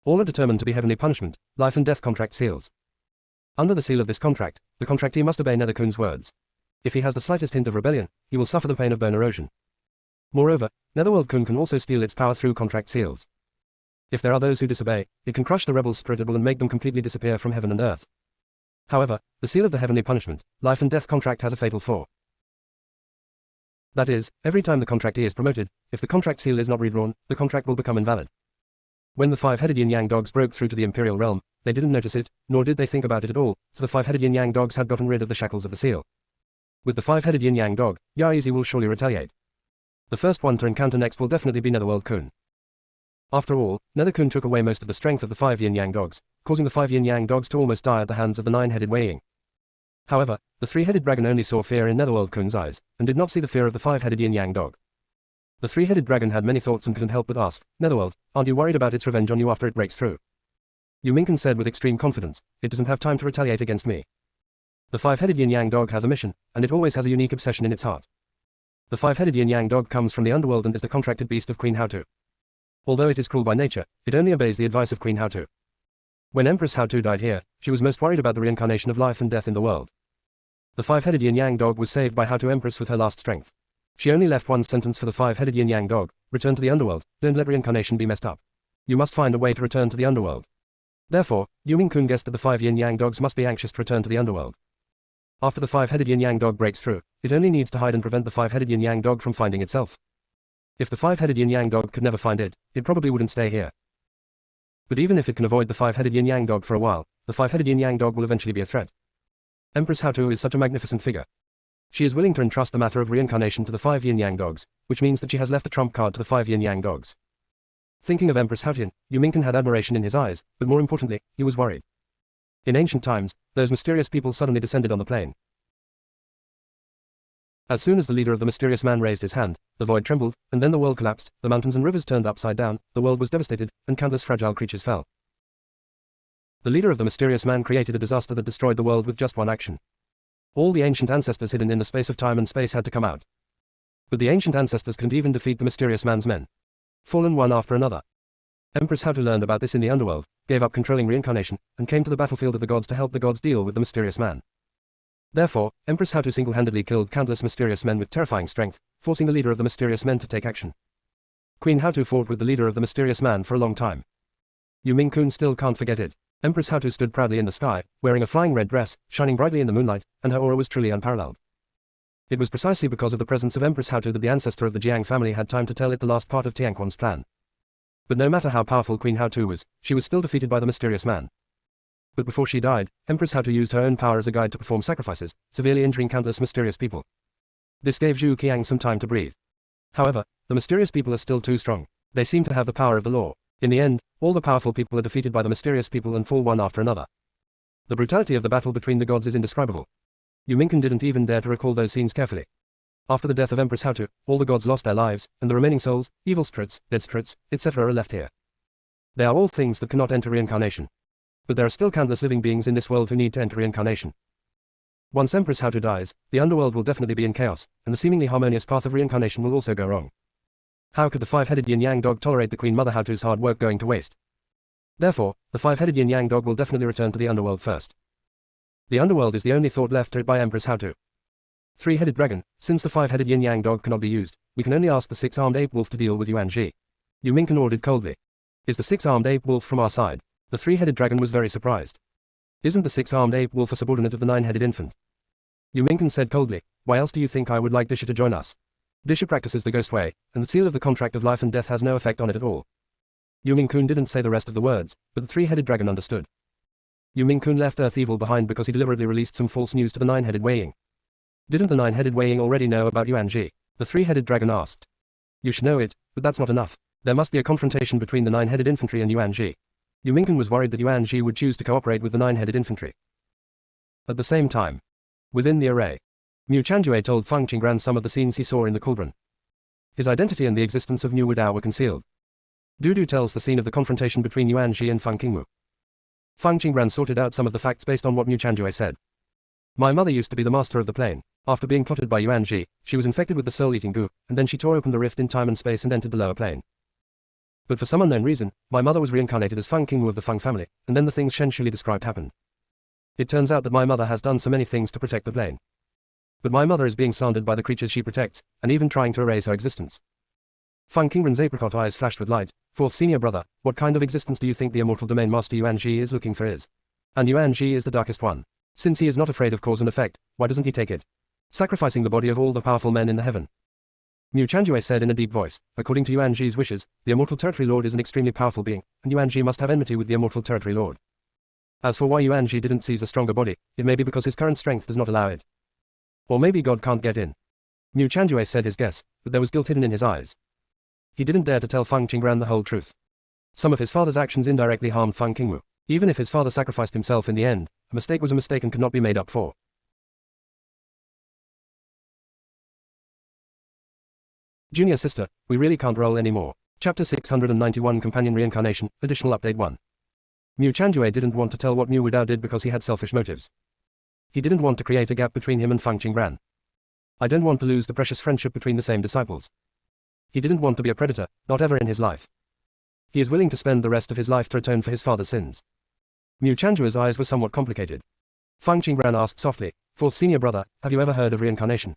All are determined to be heavenly punishment, life and death contract seals. Under the seal of this contract, the contractee must obey Nether-kun's words. If he has the slightest hint of rebellion, he will suffer the pain of bone erosion. Moreover, Netherworld Kun can also steal its power through contract seals. If there are those who disobey, it can crush the rebels' spirit and make them completely disappear from heaven and earth. However, the seal of the heavenly punishment, life and death contract has a fatal flaw. That is, every time the contractee is promoted, if the contract seal is not redrawn, the contract will become invalid. When the 5-headed yin-yang dogs broke through to the imperial realm, they didn't notice it, nor did they think about it at all, so the 5-headed yin-yang dogs had gotten rid of the shackles of the seal. With the 5-headed yin-yang dog, Yaizi will surely retaliate. The first one to encounter next will definitely be Netherworld Kun. After all, Nether Kun took away most of the strength of the 5 yin-yang dogs, causing the 5 yin-yang dogs to almost die at the hands of the 9-headed Wei Ying. However, the 3-headed dragon only saw fear in Netherworld Kun's eyes, and did not see the fear of the 5-headed yin-yang dog. The 3-headed dragon had many thoughts and couldn't help but ask, Netherworld, aren't you worried about its revenge on you after it breaks through? Yu Mingken said with extreme confidence, it doesn't have time to retaliate against me. The 5-headed yin-yang dog has a mission, and it always has a unique obsession in its heart. The 5-headed yin-yang dog comes from the underworld and is the contracted beast of Queen Haotu. Although it is cruel by nature, it only obeys the advice of Queen Haotu. When Empress Haotu died here, she was most worried about the reincarnation of life and death in the world. The 5-headed yin-yang dog was saved by Haotu Empress with her last strength. She only left one sentence for the 5-headed yin-yang dog, return to the underworld, don't let reincarnation be messed up. You must find a way to return to the underworld. Therefore, Yu Ming-kun guessed that the 5 yin-yang dogs must be anxious to return to the underworld. After the 5-headed yin-yang dog breaks through, it only needs to hide and prevent the 5-headed yin-yang dog from finding itself. If the 5-headed yin-yang dog could never find it, it probably wouldn't stay here. But even if it can avoid the five-headed yin-yang dog for a while, the five-headed yin-yang dog will eventually be a threat. Empress Hautu is such a magnificent figure. She is willing to entrust the matter of reincarnation to the five yin-yang dogs, which means that she has left a trump card to the five yin-yang dogs. Thinking of Empress Hautian, Yu Mingken had admiration in his eyes, but more importantly, he was worried. In ancient times, those mysterious people suddenly descended on the plain. As soon as the leader of the mysterious man raised his hand, the void trembled, and then the world collapsed, the mountains and rivers turned upside down, the world was devastated, and countless fragile creatures fell. The leader of the mysterious man created a disaster that destroyed the world with just one action. All the ancient ancestors hidden in the space of time and space had to come out. But the ancient ancestors couldn't even defeat the mysterious man's men. Fallen one after another. Empress Hautu learned about this in the underworld, gave up controlling reincarnation, and came to the battlefield of the gods to help the gods deal with the mysterious man. Therefore, Empress Hautu single-handedly killed countless mysterious men with terrifying strength, forcing the leader of the mysterious men to take action. Queen Hautu fought with the leader of the mysterious man for a long time. Yu Mingkun still can't forget it. Empress Hautu stood proudly in the sky, wearing a flying red dress, shining brightly in the moonlight, and her aura was truly unparalleled. It was precisely because of the presence of Empress Hautu that the ancestor of the Jiang family had time to tell it the last part of Tianquan's plan. But no matter how powerful Queen Hautu was, she was still defeated by the mysterious man. But before she died, Empress Hautu used her own power as a guide to perform sacrifices, severely injuring countless mysterious people. This gave Zhu Qiang some time to breathe. However, the mysterious people are still too strong. They seem to have the power of the law. In the end, all the powerful people are defeated by the mysterious people and fall one after another. The brutality of the battle between the gods is indescribable. Yu Mingken didn't even dare to recall those scenes carefully. After the death of Empress Hautu, all the gods lost their lives, and the remaining souls, evil spirits, dead spirits, etc. are left here. They are all things that cannot enter reincarnation. But there are still countless living beings in this world who need to enter reincarnation. Once Empress Hautu dies, the underworld will definitely be in chaos, and the seemingly harmonious path of reincarnation will also go wrong. How could the five-headed yin-yang dog tolerate the Queen Mother Hautu's hard work going to waste? Therefore, the five-headed yin-yang dog will definitely return to the underworld first. The underworld is the only thought left to it by Empress Hautu. Three-headed dragon, since the five-headed yin-yang dog cannot be used, we can only ask the six-armed ape wolf to deal with Yuan Ji. Yu Mingken ordered coldly. Is the six-armed ape wolf from our side? The three-headed dragon was very surprised. Isn't the six-armed ape wolf a subordinate of the nine-headed infant? Yu Mingken said coldly, why else do you think I would like Disha to join us? Disha practices the ghost way, and the seal of the contract of life and death has no effect on it at all. Yu Mingkun didn't say the rest of the words, but the three-headed dragon understood. Yu Mingkun left Earth Evil behind because he deliberately released some false news to the nine-headed Wei Ying. Didn't the nine-headed Wei Ying already know about Yuan Ji? The three-headed dragon asked. You should know it, but that's not enough. There must be a confrontation between the nine-headed infantry and Yuan Ji. Yu Mingkun was worried that Yuan Ji would choose to cooperate with the nine-headed infantry. At the same time, within the array, Mu Chanjue told Feng Qinggran some of the scenes he saw in the cauldron. His identity and the existence of Niu Wudao were concealed. Dudu tells the scene of the confrontation between Yuan Ji and Feng Qingmu. Feng Qinggran sorted out some of the facts based on what Mu Chanjue said. My mother used to be the master of the plane. After being plotted by Yuan Ji, she was infected with the soul-eating goo, and then she tore open the rift in time and space and entered the lower plane. But for some unknown reason, my mother was reincarnated as Feng Qingmu of the Feng family, and then the things Shen Shuli described happened. It turns out that my mother has done so many things to protect the plane. But my mother is being slandered by the creatures she protects, and even trying to erase her existence. Feng Qinggran's apricot eyes flashed with light. Fourth senior brother, what kind of existence do you think the immortal domain master Yuan Ji is looking for is? And Yuan Ji is the darkest one. Since he is not afraid of cause and effect, why doesn't he take it? Sacrificing the body of all the powerful men in the heaven. Mu Chanjue said in a deep voice, according to Yuan Ji's wishes, the immortal territory lord is an extremely powerful being, and Yuan Ji must have enmity with the immortal territory lord. As for why Yuan Ji didn't seize a stronger body, it may be because his current strength does not allow it. Or maybe God can't get in. Mu Chanjue said his guess, but there was guilt hidden in his eyes. He didn't dare to tell Feng Qinggran the whole truth. Some of his father's actions indirectly harmed Feng Qingmu. Even if his father sacrificed himself in the end, a mistake was a mistake and could not be made up for. Junior sister, we really can't roll anymore. Chapter 691 Companion Reincarnation, Additional Update 1. Mu Chanjue didn't want to tell what Niu Wudao did because he had selfish motives. He didn't want to create a gap between him and Feng Qinggran. I don't want to lose the precious friendship between the same disciples. He didn't want to be a predator, not ever in his life. He is willing to spend the rest of his life to atone for his father's sins. Mu Chanjue's eyes were somewhat complicated. Feng Qinggran asked softly, fourth senior brother, have you ever heard of reincarnation?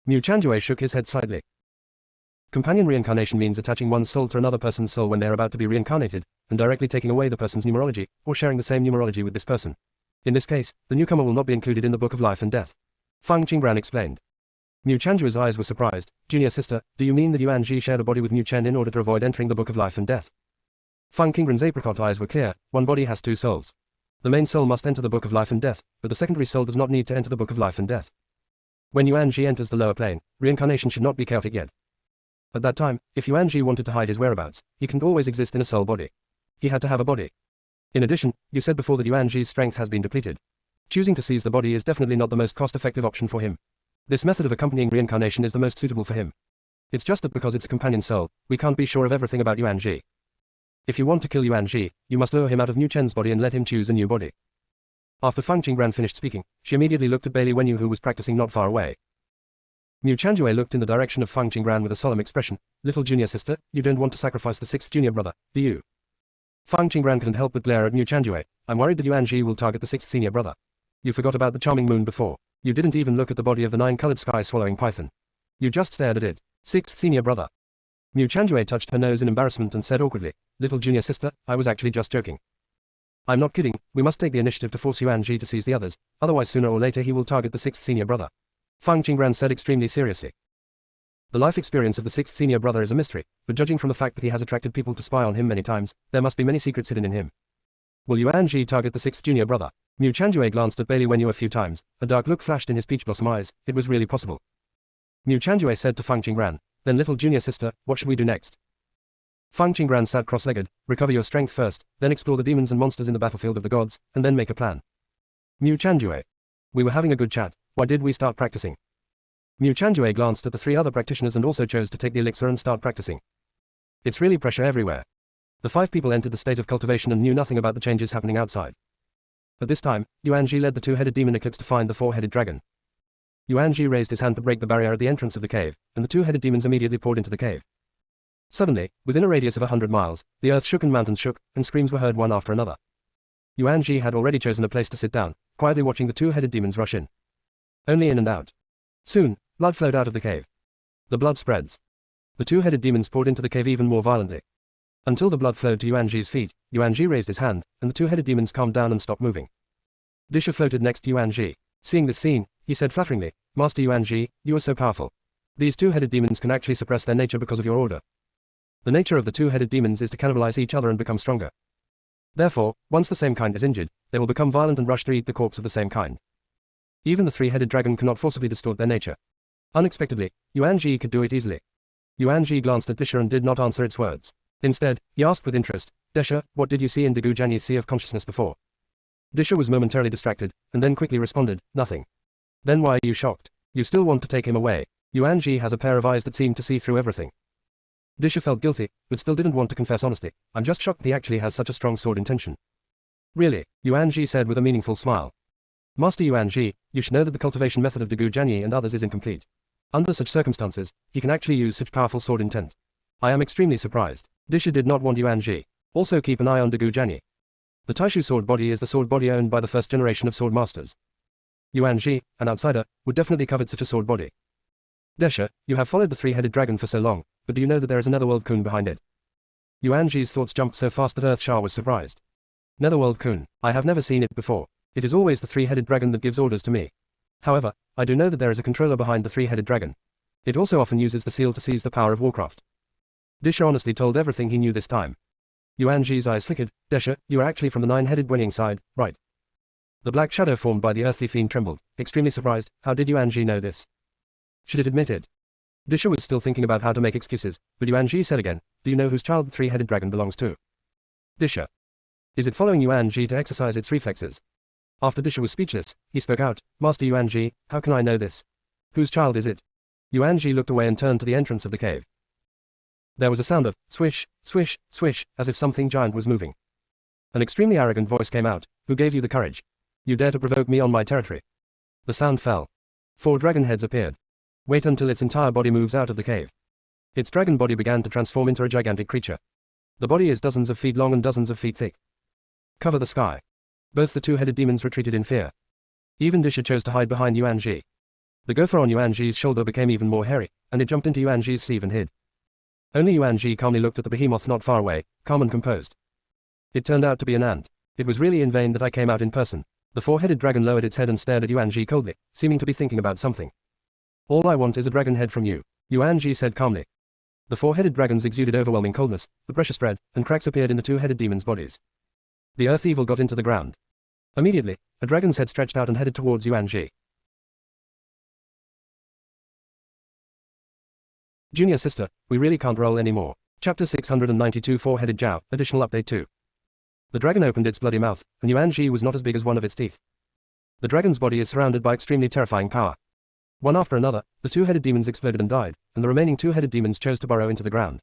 Mu Chanjue shook his head slightly. Companion reincarnation means attaching one's soul to another person's soul when they are about to be reincarnated, and directly taking away the person's numerology, or sharing the same numerology with this person. In this case, the newcomer will not be included in the Book of Life and Death. Feng Qinggran explained. Mu Chanjue's eyes were surprised. Junior sister, do you mean that Yuan Ji shared a body with Mu Chen in order to avoid entering the Book of Life and Death? Feng Qingren's apricot eyes were clear. One body has two souls. The main soul must enter the book of life and death, but the secondary soul does not need to enter the book of life and death. When Yuanji enters the lower plane, reincarnation should not be chaotic yet. At that time, if Yuanji wanted to hide his whereabouts, he couldn't always exist in a soul body. He had to have a body. In addition, you said before that Yuanji's strength has been depleted. Choosing to seize the body is definitely not the most cost-effective option for him. This method of accompanying reincarnation is the most suitable for him. It's just that because it's a companion soul, we can't be sure of everything about Yuanji. If you want to kill Yuanji, you must lure him out of Niu Chen's body and let him choose a new body. After Feng Qingran finished speaking, she immediately looked at Bailey Wenyu, who was practicing not far away. Mu Chanjue looked in the direction of Feng Qingran with a solemn expression. Little junior sister, you don't want to sacrifice the sixth junior brother, do you? Feng Qingran couldn't help but glare at Mu Chanjue. I'm worried that Yuanji will target the sixth senior brother. You forgot about the charming moon before. You didn't even look at the body of the nine-colored sky-swallowing python. You just stared at it. Sixth senior brother. Mu Chanjue touched her nose in embarrassment and said awkwardly, Little junior sister, I was actually just joking. I'm not kidding, we must take the initiative to force Yuanji to seize the others, otherwise sooner or later he will target the sixth senior brother. Feng Qingran said extremely seriously. The life experience of the sixth senior brother is a mystery, but judging from the fact that he has attracted people to spy on him many times, there must be many secrets hidden in him. Will Yuanji target the sixth junior brother? Mu Chanjue glanced at Bailey Wenyu a few times, a dark look flashed in his peach blossom eyes. It was really possible. Mu Chanjue said to Feng Qingran, then little junior sister, what should we do next? Feng Qingran sat cross-legged. Recover your strength first, then explore the demons and monsters in the battlefield of the gods, and then make a plan. Mu Chanjue. We were having a good chat, why did we start practicing? Mu Chanjue glanced at the three other practitioners and also chose to take the elixir and start practicing. It's really pressure everywhere. The 5 people entered the state of cultivation and knew nothing about the changes happening outside. At this time, Yuanji led the 2-headed demon Eclipse to find the 4-headed dragon. Yuanji raised his hand to break the barrier at the entrance of the cave, and the 2-headed demons immediately poured into the cave. Suddenly, within a radius of 100 miles, the earth shook and mountains shook, and screams were heard one after another. Yuanji had already chosen a place to sit down, quietly watching the 2-headed demons rush in. Only in and out. Soon, blood flowed out of the cave. The blood spreads. The 2-headed demons poured into the cave even more violently. Until the blood flowed to Yuanji's feet, Yuanji raised his hand, and the 2-headed demons calmed down and stopped moving. Disha floated next to Yuanji. Seeing this scene, he said flatteringly, Master Yuanji, you are so powerful. These 2-headed demons can actually suppress their nature because of your order. The nature of the 2-headed demons is to cannibalize each other and become stronger. Therefore, once the same kind is injured, they will become violent and rush to eat the corpse of the same kind. Even the 3-headed dragon cannot forcibly distort their nature. Unexpectedly, Yuanji could do it easily. Yuanji glanced at Disha and did not answer its words. Instead, he asked with interest, Disha, what did you see in Degu Janyi's sea of consciousness before? Disha was momentarily distracted, and then quickly responded, nothing. Then why are you shocked? You still want to take him away. Yuanji has a pair of eyes that seem to see through everything. Disha felt guilty, but still didn't want to confess honestly. I'm just shocked he actually has such a strong sword intention. Really, Yuanji said with a meaningful smile. Master Yuanji, you should know that the cultivation method of Degu Janyi and others is incomplete. Under such circumstances, he can actually use such powerful sword intent. I am extremely surprised. Disha did not want Yuanji. Also keep an eye on Degu Janyi. The Taishu sword body is the sword body owned by the first generation of sword masters. Yuanji, an outsider, would definitely covet such a sword body. Desha, you have followed the 3-headed dragon for so long, but do you know that there is a Netherworld Kun behind it? Yuanji's thoughts jumped so fast that Earthshah was surprised. Netherworld Kun, I have never seen it before. It is always the 3-headed dragon that gives orders to me. However, I do know that there is a controller behind the 3-headed dragon. It also often uses the seal to seize the power of Warcraft. Disha honestly told everything he knew this time. Yuanji's eyes flickered. Desha, you are actually from the 9-headed Wenying side, right? The black shadow formed by the earthly fiend trembled, extremely surprised. How did Yuanji know this? Should it admit it? Disha was still thinking about how to make excuses, but Yuanji said again, do you know whose child the 3-headed dragon belongs to? Disha. Is it following Yuanji to exercise its reflexes? After Disha was speechless, he spoke out, Master Yuanji, how can I know this? Whose child is it? Yuanji looked away and turned to the entrance of the cave. There was a sound of swish, swish, swish, as if something giant was moving. An extremely arrogant voice came out. Who gave you the courage? You dare to provoke me on my territory? The sound fell. 4 dragon heads appeared. Wait until its entire body moves out of the cave. Its dragon body began to transform into a gigantic creature. The body is dozens of feet long and dozens of feet thick. Cover the sky. Both the 2-headed demons retreated in fear. Even Disha chose to hide behind Yuanji. The gopher on Yuanji's shoulder became even more hairy, and it jumped into Yuanji's sleeve and hid. Only Yuanji calmly looked at the behemoth not far away, calm and composed. It turned out to be an ant. It was really in vain that I came out in person. The 4-headed dragon lowered its head and stared at Yuanji coldly, seeming to be thinking about something. All I want is a dragon head from you, Yuanji said calmly. The four-headed dragons exuded overwhelming coldness, the pressure spread, and cracks appeared in the two-headed demons' bodies. The earth evil got into the ground. Immediately, a dragon's head stretched out and headed towards Yuan Ji. Junior sister, we really can't roll anymore. Chapter 692 Four-Headed Zhao, Additional Update 2. The dragon opened its bloody mouth, and Yuan Ji was not as big as one of its teeth. The dragon's body is surrounded by extremely terrifying power. One after another, the two-headed demons exploded and died, and the remaining two-headed demons chose to burrow into the ground.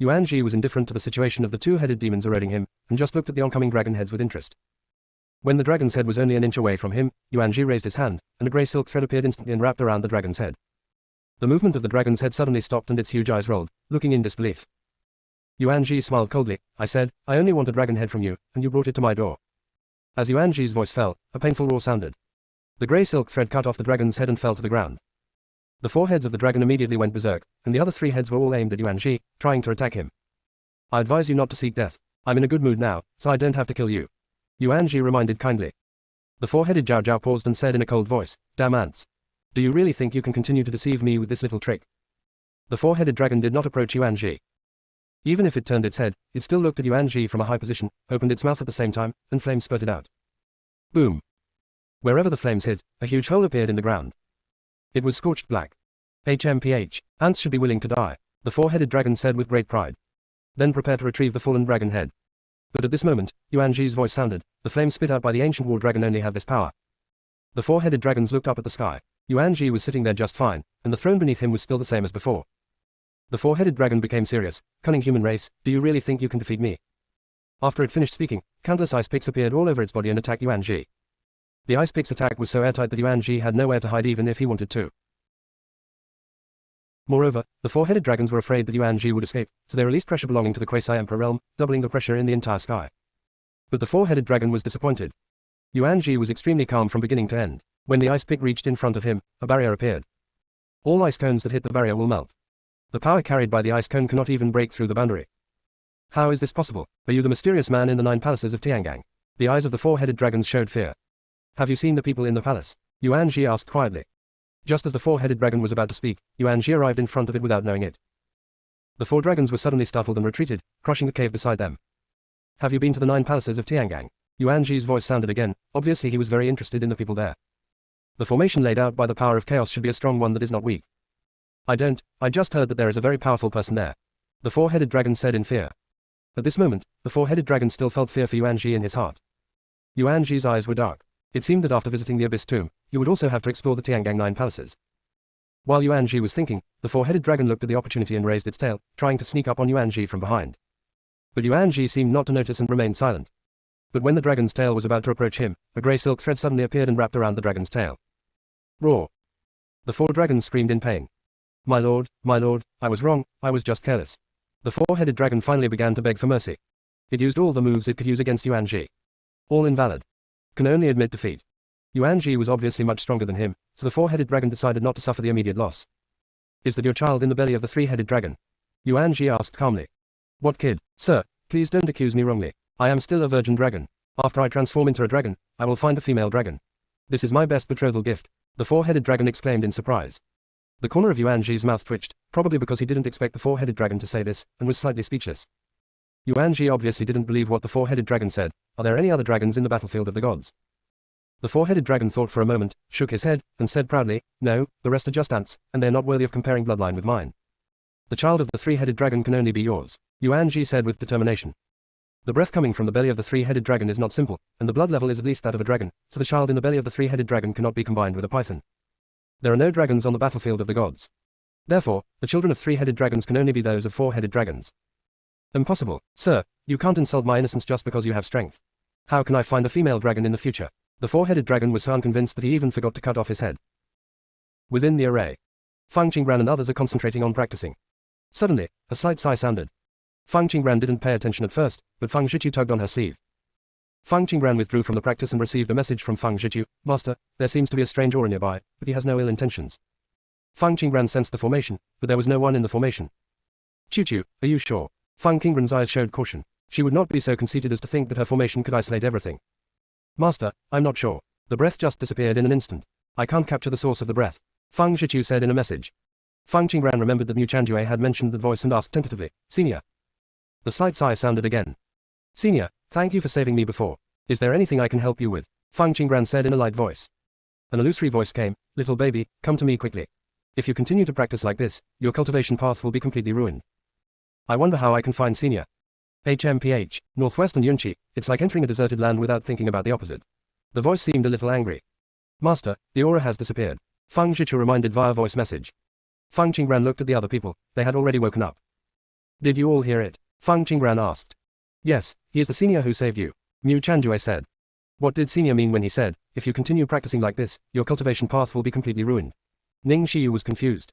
Yuan Ji was indifferent to the situation of the two-headed demons eroding him, and just looked at the oncoming dragon heads with interest. When the dragon's head was only an inch away from him, Yuan Ji raised his hand, and a grey silk thread appeared instantly and wrapped around the dragon's head. The movement of the dragon's head suddenly stopped and its huge eyes rolled, looking in disbelief. Yuan Ji smiled coldly. I said, I only want a dragon head from you, and you brought it to my door. As Yuan Ji's voice fell, a painful roar sounded. The grey silk thread cut off the dragon's head and fell to the ground. The four heads of the dragon immediately went berserk, and the other three heads were all aimed at Yuan Ji, trying to attack him. I advise you not to seek death. I'm in a good mood now, so I don't have to kill you. Yuan Ji reminded kindly. The four-headed Zhao Zhao paused and said in a cold voice, Damn ants. Do you really think you can continue to deceive me with this little trick? The four-headed dragon did not approach Yuan Ji. Even if it turned its head, it still looked at Yuan Ji from a high position, opened its mouth at the same time, and flames spurted out. Boom. Wherever the flames hit, a huge hole appeared in the ground. It was scorched black. HMPH. Ants should be willing to die, the four-headed dragon said with great pride. Then prepare to retrieve the fallen dragon head. But at this moment, Yuan Ji's voice sounded. The flames spit out by the ancient war dragon only have this power. The four-headed dragons looked up at the sky. Yuan Ji was sitting there just fine, and the throne beneath him was still the same as before. The four-headed dragon became serious. Cunning human race, do you really think you can defeat me? After it finished speaking, countless ice picks appeared all over its body and attacked Yuan Ji. The ice pick's attack was so airtight that Yuan Ji had nowhere to hide even if he wanted to. Moreover, the four-headed dragons were afraid that Yuan Ji would escape, so they released pressure belonging to the Quasi-Emperor realm, doubling the pressure in the entire sky. But the four-headed dragon was disappointed. Yuan Ji was extremely calm from beginning to end. When the ice pick reached in front of him, a barrier appeared. All ice cones that hit the barrier will melt. The power carried by the ice cone cannot even break through the boundary. How is this possible? Are you the mysterious man in the 9 palaces of Tiangang? The eyes of the four-headed dragons showed fear. Have you seen the people in the palace? Yuan Ji asked quietly. Just as the four-headed dragon was about to speak, Yuan Ji arrived in front of it without knowing it. The 4 dragons were suddenly startled and retreated, crushing the cave beside them. Have you been to the 9 palaces of Tiangang? Yuan Ji's voice sounded again. Obviously he was very interested in the people there. The formation laid out by the power of chaos should be a strong one that is not weak. I just heard that there is a very powerful person there. The four-headed dragon said in fear. At this moment, the four-headed dragon still felt fear for Yuan Ji in his heart. Yuan Ji's eyes were dark. It seemed that after visiting the Abyss Tomb, you would also have to explore the Tiangang 9 palaces. While Yuan Ji was thinking, the four-headed dragon looked at the opportunity and raised its tail, trying to sneak up on Yuan Ji from behind. But Yuan Ji seemed not to notice and remained silent. But when the dragon's tail was about to approach him, a grey silk thread suddenly appeared and wrapped around the dragon's tail. Roar! The 4 dragons screamed in pain. My lord, I was wrong, I was just careless. The four-headed dragon finally began to beg for mercy. It used all the moves it could use against Yuan Ji. All invalid. Can only admit defeat. Yuan Ji was obviously much stronger than him, so the four-headed dragon decided not to suffer the immediate loss. Is that your child in the belly of the 3-headed dragon? Yuan Ji asked calmly. What kid? Sir, please don't accuse me wrongly. I am still a virgin dragon. After I transform into a dragon, I will find a female dragon. This is my best betrothal gift. The four-headed dragon exclaimed in surprise. The corner of Yuan Ji's mouth twitched, probably because he didn't expect the four-headed dragon to say this, and was slightly speechless. Yuan Ji obviously didn't believe what the four-headed dragon said. Are there any other dragons in the battlefield of the gods? The four-headed dragon thought for a moment, shook his head, and said proudly, no, the rest are just ants, and they're not worthy of comparing bloodline with mine. The child of the 3-headed dragon can only be yours, Yuan Ji said with determination. The breath coming from the belly of the 3-headed dragon is not simple, and the blood level is at least that of a dragon, so the child in the belly of the 3-headed dragon cannot be combined with a python. There are no dragons on the battlefield of the gods. Therefore, the children of 3-headed dragons can only be those of 4-headed dragons. Impossible, sir, you can't insult my innocence just because you have strength. How can I find a female dragon in the future? The 4-headed dragon was so unconvinced that he even forgot to cut off his head. Within the array, Fang Qingran and others are concentrating on practicing. Suddenly, a slight sigh sounded. Fang Qingran didn't pay attention at first, but Fang Zhiqiu tugged on her sleeve. Fang Qingran withdrew from the practice and received a message from Fang Zhiqiu. Master, there seems to be a strange aura nearby, but he has no ill intentions. Fang Qingran sensed the formation, but there was no one in the formation. Qiu, are you sure? Fang Qingran's eyes showed caution. She would not be so conceited as to think that her formation could isolate everything. Master, I'm not sure. The breath just disappeared in an instant. I can't capture the source of the breath. Fang Zhiqiu said in a message. Fang Qingran remembered that Mu Chanjue had mentioned that voice and asked tentatively, Senior. The slight sigh sounded again. Senior, thank you for saving me before. Is there anything I can help you with? Fang Qingran said in a light voice. An illusory voice came, little baby, come to me quickly. If you continue to practice like this, your cultivation path will be completely ruined. I wonder how I can find Senior. HMPH, Northwest and Yunqi, it's like entering a deserted land without thinking about the opposite. The voice seemed a little angry. Master, the aura has disappeared. Fang Zhichu reminded via voice message. Fang Qingran looked at the other people, they had already woken up. Did you all hear it? Fang Qingran asked. Yes, he is the Senior who saved you. Mu Chanjue said. What did Senior mean when he said, if you continue practicing like this, your cultivation path will be completely ruined? Ning Xiyu was confused.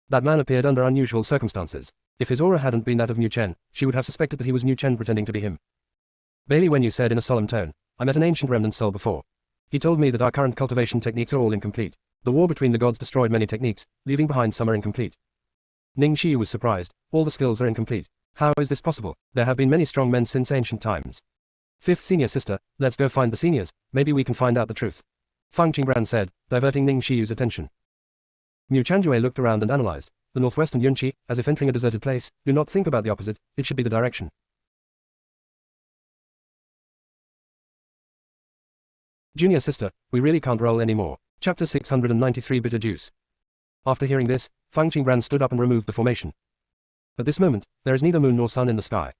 That man appeared under unusual circumstances. If his aura hadn't been that of Mu Chen, she would have suspected that he was Mu Chen pretending to be him. Bailey Wenyu said in a solemn tone, I met an ancient remnant soul before. He told me that our current cultivation techniques are all incomplete. The war between the gods destroyed many techniques, leaving behind some are incomplete. Ning Xiyu was surprised. All the skills are incomplete. How is this possible? There have been many strong men since ancient times. Fifth Senior Sister, let's go find the seniors, maybe we can find out the truth. Fang Qingran said, diverting Ning Xiyu's attention. Mu Chanjue looked around and analyzed. The Northwest and Yunqi, as if entering a deserted place, do not think about the opposite, it should be the direction. Junior Sister, we really can't roll anymore. Chapter 693 Bitter Juice. After hearing this, Fang Qingran stood up and removed the formation. At this moment, there is neither moon nor sun in the sky.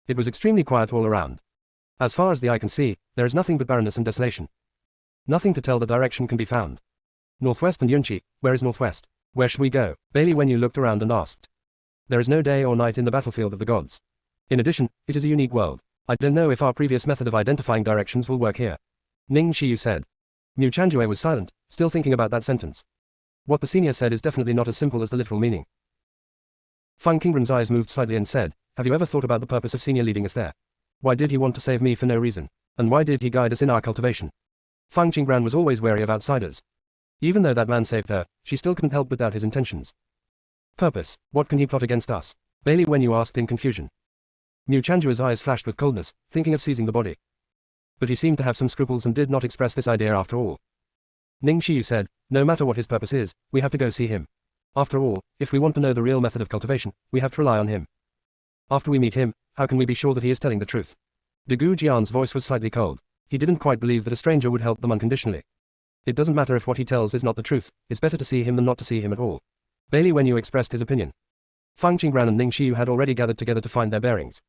It was extremely quiet all around. As far as the eye can see, there is nothing but barrenness and desolation. Nothing to tell the direction can be found. Northwest and Yunqi, where is Northwest? Where should we go? Bailey Wenyu looked around and asked. There is no day or night in the battlefield of the gods. In addition, it is a unique world. I don't know if our previous method of identifying directions will work here. Ning Xiyu said. Mu Chanjue was silent, still thinking about that sentence. What the senior said is definitely not as simple as the literal meaning. Fang Qingran's eyes moved slightly and said, have you ever thought about the purpose of Senior leading us there? Why did he want to save me for no reason? And why did he guide us in our cultivation? Fang Qingran was always wary of outsiders. Even though that man saved her, she still couldn't help but doubt his intentions. Purpose, what can he plot against us? Bailey Wenyu asked in confusion. Mu Chanjue's eyes flashed with coldness, thinking of seizing the body. But he seemed to have some scruples and did not express this idea after all. Ning Xiyu said, no matter what his purpose is, we have to go see him. After all, if we want to know the real method of cultivation, we have to rely on him. After we meet him, how can we be sure that he is telling the truth? Degu Jian's voice was slightly cold. He didn't quite believe that a stranger would help them unconditionally. It doesn't matter if what he tells is not the truth, it's better to see him than not to see him at all. Bailey Wenyu expressed his opinion. Fang Qingran and Ning Xiyu had already gathered together to find their bearings.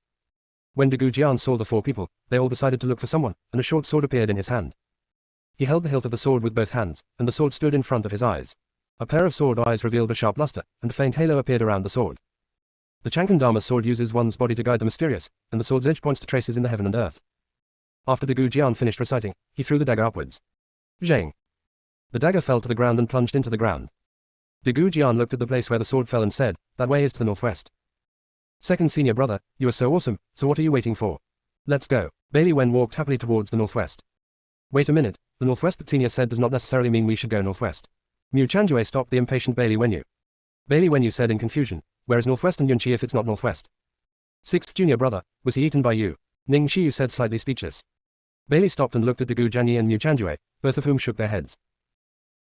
When Degu Jian saw the four people, they all decided to look for someone, and a short sword appeared in his hand. He held the hilt of the sword with both hands, and the sword stood in front of his eyes. A pair of sword eyes revealed a sharp luster, and a faint halo appeared around the sword. The Chankan Dharma's sword uses one's body to guide the mysterious, and the sword's edge points to traces in the heaven and earth. After Degu Jian finished reciting, he threw the dagger upwards. Zhang. The dagger fell to the ground and plunged into the ground. Degu Jian looked at the place where the sword fell and said, that way is to the northwest. Second Senior Brother, you are so awesome, so what are you waiting for? Let's go. Bailey Wen walked happily towards the northwest. Wait a minute, the northwest that Senior said does not necessarily mean we should go northwest. Mu Chanjue stopped the impatient Bailey Wenyu. Bailey Wenyu said in confusion, where is Northwest and Yunqi if it's not Northwest? Sixth Junior Brother, was he eaten by you? Ning Xiyu said slightly speechless. Bailey stopped and looked at Degu Jianyi and Mu Chanjue, both of whom shook their heads.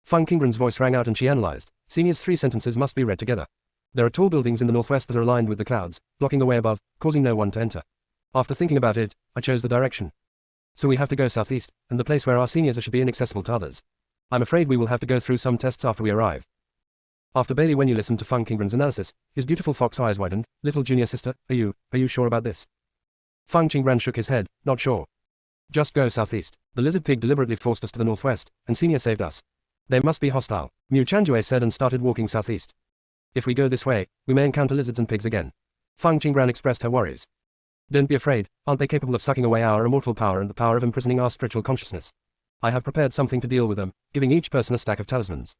Fang Qingran's voice rang out and she analyzed. Senior's three sentences must be read together. There are tall buildings in the northwest that are aligned with the clouds, blocking the way above, causing no one to enter. After thinking about it, I chose the direction. So we have to go southeast, and the place where our seniors are should be inaccessible to others. I'm afraid we will have to go through some tests after we arrive. After Bailey Wenyu listened to Fang Qingran's analysis, his beautiful fox eyes widened. Little Junior Sister, are you sure about this? Fang Qingran shook his head, not sure. Just go southeast. The lizard pig deliberately forced us to the northwest, and Senior saved us. They must be hostile, Mu Chanjue said and started walking southeast. If we go this way, we may encounter lizards and pigs again. Fang Qingran expressed her worries. Don't be afraid, aren't they capable of sucking away our immortal power and the power of imprisoning our spiritual consciousness? I have prepared something to deal with them, giving each person a stack of talismans.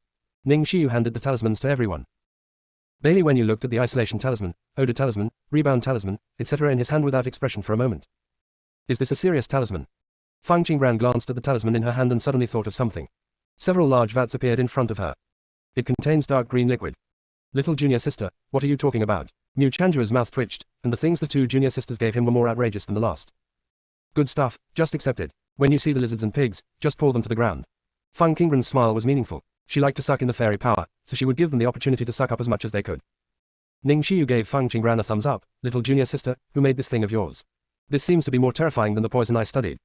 Ning Xiyu handed the talismans to everyone. Bailey Wenyu looked at the isolation talisman, odor talisman, rebound talisman, etc. in his hand without expression for a moment. Is this a serious talisman? Fang Qingran glanced at the talisman in her hand and suddenly thought of something. Several large vats appeared in front of her. It contains dark green liquid. Little Junior Sister, what are you talking about? Mu Chanjue's mouth twitched, and the things the two junior sisters gave him were more outrageous than the last. Good stuff, just accept it. When you see the lizards and pigs, just pull them to the ground. Fang Qingran's smile was meaningful. She liked to suck in the fairy power, so she would give them the opportunity to suck up as much as they could. Ning Xiyu gave Fang Qingran a thumbs up. Little junior sister, who made this thing of yours? This seems to be more terrifying than the poison I studied.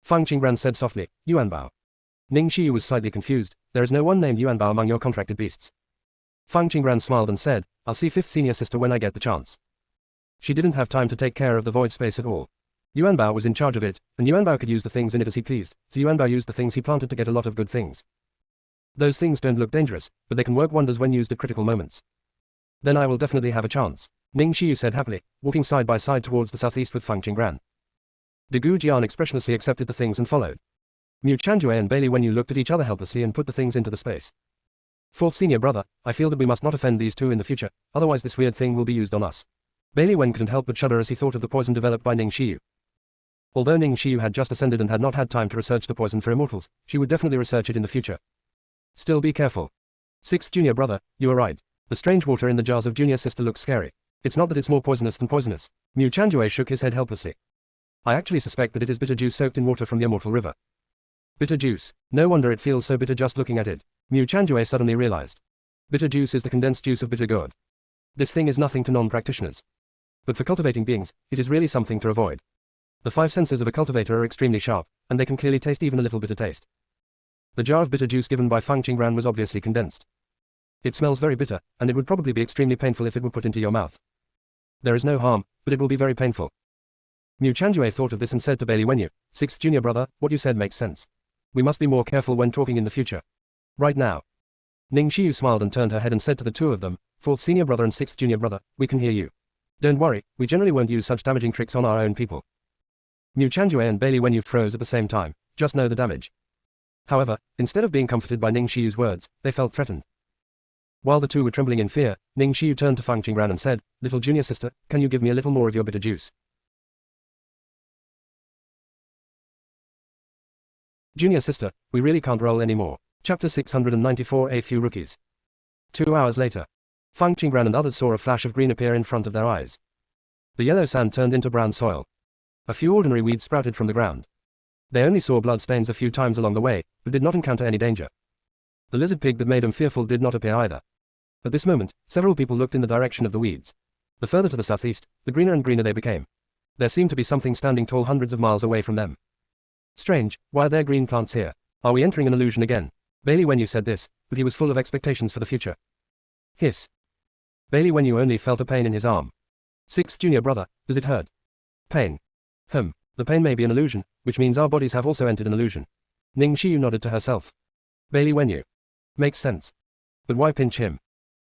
Fang Qingran said softly, Yuanbao. Ning Xiyu was slightly confused. There is no one named Yuanbao among your contracted beasts. Fang Qingran smiled and said, I'll see fifth senior sister when I get the chance. She didn't have time to take care of the void space at all. Yuanbao was in charge of it, and Yuanbao could use the things in it as he pleased, so Yuanbao used the things he planted to get a lot of good things. Those things don't look dangerous, but they can work wonders when used at critical moments. Then I will definitely have a chance, Ning Xiyu said happily, walking side by side towards the southeast with Fang Qingran. De Gu Jian expressionlessly accepted the things and followed. Mu Chanjue and Bailey Wenyu looked at each other helplessly and put the things into the space. Fourth senior brother, I feel that we must not offend these two in the future, otherwise this weird thing will be used on us. Bailey Wen couldn't help but shudder as he thought of the poison developed by Ning Xiyu. Although Ning Xiyu had just ascended and had not had time to research the poison for immortals, she would definitely research it in the future. Still be careful. Sixth junior brother, you are right. The strange water in the jars of junior sister looks scary. It's not that it's more poisonous than poisonous. Mu Chanjue shook his head helplessly. I actually suspect that it is bitter juice soaked in water from the immortal river. Bitter juice. No wonder it feels so bitter just looking at it. Mu Chanjue suddenly realized. Bitter juice is the condensed juice of bitter gourd. This thing is nothing to non-practitioners. But for cultivating beings, it is really something to avoid. The five senses of a cultivator are extremely sharp, and they can clearly taste even a little bitter taste. The jar of bitter juice given by Fang Qingran was obviously condensed. It smells very bitter, and it would probably be extremely painful if it were put into your mouth. There is no harm, but it will be very painful. Mu Chanjue thought of this and said to Bailey Wenyu, Sixth junior brother, what you said makes sense. We must be more careful when talking in the future. Right now. Ning Xiyu smiled and turned her head and said to the two of them, Fourth senior brother and sixth junior brother, we can hear you. Don't worry, we generally won't use such damaging tricks on our own people. Mu Chanjue and Bailey Wenyu froze at the same time. Just know the damage. However, instead of being comforted by Ning Xiyu's words, they felt threatened. While the two were trembling in fear, Ning Xiyu turned to Fang Qingran and said, Little junior sister, can you give me a little more of your bitter juice? Junior sister, we really can't roll anymore. Chapter 694. A few rookies. 2 hours later. Fang Qingran and others saw a flash of green appear in front of their eyes. The yellow sand turned into brown soil. A few ordinary weeds sprouted from the ground. They only saw blood stains a few times along the way, but did not encounter any danger. The lizard pig that made them fearful did not appear either. At this moment, several people looked in the direction of the weeds. The further to the southeast, the greener and greener they became. There seemed to be something standing tall hundreds of miles away from them. Strange, why are there green plants here? Are we entering an illusion again? Bailey Wenyu said this, but he was full of expectations for the future. Hiss. Bailey Wenyu only felt a pain in his arm. Sixth junior brother, does it hurt? Pain. The pain may be an illusion, which means our bodies have also entered an illusion. Ning Xiyu nodded to herself. Bailey Wenyu. Makes sense. But why pinch him?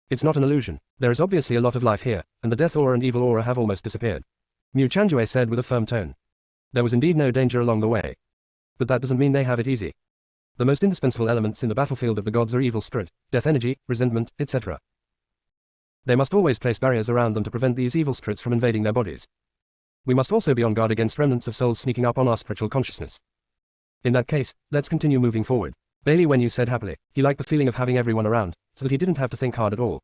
It's not an illusion. There is obviously a lot of life here, and the death aura and evil aura have almost disappeared. Mu Chanjue said with a firm tone. There was indeed no danger along the way. But that doesn't mean they have it easy. The most indispensable elements in the battlefield of the gods are evil spirit, death energy, resentment, etc. They must always place barriers around them to prevent these evil spirits from invading their bodies. We must also be on guard against remnants of souls sneaking up on our spiritual consciousness. In that case, let's continue moving forward. Bailey Wenyu said happily. He liked the feeling of having everyone around, so that he didn't have to think hard at all.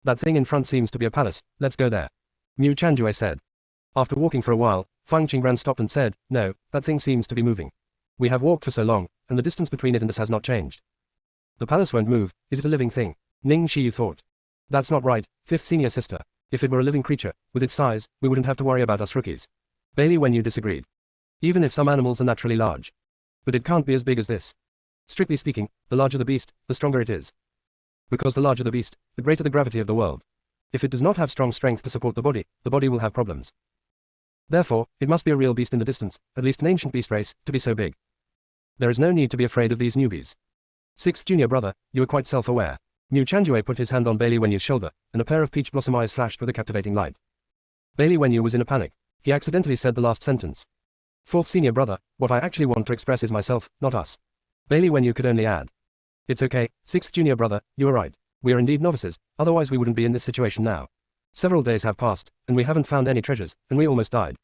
That thing in front seems to be a palace, let's go there. Mu Chanjue said. After walking for a while, Fang Qingran stopped and said, No, that thing seems to be moving. We have walked for so long, and the distance between it and us has not changed. The palace won't move, is it a living thing? Ning Xiyu thought. That's not right, fifth senior sister. If it were a living creature, with its size, we wouldn't have to worry about us rookies. Bailey Wenyu disagreed. Even if some animals are naturally large. But it can't be as big as this. Strictly speaking, the larger the beast, the stronger it is. Because the larger the beast, the greater the gravity of the world. If it does not have strong strength to support the body will have problems. Therefore, it must be a real beast in the distance, at least an ancient beast race, to be so big. There is no need to be afraid of these newbies. Sixth junior brother, you are quite self-aware. Mu Chanjue put his hand on Bailey Wenyu's shoulder, and a pair of peach blossom eyes flashed with a captivating light. Bailey Wenyu was in a panic. He accidentally said the last sentence. Fourth senior brother, what I actually want to express is myself, not us. Bailey Wenyu could only add. It's okay, sixth junior brother, you are right. We are indeed novices, otherwise we wouldn't be in this situation now. Several days have passed, and we haven't found any treasures, and we almost died.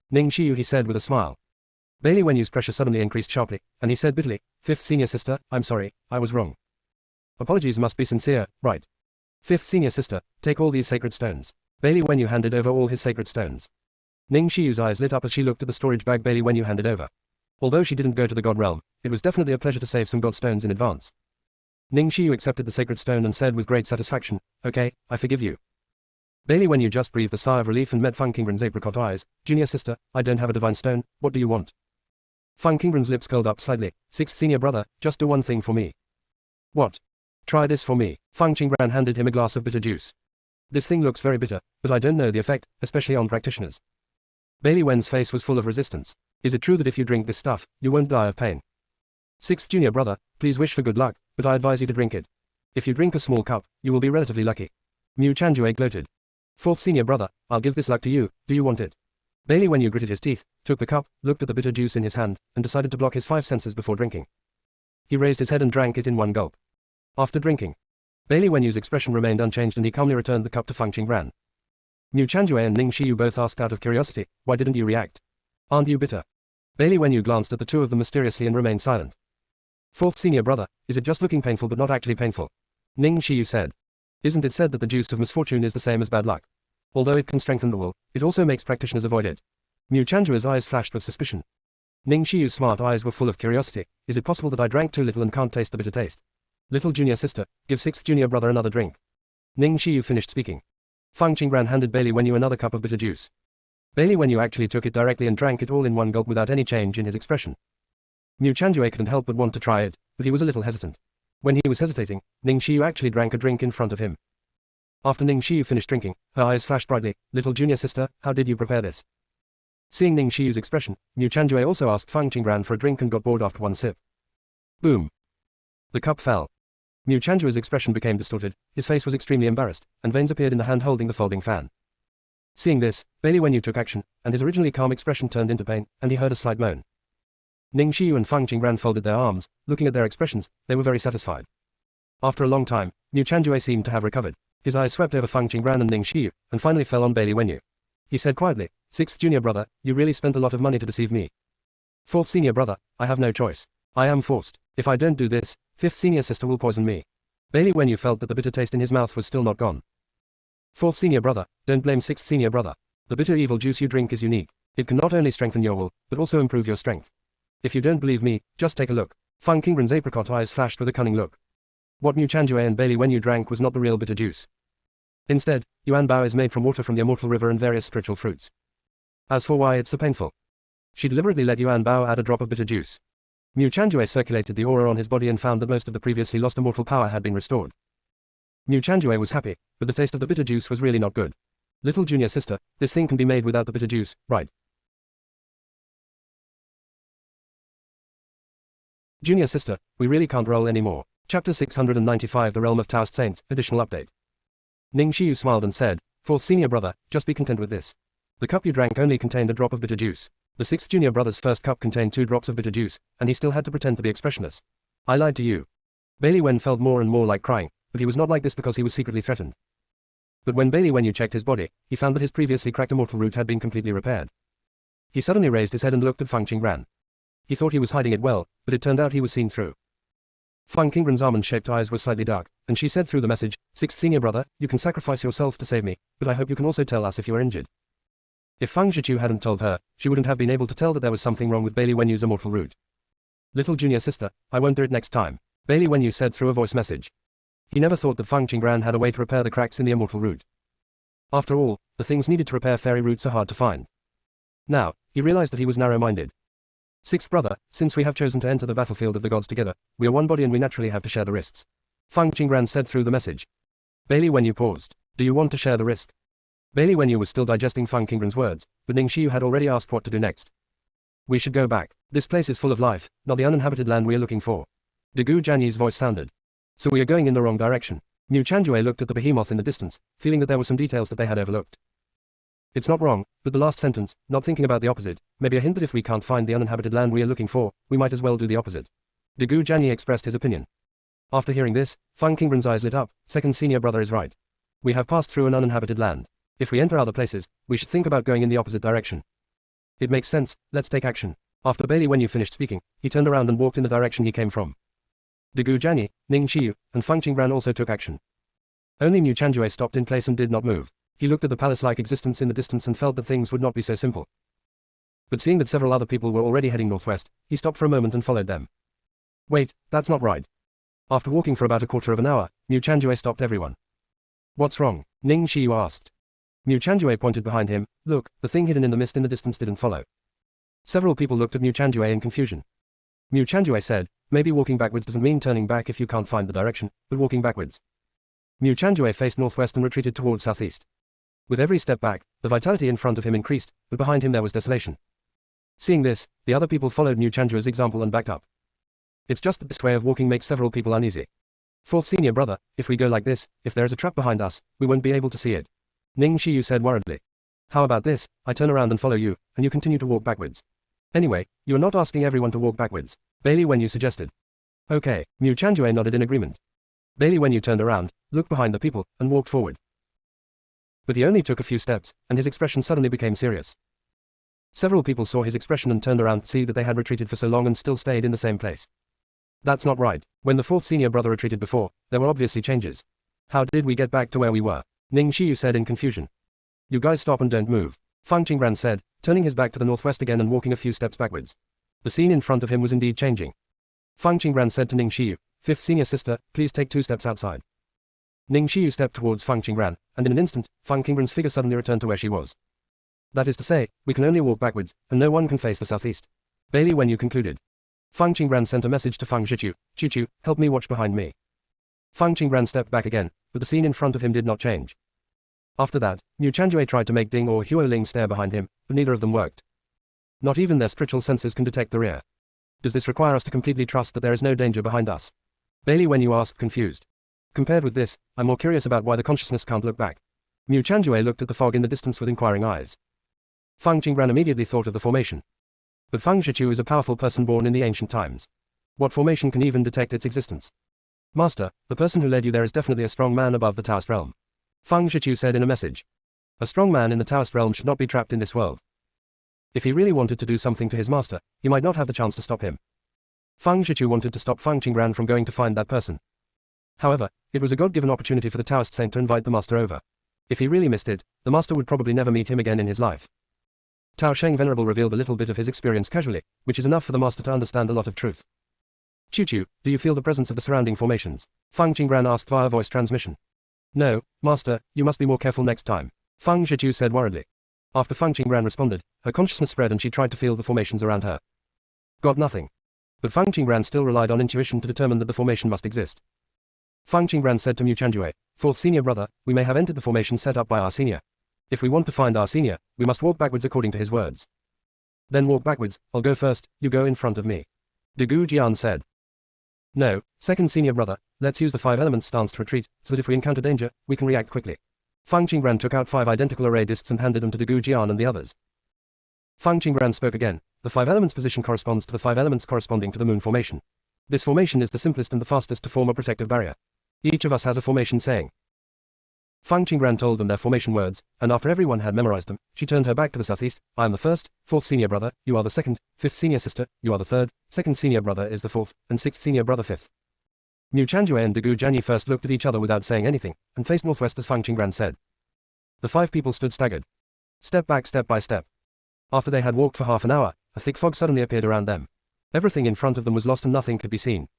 Ning Xiyu he said with a smile. Bailey Wenyu's pressure suddenly increased sharply, and he said bitterly, Fifth senior sister, I'm sorry, I was wrong. Apologies must be sincere, right? Fifth senior sister, take all these sacred stones. Bailey Wenyu handed over all his sacred stones. Ning Xiyu's eyes lit up as she looked at the storage bag Bailey Wenyu handed over. Although she didn't go to the god realm, it was definitely a pleasure to save some god stones in advance. Ning Xiu accepted the sacred stone and said with great satisfaction, "Okay, I forgive you." Bailey Wenyu just breathed a sigh of relief and met Feng Qingren's apricot eyes. "Junior sister, I don't have a divine stone, what do you want?" Feng Qingren's lips curled up slightly. "Sixth senior brother, just do one thing for me." "What?" "Try this for me." Feng Qingren handed him a glass of bitter juice. "This thing looks very bitter, but I don't know the effect, especially on practitioners." Bailey Wen's face was full of resistance. "Is it true that if you drink this stuff, you won't die of pain?" "Sixth junior brother, please wish for good luck, but I advise you to drink it. If you drink a small cup, you will be relatively lucky." Mu Chanjue gloated. "Fourth senior brother, I'll give this luck to you, do you want it?" Bailey Wenyu gritted his teeth, took the cup, looked at the bitter juice in his hand, and decided to block his five senses before drinking. He raised his head and drank it in one gulp. After drinking, Bailey Wenyu's expression remained unchanged and he calmly returned the cup to Feng Qingran. Mu Chanjue and Ning Xiu both asked out of curiosity, "Why didn't you react? Aren't you bitter?" Bailey Wenyu glanced at the two of them mysteriously and remained silent. "Fourth senior brother, is it just looking painful but not actually painful?" Ning Xiu said. "Isn't it said that the juice of misfortune is the same as bad luck? Although it can strengthen the will, it also makes practitioners avoid it." Mu Chanjue's eyes flashed with suspicion. Ning Xiu's smart eyes were full of curiosity. "Is it possible that I drank too little and can't taste the bitter taste? Little junior sister, give sixth junior brother another drink." Ning Xiu finished speaking. Feng Qingran handed Bailey Wenyu another cup of bitter juice. Bailey Wenyu actually took it directly and drank it all in one gulp without any change in his expression. Mu Chanjue couldn't help but want to try it, but he was a little hesitant. When he was hesitating, Ning Xiu actually drank a drink in front of him. After Ning Xiu finished drinking, her eyes flashed brightly. "Little junior sister, how did you prepare this?" Seeing Ning Xiu's expression, Mu Chanjue also asked Feng Qingran for a drink and got bored after one sip. Boom. The cup fell. Mu Chanjue's expression became distorted, his face was extremely embarrassed, and veins appeared in the hand holding the folding fan. Seeing this, Bailey Wenyu took action, and his originally calm expression turned into pain, and he heard a slight moan. Ning Xiu and Feng Qingran folded their arms. Looking at their expressions, they were very satisfied. After a long time, Mu Chanjue seemed to have recovered. His eyes swept over Feng Qingran and Ning Xiu, and finally fell on Bailey Wenyu. He said quietly, "Sixth junior brother, you really spent a lot of money to deceive me. Fourth senior brother, I have no choice. I am forced. If I don't do this, fifth senior sister will poison me." Bailey Wenyu felt that the bitter taste in his mouth was still not gone. "Fourth senior brother, don't blame sixth senior brother. The bitter evil juice you drink is unique. It can not only strengthen your will, but also improve your strength. If you don't believe me, just take a look." Feng Qingren's apricot eyes flashed with a cunning look. What Mu Chanjue and Bailey Wenyu drank was not the real bitter juice. Instead, Yuan Bao is made from water from the immortal river and various spiritual fruits. As for why it's so painful, she deliberately let Yuan Bao add a drop of bitter juice. Mu Chanjue circulated the aura on his body and found that most of the previously lost immortal power had been restored. Mu Chanjue was happy, but the taste of the bitter juice was really not good. "Little junior sister, this thing can be made without the bitter juice, right?" "Junior sister, we really can't roll anymore." Chapter 695 The Realm of Taoist Saints, additional update. Ning Xiu smiled and said, "Fourth senior brother, just be content with this. The cup you drank only contained a drop of bitter juice. The sixth junior brother's first cup contained 2 drops of bitter juice, and he still had to pretend to be expressionless. I lied to you." Bailey Wen felt more and more like crying, but he was not like this because he was secretly threatened. But when Bailey Wenyu checked his body, he found that his previously cracked immortal root had been completely repaired. He suddenly raised his head and looked at Feng Qingran. He thought he was hiding it well, but it turned out he was seen through. Feng Qingren's almond-shaped eyes were slightly dark, and she said through the message, "Sixth senior brother, you can sacrifice yourself to save me, but I hope you can also tell us if you are injured." If Feng Zhiqiu hadn't told her, she wouldn't have been able to tell that there was something wrong with Bailey Wenyu's immortal root. "Little junior sister, I won't do it next time," Bailey Wenyu said through a voice message. He never thought that Feng Qingran had a way to repair the cracks in the immortal root. After all, the things needed to repair fairy roots are hard to find. Now, he realized that he was narrow-minded. "Sixth brother, since we have chosen to enter the battlefield of the gods together, we are one body and we naturally have to share the risks," Feng Qingran said through the message. Bailey Wenyu paused. "Do you want to share the risk?" Bailey Wenyu was still digesting Feng Qingren's words, but Ning Xiu had already asked what to do next. "We should go back. This place is full of life, not the uninhabited land we are looking for." Degu Jianyi's voice sounded. "So we are going in the wrong direction." Mu Chanjue looked at the behemoth in the distance, feeling that there were some details that they had overlooked. "It's not wrong, but the last sentence, not thinking about the opposite, maybe a hint that if we can't find the uninhabited land we are looking for, we might as well do the opposite." Degu Jianyi expressed his opinion. After hearing this, Feng Qingren's eyes lit up. "Second senior brother is right. We have passed through an uninhabited land. If we enter other places, we should think about going in the opposite direction. It makes sense, let's take action." After Bailey Wenyu finished speaking, he turned around and walked in the direction he came from. Degu Jianyi, Ning Xiu, and Feng Qingran also took action. Only Mu Chanjue stopped in place and did not move. He looked at the palace-like existence in the distance and felt that things would not be so simple. But seeing that several other people were already heading northwest, he stopped for a moment and followed them. "Wait, that's not right." After walking for about a quarter of an hour, Mu Chanjue stopped everyone. What's wrong? Ning Shiyu asked. Mu Chanjue pointed behind him. Look, the thing hidden in the mist in the distance didn't follow. Several people looked at Mu Chanjue in confusion. Mu Chanjue said, maybe walking backwards doesn't mean turning back if you can't find the direction, but walking backwards. Mu Chanjue faced northwest and retreated towards southeast. With every step back, the vitality in front of him increased, but behind him there was desolation. Seeing this, the other people followed Mu Chanjue's example and backed up. It's just that this way of walking makes several people uneasy. Fourth senior brother, if we go like this, if there is a trap behind us, we won't be able to see it. Ning Shiyu said worriedly. How about this, I turn around and follow you, and you continue to walk backwards. Anyway, you are not asking everyone to walk backwards. Bailey Wenyu suggested. Okay, Mu Chanjue nodded in agreement. Bailey Wenyu turned around, looked behind the people, and walked forward. But he only took a few steps, and his expression suddenly became serious. Several people saw his expression and turned around to see that they had retreated for so long and still stayed in the same place. That's not right. When the fourth senior brother retreated before, there were obviously changes. How did we get back to where we were? Ning Shiyu said in confusion. You guys stop and don't move. Fang Qingran said, turning his back to the northwest again and walking a few steps backwards. The scene in front of him was indeed changing. Fang Qingran said to Ning Shiyu, fifth senior sister, please take 2 steps outside. Ning Shiyu stepped towards Fang Qingran, and in an instant, Fang Qingran's figure suddenly returned to where she was. That is to say, we can only walk backwards, and no one can face the southeast. Bailey Wenyu concluded. Fang Qingran sent a message to Fang Zhichu, Chu, help me watch behind me. Fang Qingran stepped back again, but the scene in front of him did not change. After that, Mu Chanjue tried to make Ding or Huoling stare behind him, but neither of them worked. Not even their spiritual senses can detect the rear. Does this require us to completely trust that there is no danger behind us? Bailey Wenyu asked confused. Compared with this, I'm more curious about why the consciousness can't look back. Mu Chanjue looked at the fog in the distance with inquiring eyes. Fang Qingran immediately thought of the formation. But Fang Zhichu is a powerful person born in the ancient times. What formation can even detect its existence? Master, the person who led you there is definitely a strong man above the Taoist realm. Fang Zhichu said in a message. A strong man in the Taoist realm should not be trapped in this world. If he really wanted to do something to his master, he might not have the chance to stop him. Fang Zhichu wanted to stop Fang Qingran from going to find that person. However, it was a God-given opportunity for the Taoist saint to invite the master over. If he really missed it, the master would probably never meet him again in his life. Tao Sheng Venerable revealed a little bit of his experience casually, which is enough for the master to understand a lot of truth. Chu, do you feel the presence of the surrounding formations? Fang Qingran asked via voice transmission. No, master, you must be more careful next time. Fang Zhichu said worriedly. After Fang Qingran responded, her consciousness spread and she tried to feel the formations around her. Got nothing. But Fang Qingran still relied on intuition to determine that the formation must exist. Fang Qingran said to Mu Chanjue, fourth senior brother, we may have entered the formation set up by our senior. If we want to find our senior, we must walk backwards according to his words. Then walk backwards, I'll go first, you go in front of me. De Gu Jian said. No, second senior brother, let's use the 5 elements stance to retreat, so that if we encounter danger, we can react quickly. Fang Qingran took out 5 identical array discs and handed them to De Gu Jian and the others. Fang Qingran spoke again, the 5 elements position corresponds to the 5 elements corresponding to the moon formation. This formation is the simplest and the fastest to form a protective barrier. Each of us has a formation saying. Fang Qingran told them their formation words, and after everyone had memorized them, she turned her back to the southeast. I am the first, fourth senior brother, you are the second, fifth senior sister, you are the third, second senior brother is the fourth, and sixth senior brother fifth. Mu Chanjue and De Gu Jianyi first looked at each other without saying anything, and faced northwest as Fang Qingran said. The 5 people stood staggered. Step back step by step. After they had walked for half an hour, a thick fog suddenly appeared around them. Everything in front of them was lost and nothing could be seen.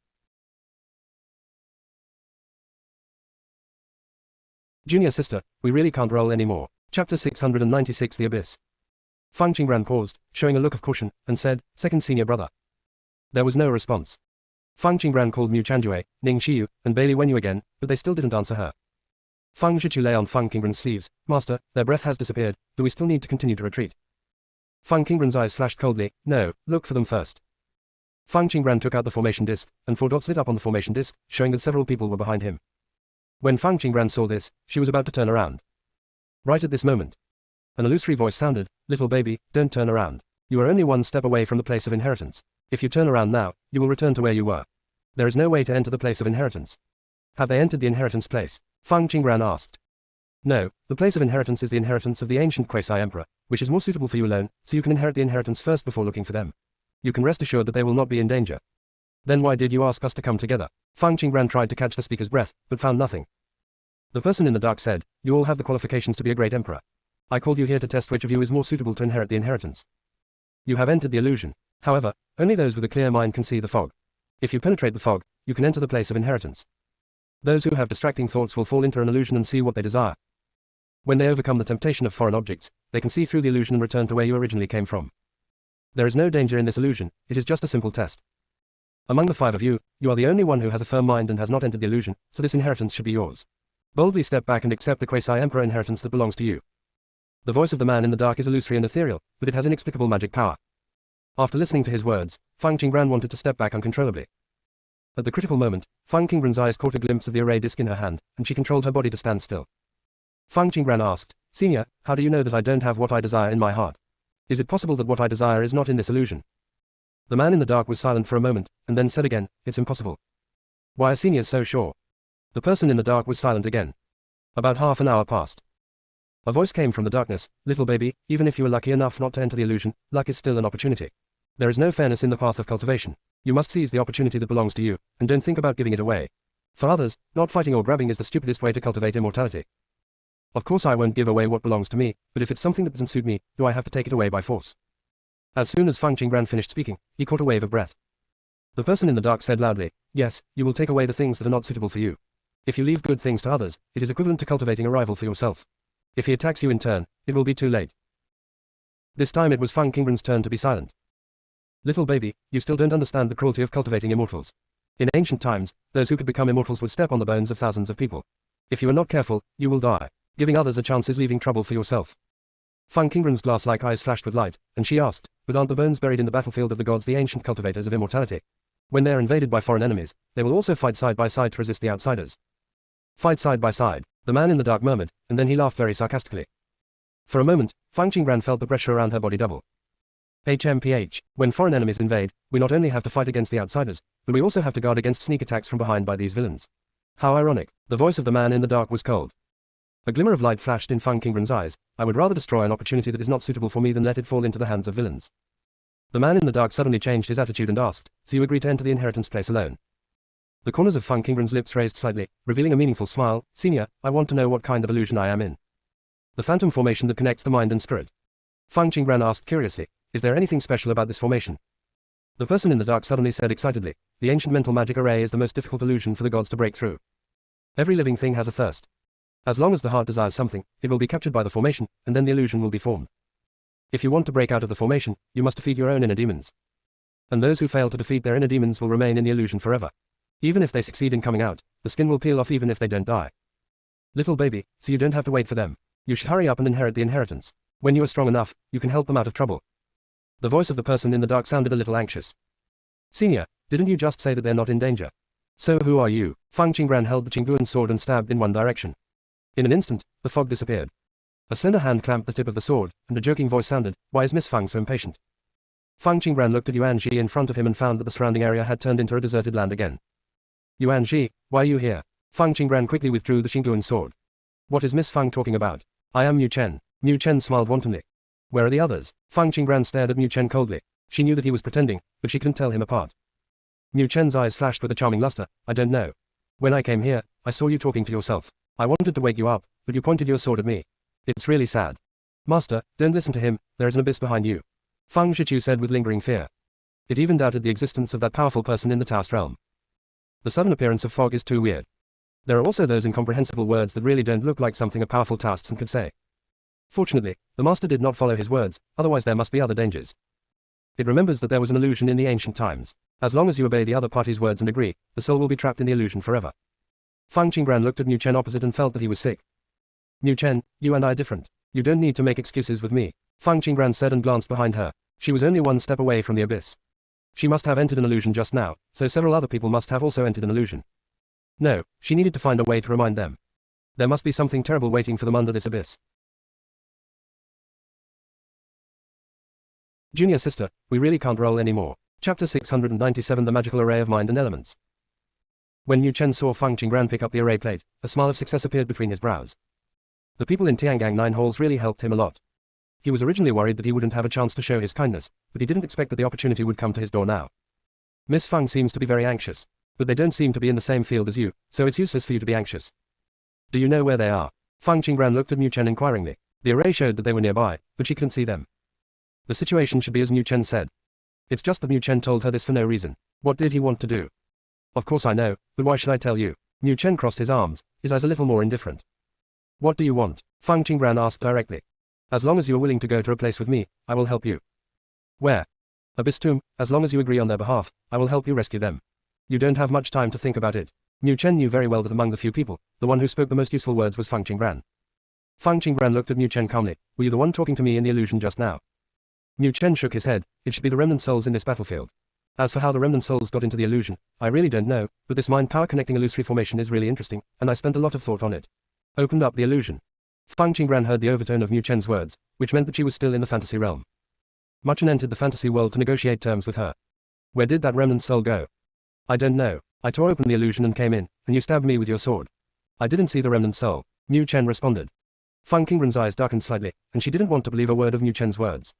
Junior sister, we really can't roll anymore. Chapter 696 The Abyss. Fang Qingran paused, showing a look of caution, and said, second senior brother. There was no response. Fang Qingran called Mu Chanjue, Ning Shiyu, and Bailey Wenyu again, but they still didn't answer her. Fang Zhichu lay on Fang Qingran's sleeves. Master, their breath has disappeared, do we still need to continue to retreat? Fang Qingran's eyes flashed coldly. No, look for them first. Fang Qingran took out the formation disc, and 4 dots lit up on the formation disc, showing that several people were behind him. When Fang Qingran saw this, she was about to turn around. Right at this moment, an illusory voice sounded, little baby, don't turn around. You are only 1 step away from the place of inheritance. If you turn around now, you will return to where you were. There is no way to enter the place of inheritance. Have they entered the inheritance place? Fang Qingran asked. No, the place of inheritance is the inheritance of the ancient Quasi-Emperor, which is more suitable for you alone, so you can inherit the inheritance first before looking for them. You can rest assured that they will not be in danger. Then why did you ask us to come together? Fang Qingran tried to catch the speaker's breath, but found nothing. The person in the dark said, you all have the qualifications to be a great emperor. I called you here to test which of you is more suitable to inherit the inheritance. You have entered the illusion. However, only those with a clear mind can see the fog. If you penetrate the fog, you can enter the place of inheritance. Those who have distracting thoughts will fall into an illusion and see what they desire. When they overcome the temptation of foreign objects, they can see through the illusion and return to where you originally came from. There is no danger in this illusion, it is just a simple test. Among the 5 of you, you are the only one who has a firm mind and has not entered the illusion, so this inheritance should be yours. Boldly step back and accept the quasi-emperor inheritance that belongs to you. The voice of the man in the dark is illusory and ethereal, but it has inexplicable magic power. After listening to his words, Fang Qingbran wanted to step back uncontrollably. At the critical moment, Fang Qingbran's eyes caught a glimpse of the array disc in her hand, and she controlled her body to stand still. Fang Qingbran asked, "Senior, how do you know that I don't have what I desire in my heart? Is it possible that what I desire is not in this illusion?" The man in the dark was silent for a moment, and then said again, "It's impossible." "Why are seniors so sure?" The person in the dark was silent again. About half an hour passed. A voice came from the darkness, "Little baby, even if you are lucky enough not to enter the illusion, luck is still an opportunity. There is no fairness in the path of cultivation. You must seize the opportunity that belongs to you, and don't think about giving it away. For others, not fighting or grabbing is the stupidest way to cultivate immortality. Of course I won't give away what belongs to me, but if it's something that doesn't suit me, do I have to take it away by force?" As soon as Fang Qingbran finished speaking, he caught a wave of breath. The person in the dark said loudly, "Yes, you will take away the things that are not suitable for you. If you leave good things to others, it is equivalent to cultivating a rival for yourself. If he attacks you in turn, it will be too late." This time it was Fang Qingbran's turn to be silent. "Little baby, you still don't understand the cruelty of cultivating immortals. In ancient times, those who could become immortals would step on the bones of thousands of people. If you are not careful, you will die. Giving others a chance is leaving trouble for yourself." Fang Qingbran's glass-like eyes flashed with light, and she asked, "But aren't the bones buried in the battlefield of the gods, the ancient cultivators of immortality? When they are invaded by foreign enemies, they will also fight side by side to resist the outsiders." "Fight side by side," the man in the dark murmured, and then he laughed very sarcastically. For a moment, Fang Qingbran felt the pressure around her body double. HMPH, when foreign enemies invade, we not only have to fight against the outsiders, but we also have to guard against sneak attacks from behind by these villains. How ironic. The voice of the man in the dark was cold. A glimmer of light flashed in Fang Qingbran's eyes. "I would rather destroy an opportunity that is not suitable for me than let it fall into the hands of villains." The man in the dark suddenly changed his attitude and asked, "So you agree to enter the inheritance place alone?" The corners of Fang Qingbran's lips raised slightly, revealing a meaningful smile. "Senior, I want to know what kind of illusion I am in." "The phantom formation that connects the mind and spirit." Fang Qingbran asked curiously, "Is there anything special about this formation?" The person in the dark suddenly said excitedly, "The ancient mental magic array is the most difficult illusion for the gods to break through. Every living thing has a thirst. As long as the heart desires something, it will be captured by the formation, and then the illusion will be formed. If you want to break out of the formation, you must defeat your own inner demons. And those who fail to defeat their inner demons will remain in the illusion forever. Even if they succeed in coming out, the skin will peel off even if they don't die. Little baby, so you don't have to wait for them. You should hurry up and inherit the inheritance. When you are strong enough, you can help them out of trouble." The voice of the person in the dark sounded a little anxious. "Senior, didn't you just say that they're not in danger? So who are you?" Fang Qingbran held the Qingguan sword and stabbed in one direction. In an instant, the fog disappeared. A slender hand clamped the tip of the sword, and a joking voice sounded, "Why is Miss Fang so impatient?" Fang Qingbran looked at Yuan Ji in front of him and found that the surrounding area had turned into a deserted land again. "Yuan Ji, why are you here?" Fang Qingbran quickly withdrew the Qingguan sword. "What is Miss Fang talking about?" "I am Mu Chen." Mu Chen smiled wantonly. "Where are the others?" Fang Qingbran stared at Mu Chen coldly. She knew that he was pretending, but she couldn't tell him apart. Mu Chen's eyes flashed with a charming luster. "I don't know. When I came here, I saw you talking to yourself. I wanted to wake you up, but you pointed your sword at me. It's really sad." "Master, don't listen to him, there is an abyss behind you," Fang Shichu said with lingering fear. It even doubted the existence of that powerful person in the Taoist realm. The sudden appearance of fog is too weird. There are also those incomprehensible words that really don't look like something a powerful Taoist could say. Fortunately, the master did not follow his words, otherwise there must be other dangers. It remembers that there was an illusion in the ancient times. As long as you obey the other party's words and agree, the soul will be trapped in the illusion forever. Fang Qingbran looked at Mu Chen opposite and felt that he was sick. "Mu Chen, you and I are different. You don't need to make excuses with me," Fang Qingbran said and glanced behind her. She was only one step away from the abyss. She must have entered an illusion just now, so several other people must have also entered an illusion. No, she needed to find a way to remind them. There must be something terrible waiting for them under this abyss. Junior sister, we really can't roll anymore. Chapter 697 The Magical Array of Mind and Elements. When Mu Chen saw Fang Qingbran pick up the array plate, a smile of success appeared between his brows. The people in Tiangang 9 halls really helped him a lot. He was originally worried that he wouldn't have a chance to show his kindness, but he didn't expect that the opportunity would come to his door now. Miss Fang seems to be very anxious, but they don't seem to be in the same field as you, so it's useless for you to be anxious. Do you know where they are? Fang Qingbran looked at Mu Chen inquiringly. The array showed that they were nearby, but she couldn't see them. The situation should be as Mu Chen said. It's just that Mu Chen told her this for no reason. What did he want to do? Of course I know, but why should I tell you? Mu Chen crossed his arms, his eyes a little more indifferent. What do you want? Fang Qingran asked directly. As long as you are willing to go to a place with me, I will help you. Where? Abyss Tomb. As long as you agree on their behalf, I will help you rescue them. You don't have much time to think about it. Mu Chen knew very well that among the few people, the one who spoke the most useful words was Fang Qingran. Fang Qingran looked at Mu Chen calmly. Were you the one talking to me in the illusion just now? Mu Chen shook his head. It should be the remnant souls in this battlefield. As for how the remnant souls got into the illusion, I really don't know, but this mind power connecting illusory formation is really interesting, and I spent a lot of thought on it. Opened up the illusion. Fang Qingran heard the overtone of Mu Chen's words, which meant that she was still in the fantasy realm. Mu Chen entered the fantasy world to negotiate terms with her. Where did that remnant soul go? I don't know. I tore open the illusion and came in, and you stabbed me with your sword. I didn't see the remnant soul, Mu Chen responded. Fang Qingran's eyes darkened slightly, and she didn't want to believe a word of Mu Chen's words.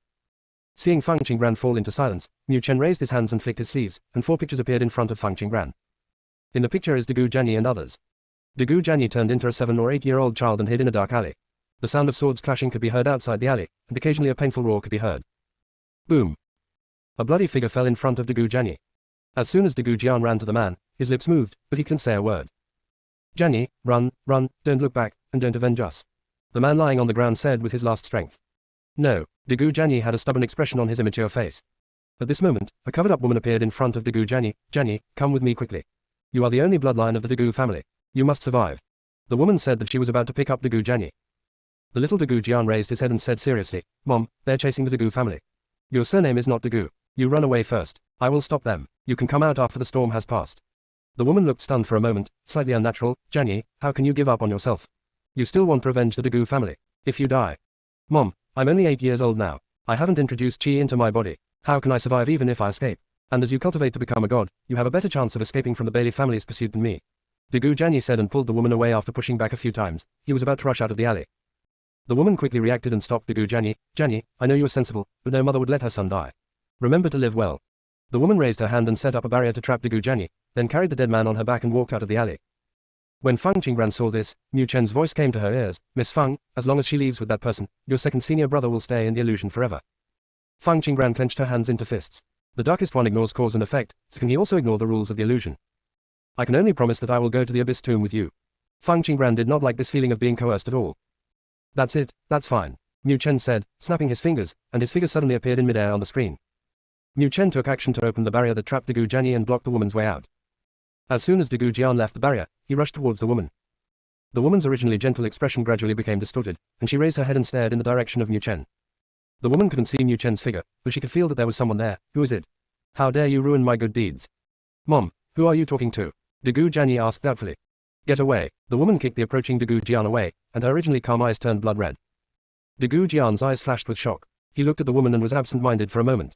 Seeing Fang Qingran fall into silence, Mu Chen raised his hands and flicked his sleeves, and 4 pictures appeared in front of Fang Qingran. In the picture is Degu Jianyi and others. Degu Jianyi turned into a 7 or 8-year-old child and hid in a dark alley. The sound of swords clashing could be heard outside the alley, and occasionally a painful roar could be heard. Boom! A bloody figure fell in front of Degu Jianyi. As soon as Degu Jian ran to the man, his lips moved, but he couldn't say a word. Jianyi, run, run, don't look back, and don't avenge us. The man lying on the ground said with his last strength. No, Degu Jianyi had a stubborn expression on his immature face. At this moment, a covered-up woman appeared in front of Degu Jianyi. Jianyi, come with me quickly. You are the only bloodline of the Degu family. You must survive. The woman said that she was about to pick up Degu Jianyi. The little Degu Jian raised his head and said seriously, Mom, they're chasing the Degu family. Your surname is not Degu. You run away first. I will stop them. You can come out after the storm has passed. The woman looked stunned for a moment, slightly unnatural. Jianyi, how can you give up on yourself? You still want to revenge the Degu family. If you die. Mom, I'm only 8 years old now. I haven't introduced qi into my body. How can I survive even if I escape? And as you cultivate to become a god, you have a better chance of escaping from the Bailey family's pursuit than me. Degu Jianyi said and pulled the woman away after pushing back a few times. He was about to rush out of the alley. The woman quickly reacted and stopped Degu Jianyi. Jianyi, I know you are sensible, but no mother would let her son die. Remember to live well. The woman raised her hand and set up a barrier to trap Degu Jianyi, then carried the dead man on her back and walked out of the alley. When Fang Qingran saw this, Mu Chen's voice came to her ears. Miss Fang, as long as she leaves with that person, your second senior brother will stay in the illusion forever. Fang Qingran clenched her hands into fists. The darkest one ignores cause and effect, so can he also ignore the rules of the illusion? I can only promise that I will go to the Abyss Tomb with you. Fang Qingran did not like this feeling of being coerced at all. That's it, that's fine, Mu Chen said, snapping his fingers, and his figure suddenly appeared in midair on the screen. Mu Chen took action to open the barrier that trapped Degu Jianyi and blocked the woman's way out. As soon as Degu Jian left the barrier, he rushed towards the woman. The woman's originally gentle expression gradually became distorted, and she raised her head and stared in the direction of Mu Chen. The woman couldn't see Mu Chen's figure, but she could feel that there was someone there. Who is it? How dare you ruin my good deeds? Mom, who are you talking to? Degu Jianyi asked doubtfully. Get away. The woman kicked the approaching Degu Jian away, and her originally calm eyes turned blood red. Degu Jian's eyes flashed with shock. He looked at the woman and was absent-minded for a moment.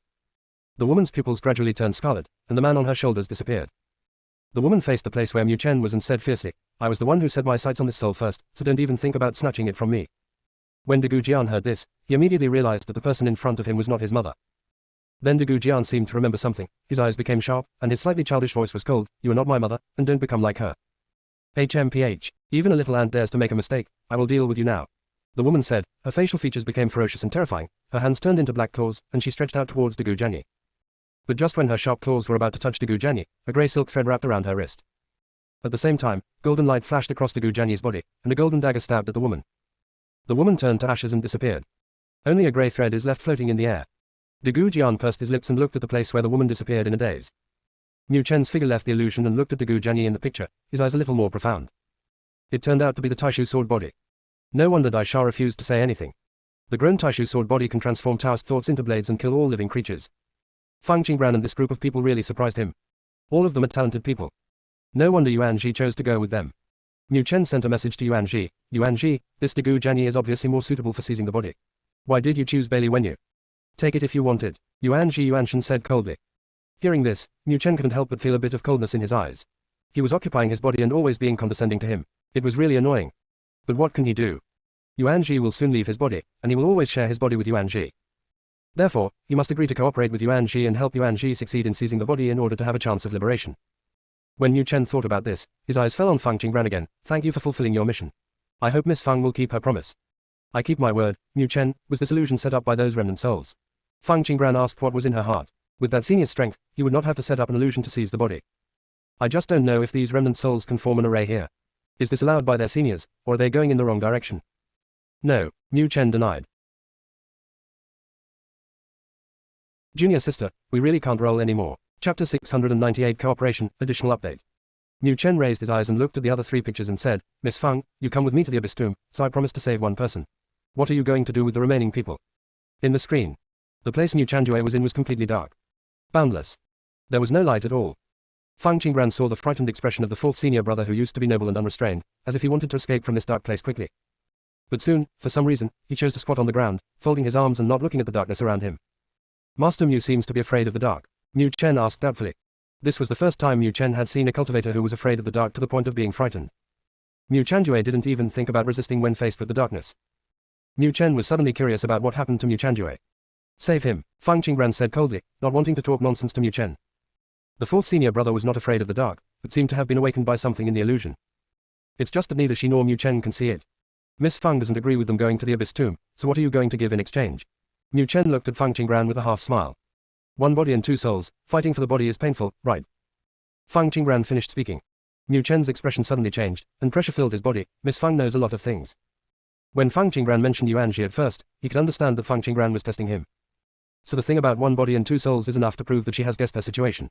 The woman's pupils gradually turned scarlet, and the man on her shoulders disappeared. The woman faced the place where Mu Chen was and said fiercely, I was the one who set my sights on this soul first, so don't even think about snatching it from me. When Degu Jian heard this, he immediately realized that the person in front of him was not his mother. Then Degu Jian seemed to remember something, his eyes became sharp, and his slightly childish voice was cold, you are not my mother, and don't become like her. HMPH, even a little ant dares to make a mistake, I will deal with you now. The woman said, her facial features became ferocious and terrifying, her hands turned into black claws, and she stretched out towards Degu Jianyi. But just when her sharp claws were about to touch Degu Jianyi, a grey silk thread wrapped around her wrist. At the same time, golden light flashed across Degu Jianyi's body, and a golden dagger stabbed at the woman. The woman turned to ashes and disappeared. Only a grey thread is left floating in the air. Degu Jian pursed his lips and looked at the place where the woman disappeared in a daze. Mu Chen's figure left the illusion and looked at Degu Jianyi in the picture, his eyes a little more profound. It turned out to be the Taishu sword body. No wonder Dai Sha refused to say anything. The grown Taishu sword body can transform Taoist thoughts into blades and kill all living creatures. Fang Qingran and this group of people really surprised him. All of them are talented people. No wonder Yuan Ji chose to go with them. Mu Chen sent a message to Yuan Ji. Yuan Ji, this Degu Jianyi is obviously more suitable for seizing the body. Why did you choose Bailey Wenyu? Take it if you want it. Yuan Ji Yuanshan said coldly. Hearing this, Mu Chen couldn't help but feel a bit of coldness in his eyes. He was occupying his body and always being condescending to him. It was really annoying. But what can he do? Yuan Ji will soon leave his body, and he will always share his body with Yuan Ji. Therefore, he must agree to cooperate with Yuan Ji and help Yuan Ji succeed in seizing the body in order to have a chance of liberation. When Mu Chen thought about this, his eyes fell on Fang Qingran again. Thank you for fulfilling your mission. I hope Miss Fang will keep her promise. I keep my word. Mu Chen, was this illusion set up by those remnant souls? Fang Qingran asked what was in her heart. With that senior's strength, he would not have to set up an illusion to seize the body. I just don't know if these remnant souls can form an array here. Is this allowed by their seniors, or are they going in the wrong direction? No, Mu Chen denied. Junior sister, we really can't roll anymore. Chapter 698 Cooperation, Additional Update. Mu Chen raised his eyes and looked at the other three pictures and said, Miss Feng, you come with me to the Abyss Tomb, so I promise to save one person. What are you going to do with the remaining people? In the screen. The place Mu Chanjue was in was completely dark. Boundless. There was no light at all. Feng Qingran saw the frightened expression of the fourth senior brother who used to be noble and unrestrained, as if he wanted to escape from this dark place quickly. But soon, for some reason, he chose to squat on the ground, folding his arms and not looking at the darkness around him. Master Mu seems to be afraid of the dark. Mu Chen asked doubtfully. This was the first time Mu Chen had seen a cultivator who was afraid of the dark to the point of being frightened. Mu Chanjue didn't even think about resisting when faced with the darkness. Mu Chen was suddenly curious about what happened to Mu Chanjue. Save him, Feng Qingran said coldly, not wanting to talk nonsense to Mu Chen. The fourth senior brother was not afraid of the dark, but seemed to have been awakened by something in the illusion. It's just that neither she nor Mu Chen can see it. Miss Feng doesn't agree with them going to the Abyss Tomb, so what are you going to give in exchange? Mu Chen looked at Feng Qingran with a half smile. One body and two souls, fighting for the body is painful, right? Feng Qingran finished speaking. Mu Chen's expression suddenly changed, and pressure filled his body. Miss Feng knows a lot of things. When Feng Qingran mentioned Yuanji at first, he could understand that Feng Qingran was testing him. So the thing about one body and two souls is enough to prove that she has guessed her situation.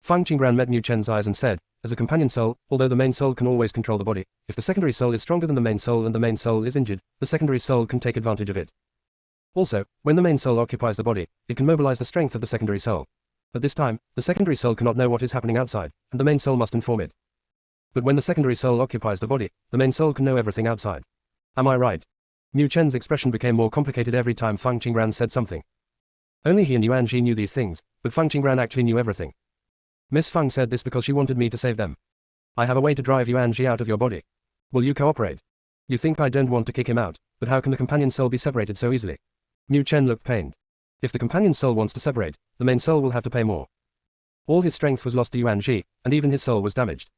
Feng Qingran met Mu Chen's eyes and said, as a companion soul, although the main soul can always control the body, if the secondary soul is stronger than the main soul and the main soul is injured, the secondary soul can take advantage of it. Also, when the main soul occupies the body, it can mobilize the strength of the secondary soul. At this time, the secondary soul cannot know what is happening outside, and the main soul must inform it. But when the secondary soul occupies the body, the main soul can know everything outside. Am I right? Mu Chen's expression became more complicated every time Feng Qingran said something. Only he and Yuanji knew these things, but Feng Qingran actually knew everything. Miss Feng said this because she wanted me to save them. I have a way to drive Yuanji out of your body. Will you cooperate? You think I don't want to kick him out, but how can the companion soul be separated so easily? Mu Chen looked pained. If the companion soul wants to separate, the main soul will have to pay more. All his strength was lost to Yuanji, and even his soul was damaged.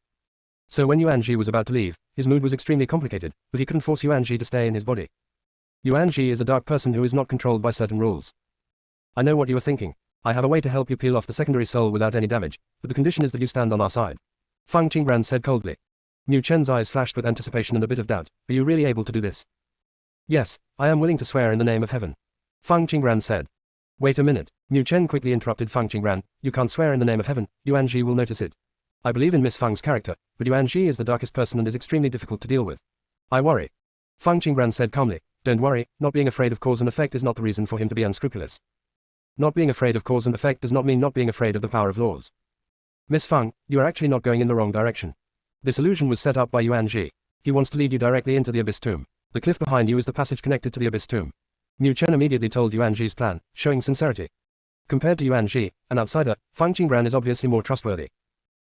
So when Yuanji was about to leave, his mood was extremely complicated, but he couldn't force Yuanji to stay in his body. Yuanji is a dark person who is not controlled by certain rules. I know what you are thinking. I have a way to help you peel off the secondary soul without any damage, but the condition is that you stand on our side. Feng Qingran said coldly. Mu Chen's eyes flashed with anticipation and a bit of doubt. Are you really able to do this? Yes, I am willing to swear in the name of heaven. Feng Qingran said. Wait a minute, Mu Chen quickly interrupted Feng Qingran. You can't swear in the name of heaven, Yuanji will notice it. I believe in Miss Feng's character, but Yuanji is the darkest person and is extremely difficult to deal with. I worry. Feng Qingran said calmly. Don't worry, not being afraid of cause and effect is not the reason for him to be unscrupulous. Not being afraid of cause and effect does not mean not being afraid of the power of laws. Miss Feng, you are actually not going in the wrong direction. This illusion was set up by Yuanji. He wants to lead you directly into the Abyss Tomb. The cliff behind you is the passage connected to the Abyss Tomb. Mu Chen immediately told Yuanji's plan, showing sincerity. Compared to Yuanji, an outsider, Feng Qingran is obviously more trustworthy.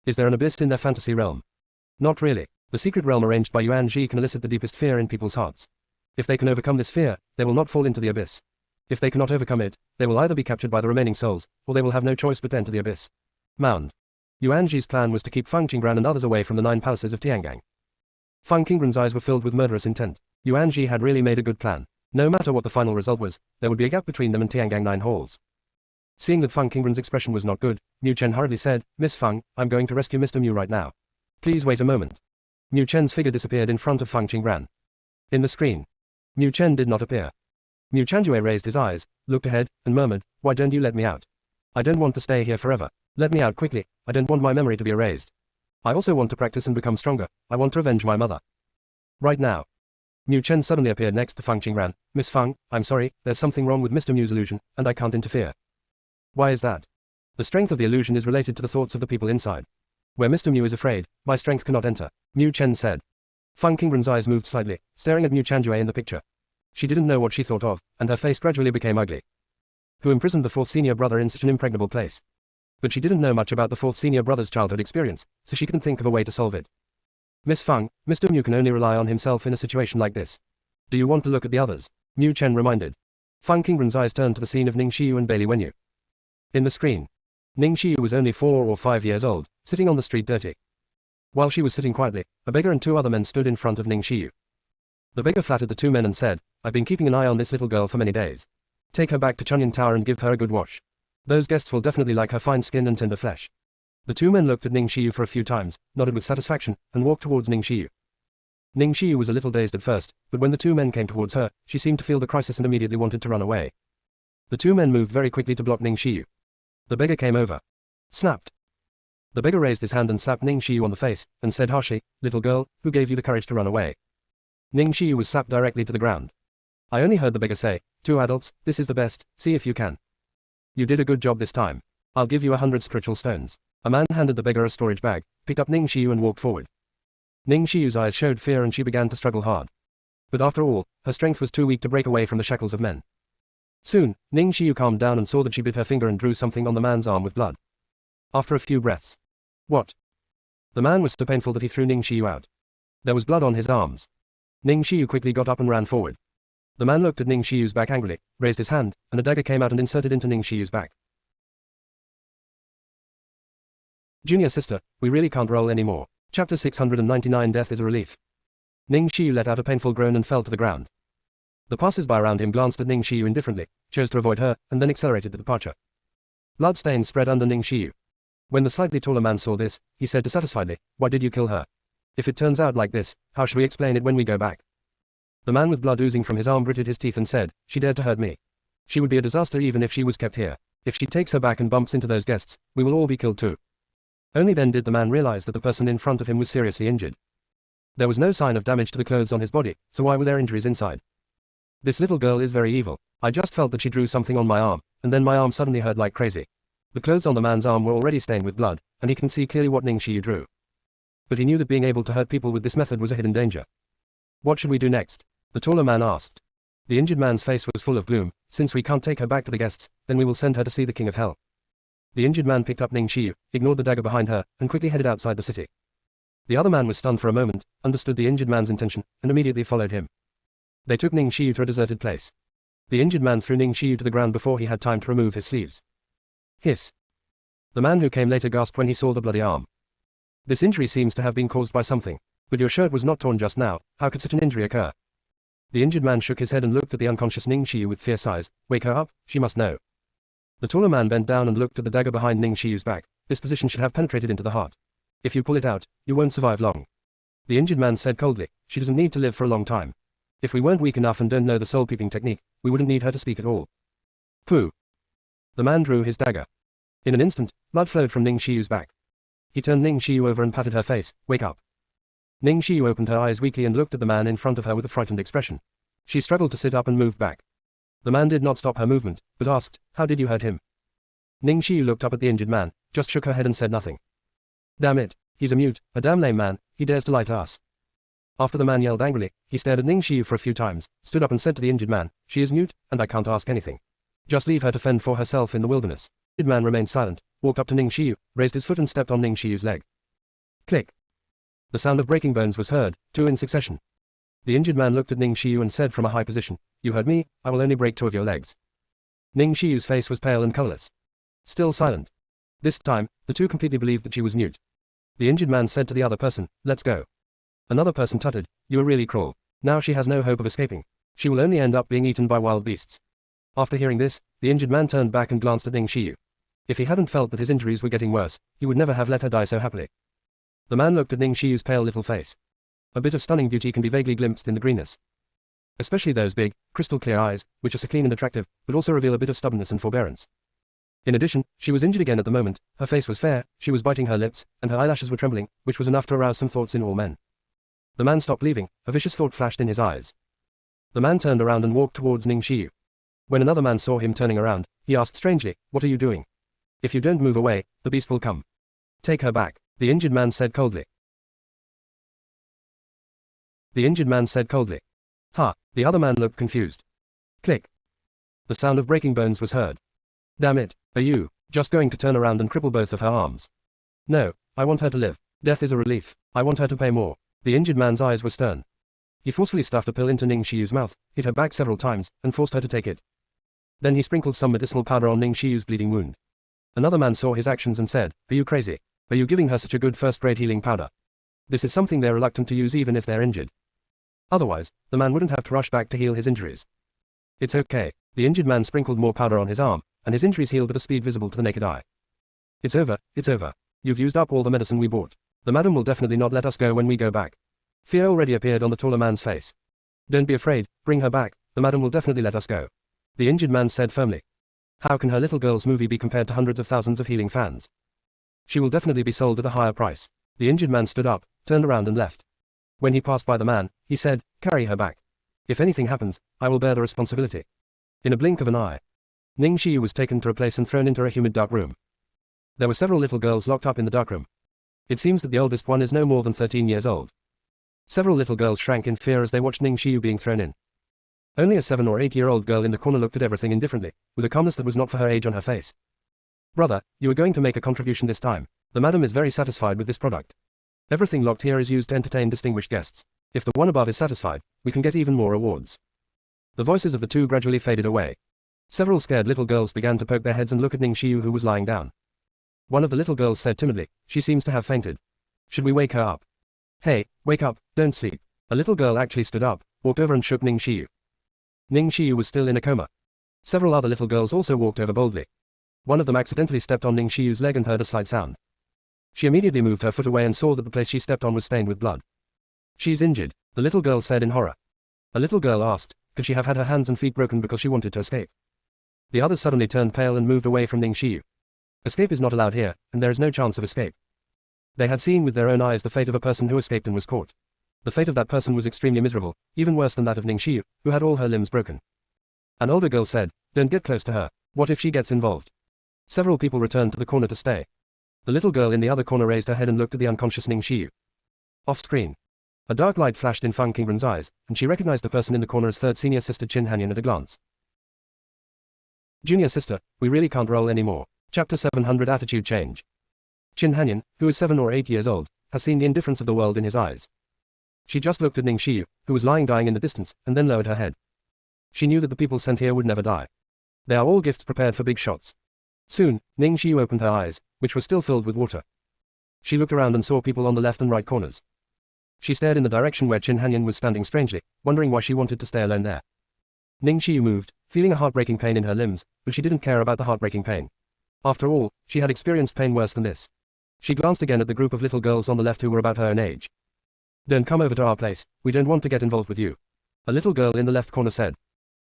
Is there an abyss in their fantasy realm? Not really. The secret realm arranged by Yuanji can elicit the deepest fear in people's hearts. If they can overcome this fear, they will not fall into the abyss. If they cannot overcome it, they will either be captured by the remaining souls, or they will have no choice but enter the abyss. Mound. Yuanji's plan was to keep Feng Qingran and others away from the 9 palaces of Tiangang. Feng Qingran's eyes were filled with murderous intent. Yuanji had really made a good plan. No matter what the final result was, there would be a gap between them and Tiangang 9 halls. Seeing that Feng Qingran's expression was not good, Mu Chen hurriedly said, Miss Feng, I'm going to rescue Mr. Mu right now. Please wait a moment. Mu Chen's figure disappeared in front of Feng Qingran. In the screen. Mu Chen did not appear. Mu Chanjue raised his eyes, looked ahead, and murmured, Why don't you let me out? I don't want to stay here forever. Let me out quickly. I don't want my memory to be erased. I also want to practice and become stronger. I want to avenge my mother. Right now. Mu Chen suddenly appeared next to Feng Qingran. Miss Feng, I'm sorry, there's something wrong with Mr. Mu's illusion, and I can't interfere. Why is that? The strength of the illusion is related to the thoughts of the people inside. Where Mr. Mu is afraid, my strength cannot enter, Mu Chen said. Feng Qingran's eyes moved slightly, staring at Mu Chanjue in the picture. She didn't know what she thought of, and her face gradually became ugly. Who imprisoned the fourth senior brother in such an impregnable place? But she didn't know much about the fourth senior brother's childhood experience, so she couldn't think of a way to solve it. Miss Feng, Mr. Mu can only rely on himself in a situation like this. Do you want to look at the others? Mu Chen reminded. Feng Qingran's eyes turned to the scene of Ning Xiyu and Bailey Wenyu. In the screen. Ning Xiyu was only 4 or 5 years old, sitting on the street dirty. While she was sitting quietly, a beggar and 2 other men stood in front of Ning Xiyu. The beggar flattered the 2 men and said, I've been keeping an eye on this little girl for many days. Take her back to Chunyan Tower and give her a good wash. Those guests will definitely like her fine skin and tender flesh. The two men looked at Ning Xiu for a few times, nodded with satisfaction, and walked towards Ning Xiu. Ning Xiu was a little dazed at first, but when the two men came towards her, she seemed to feel the crisis and immediately wanted to run away. The two men moved very quickly to block Ning Xiu. The beggar came over. Snapped. The beggar raised his hand and slapped Ning Xiu on the face, and said harshly, "Little girl, who gave you the courage to run away?" Ning Xiu was slapped directly to the ground. I only heard the beggar say, "Two adults, this is the best, see if you can." "You did a good job this time. I'll give you 100 spiritual stones." A man handed the beggar a storage bag, picked up Ning Xiu and walked forward. Ning Xiu's eyes showed fear and she began to struggle hard. But after all, her strength was too weak to break away from the shackles of men. Soon, Ning Xiu calmed down and saw that she bit her finger and drew something on the man's arm with blood. After a few breaths. What? The man was so painful that he threw Ning Xiu out. There was blood on his arms. Ning Xiu quickly got up and ran forward. The man looked at Ning Xiu's back angrily, raised his hand, and a dagger came out and inserted into Ning Xiu's back. Junior sister, we really can't roll anymore. Chapter 699 Death is a relief. Ning Xiu let out a painful groan and fell to the ground. The passers-by around him glanced at Ning Xiu indifferently, chose to avoid her, and then accelerated the departure. Blood stains spread under Ning Xiu. When the slightly taller man saw this, he said dissatisfiedly, "Why did you kill her? If it turns out like this, how shall we explain it when we go back?" The man with blood oozing from his arm gritted his teeth and said, "She dared to hurt me. She would be a disaster even if she was kept here. If she takes her back and bumps into those guests, we will all be killed too." Only then did the man realize that the person in front of him was seriously injured. There was no sign of damage to the clothes on his body, so why were there injuries inside? This little girl is very evil. I just felt that she drew something on my arm, and then my arm suddenly hurt like crazy. The clothes on the man's arm were already stained with blood, and he can see clearly what Ning Xiu drew. But he knew that being able to hurt people with this method was a hidden danger. What should we do next? The taller man asked. The injured man's face was full of gloom. Since we can't take her back to the guests, then we will send her to see the King of Hell. The injured man picked up Ning Xiu, ignored the dagger behind her, and quickly headed outside the city. The other man was stunned for a moment, understood the injured man's intention, and immediately followed him. They took Ning Xiu to a deserted place. The injured man threw Ning Xiu to the ground before he had time to remove his sleeves. Hiss. The man who came later gasped when he saw the bloody arm. This injury seems to have been caused by something. But your shirt was not torn just now, how could such an injury occur? The injured man shook his head and looked at the unconscious Ning Xiu with fierce eyes. Wake her up, she must know. The taller man bent down and looked at the dagger behind Ning Xiu's back. This position should have penetrated into the heart. If you pull it out, you won't survive long. The injured man said coldly, she doesn't need to live for a long time. If we weren't weak enough and don't know the soul peeping technique, we wouldn't need her to speak at all. Pooh. The man drew his dagger. In an instant, blood flowed from Ning Xiu's back. He turned Ning Xiu over and patted her face. Wake up. Ning Xiu opened her eyes weakly and looked at the man in front of her with a frightened expression. She struggled to sit up and moved back. The man did not stop her movement, but asked, how did you hurt him? Ning Xiu looked up at the injured man, just shook her head and said nothing. Damn it, he's a mute, a damn lame man, he dares to lie to us. After the man yelled angrily, he stared at Ning Xiu for a few times, stood up and said to the injured man, she is mute, and I can't ask anything. Just leave her to fend for herself in the wilderness. The injured man remained silent, walked up to Ning Xiu, raised his foot and stepped on Ning Xiu's leg. Click. The sound of breaking bones was heard, two in succession. The injured man looked at Ning Xiu and said from a high position, you heard me, I will only break two of your legs. Ning Xiu's face was pale and colorless. Still silent. This time, the two completely believed that she was mute. The injured man said to the other person, let's go. Another person tutted, you are really cruel. Now she has no hope of escaping. She will only end up being eaten by wild beasts. After hearing this, the injured man turned back and glanced at Ning Xiu. If he hadn't felt that his injuries were getting worse, he would never have let her die so happily. The man looked at Ning Xiu's pale little face. A bit of stunning beauty can be vaguely glimpsed in the greenness. Especially those big, crystal clear eyes, which are so clean and attractive, but also reveal a bit of stubbornness and forbearance. In addition, she was injured again at the moment, her face was fair, she was biting her lips, and her eyelashes were trembling, which was enough to arouse some thoughts in all men. The man stopped leaving, a vicious thought flashed in his eyes. The man turned around and walked towards Ning Xiu. When another man saw him turning around, he asked strangely, what are you doing? If you don't move away, the beast will come. Take her back, the injured man said coldly. The injured man said coldly. Ha, the other man looked confused. Click. The sound of breaking bones was heard. Damn it, are you just going to turn around and cripple both of her arms? No, I want her to live. Death is a relief. I want her to pay more. The injured man's eyes were stern. He forcefully stuffed a pill into Ning Xiu's mouth, hit her back several times, and forced her to take it. Then he sprinkled some medicinal powder on Ning Xiu's bleeding wound. Another man saw his actions and said, are you crazy? Are you giving her such a good first-grade healing powder? This is something they're reluctant to use even if they're injured. Otherwise, the man wouldn't have to rush back to heal his injuries. It's okay. The injured man sprinkled more powder on his arm, and his injuries healed at a speed visible to the naked eye. It's over, it's over. You've used up all the medicine we bought. The madam will definitely not let us go when we go back. Fear already appeared on the taller man's face. Don't be afraid, bring her back, the madam will definitely let us go. The injured man said firmly. How can her little girl's movie be compared to hundreds of thousands of healing fans? She will definitely be sold at a higher price. The injured man stood up, turned around and left. When he passed by the man, he said, carry her back. If anything happens, I will bear the responsibility. In a blink of an eye, Ning Xiyu was taken to a place and thrown into a humid dark room. There were several little girls locked up in the dark room. It seems that the oldest one is no more than 13 years old. Several little girls shrank in fear as they watched Ning Xiyu being thrown in. Only a 7 or 8-year-old girl in the corner looked at everything indifferently, with a calmness that was not for her age on her face. Brother, you are going to make a contribution this time. The madam is very satisfied with this product. Everything locked here is used to entertain distinguished guests. If the one above is satisfied, we can get even more awards. The voices of the two gradually faded away. Several scared little girls began to poke their heads and look at Ning Xiyu, who was lying down. One of the little girls said timidly, she seems to have fainted. Should we wake her up? Hey, wake up, don't sleep. A little girl actually stood up, walked over and shook Ning Xiyu. Ning Xiyu was still in a coma. Several other little girls also walked over boldly. One of them accidentally stepped on Ning Xiyu's leg and heard a slight sound. She immediately moved her foot away and saw that the place she stepped on was stained with blood. She's injured, the little girl said in horror. A little girl asked, could she have had her hands and feet broken because she wanted to escape? The others suddenly turned pale and moved away from Ning Xiyu. Escape is not allowed here, and there is no chance of escape. They had seen with their own eyes the fate of a person who escaped and was caught. The fate of that person was extremely miserable, even worse than that of Ning Xiyu, who had all her limbs broken. An older girl said, don't get close to her, what if she gets involved? Several people returned to the corner to stay. The little girl in the other corner raised her head and looked at the unconscious Ning Xiyu. Off-screen. A dark light flashed in Feng Qingren's eyes, and she recognized the person in the corner as third senior sister Qin Hanyan at a glance. Junior sister, we really can't roll anymore. Chapter 700 Attitude Change. Qin Hanyan, who is 7 or 8 years old, has seen the indifference of the world in his eyes. She just looked at Ning Xiyu, who was lying dying in the distance, and then lowered her head. She knew that the people sent here would never die. They are all gifts prepared for big shots. Soon, Ning Xiyu opened her eyes, which were still filled with water. She looked around and saw people on the left and right corners. She stared in the direction where Qin Hanyan was standing strangely, wondering why she wanted to stay alone there. Ning Xiyu moved, feeling a heartbreaking pain in her limbs, but she didn't care about the heartbreaking pain. After all, she had experienced pain worse than this. She glanced again at the group of little girls on the left who were about her own age. Don't come over to our place, we don't want to get involved with you. A little girl in the left corner said.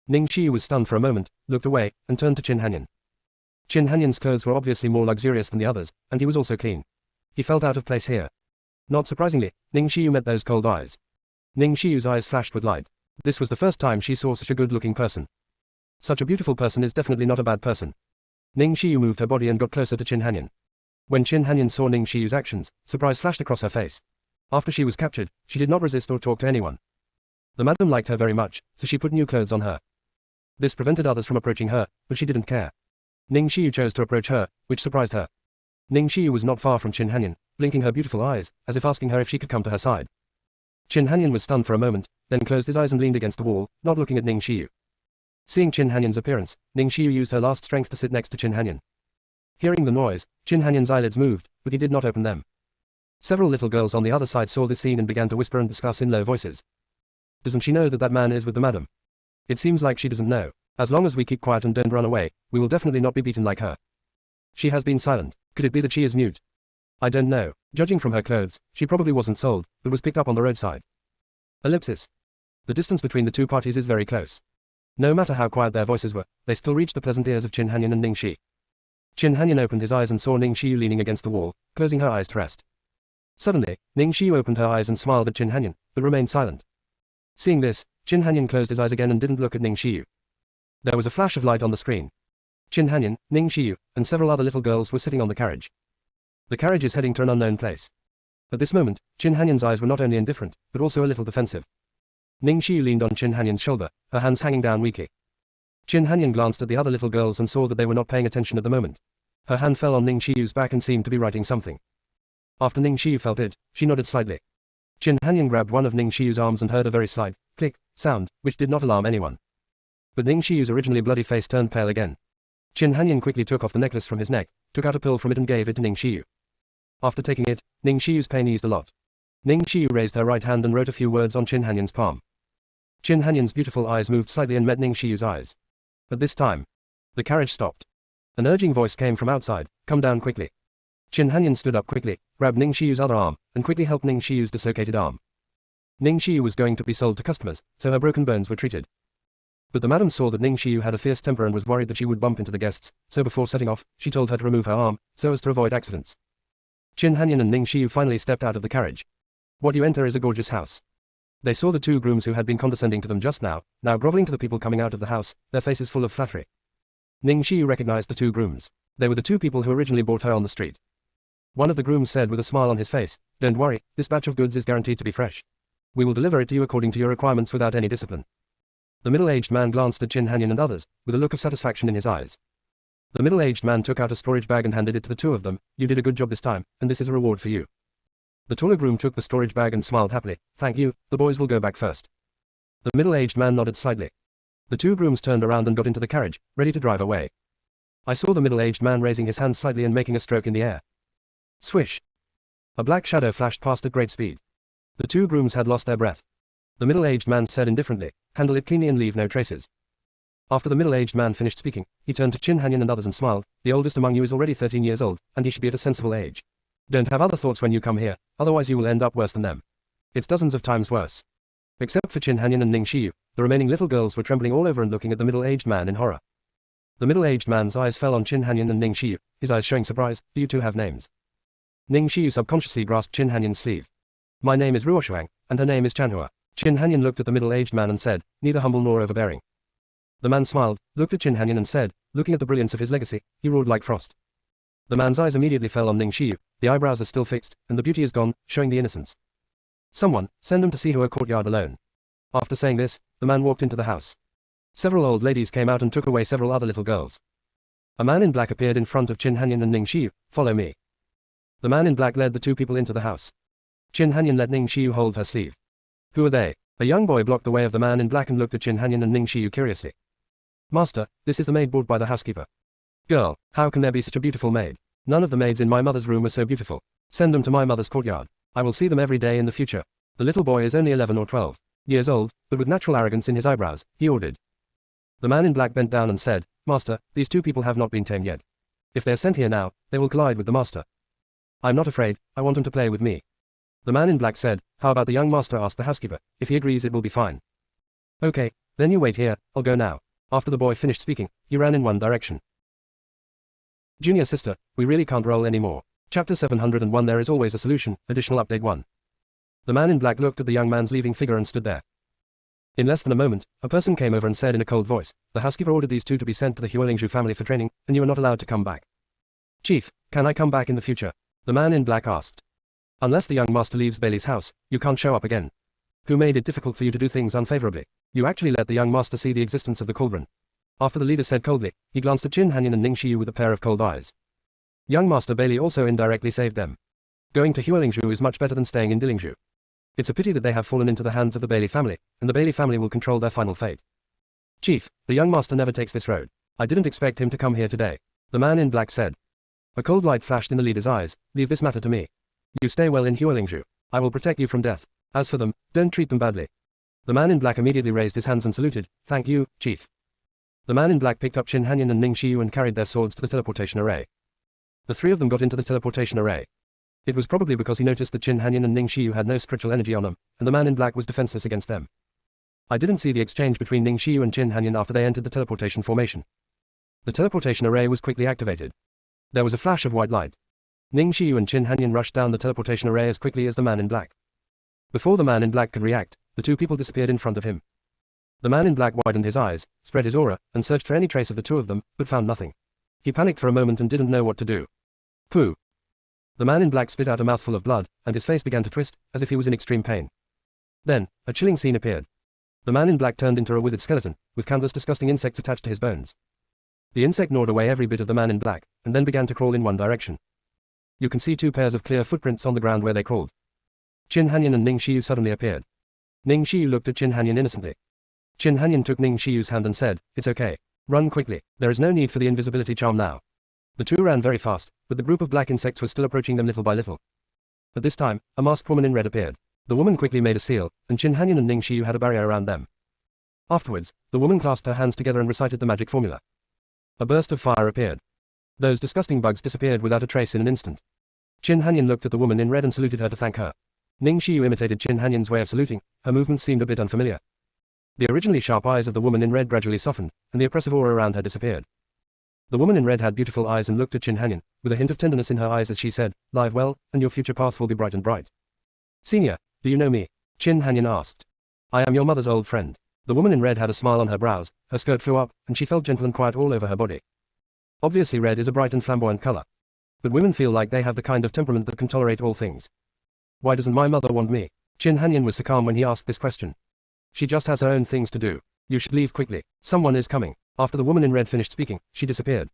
Ning Xiyu was stunned for a moment, looked away, and turned to Qin Hanyan. Qin Hanyan's clothes were obviously more luxurious than the others, and he was also clean. He felt out of place here. Not surprisingly, Ning Xiyu met those cold eyes. Ning Xiyu's eyes flashed with light. This was the first time she saw such a good-looking person. Such a beautiful person is definitely not a bad person. Ning Xiyu moved her body and got closer to Qin Hanyan. When Qin Hanyan saw Ning Xiyu's actions, surprise flashed across her face. After she was captured, she did not resist or talk to anyone. The madam liked her very much, so she put new clothes on her. This prevented others from approaching her, but she didn't care. Ning Xiyu chose to approach her, which surprised her. Ning Xiyu was not far from Qin Hanyan, blinking her beautiful eyes, as if asking her if she could come to her side. Qin Hanyan was stunned for a moment, then closed his eyes and leaned against the wall, not looking at Ning Xiyu. Seeing Qin Hanyan's appearance, Ning Xiyu used her last strength to sit next to Qin Hanyan. Hearing the noise, Qin Hanyan's eyelids moved, but he did not open them. Several little girls on the other side saw this scene and began to whisper and discuss in low voices. Doesn't she know that that man is with the madam? It seems like she doesn't know. As long as we keep quiet and don't run away, we will definitely not be beaten like her. She has been silent. Could it be that she is mute? I don't know. Judging from her clothes, she probably wasn't sold, but was picked up on the roadside. Ellipsis. The distance between the two parties is very close. No matter how quiet their voices were, they still reached the pleasant ears of Qin Hanyan and Ning Xi. Qin Hanyan opened his eyes and saw Ning Xiyu leaning against the wall, closing her eyes to rest. Suddenly, Ning Xiyu opened her eyes and smiled at Qin Hanyan, but remained silent. Seeing this, Qin Hanyan closed his eyes again and didn't look at Ning Xiyu. There was a flash of light on the screen. Qin Hanyan, Ning Xiyu, and several other little girls were sitting on the carriage. The carriage is heading to an unknown place. At this moment, Qin Hanyan's eyes were not only indifferent, but also a little defensive. Ning Xiyu leaned on Qin Hanyan's shoulder, her hands hanging down weakly. Qin Hanyan glanced at the other little girls and saw that they were not paying attention at the moment. Her hand fell on Ning Xiyu's back and seemed to be writing something. After Ning Xiyu felt it, she nodded slightly. Qin Hanyan grabbed one of Ning Xiyu's arms and heard a very slight click sound, which did not alarm anyone. But Ning Xiyu's originally bloody face turned pale again. Qin Hanyan quickly took off the necklace from his neck, took out a pill from it and gave it to Ning Xiyu. After taking it, Ning Xiyu's pain eased a lot. Ning Xiyu raised her right hand and wrote a few words on Qin Hanyan's palm. Qin Hanyan's beautiful eyes moved slightly and met Ning Xiyu's eyes. At this time, the carriage stopped. An urging voice came from outside, come down quickly. Qin Hanyan stood up quickly, grabbed Ning Shiyu's other arm, and quickly helped Ning Shiyu's dislocated arm. Ning Shiyu was going to be sold to customers, so her broken bones were treated. But the madam saw that Ning Shiyu had a fierce temper and was worried that she would bump into the guests, so before setting off, she told her to remove her arm, so as to avoid accidents. Qin Hanyan and Ning Shiyu finally stepped out of the carriage. What you enter is a gorgeous house. They saw the two grooms who had been condescending to them just now groveling to the people coming out of the house, their faces full of flattery. Ning Shiyu recognized the two grooms. They were the two people who originally bought her on the street. One of the grooms said with a smile on his face, "Don't worry, this batch of goods is guaranteed to be fresh. We will deliver it to you according to your requirements without any discipline." The middle-aged man glanced at Qin Hanyan and others, with a look of satisfaction in his eyes. The middle-aged man took out a storage bag and handed it to the two of them. "You did a good job this time, and this is a reward for you." The taller groom took the storage bag and smiled happily. "Thank you, the boys will go back first." The middle-aged man nodded slightly. The two grooms turned around and got into the carriage, ready to drive away. I saw the middle-aged man raising his hand slightly and making a stroke in the air. Swish! A black shadow flashed past at great speed. The two grooms had lost their breath. The middle-aged man said indifferently, "Handle it cleanly and leave no traces." After the middle-aged man finished speaking, he turned to Qin Hanyan and others and smiled. "The oldest among you is already 13 years old, and he should be at a sensible age. Don't have other thoughts when you come here, otherwise you will end up worse than them. It's dozens of times worse." Except for Qin Hanyan and Ning Shiyu, the remaining little girls were trembling all over and looking at the middle-aged man in horror. The middle-aged man's eyes fell on Qin Hanyan and Ning Shiyu, his eyes showing surprise. "Do you two have names?" Ning Shiyu subconsciously grasped Qin Hanyan's sleeve. "My name is Ruoshuang, and her name is Chanhua." Qin Hanyan looked at the middle-aged man and said, "Neither humble nor overbearing." The man smiled, looked at Qin Hanyan and said, looking at the brilliance of his legacy, he roared like frost. The man's eyes immediately fell on Ning Shiyu, the eyebrows are still fixed, and the beauty is gone, showing the innocence. "Someone, send him to see her courtyard alone." After saying this, the man walked into the house. Several old ladies came out and took away several other little girls. A man in black appeared in front of Qin Hanyan and Ning Shiyu. "Follow me." The man in black led the two people into the house. Qin Hanyan let Ning Shiyu hold her sleeve. "Who are they?" A young boy blocked the way of the man in black and looked at Qin Hanyan and Ning Shiyu curiously. "Master, this is the maid brought by the housekeeper." "Girl, how can there be such a beautiful maid? None of the maids in my mother's room are so beautiful. Send them to my mother's courtyard. I will see them every day in the future." The little boy is only 11 or 12 years old, but with natural arrogance in his eyebrows, he ordered. The man in black bent down and said, "Master, these two people have not been tamed yet. If they are sent here now, they will collide with the master. I'm not afraid, I want them to play with me." The man in black said, "How about the young master?" asked the housekeeper. "If he agrees it will be fine." "Okay, then you wait here, I'll go now." After the boy finished speaking, he ran in one direction. Junior sister, we really can't roll anymore. Chapter 701 There is always a solution, additional update 1. The man in black looked at the young man's leaving figure and stood there. In less than a moment, a person came over and said in a cold voice, "The housekeeper ordered these two to be sent to the Huolingzhu family for training, and you are not allowed to come back." "Chief, can I come back in the future?" The man in black asked. "Unless the young master leaves Bailey's house, you can't show up again." "Who made it difficult for you to do things unfavorably? You actually let the young master see the existence of the cauldron." After the leader said coldly, he glanced at Qin Hanyan and Ning Shiyu with a pair of cold eyes. Young Master Bailey also indirectly saved them. Going to Huolingzhu is much better than staying in Dilingzhu. It's a pity that they have fallen into the hands of the Bailey family, and the Bailey family will control their final fate. "Chief, the young master never takes this road. I didn't expect him to come here today," the man in black said. A cold light flashed in the leader's eyes. "Leave this matter to me. You stay well in Huolingzhu. I will protect you from death. As for them, don't treat them badly." The man in black immediately raised his hands and saluted. "Thank you, Chief." The man in black picked up Qin Hanyan and Ning Shiyu and carried their swords to the teleportation array. The three of them got into the teleportation array. It was probably because he noticed that Qin Hanyan and Ning Shiyu had no spiritual energy on them, and the man in black was defenseless against them. I didn't see the exchange between Ning Shiyu and Qin Hanyan after they entered the teleportation formation. The teleportation array was quickly activated. There was a flash of white light. Ning Shiyu and Qin Hanyan rushed down the teleportation array as quickly as the man in black. Before the man in black could react, the two people disappeared in front of him. The man in black widened his eyes, spread his aura, and searched for any trace of the two of them, but found nothing. He panicked for a moment and didn't know what to do. "Pooh." The man in black spit out a mouthful of blood, and his face began to twist, as if he was in extreme pain. Then, a chilling scene appeared. The man in black turned into a withered skeleton, with countless disgusting insects attached to his bones. The insect gnawed away every bit of the man in black, and then began to crawl in one direction. You can see two pairs of clear footprints on the ground where they crawled. Qin Hanyan and Ning Shiyu suddenly appeared. Ning Shiyu looked at Qin Hanyan innocently. Qin Hanyan took Ning Shiyu's hand and said, "It's okay. Run quickly. There is no need for the invisibility charm now." The two ran very fast, but the group of black insects was still approaching them little by little. At this time, a masked woman in red appeared. The woman quickly made a seal, and Qin Hanyan and Ning Shiyu had a barrier around them. Afterwards, the woman clasped her hands together and recited the magic formula. A burst of fire appeared. Those disgusting bugs disappeared without a trace in an instant. Qin Hanyan looked at the woman in red and saluted her to thank her. Ning Xiyu imitated Qin Hanyan's way of saluting. Her movements seemed a bit unfamiliar. The originally sharp eyes of the woman in red gradually softened, and the oppressive aura around her disappeared. The woman in red had beautiful eyes and looked at Qin Hanyan, with a hint of tenderness in her eyes as she said, "Live well, and your future path will be bright and bright." "Senior, do you know me?" Qin Hanyan asked. "I am your mother's old friend." The woman in red had a smile on her brows, her skirt flew up, and she felt gentle and quiet all over her body. Obviously red is a bright and flamboyant color. But women feel like they have the kind of temperament that can tolerate all things. "Why doesn't my mother want me?" Qin Hanyan was so calm when he asked this question. "She just has her own things to do. You should leave quickly. Someone is coming." After the woman in red finished speaking, she disappeared.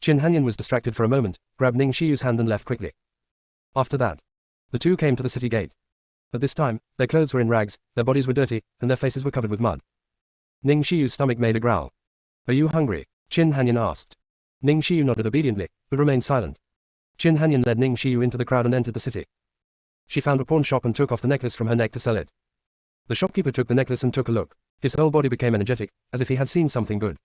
Qin Hanyan was distracted for a moment, grabbed Ning Xiyu's hand and left quickly. After that, the two came to the city gate. At this time, their clothes were in rags, their bodies were dirty, and their faces were covered with mud. Ning Xiyu's stomach made a growl. "Are you hungry?" Qin Hanyan asked. Ning Xiyu nodded obediently, but remained silent. Qin Hanyan led Ning Xiyu into the crowd and entered the city. She found a pawn shop and took off the necklace from her neck to sell it. The shopkeeper took the necklace and took a look. His whole body became energetic, as if he had seen something good.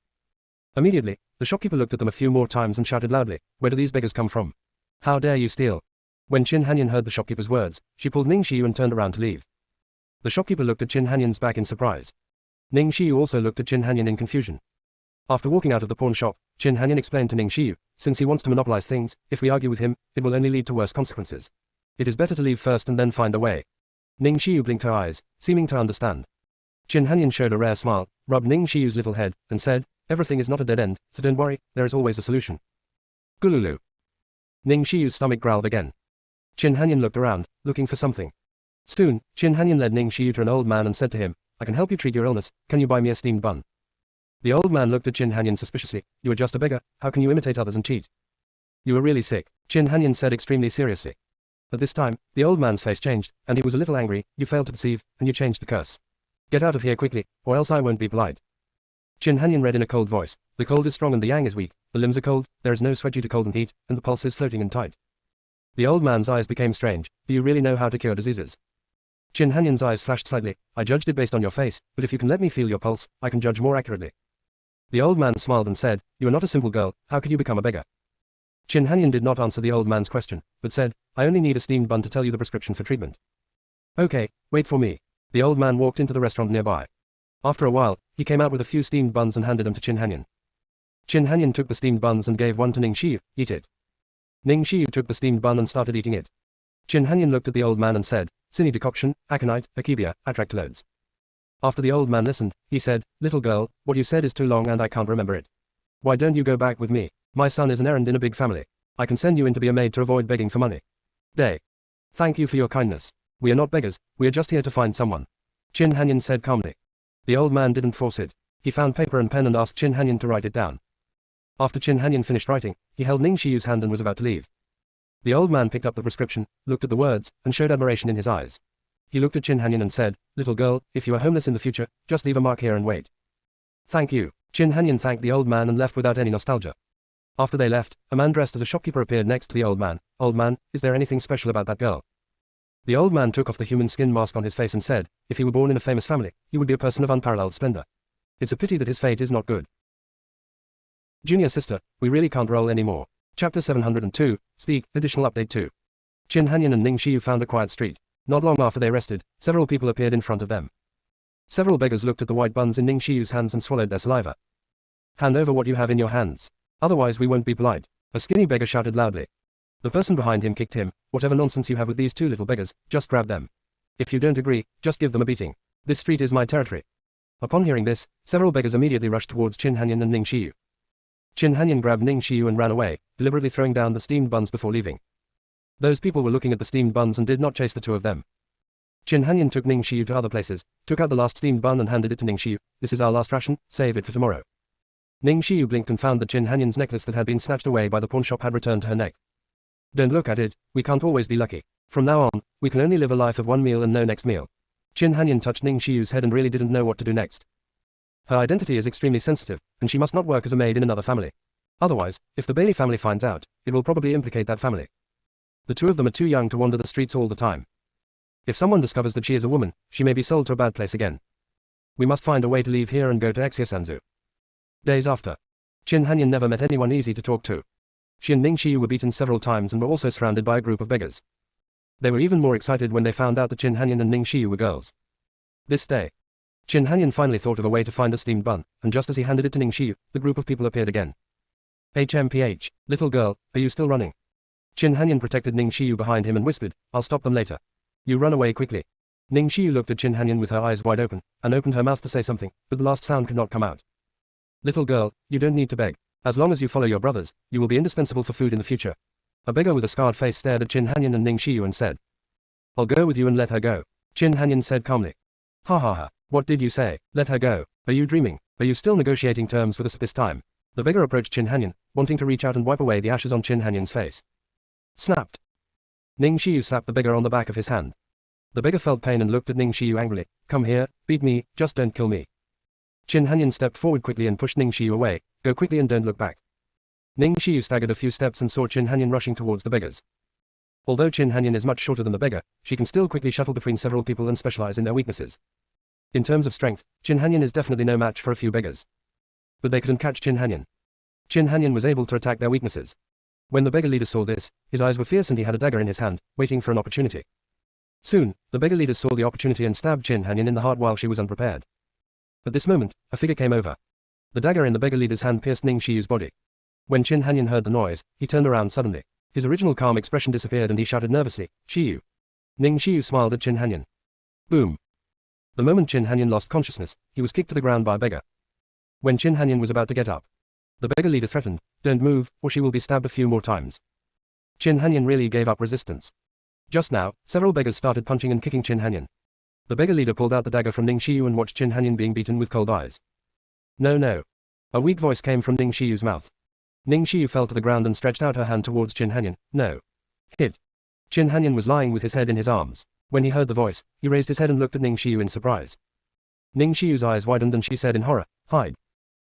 Immediately, the shopkeeper looked at them a few more times and shouted loudly, "Where do these beggars come from? How dare you steal?" When Qin Hanyan heard the shopkeeper's words, she pulled Ning Xiyu and turned around to leave. The shopkeeper looked at Qin Hanyan's back in surprise. Ning Xiyu also looked at Qin Hanyan in confusion. After walking out of the pawn shop, Qin Hanyan explained to Ning Xiyu, "Since he wants to monopolize things, if we argue with him, it will only lead to worse consequences. It is better to leave first and then find a way." Ning Xiyu blinked her eyes, seeming to understand. Qin Hanyan showed a rare smile, rubbed Ning Xiyu's little head, and said, "Everything is not a dead end, so don't worry, there is always a solution." Gululu. Ning Xiyu's stomach growled again. Qin Hanyan looked around, looking for something. Soon, Qin Hanyan led Ning Xiyu to an old man and said to him, "I can help you treat your illness, can you buy me a steamed bun?" The old man looked at Qin Hanyan suspiciously. "You are just a beggar, how can you imitate others and cheat?" "You are really sick," Qin Hanyan said extremely seriously. At this time, the old man's face changed, and he was a little angry. "You failed to perceive, and you changed the curse. Get out of here quickly, or else I won't be polite." Qin Hanyan read in a cold voice, "The cold is strong and the yang is weak, the limbs are cold, there is no sweat due to cold and heat, and the pulse is floating and tight." The old man's eyes became strange. "Do you really know how to cure diseases?" Qin Hanyan's eyes flashed slightly. "I judged it based on your face, but if you can let me feel your pulse, I can judge more accurately." The old man smiled and said, "You are not a simple girl, how could you become a beggar?" Qin Hanyan did not answer the old man's question, but said, "I only need a steamed bun to tell you the prescription for treatment." "Okay, wait for me." The old man walked into the restaurant nearby. After a while, he came out with a few steamed buns and handed them to Qin Hanyan. Qin Hanyan took the steamed buns and gave one to Ning Xiyu. "Eat it." Ning Xiyu took the steamed bun and started eating it. Qin Hanyan looked at the old man and said, "Sini decoction, aconite, akebia, atractylodes." After the old man listened, he said, "Little girl, what you said is too long and I can't remember it. Why don't you go back with me? My son is an errand in a big family. I can send you in to be a maid to avoid begging for money." "Day. Thank you for your kindness. We are not beggars, we are just here to find someone," Qin Hanyan said calmly. The old man didn't force it. He found paper and pen and asked Qin Hanyan to write it down. After Qin Hanyan finished writing, he held Ning Xiyu's hand and was about to leave. The old man picked up the prescription, looked at the words, and showed admiration in his eyes. He looked at Qin Hanyan and said, "Little girl, if you are homeless in the future, just leave a mark here and wait." "Thank you." Qin Hanyan thanked the old man and left without any nostalgia. After they left, a man dressed as a shopkeeper appeared next to the old man. "Old man, is there anything special about that girl?" The old man took off the human skin mask on his face and said, "If he were born in a famous family, he would be a person of unparalleled splendor. It's a pity that his fate is not good." Junior sister, we really can't roll anymore. Chapter 702, Speak, Additional Update 2. Qin Hanyan and Ning Xiyu found a quiet street. Not long after they rested, several people appeared in front of them. Several beggars looked at the white buns in Ning Xiyu's hands and swallowed their saliva. "Hand over what you have in your hands. Otherwise we won't be polite," a skinny beggar shouted loudly. The person behind him kicked him. "Whatever nonsense you have with these two little beggars, just grab them. If you don't agree, just give them a beating. This street is my territory." Upon hearing this, several beggars immediately rushed towards Qin Hanyan and Ning Xiyu. Qin Hanyan grabbed Ning Xiyu and ran away, deliberately throwing down the steamed buns before leaving. Those people were looking at the steamed buns and did not chase the two of them. Qin Hanyan took Ning Xiyu to other places, took out the last steamed bun and handed it to Ning Xiyu. "This is our last ration, save it for tomorrow." Ning Xiyu blinked and found that Qin Hanyan's necklace that had been snatched away by the pawnshop had returned to her neck. "Don't look at it, we can't always be lucky. From now on, we can only live a life of one meal and no next meal." Qin Hanyan touched Ning Xiyu's head and really didn't know what to do next. Her identity is extremely sensitive, and she must not work as a maid in another family. Otherwise, if the Bailey family finds out, it will probably implicate that family. The two of them are too young to wander the streets all the time. If someone discovers that she is a woman, she may be sold to a bad place again. We must find a way to leave here and go to Exia Sanzu. Days after. Qin Hanyan never met anyone easy to talk to. She and Ning Xiu were beaten several times and were also surrounded by a group of beggars. They were even more excited when they found out that Qin Hanyan and Ning Xiu were girls. This day, Qin Hanyan finally thought of a way to find a steamed bun, and just as he handed it to Ning Xiu, the group of people appeared again. HMPH, little girl, are you still running? Qin Hanyan protected Ning Xiu behind him and whispered, I'll stop them later. You run away quickly. Ning Xiu looked at Qin Hanyan with her eyes wide open, and opened her mouth to say something, but the last sound could not come out. Little girl, you don't need to beg. As long as you follow your brothers, you will be indispensable for food in the future. A beggar with a scarred face stared at Qin Hanyan and Ning Xiu and said, I'll go with you and let her go. Qin Hanyan said calmly. Ha ha ha, what did you say? Let her go. Are you dreaming? Are you still negotiating terms with us this time? The beggar approached Qin Hanyan, wanting to reach out and wipe away the ashes on Qin Hanyan's face. Snapped. Ning Xiu slapped the beggar on the back of his hand. The beggar felt pain and looked at Ning Xiu angrily. Come here, beat me, just don't kill me. Qin Hanyan stepped forward quickly and pushed Ning Xiu away. Go quickly and don't look back. Ning Xiu staggered a few steps and saw Qin Hanyan rushing towards the beggars. Although Qin Hanyan is much shorter than the beggar, she can still quickly shuttle between several people and specialize in their weaknesses. In terms of strength, Qin Hanyan is definitely no match for a few beggars. But they couldn't catch Qin Hanyan. Qin Hanyan was able to attack their weaknesses. When the beggar leader saw this, his eyes were fierce and he had a dagger in his hand, waiting for an opportunity. Soon, the beggar leader saw the opportunity and stabbed Qin Hanyan in the heart while she was unprepared. At this moment, a figure came over. The dagger in the beggar leader's hand pierced Ning Xiu's body. When Qin Hanyan heard the noise, he turned around suddenly. His original calm expression disappeared and he shouted nervously, Xiu. Ning Xiu smiled at Qin Hanyan. Boom. The moment Qin Hanyan lost consciousness, he was kicked to the ground by a beggar. When Qin Hanyan was about to get up, the beggar leader threatened, don't move, or she will be stabbed a few more times. Qin Hanyan really gave up resistance. Just now, several beggars started punching and kicking Qin Hanyan. The beggar leader pulled out the dagger from Ning Xiu and watched Qin Hanyan being beaten with cold eyes. No, no. A weak voice came from Ning Xiu's mouth. Ning Xiu fell to the ground and stretched out her hand towards Qin Hanyan. No. Hit. Qin Hanyan was lying with his head in his arms. When he heard the voice, he raised his head and looked at Ning Xiu in surprise. Ning Xiu's eyes widened and she said in horror, hide.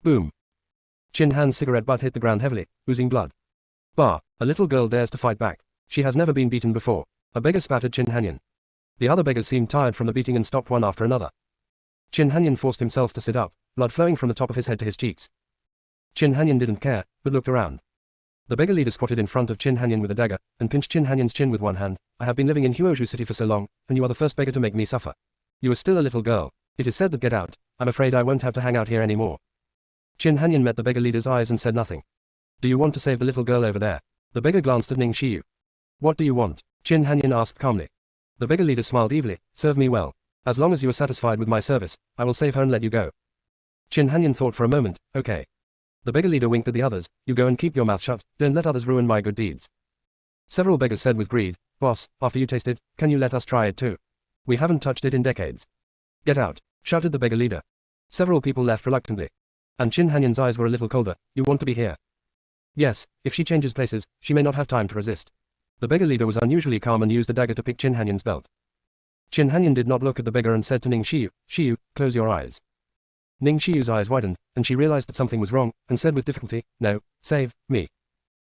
Boom. Qin Han's cigarette butt hit the ground heavily, oozing blood. Bah, a little girl dares to fight back. She has never been beaten before. A beggar spat at Qin Hanyan. The other beggars seemed tired from the beating and stopped one after another. Qin Hanyan forced himself to sit up, blood flowing from the top of his head to his cheeks. Qin Hanyan didn't care, but looked around. The beggar leader squatted in front of Qin Hanyan with a dagger, and pinched Qin Hanyan's chin with one hand. I have been living in Huozhou City for so long, and you are the first beggar to make me suffer. You are still a little girl. It is said that get out. I'm afraid I won't have to hang out here anymore. Qin Hanyan met the beggar leader's eyes and said nothing. Do you want to save the little girl over there? The beggar glanced at Ning Xiu. What do you want? Qin Hanyan asked calmly. The beggar leader smiled evilly. Serve me well. As long as you are satisfied with my service, I will save her and let you go. Qin Hanyan thought for a moment. Okay. The beggar leader winked at the others. You go and keep your mouth shut. Don't let others ruin my good deeds. Several beggars said with greed, Boss, after you taste it, can you let us try it too? We haven't touched it in decades. Get out, shouted the beggar leader. Several people left reluctantly. And Qin Hanyan's eyes were a little colder. You want to be here? Yes, if she changes places, she may not have time to resist. The beggar leader was unusually calm and used the dagger to pick Qin Hanyan's belt. Qin Hanyan did not look at the beggar and said to Ning Xiu, Xiu, close your eyes. Ning Xiu's eyes widened, and she realized that something was wrong, and said with difficulty, No, save me.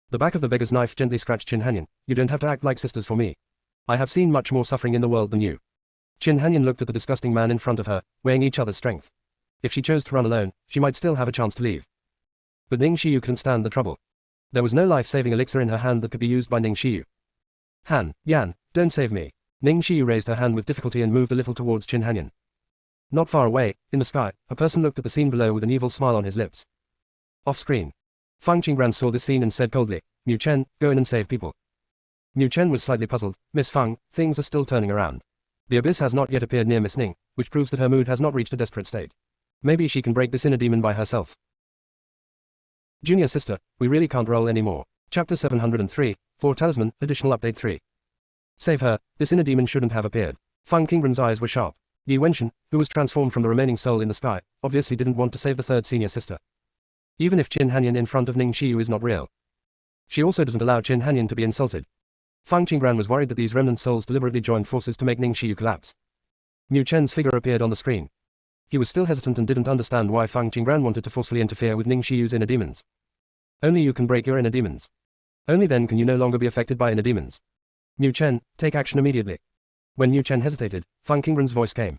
The back of the beggar's knife gently scratched Qin Hanyan. You don't have to act like sisters for me. I have seen much more suffering in the world than you. Qin Hanyan looked at the disgusting man in front of her, weighing each other's strength. If she chose to run alone, she might still have a chance to leave. But Ning Xiu couldn't stand the trouble. There was no life-saving elixir in her hand that could be used by Ning Xiu. Han, Yan, don't save me. Ning Xiu raised her hand with difficulty and moved a little towards Qin Hanyan. Not far away, in the sky, a person looked at the scene below with an evil smile on his lips. Off-screen. Fang Qingran saw this scene and said coldly, Mu Chen, go in and save people. Mu Chen was slightly puzzled. Miss Fang, things are still turning around. The abyss has not yet appeared near Miss Ning, which proves that her mood has not reached a desperate state. Maybe she can break this inner demon by herself. Junior sister, we really can't roll anymore. Chapter 703, 4 Talisman, Additional Update 3. Save her, this inner demon shouldn't have appeared. Fang Qingran's eyes were sharp. Yi Wenshan, who was transformed from the remaining soul in the sky, obviously didn't want to save the third senior sister. Even if Qin Hanyan in front of Ning Xiu is not real. She also doesn't allow Qin Hanyan to be insulted. Fang Qingran was worried that these remnant souls deliberately joined forces to make Ning Xiu collapse. Mu Chen's figure appeared on the screen. He was still hesitant and didn't understand why Fang Qingran wanted to forcefully interfere with Ning Xiu's inner demons. Only you can break your inner demons. Only then can you no longer be affected by inner demons. Mu Chen, take action immediately. When Mu Chen hesitated, Fang Qingran's voice came.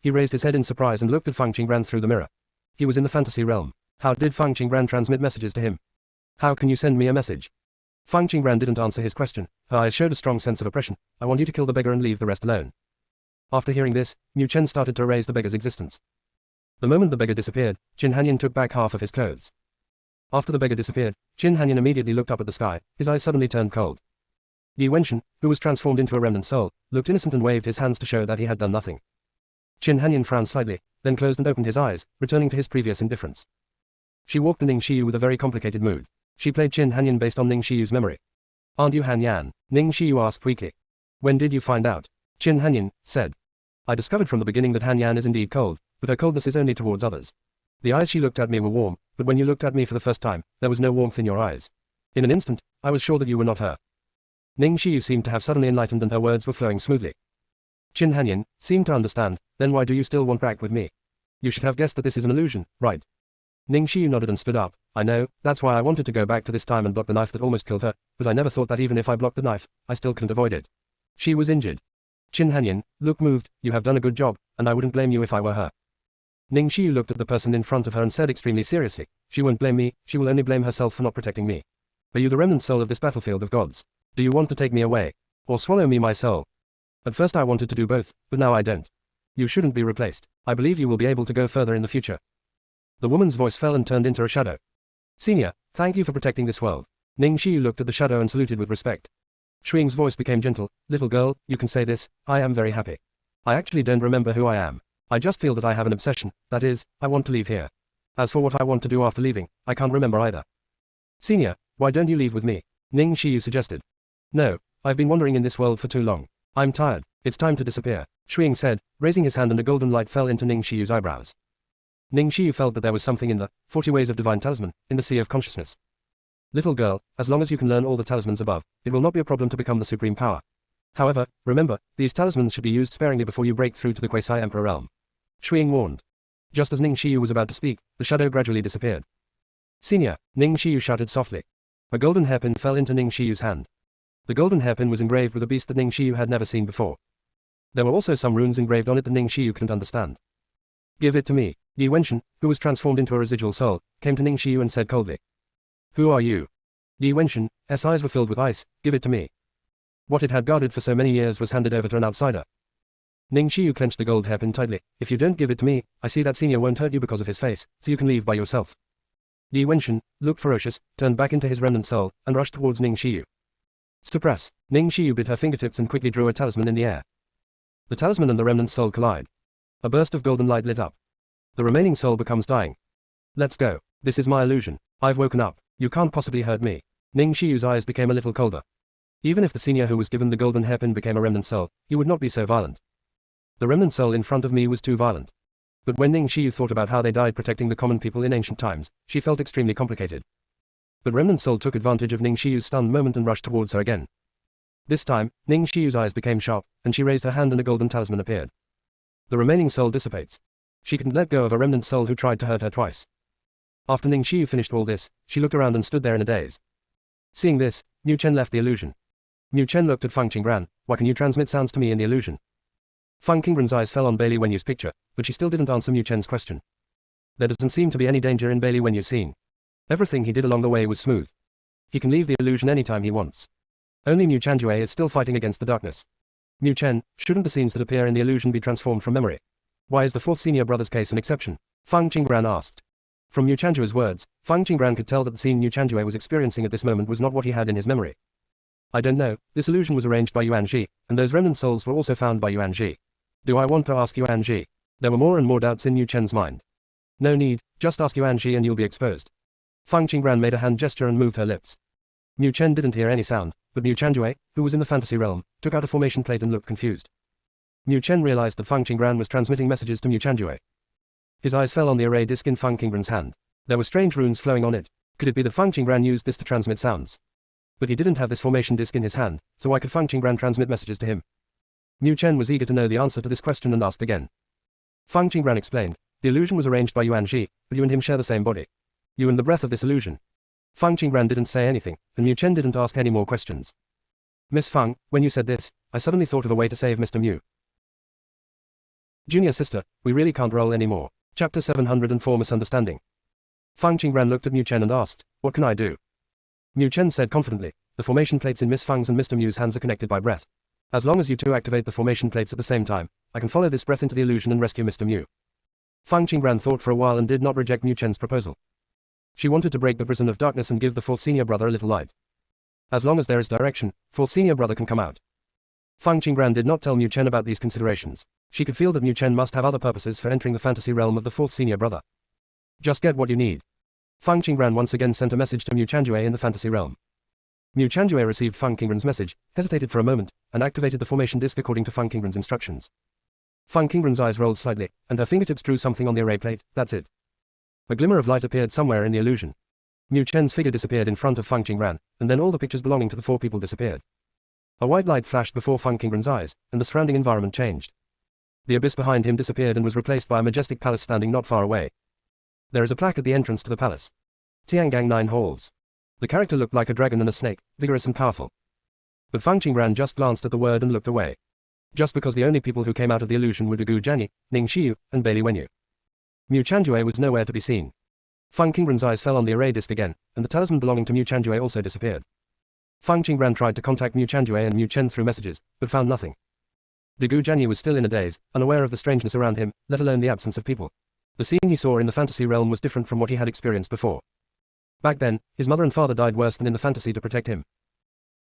He raised his head in surprise and looked at Fang Qingran through the mirror. He was in the fantasy realm. How did Fang Qingran transmit messages to him? How can you send me a message? Fang Qingran didn't answer his question. Her eyes showed a strong sense of oppression. I want you to kill the beggar and leave the rest alone. After hearing this, Mu Chen started to erase the beggar's existence. The moment the beggar disappeared, Qin Hanyan took back half of his clothes. After the beggar disappeared, Qin Hanyan immediately looked up at the sky. His eyes suddenly turned cold. Yi Wenchen, who was transformed into a remnant soul, looked innocent and waved his hands to show that he had done nothing. Qin Hanyan frowned slightly, then closed and opened his eyes, returning to his previous indifference. She walked to Ning Xiyu with a very complicated mood. She played Qin Hanyan based on Ning Xiyu's memory. Aren't you Han Yan? Ning Xiyu asked weakly. When did you find out? Qin Hanyan said. I discovered from the beginning that Han Yan is indeed cold, but her coldness is only towards others. The eyes she looked at me were warm, but when you looked at me for the first time, there was no warmth in your eyes. In an instant, I was sure that you were not her. Ning Xiyu seemed to have suddenly enlightened and her words were flowing smoothly. Qin Hanyan seemed to understand. Then why do you still want back with me? You should have guessed that this is an illusion, right? Ning Xiyu nodded and stood up. I know, that's why I wanted to go back to this time and block the knife that almost killed her, but I never thought that even if I blocked the knife, I still couldn't avoid it. She was injured. Qin Hanyan, look moved, you have done a good job, and I wouldn't blame you if I were her. Ning Xiyu looked at the person in front of her and said extremely seriously, she won't blame me, she will only blame herself for not protecting me. Are you the remnant soul of this battlefield of gods? Do you want to take me away? Or swallow me my soul? At first I wanted to do both, but now I don't. You shouldn't be replaced. I believe you will be able to go further in the future. The woman's voice fell and turned into a shadow. Senior, thank you for protecting this world. Ning Xiyu looked at the shadow and saluted with respect. Shuing's voice became gentle. Little girl, you can say this, I am very happy. I actually don't remember who I am. I just feel that I have an obsession, that is, I want to leave here. As for what I want to do after leaving, I can't remember either. Senior, why don't you leave with me? Ning Xiyu suggested. No, I've been wandering in this world for too long. I'm tired, it's time to disappear, Shuing said, raising his hand and a golden light fell into Ning Xiyu's eyebrows. Ning Xiyu felt that there was something in the 40 ways of divine talisman, in the sea of consciousness. Little girl, as long as you can learn all the talismans above, it will not be a problem to become the supreme power. However, remember, these talismans should be used sparingly before you break through to the Kuei-Sai Emperor realm. Shuing warned. Just as Ning Xiyu was about to speak, the shadow gradually disappeared. Senior, Ning Xiyu shouted softly. A golden hairpin fell into Ning Xiyu's hand. The golden hairpin was engraved with a beast that Ning Xiyu had never seen before. There were also some runes engraved on it that Ning Xiyu couldn't understand. Give it to me. Yi Wenchen, who was transformed into a residual soul, came to Ning Xiyu and said coldly. Who are you? Yi Wenchen, S eyes were filled with ice, give it to me. What it had guarded for so many years was handed over to an outsider. Ning Xiyu clenched the gold hairpin tightly. If you don't give it to me, I see that senior won't hurt you because of his face, so you can leave by yourself. Yi Wenchen looked ferocious, turned back into his remnant soul, and rushed towards Ning Xiyu. Suppress. Ning Xiyu bit her fingertips and quickly drew a talisman in the air. The talisman and the remnant soul collide. A burst of golden light lit up. The remaining soul becomes dying. Let's go. This is my illusion. I've woken up. You can't possibly hurt me. Ning Xiyu's eyes became a little colder. Even if the senior who was given the golden hairpin became a remnant soul, he would not be so violent. The remnant soul in front of me was too violent. But when Ning Xiyu thought about how they died protecting the common people in ancient times, she felt extremely complicated. But remnant soul took advantage of Ning Xiyu's stunned moment and rushed towards her again. This time, Ning Xiyu's eyes became sharp, and she raised her hand and a golden talisman appeared. The remaining soul dissipates. She couldn't let go of a remnant soul who tried to hurt her twice. After Ning Xiyu finished all this, she looked around and stood there in a daze. Seeing this, Mu Chen left the illusion. Mu Chen looked at Fang Qingran. Why can you transmit sounds to me in the illusion? Fang Qingran's eyes fell on Bailey Wenyu's picture, but she still didn't answer Mu Chen's question. There doesn't seem to be any danger in Bailey Wenyu's scene. Everything he did along the way was smooth. He can leave the illusion anytime he wants. Only Mu Chanjue is still fighting against the darkness. Mu Chen, shouldn't the scenes that appear in the illusion be transformed from memory? Why is the fourth senior brother's case an exception? Fang Qingran asked. From Mu Chanjue's words, Fang Qingran could tell that the scene Mu Chanjue was experiencing at this moment was not what he had in his memory. I don't know, this illusion was arranged by Yuan Ji, and those remnant souls were also found by Yuan Ji. Do I want to ask Yuan Ji? There were more and more doubts in Mu Chen's mind. No need, just ask Yuan Ji and you'll be exposed. Fang Qingran made a hand gesture and moved her lips. Mu Chen didn't hear any sound, but Mu Chanjue, who was in the fantasy realm, took out a formation plate and looked confused. Mu Chen realized that Fang Qingran was transmitting messages to Mu Chanjue. His eyes fell on the array disc in Fang Qingran's hand. There were strange runes flowing on it. Could it be that Fang Qingran used this to transmit sounds? But he didn't have this formation disc in his hand, so why could Fang Qingran transmit messages to him? Mu Chen was eager to know the answer to this question and asked again. Fang Qingran explained, the illusion was arranged by Yuan Ji, but you and him share the same body. You and the breath of this illusion. Fang Qingran didn't say anything, and Mu Chen didn't ask any more questions. Miss Fang, when you said this, I suddenly thought of a way to save Mr. Mu. Junior sister, we really can't roll anymore. Chapter 704 Misunderstanding. Fang Qingran looked at Mu Chen and asked, what can I do? Mu Chen said confidently, the formation plates in Miss Feng's and Mr. Mu's hands are connected by breath. As long as you two activate the formation plates at the same time, I can follow this breath into the illusion and rescue Mr. Mu. Feng Qingran thought for a while and did not reject Mu Chen's proposal. She wanted to break the prison of darkness and give the fourth senior brother a little light. As long as there is direction, fourth senior brother can come out. Feng Qingran did not tell Mu Chen about these considerations. She could feel that Mu Chen must have other purposes for entering the fantasy realm of the fourth senior brother. Just get what you need. Feng Qingran once again sent a message to Mu Chanjue in the fantasy realm. Mu Chanjue received Feng Qingran's message, hesitated for a moment, and activated the formation disc according to Feng Qingran's instructions. Feng Qingran's eyes rolled slightly, and her fingertips drew something on the array plate. That's it. A glimmer of light appeared somewhere in the illusion. Mu Chen's figure disappeared in front of Feng Qingran, and then all the pictures belonging to the four people disappeared. A white light flashed before Feng Qingran's eyes, and the surrounding environment changed. The abyss behind him disappeared and was replaced by a majestic palace standing not far away. There is a plaque at the entrance to the palace. Tiangang 9 halls. The character looked like a dragon and a snake, vigorous and powerful. But Feng Qingran just glanced at the word and looked away. Just because the only people who came out of the illusion were Gu Jianyi, Ning Xiyu, and Bailey Wenyu. Mu Chanjue was nowhere to be seen. Feng Qingran's eyes fell on the array disc again, and the talisman belonging to Mu Chanjue also disappeared. Feng Qingran tried to contact Mu Chanjue and Mu Chen through messages, but found nothing. Gu Jianyi was still in a daze, unaware of the strangeness around him, let alone the absence of people. The scene he saw in the fantasy realm was different from what he had experienced before. Back then, his mother and father died worse than in the fantasy to protect him.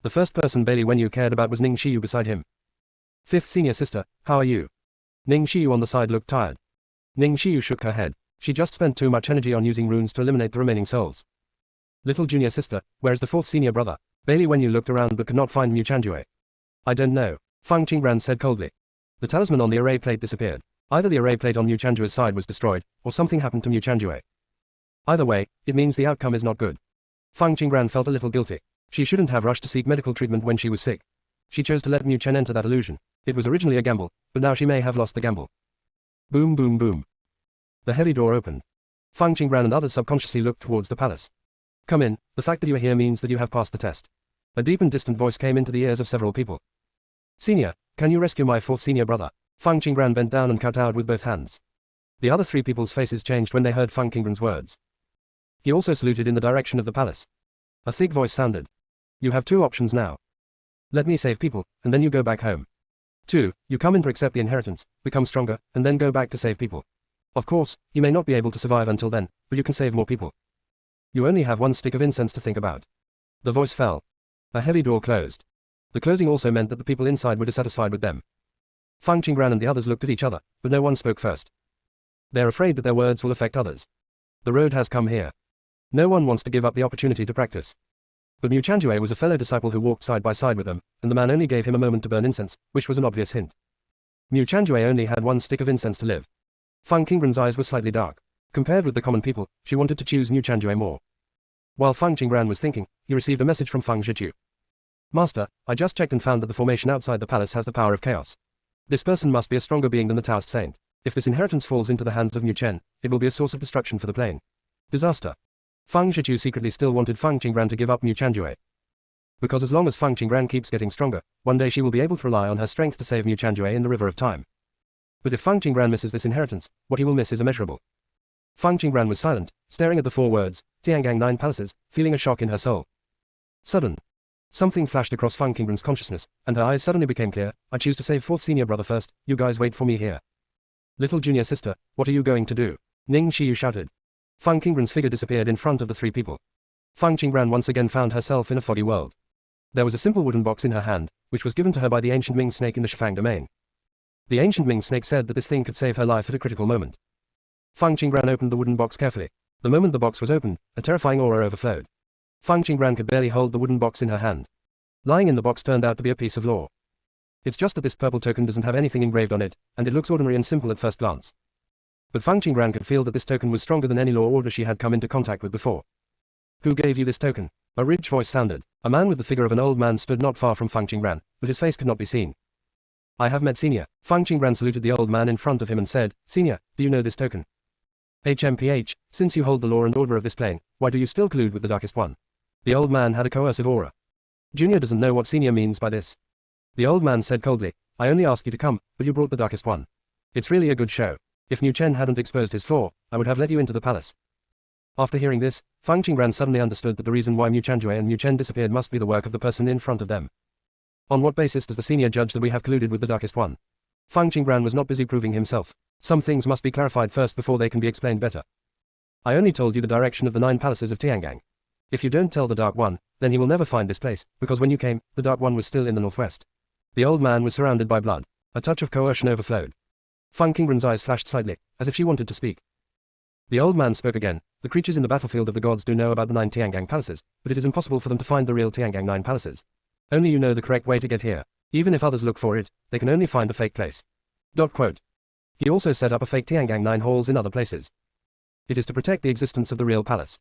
The first person Bailey Wenyu cared about was Ning Xiyu beside him. Fifth senior sister, how are you? Ning Xiyu on the side looked tired. Ning Xiyu shook her head. She just spent too much energy on using runes to eliminate the remaining souls. Little junior sister, where is the fourth senior brother? Bailey Wenyu looked around but could not find Mu Chanjue. I don't know, Feng Qingran said coldly. The talisman on the array plate disappeared. Either the array plate on Mu Chanjue's side was destroyed, or something happened to Mu Chanjue. Either way, it means the outcome is not good. Feng Qingran felt a little guilty. She shouldn't have rushed to seek medical treatment when she was sick. She chose to let Mu Chen enter that illusion. It was originally a gamble, but now she may have lost the gamble. Boom boom boom. The heavy door opened. Feng Qingran and others subconsciously looked towards the palace. Come in, the fact that you are here means that you have passed the test. A deep and distant voice came into the ears of several people. Senior, can you rescue my fourth senior brother? Feng Qingran bent down and kowtowed with both hands. The other three people's faces changed when they heard Feng Qingran's words. He also saluted in the direction of the palace. A thick voice sounded. You have two options now. Let me save people, and then you go back home. 2. You come in to accept the inheritance, become stronger, and then go back to save people. Of course, you may not be able to survive until then, but you can save more people. You only have one stick of incense to think about. The voice fell. A heavy door closed. The closing also meant that the people inside were dissatisfied with them. Feng Qingran and the others looked at each other, but no one spoke first. They are afraid that their words will affect others. The road has come here. No one wants to give up the opportunity to practice. But Mu Chanjue was a fellow disciple who walked side by side with them, and the man only gave him a moment to burn incense, which was an obvious hint. Mu Chanjue only had one stick of incense to live. Feng Qingran's eyes were slightly dark. Compared with the common people, she wanted to choose Mu Chanjue more. While Feng Qingran was thinking, he received a message from Feng Zhichu. Master, I just checked and found that the formation outside the palace has the power of chaos. This person must be a stronger being than the Taoist saint. If this inheritance falls into the hands of Mu Chen, it will be a source of destruction for the plane. Disaster. Feng Zhichu secretly still wanted Feng Qingran to give up Mu Chanjue. Because as long as Feng Qingran keeps getting stronger, one day she will be able to rely on her strength to save Mu Chanjue in the river of time. But if Feng Qingran misses this inheritance, what he will miss is immeasurable. Feng Qingran was silent, staring at the four words, Tiangang 9 palaces, feeling a shock in her soul. Sudden. Something flashed across Feng Qingran's consciousness, and her eyes suddenly became clear. I choose to save fourth senior brother first, you guys wait for me here. Little junior sister, what are you going to do? Ning Xiyu shouted. Feng Qingran's figure disappeared in front of the three people. Feng Qingran once again found herself in a foggy world. There was a simple wooden box in her hand, which was given to her by the ancient Ming snake in the Shifang domain. The ancient Ming snake said that this thing could save her life at a critical moment. Feng Qingran opened the wooden box carefully. The moment the box was opened, a terrifying aura overflowed. Feng Qingran could barely hold the wooden box in her hand. Lying in the box turned out to be a piece of lore. It's just that this purple token doesn't have anything engraved on it, and it looks ordinary and simple at first glance. But Feng Qingran could feel that this token was stronger than any law order she had come into contact with before. Who gave you this token? A rich voice sounded. A man with the figure of an old man stood not far from Feng Qingran, but his face could not be seen. I have met Senior. Feng Qingran saluted the old man in front of him and said, Senior, do you know this token? HMPH, since you hold the law and order of this plane, why do you still collude with the Darkest One? The old man had a coercive aura. Junior doesn't know what Senior means by this. The old man said coldly, I only asked you to come, but you brought the Darkest One. It's really a good show. If Mu Chen hadn't exposed his flaw, I would have let you into the palace. After hearing this, Fang Qingran suddenly understood that the reason why Mu Chanjue and Mu Chen disappeared must be the work of the person in front of them. On what basis does the senior judge that we have colluded with the Darkest One? Fang Qingran was not busy proving himself. Some things must be clarified first before they can be explained better. I only told you the direction of the 9 palaces of Tiangang. If you don't tell the Dark One, then he will never find this place, because when you came, the Dark One was still in the northwest. The old man was surrounded by blood. A touch of coercion overflowed. Fang Qingran's eyes flashed slightly, as if she wanted to speak. The old man spoke again. The creatures in the battlefield of the gods do know about the 9 Tiangang palaces, but it is impossible for them to find the real Tiangang 9 palaces. Only you know the correct way to get here. Even if others look for it, they can only find a fake place. Quote. He also set up a fake Tiangang 9 halls in other places. It is to protect the existence of the real palace.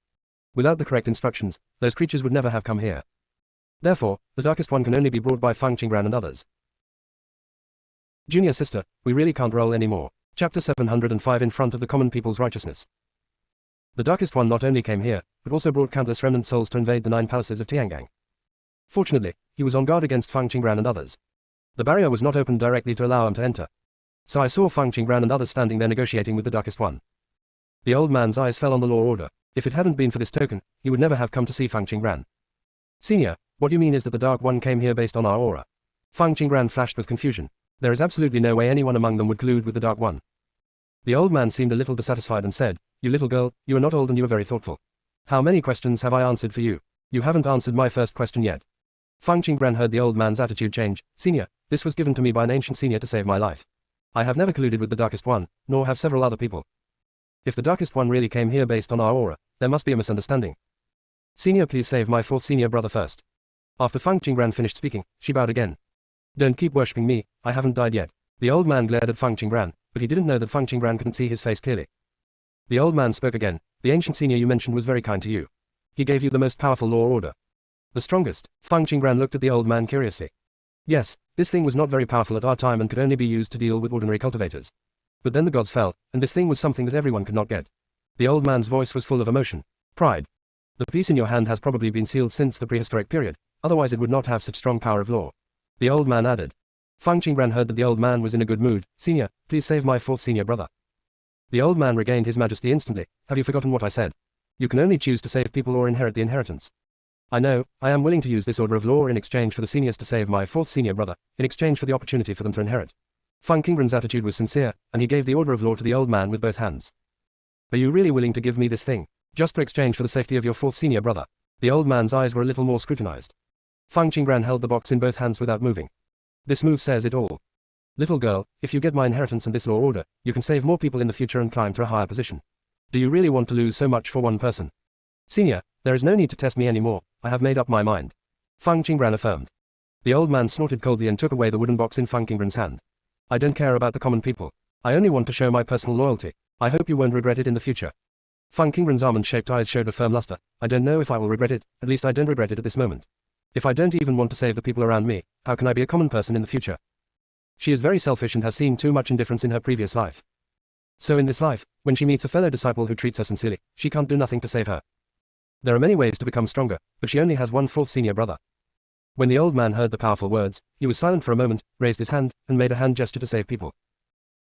Without the correct instructions, those creatures would never have come here. Therefore, the Darkest One can only be brought by Fang Qingran and others. Junior sister, we really can't roll anymore. Chapter 705 In front of the common people's righteousness. The Darkest One not only came here, but also brought countless remnant souls to invade the 9 palaces of Tiangang. Fortunately, he was on guard against Fang Qingran and others. The barrier was not opened directly to allow him to enter. So I saw Fang Qingran and others standing there negotiating with the Darkest One. The old man's eyes fell on the law order. If it hadn't been for this token, he would never have come to see Fang Qingran. Senior, what you mean is that the Dark One came here based on our aura. Fang Qingran flashed with confusion. There is absolutely no way anyone among them would collude with the Dark One. The old man seemed a little dissatisfied and said, You little girl, you are not old and you are very thoughtful. How many questions have I answered for you? You haven't answered my first question yet. Fang Qingran heard the old man's attitude change. Senior, this was given to me by an ancient senior to save my life. I have never colluded with the Darkest One, nor have several other people. If the Darkest One really came here based on our aura, there must be a misunderstanding. Senior, please save my 4th senior brother first. After Fang Qingran finished speaking, she bowed again. Don't keep worshipping me, I haven't died yet. The old man glared at Fang Qingran, but he didn't know that Fang Qingran couldn't see his face clearly. The old man spoke again. The ancient senior you mentioned was very kind to you. He gave you the most powerful law order. The strongest. Fang Qingran looked at the old man curiously. Yes, this thing was not very powerful at our time and could only be used to deal with ordinary cultivators. But then the gods fell, and this thing was something that everyone could not get. The old man's voice was full of emotion. Pride. The piece in your hand has probably been sealed since the prehistoric period, otherwise it would not have such strong power of law. The old man added. Fang Qingran heard that the old man was in a good mood. Senior, please save my 4th senior brother. The old man regained his majesty instantly. Have you forgotten what I said? You can only choose to save people or inherit the inheritance. I know, I am willing to use this order of law in exchange for the seniors to save my 4th senior brother, in exchange for the opportunity for them to inherit. Fang Qingran's attitude was sincere, and he gave the order of law to the old man with both hands. Are you really willing to give me this thing, just for exchange for the safety of your 4th senior brother? The old man's eyes were a little more scrutinized. Fang Qingran held the box in both hands without moving. This move says it all. Little girl, if you get my inheritance and this law order, you can save more people in the future and climb to a higher position. Do you really want to lose so much for one person? Senior, there is no need to test me anymore, I have made up my mind. Fang Qingran affirmed. The old man snorted coldly and took away the wooden box in Fang Qingran's hand. I don't care about the common people. I only want to show my personal loyalty. I hope you won't regret it in the future. Fang Qingran's almond-shaped eyes showed a firm luster. I don't know if I will regret it, at least I don't regret it at this moment. If I don't even want to save the people around me, how can I be a common person in the future? She is very selfish and has seen too much indifference in her previous life. So in this life, when she meets a fellow disciple who treats her sincerely, she can't do nothing to save her. There are many ways to become stronger, but she only has one 4th senior brother. When the old man heard the powerful words, he was silent for a moment, raised his hand, and made a hand gesture to save people.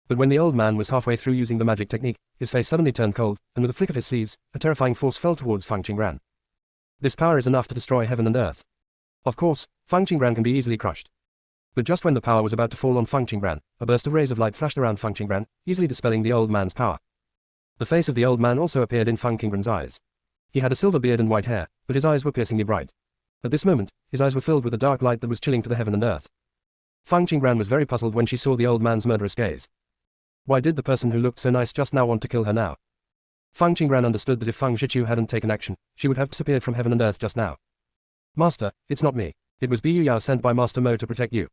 But when the old man was halfway through using the magic technique, his face suddenly turned cold, and with a flick of his sleeves, a terrifying force fell towards Fang Qingran. This power is enough to destroy heaven and earth. Of course, Fang Qingran can be easily crushed. But just when the power was about to fall on Fang Qingran, a burst of rays of light flashed around Fang Qingran, easily dispelling the old man's power. The face of the old man also appeared in Fang Qingran's eyes. He had a silver beard and white hair, but his eyes were piercingly bright. At this moment, his eyes were filled with a dark light that was chilling to the heaven and earth. Fang Qingran was very puzzled when she saw the old man's murderous gaze. Why did the person who looked so nice just now want to kill her now? Fang Qingran understood that if Fang Shichu hadn't taken action, she would have disappeared from heaven and earth just now. Master, it's not me. It was Bu Yao sent by Master Mo to protect you.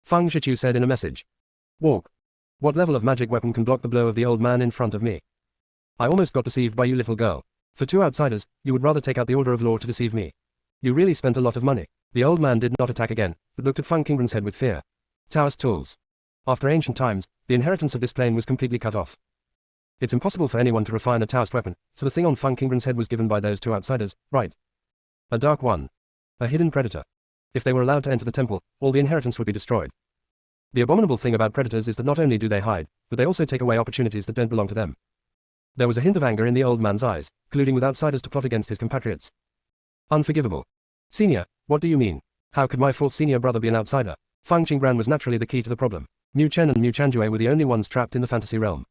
Fang Shichu said in a message. Walk. What level of magic weapon can block the blow of the old man in front of me? I almost got deceived by you, little girl. For 2 outsiders, you would rather take out the order of law to deceive me. You really spent a lot of money. The old man did not attack again, but looked at Fang Qingran's head with fear. Taoist tools. After ancient times, the inheritance of this plane was completely cut off. It's impossible for anyone to refine a Taoist weapon, so the thing on Fang Qingran's head was given by those 2 outsiders, right? A dark one. A hidden predator. If they were allowed to enter the temple, all the inheritance would be destroyed. The abominable thing about predators is that not only do they hide, but they also take away opportunities that don't belong to them. There was a hint of anger in the old man's eyes, colluding with outsiders to plot against his compatriots. Unforgivable. Senior, what do you mean? How could my fourth senior brother be an outsider? Fang Qingbran was naturally the key to the problem. Mu Chen and Mu Chanjue were the only ones trapped in the fantasy realm.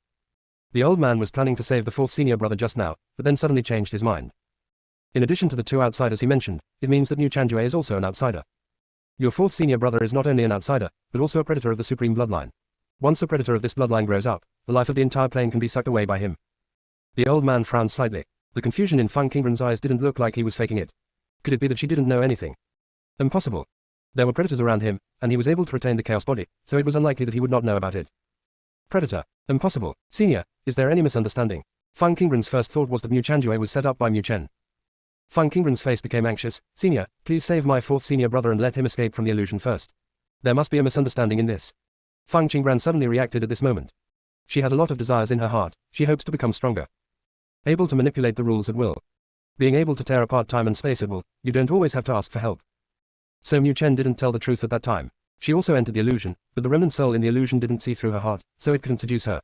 The old man was planning to save the fourth senior brother just now, but then suddenly changed his mind. In addition to the two outsiders he mentioned, it means that Mu Chanjue is also an outsider. Your fourth senior brother is not only an outsider, but also a predator of the supreme bloodline. Once a predator of this bloodline grows up, the life of the entire plane can be sucked away by him. The old man frowned slightly. The confusion in Fang Qingbran's eyes didn't look like he was faking it. Could it be that she didn't know anything? Impossible. There were predators around him, and he was able to retain the chaos body, so it was unlikely that he would not know about it. Predator. Impossible. Senior, is there any misunderstanding? Fang Qingbran's first thought was that Mu Chanjue was set up by Mu Chen. Fang Qingbran's face became anxious. Senior, please save my fourth senior brother and let him escape from the illusion first. There must be a misunderstanding in this. Fang Qingbran suddenly reacted at this moment. She has a lot of desires in her heart. She hopes to become stronger. Able to manipulate the rules at will. Being able to tear apart time and space at will, you don't always have to ask for help. So Mu Chen didn't tell the truth at that time. She also entered the illusion, but the remnant soul in the illusion didn't see through her heart, so it couldn't seduce her.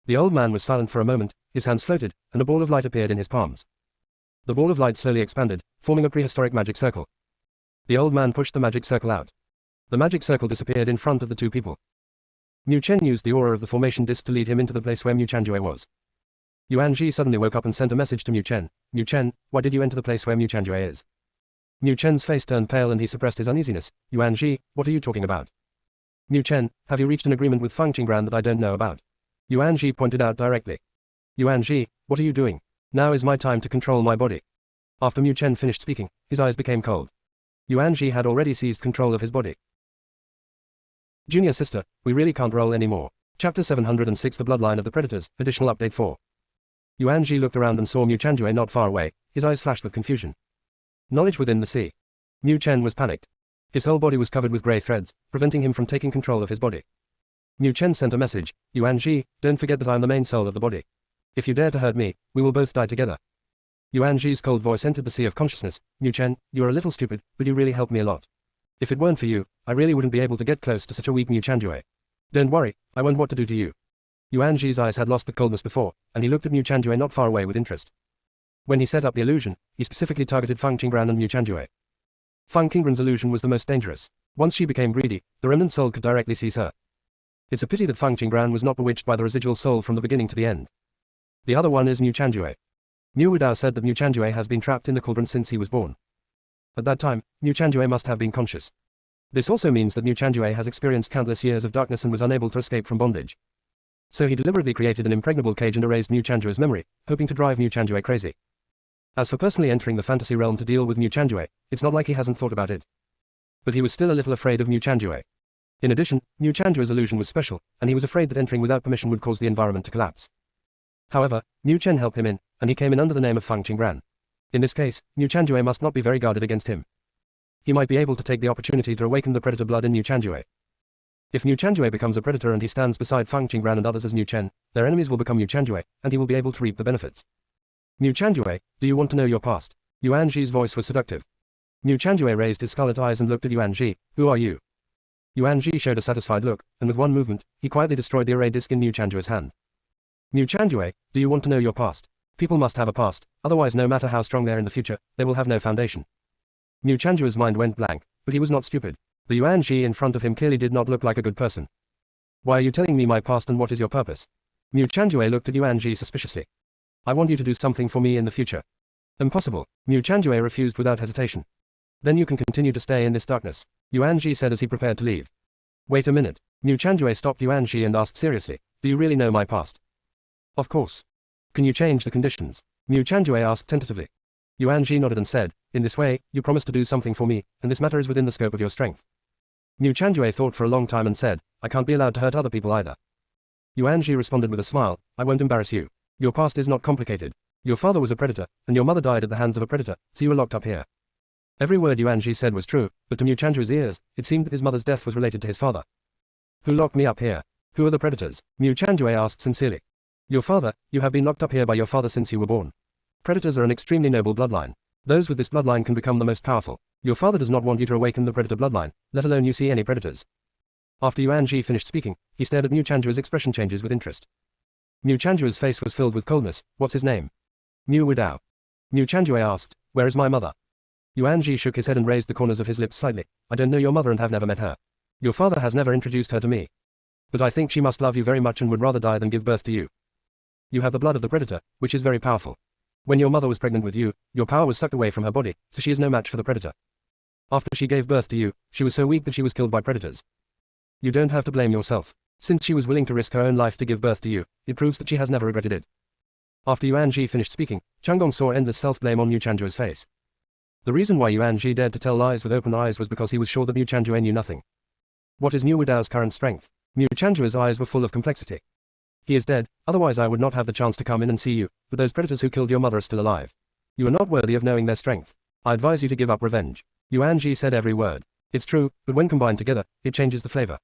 The old man was silent for a moment, his hands floated, and a ball of light appeared in his palms. The ball of light slowly expanded, forming a prehistoric magic circle. The old man pushed the magic circle out. The magic circle disappeared in front of the two people. Mu Chen used the aura of the formation disc to lead him into the place where Mu Chanjue was. Yuan Ji suddenly woke up and sent a message to Mu Chen. Mu Chen, why did you enter the place where Mu Chanjue is? Mu Chen's face turned pale and he suppressed his uneasiness. Yuan Ji, what are you talking about? Mu Chen, have you reached an agreement with Fang Qingbran that I don't know about? Yuan Ji pointed out directly. Yuan Ji, what are you doing? Now is my time to control my body. After Mu Chen finished speaking, his eyes became cold. Yuan Ji had already seized control of his body. Junior sister, we really can't roll anymore. Chapter 706 The Bloodline of the Predators, Additional Update 4. Yuan Ji looked around and saw Mu Chanjue not far away, his eyes flashed with confusion. Knowledge within the sea. Mu Chen was panicked. His whole body was covered with grey threads, preventing him from taking control of his body. Mu Chen sent a message. Yuan Ji, don't forget that I am the main soul of the body. If you dare to hurt me, we will both die together. Yuan Ji's cold voice entered the sea of consciousness. Mu Chen, you are a little stupid, but you really helped me a lot. If it weren't for you, I really wouldn't be able to get close to such a weak Mu Chanjue. Don't worry, I won't what to do to you. Yuan Ji's eyes had lost the coldness before, and he looked at Mu Chanjue not far away with interest. When he set up the illusion, he specifically targeted Fang Qingbran and Mu Chanjue. Fang Qingbran's illusion was the most dangerous. Once she became greedy, the remnant soul could directly seize her. It's a pity that Fang Qingbran was not bewitched by the residual soul from the beginning to the end. The other one is Mu Chanjue. Mu Wudao said that Mu Chanjue has been trapped in the cauldron since he was born. At that time, Mu Chanjue must have been conscious. This also means that Mu Chanjue has experienced countless years of darkness and was unable to escape from bondage. So he deliberately created an impregnable cage and erased Mu Chanjue's memory, hoping to drive Mu Chanjue crazy. As for personally entering the fantasy realm to deal with Mu Chanjue, it's not like he hasn't thought about it. But he was still a little afraid of Mu Chanjue. In addition, Mu Chanjue's illusion was special, and he was afraid that entering without permission would cause the environment to collapse. However, Mu Chen helped him in, and he came in under the name of Fang Qingbran. In this case, Mu Chanjue must not be very guarded against him. He might be able to take the opportunity to awaken the predator blood in Mu Chanjue. If Mu Chanjue becomes a predator and he stands beside Fang Qingbran and others as Mu Chen, their enemies will become Mu Chanjue, and he will be able to reap the benefits. Mu Chanjue, do you want to know your past? Yuan Ji's voice was seductive. Mu Chanjue raised his scarlet eyes and looked at Yuan Ji. Who are you? Yuan Ji showed a satisfied look, and with one movement, he quietly destroyed the array disc in Mu Chanjue's hand. Mu Chanjue, do you want to know your past? People must have a past, otherwise no matter how strong they are in the future, they will have no foundation. Mu Chanjue's mind went blank, but he was not stupid. The Yuan Ji in front of him clearly did not look like a good person. Why are you telling me my past and what is your purpose? Mu Chanjue looked at Yuan Ji suspiciously. I want you to do something for me in the future. Impossible. Mu Chanjue refused without hesitation. Then you can continue to stay in this darkness, Yuan Ji said as he prepared to leave. Wait a minute. Mu Chanjue stopped Yuan Ji and asked seriously, do you really know my past? Of course. Can you change the conditions? Mu Chanjue asked tentatively. Yuan Ji nodded and said, in this way, you promise to do something for me, and this matter is within the scope of your strength. Mu Chanjue thought for a long time and said, I can't be allowed to hurt other people either. Yuan Ji responded with a smile, I won't embarrass you. Your past is not complicated. Your father was a predator, and your mother died at the hands of a predator, so you were locked up here. Every word Yuan Ji said was true, but to Mu Chanjue's ears, it seemed that his mother's death was related to his father. Who locked me up here? Who are the predators? Mu Chanjue asked sincerely. Your father, you have been locked up here by your father since you were born. Predators are an extremely noble bloodline. Those with this bloodline can become the most powerful. Your father does not want you to awaken the predator bloodline, let alone you see any predators. After Yuan Ji finished speaking, he stared at Mu Chanjue's expression changes with interest. Mu Chanjue's face was filled with coldness. What's his name? Mu Widao. Mu Chanjue asked, where is my mother? Yuan Ji shook his head and raised the corners of his lips slightly. I don't know your mother and have never met her. Your father has never introduced her to me. But I think she must love you very much and would rather die than give birth to you. You have the blood of the predator, which is very powerful. When your mother was pregnant with you, your power was sucked away from her body, so she is no match for the predator. After she gave birth to you, she was so weak that she was killed by predators. You don't have to blame yourself. Since she was willing to risk her own life to give birth to you, it proves that she has never regretted it. After Yuan Ji finished speaking, Changong saw endless self-blame on Mu Chanjue's face. The reason why Yuan Ji dared to tell lies with open eyes was because he was sure that Mu Chanjue knew nothing. What is Mu Widao's current strength? Mu Chanjue's eyes were full of complexity. He is dead, otherwise I would not have the chance to come in and see you, but those predators who killed your mother are still alive. You are not worthy of knowing their strength. I advise you to give up revenge. Yuan Ji said every word. It's true, but when combined together, it changes the flavor.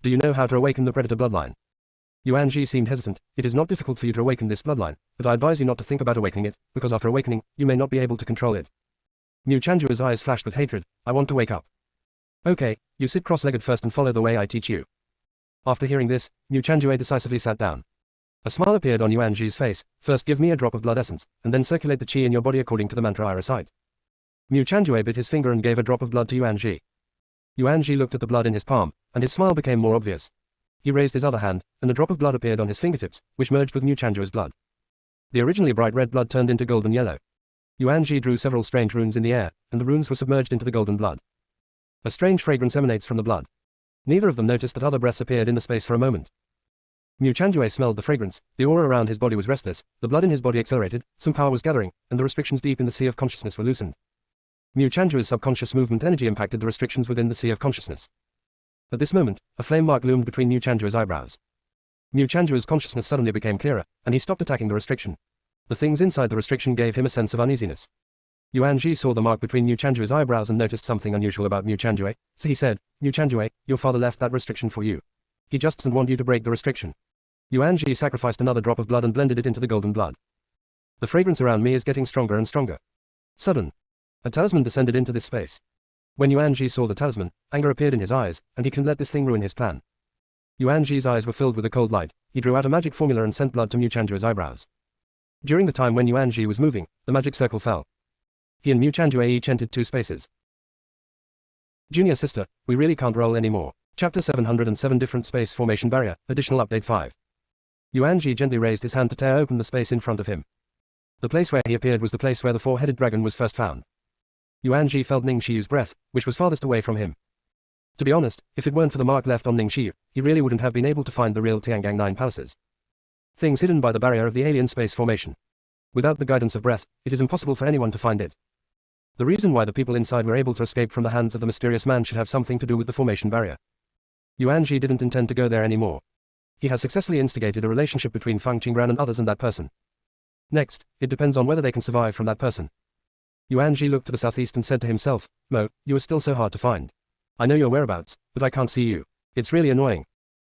Do you know how to awaken the predator bloodline? Yuan Ji seemed hesitant. It is not difficult for you to awaken this bloodline, but I advise you not to think about awakening it, because after awakening, you may not be able to control it. Mu Chanjue's eyes flashed with hatred. I want to wake up. Okay, you sit cross-legged first and follow the way I teach you. After hearing this, Mu Chanjue decisively sat down. A smile appeared on Yuan Ji's face. First give me a drop of blood essence, and then circulate the qi in your body according to the mantra I recite. Mu Chanjue bit his finger and gave a drop of blood to Yuan Ji. Yuan Ji looked at the blood in his palm, and his smile became more obvious. He raised his other hand, and a drop of blood appeared on his fingertips, which merged with Mu Chanjue's blood. The originally bright red blood turned into golden yellow. Yuan Ji drew several strange runes in the air, and the runes were submerged into the golden blood. A strange fragrance emanates from the blood. Neither of them noticed that other breaths appeared in the space for a moment. Mu Chanjue smelled the fragrance, the aura around his body was restless, the blood in his body accelerated, some power was gathering, and the restrictions deep in the sea of consciousness were loosened. Mu Chanjue's subconscious movement energy impacted the restrictions within the sea of consciousness. At this moment, a flame mark loomed between Mu Chanjue's eyebrows. Mu Chanjue's consciousness suddenly became clearer, and he stopped attacking the restriction. The things inside the restriction gave him a sense of uneasiness. Yuan Ji saw the mark between Mu Chanjue's eyebrows and noticed something unusual about Mu Chanjue, so he said, Mu Chanjue, your father left that restriction for you. He just doesn't want you to break the restriction. Yuan Ji sacrificed another drop of blood and blended it into the golden blood. The fragrance around me is getting stronger and stronger. Sudden. A talisman descended into this space. When Yuan Ji saw the talisman, anger appeared in his eyes, and he couldn't let this thing ruin his plan. Yuan Ji's eyes were filled with a cold light. He drew out a magic formula and sent blood to Mu Chanjue's eyebrows. During the time when Yuan Ji was moving, the magic circle fell. He and Mu Chanjue each entered 2 spaces. Junior sister, we really can't roll anymore. Chapter 707 Different Space Formation Barrier, Additional Update 5. Yuan Ji gently raised his hand to tear open the space in front of him. The place where he appeared was the place where the 4-headed dragon was first found. Yuan Ji felt Ning Xiu's breath, which was farthest away from him. To be honest, if it weren't for the mark left on Ning Xiu, he really wouldn't have been able to find the real Tiangang 9 palaces. Things hidden by the barrier of the alien space formation. Without the guidance of breath, it is impossible for anyone to find it. The reason why the people inside were able to escape from the hands of the mysterious man should have something to do with the formation barrier. Yuan Ji didn't intend to go there anymore. He has successfully instigated a relationship between Fang Qingran and others and that person. Next, it depends on whether they can survive from that person. Yuan Ji looked to the southeast and said to himself, Mo, you are still so hard to find. I know your whereabouts, but I can't see you. It's really annoying.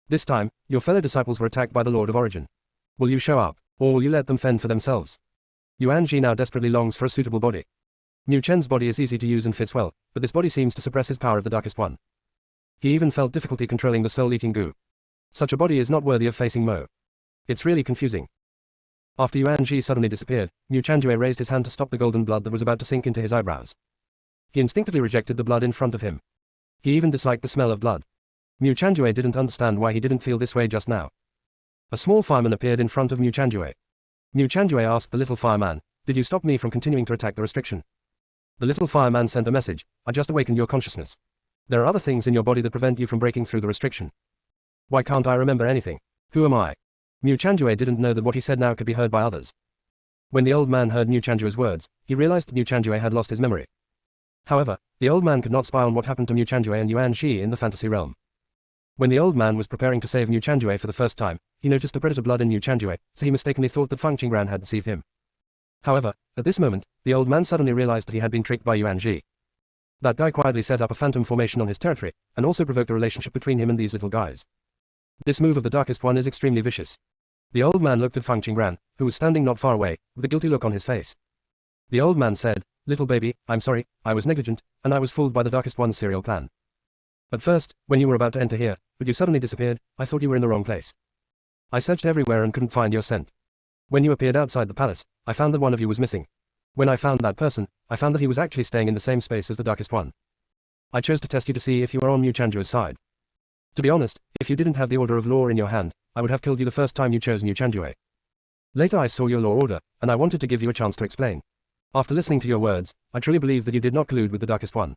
This time, your fellow disciples were attacked by the Lord of Origin. Will you show up, or will you let them fend for themselves? Yuan Ji now desperately longs for a suitable body. Mu Chen's body is easy to use and fits well, but this body seems to suppress his power of the Darkest One. He even felt difficulty controlling the soul-eating goo. Such a body is not worthy of facing Mo. It's really confusing. After Yuan Ji suddenly disappeared, Mu Chanjue raised his hand to stop the golden blood that was about to sink into his eyebrows. He instinctively rejected the blood in front of him. He even disliked the smell of blood. Mu Chanjue didn't understand why he didn't feel this way just now. A small fireman appeared in front of Mu Chanjue. Mu Chanjue asked the little fireman, did you stop me from continuing to attack the restriction? The little fireman sent a message, I just awakened your consciousness. There are other things in your body that prevent you from breaking through the restriction. Why can't I remember anything? Who am I? Mu Chanjue didn't know that what he said now could be heard by others. When the old man heard Mu Chanjue's words, he realized that Mu Chanjue had lost his memory. However, the old man could not spy on what happened to Mu Chanjue and Yuan Shi in the fantasy realm. When the old man was preparing to save Mu Chanjue for the first time, he noticed the predator blood in Mu Chanjue, so he mistakenly thought that Fang Qingran had deceived him. However, at this moment, the old man suddenly realized that he had been tricked by Yuan Shi. That guy quietly set up a phantom formation on his territory, and also provoked a relationship between him and these little guys. This move of the Darkest One is extremely vicious. The old man looked at Fang Qingran, who was standing not far away, with a guilty look on his face. The old man said, little baby, I'm sorry, I was negligent, and I was fooled by the Darkest One's serial plan. At first, when you were about to enter here, but you suddenly disappeared, I thought you were in the wrong place. I searched everywhere and couldn't find your scent. When you appeared outside the palace, I found that one of you was missing. When I found that person, I found that he was actually staying in the same space as the darkest one. I chose to test you to see if you were on Mu Chanjue's side. To be honest, if you didn't have the Order of Law in your hand, I would have killed you the first time you chose Mu Chanjue. Later I saw your law order, and I wanted to give you a chance to explain. After listening to your words, I truly believe that you did not collude with the darkest one.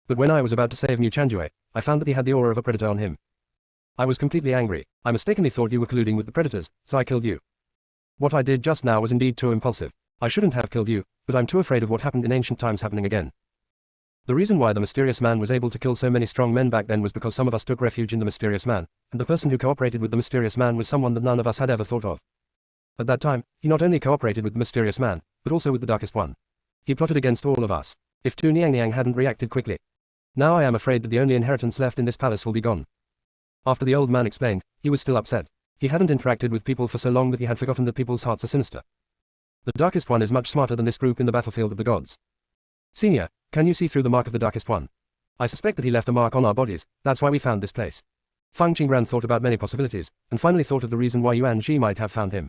But when I was about to save Mu Chanjue, I found that he had the aura of a predator on him. I was completely angry. I mistakenly thought you were colluding with the predators, so I killed you. What I did just now was indeed too impulsive. I shouldn't have killed you, but I'm too afraid of what happened in ancient times happening again. The reason why the mysterious man was able to kill so many strong men back then was because some of us took refuge in the mysterious man, and the person who cooperated with the mysterious man was someone that none of us had ever thought of. At that time, he not only cooperated with the mysterious man, but also with the darkest one. He plotted against all of us. If Tu Niang hadn't reacted quickly. Now I am afraid that the only inheritance left in this palace will be gone. After the old man explained, he was still upset. He hadn't interacted with people for so long that he had forgotten that people's hearts are sinister. The darkest one is much smarter than this group in the battlefield of the gods. Senior, can you see through the mark of the darkest one? I suspect that he left a mark on our bodies, that's why we found this place. Fang Qingran thought about many possibilities, and finally thought of the reason why Yuan Ji might have found him.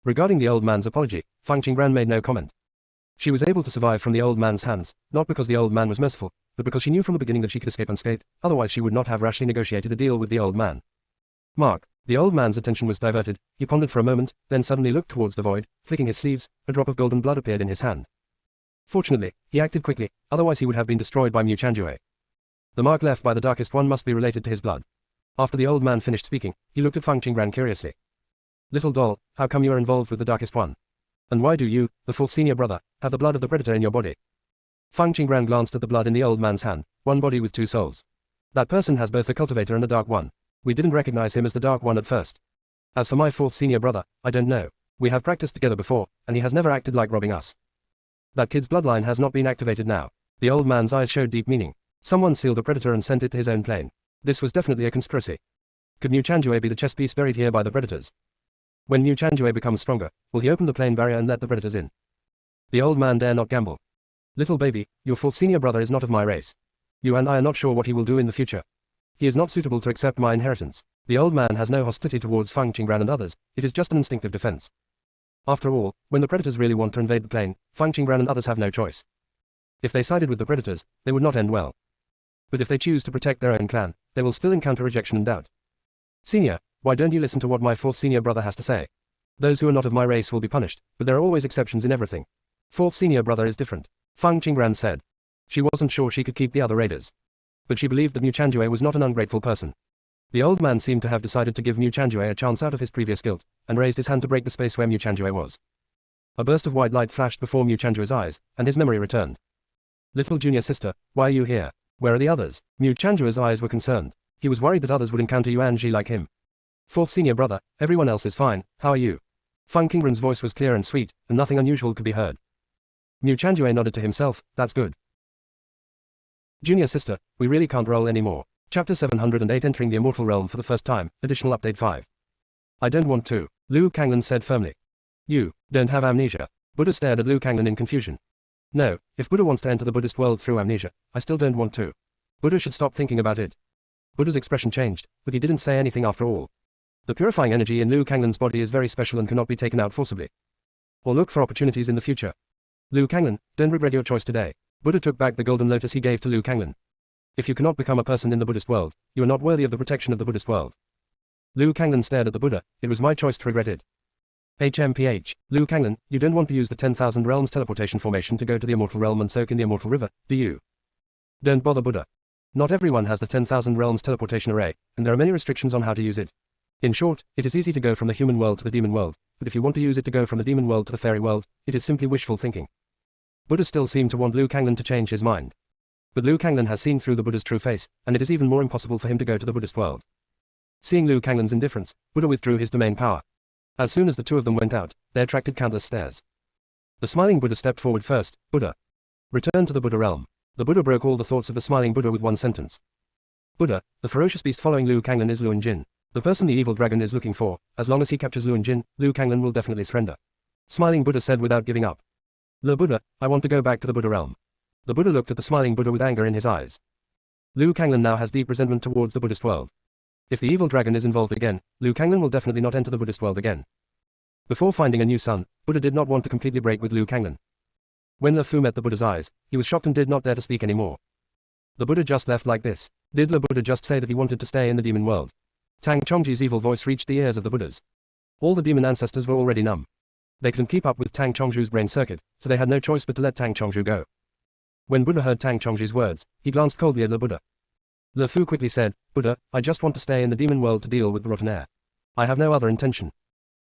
Regarding the old man's apology, Fang Qingran made no comment. She was able to survive from the old man's hands, not because the old man was merciful, but because she knew from the beginning that she could escape unscathed, otherwise she would not have rashly negotiated a deal with the old man. Mark. The old man's attention was diverted, he pondered for a moment, then suddenly looked towards the void, flicking his sleeves, a drop of golden blood appeared in his hand. Fortunately, he acted quickly, otherwise he would have been destroyed by Mu Chanjue. The mark left by the darkest one must be related to his blood. After the old man finished speaking, he looked at Fang Qingran curiously. Little doll, how come you are involved with the darkest one? And why do you, the fourth senior brother, have the blood of the predator in your body? Fang Qingran glanced at the blood in the old man's hand, one body with two souls. That person has both the cultivator and the dark one. We didn't recognize him as the dark one at first. As for my fourth senior brother, I don't know. We have practiced together before, and he has never acted like robbing us. That kid's bloodline has not been activated now. The old man's eyes showed deep meaning. Someone sealed the predator and sent it to his own plane. This was definitely a conspiracy. Could Mu Chanjue be the chess piece buried here by the predators? When Mu Chanjue becomes stronger, will he open the plane barrier and let the predators in? The old man dare not gamble. Little baby, your fourth senior brother is not of my race. You and I are not sure what he will do in the future. He is not suitable to accept my inheritance. The old man has no hostility towards Fang Qingran and others, it is just an instinctive defense. After all, when the predators really want to invade the plane, Fang Qingran and others have no choice. If they sided with the predators, they would not end well. But if they choose to protect their own clan, they will still encounter rejection and doubt. Senior, why don't you listen to what my fourth senior brother has to say? Those who are not of my race will be punished, but there are always exceptions in everything. Fourth senior brother is different. Fang Qingran said. She wasn't sure she could keep the other raiders. But she believed that Mu Chanjue was not an ungrateful person. The old man seemed to have decided to give Mu Chanjue a chance out of his previous guilt, and raised his hand to break the space where Mu Chanjue was. A burst of white light flashed before Mu Chanjue's eyes, and his memory returned. Little junior sister, why are you here? Where are the others? Mu Chanjue's eyes were concerned. He was worried that others would encounter Yuan Ji like him. Fourth senior brother, everyone else is fine, how are you? Fang Qingran's voice was clear and sweet, and nothing unusual could be heard. Mu Chanjue nodded to himself, that's good. Junior sister, we really can't roll anymore. Chapter 708 Entering the Immortal Realm for the first time, additional update 5. I don't want to, Liu Kanglan said firmly. You don't have amnesia. Buddha stared at Liu Kanglan in confusion. No, if Buddha wants to enter the Buddhist world through amnesia, I still don't want to. Buddha should stop thinking about it. Buddha's expression changed, but he didn't say anything after all. The purifying energy in Liu Kanglan's body is very special and cannot be taken out forcibly. Or look for opportunities in the future. Liu Kanglan, don't regret your choice today. Buddha took back the golden lotus he gave to Liu Kanglan. If you cannot become a person in the Buddhist world, you are not worthy of the protection of the Buddhist world. Liu Kanglan stared at the Buddha, it was my choice to regret it. HMPH, Liu Kanglan, you don't want to use the 10,000 realms teleportation formation to go to the immortal realm and soak in the immortal river, do you? Don't bother Buddha. Not everyone has the 10,000 realms teleportation array, and there are many restrictions on how to use it. In short, it is easy to go from the human world to the demon world, but if you want to use it to go from the demon world to the fairy world, it is simply wishful thinking. Buddha still seemed to want Liu Kanglan to change his mind. But Liu Kanglan has seen through the Buddha's true face, and it is even more impossible for him to go to the Buddhist world. Seeing Liu Kanglan's indifference, Buddha withdrew his domain power. As soon as the two of them went out, they attracted countless stares. The smiling Buddha stepped forward first. Buddha. Return to the Buddha realm. The Buddha broke all the thoughts of the smiling Buddha with one sentence. Buddha, the ferocious beast following Liu Kanglan is Luan Jin. The person the evil dragon is looking for, as long as he captures Luan Jin, Liu Kanglan will definitely surrender. Smiling Buddha said without giving up. Le Buddha, I want to go back to the Buddha realm. The Buddha looked at the smiling Buddha with anger in his eyes. Liu Kanglan now has deep resentment towards the Buddhist world. If the evil dragon is involved again, Liu Kanglan will definitely not enter the Buddhist world again. Before finding a new son, Buddha did not want to completely break with Liu Kanglan. When Le Fou met the Buddha's eyes, he was shocked and did not dare to speak anymore. The Buddha just left like this. Did the Buddha just say that he wanted to stay in the demon world? Tang Chongji's evil voice reached the ears of the Buddhas. All the demon ancestors were already numb. They couldn't keep up with Tang Chongju's brain circuit, so they had no choice but to let Tang Chongju go. When Buddha heard Tang Chongji's words, he glanced coldly at the Buddha. Le Fou quickly said, Buddha, I just want to stay in the demon world to deal with the rotten air. I have no other intention.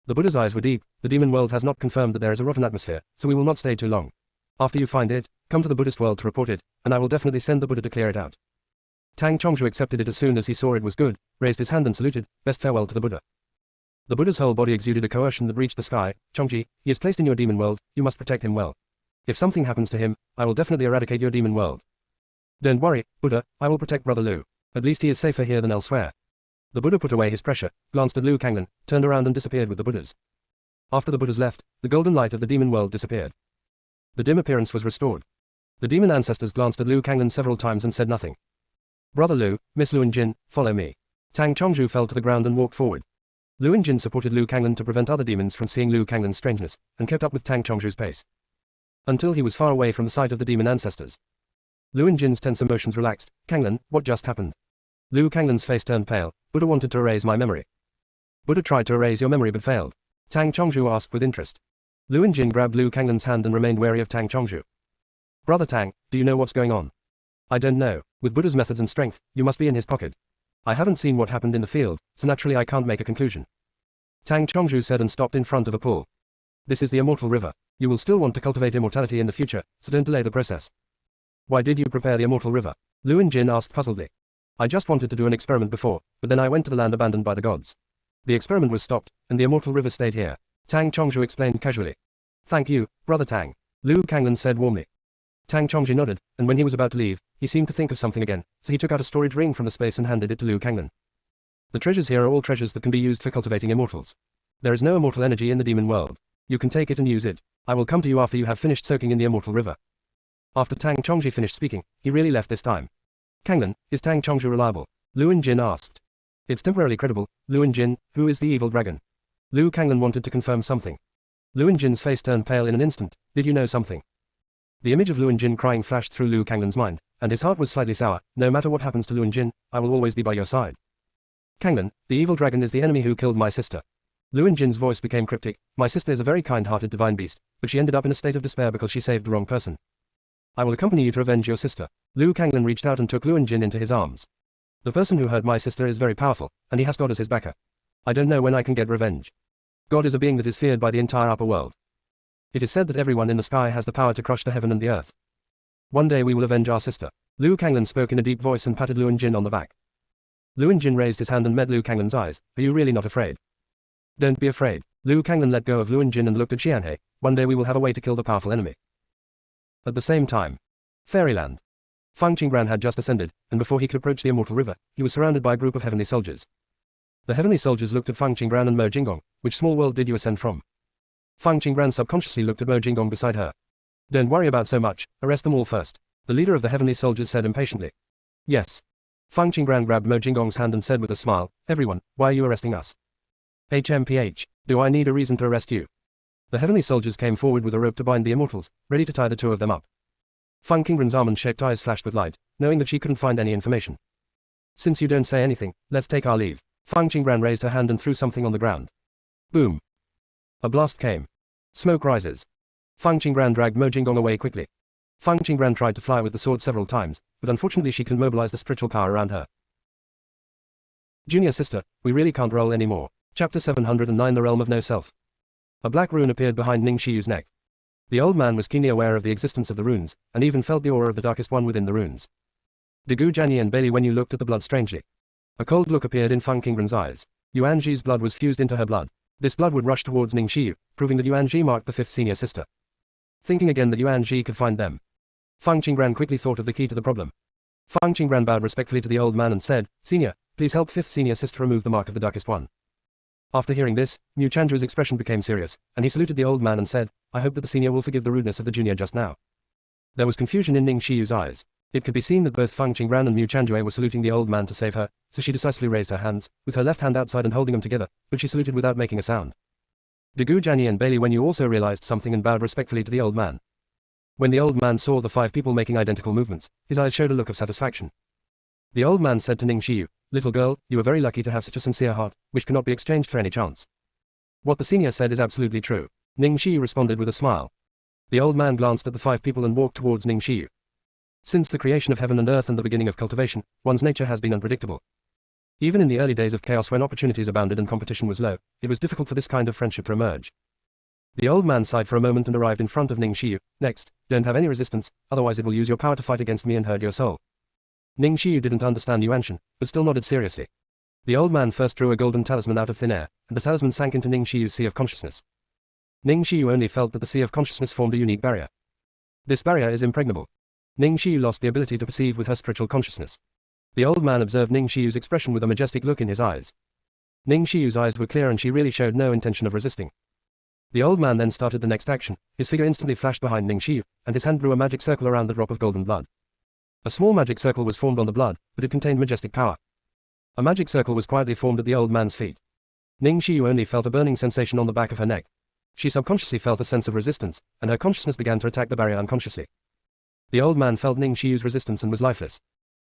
The Buddha's eyes were deep. The demon world has not confirmed that there is a rotten atmosphere, so we will not stay too long. After you find it, come to the Buddhist world to report it, and I will definitely send the Buddha to clear it out. Tang Chongju accepted it as soon as he saw it was good, raised his hand and saluted, best farewell to the Buddha. The Buddha's whole body exuded a coercion that reached the sky. Chongji, he is placed in your demon world, you must protect him well. If something happens to him, I will definitely eradicate your demon world. Don't worry, Buddha, I will protect Brother Liu. At least he is safer here than elsewhere. The Buddha put away his pressure, glanced at Liu Kanglan, turned around and disappeared with the Buddhas. After the Buddhas left, the golden light of the demon world disappeared. The dim appearance was restored. The demon ancestors glanced at Liu Kanglan several times and said nothing. Brother Liu, Miss Liu Jin, follow me. Tang Chongju fell to the ground and walked forward. Liu Jin supported Liu Kanglan to prevent other demons from seeing Liu Kanglan's strangeness, and kept up with Tang Chongju's pace. Until he was far away from the sight of the demon ancestors. Liu Jin's tense emotions relaxed. Kanglan, what just happened? Liu Kanglan's face turned pale. Buddha wanted to erase my memory. Buddha tried to erase your memory but failed. Tang Chongju asked with interest. Liu Jin grabbed Liu Kanglan's hand and remained wary of Tang Chongju. Brother Tang, do you know what's going on? I don't know. With Buddha's methods and strength, you must be in his pocket. I haven't seen what happened in the field, so naturally I can't make a conclusion. Tang Chongju said and stopped in front of a pool. This is the immortal river. You will still want to cultivate immortality in the future, so don't delay the process. Why did you prepare the immortal river? Liu Jin asked puzzledly. I just wanted to do an experiment before, but then I went to the land abandoned by the gods. The experiment was stopped, and the immortal river stayed here. Tang Chongju explained casually. Thank you, Brother Tang. Liu Kanglan said warmly. Tang Chongju nodded, and when he was about to leave, he seemed to think of something again, so he took out a storage ring from the space and handed it to Liu Kanglan. The treasures here are all treasures that can be used for cultivating immortals. There is no immortal energy in the demon world. You can take it and use it. I will come to you after you have finished soaking in the immortal river. After Tang Chongji finished speaking, he really left this time. Kanglan, is Tang Chongju reliable? Liu Jin asked. It's temporarily credible. Liu Jin, who is the evil dragon? Liu Kanglan wanted to confirm something. Liu Jin's face turned pale in an instant. Did you know something? The image of Liu Jin crying flashed through Liu Kanglan's mind, and his heart was slightly sour. No matter what happens to Liu Jin, I will always be by your side. Kanglan, the evil dragon is the enemy who killed my sister. Liu Jin's voice became cryptic. My sister is a very kind-hearted divine beast, but she ended up in a state of despair because she saved the wrong person. I will accompany you to avenge your sister. Liu Kanglan reached out and took Liu Jin into his arms. The person who hurt my sister is very powerful, and he has God as his backer. I don't know when I can get revenge. God is a being that is feared by the entire upper world. It is said that everyone in the sky has the power to crush the heaven and the earth. One day we will avenge our sister. Liu Kanglan spoke in a deep voice and patted Liu Jin on the back. Liu Jin raised his hand and met Liu Kanglan's eyes. Are you really not afraid? Don't be afraid. Liu Kanglan let go of Liu Jin and looked at Xianhe. One day we will have a way to kill the powerful enemy. At the same time, Fairyland. Feng Qingbran had just ascended, and before he could approach the immortal river, he was surrounded by a group of heavenly soldiers. The heavenly soldiers looked at Feng Qingbran and Mo Jinggong. Which small world did you ascend from? Feng Qingbran subconsciously looked at Mo Jinggong beside her. Don't worry about so much, arrest them all first. The leader of the heavenly soldiers said impatiently. Yes. Feng Qingbran grabbed Mo Jinggong's hand and said with a smile, everyone, why are you arresting us? HMPH, do I need a reason to arrest you? The heavenly soldiers came forward with a rope to bind the immortals, ready to tie the two of them up. Feng Qingbran's almond-shaped eyes flashed with light, knowing that she couldn't find any information. Since you don't say anything, let's take our leave. Feng Qingbran raised her hand and threw something on the ground. Boom. A blast came. Smoke rises. Feng Qingbran dragged Mo Jinggong away quickly. Feng Qingbran tried to fly with the sword several times, but unfortunately she couldn't mobilize the spiritual power around her. Junior sister, we really can't roll anymore. Chapter 709 The Realm of No Self. A black rune appeared behind Ning Shiyu's neck. The old man was keenly aware of the existence of the runes, and even felt the aura of the darkest one within the runes. Degu Jianyi and Bailey when you looked at the blood strangely. A cold look appeared in Feng Qingbran's eyes. Yuan Ji's blood was fused into her blood. This blood would rush towards Ning Shiyu, proving that Yuan Ji marked the fifth senior sister. Thinking again that Yuan Ji could find them. Feng Qingbran quickly thought of the key to the problem. Feng Qingbran bowed respectfully to the old man and said, Senior, please help fifth senior sister remove the mark of the darkest one. After hearing this, Mu Chanju's expression became serious, and he saluted the old man and said, I hope that the senior will forgive the rudeness of the junior just now. There was confusion in Ning Shiyu's eyes. It could be seen that both Feng Qingran and Mu Chanjue were saluting the old man to save her, so she decisively raised her hands, with her left hand outside and holding them together, but she saluted without making a sound. Degu Jianyi and Bailey Wenyu also realized something and bowed respectfully to the old man. When the old man saw the 5 people making identical movements, his eyes showed a look of satisfaction. The old man said to Ning Xiyu, "Little girl, you are very lucky to have such a sincere heart, which cannot be exchanged for any chance." What the senior said is absolutely true. Ning Xiyu responded with a smile. The old man glanced at the 5 people and walked towards Ning Xiyu. Since the creation of heaven and earth and the beginning of cultivation, one's nature has been unpredictable. Even in the early days of chaos when opportunities abounded and competition was low, it was difficult for this kind of friendship to emerge. The old man sighed for a moment and arrived in front of Ning Xiyu. "Next, don't have any resistance, otherwise it will use your power to fight against me and hurt your soul." Ning Xiyu didn't understand Yuanshan, but still nodded seriously. The old man first drew a golden talisman out of thin air, and the talisman sank into Ning Xiyu's sea of consciousness. Ning Xiyu only felt that the sea of consciousness formed a unique barrier. This barrier is impregnable. Ning Xiyu lost the ability to perceive with her spiritual consciousness. The old man observed Ning Xiyu's expression with a majestic look in his eyes. Ning Xiyu's eyes were clear and she really showed no intention of resisting. The old man then started the next action. His figure instantly flashed behind Ning Xiyu, and his hand drew a magic circle around the drop of golden blood. A small magic circle was formed on the blood, but it contained majestic power. A magic circle was quietly formed at the old man's feet. Ning Xiyu only felt a burning sensation on the back of her neck. She subconsciously felt a sense of resistance, and her consciousness began to attack the barrier unconsciously. The old man felt Ning Xiyu's resistance and was lifeless.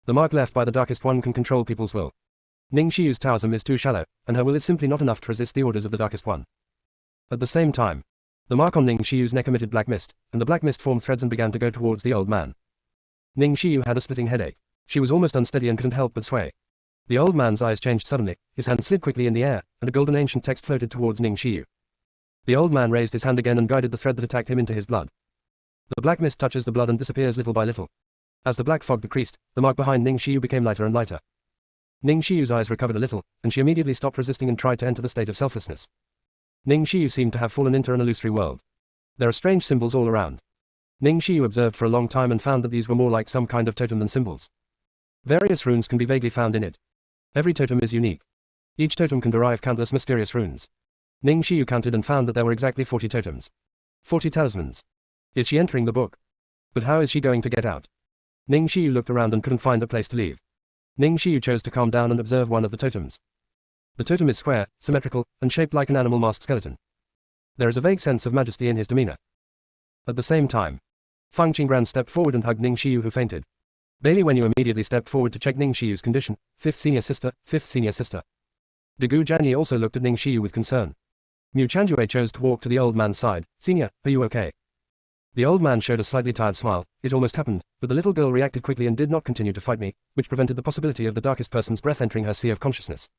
The mark left by the Darkest One can control people's will. Ning Xiyu's Taoism is too shallow, and her will is simply not enough to resist the orders of the Darkest One. At the same time, the mark on Ning Xiyu's neck emitted black mist, and the black mist formed threads and began to go towards the old man. Ning Xiyu had a splitting headache. She was almost unsteady and couldn't help but sway. The old man's eyes changed suddenly, his hand slid quickly in the air, and a golden ancient text floated towards Ning Xiyu. The old man raised his hand again and guided the thread that attacked him into his blood. The black mist touches the blood and disappears little by little. As the black fog decreased, the mark behind Ning Xiyu became lighter and lighter. Ning Xiyu's eyes recovered a little, and she immediately stopped resisting and tried to enter the state of selflessness. Ning Xiyu seemed to have fallen into an illusory world. There are strange symbols all around. Ning Xiyu observed for a long time and found that these were more like some kind of totem than symbols. Various runes can be vaguely found in it. Every totem is unique. Each totem can derive countless mysterious runes. Ning Xiyu counted and found that there were exactly 40 totems. 40 talismans. Is she entering the book? But how is she going to get out? Ning Xiyu looked around and couldn't find a place to leave. Ning Xiyu chose to calm down and observe one of the totems. The totem is square, symmetrical, and shaped like an animal masked skeleton. There is a vague sense of majesty in his demeanor. At the same time, Feng Qingran stepped forward and hugged Ning Xiyu, who fainted. Bailey Wenyu immediately stepped forward to check Ning Xiyu's condition. Fifth senior sister. Degu Jianyi also looked at Ning Xiyu with concern. Mu Chanjue chose to walk to the old man's side. "Senior, are you okay?" The old man showed a slightly tired smile. "It almost happened, but the little girl reacted quickly and did not continue to fight me, which prevented the possibility of the darkest person's breath entering her sea of consciousness."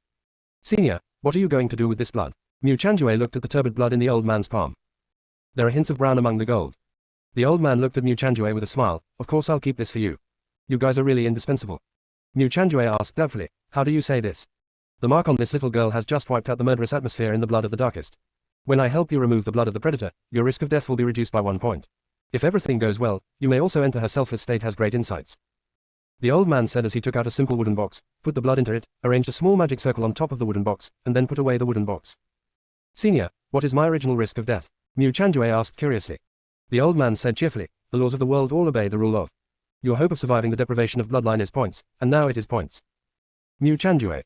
"Senior, what are you going to do with this blood?" Mu Chanjue looked at the turbid blood in the old man's palm. There are hints of brown among the gold. The old man looked at Mu Chanjue with a smile. "Of course I'll keep this for you. You guys are really indispensable." Mu Chanjue asked doubtfully, "How do you say this?" "The mark on this little girl has just wiped out the murderous atmosphere in the blood of the darkest. When I help you remove the blood of the predator, your risk of death will be reduced by 1 point. If everything goes well, you may also enter her selfless state has great insights." The old man said as he took out a simple wooden box, put the blood into it, arranged a small magic circle on top of the wooden box, and then put away the wooden box. "Senior, what is my original risk of death?" Mu Chanjue asked curiously. The old man said cheerfully, "The laws of the world all obey the rule of. Your hope of surviving the deprivation of bloodline is points, and now it is points." Mu Chanjue.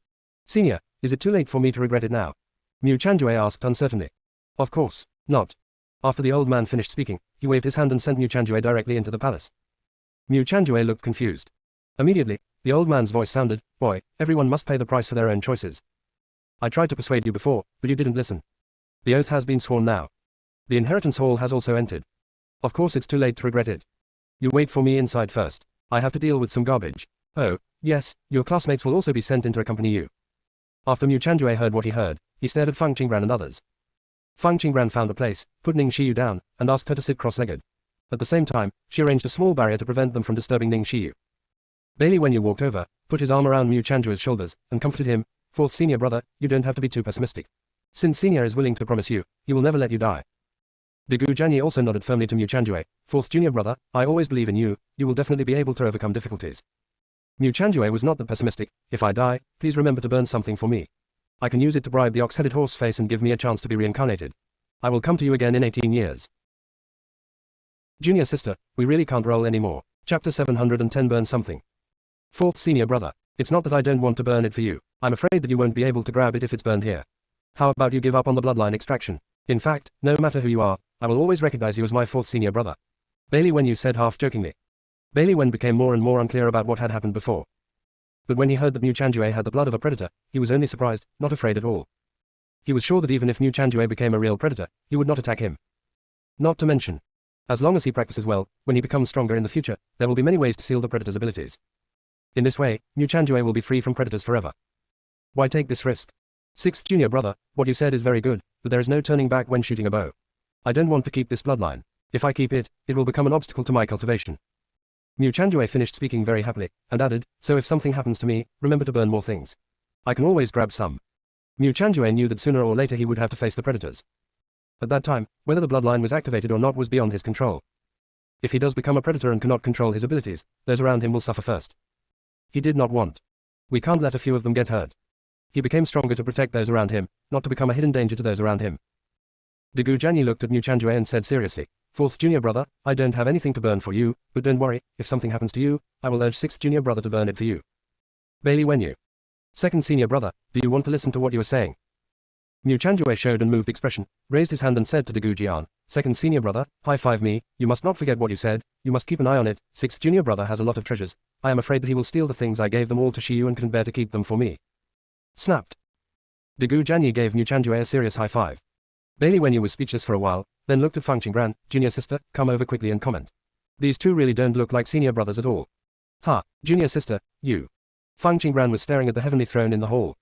"Senior, is it too late for me to regret it now?" Mu Chanjue asked uncertainly. "Of course not." After the old man finished speaking, he waved his hand and sent Mu Chanjue directly into the palace. Mu Chanjue looked confused. Immediately, the old man's voice sounded, "Boy, everyone must pay the price for their own choices. I tried to persuade you before, but you didn't listen. The oath has been sworn now. The inheritance hall has also entered. Of course it's too late to regret it. You wait for me inside first. I have to deal with some garbage. Oh, yes, your classmates will also be sent in to accompany you." After Mu Chanjue heard what he heard, he stared at Feng Qingran and others. Feng Qingran found a place, put Ning Xiyu down, and asked her to sit cross-legged. At the same time, she arranged a small barrier to prevent them from disturbing Ning Xiyu. Bailey Wenyu walked over, put his arm around Mu Chanjue's shoulders, and comforted him. "Fourth senior brother, you don't have to be too pessimistic. Since senior is willing to promise you, he will never let you die." Degu Jianyi also nodded firmly to Mu Chanjue. "Fourth junior brother, I always believe in you, you will definitely be able to overcome difficulties." Mu Chanjue was not that pessimistic. "If I die, please remember to burn something for me. I can use it to bribe the ox-headed horse face and give me a chance to be reincarnated. I will come to you again in 18 years. Junior sister, we really can't roll anymore. Chapter 710 Burn Something. Fourth senior brother. It's not that I don't want to burn it for you. I'm afraid that you won't be able to grab it if it's burned here. How about you give up on the bloodline extraction? In fact, no matter who you are, I will always recognize you as my fourth senior brother. Bailey Wenyu said half-jokingly. Bailey Wen became more and more unclear about what had happened before. But when he heard that Mu Chanjue had the blood of a predator, he was only surprised, not afraid at all. He was sure that even if Mu Chanjue became a real predator, he would not attack him. Not to mention, as long as he practices well, when he becomes stronger in the future, there will be many ways to seal the predator's abilities. In this way, Mu Chanjue will be free from predators forever. Why take this risk? Sixth junior brother, what you said is very good, but there is no turning back when shooting a bow. I don't want to keep this bloodline. If I keep it, it will become an obstacle to my cultivation. Mu Chanjue finished speaking very happily, and added, so if something happens to me, remember to burn more things. I can always grab some. Mu Chanjue knew that sooner or later he would have to face the predators. At that time, whether the bloodline was activated or not was beyond his control. If he does become a predator and cannot control his abilities, those around him will suffer first. He did not want. We can't let a few of them get hurt. He became stronger to protect those around him, not to become a hidden danger to those around him. Degu Jianyi looked at Mu Chanjue and said seriously, fourth junior brother, I don't have anything to burn for you, but don't worry, if something happens to you, I will urge sixth junior brother to burn it for you. Bailey Wenyu. Second senior brother, do you want to listen to what you are saying? Mu Chanjue showed an moved expression, raised his hand and said to Degu Jian, second senior brother, high five me, you must not forget what you said, you must keep an eye on it, sixth junior brother has a lot of treasures, I am afraid that he will steal the things I gave them all to Shiyu and couldn't bear to keep them for me. Snapped. Degu Jianyi gave Mu Chanjue a serious high five. Bailey Wenyu was speechless for a while, then looked at Fang Qingbran, junior sister, come over quickly and comment. These two really don't look like senior brothers at all. Ha, junior sister, you. Fang Qingbran was staring at the heavenly throne in the hall.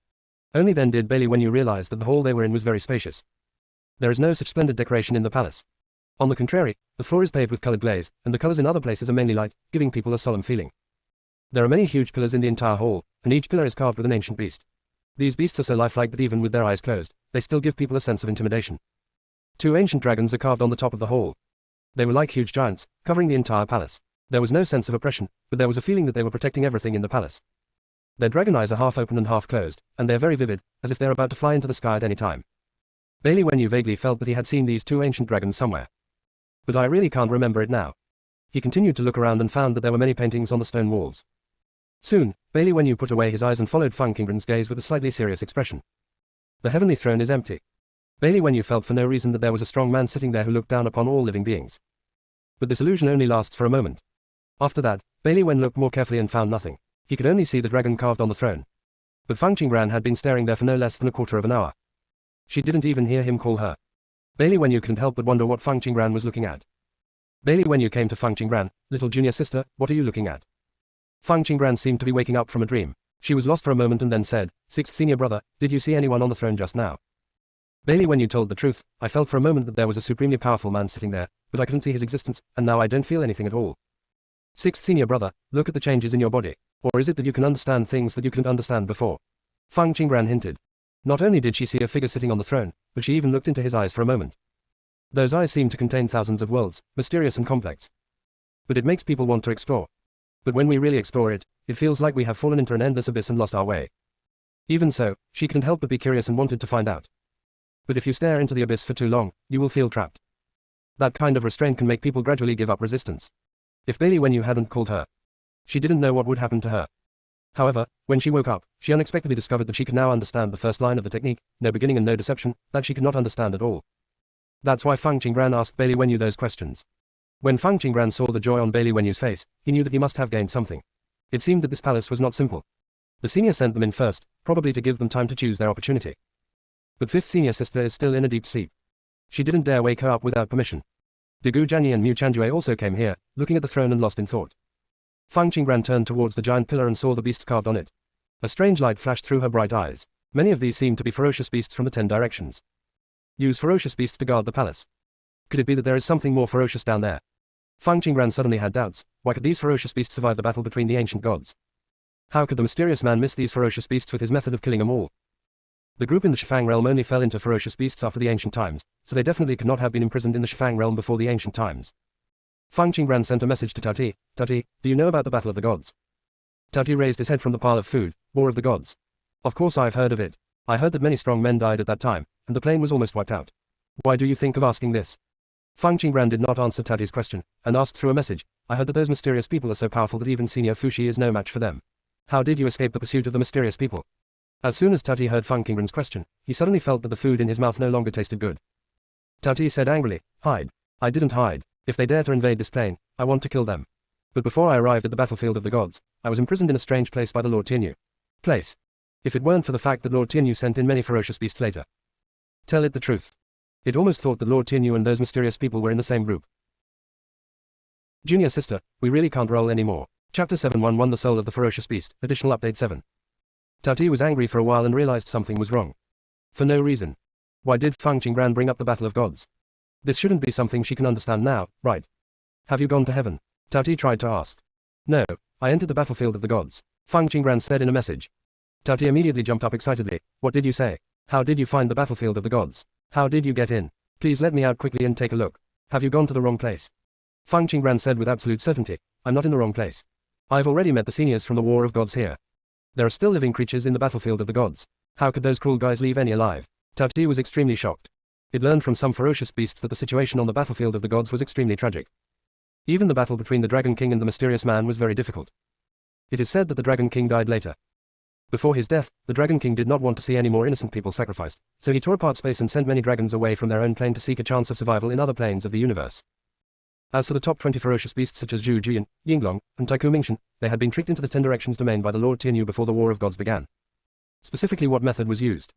Only then did Bailey Wenyu realize that the hall they were in was very spacious. There is no such splendid decoration in the palace. On the contrary, the floor is paved with colored glaze, and the colors in other places are mainly light, giving people a solemn feeling. There are many huge pillars in the entire hall, and each pillar is carved with an ancient beast. These beasts are so lifelike that even with their eyes closed, they still give people a sense of intimidation. Two ancient dragons are carved on the top of the hall. They were like huge giants, covering the entire palace. There was no sense of oppression, but there was a feeling that they were protecting everything in the palace. Their dragon eyes are half open and half closed, and they are very vivid, as if they are about to fly into the sky at any time. Bailey Wenyu vaguely felt that he had seen these two ancient dragons somewhere. But I really can't remember it now. He continued to look around and found that there were many paintings on the stone walls. Soon, Bailey Wenyu put away his eyes and followed Fang Qingbran's gaze with a slightly serious expression. The heavenly throne is empty. Bailey Wenyu felt for no reason that there was a strong man sitting there who looked down upon all living beings. But this illusion only lasts for a moment. After that, Bailey Wen looked more carefully and found nothing. He could only see the dragon carved on the throne. But Fang Qingbran had been staring there for no less than a quarter of an hour. She didn't even hear him call her. Bailey Wenyu couldn't help but wonder what Fang Qingbran was looking at. Bailey Wenyu came to Fang Qingbran, little junior sister, what are you looking at? Fang Qingbran seemed to be waking up from a dream. She was lost for a moment and then said, sixth senior brother, did you see anyone on the throne just now? Bailey Wenyu told the truth, I felt for a moment that there was a supremely powerful man sitting there, but I couldn't see his existence, and now I don't feel anything at all. Sixth senior brother, look at the changes in your body. Or is it that you can understand things that you couldn't understand before? Fang Qingbran hinted. Not only did she see a figure sitting on the throne, but she even looked into his eyes for a moment. Those eyes seemed to contain thousands of worlds, mysterious and complex. But it makes people want to explore. But when we really explore it, it feels like we have fallen into an endless abyss and lost our way. Even so, she couldn't help but be curious and wanted to find out. But if you stare into the abyss for too long, you will feel trapped. That kind of restraint can make people gradually give up resistance. If Bailey Wenyu hadn't called her, she didn't know what would happen to her. However, when she woke up, she unexpectedly discovered that she could now understand the first line of the technique, no beginning and no deception, that she could not understand at all. That's why Fang Qingbran asked Bailey Wenyu those questions. When Fang Qingbran saw the joy on Bailey Wenyu's face, he knew that he must have gained something. It seemed that this palace was not simple. The senior sent them in first, probably to give them time to choose their opportunity. But fifth senior sister is still in a deep sleep. She didn't dare wake her up without permission. Degu Jianyi and Mu Chanjue also came here, looking at the throne and lost in thought. Fang Qingbran turned towards the giant pillar and saw the beasts carved on it. A strange light flashed through her bright eyes. Many of these seemed to be ferocious beasts from the 10 directions. Use ferocious beasts to guard the palace. Could it be that there is something more ferocious down there? Fang Qingbran suddenly had doubts. Why could these ferocious beasts survive the battle between the ancient gods? How could the mysterious man miss these ferocious beasts with his method of killing them all? The group in the Shifang realm only fell into ferocious beasts after the ancient times, so they definitely could not have been imprisoned in the Shifang realm before the ancient times. Fang Qingbran sent a message to Tao Ti. Tao Ti, do you know about the Battle of the Gods? Tao Ti raised his head from the pile of food. War of the Gods. Of course I've heard of it. I heard that many strong men died at that time, and the plain was almost wiped out. Why do you think of asking this? Fang Qingbran did not answer Tao Ti's question, and asked through a message, I heard that those mysterious people are so powerful that even Senior Fushi is no match for them. How did you escape the pursuit of the mysterious people? As soon as Tati heard Fang Qingren's question, he suddenly felt that the food in his mouth no longer tasted good. Tati said angrily, hide. I didn't hide. If they dare to invade this plane, I want to kill them. But before I arrived at the battlefield of the gods, I was imprisoned in a strange place by the Lord Tianyu. Place. If it weren't for the fact that Lord Tianyu sent in many ferocious beasts later. Tell it the truth. It almost thought that Lord Tianyu and those mysterious people were in the same group. Junior sister, we really can't roll anymore. Chapter 711 The Soul of the Ferocious Beast, Additional Update 7. Tati was angry for a while and realized something was wrong. For no reason. Why did Fang Qingren bring up the Battle of Gods? This shouldn't be something she can understand now, right? Have you gone to heaven? Tati tried to ask. No, I entered the battlefield of the gods, Fang Qingren said in a message. Tati immediately jumped up excitedly. What did you say? How did you find the battlefield of the gods? How did you get in? Please let me out quickly and take a look. Have you gone to the wrong place? Fang Qingren said with absolute certainty. I'm not in the wrong place. I've already met the seniors from the War of Gods here. There are still living creatures in the battlefield of the gods. How could those cruel guys leave any alive? Tati was extremely shocked. It learned from some ferocious beasts that the situation on the battlefield of the gods was extremely tragic. Even the battle between the Dragon King and the mysterious man was very difficult. It is said that the Dragon King died later. Before his death, the Dragon King did not want to see any more innocent people sacrificed, so he tore apart space and sent many dragons away from their own plane to seek a chance of survival in other planes of the universe. As for the top 20 ferocious beasts such as Zhu Jian, Yinglong, and Taiku Mingshan, they had been tricked into the 10 directions domain by the Lord Tianyu before the War of Gods began. Specifically what method was used?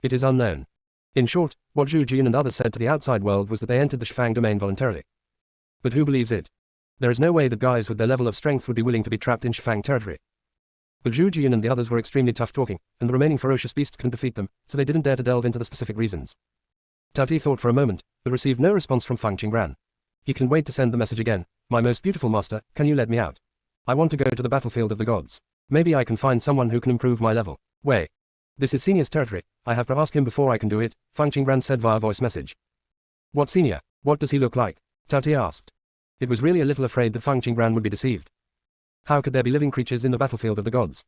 It is unknown. In short, what Zhu Jian and others said to the outside world was that they entered the Shifang domain voluntarily. But who believes it? There is no way that guys with their level of strength would be willing to be trapped in Shifang territory. But Zhu Jian and the others were extremely tough talking, and the remaining ferocious beasts couldn't defeat them, so they didn't dare to delve into the specific reasons. Tati thought for a moment, but received no response from Fang Qingren. He can wait to send the message again. My most beautiful master, can you let me out? I want to go to the battlefield of the gods. Maybe I can find someone who can improve my level. Wait. This is Senior's territory. I have to ask him before I can do it, Fang Qingren said via voice message. What Senior? What does he look like? Tati asked. It was really a little afraid that Fang Qingren would be deceived. How could there be living creatures in the battlefield of the gods?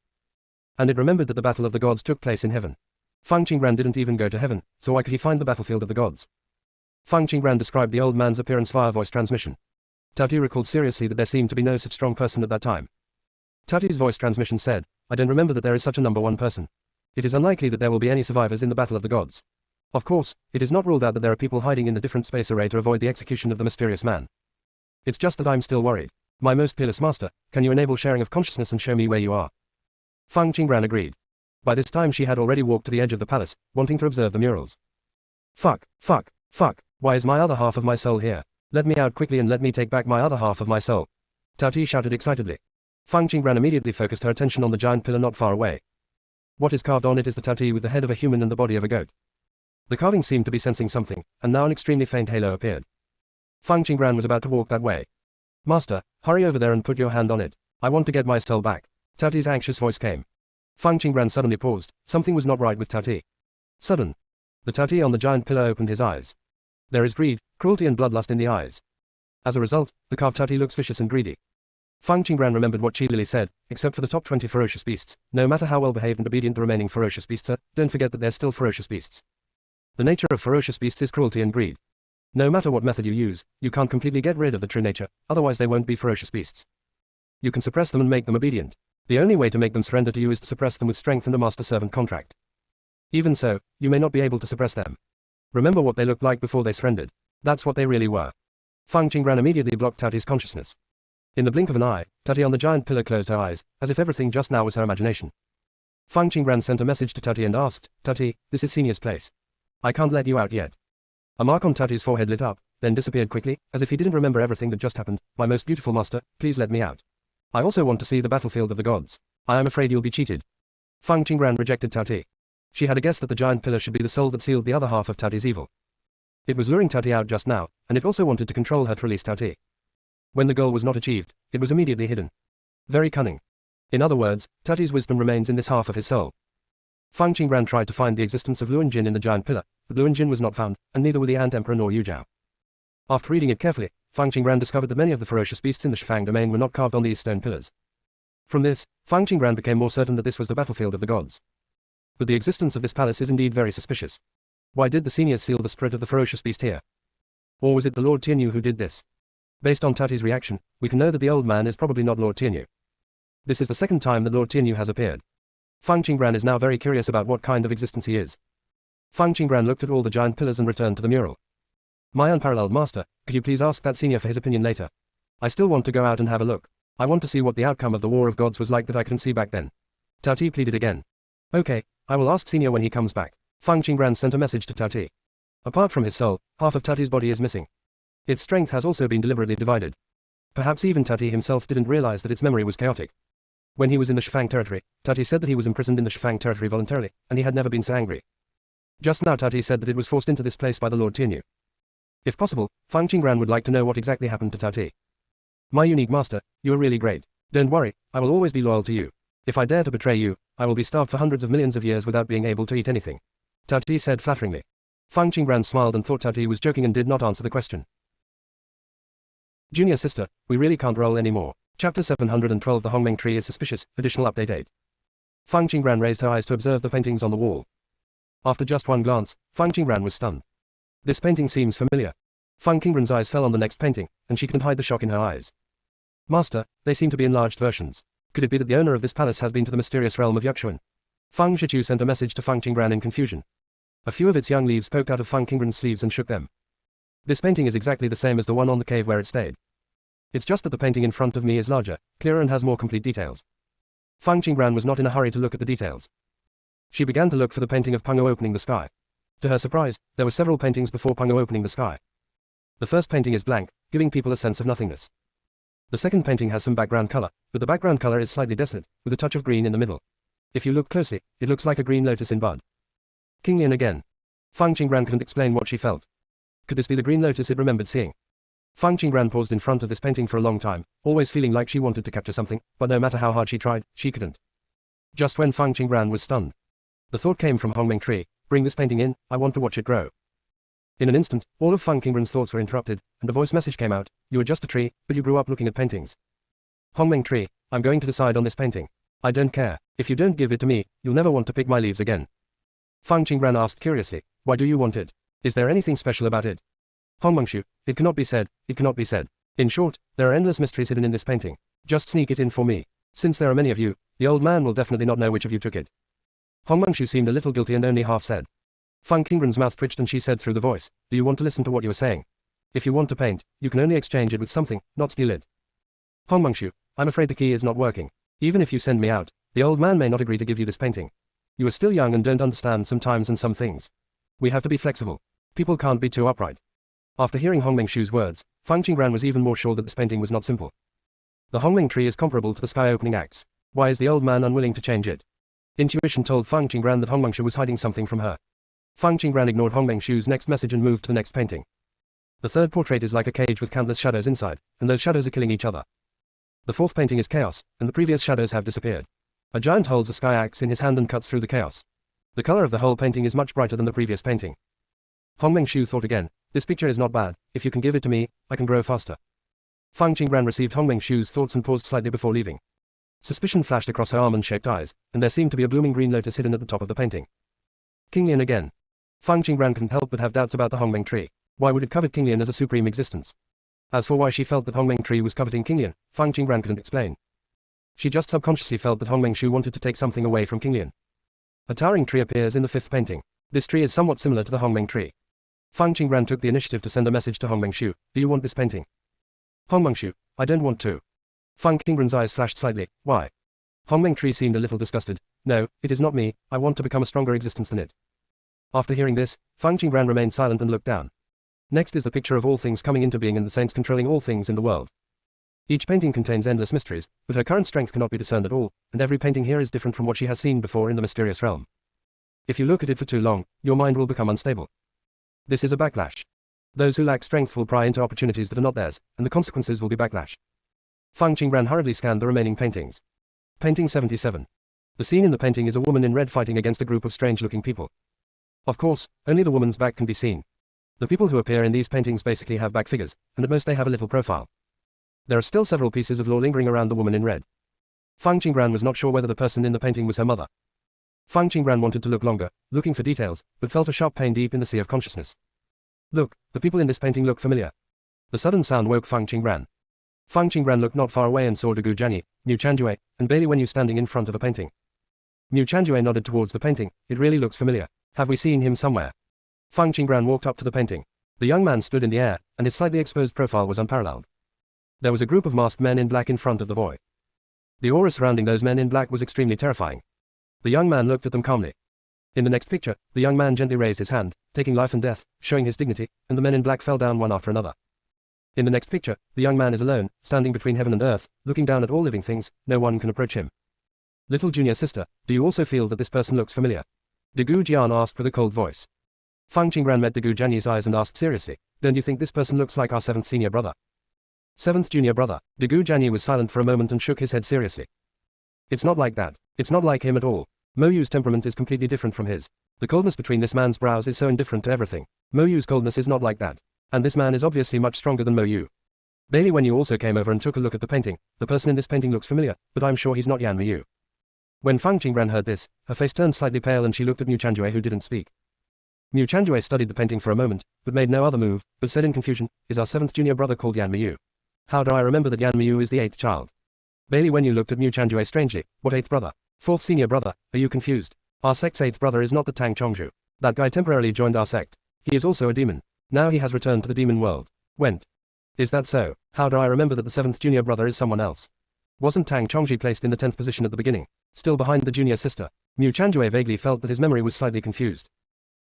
And it remembered that the battle of the gods took place in heaven. Fang Qingren didn't even go to heaven, so why could he find the battlefield of the gods? Fang Qingren described the old man's appearance via voice transmission. Tati recalled seriously that there seemed to be no such strong person at that time. Tati's voice transmission said, I don't remember that there is such a number one person. It is unlikely that there will be any survivors in the battle of the gods. Of course, it is not ruled out that there are people hiding in the different space array to avoid the execution of the mysterious man. It's just that I'm still worried. My most peerless master, can you enable sharing of consciousness and show me where you are? Fang Qingren agreed. By this time she had already walked to the edge of the palace, wanting to observe the murals. Fuck. Why is my other half of my soul here? Let me out quickly and let me take back my other half of my soul. Tati shouted excitedly. Fang Qingren immediately focused her attention on the giant pillar not far away. What is carved on it is the Tati with the head of a human and the body of a goat. The carving seemed to be sensing something, and now an extremely faint halo appeared. Fang Qingren was about to walk that way. Master, hurry over there and put your hand on it. I want to get my soul back. Tati's anxious voice came. Fang Qingren suddenly paused. Something was not right with Tati. Sudden. The Tati on the giant pillar opened his eyes. There is greed, cruelty and bloodlust in the eyes. As a result, the carved Tati looks vicious and greedy. Fang Qingren remembered what Qi Lili said, except for the top 20 ferocious beasts, no matter how well behaved and obedient the remaining ferocious beasts are, don't forget that they're still ferocious beasts. The nature of ferocious beasts is cruelty and greed. No matter what method you use, you can't completely get rid of the true nature, otherwise they won't be ferocious beasts. You can suppress them and make them obedient. The only way to make them surrender to you is to suppress them with strength and a master-servant contract. Even so, you may not be able to suppress them. Remember what they looked like before they surrendered. That's what they really were. Fang Qingren immediately blocked Tati's consciousness. In the blink of an eye, Tati on the giant pillar closed her eyes, as if everything just now was her imagination. Fang Qingren sent a message to Tati and asked, Tati, this is Senior's place. I can't let you out yet. A mark on Tati's forehead lit up, then disappeared quickly, as if he didn't remember everything that just happened. My most beautiful master, please let me out. I also want to see the battlefield of the gods. I am afraid you'll be cheated. Fang Qingren rejected Tati. She had a guess that the giant pillar should be the soul that sealed the other half of Tati's evil. It was luring Tati out just now, and it also wanted to control her to release Tati. When the goal was not achieved, it was immediately hidden. Very cunning. In other words, Tati's wisdom remains in this half of his soul. Fang Qingren tried to find the existence of Luan Jin in the giant pillar, but Luan Jin was not found, and neither were the Ant Emperor nor Yu Zhao. After reading it carefully, Fang Qingren discovered that many of the ferocious beasts in the Shifang domain were not carved on these stone pillars. From this, Fang Qingren became more certain that this was the battlefield of the gods. But the existence of this palace is indeed very suspicious. Why did the seniors seal the spirit of the ferocious beast here? Or was it the Lord Tianyu who did this? Based on Tati's reaction, we can know that the old man is probably not Lord Tianyu. This is the second time that Lord Tianyu has appeared. Fang Qingbran is now very curious about what kind of existence he is. Fang Qingbran looked at all the giant pillars and returned to the mural. My unparalleled master, could you please ask that senior for his opinion later? I still want to go out and have a look. I want to see what the outcome of the War of Gods was like that I couldn't see back then. Tati pleaded again. Okay, I will ask senior when he comes back. Fang Qingbran sent a message to Tati. Apart from his soul, half of Tati's body is missing. Its strength has also been deliberately divided. Perhaps even Tati himself didn't realize that its memory was chaotic. When he was in the Shifang territory, Tati said that he was imprisoned in the Shifang territory voluntarily, and he had never been so angry. Just now Tati said that it was forced into this place by the Lord Tianyu. If possible, Fang Qingbran would like to know what exactly happened to Tati. My unique master, you are really great. Don't worry, I will always be loyal to you. If I dare to betray you, I will be starved for hundreds of millions of years without being able to eat anything. Tati said flatteringly. Fang Qingbran smiled and thought Tati was joking and did not answer the question. Junior sister, we really can't roll anymore. Chapter 712 The Hongmeng Tree is suspicious. Additional update 8. Fang Qingbran raised her eyes to observe the paintings on the wall. After just one glance, Fang Qingbran was stunned. This painting seems familiar. Fang Qingbran's eyes fell on the next painting, and she couldn't hide the shock in her eyes. Master, they seem to be enlarged versions. Could it be that the owner of this palace has been to the mysterious realm of Yuxuan? Fang Zhiqiu sent a message to Fang Qingbran in confusion. A few of its young leaves poked out of Fang Qingbran's sleeves and shook them. This painting is exactly the same as the one on the cave where it stayed. It's just that the painting in front of me is larger, clearer and has more complete details. Fang Qingbran was not in a hurry to look at the details. She began to look for the painting of Pungo opening the sky. To her surprise, there were several paintings before Pungo opening the sky. The first painting is blank, giving people a sense of nothingness. The second painting has some background color, but the background color is slightly desolate, with a touch of green in the middle. If you look closely, it looks like a green lotus in bud. King Lian again. Fang Qingbran couldn't explain what she felt. Could this be the green lotus it remembered seeing? Fang Qingbran paused in front of this painting for a long time, always feeling like she wanted to capture something, but no matter how hard she tried, she couldn't. Just when Fang Qingbran was stunned, the thought came from Hongmeng Tree, bring this painting in, I want to watch it grow. In an instant, all of Fang Qingbran's thoughts were interrupted, and a voice message came out, you are just a tree, but you grew up looking at paintings. Hongmeng Tree, I'm going to decide on this painting. I don't care, if you don't give it to me, you'll never want to pick my leaves again. Fang Qingbran asked curiously, why do you want it? Is there anything special about it? Hongmengshu, it cannot be said, it cannot be said. In short, there are endless mysteries hidden in this painting. Just sneak it in for me. Since there are many of you, the old man will definitely not know which of you took it. Hongmengshu seemed a little guilty and only half said. Fang Qingbran's mouth twitched and she said through the voice, do you want to listen to what you are saying? If you want to paint, you can only exchange it with something, not steal it. Hongmengshu, I'm afraid the key is not working. Even if you send me out, the old man may not agree to give you this painting. You are still young and don't understand sometimes and some things. We have to be flexible. People can't be too upright. After hearing Hongmengshu's words, Fang Qingbran was even more sure that this painting was not simple. The Hongmeng Tree is comparable to the sky opening axe. Why is the old man unwilling to change it? Intuition told Fang Qingbran that Hongmengshu was hiding something from her. Fang Qingbran ignored Hongmengshu's next message and moved to the next painting. The third portrait is like a cage with countless shadows inside, and those shadows are killing each other. The fourth painting is chaos, and the previous shadows have disappeared. A giant holds a sky axe in his hand and cuts through the chaos. The color of the whole painting is much brighter than the previous painting. Hongmengshu thought again, this picture is not bad, if you can give it to me, I can grow faster. Fang Qingbran received Hongmengshu's thoughts and paused slightly before leaving. Suspicion flashed across her almond-shaped eyes, and there seemed to be a blooming green lotus hidden at the top of the painting. King Lian again. Fang Qingbran couldn't help but have doubts about the Hongmeng Tree. Why would it covet King Lian as a supreme existence? As for why she felt that Hongmeng Tree was coveting King Lian, Fang Qingbran couldn't explain. She just subconsciously felt that Hongmengshu wanted to take something away from King Lian. A towering tree appears in the fifth painting. This tree is somewhat similar to the Hongmeng Tree. Fang Qingbran took the initiative to send a message to Hongmengshu, do you want this painting? Hongmengshu, I don't want to. Fang Qingbran's eyes flashed slightly, why? Hongmeng Tree seemed a little disgusted. No, it is not me, I want to become a stronger existence than it. After hearing this, Fang Qingbran remained silent and looked down. Next is the picture of all things coming into being and the saints controlling all things in the world. Each painting contains endless mysteries, but her current strength cannot be discerned at all, and every painting here is different from what she has seen before in the mysterious realm. If you look at it for too long, your mind will become unstable. This is a backlash. Those who lack strength will pry into opportunities that are not theirs, and the consequences will be backlash. Fang Qingbran hurriedly scanned the remaining paintings. Painting 77. The scene in the painting is a woman in red fighting against a group of strange-looking people. Of course, only the woman's back can be seen. The people who appear in these paintings basically have back figures, and at most they have a little profile. There are still several pieces of lore lingering around the woman in red. Fang Qingbran was not sure whether the person in the painting was her mother. Fang Qingbran wanted to look longer, looking for details, but felt a sharp pain deep in the sea of consciousness. Look, the people in this painting look familiar. The sudden sound woke Fang Qingran. Fang Qingran looked not far away and saw Degu Jianyi, Mu Chanjue, and Bailey Wenyu standing in front of a painting. Mu Chanjue nodded towards the painting. It really looks familiar. Have we seen him somewhere? Fang Qingran walked up to the painting. The young man stood in the air, and his slightly exposed profile was unparalleled. There was a group of masked men in black in front of the boy. The aura surrounding those men in black was extremely terrifying. The young man looked at them calmly. In the next picture, the young man gently raised his hand, taking life and death, showing his dignity, and the men in black fell down one after another. In the next picture, the young man is alone, standing between heaven and earth, looking down at all living things. No one can approach him. Little junior sister, do you also feel that this person looks familiar? Degu Jian asked with a cold voice. Fang Qingran met Degu Jianyi's eyes and asked seriously, don't you think this person looks like our 7th senior brother? 7th junior brother. Degu Jianyi was silent for a moment and shook his head seriously. It's not like that. It's not like him at all. Mo Yu's temperament is completely different from his. The coldness between this man's brows is so indifferent to everything. Mo Yu's coldness is not like that. And this man is obviously much stronger than Mo Yu. Bailey Wenyu also came over and took a look at the painting. The person in this painting looks familiar, but I'm sure he's not Yan Mu. When Fang Qingran heard this, her face turned slightly pale and she looked at Mu Chanjue, who didn't speak. Mu Chanjue studied the painting for a moment, but made no other move, but said in confusion, is our 7th junior brother called Yan Mu? How do I remember that Yan Mu is the 8th child? Bailey Wenyu looked at Mu Chanjue strangely. What 8th brother? 4th senior brother, are you confused? Our sect's 8th brother is not the Tang Chongzhu. That guy temporarily joined our sect. He is also a demon. Now he has returned to the demon world. Went. Is that so? How do I remember that the 7th junior brother is someone else? Wasn't Tang Chongzhi placed in the 10th position at the beginning? Still behind the junior sister? Mu Chanjue vaguely felt that his memory was slightly confused.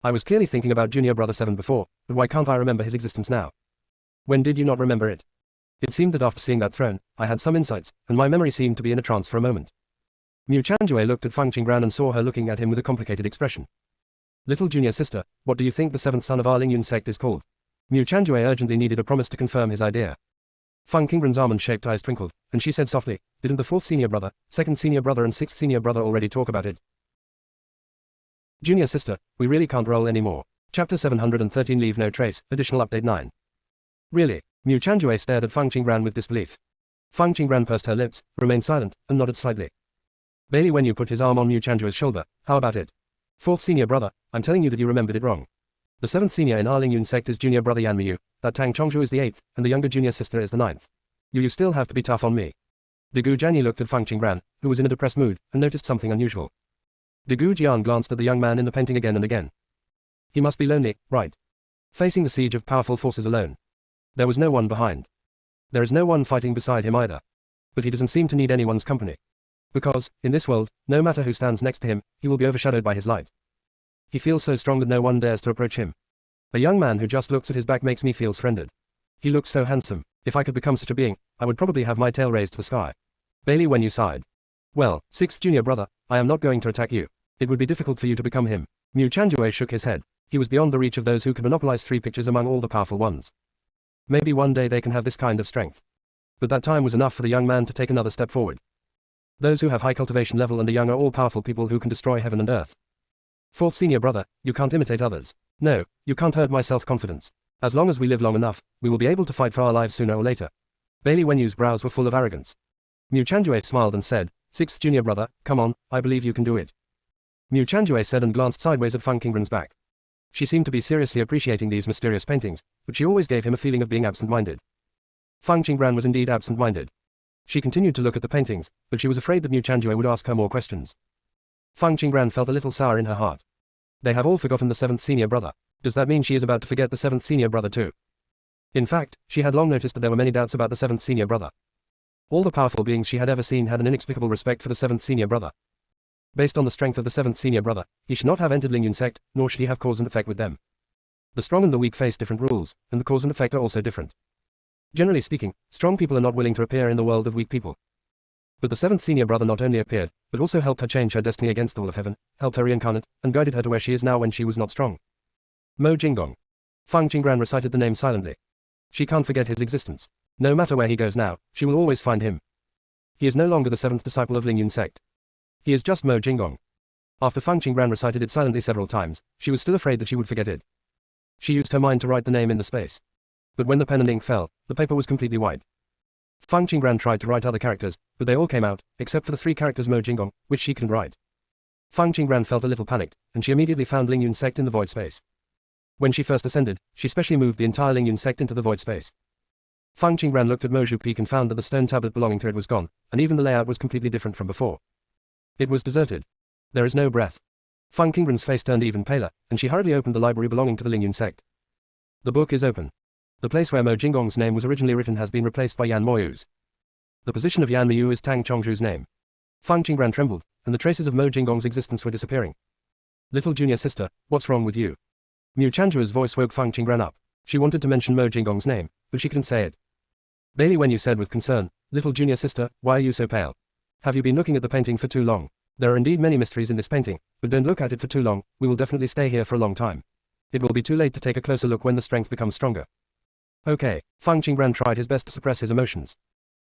I was clearly thinking about junior brother 7 before, but why can't I remember his existence now? When did you not remember it? It seemed that after seeing that throne, I had some insights, and my memory seemed to be in a trance for a moment. Mu Chanjue looked at Fang Qingran and saw her looking at him with a complicated expression. Little junior sister, what do you think the 7th son of our Lingyun sect is called? Mu Chanjue urgently needed a promise to confirm his idea. Fang Qingran's almond-shaped eyes twinkled, and she said softly, didn't the 4th senior brother, 2nd senior brother and 6th senior brother already talk about it? Junior sister, we really can't roll anymore. Chapter 713 Leave No Trace, additional update 9. Really? Mu Chanjue stared at Fang Qingran with disbelief. Fang Qingran pursed her lips, remained silent, and nodded slightly. Bailey Wenyu put his arm on Mu Chanjue's shoulder. How about it? 4th senior brother, I'm telling you that you remembered it wrong. The 7th senior in our Lingyun sect is junior brother Yan Mu, that Tang Chongzhu is the 8th, and the younger junior sister is the 9th. You still have to be tough on me. Degu Jianyi looked at Fang Qingran, who was in a depressed mood, and noticed something unusual. Degu Jian glanced at the young man in the painting again and again. He must be lonely, right? Facing the siege of powerful forces alone. There was no one behind. There is no one fighting beside him either. But he doesn't seem to need anyone's company. Because, in this world, no matter who stands next to him, he will be overshadowed by his light. He feels so strong that no one dares to approach him. A young man who just looks at his back makes me feel surrendered. He looks so handsome. If I could become such a being, I would probably have my tail raised to the sky. Bailey Wenyu sighed. Well, 6th junior brother, I am not going to attack you. It would be difficult for you to become him. Mu Chanjue shook his head. He was beyond the reach of those who could monopolize 3 pictures among all the powerful ones. Maybe one day they can have this kind of strength. But that time was enough for the young man to take another step forward. Those who have high cultivation level and are young are all powerful people who can destroy heaven and earth. 4th senior brother, you can't imitate others. No, you can't hurt my self-confidence. As long as we live long enough, we will be able to fight for our lives sooner or later. Bailey Wenyu's brows were full of arrogance. Mu Chanjue smiled and said, 6th junior brother, come on, I believe you can do it. Mu Chanjue said and glanced sideways at Fang Qingran's back. She seemed to be seriously appreciating these mysterious paintings, but she always gave him a feeling of being absent-minded. Fang Qingran was indeed absent-minded. She continued to look at the paintings, but she was afraid that Mu Chanjue would ask her more questions. Fang Qingran felt a little sour in her heart. They have all forgotten the 7th senior brother. Does that mean she is about to forget the 7th senior brother too? In fact, she had long noticed that there were many doubts about the 7th senior brother. All the powerful beings she had ever seen had an inexplicable respect for the 7th senior brother. Based on the strength of the 7th senior brother, he should not have entered Lingyun sect, nor should he have cause and effect with them. The strong and the weak face different rules, and the cause and effect are also different. Generally speaking, strong people are not willing to appear in the world of weak people. But the 7th senior brother not only appeared, but also helped her change her destiny against the will of heaven, helped her reincarnate, and guided her to where she is now when she was not strong. Mo Jinggong. Fang Qingran recited the name silently. She can't forget his existence. No matter where he goes now, she will always find him. He is no longer the 7th disciple of Lingyun sect. He is just Mo Jinggong. After Fang Qingran recited it silently several times, she was still afraid that she would forget it. She used her mind to write the name in the space. But when the pen and ink fell, the paper was completely white. Fang Qingran tried to write other characters, but they all came out, except for the 3 characters Mo Jinggong, which she couldn't write. Fang Qingran felt a little panicked, and she immediately found Lingyun sect in the void space. When she first ascended, she specially moved the entire Lingyun sect into the void space. Fang Qingran looked at Moju Peak and found that the stone tablet belonging to it was gone, and even the layout was completely different from before. It was deserted. There is no breath. Fang Qingran's face turned even paler, and she hurriedly opened the library belonging to the Lingyun sect. The book is open. The place where Mo Jinggong's name was originally written has been replaced by Yan Moyu's. The position of Yan Moyu is Tang Chongzhu's name. Fang Qingran trembled, and the traces of Mo Jinggong's existence were disappearing. Little junior sister, what's wrong with you? Mu Chanjua's voice woke Fang Qingran up. She wanted to mention Mo Jinggong's name, but she couldn't say it. Bailey Wenyu said with concern, little junior sister, why are you so pale? Have you been looking at the painting for too long? There are indeed many mysteries in this painting, but don't look at it for too long, we will definitely stay here for a long time. It will be too late to take a closer look when the strength becomes stronger. Okay, Fang Qingran tried his best to suppress his emotions.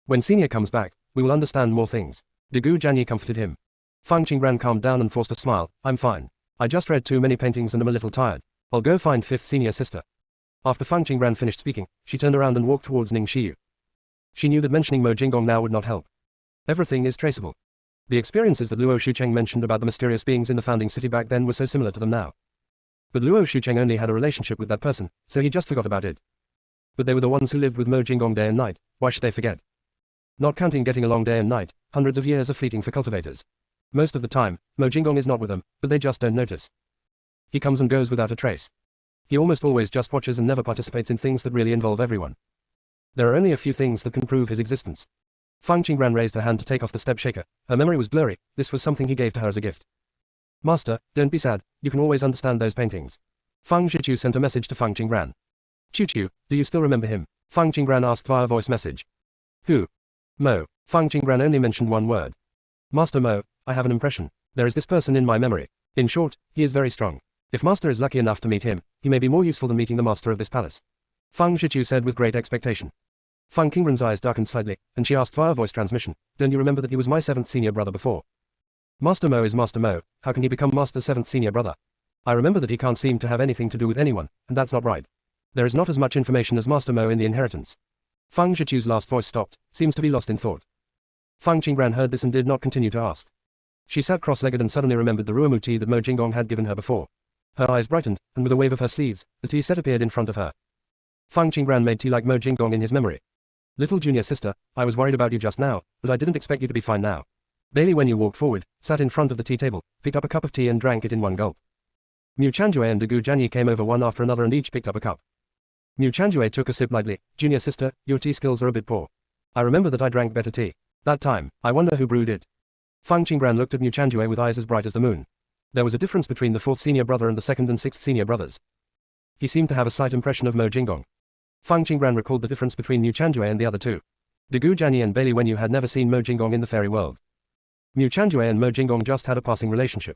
When senior comes back, we will understand more things. Degu Jianyi comforted him. Fang Qingran calmed down and forced a smile, I'm fine. I just read too many paintings and am a little tired. I'll go find fifth senior sister. After Fang Qingran finished speaking, she turned around and walked towards Ning Xiyu. She knew that mentioning Mo Jinggong now would not help. Everything is traceable. The experiences that Luo Shucheng mentioned about the mysterious beings in the founding city back then were so similar to them now. But Luo Shucheng only had a relationship with that person, so he just forgot about it. But they were the ones who lived with Mo Jinggong day and night, why should they forget? Not counting getting along day and night, hundreds of years are fleeting for cultivators. Most of the time, Mo Jinggong is not with them, but they just don't notice. He comes and goes without a trace. He almost always just watches and never participates in things that really involve everyone. There are only a few things that can prove his existence. Fang Qingran raised her hand to take off the step shaker. Her memory was blurry, this was something he gave to her as a gift. Master, don't be sad, you can always understand those paintings. Fang Zhiqiu sent a message to Fang Qingran. Qiu, do you still remember him? Fang Qingran asked via voice message. Who? Mo. Fang Qingran only mentioned one word. Master Mo, I have an impression. There is this person in my memory. In short, he is very strong. If Master is lucky enough to meet him, he may be more useful than meeting the Master of this palace. Fang Zhiqiu said with great expectation. Fang Qingran's eyes darkened slightly, and she asked via voice transmission, don't you remember that he was my 7th senior brother before? Master Mo is Master Mo, how can he become Master's 7th senior brother? I remember that he can't seem to have anything to do with anyone, and that's not right. There is not as much information as Master Mo in the inheritance. Fang Zhiqiu's last voice stopped, seems to be lost in thought. Fang Qingran heard this and did not continue to ask. She sat cross-legged and suddenly remembered the Ruomu tea that Mo Jinggong had given her before. Her eyes brightened, and with a wave of her sleeves, the tea set appeared in front of her. Fang Qingran made tea like Mo Jinggong in his memory. Little junior sister, I was worried about you just now, but I didn't expect you to be fine now. Bailey Wenyu walked forward, sat in front of the tea table, picked up a cup of tea and drank it in one gulp. Mu Chanjue and Degu Jianyi came over one after another and each picked up a cup. Mu Chanjue took a sip lightly. Junior sister, your tea skills are a bit poor. I remember that I drank better tea. That time, I wonder who brewed it. Fang Qingran looked at Mu Chanjue with eyes as bright as the moon. There was a difference between the 4th senior brother and the 2nd and 6th senior brothers. He seemed to have a slight impression of Mo Jinggong. Fang Qingran recalled the difference between Mu Chanjue and the other two. Degu Jianyi and Bailey Wenyu had never seen Mo Jinggong in the fairy world. Mu Chanjue and Mo Jinggong just had a passing relationship.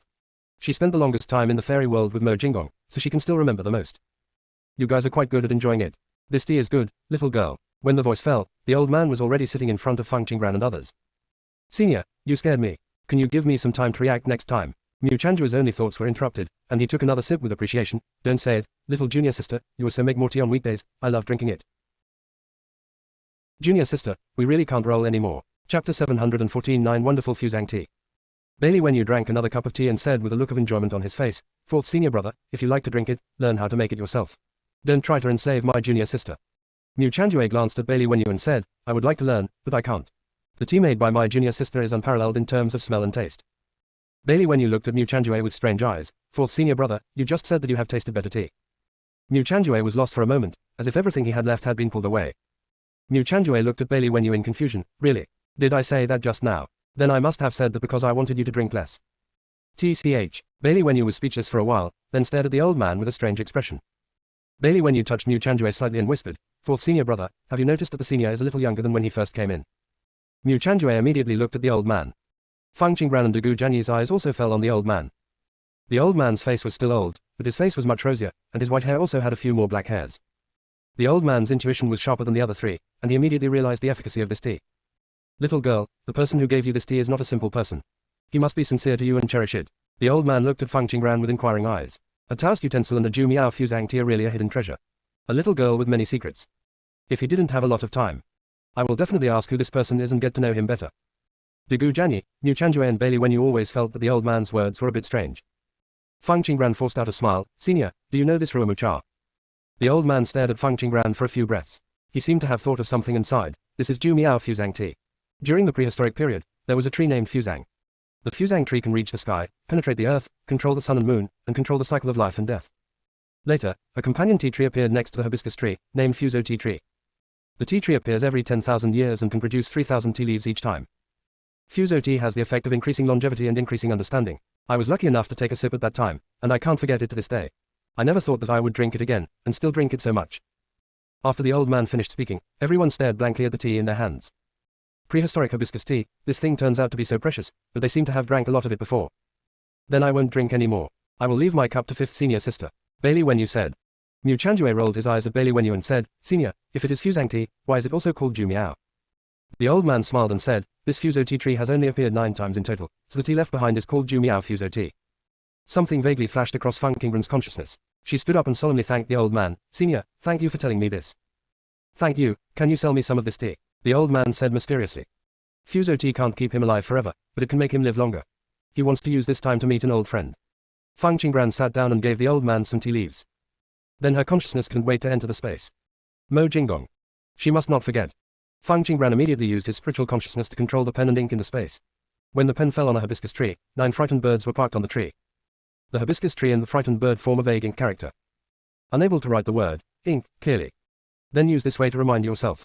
She spent the longest time in the fairy world with Mo Jinggong, so she can still remember the most. You guys are quite good at enjoying it. This tea is good, little girl. When the voice fell, the old man was already sitting in front of Fang Qingran and others. Senior, you scared me. Can you give me some time to react next time? Mu Chanjue's only thoughts were interrupted, and he took another sip with appreciation. Don't say it, little junior sister, you also make more tea on weekdays, I love drinking it. Junior sister, we really can't roll anymore. Chapter 714 9 Wonderful Fusang Tea. Bailey Wenyu drank another cup of tea and said with a look of enjoyment on his face, 4th senior brother, if you like to drink it, learn how to make it yourself. Don't try to enslave my junior sister. Mu Chanjue glanced at Bailey Wenyu and said, I would like to learn, but I can't. The tea made by my junior sister is unparalleled in terms of smell and taste. Bailey Wenyu looked at Mu Chanjue with strange eyes. 4th senior brother, you just said that you have tasted better tea. Mu Chanjue was lost for a moment, as if everything he had left had been pulled away. Mu Chanjue looked at Bailey Wenyu in confusion. Really? Did I say that just now? Then I must have said that because I wanted you to drink less. TCH. Bailey Wenyu was speechless for a while, then stared at the old man with a strange expression. Bailey Wenyu touched Mu Chanjue slightly and whispered, 4th senior brother, have you noticed that the senior is a little younger than when he first came in? Mu Chanjue immediately looked at the old man. Fang Qingran and Degu Jianyi's eyes also fell on the old man. The old man's face was still old, but his face was much rosier, and his white hair also had a few more black hairs. The old man's intuition was sharper than the other three, and he immediately realized the efficacy of this tea. Little girl, the person who gave you this tea is not a simple person. He must be sincere to you and cherish it. The old man looked at Fang Qingran with inquiring eyes. A Taoist utensil and a Ju Miao Fusang tea are really a hidden treasure. A little girl with many secrets. If he didn't have a lot of time, I will definitely ask who this person is and get to know him better. Degu Jianyi, Mu Chanjue and Bailey Wenyu always felt that the old man's words were a bit strange. Fang Qingran forced out a smile. Senior, do you know this Ruomu Cha? The old man stared at Fang Qingran for a few breaths. He seemed to have thought of something and sighed. This is Ju Miao Fuzang tea. During the prehistoric period, there was a tree named Fuzang. The Fuzang tree can reach the sky, penetrate the earth, control the sun and moon, and control the cycle of life and death. Later, a companion tea tree appeared next to the hibiscus tree, named Fuzo tea tree. The tea tree appears every 10,000 years and can produce 3,000 tea leaves each time. Fuzo tea has the effect of increasing longevity and increasing understanding. I was lucky enough to take a sip at that time, and I can't forget it to this day. I never thought that I would drink it again, and still drink it so much. After the old man finished speaking, everyone stared blankly at the tea in their hands. Prehistoric hibiscus tea, this thing turns out to be so precious, but they seem to have drank a lot of it before. Then I won't drink any more. I will leave my cup to fifth senior sister. Bailey Wenyu said. Mu Chanjue rolled his eyes at Bailey Wenyu and said, Senior, if it is Fuzang tea, why is it also called Ju Miao? The old man smiled and said, this Fuzo tea tree has only appeared 9 times in total, so the tea left behind is called Ju Miao Fuzo tea. Something vaguely flashed across Feng Qingren's consciousness. She stood up and solemnly thanked the old man. Senior, thank you for telling me this. Thank you, can you sell me some of this tea? The old man said mysteriously. Fuzo tea can't keep him alive forever, but it can make him live longer. He wants to use this time to meet an old friend. Feng Qingren sat down and gave the old man some tea leaves. Then her consciousness couldn't wait to enter the space. Mo Jinggong. She must not forget. Feng Qingren immediately used his spiritual consciousness to control the pen and ink in the space. When the pen fell on a hibiscus tree, 9 frightened birds were parked on the tree. The hibiscus tree and the frightened bird form a vague ink character. Unable to write the word, ink, clearly. Then use this way to remind yourself.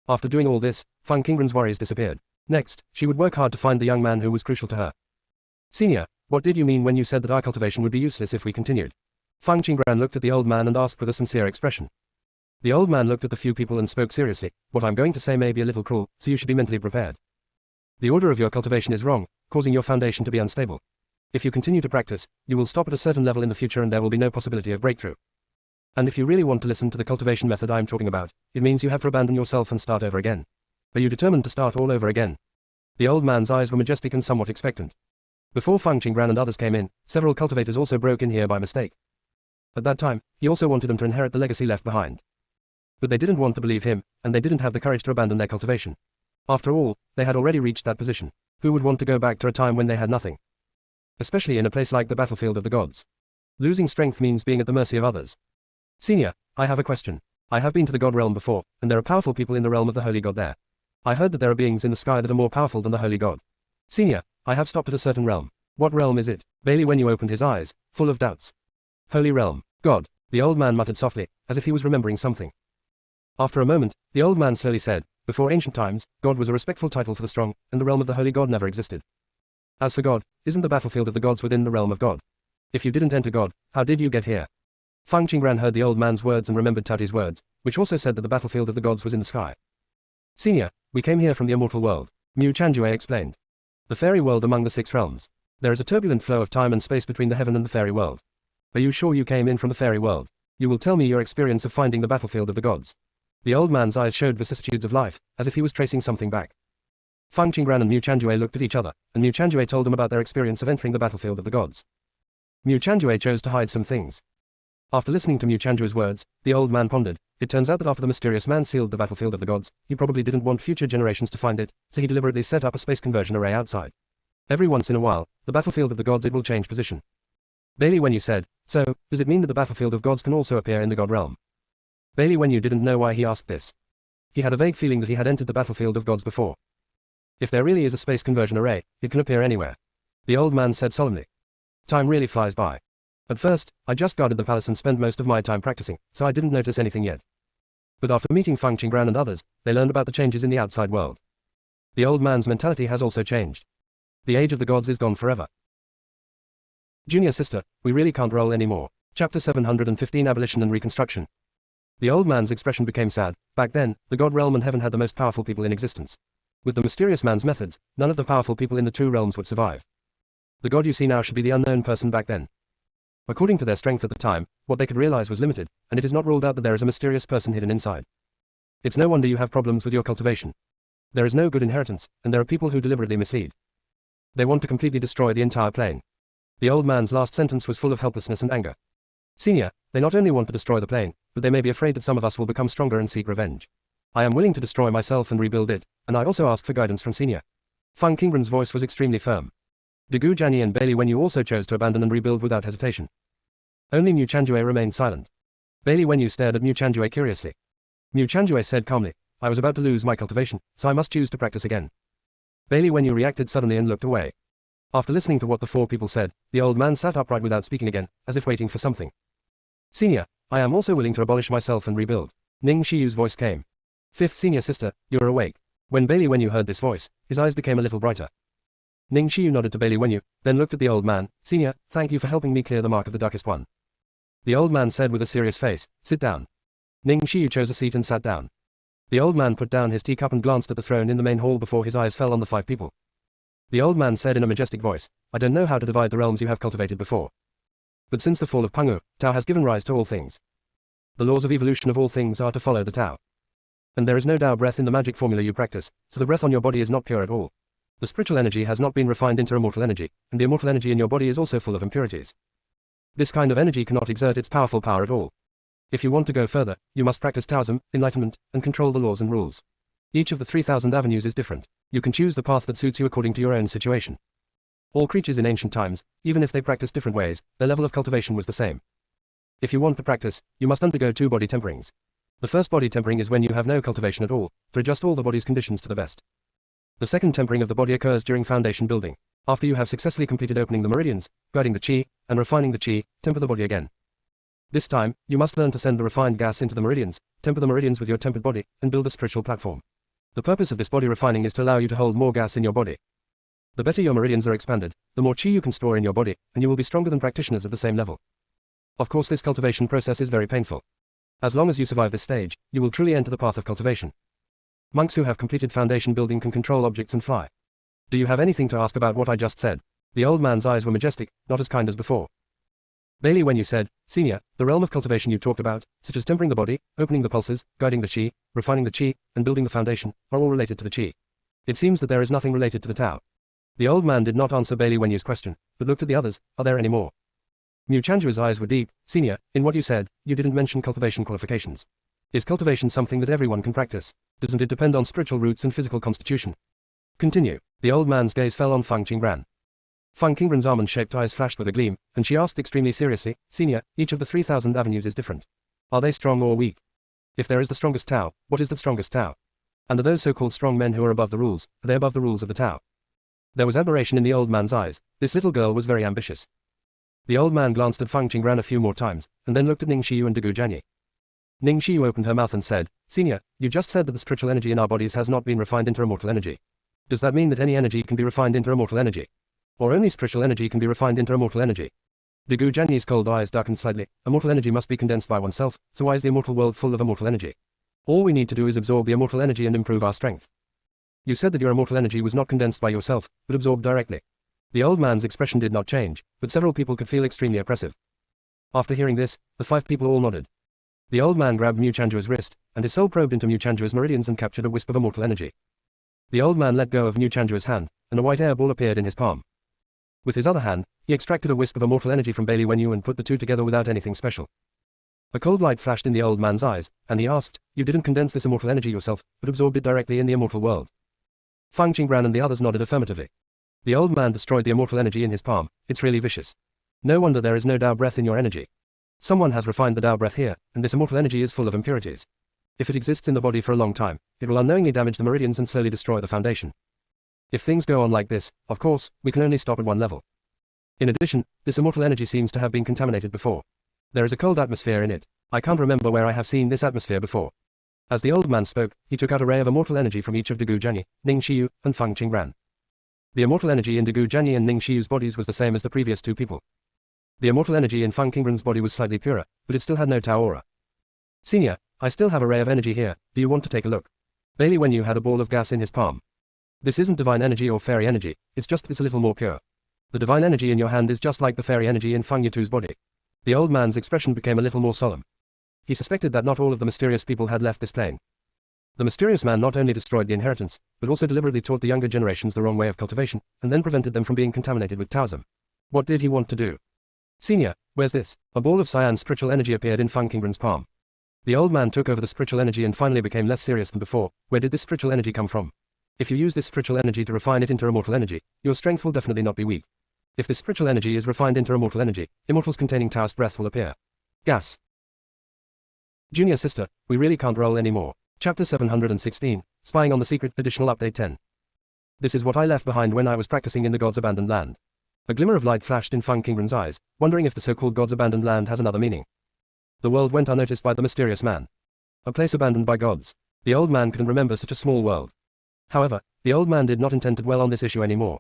After doing all this, Feng Qingren's worries disappeared. Next, she would work hard to find the young man who was crucial to her. Senior, what did you mean when you said that our cultivation would be useless if we continued? Feng Qingren looked at the old man and asked with a sincere expression. The old man looked at the few people and spoke seriously. What I'm going to say may be a little cruel, so you should be mentally prepared. The order of your cultivation is wrong, causing your foundation to be unstable. If you continue to practice, you will stop at a certain level in the future and there will be no possibility of breakthrough. And if you really want to listen to the cultivation method I'm talking about, it means you have to abandon yourself and start over again. Are you determined to start all over again? The old man's eyes were majestic and somewhat expectant. Before Feng Qingren and others came in, several cultivators also broke in here by mistake. At that time, he also wanted them to inherit the legacy left behind. But they didn't want to believe him, and they didn't have the courage to abandon their cultivation. After all, they had already reached that position. Who would want to go back to a time when they had nothing? Especially in a place like the battlefield of the gods. Losing strength means being at the mercy of others. Senior, I have a question. I have been to the god realm before, and there are powerful people in the realm of the holy god there. I heard that there are beings in the sky that are more powerful than the holy god. Senior, I have stopped at a certain realm. What realm is it? Bailey Wenyu opened his eyes, full of doubts. Holy realm. God. The old man muttered softly, as if he was remembering something. After a moment, the old man slowly said, before ancient times, God was a respectful title for the strong, and the realm of the holy god never existed. As for God, isn't the battlefield of the gods within the realm of God? If you didn't enter God, how did you get here? Feng Qingren heard the old man's words and remembered Taoti's words, which also said that the battlefield of the gods was in the sky. Senior, we came here from the immortal world, Mu Chanjue explained. The fairy world among the 6 realms. There is a turbulent flow of time and space between the heaven and the fairy world. Are you sure you came in from the fairy world? You will tell me your experience of finding the battlefield of the gods. The old man's eyes showed vicissitudes of life, as if he was tracing something back. Feng Qingren and Mu Chanjue looked at each other, and Mu Chanjue told them about their experience of entering the battlefield of the gods. Mu Chanjue chose to hide some things. After listening to Mu Chanjue's words, the old man pondered. It turns out that after the mysterious man sealed the battlefield of the gods, he probably didn't want future generations to find it, so he deliberately set up a space conversion array outside. Every once in a while, the battlefield of the gods it will change position. Bailey Wenyu said, so, does it mean that the battlefield of gods can also appear in the god realm? Bailey Wenyu didn't know why he asked this. He had a vague feeling that he had entered the battlefield of gods before. If there really is a space conversion array, it can appear anywhere. The old man said solemnly. Time really flies by. At first, I just guarded the palace and spent most of my time practicing, so I didn't notice anything yet. But after meeting Feng Qingren and others, they learned about the changes in the outside world. The old man's mentality has also changed. The age of the gods is gone forever. Junior sister, we really can't roll anymore. Chapter 715 Abolition and Reconstruction. The old man's expression became sad. Back then, the god realm and heaven had the most powerful people in existence. With the mysterious man's methods, none of the powerful people in the 2 realms would survive. The god you see now should be the unknown person back then. According to their strength at the time, what they could realize was limited, and it is not ruled out that there is a mysterious person hidden inside. It's no wonder you have problems with your cultivation. There is no good inheritance, and there are people who deliberately mislead. They want to completely destroy the entire plane. The old man's last sentence was full of helplessness and anger. Senior, they not only want to destroy the plane, but they may be afraid that some of us will become stronger and seek revenge. I am willing to destroy myself and rebuild it, and I also ask for guidance from Senior. Feng Qingren's voice was extremely firm. Degu Jianyi and Bailey Wenyu also chose to abandon and rebuild without hesitation. Only Mu Chanjue remained silent. Bailey Wenyu stared at Mu Chanjue curiously. Mu Changjue said calmly, I was about to lose my cultivation, so I must choose to practice again. Bailey Wenyu reacted suddenly and looked away. After listening to what the four people said, the old man sat upright without speaking again, as if waiting for something. Senior, I am also willing to abolish myself and rebuild. Ning Shiyu's voice came. Fifth senior sister, you are awake. When Bailey Wenyu heard this voice, his eyes became a little brighter. Ning Shiyu nodded to Bailey Wenyu, then looked at the old man. Senior, thank you for helping me clear the mark of the darkest one. The old man said with a serious face, sit down. Ning Shiyu chose a seat and sat down. The old man put down his teacup and glanced at the throne in the main hall before his eyes fell on the five people. The old man said in a majestic voice, I don't know how to divide the realms you have cultivated before. But since the fall of Pangu, Tao has given rise to all things. The laws of evolution of all things are to follow the Tao. And there is no Tao breath in the magic formula you practice, so the breath on your body is not pure at all. The spiritual energy has not been refined into immortal energy, and the immortal energy in your body is also full of impurities. This kind of energy cannot exert its powerful power at all. If you want to go further, you must practice Taoism, enlightenment, and control the laws and rules. Each of the 3,000 avenues is different. You can choose the path that suits you according to your own situation. All creatures in ancient times, even if they practiced different ways, their level of cultivation was the same. If you want to practice, you must undergo 2 body temperings. The first body tempering is when you have no cultivation at all, to adjust all the body's conditions to the best. The second tempering of the body occurs during foundation building. After you have successfully completed opening the meridians, guiding the qi, and refining the qi, temper the body again. This time, you must learn to send the refined gas into the meridians, temper the meridians with your tempered body, and build a spiritual platform. The purpose of this body refining is to allow you to hold more gas in your body. The better your meridians are expanded, the more qi you can store in your body, and you will be stronger than practitioners at the same level. Of course, this cultivation process is very painful. As long as you survive this stage, you will truly enter the path of cultivation. Monks who have completed foundation building can control objects and fly. Do you have anything to ask about what I just said? The old man's eyes were majestic, not as kind as before. Bailey Wenyu said, Senior, the realm of cultivation you talked about, such as tempering the body, opening the pulses, guiding the qi, refining the qi, and building the foundation, are all related to the qi. It seems that there is nothing related to the Tao. The old man did not answer Bailey Wenyu's question, but looked at the others. Are there any more? Mu Chanju's eyes were deep. Senior, in what you said, you didn't mention cultivation qualifications. Is cultivation something that everyone can practice? Doesn't it depend on spiritual roots and physical constitution? Continue. The old man's gaze fell on Feng Qingran. Feng Qingran's almond-shaped eyes flashed with a gleam, and she asked extremely seriously, Senior, each of the 3,000 avenues is different. Are they strong or weak? If there is the strongest Tao, what is the strongest Tao? And are those so-called strong men who are above the rules, are they above the rules of the Tao? There was admiration in the old man's eyes. This little girl was very ambitious. The old man glanced at Feng Qingran a few more times, and then looked at Ning Shiyu and Degu Jianyi. Ning Shiyu opened her mouth and said, Senior, you just said that the spiritual energy in our bodies has not been refined into immortal energy. Does that mean that any energy can be refined into immortal energy? Or only spiritual energy can be refined into immortal energy? Degu Jianyi's cold eyes darkened slightly. Immortal energy must be condensed by oneself, so why is the immortal world full of immortal energy? All we need to do is absorb the immortal energy and improve our strength. You said that your immortal energy was not condensed by yourself, but absorbed directly. The old man's expression did not change, but several people could feel extremely oppressive. After hearing this, the 5 people all nodded. The old man grabbed Mu Chanju's wrist, and his soul probed into Mu Chanju's meridians and captured a wisp of immortal energy. The old man let go of Mu Chanju's hand, and a white air ball appeared in his palm. With his other hand, he extracted a wisp of immortal energy from Bailey Wenyu and put the two together without anything special. A cold light flashed in the old man's eyes, and he asked, You didn't condense this immortal energy yourself, but absorbed it directly in the immortal world. Feng Qingran and the others nodded affirmatively. The old man destroyed the immortal energy in his palm. It's really vicious. No wonder there is no Tao breath in your energy. Someone has refined the Tao breath here, and this immortal energy is full of impurities. If it exists in the body for a long time, it will unknowingly damage the meridians and slowly destroy the foundation. If things go on like this, of course, we can only stop at one level. In addition, this immortal energy seems to have been contaminated before. There is a cold atmosphere in it. I can't remember where I have seen this atmosphere before. As the old man spoke, he took out a ray of immortal energy from each of Degu Jianyi, Ning Shiyu, and Feng Qingran. The immortal energy in Degu Jianyi and Ning Shiyu's bodies was the same as the previous 2 people. The immortal energy in Feng Qingran's body was slightly purer, but it still had no Tao aura. Senior, I still have a ray of energy here. Do you want to take a look? Bailey Wenyu had a ball of gas in his palm. This isn't divine energy or fairy energy, it's just that it's a little more pure. The divine energy in your hand is just like the fairy energy in Feng Yitu's body. The old man's expression became a little more solemn. He suspected that not all of the mysterious people had left this plane. The mysterious man not only destroyed the inheritance, but also deliberately taught the younger generations the wrong way of cultivation, and then prevented them from being contaminated with Taoism. What did he want to do? Senior, where's this? A ball of cyan spiritual energy appeared in Feng Qingran's palm. The old man took over the spiritual energy and finally became less serious than before. Where did this spiritual energy come from? If you use this spiritual energy to refine it into immortal energy, your strength will definitely not be weak. If this spiritual energy is refined into immortal energy, immortals containing Taoist breath will appear. Gas. Junior sister, we really can't roll anymore. Chapter 716, Spying on the Secret, Additional Update 10. This is what I left behind when I was practicing in the God's abandoned land. A glimmer of light flashed in Feng Qingren's eyes, wondering if the so-called God's abandoned land has another meaning. The world went unnoticed by the mysterious man. A place abandoned by gods. The old man couldn't remember such a small world. However, the old man did not intend to dwell on this issue anymore.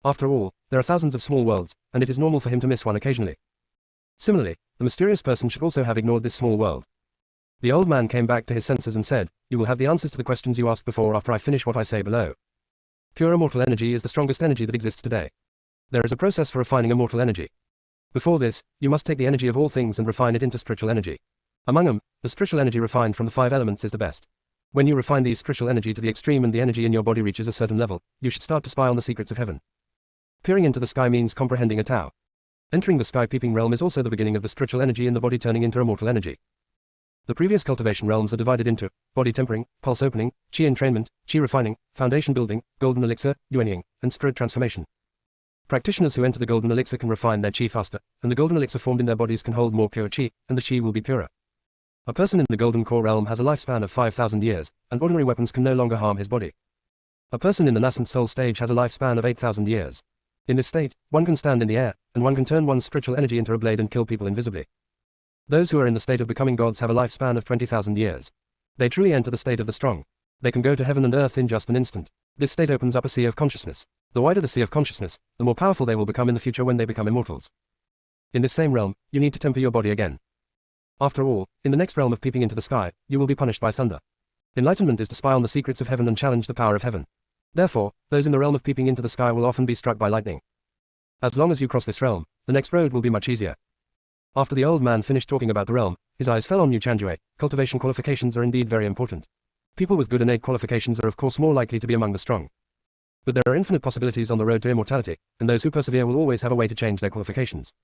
After all, there are thousands of small worlds, and it is normal for him to miss one occasionally. Similarly, the mysterious person should also have ignored this small world. The old man came back to his senses and said, "You will have the answers to the questions you asked before after I finish what I say below. Pure immortal energy is the strongest energy that exists today. There is a process for refining immortal energy. Before this, you must take the energy of all things and refine it into spiritual energy. Among them, the spiritual energy refined from the 5 elements is the best. When you refine the spiritual energy to the extreme and the energy in your body reaches a certain level, you should start to spy on the secrets of heaven. Peering into the sky means comprehending a Tao. Entering the sky peeping realm is also the beginning of the spiritual energy in the body turning into immortal energy. The previous cultivation realms are divided into body tempering, pulse opening, chi entrainment, chi refining, foundation building, golden elixir, yuanying, and spirit transformation. Practitioners who enter the golden elixir can refine their chi faster, and the golden elixir formed in their bodies can hold more pure chi, and the chi will be purer. A person in the golden core realm has a lifespan of 5,000 years, and ordinary weapons can no longer harm his body. A person in the nascent soul stage has a lifespan of 8,000 years. In this state, one can stand in the air, and one can turn one's spiritual energy into a blade and kill people invisibly. Those who are in the state of becoming gods have a lifespan of 20,000 years. They truly enter the state of the strong. They can go to heaven and earth in just an instant. This state opens up a sea of consciousness. The wider the sea of consciousness, the more powerful they will become in the future when they become immortals. In this same realm, you need to temper your body again. After all, in the next realm of peeping into the sky, you will be punished by thunder. Enlightenment is to spy on the secrets of heaven and challenge the power of heaven. Therefore, those in the realm of peeping into the sky will often be struck by lightning. As long as you cross this realm, the next road will be much easier. After the old man finished talking about the realm, his eyes fell on Yu Chanjue. Cultivation qualifications are indeed very important. People with good innate qualifications are of course more likely to be among the strong. But there are infinite possibilities on the road to immortality, and those who persevere will always have a way to change their qualifications.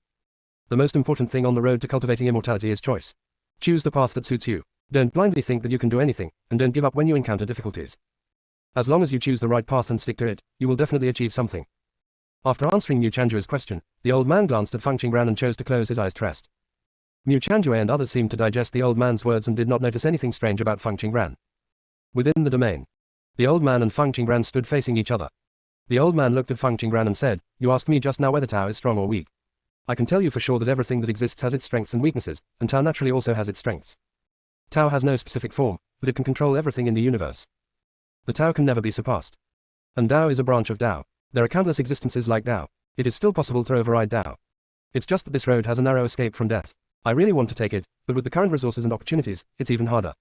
The most important thing on the road to cultivating immortality is choice. Choose the path that suits you. Don't blindly think that you can do anything, and don't give up when you encounter difficulties. As long as you choose the right path and stick to it, you will definitely achieve something. After answering Mu Chanjue's question, the old man glanced at Feng Qingren and chose to close his eyes to rest. Mu Chanjue and others seemed to digest the old man's words and did not notice anything strange about Feng Qingren. Within the domain, the old man and Feng Qingren stood facing each other. The old man looked at Feng Qingren and said, "You asked me just now whether Tao is strong or weak. I can tell you for sure that everything that exists has its strengths and weaknesses, and Tao naturally also has its strengths. Tao has no specific form, but it can control everything in the universe. The Tao can never be surpassed. And Tao is a branch of Tao. There are countless existences like Tao. It is still possible to override Tao. It's just that this road has a narrow escape from death. I really want to take it, but with the current resources and opportunities, it's even harder.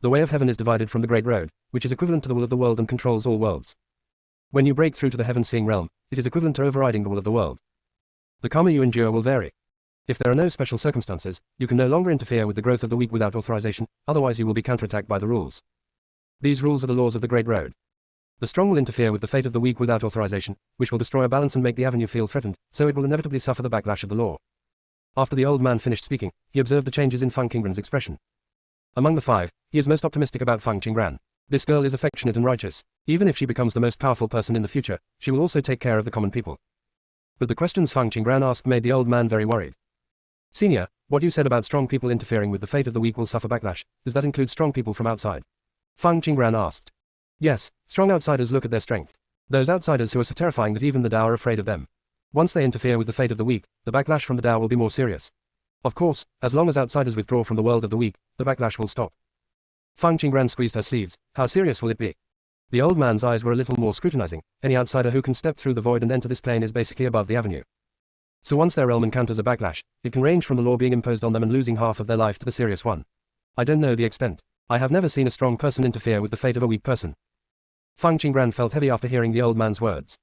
The way of heaven is divided from the great road, which is equivalent to the will of the world and controls all worlds. When you break through to the heaven-seeing realm, it is equivalent to overriding the will of the world. The karma you endure will vary. If there are no special circumstances, you can no longer interfere with the growth of the weak without authorization, otherwise you will be counterattacked by the rules. These rules are the laws of the great road. The strong will interfere with the fate of the weak without authorization, which will destroy a balance and make the avenue feel threatened, so it will inevitably suffer the backlash of the law. After the old man finished speaking, he observed the changes in Feng Qingren's expression. Among the 5, he is most optimistic about Feng Qingren. This girl is affectionate and righteous. Even if she becomes the most powerful person in the future, she will also take care of the common people. But the questions Feng Qingren asked made the old man very worried. Senior, what you said about strong people interfering with the fate of the weak will suffer backlash, does that include strong people from outside? Feng Qingren asked. Yes, strong outsiders look at their strength. Those outsiders who are so terrifying that even the Tao are afraid of them. Once they interfere with the fate of the weak, the backlash from the Tao will be more serious. Of course, as long as outsiders withdraw from the world of the weak, the backlash will stop. Feng Qingren squeezed her sleeves. How serious will it be? The old man's eyes were a little more scrutinizing. Any outsider who can step through the void and enter this plane is basically above the avenue. So once their realm encounters a backlash, it can range from the law being imposed on them and losing half of their life to the serious one. I don't know the extent. I have never seen a strong person interfere with the fate of a weak person. Feng Qingren felt heavy after hearing the old man's words.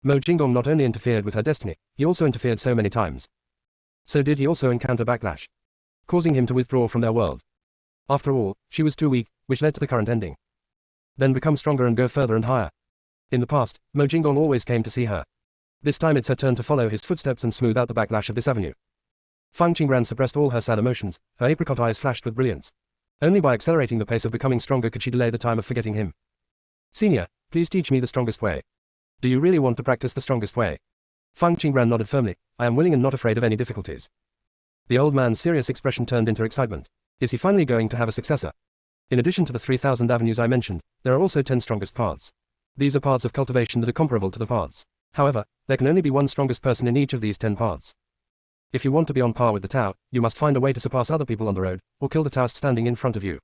Mo Jinggong not only interfered with her destiny, he also interfered so many times. So did he also encounter backlash, causing him to withdraw from their world. After all, she was too weak, which led to the current ending. Then become stronger and go further and higher. In the past, Mo Jinggong always came to see her. This time it's her turn to follow his footsteps and smooth out the backlash of this avenue. Feng Qingren suppressed all her sad emotions, her apricot eyes flashed with brilliance. Only by accelerating the pace of becoming stronger could she delay the time of forgetting him. Senior, please teach me the strongest way. Do you really want to practice the strongest way? Feng Qingren nodded firmly. I am willing and not afraid of any difficulties. The old man's serious expression turned into excitement. Is he finally going to have a successor? In addition to the 3,000 avenues I mentioned, there are also 10 strongest paths. These are paths of cultivation that are comparable to the paths. However, there can only be one strongest person in each of these 10 paths. If you want to be on par with the Tao, you must find a way to surpass other people on the road, or kill the Taoist standing in front of you.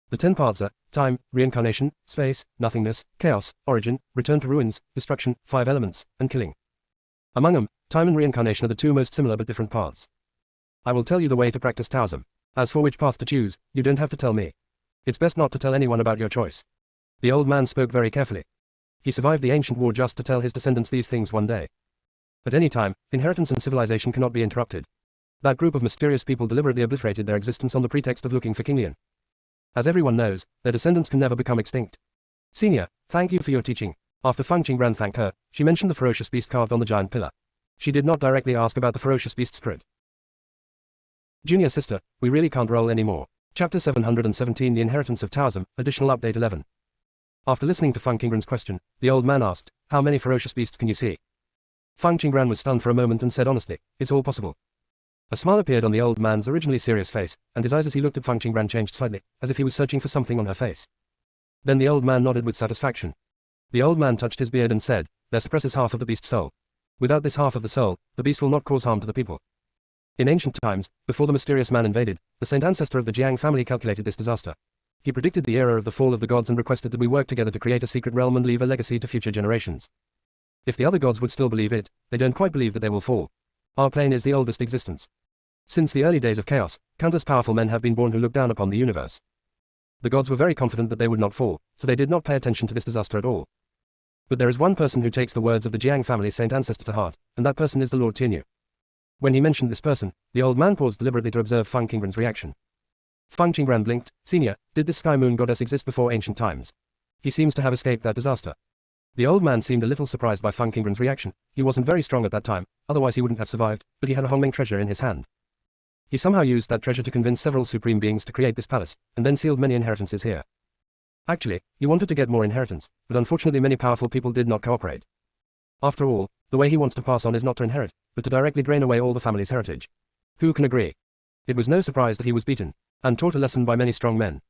The 10 paths are time, reincarnation, space, nothingness, chaos, origin, return to ruins, destruction, 5 elements, and killing. Among them, time and reincarnation are the two most similar but different paths. I will tell you the way to practice Taoism. As for which path to choose, you don't have to tell me. It's best not to tell anyone about your choice. The old man spoke very carefully. He survived the ancient war just to tell his descendants these things one day. At any time, inheritance and civilization cannot be interrupted. That group of mysterious people deliberately obliterated their existence on the pretext of looking for King Lian. As everyone knows, their descendants can never become extinct. Senior, thank you for your teaching. After Feng Qingran thanked her, she mentioned the ferocious beast carved on the giant pillar. She did not directly ask about the ferocious beast spirit. Junior sister, we really can't roll anymore. Chapter 717 The Inheritance of Taoism, Additional Update 11. After listening to Feng Qingran's question, the old man asked, how many ferocious beasts can you see? Feng Qingran was stunned for a moment and said honestly, it's all possible. A smile appeared on the old man's originally serious face, and his eyes as he looked at Feng Qingran changed slightly, as if he was searching for something on her face. Then the old man nodded with satisfaction. The old man touched his beard and said, there suppresses half of the beast's soul. Without this half of the soul, the beast will not cause harm to the people. In ancient times, before the mysterious man invaded, the saint ancestor of the Jiang family calculated this disaster. He predicted the era of the fall of the gods and requested that we work together to create a secret realm and leave a legacy to future generations. If the other gods would still believe it, they don't quite believe that they will fall. Our plane is the oldest existence. Since the early days of chaos, countless powerful men have been born who look down upon the universe. The gods were very confident that they would not fall, so they did not pay attention to this disaster at all. But there is one person who takes the words of the Jiang family's saint ancestor to heart, and that person is the Lord Tianyu. When he mentioned this person, the old man paused deliberately to observe Feng Qingran's reaction. Feng Qingran blinked. Senior, did this sky moon goddess exist before ancient times? He seems to have escaped that disaster. The old man seemed a little surprised by Feng Qingran's reaction. He wasn't very strong at that time, otherwise he wouldn't have survived, but he had a Hongmeng treasure in his hand. He somehow used that treasure to convince several supreme beings to create this palace, and then sealed many inheritances here. Actually, he wanted to get more inheritance, but unfortunately many powerful people did not cooperate. After all, the way he wants to pass on is not to inherit, but to directly drain away all the family's heritage. Who can agree? It was no surprise that he was beaten, and taught a lesson by many strong men.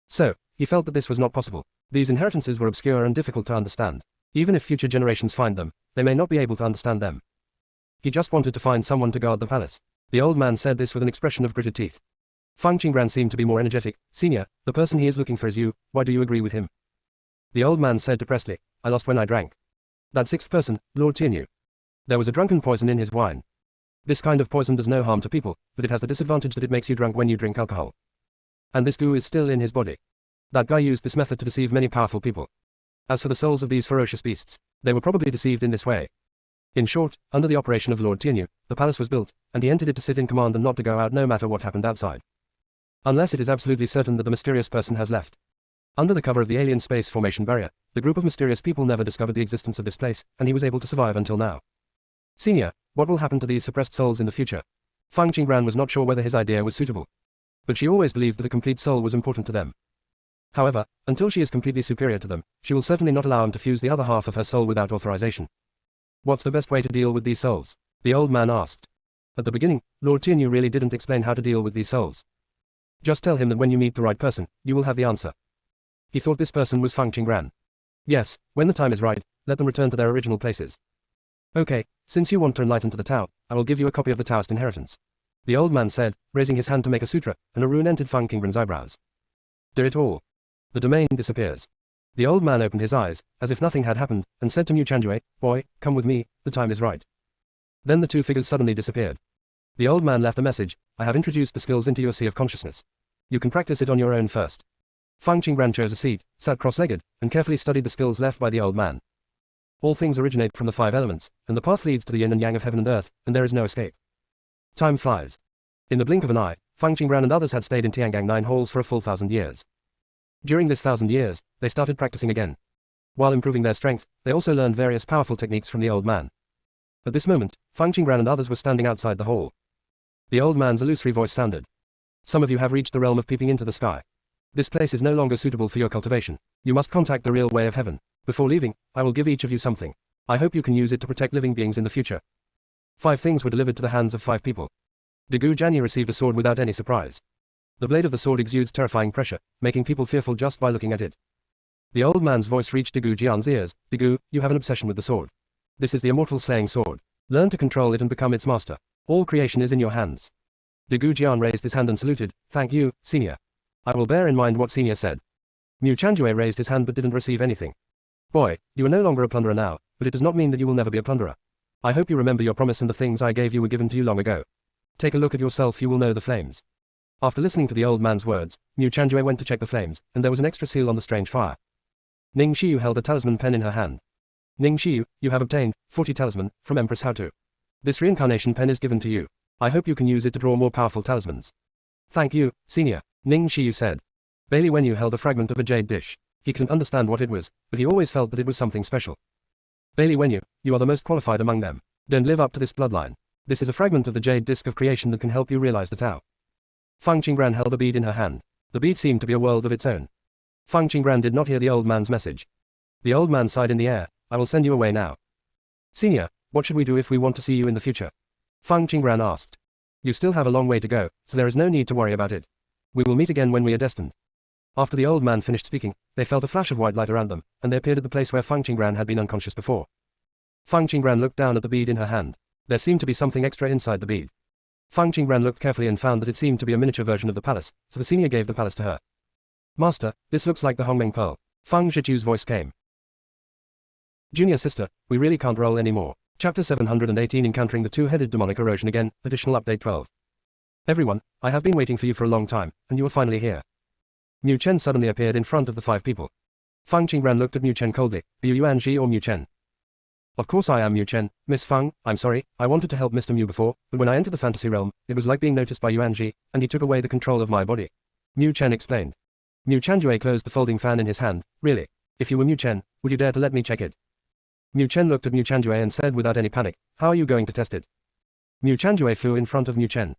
So, he felt that this was not possible. These inheritances were obscure and difficult to understand. Even if future generations find them, they may not be able to understand them. He just wanted to find someone to guard the palace. The old man said this with an expression of gritted teeth. Feng Qingran seemed to be more energetic. Senior, the person he is looking for is you, why do you agree with him? The old man said depressedly, I lost when I drank. That sixth person, Lord Tianyu. There was a drunken poison in his wine. This kind of poison does no harm to people, but it has the disadvantage that it makes you drunk when you drink alcohol. And this goo is still in his body. That guy used this method to deceive many powerful people. As for the souls of these ferocious beasts, they were probably deceived in this way. In short, under the operation of Lord Tianyu, the palace was built, and he entered it to sit in command and not to go out no matter what happened outside. Unless it is absolutely certain that the mysterious person has left. Under the cover of the alien space formation barrier, the group of mysterious people never discovered the existence of this place, and he was able to survive until now. Senior, what will happen to these suppressed souls in the future? Feng Qingran was not sure whether his idea was suitable. But she always believed that a complete soul was important to them. However, until she is completely superior to them, she will certainly not allow him to fuse the other half of her soul without authorization. What's the best way to deal with these souls? The old man asked. At the beginning, Lord Tianyu really didn't explain how to deal with these souls. Just tell him that when you meet the right person, you will have the answer. He thought this person was Feng Qingran. Yes, when the time is right, let them return to their original places. Okay, since you want to enlighten to the Tao, I will give you a copy of the Taoist inheritance. The old man said, raising his hand to make a sutra, and a rune entered Feng Qingran's eyebrows. Do it all. The domain disappears. The old man opened his eyes, as if nothing had happened, and said to Mu Chanjue, boy, come with me, the time is right. Then the two figures suddenly disappeared. The old man left a message, I have introduced the skills into your sea of consciousness. You can practice it on your own first. Feng Qingran chose a seat, sat cross-legged, and carefully studied the skills left by the old man. All things originate from the 5 elements, and the path leads to the yin and yang of heaven and earth, and there is no escape. Time flies. In the blink of an eye, Feng Qingran and others had stayed in Tiangang 9 halls for a full 1,000 years. During this 1,000 years, they started practicing again. While improving their strength, they also learned various powerful techniques from the old man. At this moment, Feng Qingran and others were standing outside the hall. The old man's illusory voice sounded. Some of you have reached the realm of peeping into the sky. This place is no longer suitable for your cultivation. You must contact the real way of heaven. Before leaving, I will give each of you something. I hope you can use it to protect living beings in the future. 5 things were delivered to the hands of 5 people. Degu Janyi received a sword without any surprise. The blade of the sword exudes terrifying pressure, making people fearful just by looking at it. The old man's voice reached Dagu Jian's ears. Dagu, you have an obsession with the sword. This is the immortal slaying sword. Learn to control it and become its master. All creation is in your hands. Dagu Jian raised his hand and saluted. Thank you, senior. I will bear in mind what senior said. Mu Chanjue raised his hand but didn't receive anything. Boy, you are no longer a plunderer now, but it does not mean that you will never be a plunderer. I hope you remember your promise and the things I gave you were given to you long ago. Take a look at yourself, you will know the flames. After listening to the old man's words, Mu Chanjue went to check the flames, and there was an extra seal on the strange fire. Ning Xiu held a talisman pen in her hand. Ning Xiu, you have obtained 40 talisman from Empress How To. This reincarnation pen is given to you. I hope you can use it to draw more powerful talismans. Thank you, senior, Ning Xiu said. Bailey Wenyu held a fragment of a jade dish. He couldn't understand what it was, but he always felt that it was something special. Bailey Wenyu, you are the most qualified among them. Don't live up to this bloodline. This is a fragment of the jade disc of creation that can help you realize the Tao. Fang Qinggran held a bead in her hand. The bead seemed to be a world of its own. Fang Qinggran did not hear the old man's message. The old man sighed in the air. I will send you away now. Senior, what should we do if we want to see you in the future? Fang Qinggran asked. You still have a long way to go, so there is no need to worry about it. We will meet again when we are destined. After the old man finished speaking, they felt a flash of white light around them, and they appeared at the place where Fang Qinggran had been unconscious before. Fang Qinggran looked down at the bead in her hand. There seemed to be something extra inside the bead. Fang Qinggran looked carefully and found that it seemed to be a miniature version of the palace, so the senior gave the palace to her. Master, this looks like the Hongmeng Pearl. Fang Zhichu's voice came. Junior sister, we really can't roll anymore. Chapter 718 Encountering the Two-Headed Demonic Erosion Again, Additional Update 12. Everyone, I have been waiting for you for a long time, and you are finally here. Mu Chen suddenly appeared in front of the 5 people. Fang Qinggran looked at Mu Chen coldly. Are you Yuan Ji or Mu Chen? Of course I am Mu Chen, Miss Fang. I'm sorry, I wanted to help Mr. Mu before, but when I entered the fantasy realm, it was like being noticed by Yuan Ji, and he took away the control of my body. Mu Chen explained. Mu Chanjue closed the folding fan in his hand. Really? If you were Mu Chen, would you dare to let me check it? Mu Chen looked at Mu Chanjue and said without any panic, how are you going to test it? Mu Chanjue flew in front of Mu Chen.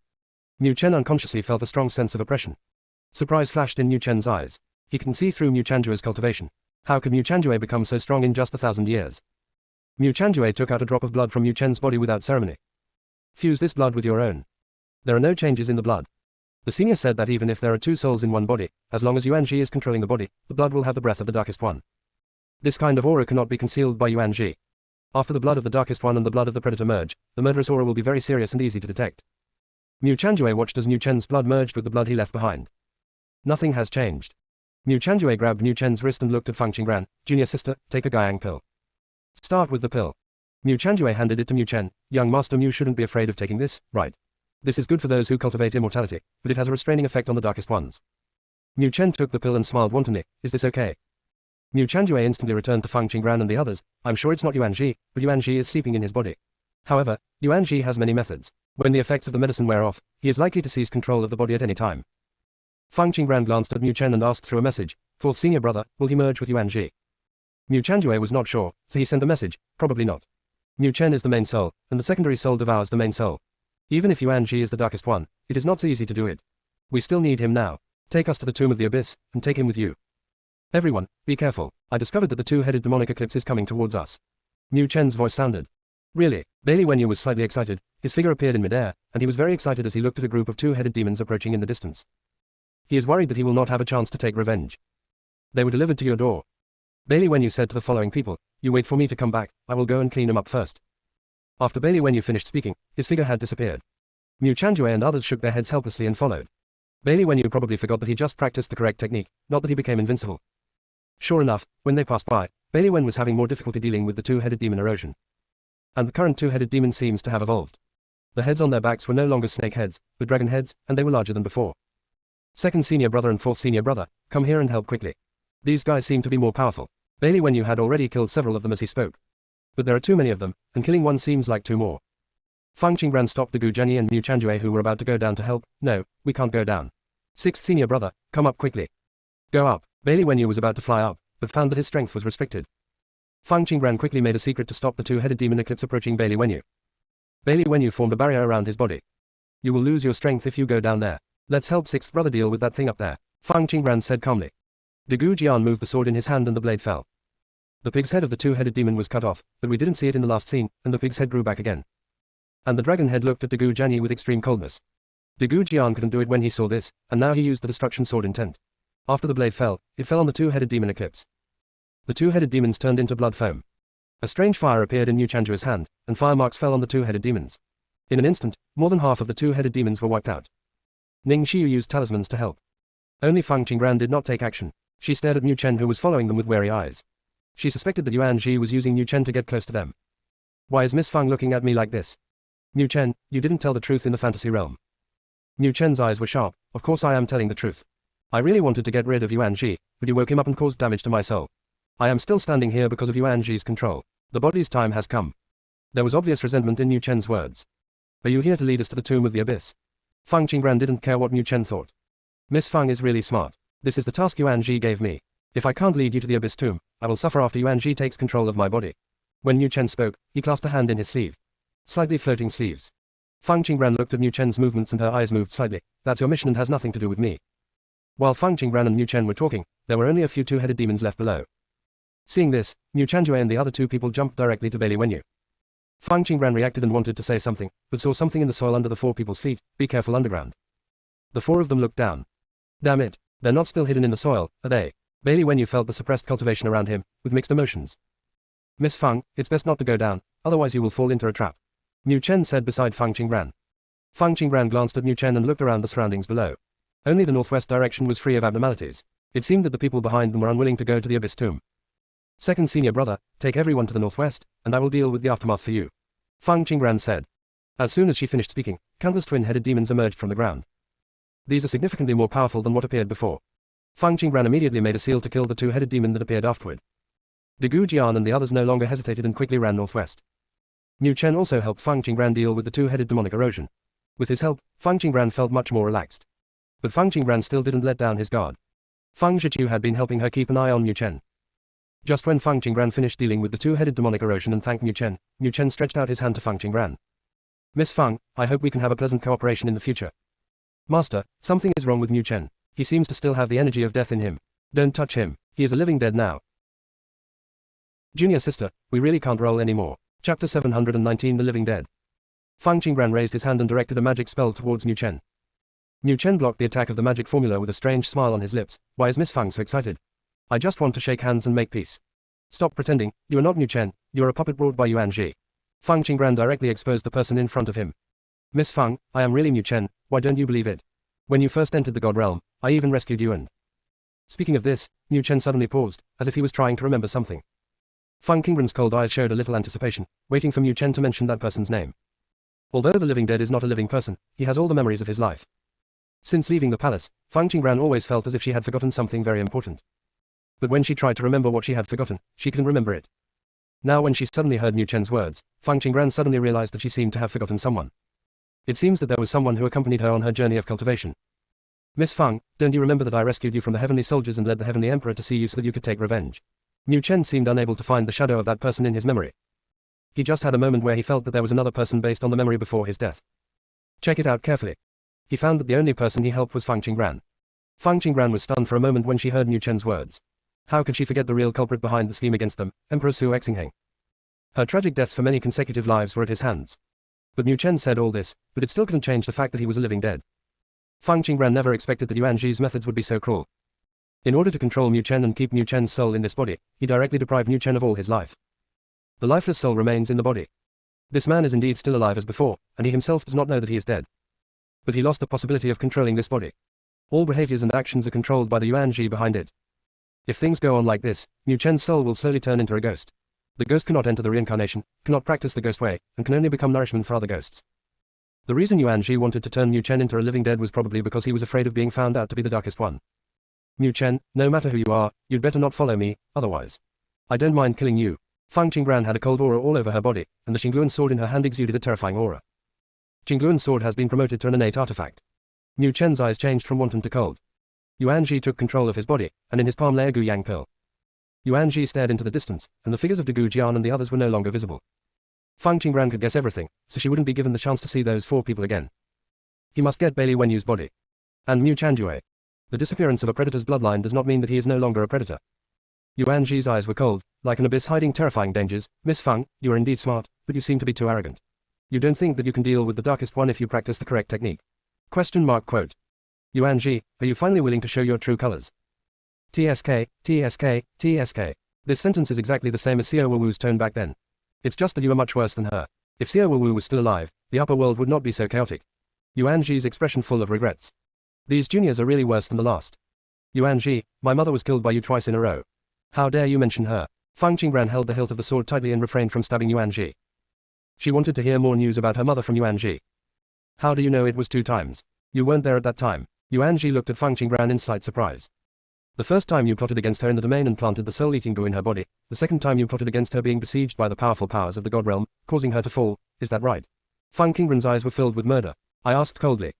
Mu Chen unconsciously felt a strong sense of oppression. Surprise flashed in Mu Chen's eyes. He can see through Mu Chanjue's cultivation. How could Mu Chanjue become so strong in just 1,000 years? Mu Chanjue took out a drop of blood from Mu Chen's body without ceremony. Fuse this blood with your own. There are no changes in the blood. The senior said that even if there are 2 souls in one body, as long as Yuan Ji is controlling the body, the blood will have the breath of the Darkest One. This kind of aura cannot be concealed by Yuan Ji. After the blood of the Darkest One and the blood of the Predator merge, the murderous aura will be very serious and easy to detect. Mu Chanjue watched as Mu Chen's blood merged with the blood he left behind. Nothing has changed. Mu Chanjue grabbed Mu Chen's wrist and looked at Fang Qinggran. Junior sister, take a Guiyang pill. Start with the pill. Mu Chanjue handed it to Mu Chen. Young Master Mu shouldn't be afraid of taking this, right? This is good for those who cultivate immortality, but it has a restraining effect on the Darkest Ones. Mu Chen took the pill and smiled wantonly. Is this okay? Mu Chanjue instantly returned to Fang Qinggran and the others. I'm sure it's not Yuan Ji, but Yuan Ji is sleeping in his body. However, Yuan Ji has many methods. When the effects of the medicine wear off, he is likely to seize control of the body at any time. Fang Qinggran glanced at Mu Chen and asked through a message, fourth senior brother, will he merge with Yuan Ji? Mu Chanjue was not sure, so he sent a message, probably not. Mu Chen is the main soul, and the secondary soul devours the main soul. Even if Yuan Ji is the Darkest One, it is not so easy to do it. We still need him now. Take us to the Tomb of the Abyss, and take him with you. Everyone, be careful. I discovered that the two-headed demonic eclipse is coming towards us. Mu Chen's voice sounded. Really? Bailey Wenyu was slightly excited. His figure appeared in midair, and he was very excited as he looked at a group of two-headed demons approaching in the distance. He is worried that he will not have a chance to take revenge. They were delivered to your door. Bailey Wenyu said to the following people, you wait for me to come back, I will go and clean them up first. After Bailey Wenyu finished speaking, his figure had disappeared. Mu Chanjue and others shook their heads helplessly and followed. Bailey Wenyu probably forgot that he just practiced the correct technique, not that he became invincible. Sure enough, when they passed by, Bailey Wen was having more difficulty dealing with the two-headed demon erosion. And the current two-headed demon seems to have evolved. The heads on their backs were no longer snake heads, but dragon heads, and they were larger than before. Second senior brother and fourth senior brother, come here and help quickly. These guys seem to be more powerful. Bailey Wenyu had already killed several of them as he spoke. But there are too many of them, and killing one seems like 2 more. Fang Qinggran stopped Gu Zhenyi and Mu Chanjue who were about to go down to help. No, we can't go down. Sixth senior brother, come up quickly. Go up. Bailey Wenyu was about to fly up, but found that his strength was restricted. Fang Qinggran quickly made a secret to stop the two-headed demon eclipse approaching Bailey Wenyu. Bailey Wenyu formed a barrier around his body. You will lose your strength if you go down there. Let's help sixth brother deal with that thing up there. Fang Qinggran said calmly. Gu Jian moved the sword in his hand and the blade fell. The pig's head of the two-headed demon was cut off, but we didn't see it in the last scene, and the pig's head grew back again. And the dragon head looked at Gu Zhenyi with extreme coldness. De Gu Jian couldn't do it when he saw this, and now he used the destruction sword intent. After the blade fell, it fell on the two-headed demon Eclipse. The two-headed demons turned into blood foam. A strange fire appeared in Niu Chanjue's hand, and fire marks fell on the two-headed demons. In an instant, more than half of the two-headed demons were wiped out. Ning Xiu used talismans to help. Only Fang Qingran did not take action. She stared at Niu Chen, who was following them with wary eyes. She suspected that Yuan Ji was using Niu Chen to get close to them. Why is Miss Fang looking at me like this? Niu Chen, you didn't tell the truth in the fantasy realm. Niu Chen's eyes were sharp. Of course I am telling the truth. I really wanted to get rid of Yuan Ji, but you woke him up and caused damage to my soul. I am still standing here because of Yuan Ji's control. The body's time has come. There was obvious resentment in Niu Chen's words. Are you here to lead us to the tomb of the abyss? Fang Qingran didn't care what Niu Chen thought. Miss Fang is really smart. This is the task Yuan Ji gave me. If I can't lead you to the abyss tomb, I will suffer after Yuan Ji takes control of my body. When Niu Chen spoke, he clasped a hand in his sleeve. Slightly floating sleeves. Fang Qingran looked at Niu Chen's movements and her eyes moved slightly. That's your mission and has nothing to do with me. While Fang Qingran and Niu Chen were talking, there were only a few two-headed demons left below. Seeing this, Niu Chanjue and the other two people jumped directly to Bailey Wenyu. Fang Qingran reacted and wanted to say something, but saw something in the soil under the four people's feet. Be careful underground. The four of them looked down. Damn it, they're not still hidden in the soil, are they? Bailey Wenyu felt the suppressed cultivation around him, with mixed emotions. Miss Fang, it's best not to go down, otherwise you will fall into a trap. Niu Chen said beside Fang Qingran. Fang Qingran glanced at Niu Chen and looked around the surroundings below. Only the northwest direction was free of abnormalities. It seemed that the people behind them were unwilling to go to the abyss tomb. Second senior brother, take everyone to the northwest, and I will deal with the aftermath for you. Fang Qingran said. As soon as she finished speaking, countless twin-headed demons emerged from the ground. These are significantly more powerful than what appeared before. Fang Qingran immediately made a seal to kill the two-headed demon that appeared afterward. De Gu Jian and the others no longer hesitated and quickly ran northwest. Niu Chen also helped Fang Qingran deal with the two-headed demonic erosion. With his help, Fang Qingran felt much more relaxed. But Fang Qingran still didn't let down his guard. Fang Zhiqiu had been helping her keep an eye on Niu Chen. Just when Fang Qingran finished dealing with the two-headed demonic erosion and thanked Niu Chen stretched out his hand to Fang Qingran. Miss Fang, I hope we can have a pleasant cooperation in the future. Master, something is wrong with Niu Chen. He seems to still have the energy of death in him. Don't touch him, he is a living dead now. Junior sister, we really can't roll anymore. Chapter 719 The Living Dead. Fang Qingran raised his hand and directed a magic spell towards Niu Chen. Niu Chen blocked the attack of the magic formula with a strange smile on his lips. Why is Miss Fang so excited? I just want to shake hands and make peace. Stop pretending, you are not Niu Chen, you are a puppet brought by Yuan Ji. Fang Qingran directly exposed the person in front of him. Miss Fang, I am really Niu Chen, why don't you believe it? When you first entered the God Realm, I even rescued you and... Speaking of this, Niu Chen suddenly paused, as if he was trying to remember something. Fang Qingran's cold eyes showed a little anticipation, waiting for Niu Chen to mention that person's name. Although the living dead is not a living person, he has all the memories of his life. Since leaving the palace, Fang Qingran always felt as if she had forgotten something very important. But when she tried to remember what she had forgotten, she couldn't remember it. Now when she suddenly heard Niu Chen's words, Fang Qingran suddenly realized that she seemed to have forgotten someone. It seems that there was someone who accompanied her on her journey of cultivation. Miss Fang, don't you remember that I rescued you from the heavenly soldiers and led the heavenly emperor to see you so that you could take revenge? Niu Chen seemed unable to find the shadow of that person in his memory. He just had a moment where he felt that there was another person based on the memory before his death. Check it out carefully. He found that the only person he helped was Fang Qingran. Fang Qingran was stunned for a moment when she heard Niu Chen's words. How could she forget the real culprit behind the scheme against them, Emperor Su Exingheng? Her tragic deaths for many consecutive lives were at his hands. But Niu Chen said all this, but it still couldn't change the fact that he was a living dead. Fang Qingran never expected that Yuan Ji's methods would be so cruel. In order to control Niu Chen and keep Niu Chen's soul in this body, he directly deprived Niu Chen of all his life. The lifeless soul remains in the body. This man is indeed still alive as before, and he himself does not know that he is dead. But he lost the possibility of controlling this body. All behaviors and actions are controlled by the Yuan Ji behind it. If things go on like this, Niu Chen's soul will slowly turn into a ghost. The ghost cannot enter the reincarnation, cannot practice the ghost way, and can only become nourishment for other ghosts. The reason Yuan Ji wanted to turn Niu Chen into a living dead was probably because he was afraid of being found out to be the darkest one. Niu Chen, no matter who you are, you'd better not follow me, otherwise. I don't mind killing you. Fang Qingran had a cold aura all over her body, and the Xingluan sword in her hand exuded a terrifying aura. Xingluan sword has been promoted to an innate artifact. Niu Chen's eyes changed from wanton to cold. Yuan Ji took control of his body, and in his palm lay a Guyang pill. Yuan Ji stared into the distance, and the figures of De Gu Jian and the others were no longer visible. Fang Qingran could guess everything, so she wouldn't be given the chance to see those four people again. He must get Bailey Wenyu's body. And Niu Chanjue. The disappearance of a predator's bloodline does not mean that he is no longer a predator. Yuan Ji's eyes were cold, like an abyss hiding terrifying dangers. Miss Fang, you are indeed smart, but you seem to be too arrogant. You don't think that you can deal with the darkest one if you practice the correct technique. Quote. Yuan Ji, are you finally willing to show your true colors? TSK, TSK, TSK. This sentence is exactly the same as Xiao Wu's tone back then. It's just that you are much worse than her. If Xiao Wu was still alive, the upper world would not be so chaotic. Yuan Ji's expression full of regrets. These juniors are really worse than the last. Yuan Ji, my mother was killed by you twice in a row. How dare you mention her? Fang Qingran held the hilt of the sword tightly and refrained from stabbing Yuan Ji. She wanted to hear more news about her mother from Yuan Ji. How do you know it was 2 times? You weren't there at that time. Yuan Ji looked at Fang Qingran in slight surprise. The first time you plotted against her in the domain and planted the soul-eating goo in her body, the second time you plotted against her being besieged by the powerful powers of the God realm, causing her to fall, is that right? Fang Qingran's eyes were filled with murder. I asked coldly.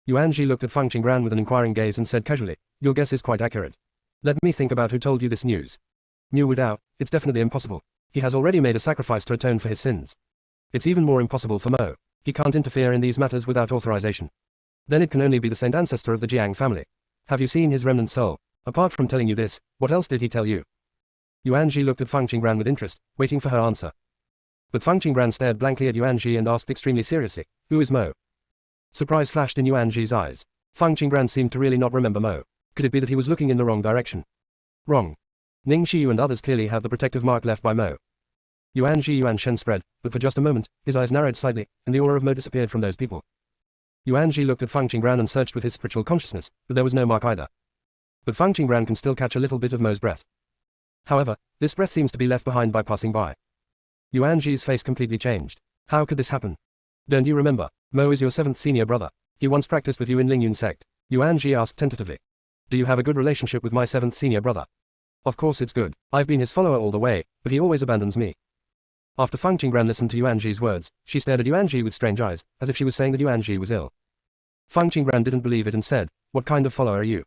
Yuan Ji looked at Fang Qingran with an inquiring gaze and said casually, your guess is quite accurate. Let me think about who told you this news. Mu Wudao, it's definitely impossible. He has already made a sacrifice to atone for his sins. It's even more impossible for Mo. He can't interfere in these matters without authorization. Then it can only be the saint ancestor of the Jiang family. Have you seen his remnant soul? Apart from telling you this, what else did he tell you? Yuan Ji looked at Fang Qingran with interest, waiting for her answer. But Fang Qingran stared blankly at Yuan Ji and asked extremely seriously, who is Mo? Surprise flashed in Yuan Ji's eyes. Fang Qingran seemed to really not remember Mo. Could it be that he was looking in the wrong direction? Wrong. Ning Xiyu and others clearly have the protective mark left by Mo. Yuan Ji Yuan Shen spread, but for just a moment, his eyes narrowed slightly, and the aura of Mo disappeared from those people. Yuan Ji looked at Fang Qingran and searched with his spiritual consciousness, but there was no mark either. But Fang Qingran can still catch a little bit of Mo's breath. However, this breath seems to be left behind by passing by. Yuan Ji's face completely changed. How could this happen? Don't you remember? Mo is your 7th senior brother. He once practiced with you in Lingyun sect. Yuan Ji asked tentatively. Do you have a good relationship with my 7th senior brother? Of course it's good. I've been his follower all the way, but he always abandons me. After Fang Qingran listened to Yuan Ji's words, she stared at Yuan Ji with strange eyes, as if she was saying that Yuan Ji was ill. Fang Qingran didn't believe it and said, what kind of follower are you?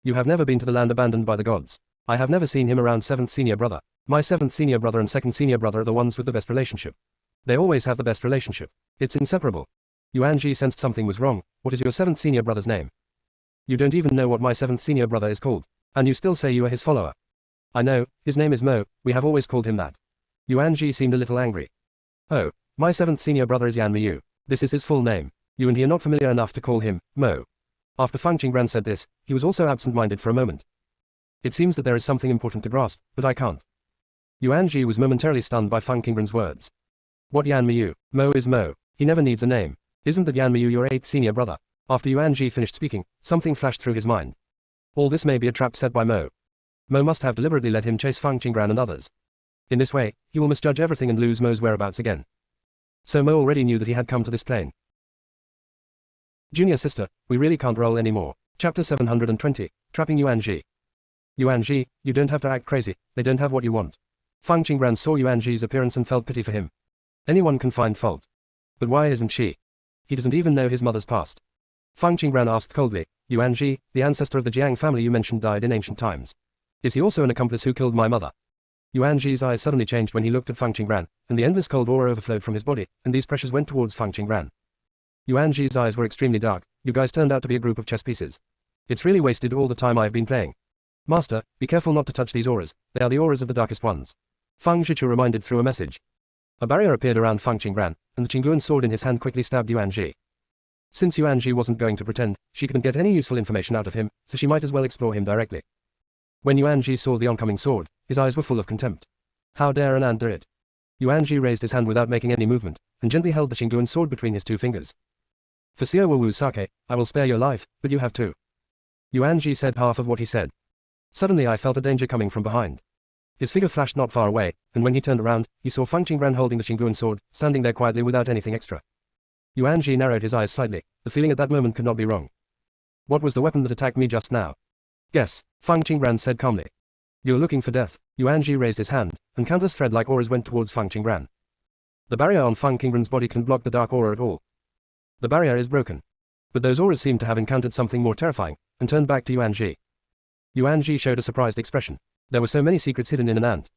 You have never been to the land abandoned by the gods. I have never seen him around 7th senior brother. My 7th senior brother and 2nd senior brother are the ones with the best relationship. They always have the best relationship. It's inseparable. Yuan Ji sensed something was wrong. What is your 7th senior brother's name? You don't even know what my 7th senior brother is called. And you still say you are his follower. I know, his name is Mo, we have always called him that. Yuan Ji seemed a little angry. Oh, my 7th senior brother is Yan Miyu. This is his full name. You and he are not familiar enough to call him Mo. After Fang Qingran said this, he was also absent-minded for a moment. It seems that there is something important to grasp, but I can't. Yuan Ji was momentarily stunned by Fang Qingran's words. What Yan Miyu? Mo is Mo. He never needs a name. Isn't that Yan Miyu your 8th senior brother? After Yuan Ji finished speaking, something flashed through his mind. All this may be a trap set by Mo. Mo must have deliberately let him chase Fang Qingran and others. In this way, he will misjudge everything and lose Mo's whereabouts again. So Mo already knew that he had come to this plane. Junior sister, we really can't roll anymore. Chapter 720, Trapping Yuan Ji. Yuan Ji, you don't have to act crazy, they don't have what you want. Fang Qingran saw Yuan Ji's appearance and felt pity for him. Anyone can find fault. But why isn't she? He doesn't even know his mother's past. Fang Qingran asked coldly, Yuan Ji, the ancestor of the Jiang family you mentioned died in ancient times. Is he also an accomplice who killed my mother? Yuan Ji's eyes suddenly changed when he looked at Fang Qingran, and the endless cold aura overflowed from his body, and these pressures went towards Fang Qingran. Yuan Ji's eyes were extremely dark. You guys turned out to be a group of chess pieces. It's really wasted all the time I've been playing. Master, be careful not to touch these auras, they are the auras of the darkest ones. Fang Zhichu reminded through a message. A barrier appeared around Fang Qingran, and the Qingguan sword in his hand quickly stabbed Yuan Ji. Since Yuan Ji wasn't going to pretend, she couldn't get any useful information out of him, so she might as well explore him directly. When Yuan Ji saw the oncoming sword, his eyes were full of contempt. How dare an ant do it? Yuan Ji raised his hand without making any movement, and gently held the Qingguan sword between his 2 fingers. For Xiao Wu's sake, I will spare your life, but you have too. Yuan Ji said half of what he said. Suddenly I felt a danger coming from behind. His figure flashed not far away, and when he turned around, he saw Fang Qingran holding the Qingguan sword, standing there quietly without anything extra. Yuan Ji narrowed his eyes slightly. The feeling at that moment could not be wrong. What was the weapon that attacked me just now? Guess, Fang Qingran said calmly. You're looking for death. Yuan Ji raised his hand, and countless thread-like auras went towards Fang Qingran. The barrier on Fang Qingran's body couldn't block the dark aura at all. The barrier is broken. But those auras seemed to have encountered something more terrifying, and turned back to Yuan Ji. Yuan Ji showed a surprised expression. There were so many secrets hidden in an ant.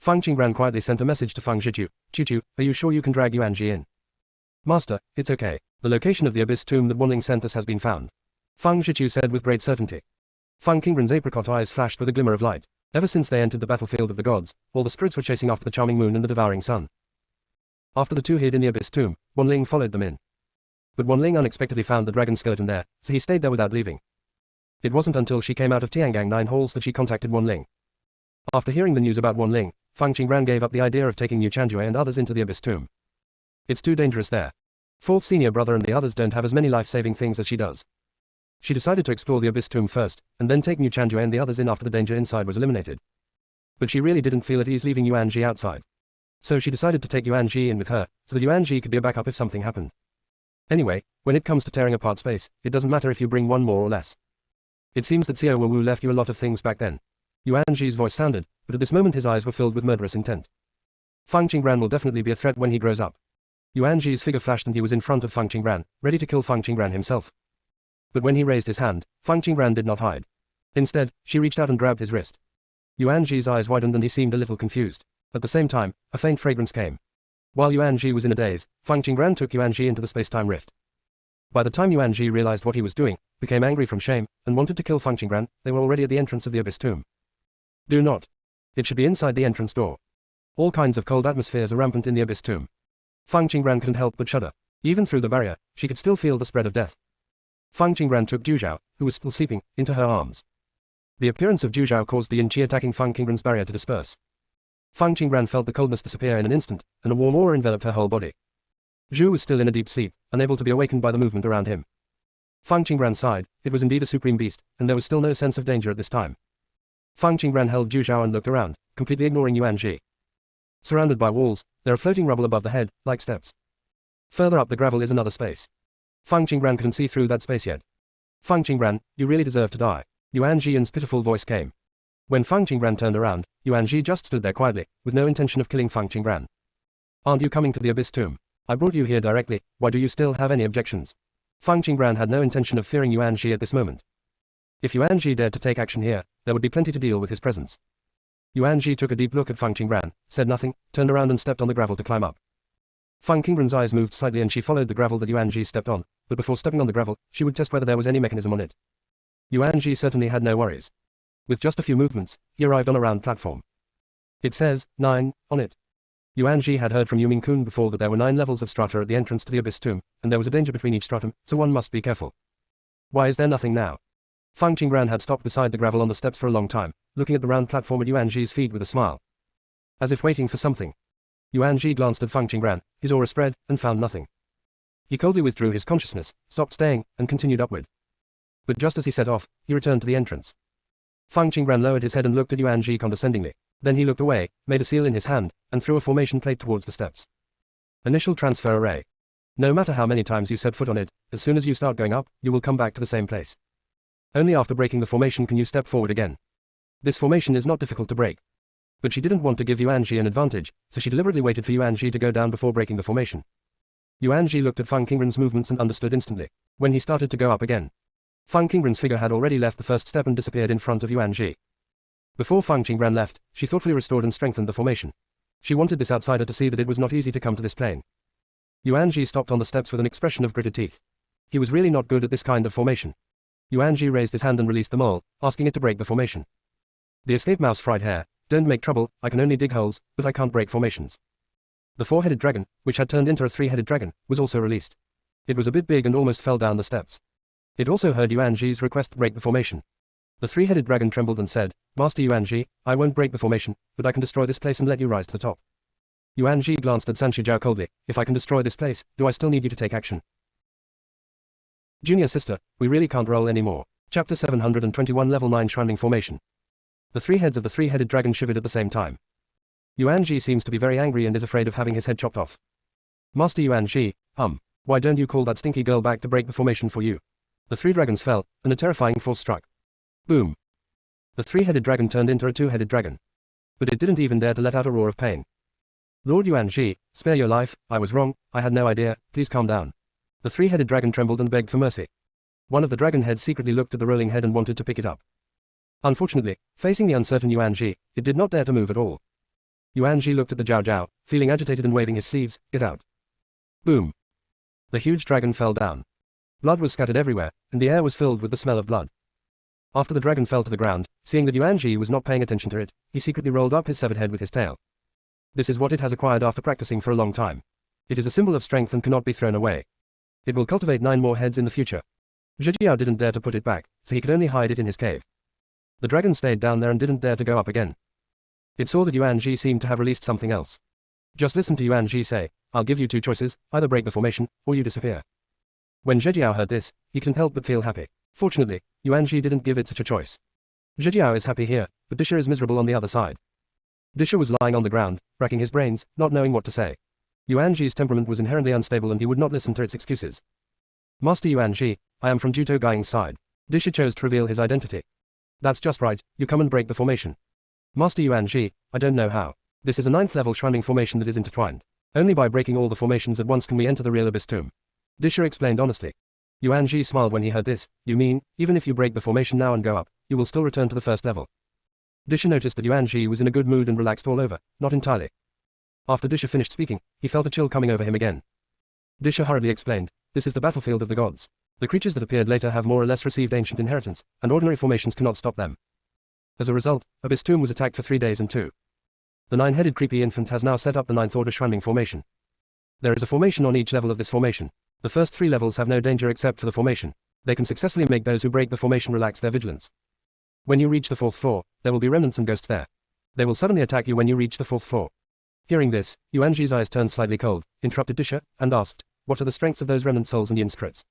Fang Qingran quietly sent a message to Fang Zhichu. Chu, are you sure you can drag Yuan Ji in? Master, it's okay. The location of the abyss tomb that Wanling sent us has been found. Fang Zhichu said with great certainty. Fang Qingran's apricot eyes flashed with a glimmer of light. Ever since they entered the battlefield of the gods, all the spirits were chasing after the charming moon and the devouring sun. After the 2 hid in the abyss tomb, Wanling followed them in. But Wanling unexpectedly found the dragon skeleton there, so he stayed there without leaving. It wasn't until she came out of Tiangang 9 halls that she contacted Wanling. After hearing the news about Wanling, Fang Qingran gave up the idea of taking Yu Chanjue and others into the Abyss Tomb. It's too dangerous there. Fourth senior brother and the others don't have as many life-saving things as she does. She decided to explore the Abyss Tomb first, and then take Yu Chanjue and the others in after the danger inside was eliminated. But she really didn't feel at ease leaving Yuanji outside. So she decided to take Yuanji in with her, so that Yuanji could be a backup if something happened. Anyway, when it comes to tearing apart space, it doesn't matter if you bring one more or less. It seems that Xiao Wu left you a lot of things back then. Yuanji's voice sounded, but at this moment his eyes were filled with murderous intent. Fang Qingran will definitely be a threat when he grows up. Yuanji's figure flashed and he was in front of Fang Qingran, ready to kill Fang Qingran himself. But when he raised his hand, Fang Qingran did not hide. Instead, she reached out and grabbed his wrist. Yuanji's eyes widened and he seemed a little confused. At the same time, a faint fragrance came. While Yuanji was in a daze, Fang Qingran took Yuanji into the space-time rift. By the time Yuanji realized what he was doing, became angry from shame, and wanted to kill Fang Qingran, they were already at the entrance of the Abyss Tomb. Do not. It should be inside the entrance door. All kinds of cold atmospheres are rampant in the Abyss Tomb. Fang Qingran couldn't help but shudder. Even through the barrier, she could still feel the spread of death. Fang Qingran took Ju Zhao, who was still sleeping, into her arms. The appearance of Ju Zhao caused the Yin Qi attacking Fang Qingran's barrier to disperse. Fang Qingran felt the coldness disappear in an instant, and a warm aura enveloped her whole body. Zhu was still in a deep sleep, unable to be awakened by the movement around him. Fang Qingran sighed. It was indeed a supreme beast, and there was still no sense of danger at this time. Fang Qingran held Ju Zhao and looked around, completely ignoring Yuanji. Surrounded by walls, there are floating rubble above the head, like steps. Further up the gravel is another space. Fang Qingran couldn't see through that space yet. Fang Qingran, you really deserve to die. Yuanji's pitiful voice came. When Fang Qingran turned around, Yuanji just stood there quietly, with no intention of killing Fang Qingran. Aren't you coming to the Abyss Tomb? I brought you here directly, why do you still have any objections? Fang Qingran had no intention of fearing Yuanji at this moment. If Yuanji dared to take action here, there would be plenty to deal with his presence. Yuanji took a deep look at Fang Qingran, said nothing, turned around and stepped on the gravel to climb up. Fang Qingran's eyes moved slightly and she followed the gravel that Yuanji stepped on, but before stepping on the gravel, she would test whether there was any mechanism on it. Yuanji certainly had no worries. With just a few movements, he arrived on a round platform. It says, 9, on it. Yuanji had heard from Yu Mingkun before that there were 9 levels of strata at the entrance to the Abyss Tomb, and there was a danger between each stratum, so one must be careful. Why is there nothing now? Fang Qingran had stopped beside the gravel on the steps for a long time, looking at the round platform at Yuanji's feet with a smile. As if waiting for something. Yuanji glanced at Fang Qingran, his aura spread, and found nothing. He coldly withdrew his consciousness, stopped staying, and continued upward. But just as he set off, he returned to the entrance. Fang Qingran lowered his head and looked at Yuanji condescendingly. Then he looked away, made a seal in his hand, and threw a formation plate towards the steps. Initial transfer array. No matter how many times you set foot on it, as soon as you start going up, you will come back to the same place. Only after breaking the formation can you step forward again. This formation is not difficult to break. But she didn't want to give Yuanji an advantage, so she deliberately waited for Yuanji to go down before breaking the formation. Yuanji looked at Fang Qingran's movements and understood instantly. When he started to go up again, Fang Qingran's figure had already left the first step and disappeared in front of Yuanji. Before Fang Qingran left, she thoughtfully restored and strengthened the formation. She wanted this outsider to see that it was not easy to come to this plane. Yuanji stopped on the steps with an expression of gritted teeth. He was really not good at this kind of formation. Yuanji raised his hand and released the mole, asking it to break the formation. The escape mouse fried hair. Don't make trouble, I can only dig holes, but I can't break formations. The 4-headed dragon, which had turned into a 3-headed dragon, was also released. It was a bit big and almost fell down the steps. It also heard Yuanji's request to break the formation. The 3-headed dragon trembled and said, Master Yuanji, I won't break the formation, but I can destroy this place and let you rise to the top. Yuanji glanced at Sanshi coldly. If I can destroy this place, do I still need you to take action? Junior sister, we really can't roll anymore. Chapter 721 Level 9 Shrining Formation. The 3 heads of the 3-headed dragon shivered at the same time. Yuanji seems to be very angry and is afraid of having his head chopped off. Master Yuanji, why don't you call that stinky girl back to break the formation for you? The 3 dragons fell, and a terrifying force struck. Boom. The 3-headed dragon turned into a 2-headed dragon. But it didn't even dare to let out a roar of pain. Lord Yuanji, spare your life, I was wrong, I had no idea, please calm down. The 3-headed dragon trembled and begged for mercy. One of the dragon heads secretly looked at the rolling head and wanted to pick it up. Unfortunately, facing the uncertain Yuanji, it did not dare to move at all. Yuanji looked at the Jiao Jiao, feeling agitated and waving his sleeves, get out. Boom. The huge dragon fell down. Blood was scattered everywhere, and the air was filled with the smell of blood. After the dragon fell to the ground, seeing that Yuanji was not paying attention to it, he secretly rolled up his severed head with his tail. This is what it has acquired after practicing for a long time. It is a symbol of strength and cannot be thrown away. It will cultivate 9 more heads in the future. Zhejiao didn't dare to put it back, so he could only hide it in his cave. The dragon stayed down there and didn't dare to go up again. It saw that Yuan Ji seemed to have released something else. Just listen to Yuan Ji say, "I'll give you 2 choices, either break the formation, or you disappear." When Zhejiao heard this, he couldn't help but feel happy. Fortunately, Yuan Ji didn't give it such a choice. Zhejiao is happy here, but Disha is miserable on the other side. Disha was lying on the ground, racking his brains, not knowing what to say. Yuan Ji's temperament was inherently unstable and he would not listen to its excuses. "Master Yuan Ji, I am from Juto Gaiying's side." Disha chose to reveal his identity. "That's just right, you come and break the formation." "Master Yuan Ji, I don't know how. This is a 9th level shrine formation that is intertwined. Only by breaking all the formations at once can we enter the real abyss tomb." Disha explained honestly. Yuan Ji smiled when he heard this. "You mean, even if you break the formation now and go up, you will still return to the first level?" Disha noticed that Yuan Ji was in a good mood and relaxed all over, not entirely. After Disha finished speaking, he felt a chill coming over him again. Disha hurriedly explained, "This is the battlefield of the gods. The creatures that appeared later have more or less received ancient inheritance, and ordinary formations cannot stop them. As a result, Abyss Tomb was attacked for 3 days and 2. The 9-headed creepy infant has now set up the 9th order Shrine formation. There is a formation on each level of this formation. The first 3 levels have no danger except for the formation. They can successfully make those who break the formation relax their vigilance. When you reach the 4th floor, there will be remnants and ghosts there. They will suddenly attack you when you reach the 4th floor." Hearing this, Yuan Ji's eyes turned slightly cold, interrupted Disha, and asked, "What are the strengths of those remnant souls and yin spirits?"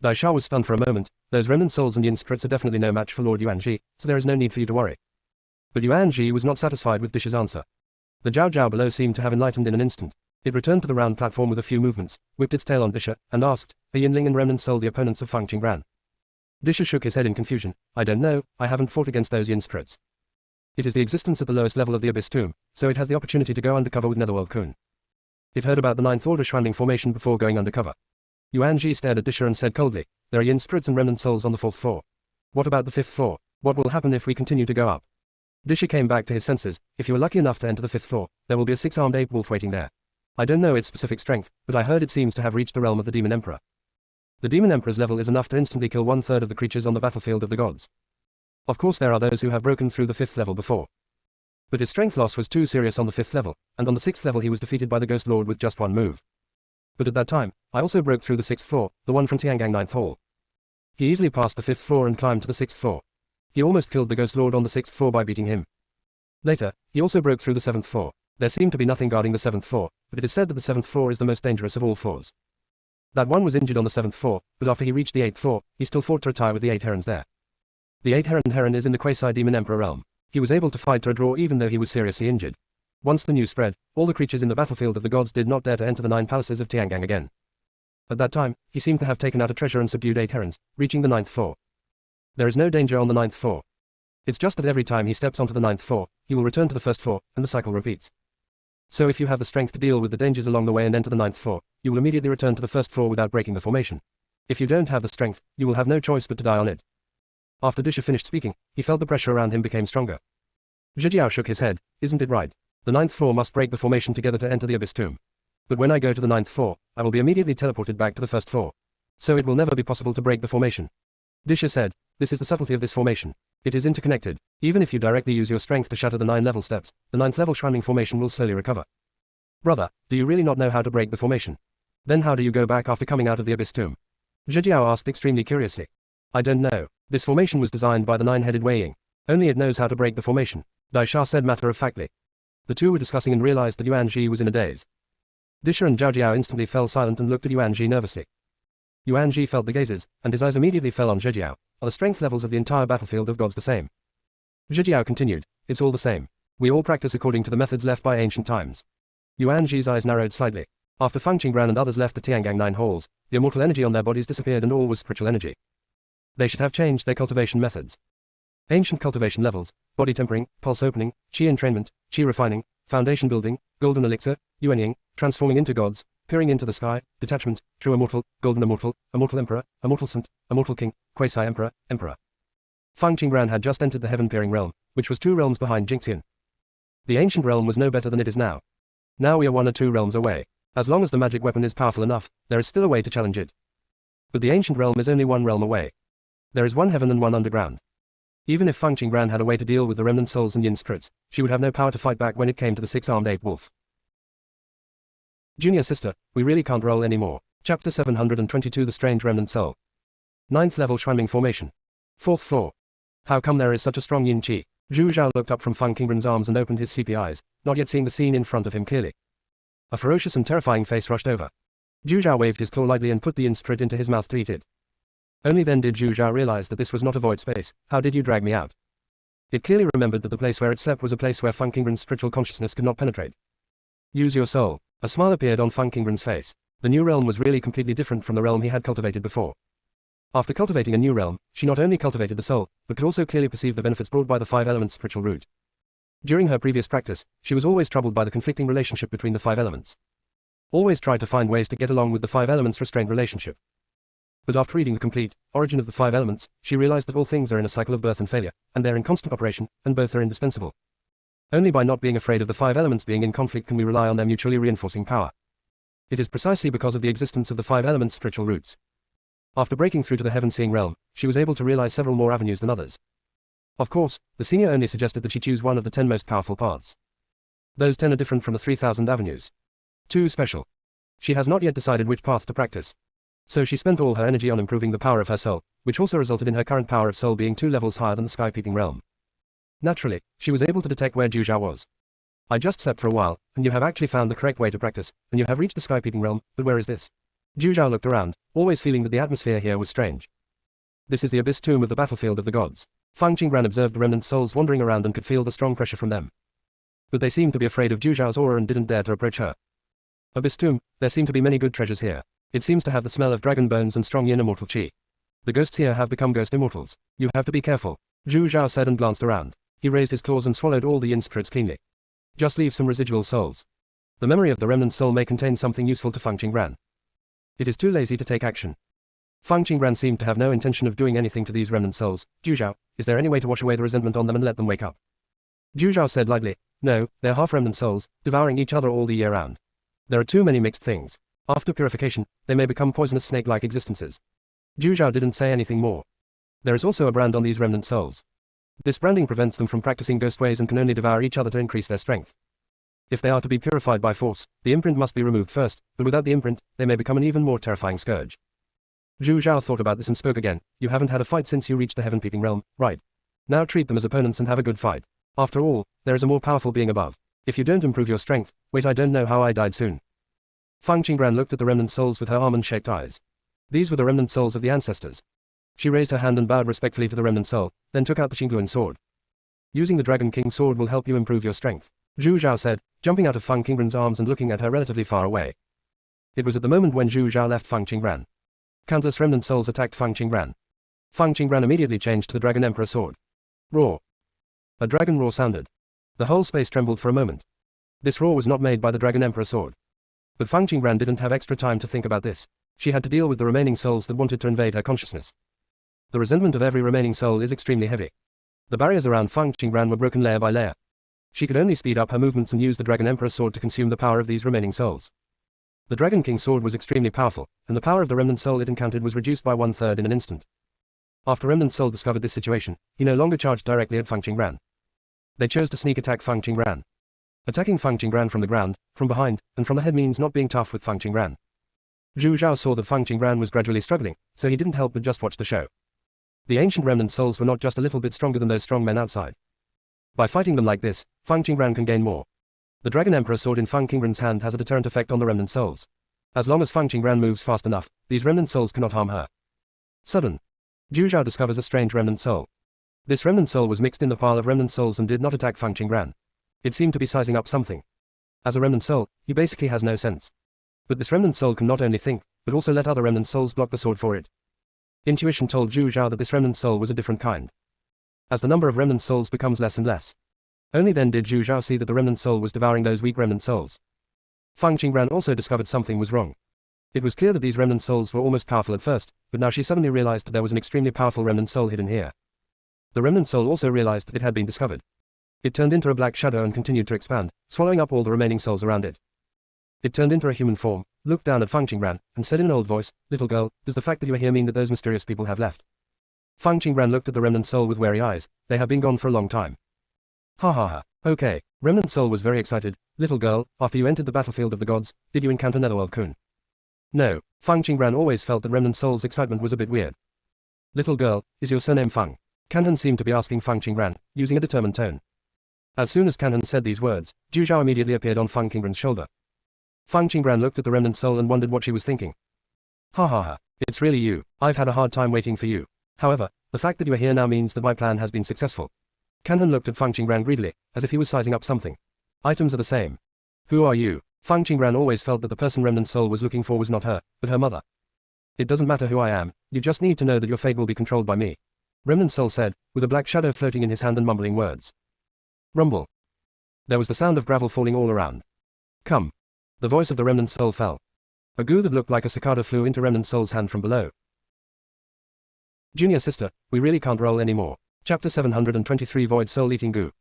Dai Sha was stunned for a moment. "Those remnant souls and yin spirits are definitely no match for Lord Yuan Ji, so there is no need for you to worry." But Yuan Ji was not satisfied with Disha's answer. The Jiao Jiao below seemed to have enlightened in an instant. It returned to the round platform with a few movements, whipped its tail on Disha, and asked, "Are Yinling and remnant soul the opponents of Fang Qingran?" Disha shook his head in confusion. "I don't know, I haven't fought against those yin spirits. It is the existence at the lowest level of the Abyss Tomb, so it has the opportunity to go undercover with Netherworld Kun. It heard about the 9th order Shrine formation before going undercover." Yuan Ji stared at Disha and said coldly, "There are yin spirits and remnant souls on the 4th floor. What about the 5th floor? What will happen if we continue to go up?" Disha came back to his senses. "If you are lucky enough to enter the 5th floor, there will be a 6-armed ape wolf waiting there. I don't know its specific strength, but I heard it seems to have reached the realm of the Demon Emperor. The Demon Emperor's level is enough to instantly kill 1/3 of the creatures on the battlefield of the gods. Of course there are those who have broken through the 5th level before. But his strength loss was too serious on the 5th level, and on the 6th level he was defeated by the Ghost Lord with just 1 move. But at that time, I also broke through the 6th floor, the one from Tiangang 9th Hall. He easily passed the 5th floor and climbed to the 6th floor. He almost killed the Ghost Lord on the 6th floor by beating him. Later, he also broke through the 7th floor. There seemed to be nothing guarding the 7th floor, but it is said that the 7th floor is the most dangerous of all floors. That one was injured on the 7th floor, but after he reached the 8th floor, he still fought to retire with the 8 herons there. The 8 heron is in the quasi-demon emperor realm. He was able to fight to a draw even though he was seriously injured. Once the news spread, all the creatures in the battlefield of the gods did not dare to enter the 9 palaces of Tiangang again. At that time, he seemed to have taken out a treasure and subdued 8 herons, reaching the 9th floor. There is no danger on the 9th floor. It's just that every time he steps onto the 9th floor, he will return to the 1st floor, and the cycle repeats. So if you have the strength to deal with the dangers along the way and enter the 9th floor, you will immediately return to the 1st floor without breaking the formation. If you don't have the strength, you will have no choice but to die on it." After Disha finished speaking, he felt the pressure around him became stronger. Zhejiao shook his head. "Isn't it right? The 9th floor must break the formation together to enter the Abyss Tomb. But when I go to the 9th floor, I will be immediately teleported back to the 1st floor. So it will never be possible to break the formation." Disha said, "This is the subtlety of this formation. It is interconnected. Even if you directly use your strength to shatter the 9 level steps, the 9th level shrining formation will slowly recover. Brother, do you really not know how to break the formation? Then how do you go back after coming out of the Abyss Tomb?" Zhejiao asked extremely curiously. "I don't know. This formation was designed by the 9-headed Wei Ying. Only it knows how to break the formation," Dai Sha said matter-of-factly. The two were discussing and realized that Yuan Ji was in a daze. Disha and Zhao Jiao instantly fell silent and looked at Yuan Ji nervously. Yuan Ji felt the gazes, and his eyes immediately fell on Zhejiao. "Are the strength levels of the entire battlefield of gods the same?" Zhejiao continued, "It's all the same. We all practice according to the methods left by ancient times." Yuan Ji's eyes narrowed slightly. After Fang Qingran and others left the Tiangang 9 halls, the immortal energy on their bodies disappeared and all was spiritual energy. They should have changed their cultivation methods. Ancient cultivation levels: body tempering, pulse opening, chi entrainment, chi refining, foundation building, golden elixir, yuanying, transforming into gods, peering into the sky, detachment, true immortal, golden immortal, immortal emperor, immortal saint, immortal king, quasi-emperor, emperor. Fang Qingran had just entered the heaven-peering realm, which was 2 realms behind Jingxian. The ancient realm was no better than it is now. Now we are 1 or 2 realms away. As long as the magic weapon is powerful enough, there is still a way to challenge it. But the ancient realm is only 1 realm away. There is 1 heaven and 1 underground. Even if Fang Qingran had a way to deal with the remnant souls and yin spirits, she would have no power to fight back when it came to the 6-armed ape wolf. Junior sister, we really can't roll anymore. Chapter 722 The Strange Remnant Soul. 9th level Shuanming Formation. 4th floor. How come there is such a strong yin qi? Zhu Zhao looked up from Feng Qingren's arms and opened his sleepy eyes, not yet seeing the scene in front of him clearly. A ferocious and terrifying face rushed over. Zhu Zhao waved his claw lightly and put the yin spirit into his mouth to eat it. Only then did Zhu Zhao realize that this was not a void space. How did you drag me out? It clearly remembered that the place where it slept was a place where Feng Qingren's spiritual consciousness could not penetrate. Use your soul. A smile appeared on Feng Qingren's face. The new realm was really completely different from the realm he had cultivated before. After cultivating a new realm, she not only cultivated the soul, but could also clearly perceive the benefits brought by the 5 elements spiritual root. During her previous practice, she was always troubled by the conflicting relationship between the 5 elements. Always tried to find ways to get along with the 5 elements' restrained relationship. But after reading the complete origin of the 5 elements, she realized that all things are in a cycle of birth and failure, and they're in constant operation, and both are indispensable. Only by not being afraid of the 5 elements being in conflict can we rely on their mutually reinforcing power. It is precisely because of the existence of the 5 elements' spiritual roots. After breaking through to the heaven-seeing realm, she was able to realize several more avenues than others. Of course, the senior only suggested that she choose one of the 10 most powerful paths. Those 10 are different from the 3,000 avenues. Too special. She has not yet decided which path to practice. So she spent all her energy on improving the power of her soul, which also resulted in her current power of soul being 2 levels higher than the sky-peeping realm. Naturally, she was able to detect where Zhu Zhao was. I just slept for a while, and you have actually found the correct way to practice, and you have reached the sky-peeping realm, but where is this? Zhu Zhao looked around, always feeling that the atmosphere here was strange. This is the abyss tomb of the battlefield of the gods. Feng Qingren observed the remnant souls wandering around and could feel the strong pressure from them. But they seemed to be afraid of Zhu Zhao's aura and didn't dare to approach her. Abyss tomb, there seem to be many good treasures here. It seems to have the smell of dragon bones and strong yin immortal qi. The ghosts here have become ghost immortals. You have to be careful, Zhu Zhao said and glanced around. He raised his claws and swallowed all the yin spirits cleanly. Just leave some residual souls. The memory of the remnant soul may contain something useful to Feng Qingren. It is too lazy to take action. Feng Qingren seemed to have no intention of doing anything to these remnant souls. Zhu Zhao, is there any way to wash away the resentment on them and let them wake up? Zhu Zhao said lightly, no, they're half remnant souls, devouring each other all the year round. There are too many mixed things. After purification, they may become poisonous snake-like existences. Zhu Zhao didn't say anything more. There is also a brand on these remnant souls. This branding prevents them from practicing ghost ways and can only devour each other to increase their strength. If they are to be purified by force, the imprint must be removed first, but without the imprint, they may become an even more terrifying scourge. Zhu Zhao thought about this and spoke again. You haven't had a fight since you reached the heaven-peeping realm, right? Now treat them as opponents and have a good fight. After all, there is a more powerful being above. If you don't improve your strength, wait, I don't know how I died soon. Feng Qingren looked at the remnant souls with her almond-shaped eyes. These were the remnant souls of the ancestors. She raised her hand and bowed respectfully to the remnant soul, then took out the Qingluan sword. Using the Dragon King sword will help you improve your strength, Zhu Zhao said, jumping out of Feng Qingren's arms and looking at her relatively far away. It was at the moment when Zhu Zhao left Feng Qingren. Countless remnant souls attacked Feng Qingren. Feng Qingren immediately changed to the Dragon Emperor sword. Roar. A dragon roar sounded. The whole space trembled for a moment. This roar was not made by the Dragon Emperor sword. But Feng Qingren didn't have extra time to think about this. She had to deal with the remaining souls that wanted to invade her consciousness. The resentment of every remaining soul is extremely heavy. The barriers around Feng Qingren were broken layer by layer. She could only speed up her movements and use the Dragon Emperor sword to consume the power of these remaining souls. The Dragon King sword was extremely powerful, and the power of the remnant soul it encountered was reduced by 1/3 in an instant. After remnant soul discovered this situation, he no longer charged directly at Feng Qingren. They chose to sneak attack Feng Qingren. Attacking Feng Qingren from the ground, from behind, and from the head means not being tough with Feng Qingren. Zhu Zhao saw that Feng Qingren was gradually struggling, so he didn't help but just watch the show. The ancient remnant souls were not just a little bit stronger than those strong men outside. By fighting them like this, Feng Qingren can gain more. The Dragon Emperor sword in Feng Qingren's hand has a deterrent effect on the remnant souls. As long as Feng Qingren moves fast enough, these remnant souls cannot harm her. Sudden. Zhu Zhao discovers a strange remnant soul. This remnant soul was mixed in the pile of remnant souls and did not attack Feng Qingren. It seemed to be sizing up something. As a remnant soul, he basically has no sense. But this remnant soul can not only think, but also let other remnant souls block the sword for it. Intuition told Zhu Zhao that this remnant soul was a different kind. As the number of remnant souls becomes less and less. Only then did Zhu Zhao see that the remnant soul was devouring those weak remnant souls. Feng Qingren also discovered something was wrong. It was clear that these remnant souls were almost powerful at first, but now she suddenly realized that there was an extremely powerful remnant soul hidden here. The remnant soul also realized that it had been discovered. It turned into a black shadow and continued to expand, swallowing up all the remaining souls around it. It turned into a human form, looked down at Feng Qingren, and said in an old voice, "Little girl, does the fact that you are here mean that those mysterious people have left?" Feng Qingren looked at the remnant soul with wary eyes. They have been gone for a long time. Ha ha ha. Okay. Remnant soul was very excited. Little girl, after you entered the battlefield of the gods, did you encounter Netherworld Kun? No, Fang Qingran always felt that Remnant Soul's excitement was a bit weird. Little girl, is your surname Fang? Kanhan seemed to be asking Fang Qingran, using a determined tone. As soon as Kanhan said these words, Zhu Zhao immediately appeared on Fang Qingran's shoulder. Fang Qingran looked at the Remnant Soul and wondered what she was thinking. Ha ha ha, it's really you. I've had a hard time waiting for you. However, the fact that you are here now means that my plan has been successful. Kanhan looked at Fang Qingran greedily, as if he was sizing up something. Items are the same. Who are you? Fang Qingran always felt that the person Remnant Soul was looking for was not her, but her mother. It doesn't matter who I am, you just need to know that your fate will be controlled by me. Remnant Soul said, with a black shadow floating in his hand and mumbling words. Rumble. There was the sound of gravel falling all around. Come. The voice of the Remnant Soul fell. A goo that looked like a cicada flew into Remnant Soul's hand from below. Junior sister, we really can't roll anymore. Chapter 723 Void Soul Eating Goo.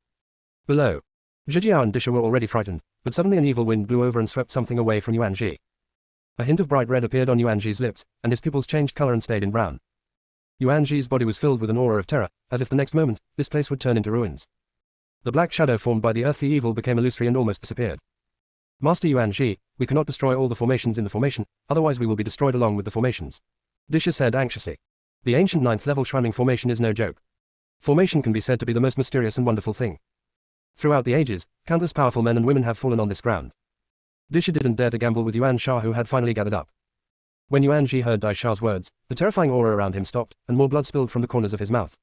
Below. Zhijiao and Disha were already frightened, but suddenly an evil wind blew over and swept something away from Yuanji. A hint of bright red appeared on Yuanji's lips, and his pupils changed color and stayed in brown. Yuanji's body was filled with an aura of terror, as if the next moment, this place would turn into ruins. The black shadow formed by the earthly evil became illusory and almost disappeared. Master Yuanji, we cannot destroy all the formations in the formation, otherwise we will be destroyed along with the formations. Disha said anxiously. The ancient 9th level Shrining formation is no joke. Formation can be said to be the most mysterious and wonderful thing. Throughout the ages, countless powerful men and women have fallen on this ground. Disha didn't dare to gamble with Yuan Sha, who had finally gathered up. When Yuan Ji heard Dai Sha's words, the terrifying aura around him stopped, and more blood spilled from the corners of his mouth.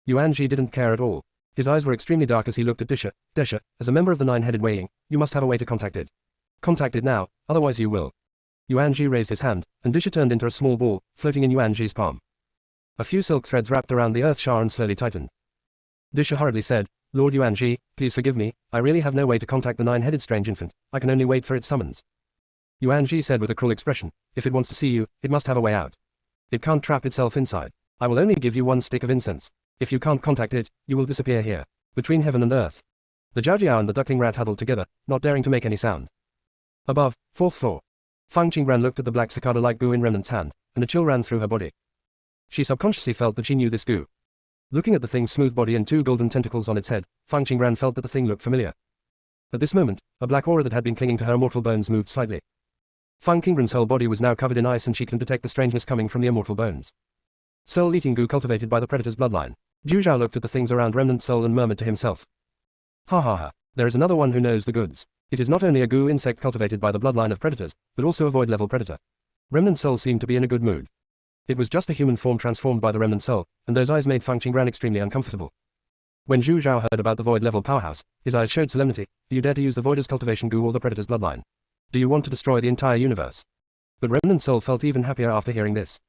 Yuan Ji didn't care at all. His eyes were extremely dark as he looked at Disha. Disha, as a member of the nine-headed Wei Ying, you must have a way to contact it. Contact it now, otherwise you will. Yuan Ji raised his hand, and Disha turned into a small ball, floating in Yuan Ji's palm. A few silk threads wrapped around the earth shard and slowly tightened. Disha hurriedly said, Lord Yuan Ji, please forgive me, I really have no way to contact the nine-headed strange infant, I can only wait for its summons. Yuan Ji said with a cruel expression, if it wants to see you, it must have a way out. It can't trap itself inside. I will only give you one stick of incense. If you can't contact it, you will disappear here, between heaven and earth. The Jiaojiao and the duckling rat huddled together, not daring to make any sound. Above, 4th floor. Fang Qingran looked at the black cicada-like goo in Remnant's hand, and a chill ran through her body. She subconsciously felt that she knew this goo. Looking at the thing's smooth body and two golden tentacles on its head, Fang Qingran felt that the thing looked familiar. At this moment, a black aura that had been clinging to her mortal bones moved slightly. Fang Qingran's whole body was now covered in ice and she could detect the strangeness coming from the immortal bones. Soul-eating goo cultivated by the predator's bloodline. Zhu Zhao looked at the things around Remnant Soul and murmured to himself. Ha ha ha, there is another one who knows the goods. It is not only a goo insect cultivated by the bloodline of predators, but also a void-level predator. Remnant Soul seemed to be in a good mood. It was just a human form transformed by the Remnant Soul, and those eyes made Fang Qingran extremely uncomfortable. When Zhu Zhao heard about the void-level powerhouse, his eyes showed solemnity. Do you dare to use the voider's cultivation goo or the predator's bloodline? Do you want to destroy the entire universe? But Remnant Soul felt even happier after hearing this.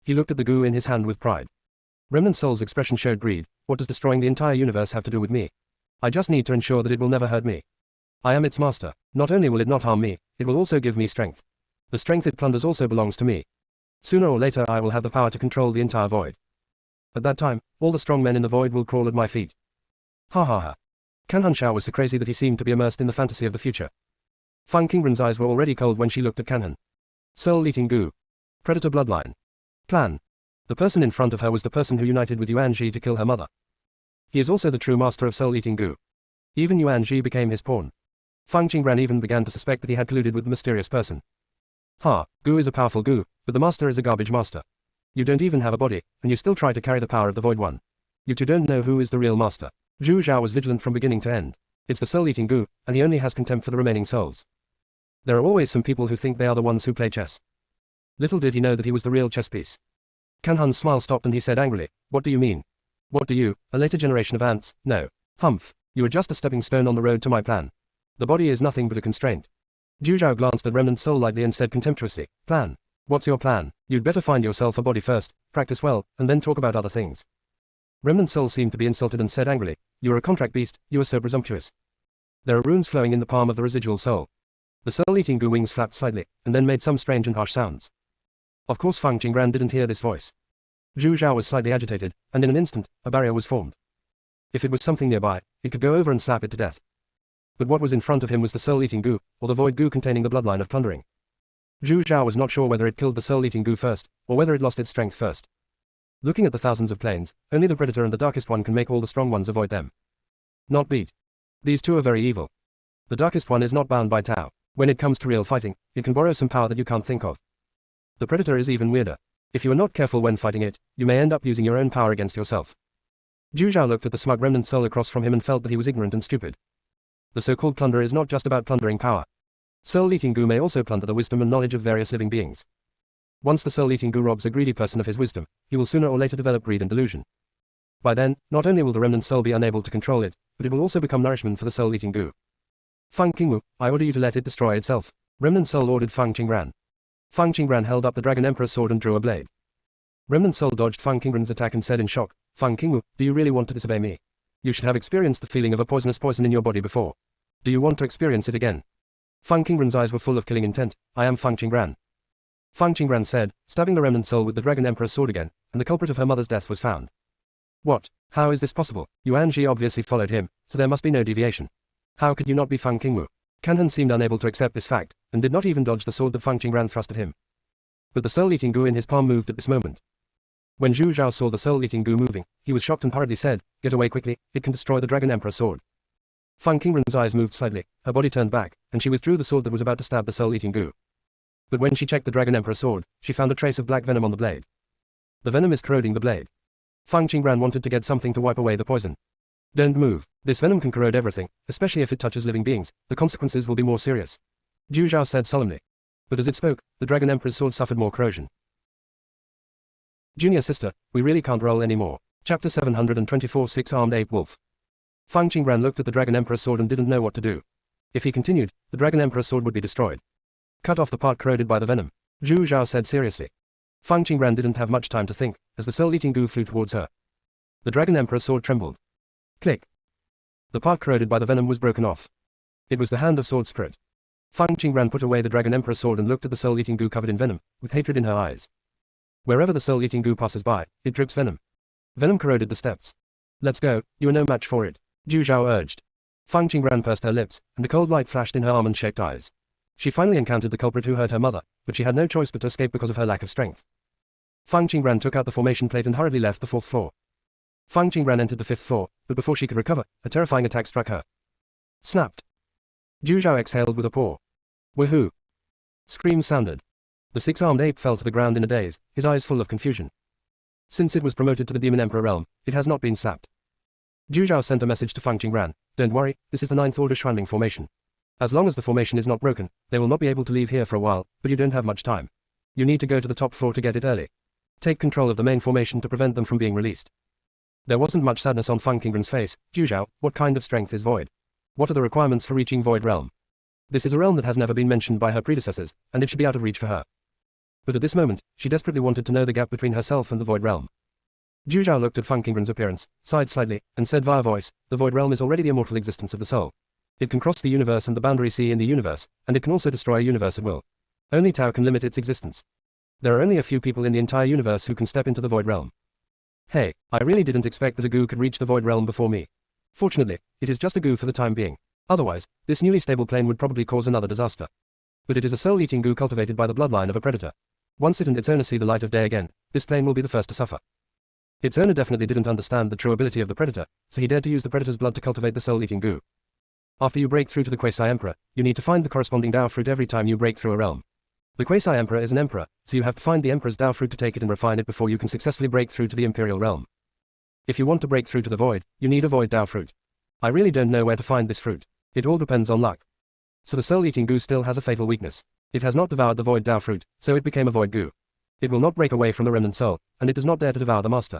He looked at the goo in his hand with pride. Remnant Soul's expression showed greed. What does destroying the entire universe have to do with me? I just need to ensure that it will never hurt me. I am its master. Not only will it not harm me, it will also give me strength. The strength it plunders also belongs to me. Sooner or later I will have the power to control the entire void. At that time, all the strong men in the void will crawl at my feet. Ha ha ha. Kanhan Shao was so crazy that he seemed to be immersed in the fantasy of the future. Fang Qingran's eyes were already cold when she looked at Kanhan. Soul-eating goo. Predator bloodline. Plan. The person in front of her was the person who united with Yuan Ji to kill her mother. He is also the true master of soul-eating goo. Even Yuan Ji became his pawn. Fang Qingran even began to suspect that he had colluded with the mysterious person. Ha, goo is a powerful goo, but the master is a garbage master. You don't even have a body, and you still try to carry the power of the Void One. You two don't know who is the real master. Zhu Zhao was vigilant from beginning to end. It's the soul-eating goo, and he only has contempt for the remaining souls. There are always some people who think they are the ones who play chess. Little did he know that he was the real chess piece. Kanhan's smile stopped and he said angrily, what do you mean? What do you, a later generation of ants, know? Humph, you are just a stepping stone on the road to my plan. The body is nothing but a constraint. Zhu Zhao glanced at Remnant Soul lightly and said contemptuously, plan? What's your plan? You'd better find yourself a body first, practice well, and then talk about other things. Remnant Soul seemed to be insulted and said angrily, you are a contract beast, you are so presumptuous. There are runes flowing in the palm of the residual soul. The soul-eating goo wings flapped slightly, and then made some strange and harsh sounds. Of course Fang Qingran didn't hear this voice. Zhu Zhao was slightly agitated, and in an instant, a barrier was formed. If it was something nearby, it could go over and slap it to death. But what was in front of him was the soul-eating goo, or the void goo containing the bloodline of plundering. Zhu Zhao was not sure whether it killed the soul-eating goo first, or whether it lost its strength first. Looking at the thousands of planes, only the predator and the darkest one can make all the strong ones avoid them. Not beat. These two are very evil. The darkest one is not bound by Tao. When it comes to real fighting, it can borrow some power that you can't think of. The predator is even weirder. If you are not careful when fighting it, you may end up using your own power against yourself. Zhu Zhao looked at the smug remnant soul across from him and felt that he was ignorant and stupid. The so-called plunder is not just about plundering power. Soul-eating goo may also plunder the wisdom and knowledge of various living beings. Once the soul-eating goo robs a greedy person of his wisdom, he will sooner or later develop greed and delusion. By then, not only will the remnant soul be unable to control it, but it will also become nourishment for the soul-eating goo. Feng Qingwu, I order you to let it destroy itself. Remnant soul ordered Feng Qingran. Feng Qingran held up the Dragon Emperor's sword and drew a blade. Remnant soul dodged Feng Qingran's attack and said in shock, Feng Qingwu, do you really want to disobey me? You should have experienced the feeling of a poisonous poison in your body before. Do you want to experience it again? Feng Qingran's eyes were full of killing intent. I am Feng Qingran. Feng Qingran said, stabbing the remnant soul with the Dragon Emperor's sword again, and the culprit of her mother's death was found. What? How is this possible? Yuan Ji obviously followed him, so there must be no deviation. How could you not be Feng Qingwu? Kanhan seemed unable to accept this fact, and did not even dodge the sword that Feng Qingran thrust at him. But the soul-eating goo in his palm moved at this moment. When Zhu Zhao saw the soul-eating goo moving, he was shocked and hurriedly said, get away quickly, it can destroy the Dragon Emperor's sword. Feng Qingran's eyes moved slightly, her body turned back, and she withdrew the sword that was about to stab the soul-eating goo. But when she checked the Dragon Emperor's sword, she found a trace of black venom on the blade. The venom is corroding the blade. Feng Qingran wanted to get something to wipe away the poison. Don't move. This venom can corrode everything, especially if it touches living beings. The consequences will be more serious. Zhu Zhao said solemnly. But as it spoke, the Dragon Emperor's sword suffered more corrosion. Junior sister, we really can't roll anymore. Chapter 724 Six-Armed Ape Wolf. Feng Qingran looked at the Dragon Emperor's sword and didn't know what to do. If he continued, the Dragon Emperor's sword would be destroyed. Cut off the part corroded by the venom. Zhu Zhao said seriously. Feng Qingran didn't have much time to think, as the soul-eating goo flew towards her. The Dragon Emperor's sword trembled. Click. The part corroded by the venom was broken off. It was the hand of Sword Spirit. Feng Qingran put away the Dragon Emperor's sword and looked at the soul-eating goo covered in venom, with hatred in her eyes. Wherever the soul-eating goo passes by, it drips venom. Venom corroded the steps. Let's go, you are no match for it, Zhu Zhao urged. Feng Qingran pursed her lips, and a cold light flashed in her almond-shaped eyes. She finally encountered the culprit who hurt her mother, but she had no choice but to escape because of her lack of strength. Feng Qingran took out the formation plate and hurriedly left the 4th floor. Feng Qingran entered the 5th floor, but before she could recover, a terrifying attack struck her. Snapped. Zhu Zhao exhaled with a paw. Woohoo! Screams sounded. The six-armed ape fell to the ground in a daze, his eyes full of confusion. Since it was promoted to the Demon Emperor realm, it has not been sapped. Zhu Zhao sent a message to Feng Qingran, don't worry, this is the 9th order Xuanling formation. As long as the formation is not broken, they will not be able to leave here for a while, but you don't have much time. You need to go to the top floor to get it early. Take control of the main formation to prevent them from being released. There wasn't much sadness on Feng Qingran's face. Zhu Zhao, what kind of strength is void? What are the requirements for reaching Void Realm? This is a realm that has never been mentioned by her predecessors, and it should be out of reach for her. But at this moment, she desperately wanted to know the gap between herself and the Void Realm. Zhu Zhao looked at Feng Qingran's appearance, sighed slightly, and said via voice, the Void Realm is already the immortal existence of the soul. It can cross the universe and the boundary sea in the universe, and it can also destroy a universe at will. Only Tao can limit its existence. There are only a few people in the entire universe who can step into the Void Realm. Hey, I really didn't expect that a goo could reach the Void Realm before me. Fortunately, it is just a goo for the time being. Otherwise, this newly stable plane would probably cause another disaster. But it is a soul-eating goo cultivated by the bloodline of a predator. Once it and its owner see the light of day again, this plane will be the first to suffer. Its owner definitely didn't understand the true ability of the predator, so he dared to use the predator's blood to cultivate the soul-eating goo. After you break through to the Quasi-Emperor, you need to find the corresponding Dao fruit every time you break through a realm. The Quasi-Emperor is an emperor, so you have to find the Emperor's Dao fruit to take it and refine it before you can successfully break through to the Imperial realm. If you want to break through to the Void, you need a Void Dao fruit. I really don't know where to find this fruit. It all depends on luck. So the soul-eating goo still has a fatal weakness. It has not devoured the Void Dao fruit, so it became a Void goo. It will not break away from the remnant soul, and it does not dare to devour the Master.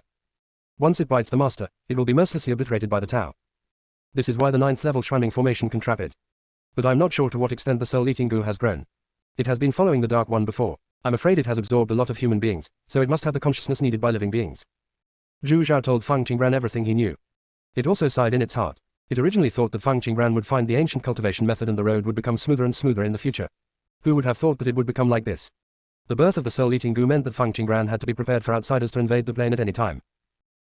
Once it bites the Master, it will be mercilessly obliterated by the Tao. This is why the 9th level Xuanling formation can trap it. But I'm not sure to what extent the soul-eating goo has grown. It has been following the Dark One before. I'm afraid it has absorbed a lot of human beings, so it must have the consciousness needed by living beings. Zhu Zhao told Feng Qingran everything he knew. It also sighed in its heart. It originally thought that Feng Qingran would find the ancient cultivation method and the road would become smoother and smoother in the future. Who would have thought that it would become like this? The birth of the soul-eating goo meant that Feng Qingran had to be prepared for outsiders to invade the plane at any time.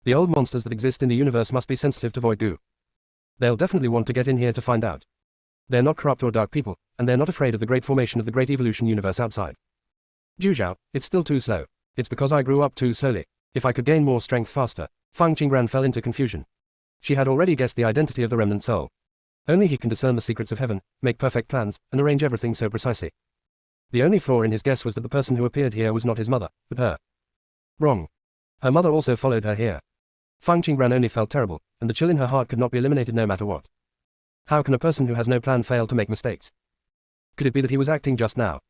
The old monsters that exist in the universe must be sensitive to Void goo. They'll definitely want to get in here to find out. They're not corrupt or dark people, and they're not afraid of the great formation of the great evolution universe outside. Zhu Zhao, it's still too slow. It's because I grew up too slowly. If I could gain more strength faster. Feng Qingran fell into confusion. She had already guessed the identity of the remnant soul. Only he can discern the secrets of heaven, make perfect plans, and arrange everything so precisely. The only flaw in his guess was that the person who appeared here was not his mother, but her. Wrong. Her mother also followed her here. Fang Qingran only felt terrible, and the chill in her heart could not be eliminated no matter what. How can a person who has no plan fail to make mistakes? Could it be that he was acting just now?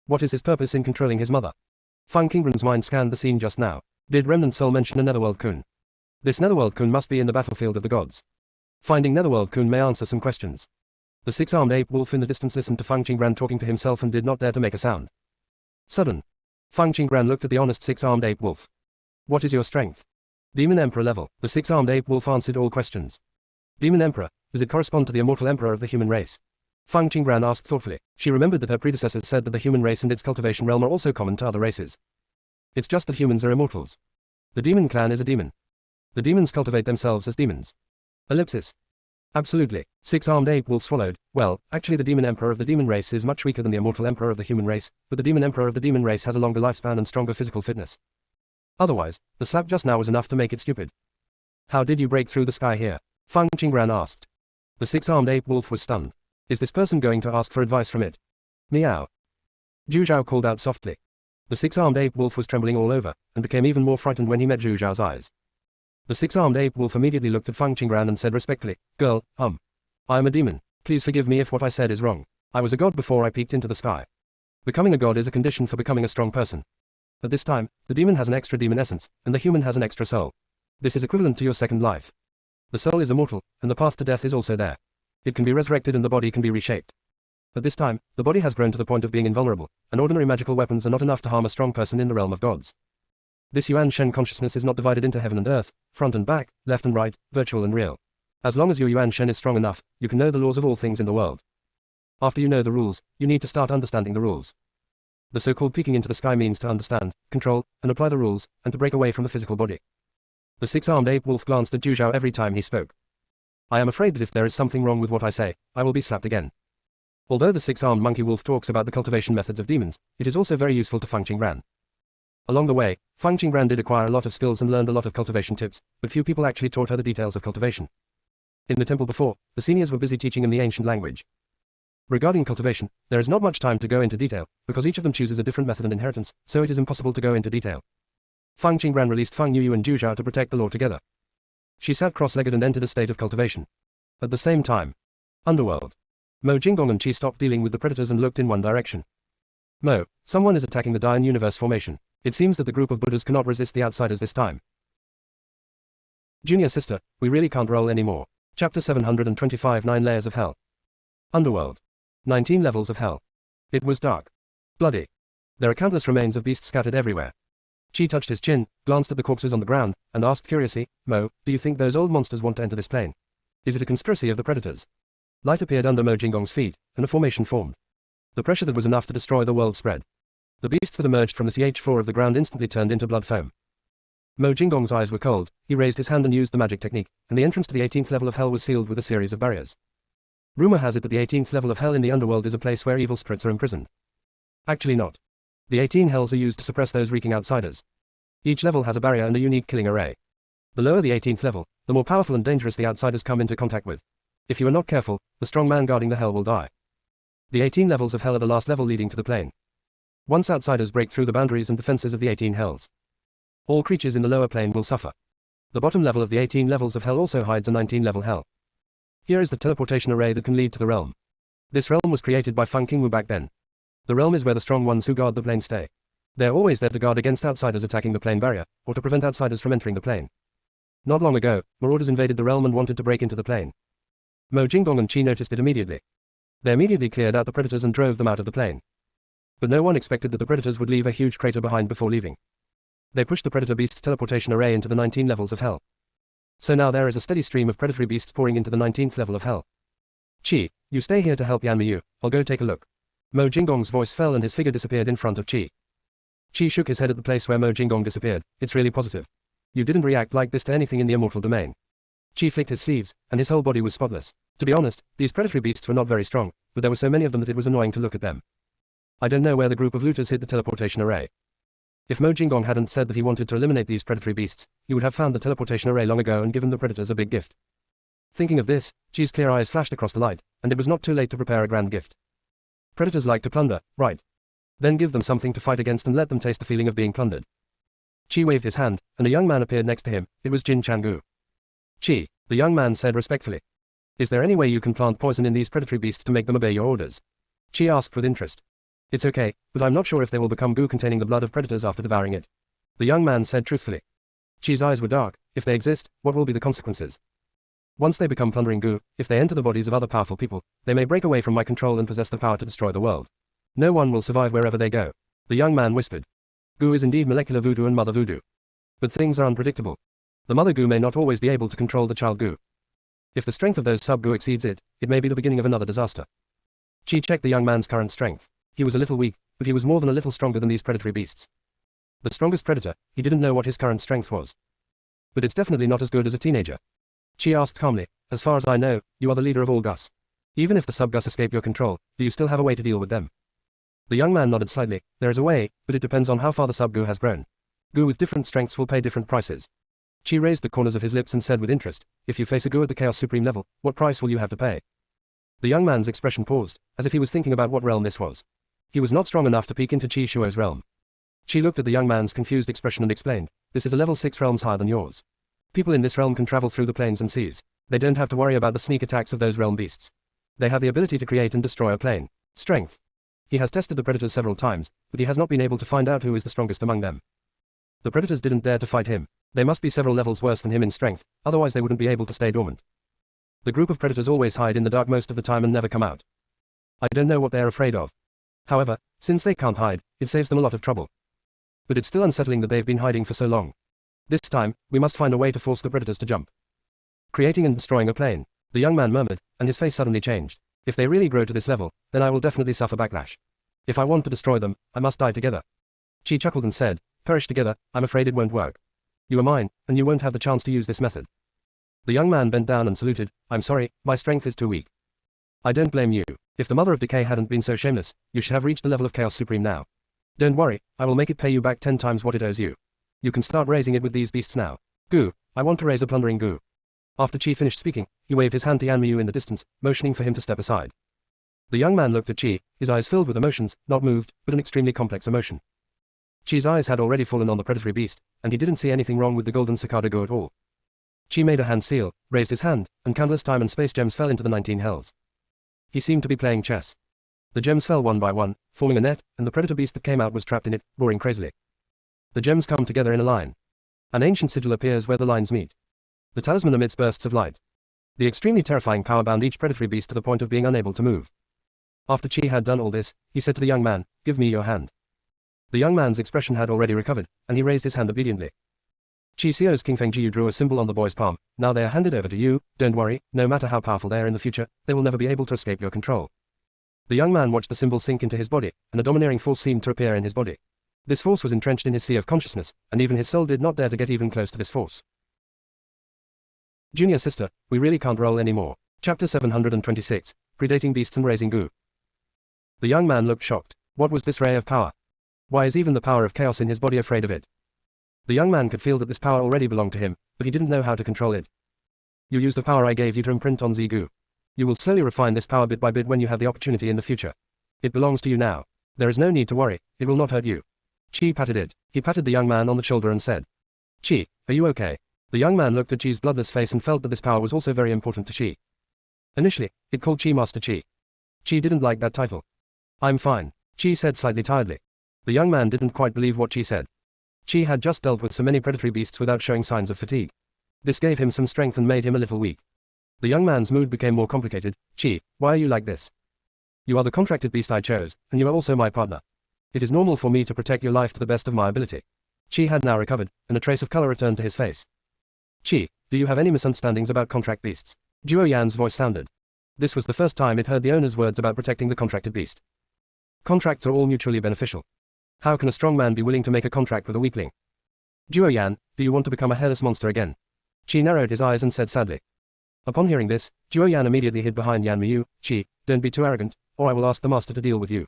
What is his purpose in controlling his mother? Fang Qingran's mind scanned the scene just now. Did Remnant Soul mention a Netherworld Kun? This Netherworld Kun must be in the battlefield of the gods. Finding Netherworld Kun may answer some questions. The six-armed ape wolf in the distance listened to Fang Qingran talking to himself and did not dare to make a sound. Sudden. Fang Qingran looked at the honest six-armed ape wolf. What is your strength? Demon Emperor level. The six-armed ape wolf answered all questions. Demon Emperor, does it correspond to the immortal emperor of the human race? Fang Qingran asked thoughtfully. She remembered that her predecessors said that the human race and its cultivation realm are also common to other races. It's just that humans are immortals. The demon clan is a demon. The demons cultivate themselves as demons. Ellipsis. Absolutely. Six-armed ape wolf swallowed. Well, actually the demon emperor of the demon race is much weaker than the immortal emperor of the human race, but the demon emperor of the demon race has a longer lifespan and stronger physical fitness. Otherwise, the slap just now was enough to make it stupid. How did you break through the sky here? Fang Qingran asked. The six-armed ape wolf was stunned. Is this person going to ask for advice from it? Meow. Zhu Zhao called out softly. The six-armed ape wolf was trembling all over, and became even more frightened when he met Zhu Zhao's eyes. The six-armed ape wolf immediately looked at Fang Qingran and said respectfully, Girl, I am a demon. Please forgive me if what I said is wrong. I was a god before I peeked into the sky. Becoming a god is a condition for becoming a strong person. At this time, the demon has an extra demon essence, and the human has an extra soul. This is equivalent to your second life. The soul is immortal, and the path to death is also there. It can be resurrected and the body can be reshaped. At this time, the body has grown to the point of being invulnerable, and ordinary magical weapons are not enough to harm a strong person in the realm of gods. This Yuan Shen consciousness is not divided into heaven and earth, front and back, left and right, virtual and real. As long as your Yuan Shen is strong enough, you can know the laws of all things in the world. After you know the rules, you need to start understanding the rules. The so-called peeking into the sky means to understand, control, and apply the rules, and to break away from the physical body. The six-armed ape wolf glanced at Zhu Zhao every time he spoke. I am afraid that if there is something wrong with what I say, I will be slapped again. Although the six-armed monkey wolf talks about the cultivation methods of demons, it is also very useful to Fang Qingran. Along the way, Fang Qingran did acquire a lot of skills and learned a lot of cultivation tips, but few people actually taught her the details of cultivation. In the temple before, the seniors were busy teaching in the ancient language. Regarding cultivation, there is not much time to go into detail, because each of them chooses a different method and inheritance, so it is impossible to go into detail. Fang Qingran released Fang Yuyu and Zhu Zhao to protect the law together. She sat cross-legged and entered a state of cultivation. At the same time, Underworld. Mo Jinggong and Qi stopped dealing with the predators and looked in one direction. Mo, someone is attacking the Dian Universe formation. It seems that the group of Buddhas cannot resist the outsiders this time. Junior sister, we really can't roll anymore. Chapter 725 9 Layers of Hell. Underworld. 19 Levels of Hell. It was dark. Bloody. There are countless remains of beasts scattered everywhere. Qi touched his chin, glanced at the corpses on the ground, and asked curiously, Mo, do you think those old monsters want to enter this plane? Is it a conspiracy of the predators? Light appeared under Mo Jinggong's feet, and a formation formed. The pressure that was enough to destroy the world spread. The beasts that emerged from the floor of the ground instantly turned into blood foam. Mo Jinggong's eyes were cold, he raised his hand and used the magic technique, and the entrance to the 18th level of hell was sealed with a series of barriers. Rumor has it that the 18th level of hell in the underworld is a place where evil spirits are imprisoned. Actually not. The 18 hells are used to suppress those wreaking outsiders. Each level has a barrier and a unique killing array. The lower the 18th level, the more powerful and dangerous the outsiders come into contact with. If you are not careful, the strong man guarding the hell will die. The 18 levels of hell are the last level leading to the plane. Once outsiders break through the boundaries and defenses of the 18 hells, all creatures in the lower plane will suffer. The bottom level of the 18 levels of hell also hides a 19-level hell. Here is the teleportation array that can lead to the realm. This realm was created by Fang Qingwu back then. The realm is where the strong ones who guard the plane stay. They are always there to guard against outsiders attacking the plane barrier, or to prevent outsiders from entering the plane. Not long ago, marauders invaded the realm and wanted to break into the plane. Mo Jinggong and Qi noticed it immediately. They immediately cleared out the predators and drove them out of the plane. But no one expected that the predators would leave a huge crater behind before leaving. They pushed the predator beast's teleportation array into the 19 levels of hell. So now there is a steady stream of predatory beasts pouring into the 19th level of hell. Qi, you stay here to help Yan Miyu, I'll go take a look. Mo Jinggong's voice fell and his figure disappeared in front of Qi. Qi shook his head at the place where Mo Jinggong disappeared. It's really positive. You didn't react like this to anything in the immortal domain. Qi flicked his sleeves, and his whole body was spotless. To be honest, these predatory beasts were not very strong, but there were so many of them that it was annoying to look at them. I don't know where the group of looters hid the teleportation array. If Mo Jinggong hadn't said that he wanted to eliminate these predatory beasts, he would have found the teleportation array long ago and given the predators a big gift. Thinking of this, Qi's clear eyes flashed across the light, and it was not too late to prepare a grand gift. Predators like to plunder, right? Then give them something to fight against and let them taste the feeling of being plundered. Qi waved his hand, and a young man appeared next to him. It was Jin Changgu. Qi, the young man said respectfully. Is there any way you can plant poison in these predatory beasts to make them obey your orders? Qi asked with interest. It's okay, but I'm not sure if they will become goo containing the blood of predators after devouring it. The young man said truthfully. Qi's eyes were dark. If they exist, what will be the consequences? Once they become plundering goo, if they enter the bodies of other powerful people, they may break away from my control and possess the power to destroy the world. No one will survive wherever they go. The young man whispered. Goo is indeed molecular voodoo and mother voodoo. But things are unpredictable. The mother goo may not always be able to control the child goo. If the strength of those sub-goo exceeds it, it may be the beginning of another disaster. Qi checked the young man's current strength. He was a little weak, but he was more than a little stronger than these predatory beasts. The strongest predator, he didn't know what his current strength was. But it's definitely not as good as a teenager. Qi asked calmly, as far as I know, you are the leader of all Gus. Even if the sub-Gus escape your control, do you still have a way to deal with them? The young man nodded slightly. There is a way, but it depends on how far the sub-goo has grown. Goo with different strengths will pay different prices. Qi raised the corners of his lips and said with interest, if you face a goo at the Chaos Supreme level, what price will you have to pay? The young man's expression paused, as if he was thinking about what realm this was. He was not strong enough to peek into Qi Shuo's realm. Qi looked at the young man's confused expression and explained, this is a level 6 realms higher than yours. People in this realm can travel through the plains and seas. They don't have to worry about the sneak attacks of those realm beasts. They have the ability to create and destroy a plane. Strength. He has tested the predators several times, but he has not been able to find out who is the strongest among them. The predators didn't dare to fight him. They must be several levels worse than him in strength, otherwise they wouldn't be able to stay dormant. The group of predators always hide in the dark most of the time and never come out. I don't know what they're afraid of. However, since they can't hide, it saves them a lot of trouble. But it's still unsettling that they've been hiding for so long. This time, we must find a way to force the predators to jump. Creating and destroying a plane, the young man murmured, and his face suddenly changed. If they really grow to this level, then I will definitely suffer backlash. If I want to destroy them, I must die together. Qi chuckled and said, perish together, I'm afraid it won't work. You are mine, and you won't have the chance to use this method. The young man bent down and saluted, I'm sorry, my strength is too weak. I don't blame you. If the Mother of Decay hadn't been so shameless, you should have reached the level of Chaos Supreme now. Don't worry, I will make it pay you back 10 times what it owes you. You can start raising it with these beasts now. Goo, I want to raise a plundering goo. After Qi finished speaking, he waved his hand to Yanmiyu in the distance, motioning for him to step aside. The young man looked at Qi, his eyes filled with emotions, not moved, but an extremely complex emotion. Qi's eyes had already fallen on the predatory beast, and he didn't see anything wrong with the golden cicada goo at all. Qi made a hand seal, raised his hand, and countless time and space gems fell into the 19 hells. He seemed to be playing chess. The gems fell one by one, forming a net, and the predator beast that came out was trapped in it, roaring crazily. The gems come together in a line. An ancient sigil appears where the lines meet. The talisman emits bursts of light. The extremely terrifying power bound each predatory beast to the point of being unable to move. After Qi had done all this, he said to the young man, give me your hand. The young man's expression had already recovered, and he raised his hand obediently. Qi Xiu's King Feng Jiu drew a symbol on the boy's palm. Now they are handed over to you, don't worry, no matter how powerful they are in the future, they will never be able to escape your control. The young man watched the symbol sink into his body, and a domineering force seemed to appear in his body. This force was entrenched in his sea of consciousness, and even his soul did not dare to get even close to this force. Junior sister, we really can't roll anymore. Chapter 726, Predating Beasts and Raising Goo. The young man looked shocked. What was this ray of power? Why is even the power of chaos in his body afraid of it? The young man could feel that this power already belonged to him, but he didn't know how to control it. You use the power I gave you to imprint on Zigu. You will slowly refine this power bit by bit when you have the opportunity in the future. It belongs to you now. There is no need to worry, it will not hurt you. Qi patted it. He patted the young man on the shoulder and said, Qi, are you okay? The young man looked at Qi's bloodless face and felt that this power was also very important to Qi. Initially, it called Qi Master Qi. Qi didn't like that title. I'm fine, Qi said slightly tiredly. The young man didn't quite believe what Qi said. Qi had just dealt with so many predatory beasts without showing signs of fatigue. This gave him some strength and made him a little weak. The young man's mood became more complicated. Qi, why are you like this? You are the contracted beast I chose, and you are also my partner. It is normal for me to protect your life to the best of my ability. Qi had now recovered, and a trace of color returned to his face. Qi, do you have any misunderstandings about contract beasts? Zhuo Yan's voice sounded. This was the first time it heard the owner's words about protecting the contracted beast. Contracts are all mutually beneficial. How can a strong man be willing to make a contract with a weakling? Zhuo Yan, do you want to become a hairless monster again? Qi narrowed his eyes and said sadly. Upon hearing this, Zhuo Yan immediately hid behind Yan Miyu. Qi, don't be too arrogant, or I will ask the master to deal with you.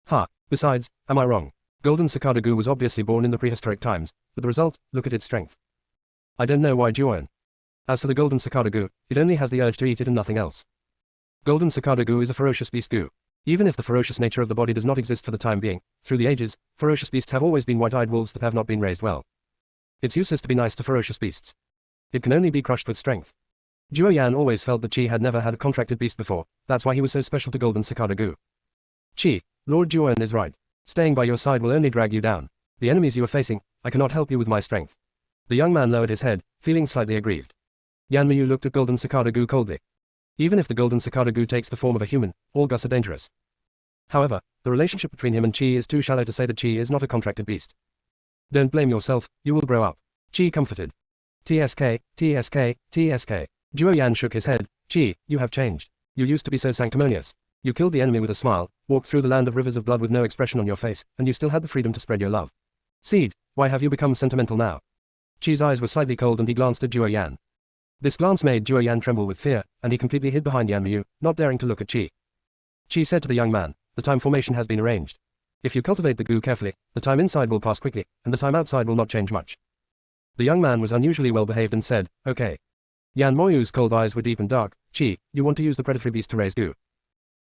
Ha, besides, am I wrong? Golden Cicada Goo was obviously born in the prehistoric times, but the result, look at its strength. I don't know why Zhuo Yan. As for the Golden Cicada Goo, it only has the urge to eat it and nothing else. Golden Cicada Goo is a ferocious beast goo. Even if the ferocious nature of the body does not exist for the time being, through the ages, ferocious beasts have always been white-eyed wolves that have not been raised well. It's useless to be nice to ferocious beasts. It can only be crushed with strength. Duo Yan always felt that Qi had never had a contracted beast before, that's why he was so special to Golden Cicada Gu. Qi, Lord Duoan is right. Staying by your side will only drag you down. The enemies you are facing, I cannot help you with my strength. The young man lowered his head, feeling slightly aggrieved. Yan Miyu looked at Golden Cicada Gu coldly. Even if the Golden Cicada Gu takes the form of a human, all Gus are dangerous. However, the relationship between him and Qi is too shallow to say that Qi is not a contracted beast. Don't blame yourself, you will grow up. Qi comforted. TSK, TSK, TSK. Duo Yan shook his head. Qi, you have changed. You used to be so sanctimonious. You killed the enemy with a smile, walked through the land of rivers of blood with no expression on your face, and you still had the freedom to spread your love. Seed, why have you become sentimental now? Qi's eyes were slightly cold and he glanced at Duo Yan. This glance made Duo Yan tremble with fear, and he completely hid behind Yan Miyu, not daring to look at Qi. Qi said to the young man, the time formation has been arranged. If you cultivate the Gu carefully, the time inside will pass quickly, and the time outside will not change much. The young man was unusually well behaved and said, okay. Yan Moyu's cold eyes were deep and dark. Qi, you want to use the predatory beast to raise Gu?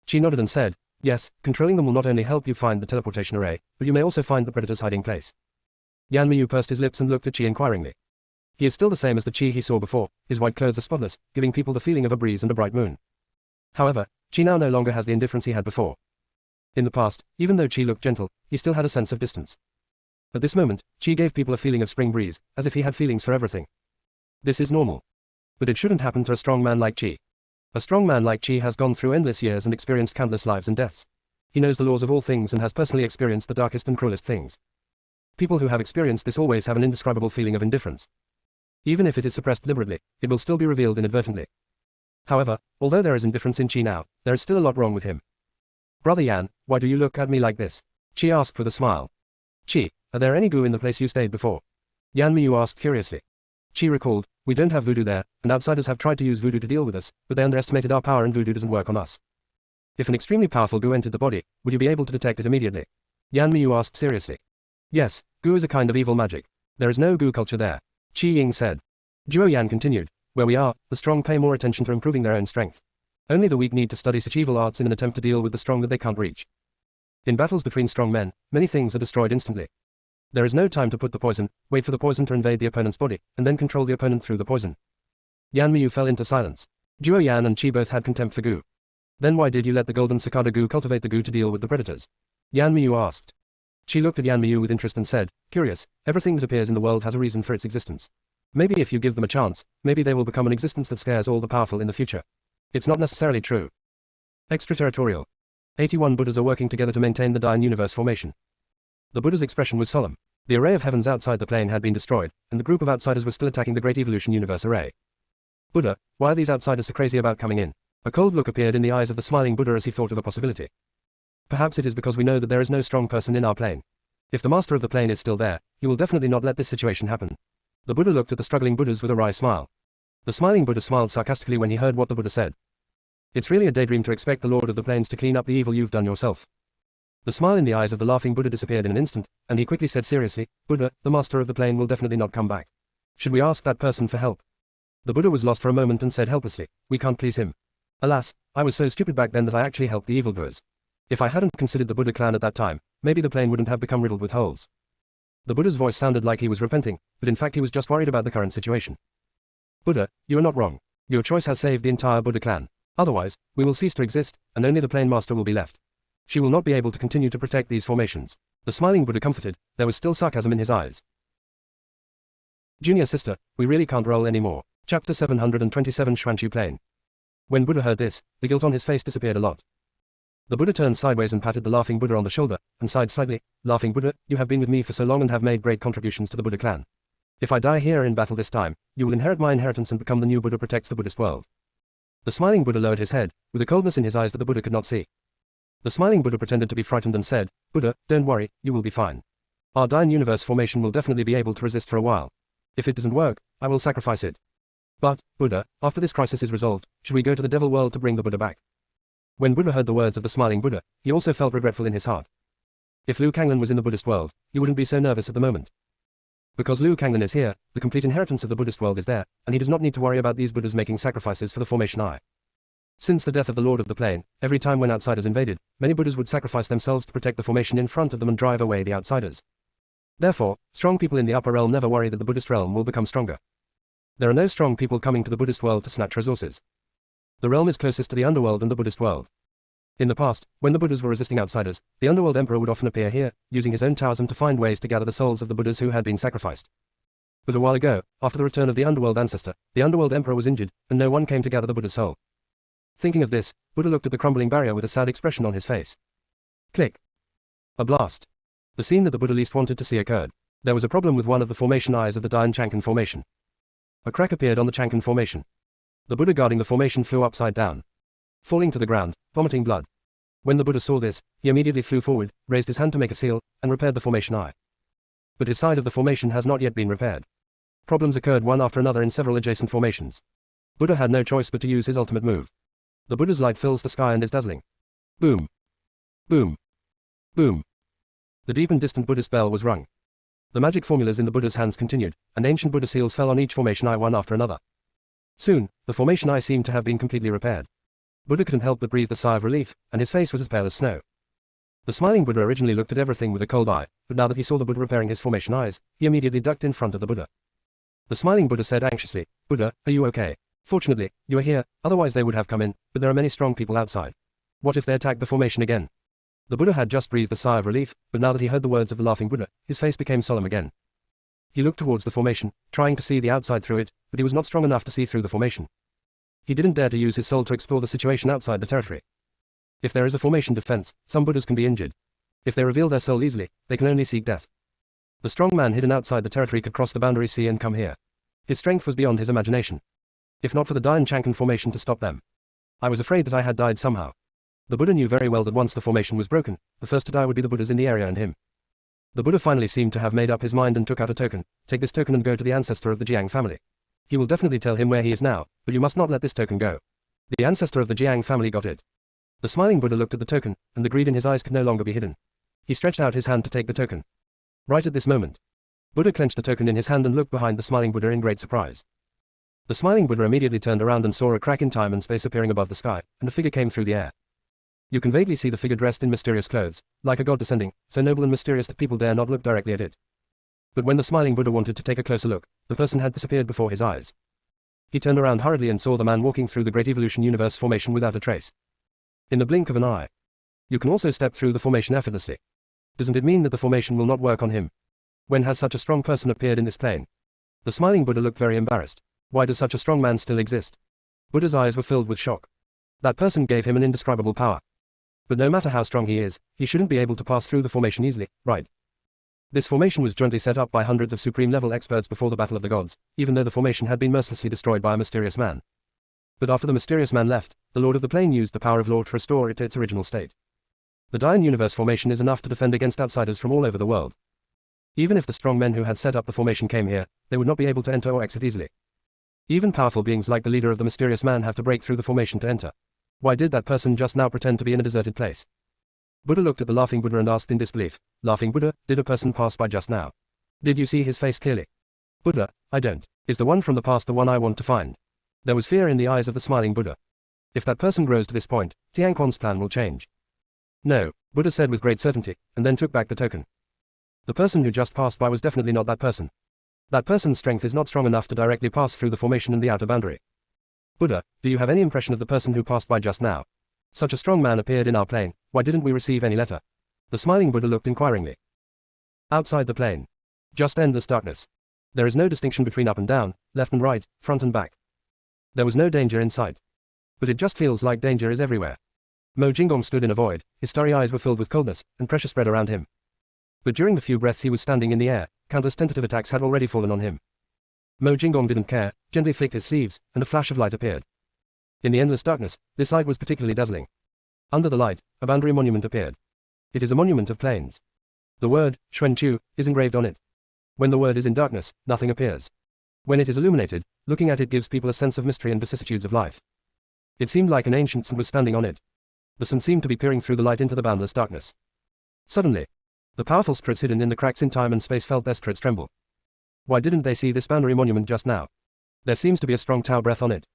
Qi nodded and said, yes, controlling them will not only help you find the teleportation array, but you may also find the predator's hiding place. Yan Miyu pursed his lips and looked at Qi inquiringly. He is still the same as the Qi he saw before, his white clothes are spotless, giving people the feeling of a breeze and a bright moon. However, Qi now no longer has the indifference he had before. In the past, even though Qi looked gentle, he still had a sense of distance. At this moment, Qi gave people a feeling of spring breeze, as if he had feelings for everything. This is normal. But it shouldn't happen to a strong man like Qi. A strong man like Qi has gone through endless years and experienced countless lives and deaths. He knows the laws of all things and has personally experienced the darkest and cruelest things. People who have experienced this always have an indescribable feeling of indifference. Even if it is suppressed deliberately, it will still be revealed inadvertently. However, although there is indifference in Qi now, there is still a lot wrong with him. Brother Yan, why do you look at me like this? Qi asked with a smile. Qi, are there any Gu in the place you stayed before? Yan Miyu asked curiously. Qi recalled, we don't have voodoo there, and outsiders have tried to use voodoo to deal with us, but they underestimated our power and voodoo doesn't work on us. If an extremely powerful Gu entered the body, would you be able to detect it immediately? Yan Miyu asked seriously. Yes, Gu is a kind of evil magic. There is no Gu culture there. Qi Ying said. Duo Yan continued, where we are, the strong pay more attention to improving their own strength. Only the weak need to study such evil arts in an attempt to deal with the strong that they can't reach. In battles between strong men, many things are destroyed instantly. There is no time to put the poison, wait for the poison to invade the opponent's body, and then control the opponent through the poison. Yan Miyu fell into silence. Duo Yan and Qi both had contempt for Gu. Then why did you let the Golden Cicada Gu cultivate the Gu to deal with the predators? Yan Miyu asked. Qi looked at Yan Miyu with interest and said, curious, everything that appears in the world has a reason for its existence. Maybe if you give them a chance, maybe they will become an existence that scares all the powerful in the future. It's not necessarily true. Extraterritorial. 81 Buddhas are working together to maintain the Dine Universe formation. The Buddha's expression was solemn. The array of heavens outside the plane had been destroyed, and the group of outsiders were still attacking the Great Evolution Universe array. Buddha, why are these outsiders so crazy about coming in? A cold look appeared in the eyes of the smiling Buddha as he thought of a possibility. Perhaps it is because we know that there is no strong person in our plane. If the master of the plane is still there, he will definitely not let this situation happen. The Buddha looked at the struggling Buddhas with a wry smile. The smiling Buddha smiled sarcastically when he heard what the Buddha said. It's really a daydream to expect the Lord of the Plains to clean up the evil you've done yourself. The smile in the eyes of the laughing Buddha disappeared in an instant, and he quickly said seriously, Buddha, the master of the plane will definitely not come back. Should we ask that person for help? The Buddha was lost for a moment and said helplessly, we can't please him. Alas, I was so stupid back then that I actually helped the evildoers. If I hadn't considered the Buddha clan at that time, maybe the plane wouldn't have become riddled with holes. The Buddha's voice sounded like he was repenting, but in fact he was just worried about the current situation. Buddha, you are not wrong. Your choice has saved the entire Buddha clan. Otherwise, we will cease to exist, and only the plane master will be left. She will not be able to continue to protect these formations. The smiling Buddha comforted, there was still sarcasm in his eyes. Junior sister, we really can't roll anymore. Chapter 727 Xuanchu Plain. When Buddha heard this, the guilt on his face disappeared a lot. The Buddha turned sideways and patted the laughing Buddha on the shoulder, and sighed slightly, laughing Buddha, you have been with me for so long and have made great contributions to the Buddha clan. If I die here in battle this time, you will inherit my inheritance and become the new Buddha protects the Buddhist world. The smiling Buddha lowered his head, with a coldness in his eyes that the Buddha could not see. The smiling Buddha pretended to be frightened and said, Buddha, don't worry, you will be fine. Our Dine Universe formation will definitely be able to resist for a while. If it doesn't work, I will sacrifice it. But, Buddha, after this crisis is resolved, should we go to the devil world to bring the Buddha back? When Buddha heard the words of the smiling Buddha, he also felt regretful in his heart. If Liu Kanglan was in the Buddhist world, he wouldn't be so nervous at the moment. Because Liu Kanglan is here, the complete inheritance of the Buddhist world is there, and he does not need to worry about these Buddhas making sacrifices for the formation I. Since the death of the Lord of the Plane, every time when outsiders invaded, many Buddhas would sacrifice themselves to protect the formation in front of them and drive away the outsiders. Therefore, strong people in the upper realm never worry that the Buddhist realm will become stronger. There are no strong people coming to the Buddhist world to snatch resources. The realm is closest to the underworld and the Buddhist world. In the past, when the Buddhas were resisting outsiders, the underworld emperor would often appear here, using his own Taoism to find ways to gather the souls of the Buddhas who had been sacrificed. But a while ago, after the return of the underworld ancestor, the underworld emperor was injured, and no one came to gather the Buddha's soul. Thinking of this, Buddha looked at the crumbling barrier with a sad expression on his face. Click. A blast. The scene that the Buddha least wanted to see occurred. There was a problem with one of the formation eyes of the Dayan Chankan formation. A crack appeared on the Chankan formation. The Buddha guarding the formation flew upside down, falling to the ground, vomiting blood. When the Buddha saw this, he immediately flew forward, raised his hand to make a seal, and repaired the formation eye. But his side of the formation has not yet been repaired. Problems occurred one after another in several adjacent formations. Buddha had no choice but to use his ultimate move. The Buddha's light fills the sky and is dazzling. Boom. Boom. Boom. The deep and distant Buddhist bell was rung. The magic formulas in the Buddha's hands continued, and ancient Buddha seals fell on each formation eye one after another. Soon, the formation eye seemed to have been completely repaired. Buddha couldn't help but breathe a sigh of relief, and his face was as pale as snow. The smiling Buddha originally looked at everything with a cold eye, but now that he saw the Buddha repairing his formation eyes, he immediately ducked in front of the Buddha. The smiling Buddha said anxiously, "Buddha, are you okay? Fortunately, you are here, otherwise they would have come in, but there are many strong people outside. What if they attack the formation again?" The Buddha had just breathed a sigh of relief, but now that he heard the words of the laughing Buddha, his face became solemn again. He looked towards the formation, trying to see the outside through it, but he was not strong enough to see through the formation. He didn't dare to use his soul to explore the situation outside the territory. If there is a formation defense, some Buddhas can be injured. If they reveal their soul easily, they can only seek death. The strong man hidden outside the territory could cross the boundary sea and come here. His strength was beyond his imagination. If not for the Dayan Chankan formation to stop them, I was afraid that I had died somehow. The Buddha knew very well that once the formation was broken, the first to die would be the Buddhas in the area and him. The Buddha finally seemed to have made up his mind and took out a token. Take this token and go to the ancestor of the Jiang family. He will definitely tell him where he is now, but you must not let this token go. The ancestor of the Jiang family got it. The smiling Buddha looked at the token, and the greed in his eyes could no longer be hidden. He stretched out his hand to take the token. Right at this moment, Buddha clenched the token in his hand and looked behind the smiling Buddha in great surprise. The smiling Buddha immediately turned around and saw a crack in time and space appearing above the sky, and a figure came through the air. You can vaguely see the figure dressed in mysterious clothes, like a god descending, so noble and mysterious that people dare not look directly at it. But when the smiling Buddha wanted to take a closer look, the person had disappeared before his eyes. He turned around hurriedly and saw the man walking through the Great Evolution Universe formation without a trace. In the blink of an eye. You can also step through the formation effortlessly. Doesn't it mean that the formation will not work on him? When has such a strong person appeared in this plane? The smiling Buddha looked very embarrassed. Why does such a strong man still exist? Buddha's eyes were filled with shock. That person gave him an indescribable power. But no matter how strong he is, he shouldn't be able to pass through the formation easily, right? This formation was jointly set up by hundreds of supreme-level experts before the Battle of the Gods, even though the formation had been mercilessly destroyed by a mysterious man. But after the mysterious man left, the Lord of the Plane used the power of law to restore it to its original state. The Dayan Universe formation is enough to defend against outsiders from all over the world. Even if the strong men who had set up the formation came here, they would not be able to enter or exit easily. Even powerful beings like the leader of the mysterious man have to break through the formation to enter. Why did that person just now pretend to be in a deserted place? Buddha looked at the laughing Buddha and asked in disbelief, "Laughing Buddha, did a person pass by just now? Did you see his face clearly?" Buddha, "I don't. Is the one from the past the one I want to find?" There was fear in the eyes of the smiling Buddha. If that person grows to this point, Tian Quan's plan will change. No, Buddha said with great certainty, and then took back the token. The person who just passed by was definitely not that person. That person's strength is not strong enough to directly pass through the formation and the outer boundary. Buddha, do you have any impression of the person who passed by just now? Such a strong man appeared in our plane, why didn't we receive any letter? The smiling Buddha looked inquiringly. Outside the plane. Just endless darkness. There is no distinction between up and down, left and right, front and back. There was no danger in sight. But it just feels like danger is everywhere. Mo Jingong stood in a void, his starry eyes were filled with coldness, and pressure spread around him. But during the few breaths he was standing in the air, countless tentative attacks had already fallen on him. Mo Jingong didn't care, gently flicked his sleeves, and a flash of light appeared. In the endless darkness, this light was particularly dazzling. Under the light, a boundary monument appeared. It is a monument of plains. The word, Xuan Chu, is engraved on it. When the word is in darkness, nothing appears. When it is illuminated, looking at it gives people a sense of mystery and vicissitudes of life. It seemed like an ancient sun was standing on it. The sun seemed to be peering through the light into the boundless darkness. Suddenly, the powerful spirits hidden in the cracks in time and space felt their spirits tremble. Why didn't they see this boundary monument just now? There seems to be a strong Tao breath on it.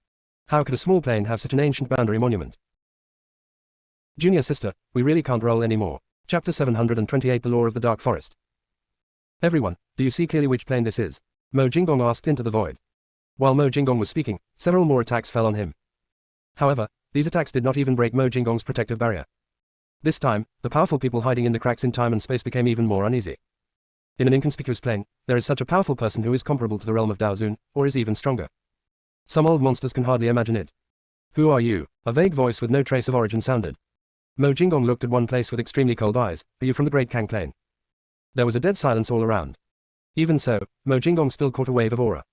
How could a small plane have such an ancient boundary monument? Junior sister, we really can't roll anymore. Chapter 728 The Law of the Dark Forest. Everyone, do you see clearly which plane this is? Mo Jinggong asked into the void. While Mo Jinggong was speaking, several more attacks fell on him. However, these attacks did not even break Mo Jinggong's protective barrier. This time, the powerful people hiding in the cracks in time and space became even more uneasy. In an inconspicuous plane, there is such a powerful person who is comparable to the realm of Daozun, or is even stronger. Some old monsters can hardly imagine it. Who are you? A vague voice with no trace of origin sounded. Mo Jinggong looked at one place with extremely cold eyes. Are you from the Great Kang Plane? There was a dead silence all around. Even so, Mo Jinggong still caught a wave of aura.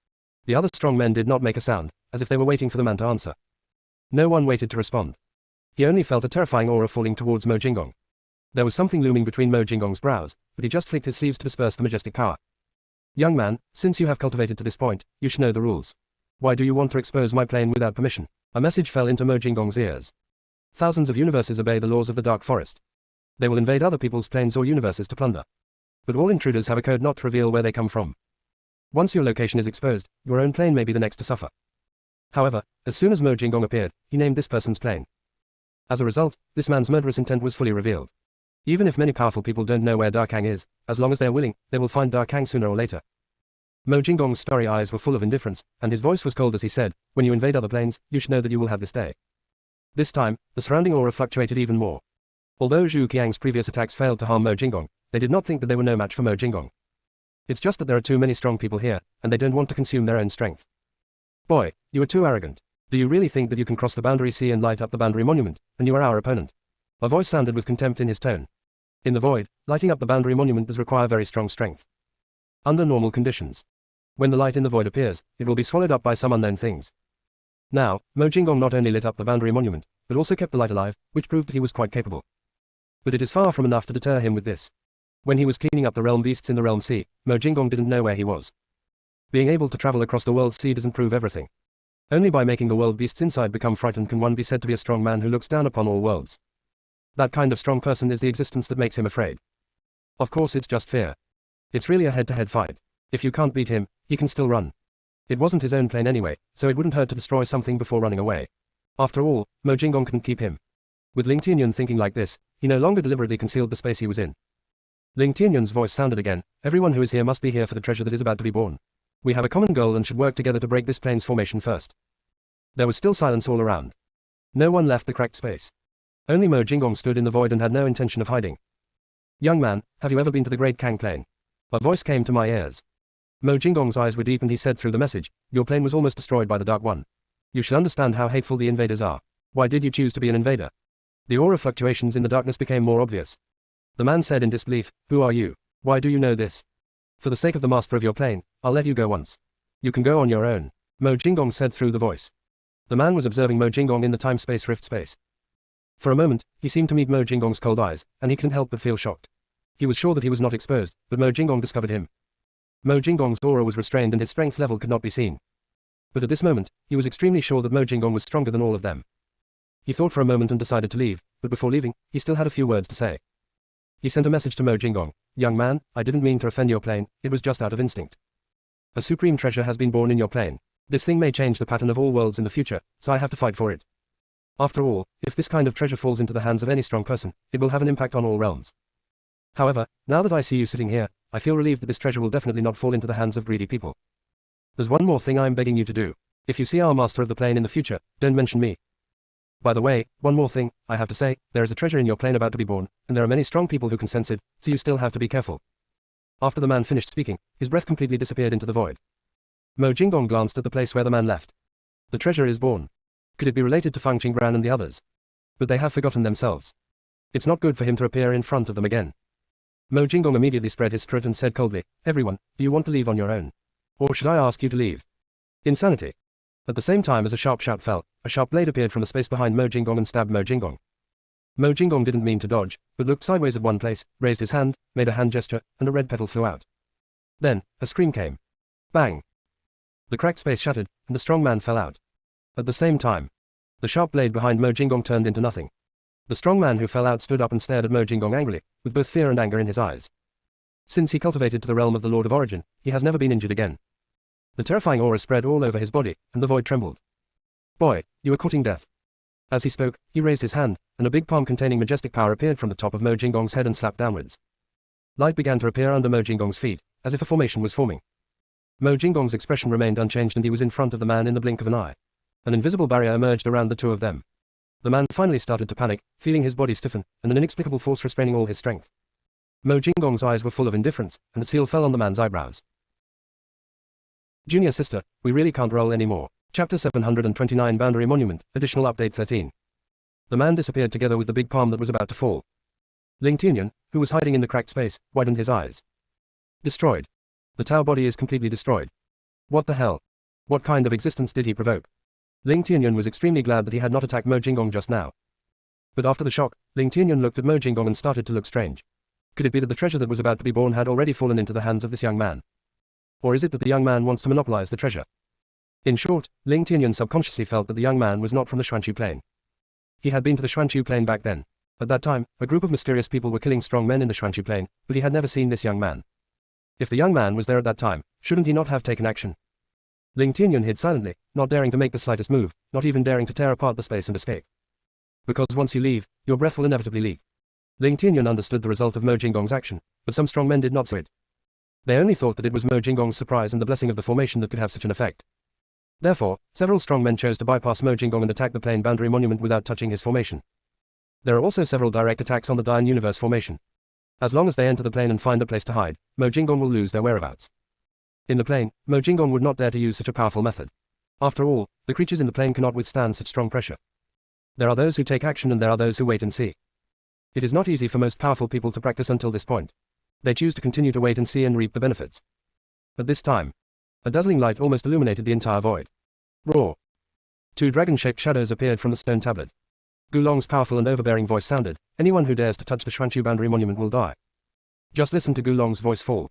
The other strong men did not make a sound, as if they were waiting for the man to answer. No one waited to respond. He only felt a terrifying aura falling towards Mo Jinggong. There was something looming between Mo Jinggong's brows, but he just flicked his sleeves to disperse the majestic power. Young man, since you have cultivated to this point, you should know the rules. Why do you want to expose my plane without permission? A message fell into Mo Jinggong's ears. Thousands of universes obey the laws of the Dark Forest. They will invade other people's planes or universes to plunder. But all intruders have a code not to reveal where they come from. Once your location is exposed, your own plane may be the next to suffer. However, as soon as Mo Jinggong appeared, he named this person's plane. As a result, this man's murderous intent was fully revealed. Even if many powerful people don't know where Darkang is, as long as they are willing, they will find Darkang sooner or later. Mo Jinggong's starry eyes were full of indifference, and his voice was cold as he said, when you invade other planes, you should know that you will have this day. This time, the surrounding aura fluctuated even more. Although Zhu Qiang's previous attacks failed to harm Mo Jinggong, they did not think that they were no match for Mo Jinggong. It's just that there are too many strong people here, and they don't want to consume their own strength. Boy, you are too arrogant. Do you really think that you can cross the boundary sea and light up the boundary monument, and you are our opponent? A voice sounded with contempt in his tone. In the void, lighting up the boundary monument does require very strong strength. Under normal conditions. When the light in the void appears, it will be swallowed up by some unknown things. Now, Mo Jinggong not only lit up the boundary monument, but also kept the light alive, which proved that he was quite capable. But it is far from enough to deter him with this. When he was cleaning up the realm beasts in the realm sea, Mo Jinggong didn't know where he was. Being able to travel across the world sea doesn't prove everything. Only by making the world beasts inside become frightened can one be said to be a strong man who looks down upon all worlds. That kind of strong person is the existence that makes him afraid. Of course it's just fear. It's really a head-to-head fight. If you can't beat him, he can still run. It wasn't his own plane anyway, so it wouldn't hurt to destroy something before running away. After all, Mo Jinggong couldn't keep him. With Ling Tianyun thinking like this, he no longer deliberately concealed the space he was in. Ling Tianyun's voice sounded again, everyone who is here must be here for the treasure that is about to be born. We have a common goal and should work together to break this plane's formation first. There was still silence all around. No one left the cracked space. Only Mo Jinggong stood in the void and had no intention of hiding. Young man, have you ever been to the Great Kang Plane? A voice came to my ears. Mo Jinggong's eyes were deep and he said through the message, your plane was almost destroyed by the Dark One. You should understand how hateful the invaders are. Why did you choose to be an invader? The aura fluctuations in the darkness became more obvious. The man said in disbelief, who are you? Why do you know this? For the sake of the master of your plane, I'll let you go once. You can go on your own, Mo Jinggong said through the voice. The man was observing Mo Jinggong in the time-space rift space. For a moment, he seemed to meet Mo Jinggong's cold eyes, and he couldn't help but feel shocked. He was sure that he was not exposed, but Mo Jinggong discovered him. Mo Jinggong's aura was restrained and his strength level could not be seen. But at this moment, he was extremely sure that Mo Jinggong was stronger than all of them. He thought for a moment and decided to leave, but before leaving, he still had a few words to say. He sent a message to Mo Jinggong, young man, I didn't mean to offend your plane, it was just out of instinct. A supreme treasure has been born in your plane. This thing may change the pattern of all worlds in the future, so I have to fight for it. After all, if this kind of treasure falls into the hands of any strong person, it will have an impact on all realms. However, now that I see you sitting here, I feel relieved that this treasure will definitely not fall into the hands of greedy people. There's one more thing I'm begging you to do. If you see our master of the plane in the future, don't mention me. By the way, one more thing, I have to say, there is a treasure in your plane about to be born, and there are many strong people who can sense it, so you still have to be careful. After the man finished speaking, his breath completely disappeared into the void. Mo Jinggong glanced at the place where the man left. The treasure is born. Could it be related to Fang Qingbran and the others? But they have forgotten themselves. It's not good for him to appear in front of them again. Mo Jinggong immediately spread his throat and said coldly, everyone, do you want to leave on your own? Or should I ask you to leave? Insanity. At the same time as a sharp shout fell, a sharp blade appeared from the space behind Mo Jinggong and stabbed Mo Jinggong. Mo Jinggong didn't mean to dodge, but looked sideways at one place, raised his hand, made a hand gesture, and a red petal flew out. Then, a scream came. Bang! The cracked space shattered, and the strong man fell out. At the same time, the sharp blade behind Mo Jinggong turned into nothing. The strong man who fell out stood up and stared at Mo Jinggong angrily, with both fear and anger in his eyes. Since he cultivated to the realm of the Lord of Origin, he has never been injured again. The terrifying aura spread all over his body, and the void trembled. Boy, you are courting death. As he spoke, he raised his hand, and a big palm containing majestic power appeared from the top of Mo Jinggong's head and slapped downwards. Light began to appear under Mo Jinggong's feet, as if a formation was forming. Mo Jinggong's expression remained unchanged and he was in front of the man in the blink of an eye. An invisible barrier emerged around the two of them. The man finally started to panic, feeling his body stiffen, and an inexplicable force restraining all his strength. Mo Jinggong's eyes were full of indifference, and the seal fell on the man's eyebrows. Junior sister, we really can't roll anymore. Chapter 729 Boundary Monument, Additional Update 13. The man disappeared together with the big palm that was about to fall. Ling Tianyan, who was hiding in the cracked space, widened his eyes. Destroyed. The Tao body is completely destroyed. What the hell? What kind of existence did he provoke? Ling Tianyan was extremely glad that he had not attacked Mo Jinggong just now. But after the shock, Ling Tianyan looked at Mo Jinggong and started to look strange. Could it be that the treasure that was about to be born had already fallen into the hands of this young man? Or is it that the young man wants to monopolize the treasure? In short, Ling Tianyan subconsciously felt that the young man was not from the Xuanchu Plain. He had been to the Xuanchu Plain back then. At that time, a group of mysterious people were killing strong men in the Xuanchu Plain, but he had never seen this young man. If the young man was there at that time, shouldn't he not have taken action? Ling Tianyan hid silently, not daring to make the slightest move, not even daring to tear apart the space and escape. Because once you leave, your breath will inevitably leak. Ling Tianyan understood the result of Mo Jinggong's action, but some strong men did not so it. They only thought that it was Mo Jinggong's surprise and the blessing of the formation that could have such an effect. Therefore, several strong men chose to bypass Mo Jinggong and attack the plain boundary monument without touching his formation. There are also several direct attacks on the Dine Universe formation. As long as they enter the plane and find a place to hide, Mo Jinggong will lose their whereabouts. In the plane, Mo Jinggong would not dare to use such a powerful method. After all, the creatures in the plane cannot withstand such strong pressure. There are those who take action and there are those who wait and see. It is not easy for most powerful people to practice until this point. They choose to continue to wait and see and reap the benefits. At this time, a dazzling light almost illuminated the entire void. Roar! Two dragon-shaped shadows appeared from the stone tablet. Gulong's powerful and overbearing voice sounded, anyone who dares to touch the Xuanchu boundary monument will die. Just listen to Gulong's voice fall.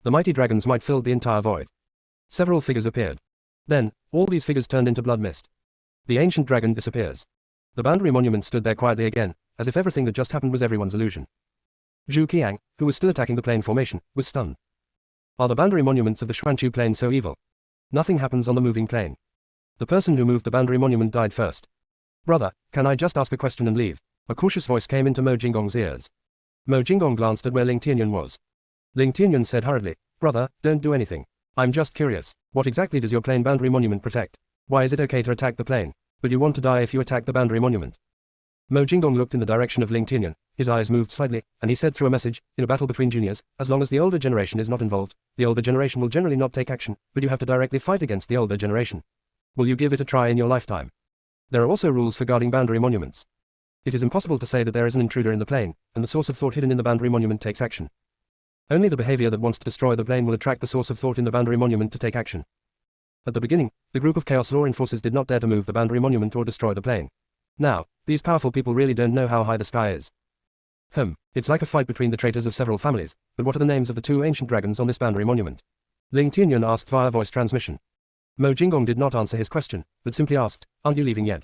The mighty dragon's might filled the entire void. Several figures appeared. Then, all these figures turned into blood mist. The ancient dragon disappears. The boundary monument stood there quietly again, as if everything that just happened was everyone's illusion. Zhu Qiang, who was still attacking the plane formation, was stunned. Are the boundary monuments of the Xuanchu Plain so evil? Nothing happens on the moving plane. The person who moved the boundary monument died first. Brother, can I just ask a question and leave? A cautious voice came into Mo Jinggong's ears. Mo Jinggong glanced at where Ling Tianyan was. Ling Tianyan said hurriedly, Brother, don't do anything. I'm just curious. What exactly does your plane boundary monument protect? Why is it okay to attack the plane, but you want to die if you attack the boundary monument? Mo Jinggong looked in the direction of Ling Tianyan, his eyes moved slightly, and he said through a message, in a battle between juniors, as long as the older generation is not involved, the older generation will generally not take action, but you have to directly fight against the older generation. Will you give it a try in your lifetime? There are also rules for guarding boundary monuments. It is impossible to say that there is an intruder in the plane, and the source of thought hidden in the boundary monument takes action. Only the behavior that wants to destroy the plane will attract the source of thought in the boundary monument to take action. At the beginning, the group of Chaos Law Enforcers did not dare to move the boundary monument or destroy the plane. Now, these powerful people really don't know how high the sky is. It's like a fight between the traitors of several families, but what are the names of the two ancient dragons on this boundary monument? Ling Tianyan asked via voice transmission. Mo Jinggong did not answer his question, but simply asked, aren't you leaving yet?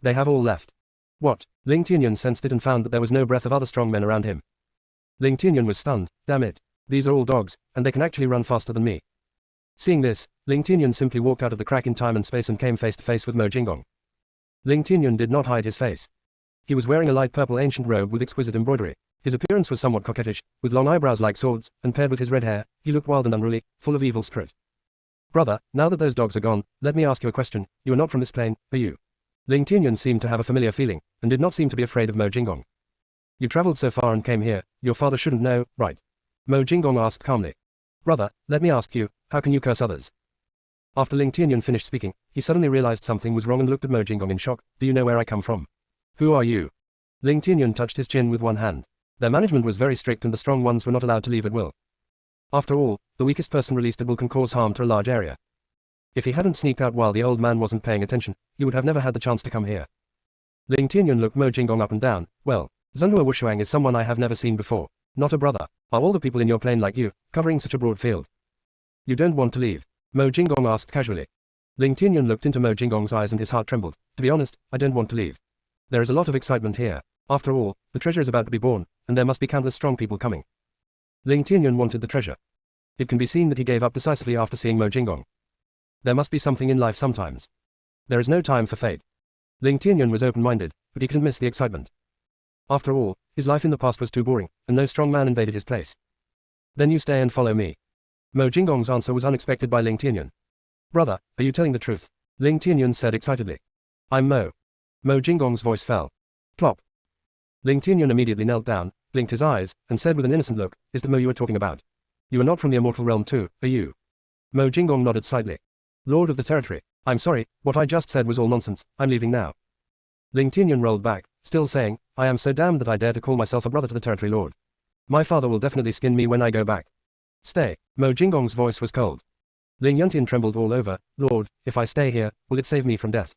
They have all left. What? Ling Tianyan sensed it and found that there was no breath of other strong men around him. Ling Tianyan was stunned, damn it. These are all dogs, and they can actually run faster than me. Seeing this, Ling Tianyan simply walked out of the crack in time and space and came face to face with Mo Jinggong. Ling Tianyan did not hide his face. He was wearing a light purple ancient robe with exquisite embroidery. His appearance was somewhat coquettish, with long eyebrows like swords, and paired with his red hair, he looked wild and unruly, full of evil spirit. Brother, now that those dogs are gone, let me ask you a question. You are not from this plane, are you? Ling Tianyan seemed to have a familiar feeling, and did not seem to be afraid of Mo Jinggong. You traveled so far and came here, your father shouldn't know, right? Mo Jinggong asked calmly. Brother, let me ask you, how can you curse others? After Ling Tianyan finished speaking, he suddenly realized something was wrong and looked at Mo Jinggong in shock. Do you know where I come from? Who are you? Ling Tianyan touched his chin with one hand. Their management was very strict and the strong ones were not allowed to leave at will. After all, the weakest person released at will can cause harm to a large area. If he hadn't sneaked out while the old man wasn't paying attention, he would have never had the chance to come here. Ling Tianyan looked Mo Jinggong up and down. Well, Zhenhua Wushuang is someone I have never seen before. Not a brother. Are all the people in your plane like you, covering such a broad field? You don't want to leave? Mo Jinggong asked casually. Ling Tianyan looked into Mo Jinggong's eyes and his heart trembled. To be honest, I don't want to leave. There is a lot of excitement here. After all, the treasure is about to be born, and there must be countless strong people coming. Ling Tianyan wanted the treasure. It can be seen that he gave up decisively after seeing Mo Jinggong. There must be something in life sometimes. There is no time for fate. Ling Tianyun was open-minded, but he couldn't miss the excitement. After all, his life in the past was too boring, and no strong man invaded his place. Then you stay and follow me. Mo Jinggong's answer was unexpected by Ling Tianyun. Brother, are you telling the truth? Ling Tianyun said excitedly. I'm Mo. Mo Jinggong's voice fell. Plop. Ling Tianyun immediately knelt down, blinked his eyes, and said with an innocent look, is the Mo you are talking about? You are not from the immortal realm too, are you? Mo Jinggong nodded slightly. Lord of the territory. I'm sorry, what I just said was all nonsense, I'm leaving now. Ling Tianyun rolled back, still saying, I am so damned that I dare to call myself a brother to the territory lord. My father will definitely skin me when I go back. Stay. Mo Jinggong's voice was cold. Ling Yuntian trembled all over. Lord, if I stay here, will it save me from death?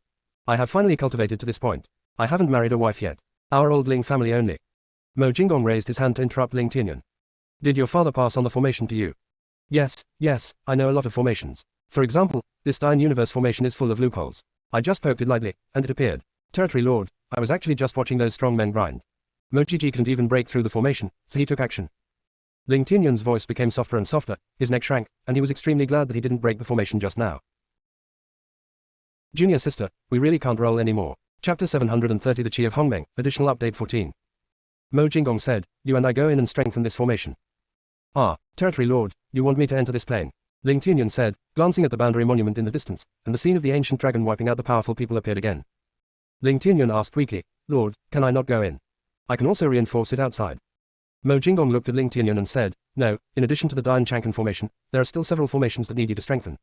I have finally cultivated to this point. I haven't married a wife yet. Our old Ling family only. Mo Jinggong raised his hand to interrupt Ling Tianyun. Did your father pass on the formation to you? Yes, I know a lot of formations. For example, this Dine Universe formation is full of loopholes. I just poked it lightly, and it appeared. Territory Lord, I was actually just watching those strong men grind. Mo Jiji couldn't even break through the formation, so he took action. Ling Tianyun's voice became softer and softer, his neck shrank, and he was extremely glad that he didn't break the formation just now. Junior sister, we really can't roll anymore. Chapter 730 The Chi of Hongmeng, Additional Update 14. Mo Jinggong said, you and I go in and strengthen this formation. Ah, Territory Lord, you want me to enter this plane? Ling Tianyun said, glancing at the boundary monument in the distance, and the scene of the ancient dragon wiping out the powerful people appeared again. Ling Tianyun asked weakly, Lord, can I not go in? I can also reinforce it outside. Mo Jinggong looked at Ling Tianyun and said, no, in addition to the Dine Chankan formation, there are still several formations that need you to strengthen.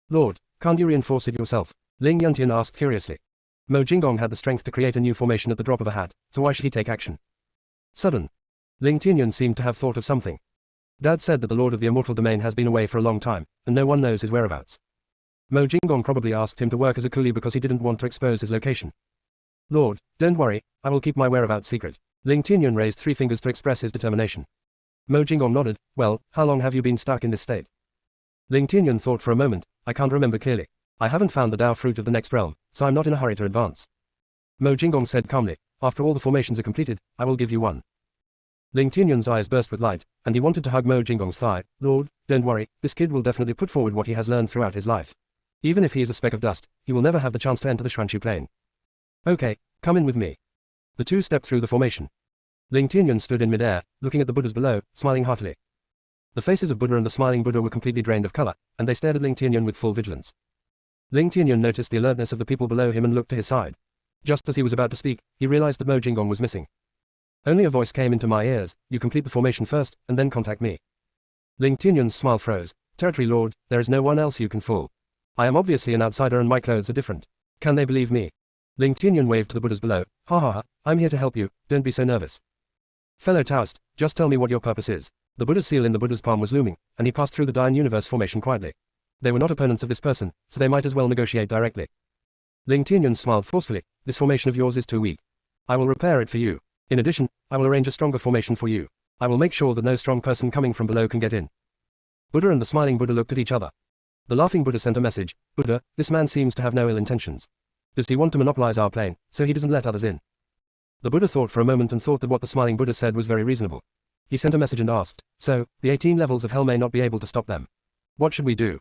Lord, can't you reinforce it yourself? Ling Yuntian asked curiously. Mo Jinggong had the strength to create a new formation at the drop of a hat, so why should he take action? Sudden. Ling Tianyun seemed to have thought of something. Dad said that the Lord of the Immortal Domain has been away for a long time, and no one knows his whereabouts. Mo Jinggong probably asked him to work as a coolie because he didn't want to expose his location. Lord, don't worry, I will keep my whereabouts secret. Ling Tianyun raised 3 fingers to express his determination. Mo Jinggong nodded, well, how long have you been stuck in this state? Ling Tianyun thought for a moment, I can't remember clearly. I haven't found the Dao fruit of the next realm, so I'm not in a hurry to advance. Mo Jinggong said calmly, after all the formations are completed, I will give you one. Ling Tianyun's eyes burst with light, and he wanted to hug Mo Jinggong's thigh. Lord, don't worry, this kid will definitely put forward what he has learned throughout his life. Even if he is a speck of dust, he will never have the chance to enter the Xuanchu plane. Okay, come in with me. The two stepped through the formation. Ling Tianyun stood in midair, looking at the Buddhas below, smiling heartily. The faces of Buddha and the smiling Buddha were completely drained of color, and they stared at Ling Tianyun with full vigilance. Ling Tianyun noticed the alertness of the people below him and looked to his side. Just as he was about to speak, he realized that Mo Jinggong was missing. Only a voice came into my ears, you complete the formation first, and then contact me. Ling Tianyun's smile froze. Territory Lord, there is no one else you can fool. I am obviously an outsider and my clothes are different. Can they believe me? Ling Tianyun waved to the Buddhas below. Ha ha ha, I'm here to help you, don't be so nervous. Fellow Taoist, just tell me what your purpose is. The Buddha's seal in the Buddha's palm was looming, and he passed through the Dine Universe formation quietly. They were not opponents of this person, so they might as well negotiate directly. Ling Tianyun smiled forcefully, this formation of yours is too weak. I will repair it for you. In addition, I will arrange a stronger formation for you. I will make sure that no strong person coming from below can get in. Buddha and the smiling Buddha looked at each other. The laughing Buddha sent a message, Buddha, this man seems to have no ill intentions. Does he want to monopolize our plane, so he doesn't let others in? The Buddha thought for a moment and thought that what the smiling Buddha said was very reasonable. He sent a message and asked, so, the 18 levels of hell may not be able to stop them. What should we do?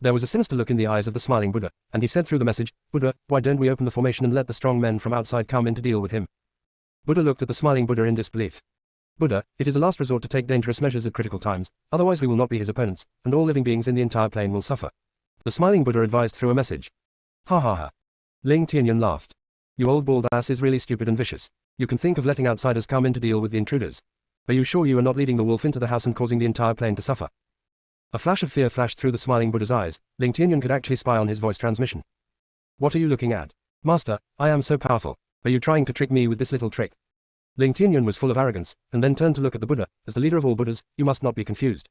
There was a sinister look in the eyes of the smiling Buddha, and he said through the message, Buddha, why don't we open the formation and let the strong men from outside come in to deal with him? Buddha looked at the smiling Buddha in disbelief. Buddha, it is a last resort to take dangerous measures at critical times, otherwise we will not be his opponents, and all living beings in the entire plane will suffer. The smiling Buddha advised through a message. Ha ha ha. Ling Tianyun laughed. You old bald ass is really stupid and vicious. You can think of letting outsiders come in to deal with the intruders. Are you sure you are not leading the wolf into the house and causing the entire plane to suffer? A flash of fear flashed through the smiling Buddha's eyes. Ling Tianyun could actually spy on his voice transmission. What are you looking at? Master, I am so powerful. Are you trying to trick me with this little trick? Ling Tianyun was full of arrogance, and then turned to look at the Buddha. As the leader of all Buddhas, you must not be confused.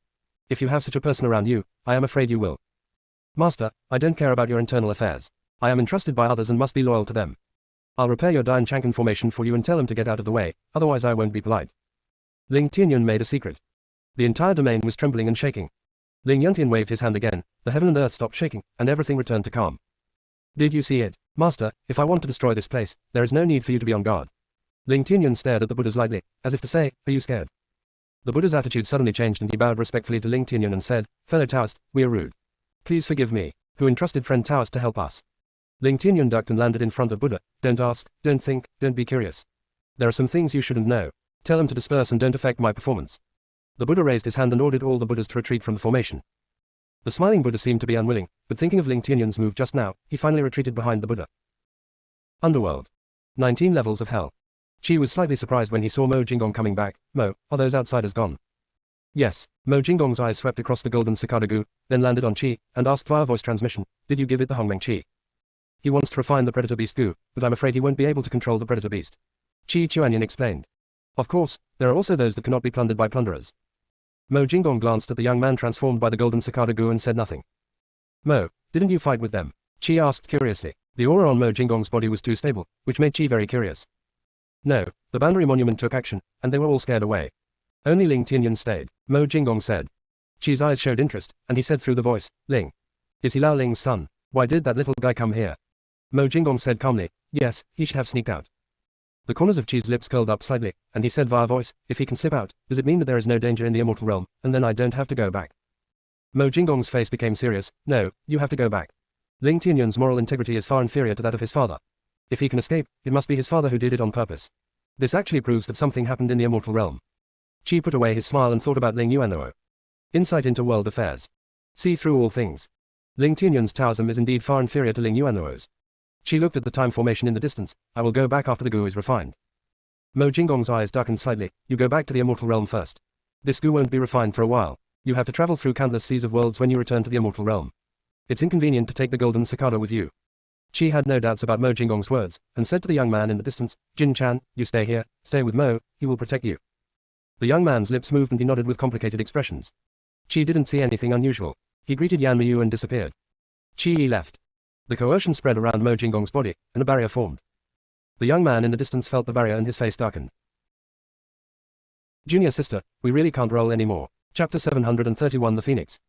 If you have such a person around you, I am afraid you will. Master, I don't care about your internal affairs. I am entrusted by others and must be loyal to them. I'll repair your Dine Chankan formation for you and tell him to get out of the way, otherwise I won't be polite. Ling Tianyun made a secret. The entire domain was trembling and shaking. Ling Yuntian waved his hand again, the heaven and earth stopped shaking, and everything returned to calm. Did you see it? Master, if I want to destroy this place, there is no need for you to be on guard. Ling Tianyun stared at the Buddhas lightly, as if to say, are you scared? The Buddha's attitude suddenly changed and he bowed respectfully to Ling Tianyun and said, fellow Taoist, we are rude. Please forgive me, who entrusted friend Taoist to help us. Ling Tianyun ducked and landed in front of Buddha. Don't ask, don't think, don't be curious. There are some things you shouldn't know. Tell him to disperse and don't affect my performance. The Buddha raised his hand and ordered all the Buddhas to retreat from the formation. The smiling Buddha seemed to be unwilling, but thinking of Ling Tianyun's move just now, he finally retreated behind the Buddha. Underworld. 19 levels of hell. Qi was slightly surprised when he saw Mo Jinggong coming back. Mo, are those outsiders gone? Yes. Mo Jinggong's eyes swept across the golden cicada goo, then landed on Qi, and asked via voice transmission, did you give it the Hongmeng Qi? He wants to refine the predator beast goo, but I'm afraid he won't be able to control the predator beast. Qi Chuanyan explained. Of course, there are also those that cannot be plundered by plunderers. Mo Jinggong glanced at the young man transformed by the golden cicada goo and said nothing. Mo, didn't you fight with them? Qi asked curiously. The aura on Mo Jinggong's body was too stable, which made Qi very curious. No, the boundary monument took action, and they were all scared away. Only Ling Tianyun stayed, Mo Jinggong said. Qi's eyes showed interest, and he said through the voice, Ling. Is he Lao Ling's son? Why did that little guy come here? Mo Jinggong said calmly, yes, he should have sneaked out. The corners of Qi's lips curled up slightly, and he said via voice, if he can slip out, does it mean that there is no danger in the immortal realm, and then I don't have to go back? Mo Jinggong's face became serious, no, you have to go back. Ling Tianyun's moral integrity is far inferior to that of his father. If he can escape, it must be his father who did it on purpose. This actually proves that something happened in the immortal realm. Qi put away his smile and thought about Ling Yuanluo. Insight into world affairs. See through all things. Ling Tianyun's Taoism is indeed far inferior to Ling Yuanluo's. Qi looked at the time formation in the distance. I will go back after the goo is refined. Mo Jinggong's eyes darkened slightly. You go back to the immortal realm first. This goo won't be refined for a while. You have to travel through countless seas of worlds when you return to the immortal realm. It's inconvenient to take the golden cicada with you. Qi had no doubts about Mo Jinggong's words, and said to the young man in the distance, Jin Chan, you stay here, stay with Mo, he will protect you. The young man's lips moved and he nodded with complicated expressions. Qi didn't see anything unusual. He greeted Yan Miyu and disappeared. Qi left. The coercion spread around Mo Jinggong's body, and a barrier formed. The young man in the distance felt the barrier and his face darkened. Junior sister, we really can't roll anymore. Chapter 731 The Phoenix.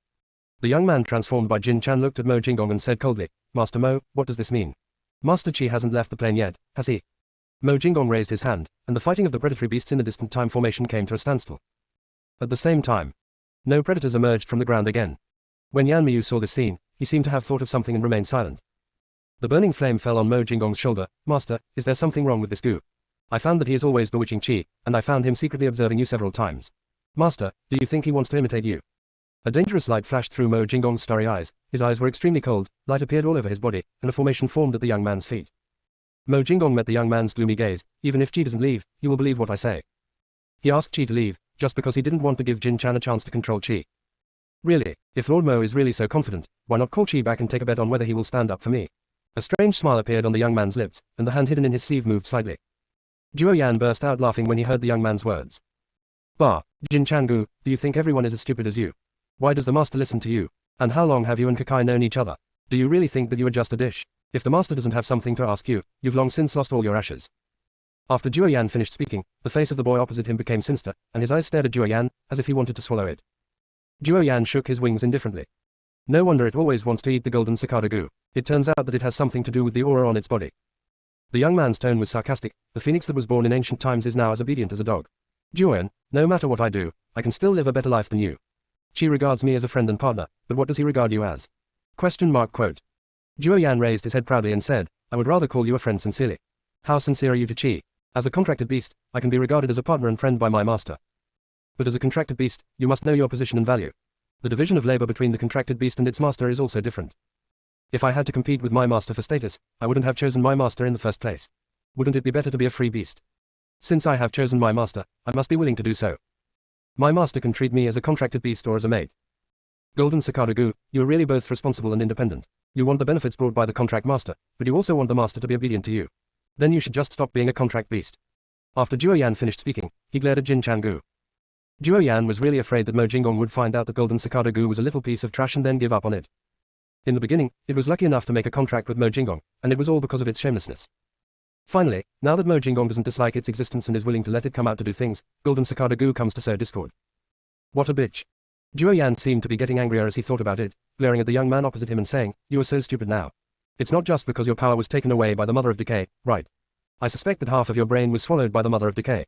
The young man transformed by Jin Chan looked at Mo Jinggong and said coldly, Master Mo, what does this mean? Master Qi hasn't left the plane yet, has he? Mo Jinggong raised his hand, and the fighting of the predatory beasts in the distant time formation came to a standstill. At the same time, no predators emerged from the ground again. When Yan Miyu saw this scene, he seemed to have thought of something and remained silent. The burning flame fell on Mo Jinggong's shoulder. Master, is there something wrong with this goo? I found that he is always bewitching Qi, and I found him secretly observing you several times. Master, do you think he wants to imitate you? A dangerous light flashed through Mo Jinggong's starry eyes. His eyes were extremely cold, light appeared all over his body, and a formation formed at the young man's feet. Mo Jinggong met the young man's gloomy gaze. Even if Qi doesn't leave, you will believe what I say. He asked Qi to leave, just because he didn't want to give Jin Chan a chance to control Qi. Really, if Lord Mo is really so confident, why not call Qi back and take a bet on whether he will stand up for me? A strange smile appeared on the young man's lips, and the hand hidden in his sleeve moved slightly. Duo Yan burst out laughing when he heard the young man's words. Bah, Jin Changu, do you think everyone is as stupid as you? Why does the master listen to you? And how long have you and Kakai known each other? Do you really think that you are just a dish? If the master doesn't have something to ask you, you've long since lost all your ashes. After Duo Yan finished speaking, the face of the boy opposite him became sinister, and his eyes stared at Duo Yan, as if he wanted to swallow it. Duo Yan shook his wings indifferently. No wonder it always wants to eat the golden cicada goo. It turns out that it has something to do with the aura on its body. The young man's tone was sarcastic. The phoenix that was born in ancient times is now as obedient as a dog. Duo Yan, no matter what I do, I can still live a better life than you. Qi regards me as a friend and partner, but what does he regard you as? Quote. Duo Yan raised his head proudly and said, I would rather call you a friend sincerely. How sincere are you to Qi? As a contracted beast, I can be regarded as a partner and friend by my master. But as a contracted beast, you must know your position and value. The division of labor between the contracted beast and its master is also different. If I had to compete with my master for status, I wouldn't have chosen my master in the first place. Wouldn't it be better to be a free beast? Since I have chosen my master, I must be willing to do so. My master can treat me as a contracted beast or as a mate. Golden Cicada Goo, you are really both responsible and independent. You want the benefits brought by the contract master, but you also want the master to be obedient to you. Then you should just stop being a contract beast. After Duo Yan finished speaking, he glared at Jin Chan Gu. Duo Yan was really afraid that Mo Jinggong would find out that Golden Cicada Goo was a little piece of trash and then give up on it. In the beginning, it was lucky enough to make a contract with Mo Jinggong, and it was all because of its shamelessness. Finally, now that Mo Jinggong doesn't dislike its existence and is willing to let it come out to do things, Golden Cicada Goo comes to sow discord. What a bitch. Duo Yan seemed to be getting angrier as he thought about it, glaring at the young man opposite him and saying, you are so stupid now. It's not just because your power was taken away by the Mother of Decay, right? I suspect that half of your brain was swallowed by the Mother of Decay.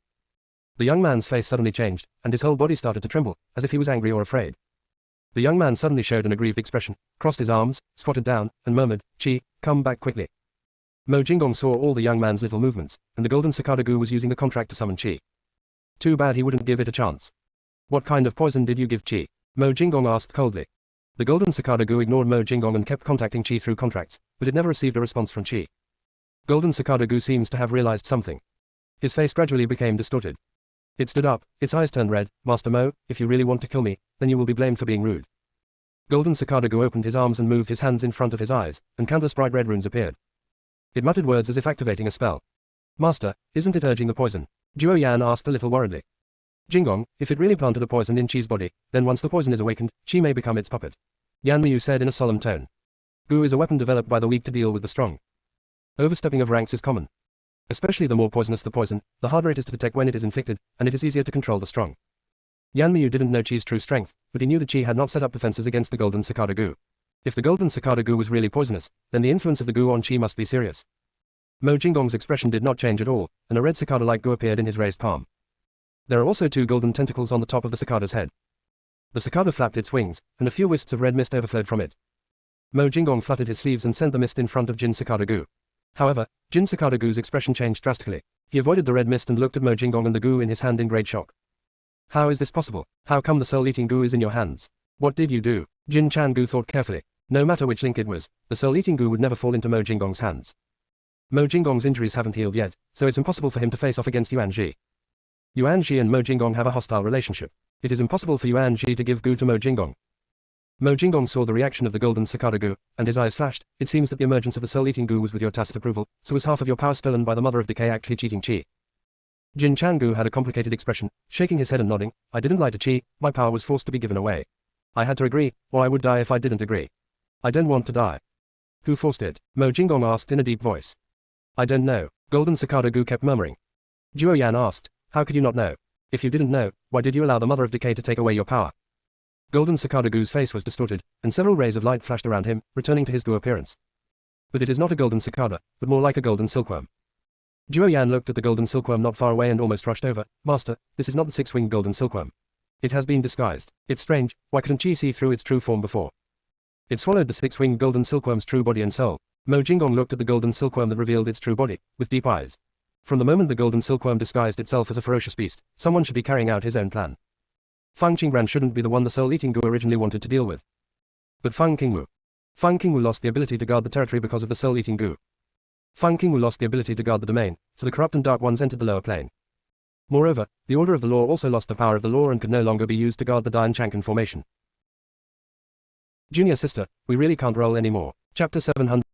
The young man's face suddenly changed, and his whole body started to tremble, as if he was angry or afraid. The young man suddenly showed an aggrieved expression, crossed his arms, squatted down, and murmured, "Chi, come back quickly." Mo Jinggong saw all the young man's little movements, and the golden cicada goo was using the contract to summon Chi. Too bad he wouldn't give it a chance. "What kind of poison did you give Chi?" Mo Jinggong asked coldly. The golden cicada goo ignored Mo Jinggong and kept contacting Chi through contracts, but it never received a response from Chi. Golden cicada goo seems to have realized something. His face gradually became distorted. It stood up, its eyes turned red. "Master Mo, if you really want to kill me, then you will be blamed for being rude." Golden cicada goo opened his arms and moved his hands in front of his eyes, and countless bright red runes appeared. It muttered words as if activating a spell. "Master, isn't it urging the poison?" Duo Yan asked a little worriedly. "Jinggong, if it really planted a poison in Chi's body, then once the poison is awakened, Chi may become its puppet," Yan Miyu said in a solemn tone. Goo is a weapon developed by the weak to deal with the strong. Overstepping of ranks is common. Especially the more poisonous the poison, the harder it is to detect when it is inflicted, and it is easier to control the strong. Yan Miyu didn't know Chi's true strength, but he knew that Chi had not set up defenses against the golden cicada goo. If the golden cicada goo was really poisonous, then the influence of the goo on Chi must be serious. Mo Jinggong's expression did not change at all, and a red cicada-like goo appeared in his raised palm. There are also 2 golden tentacles on the top of the cicada's head. The cicada flapped its wings, and a few wisps of red mist overflowed from it. Mo Jinggong fluttered his sleeves and sent the mist in front of Jin cicada goo. However, Jin cicada goo's expression changed drastically. He avoided the red mist and looked at Mo Jinggong and the goo in his hand in great shock. "How is this possible? How come the soul-eating goo is in your hands? What did you do?" Jin Chan Goo thought carefully. No matter which link it was, the soul-eating goo would never fall into Mo Jinggong's hands. Mo Jinggong's injuries haven't healed yet, so it's impossible for him to face off against Yuan Ji. Yuan Ji and Mo Jinggong have a hostile relationship. It is impossible for Yuan Ji to give goo to Mo Jinggong. Mo Jinggong saw the reaction of the golden cicada goo, and his eyes flashed. "It seems that the emergence of the soul-eating goo was with your tacit approval, so was half of your power stolen by the mother of decay actually cheating Chi?" Jin Chan Goo had a complicated expression, shaking his head and nodding. "I didn't lie to Chi, my power was forced to be given away. I had to agree, or I would die if I didn't agree. I don't want to die." "Who forced it?" Mo Jinggong asked in a deep voice. "I don't know," Golden Cicada Goo kept murmuring. Duo Yan asked, "How could you not know? If you didn't know, why did you allow the Mother of Decay to take away your power?" Golden Cicada Goo's face was distorted, and several rays of light flashed around him, returning to his Goo appearance. "But it is not a golden cicada, but more like a golden silkworm." Duo Yan looked at the golden silkworm not far away and almost rushed over. "Master, this is not the 6-winged golden silkworm. It has been disguised. It's strange, why couldn't Chi see through its true form before? It swallowed the 6-winged golden silkworm's true body and soul." Mo Jinggong looked at the golden silkworm that revealed its true body, with deep eyes. From the moment the golden silkworm disguised itself as a ferocious beast, someone should be carrying out his own plan. Fang Qingran shouldn't be the one the soul-eating Goo originally wanted to deal with. But Fang Qingwu lost the ability to guard the territory because of the soul-eating Goo. Fang Qingwu lost the ability to guard the domain, so the corrupt and dark ones entered the lower plane. Moreover, the Order of the Law also lost the power of the law and could no longer be used to guard the Dian Chankan formation. Junior sister, we really can't roll anymore. Chapter 700.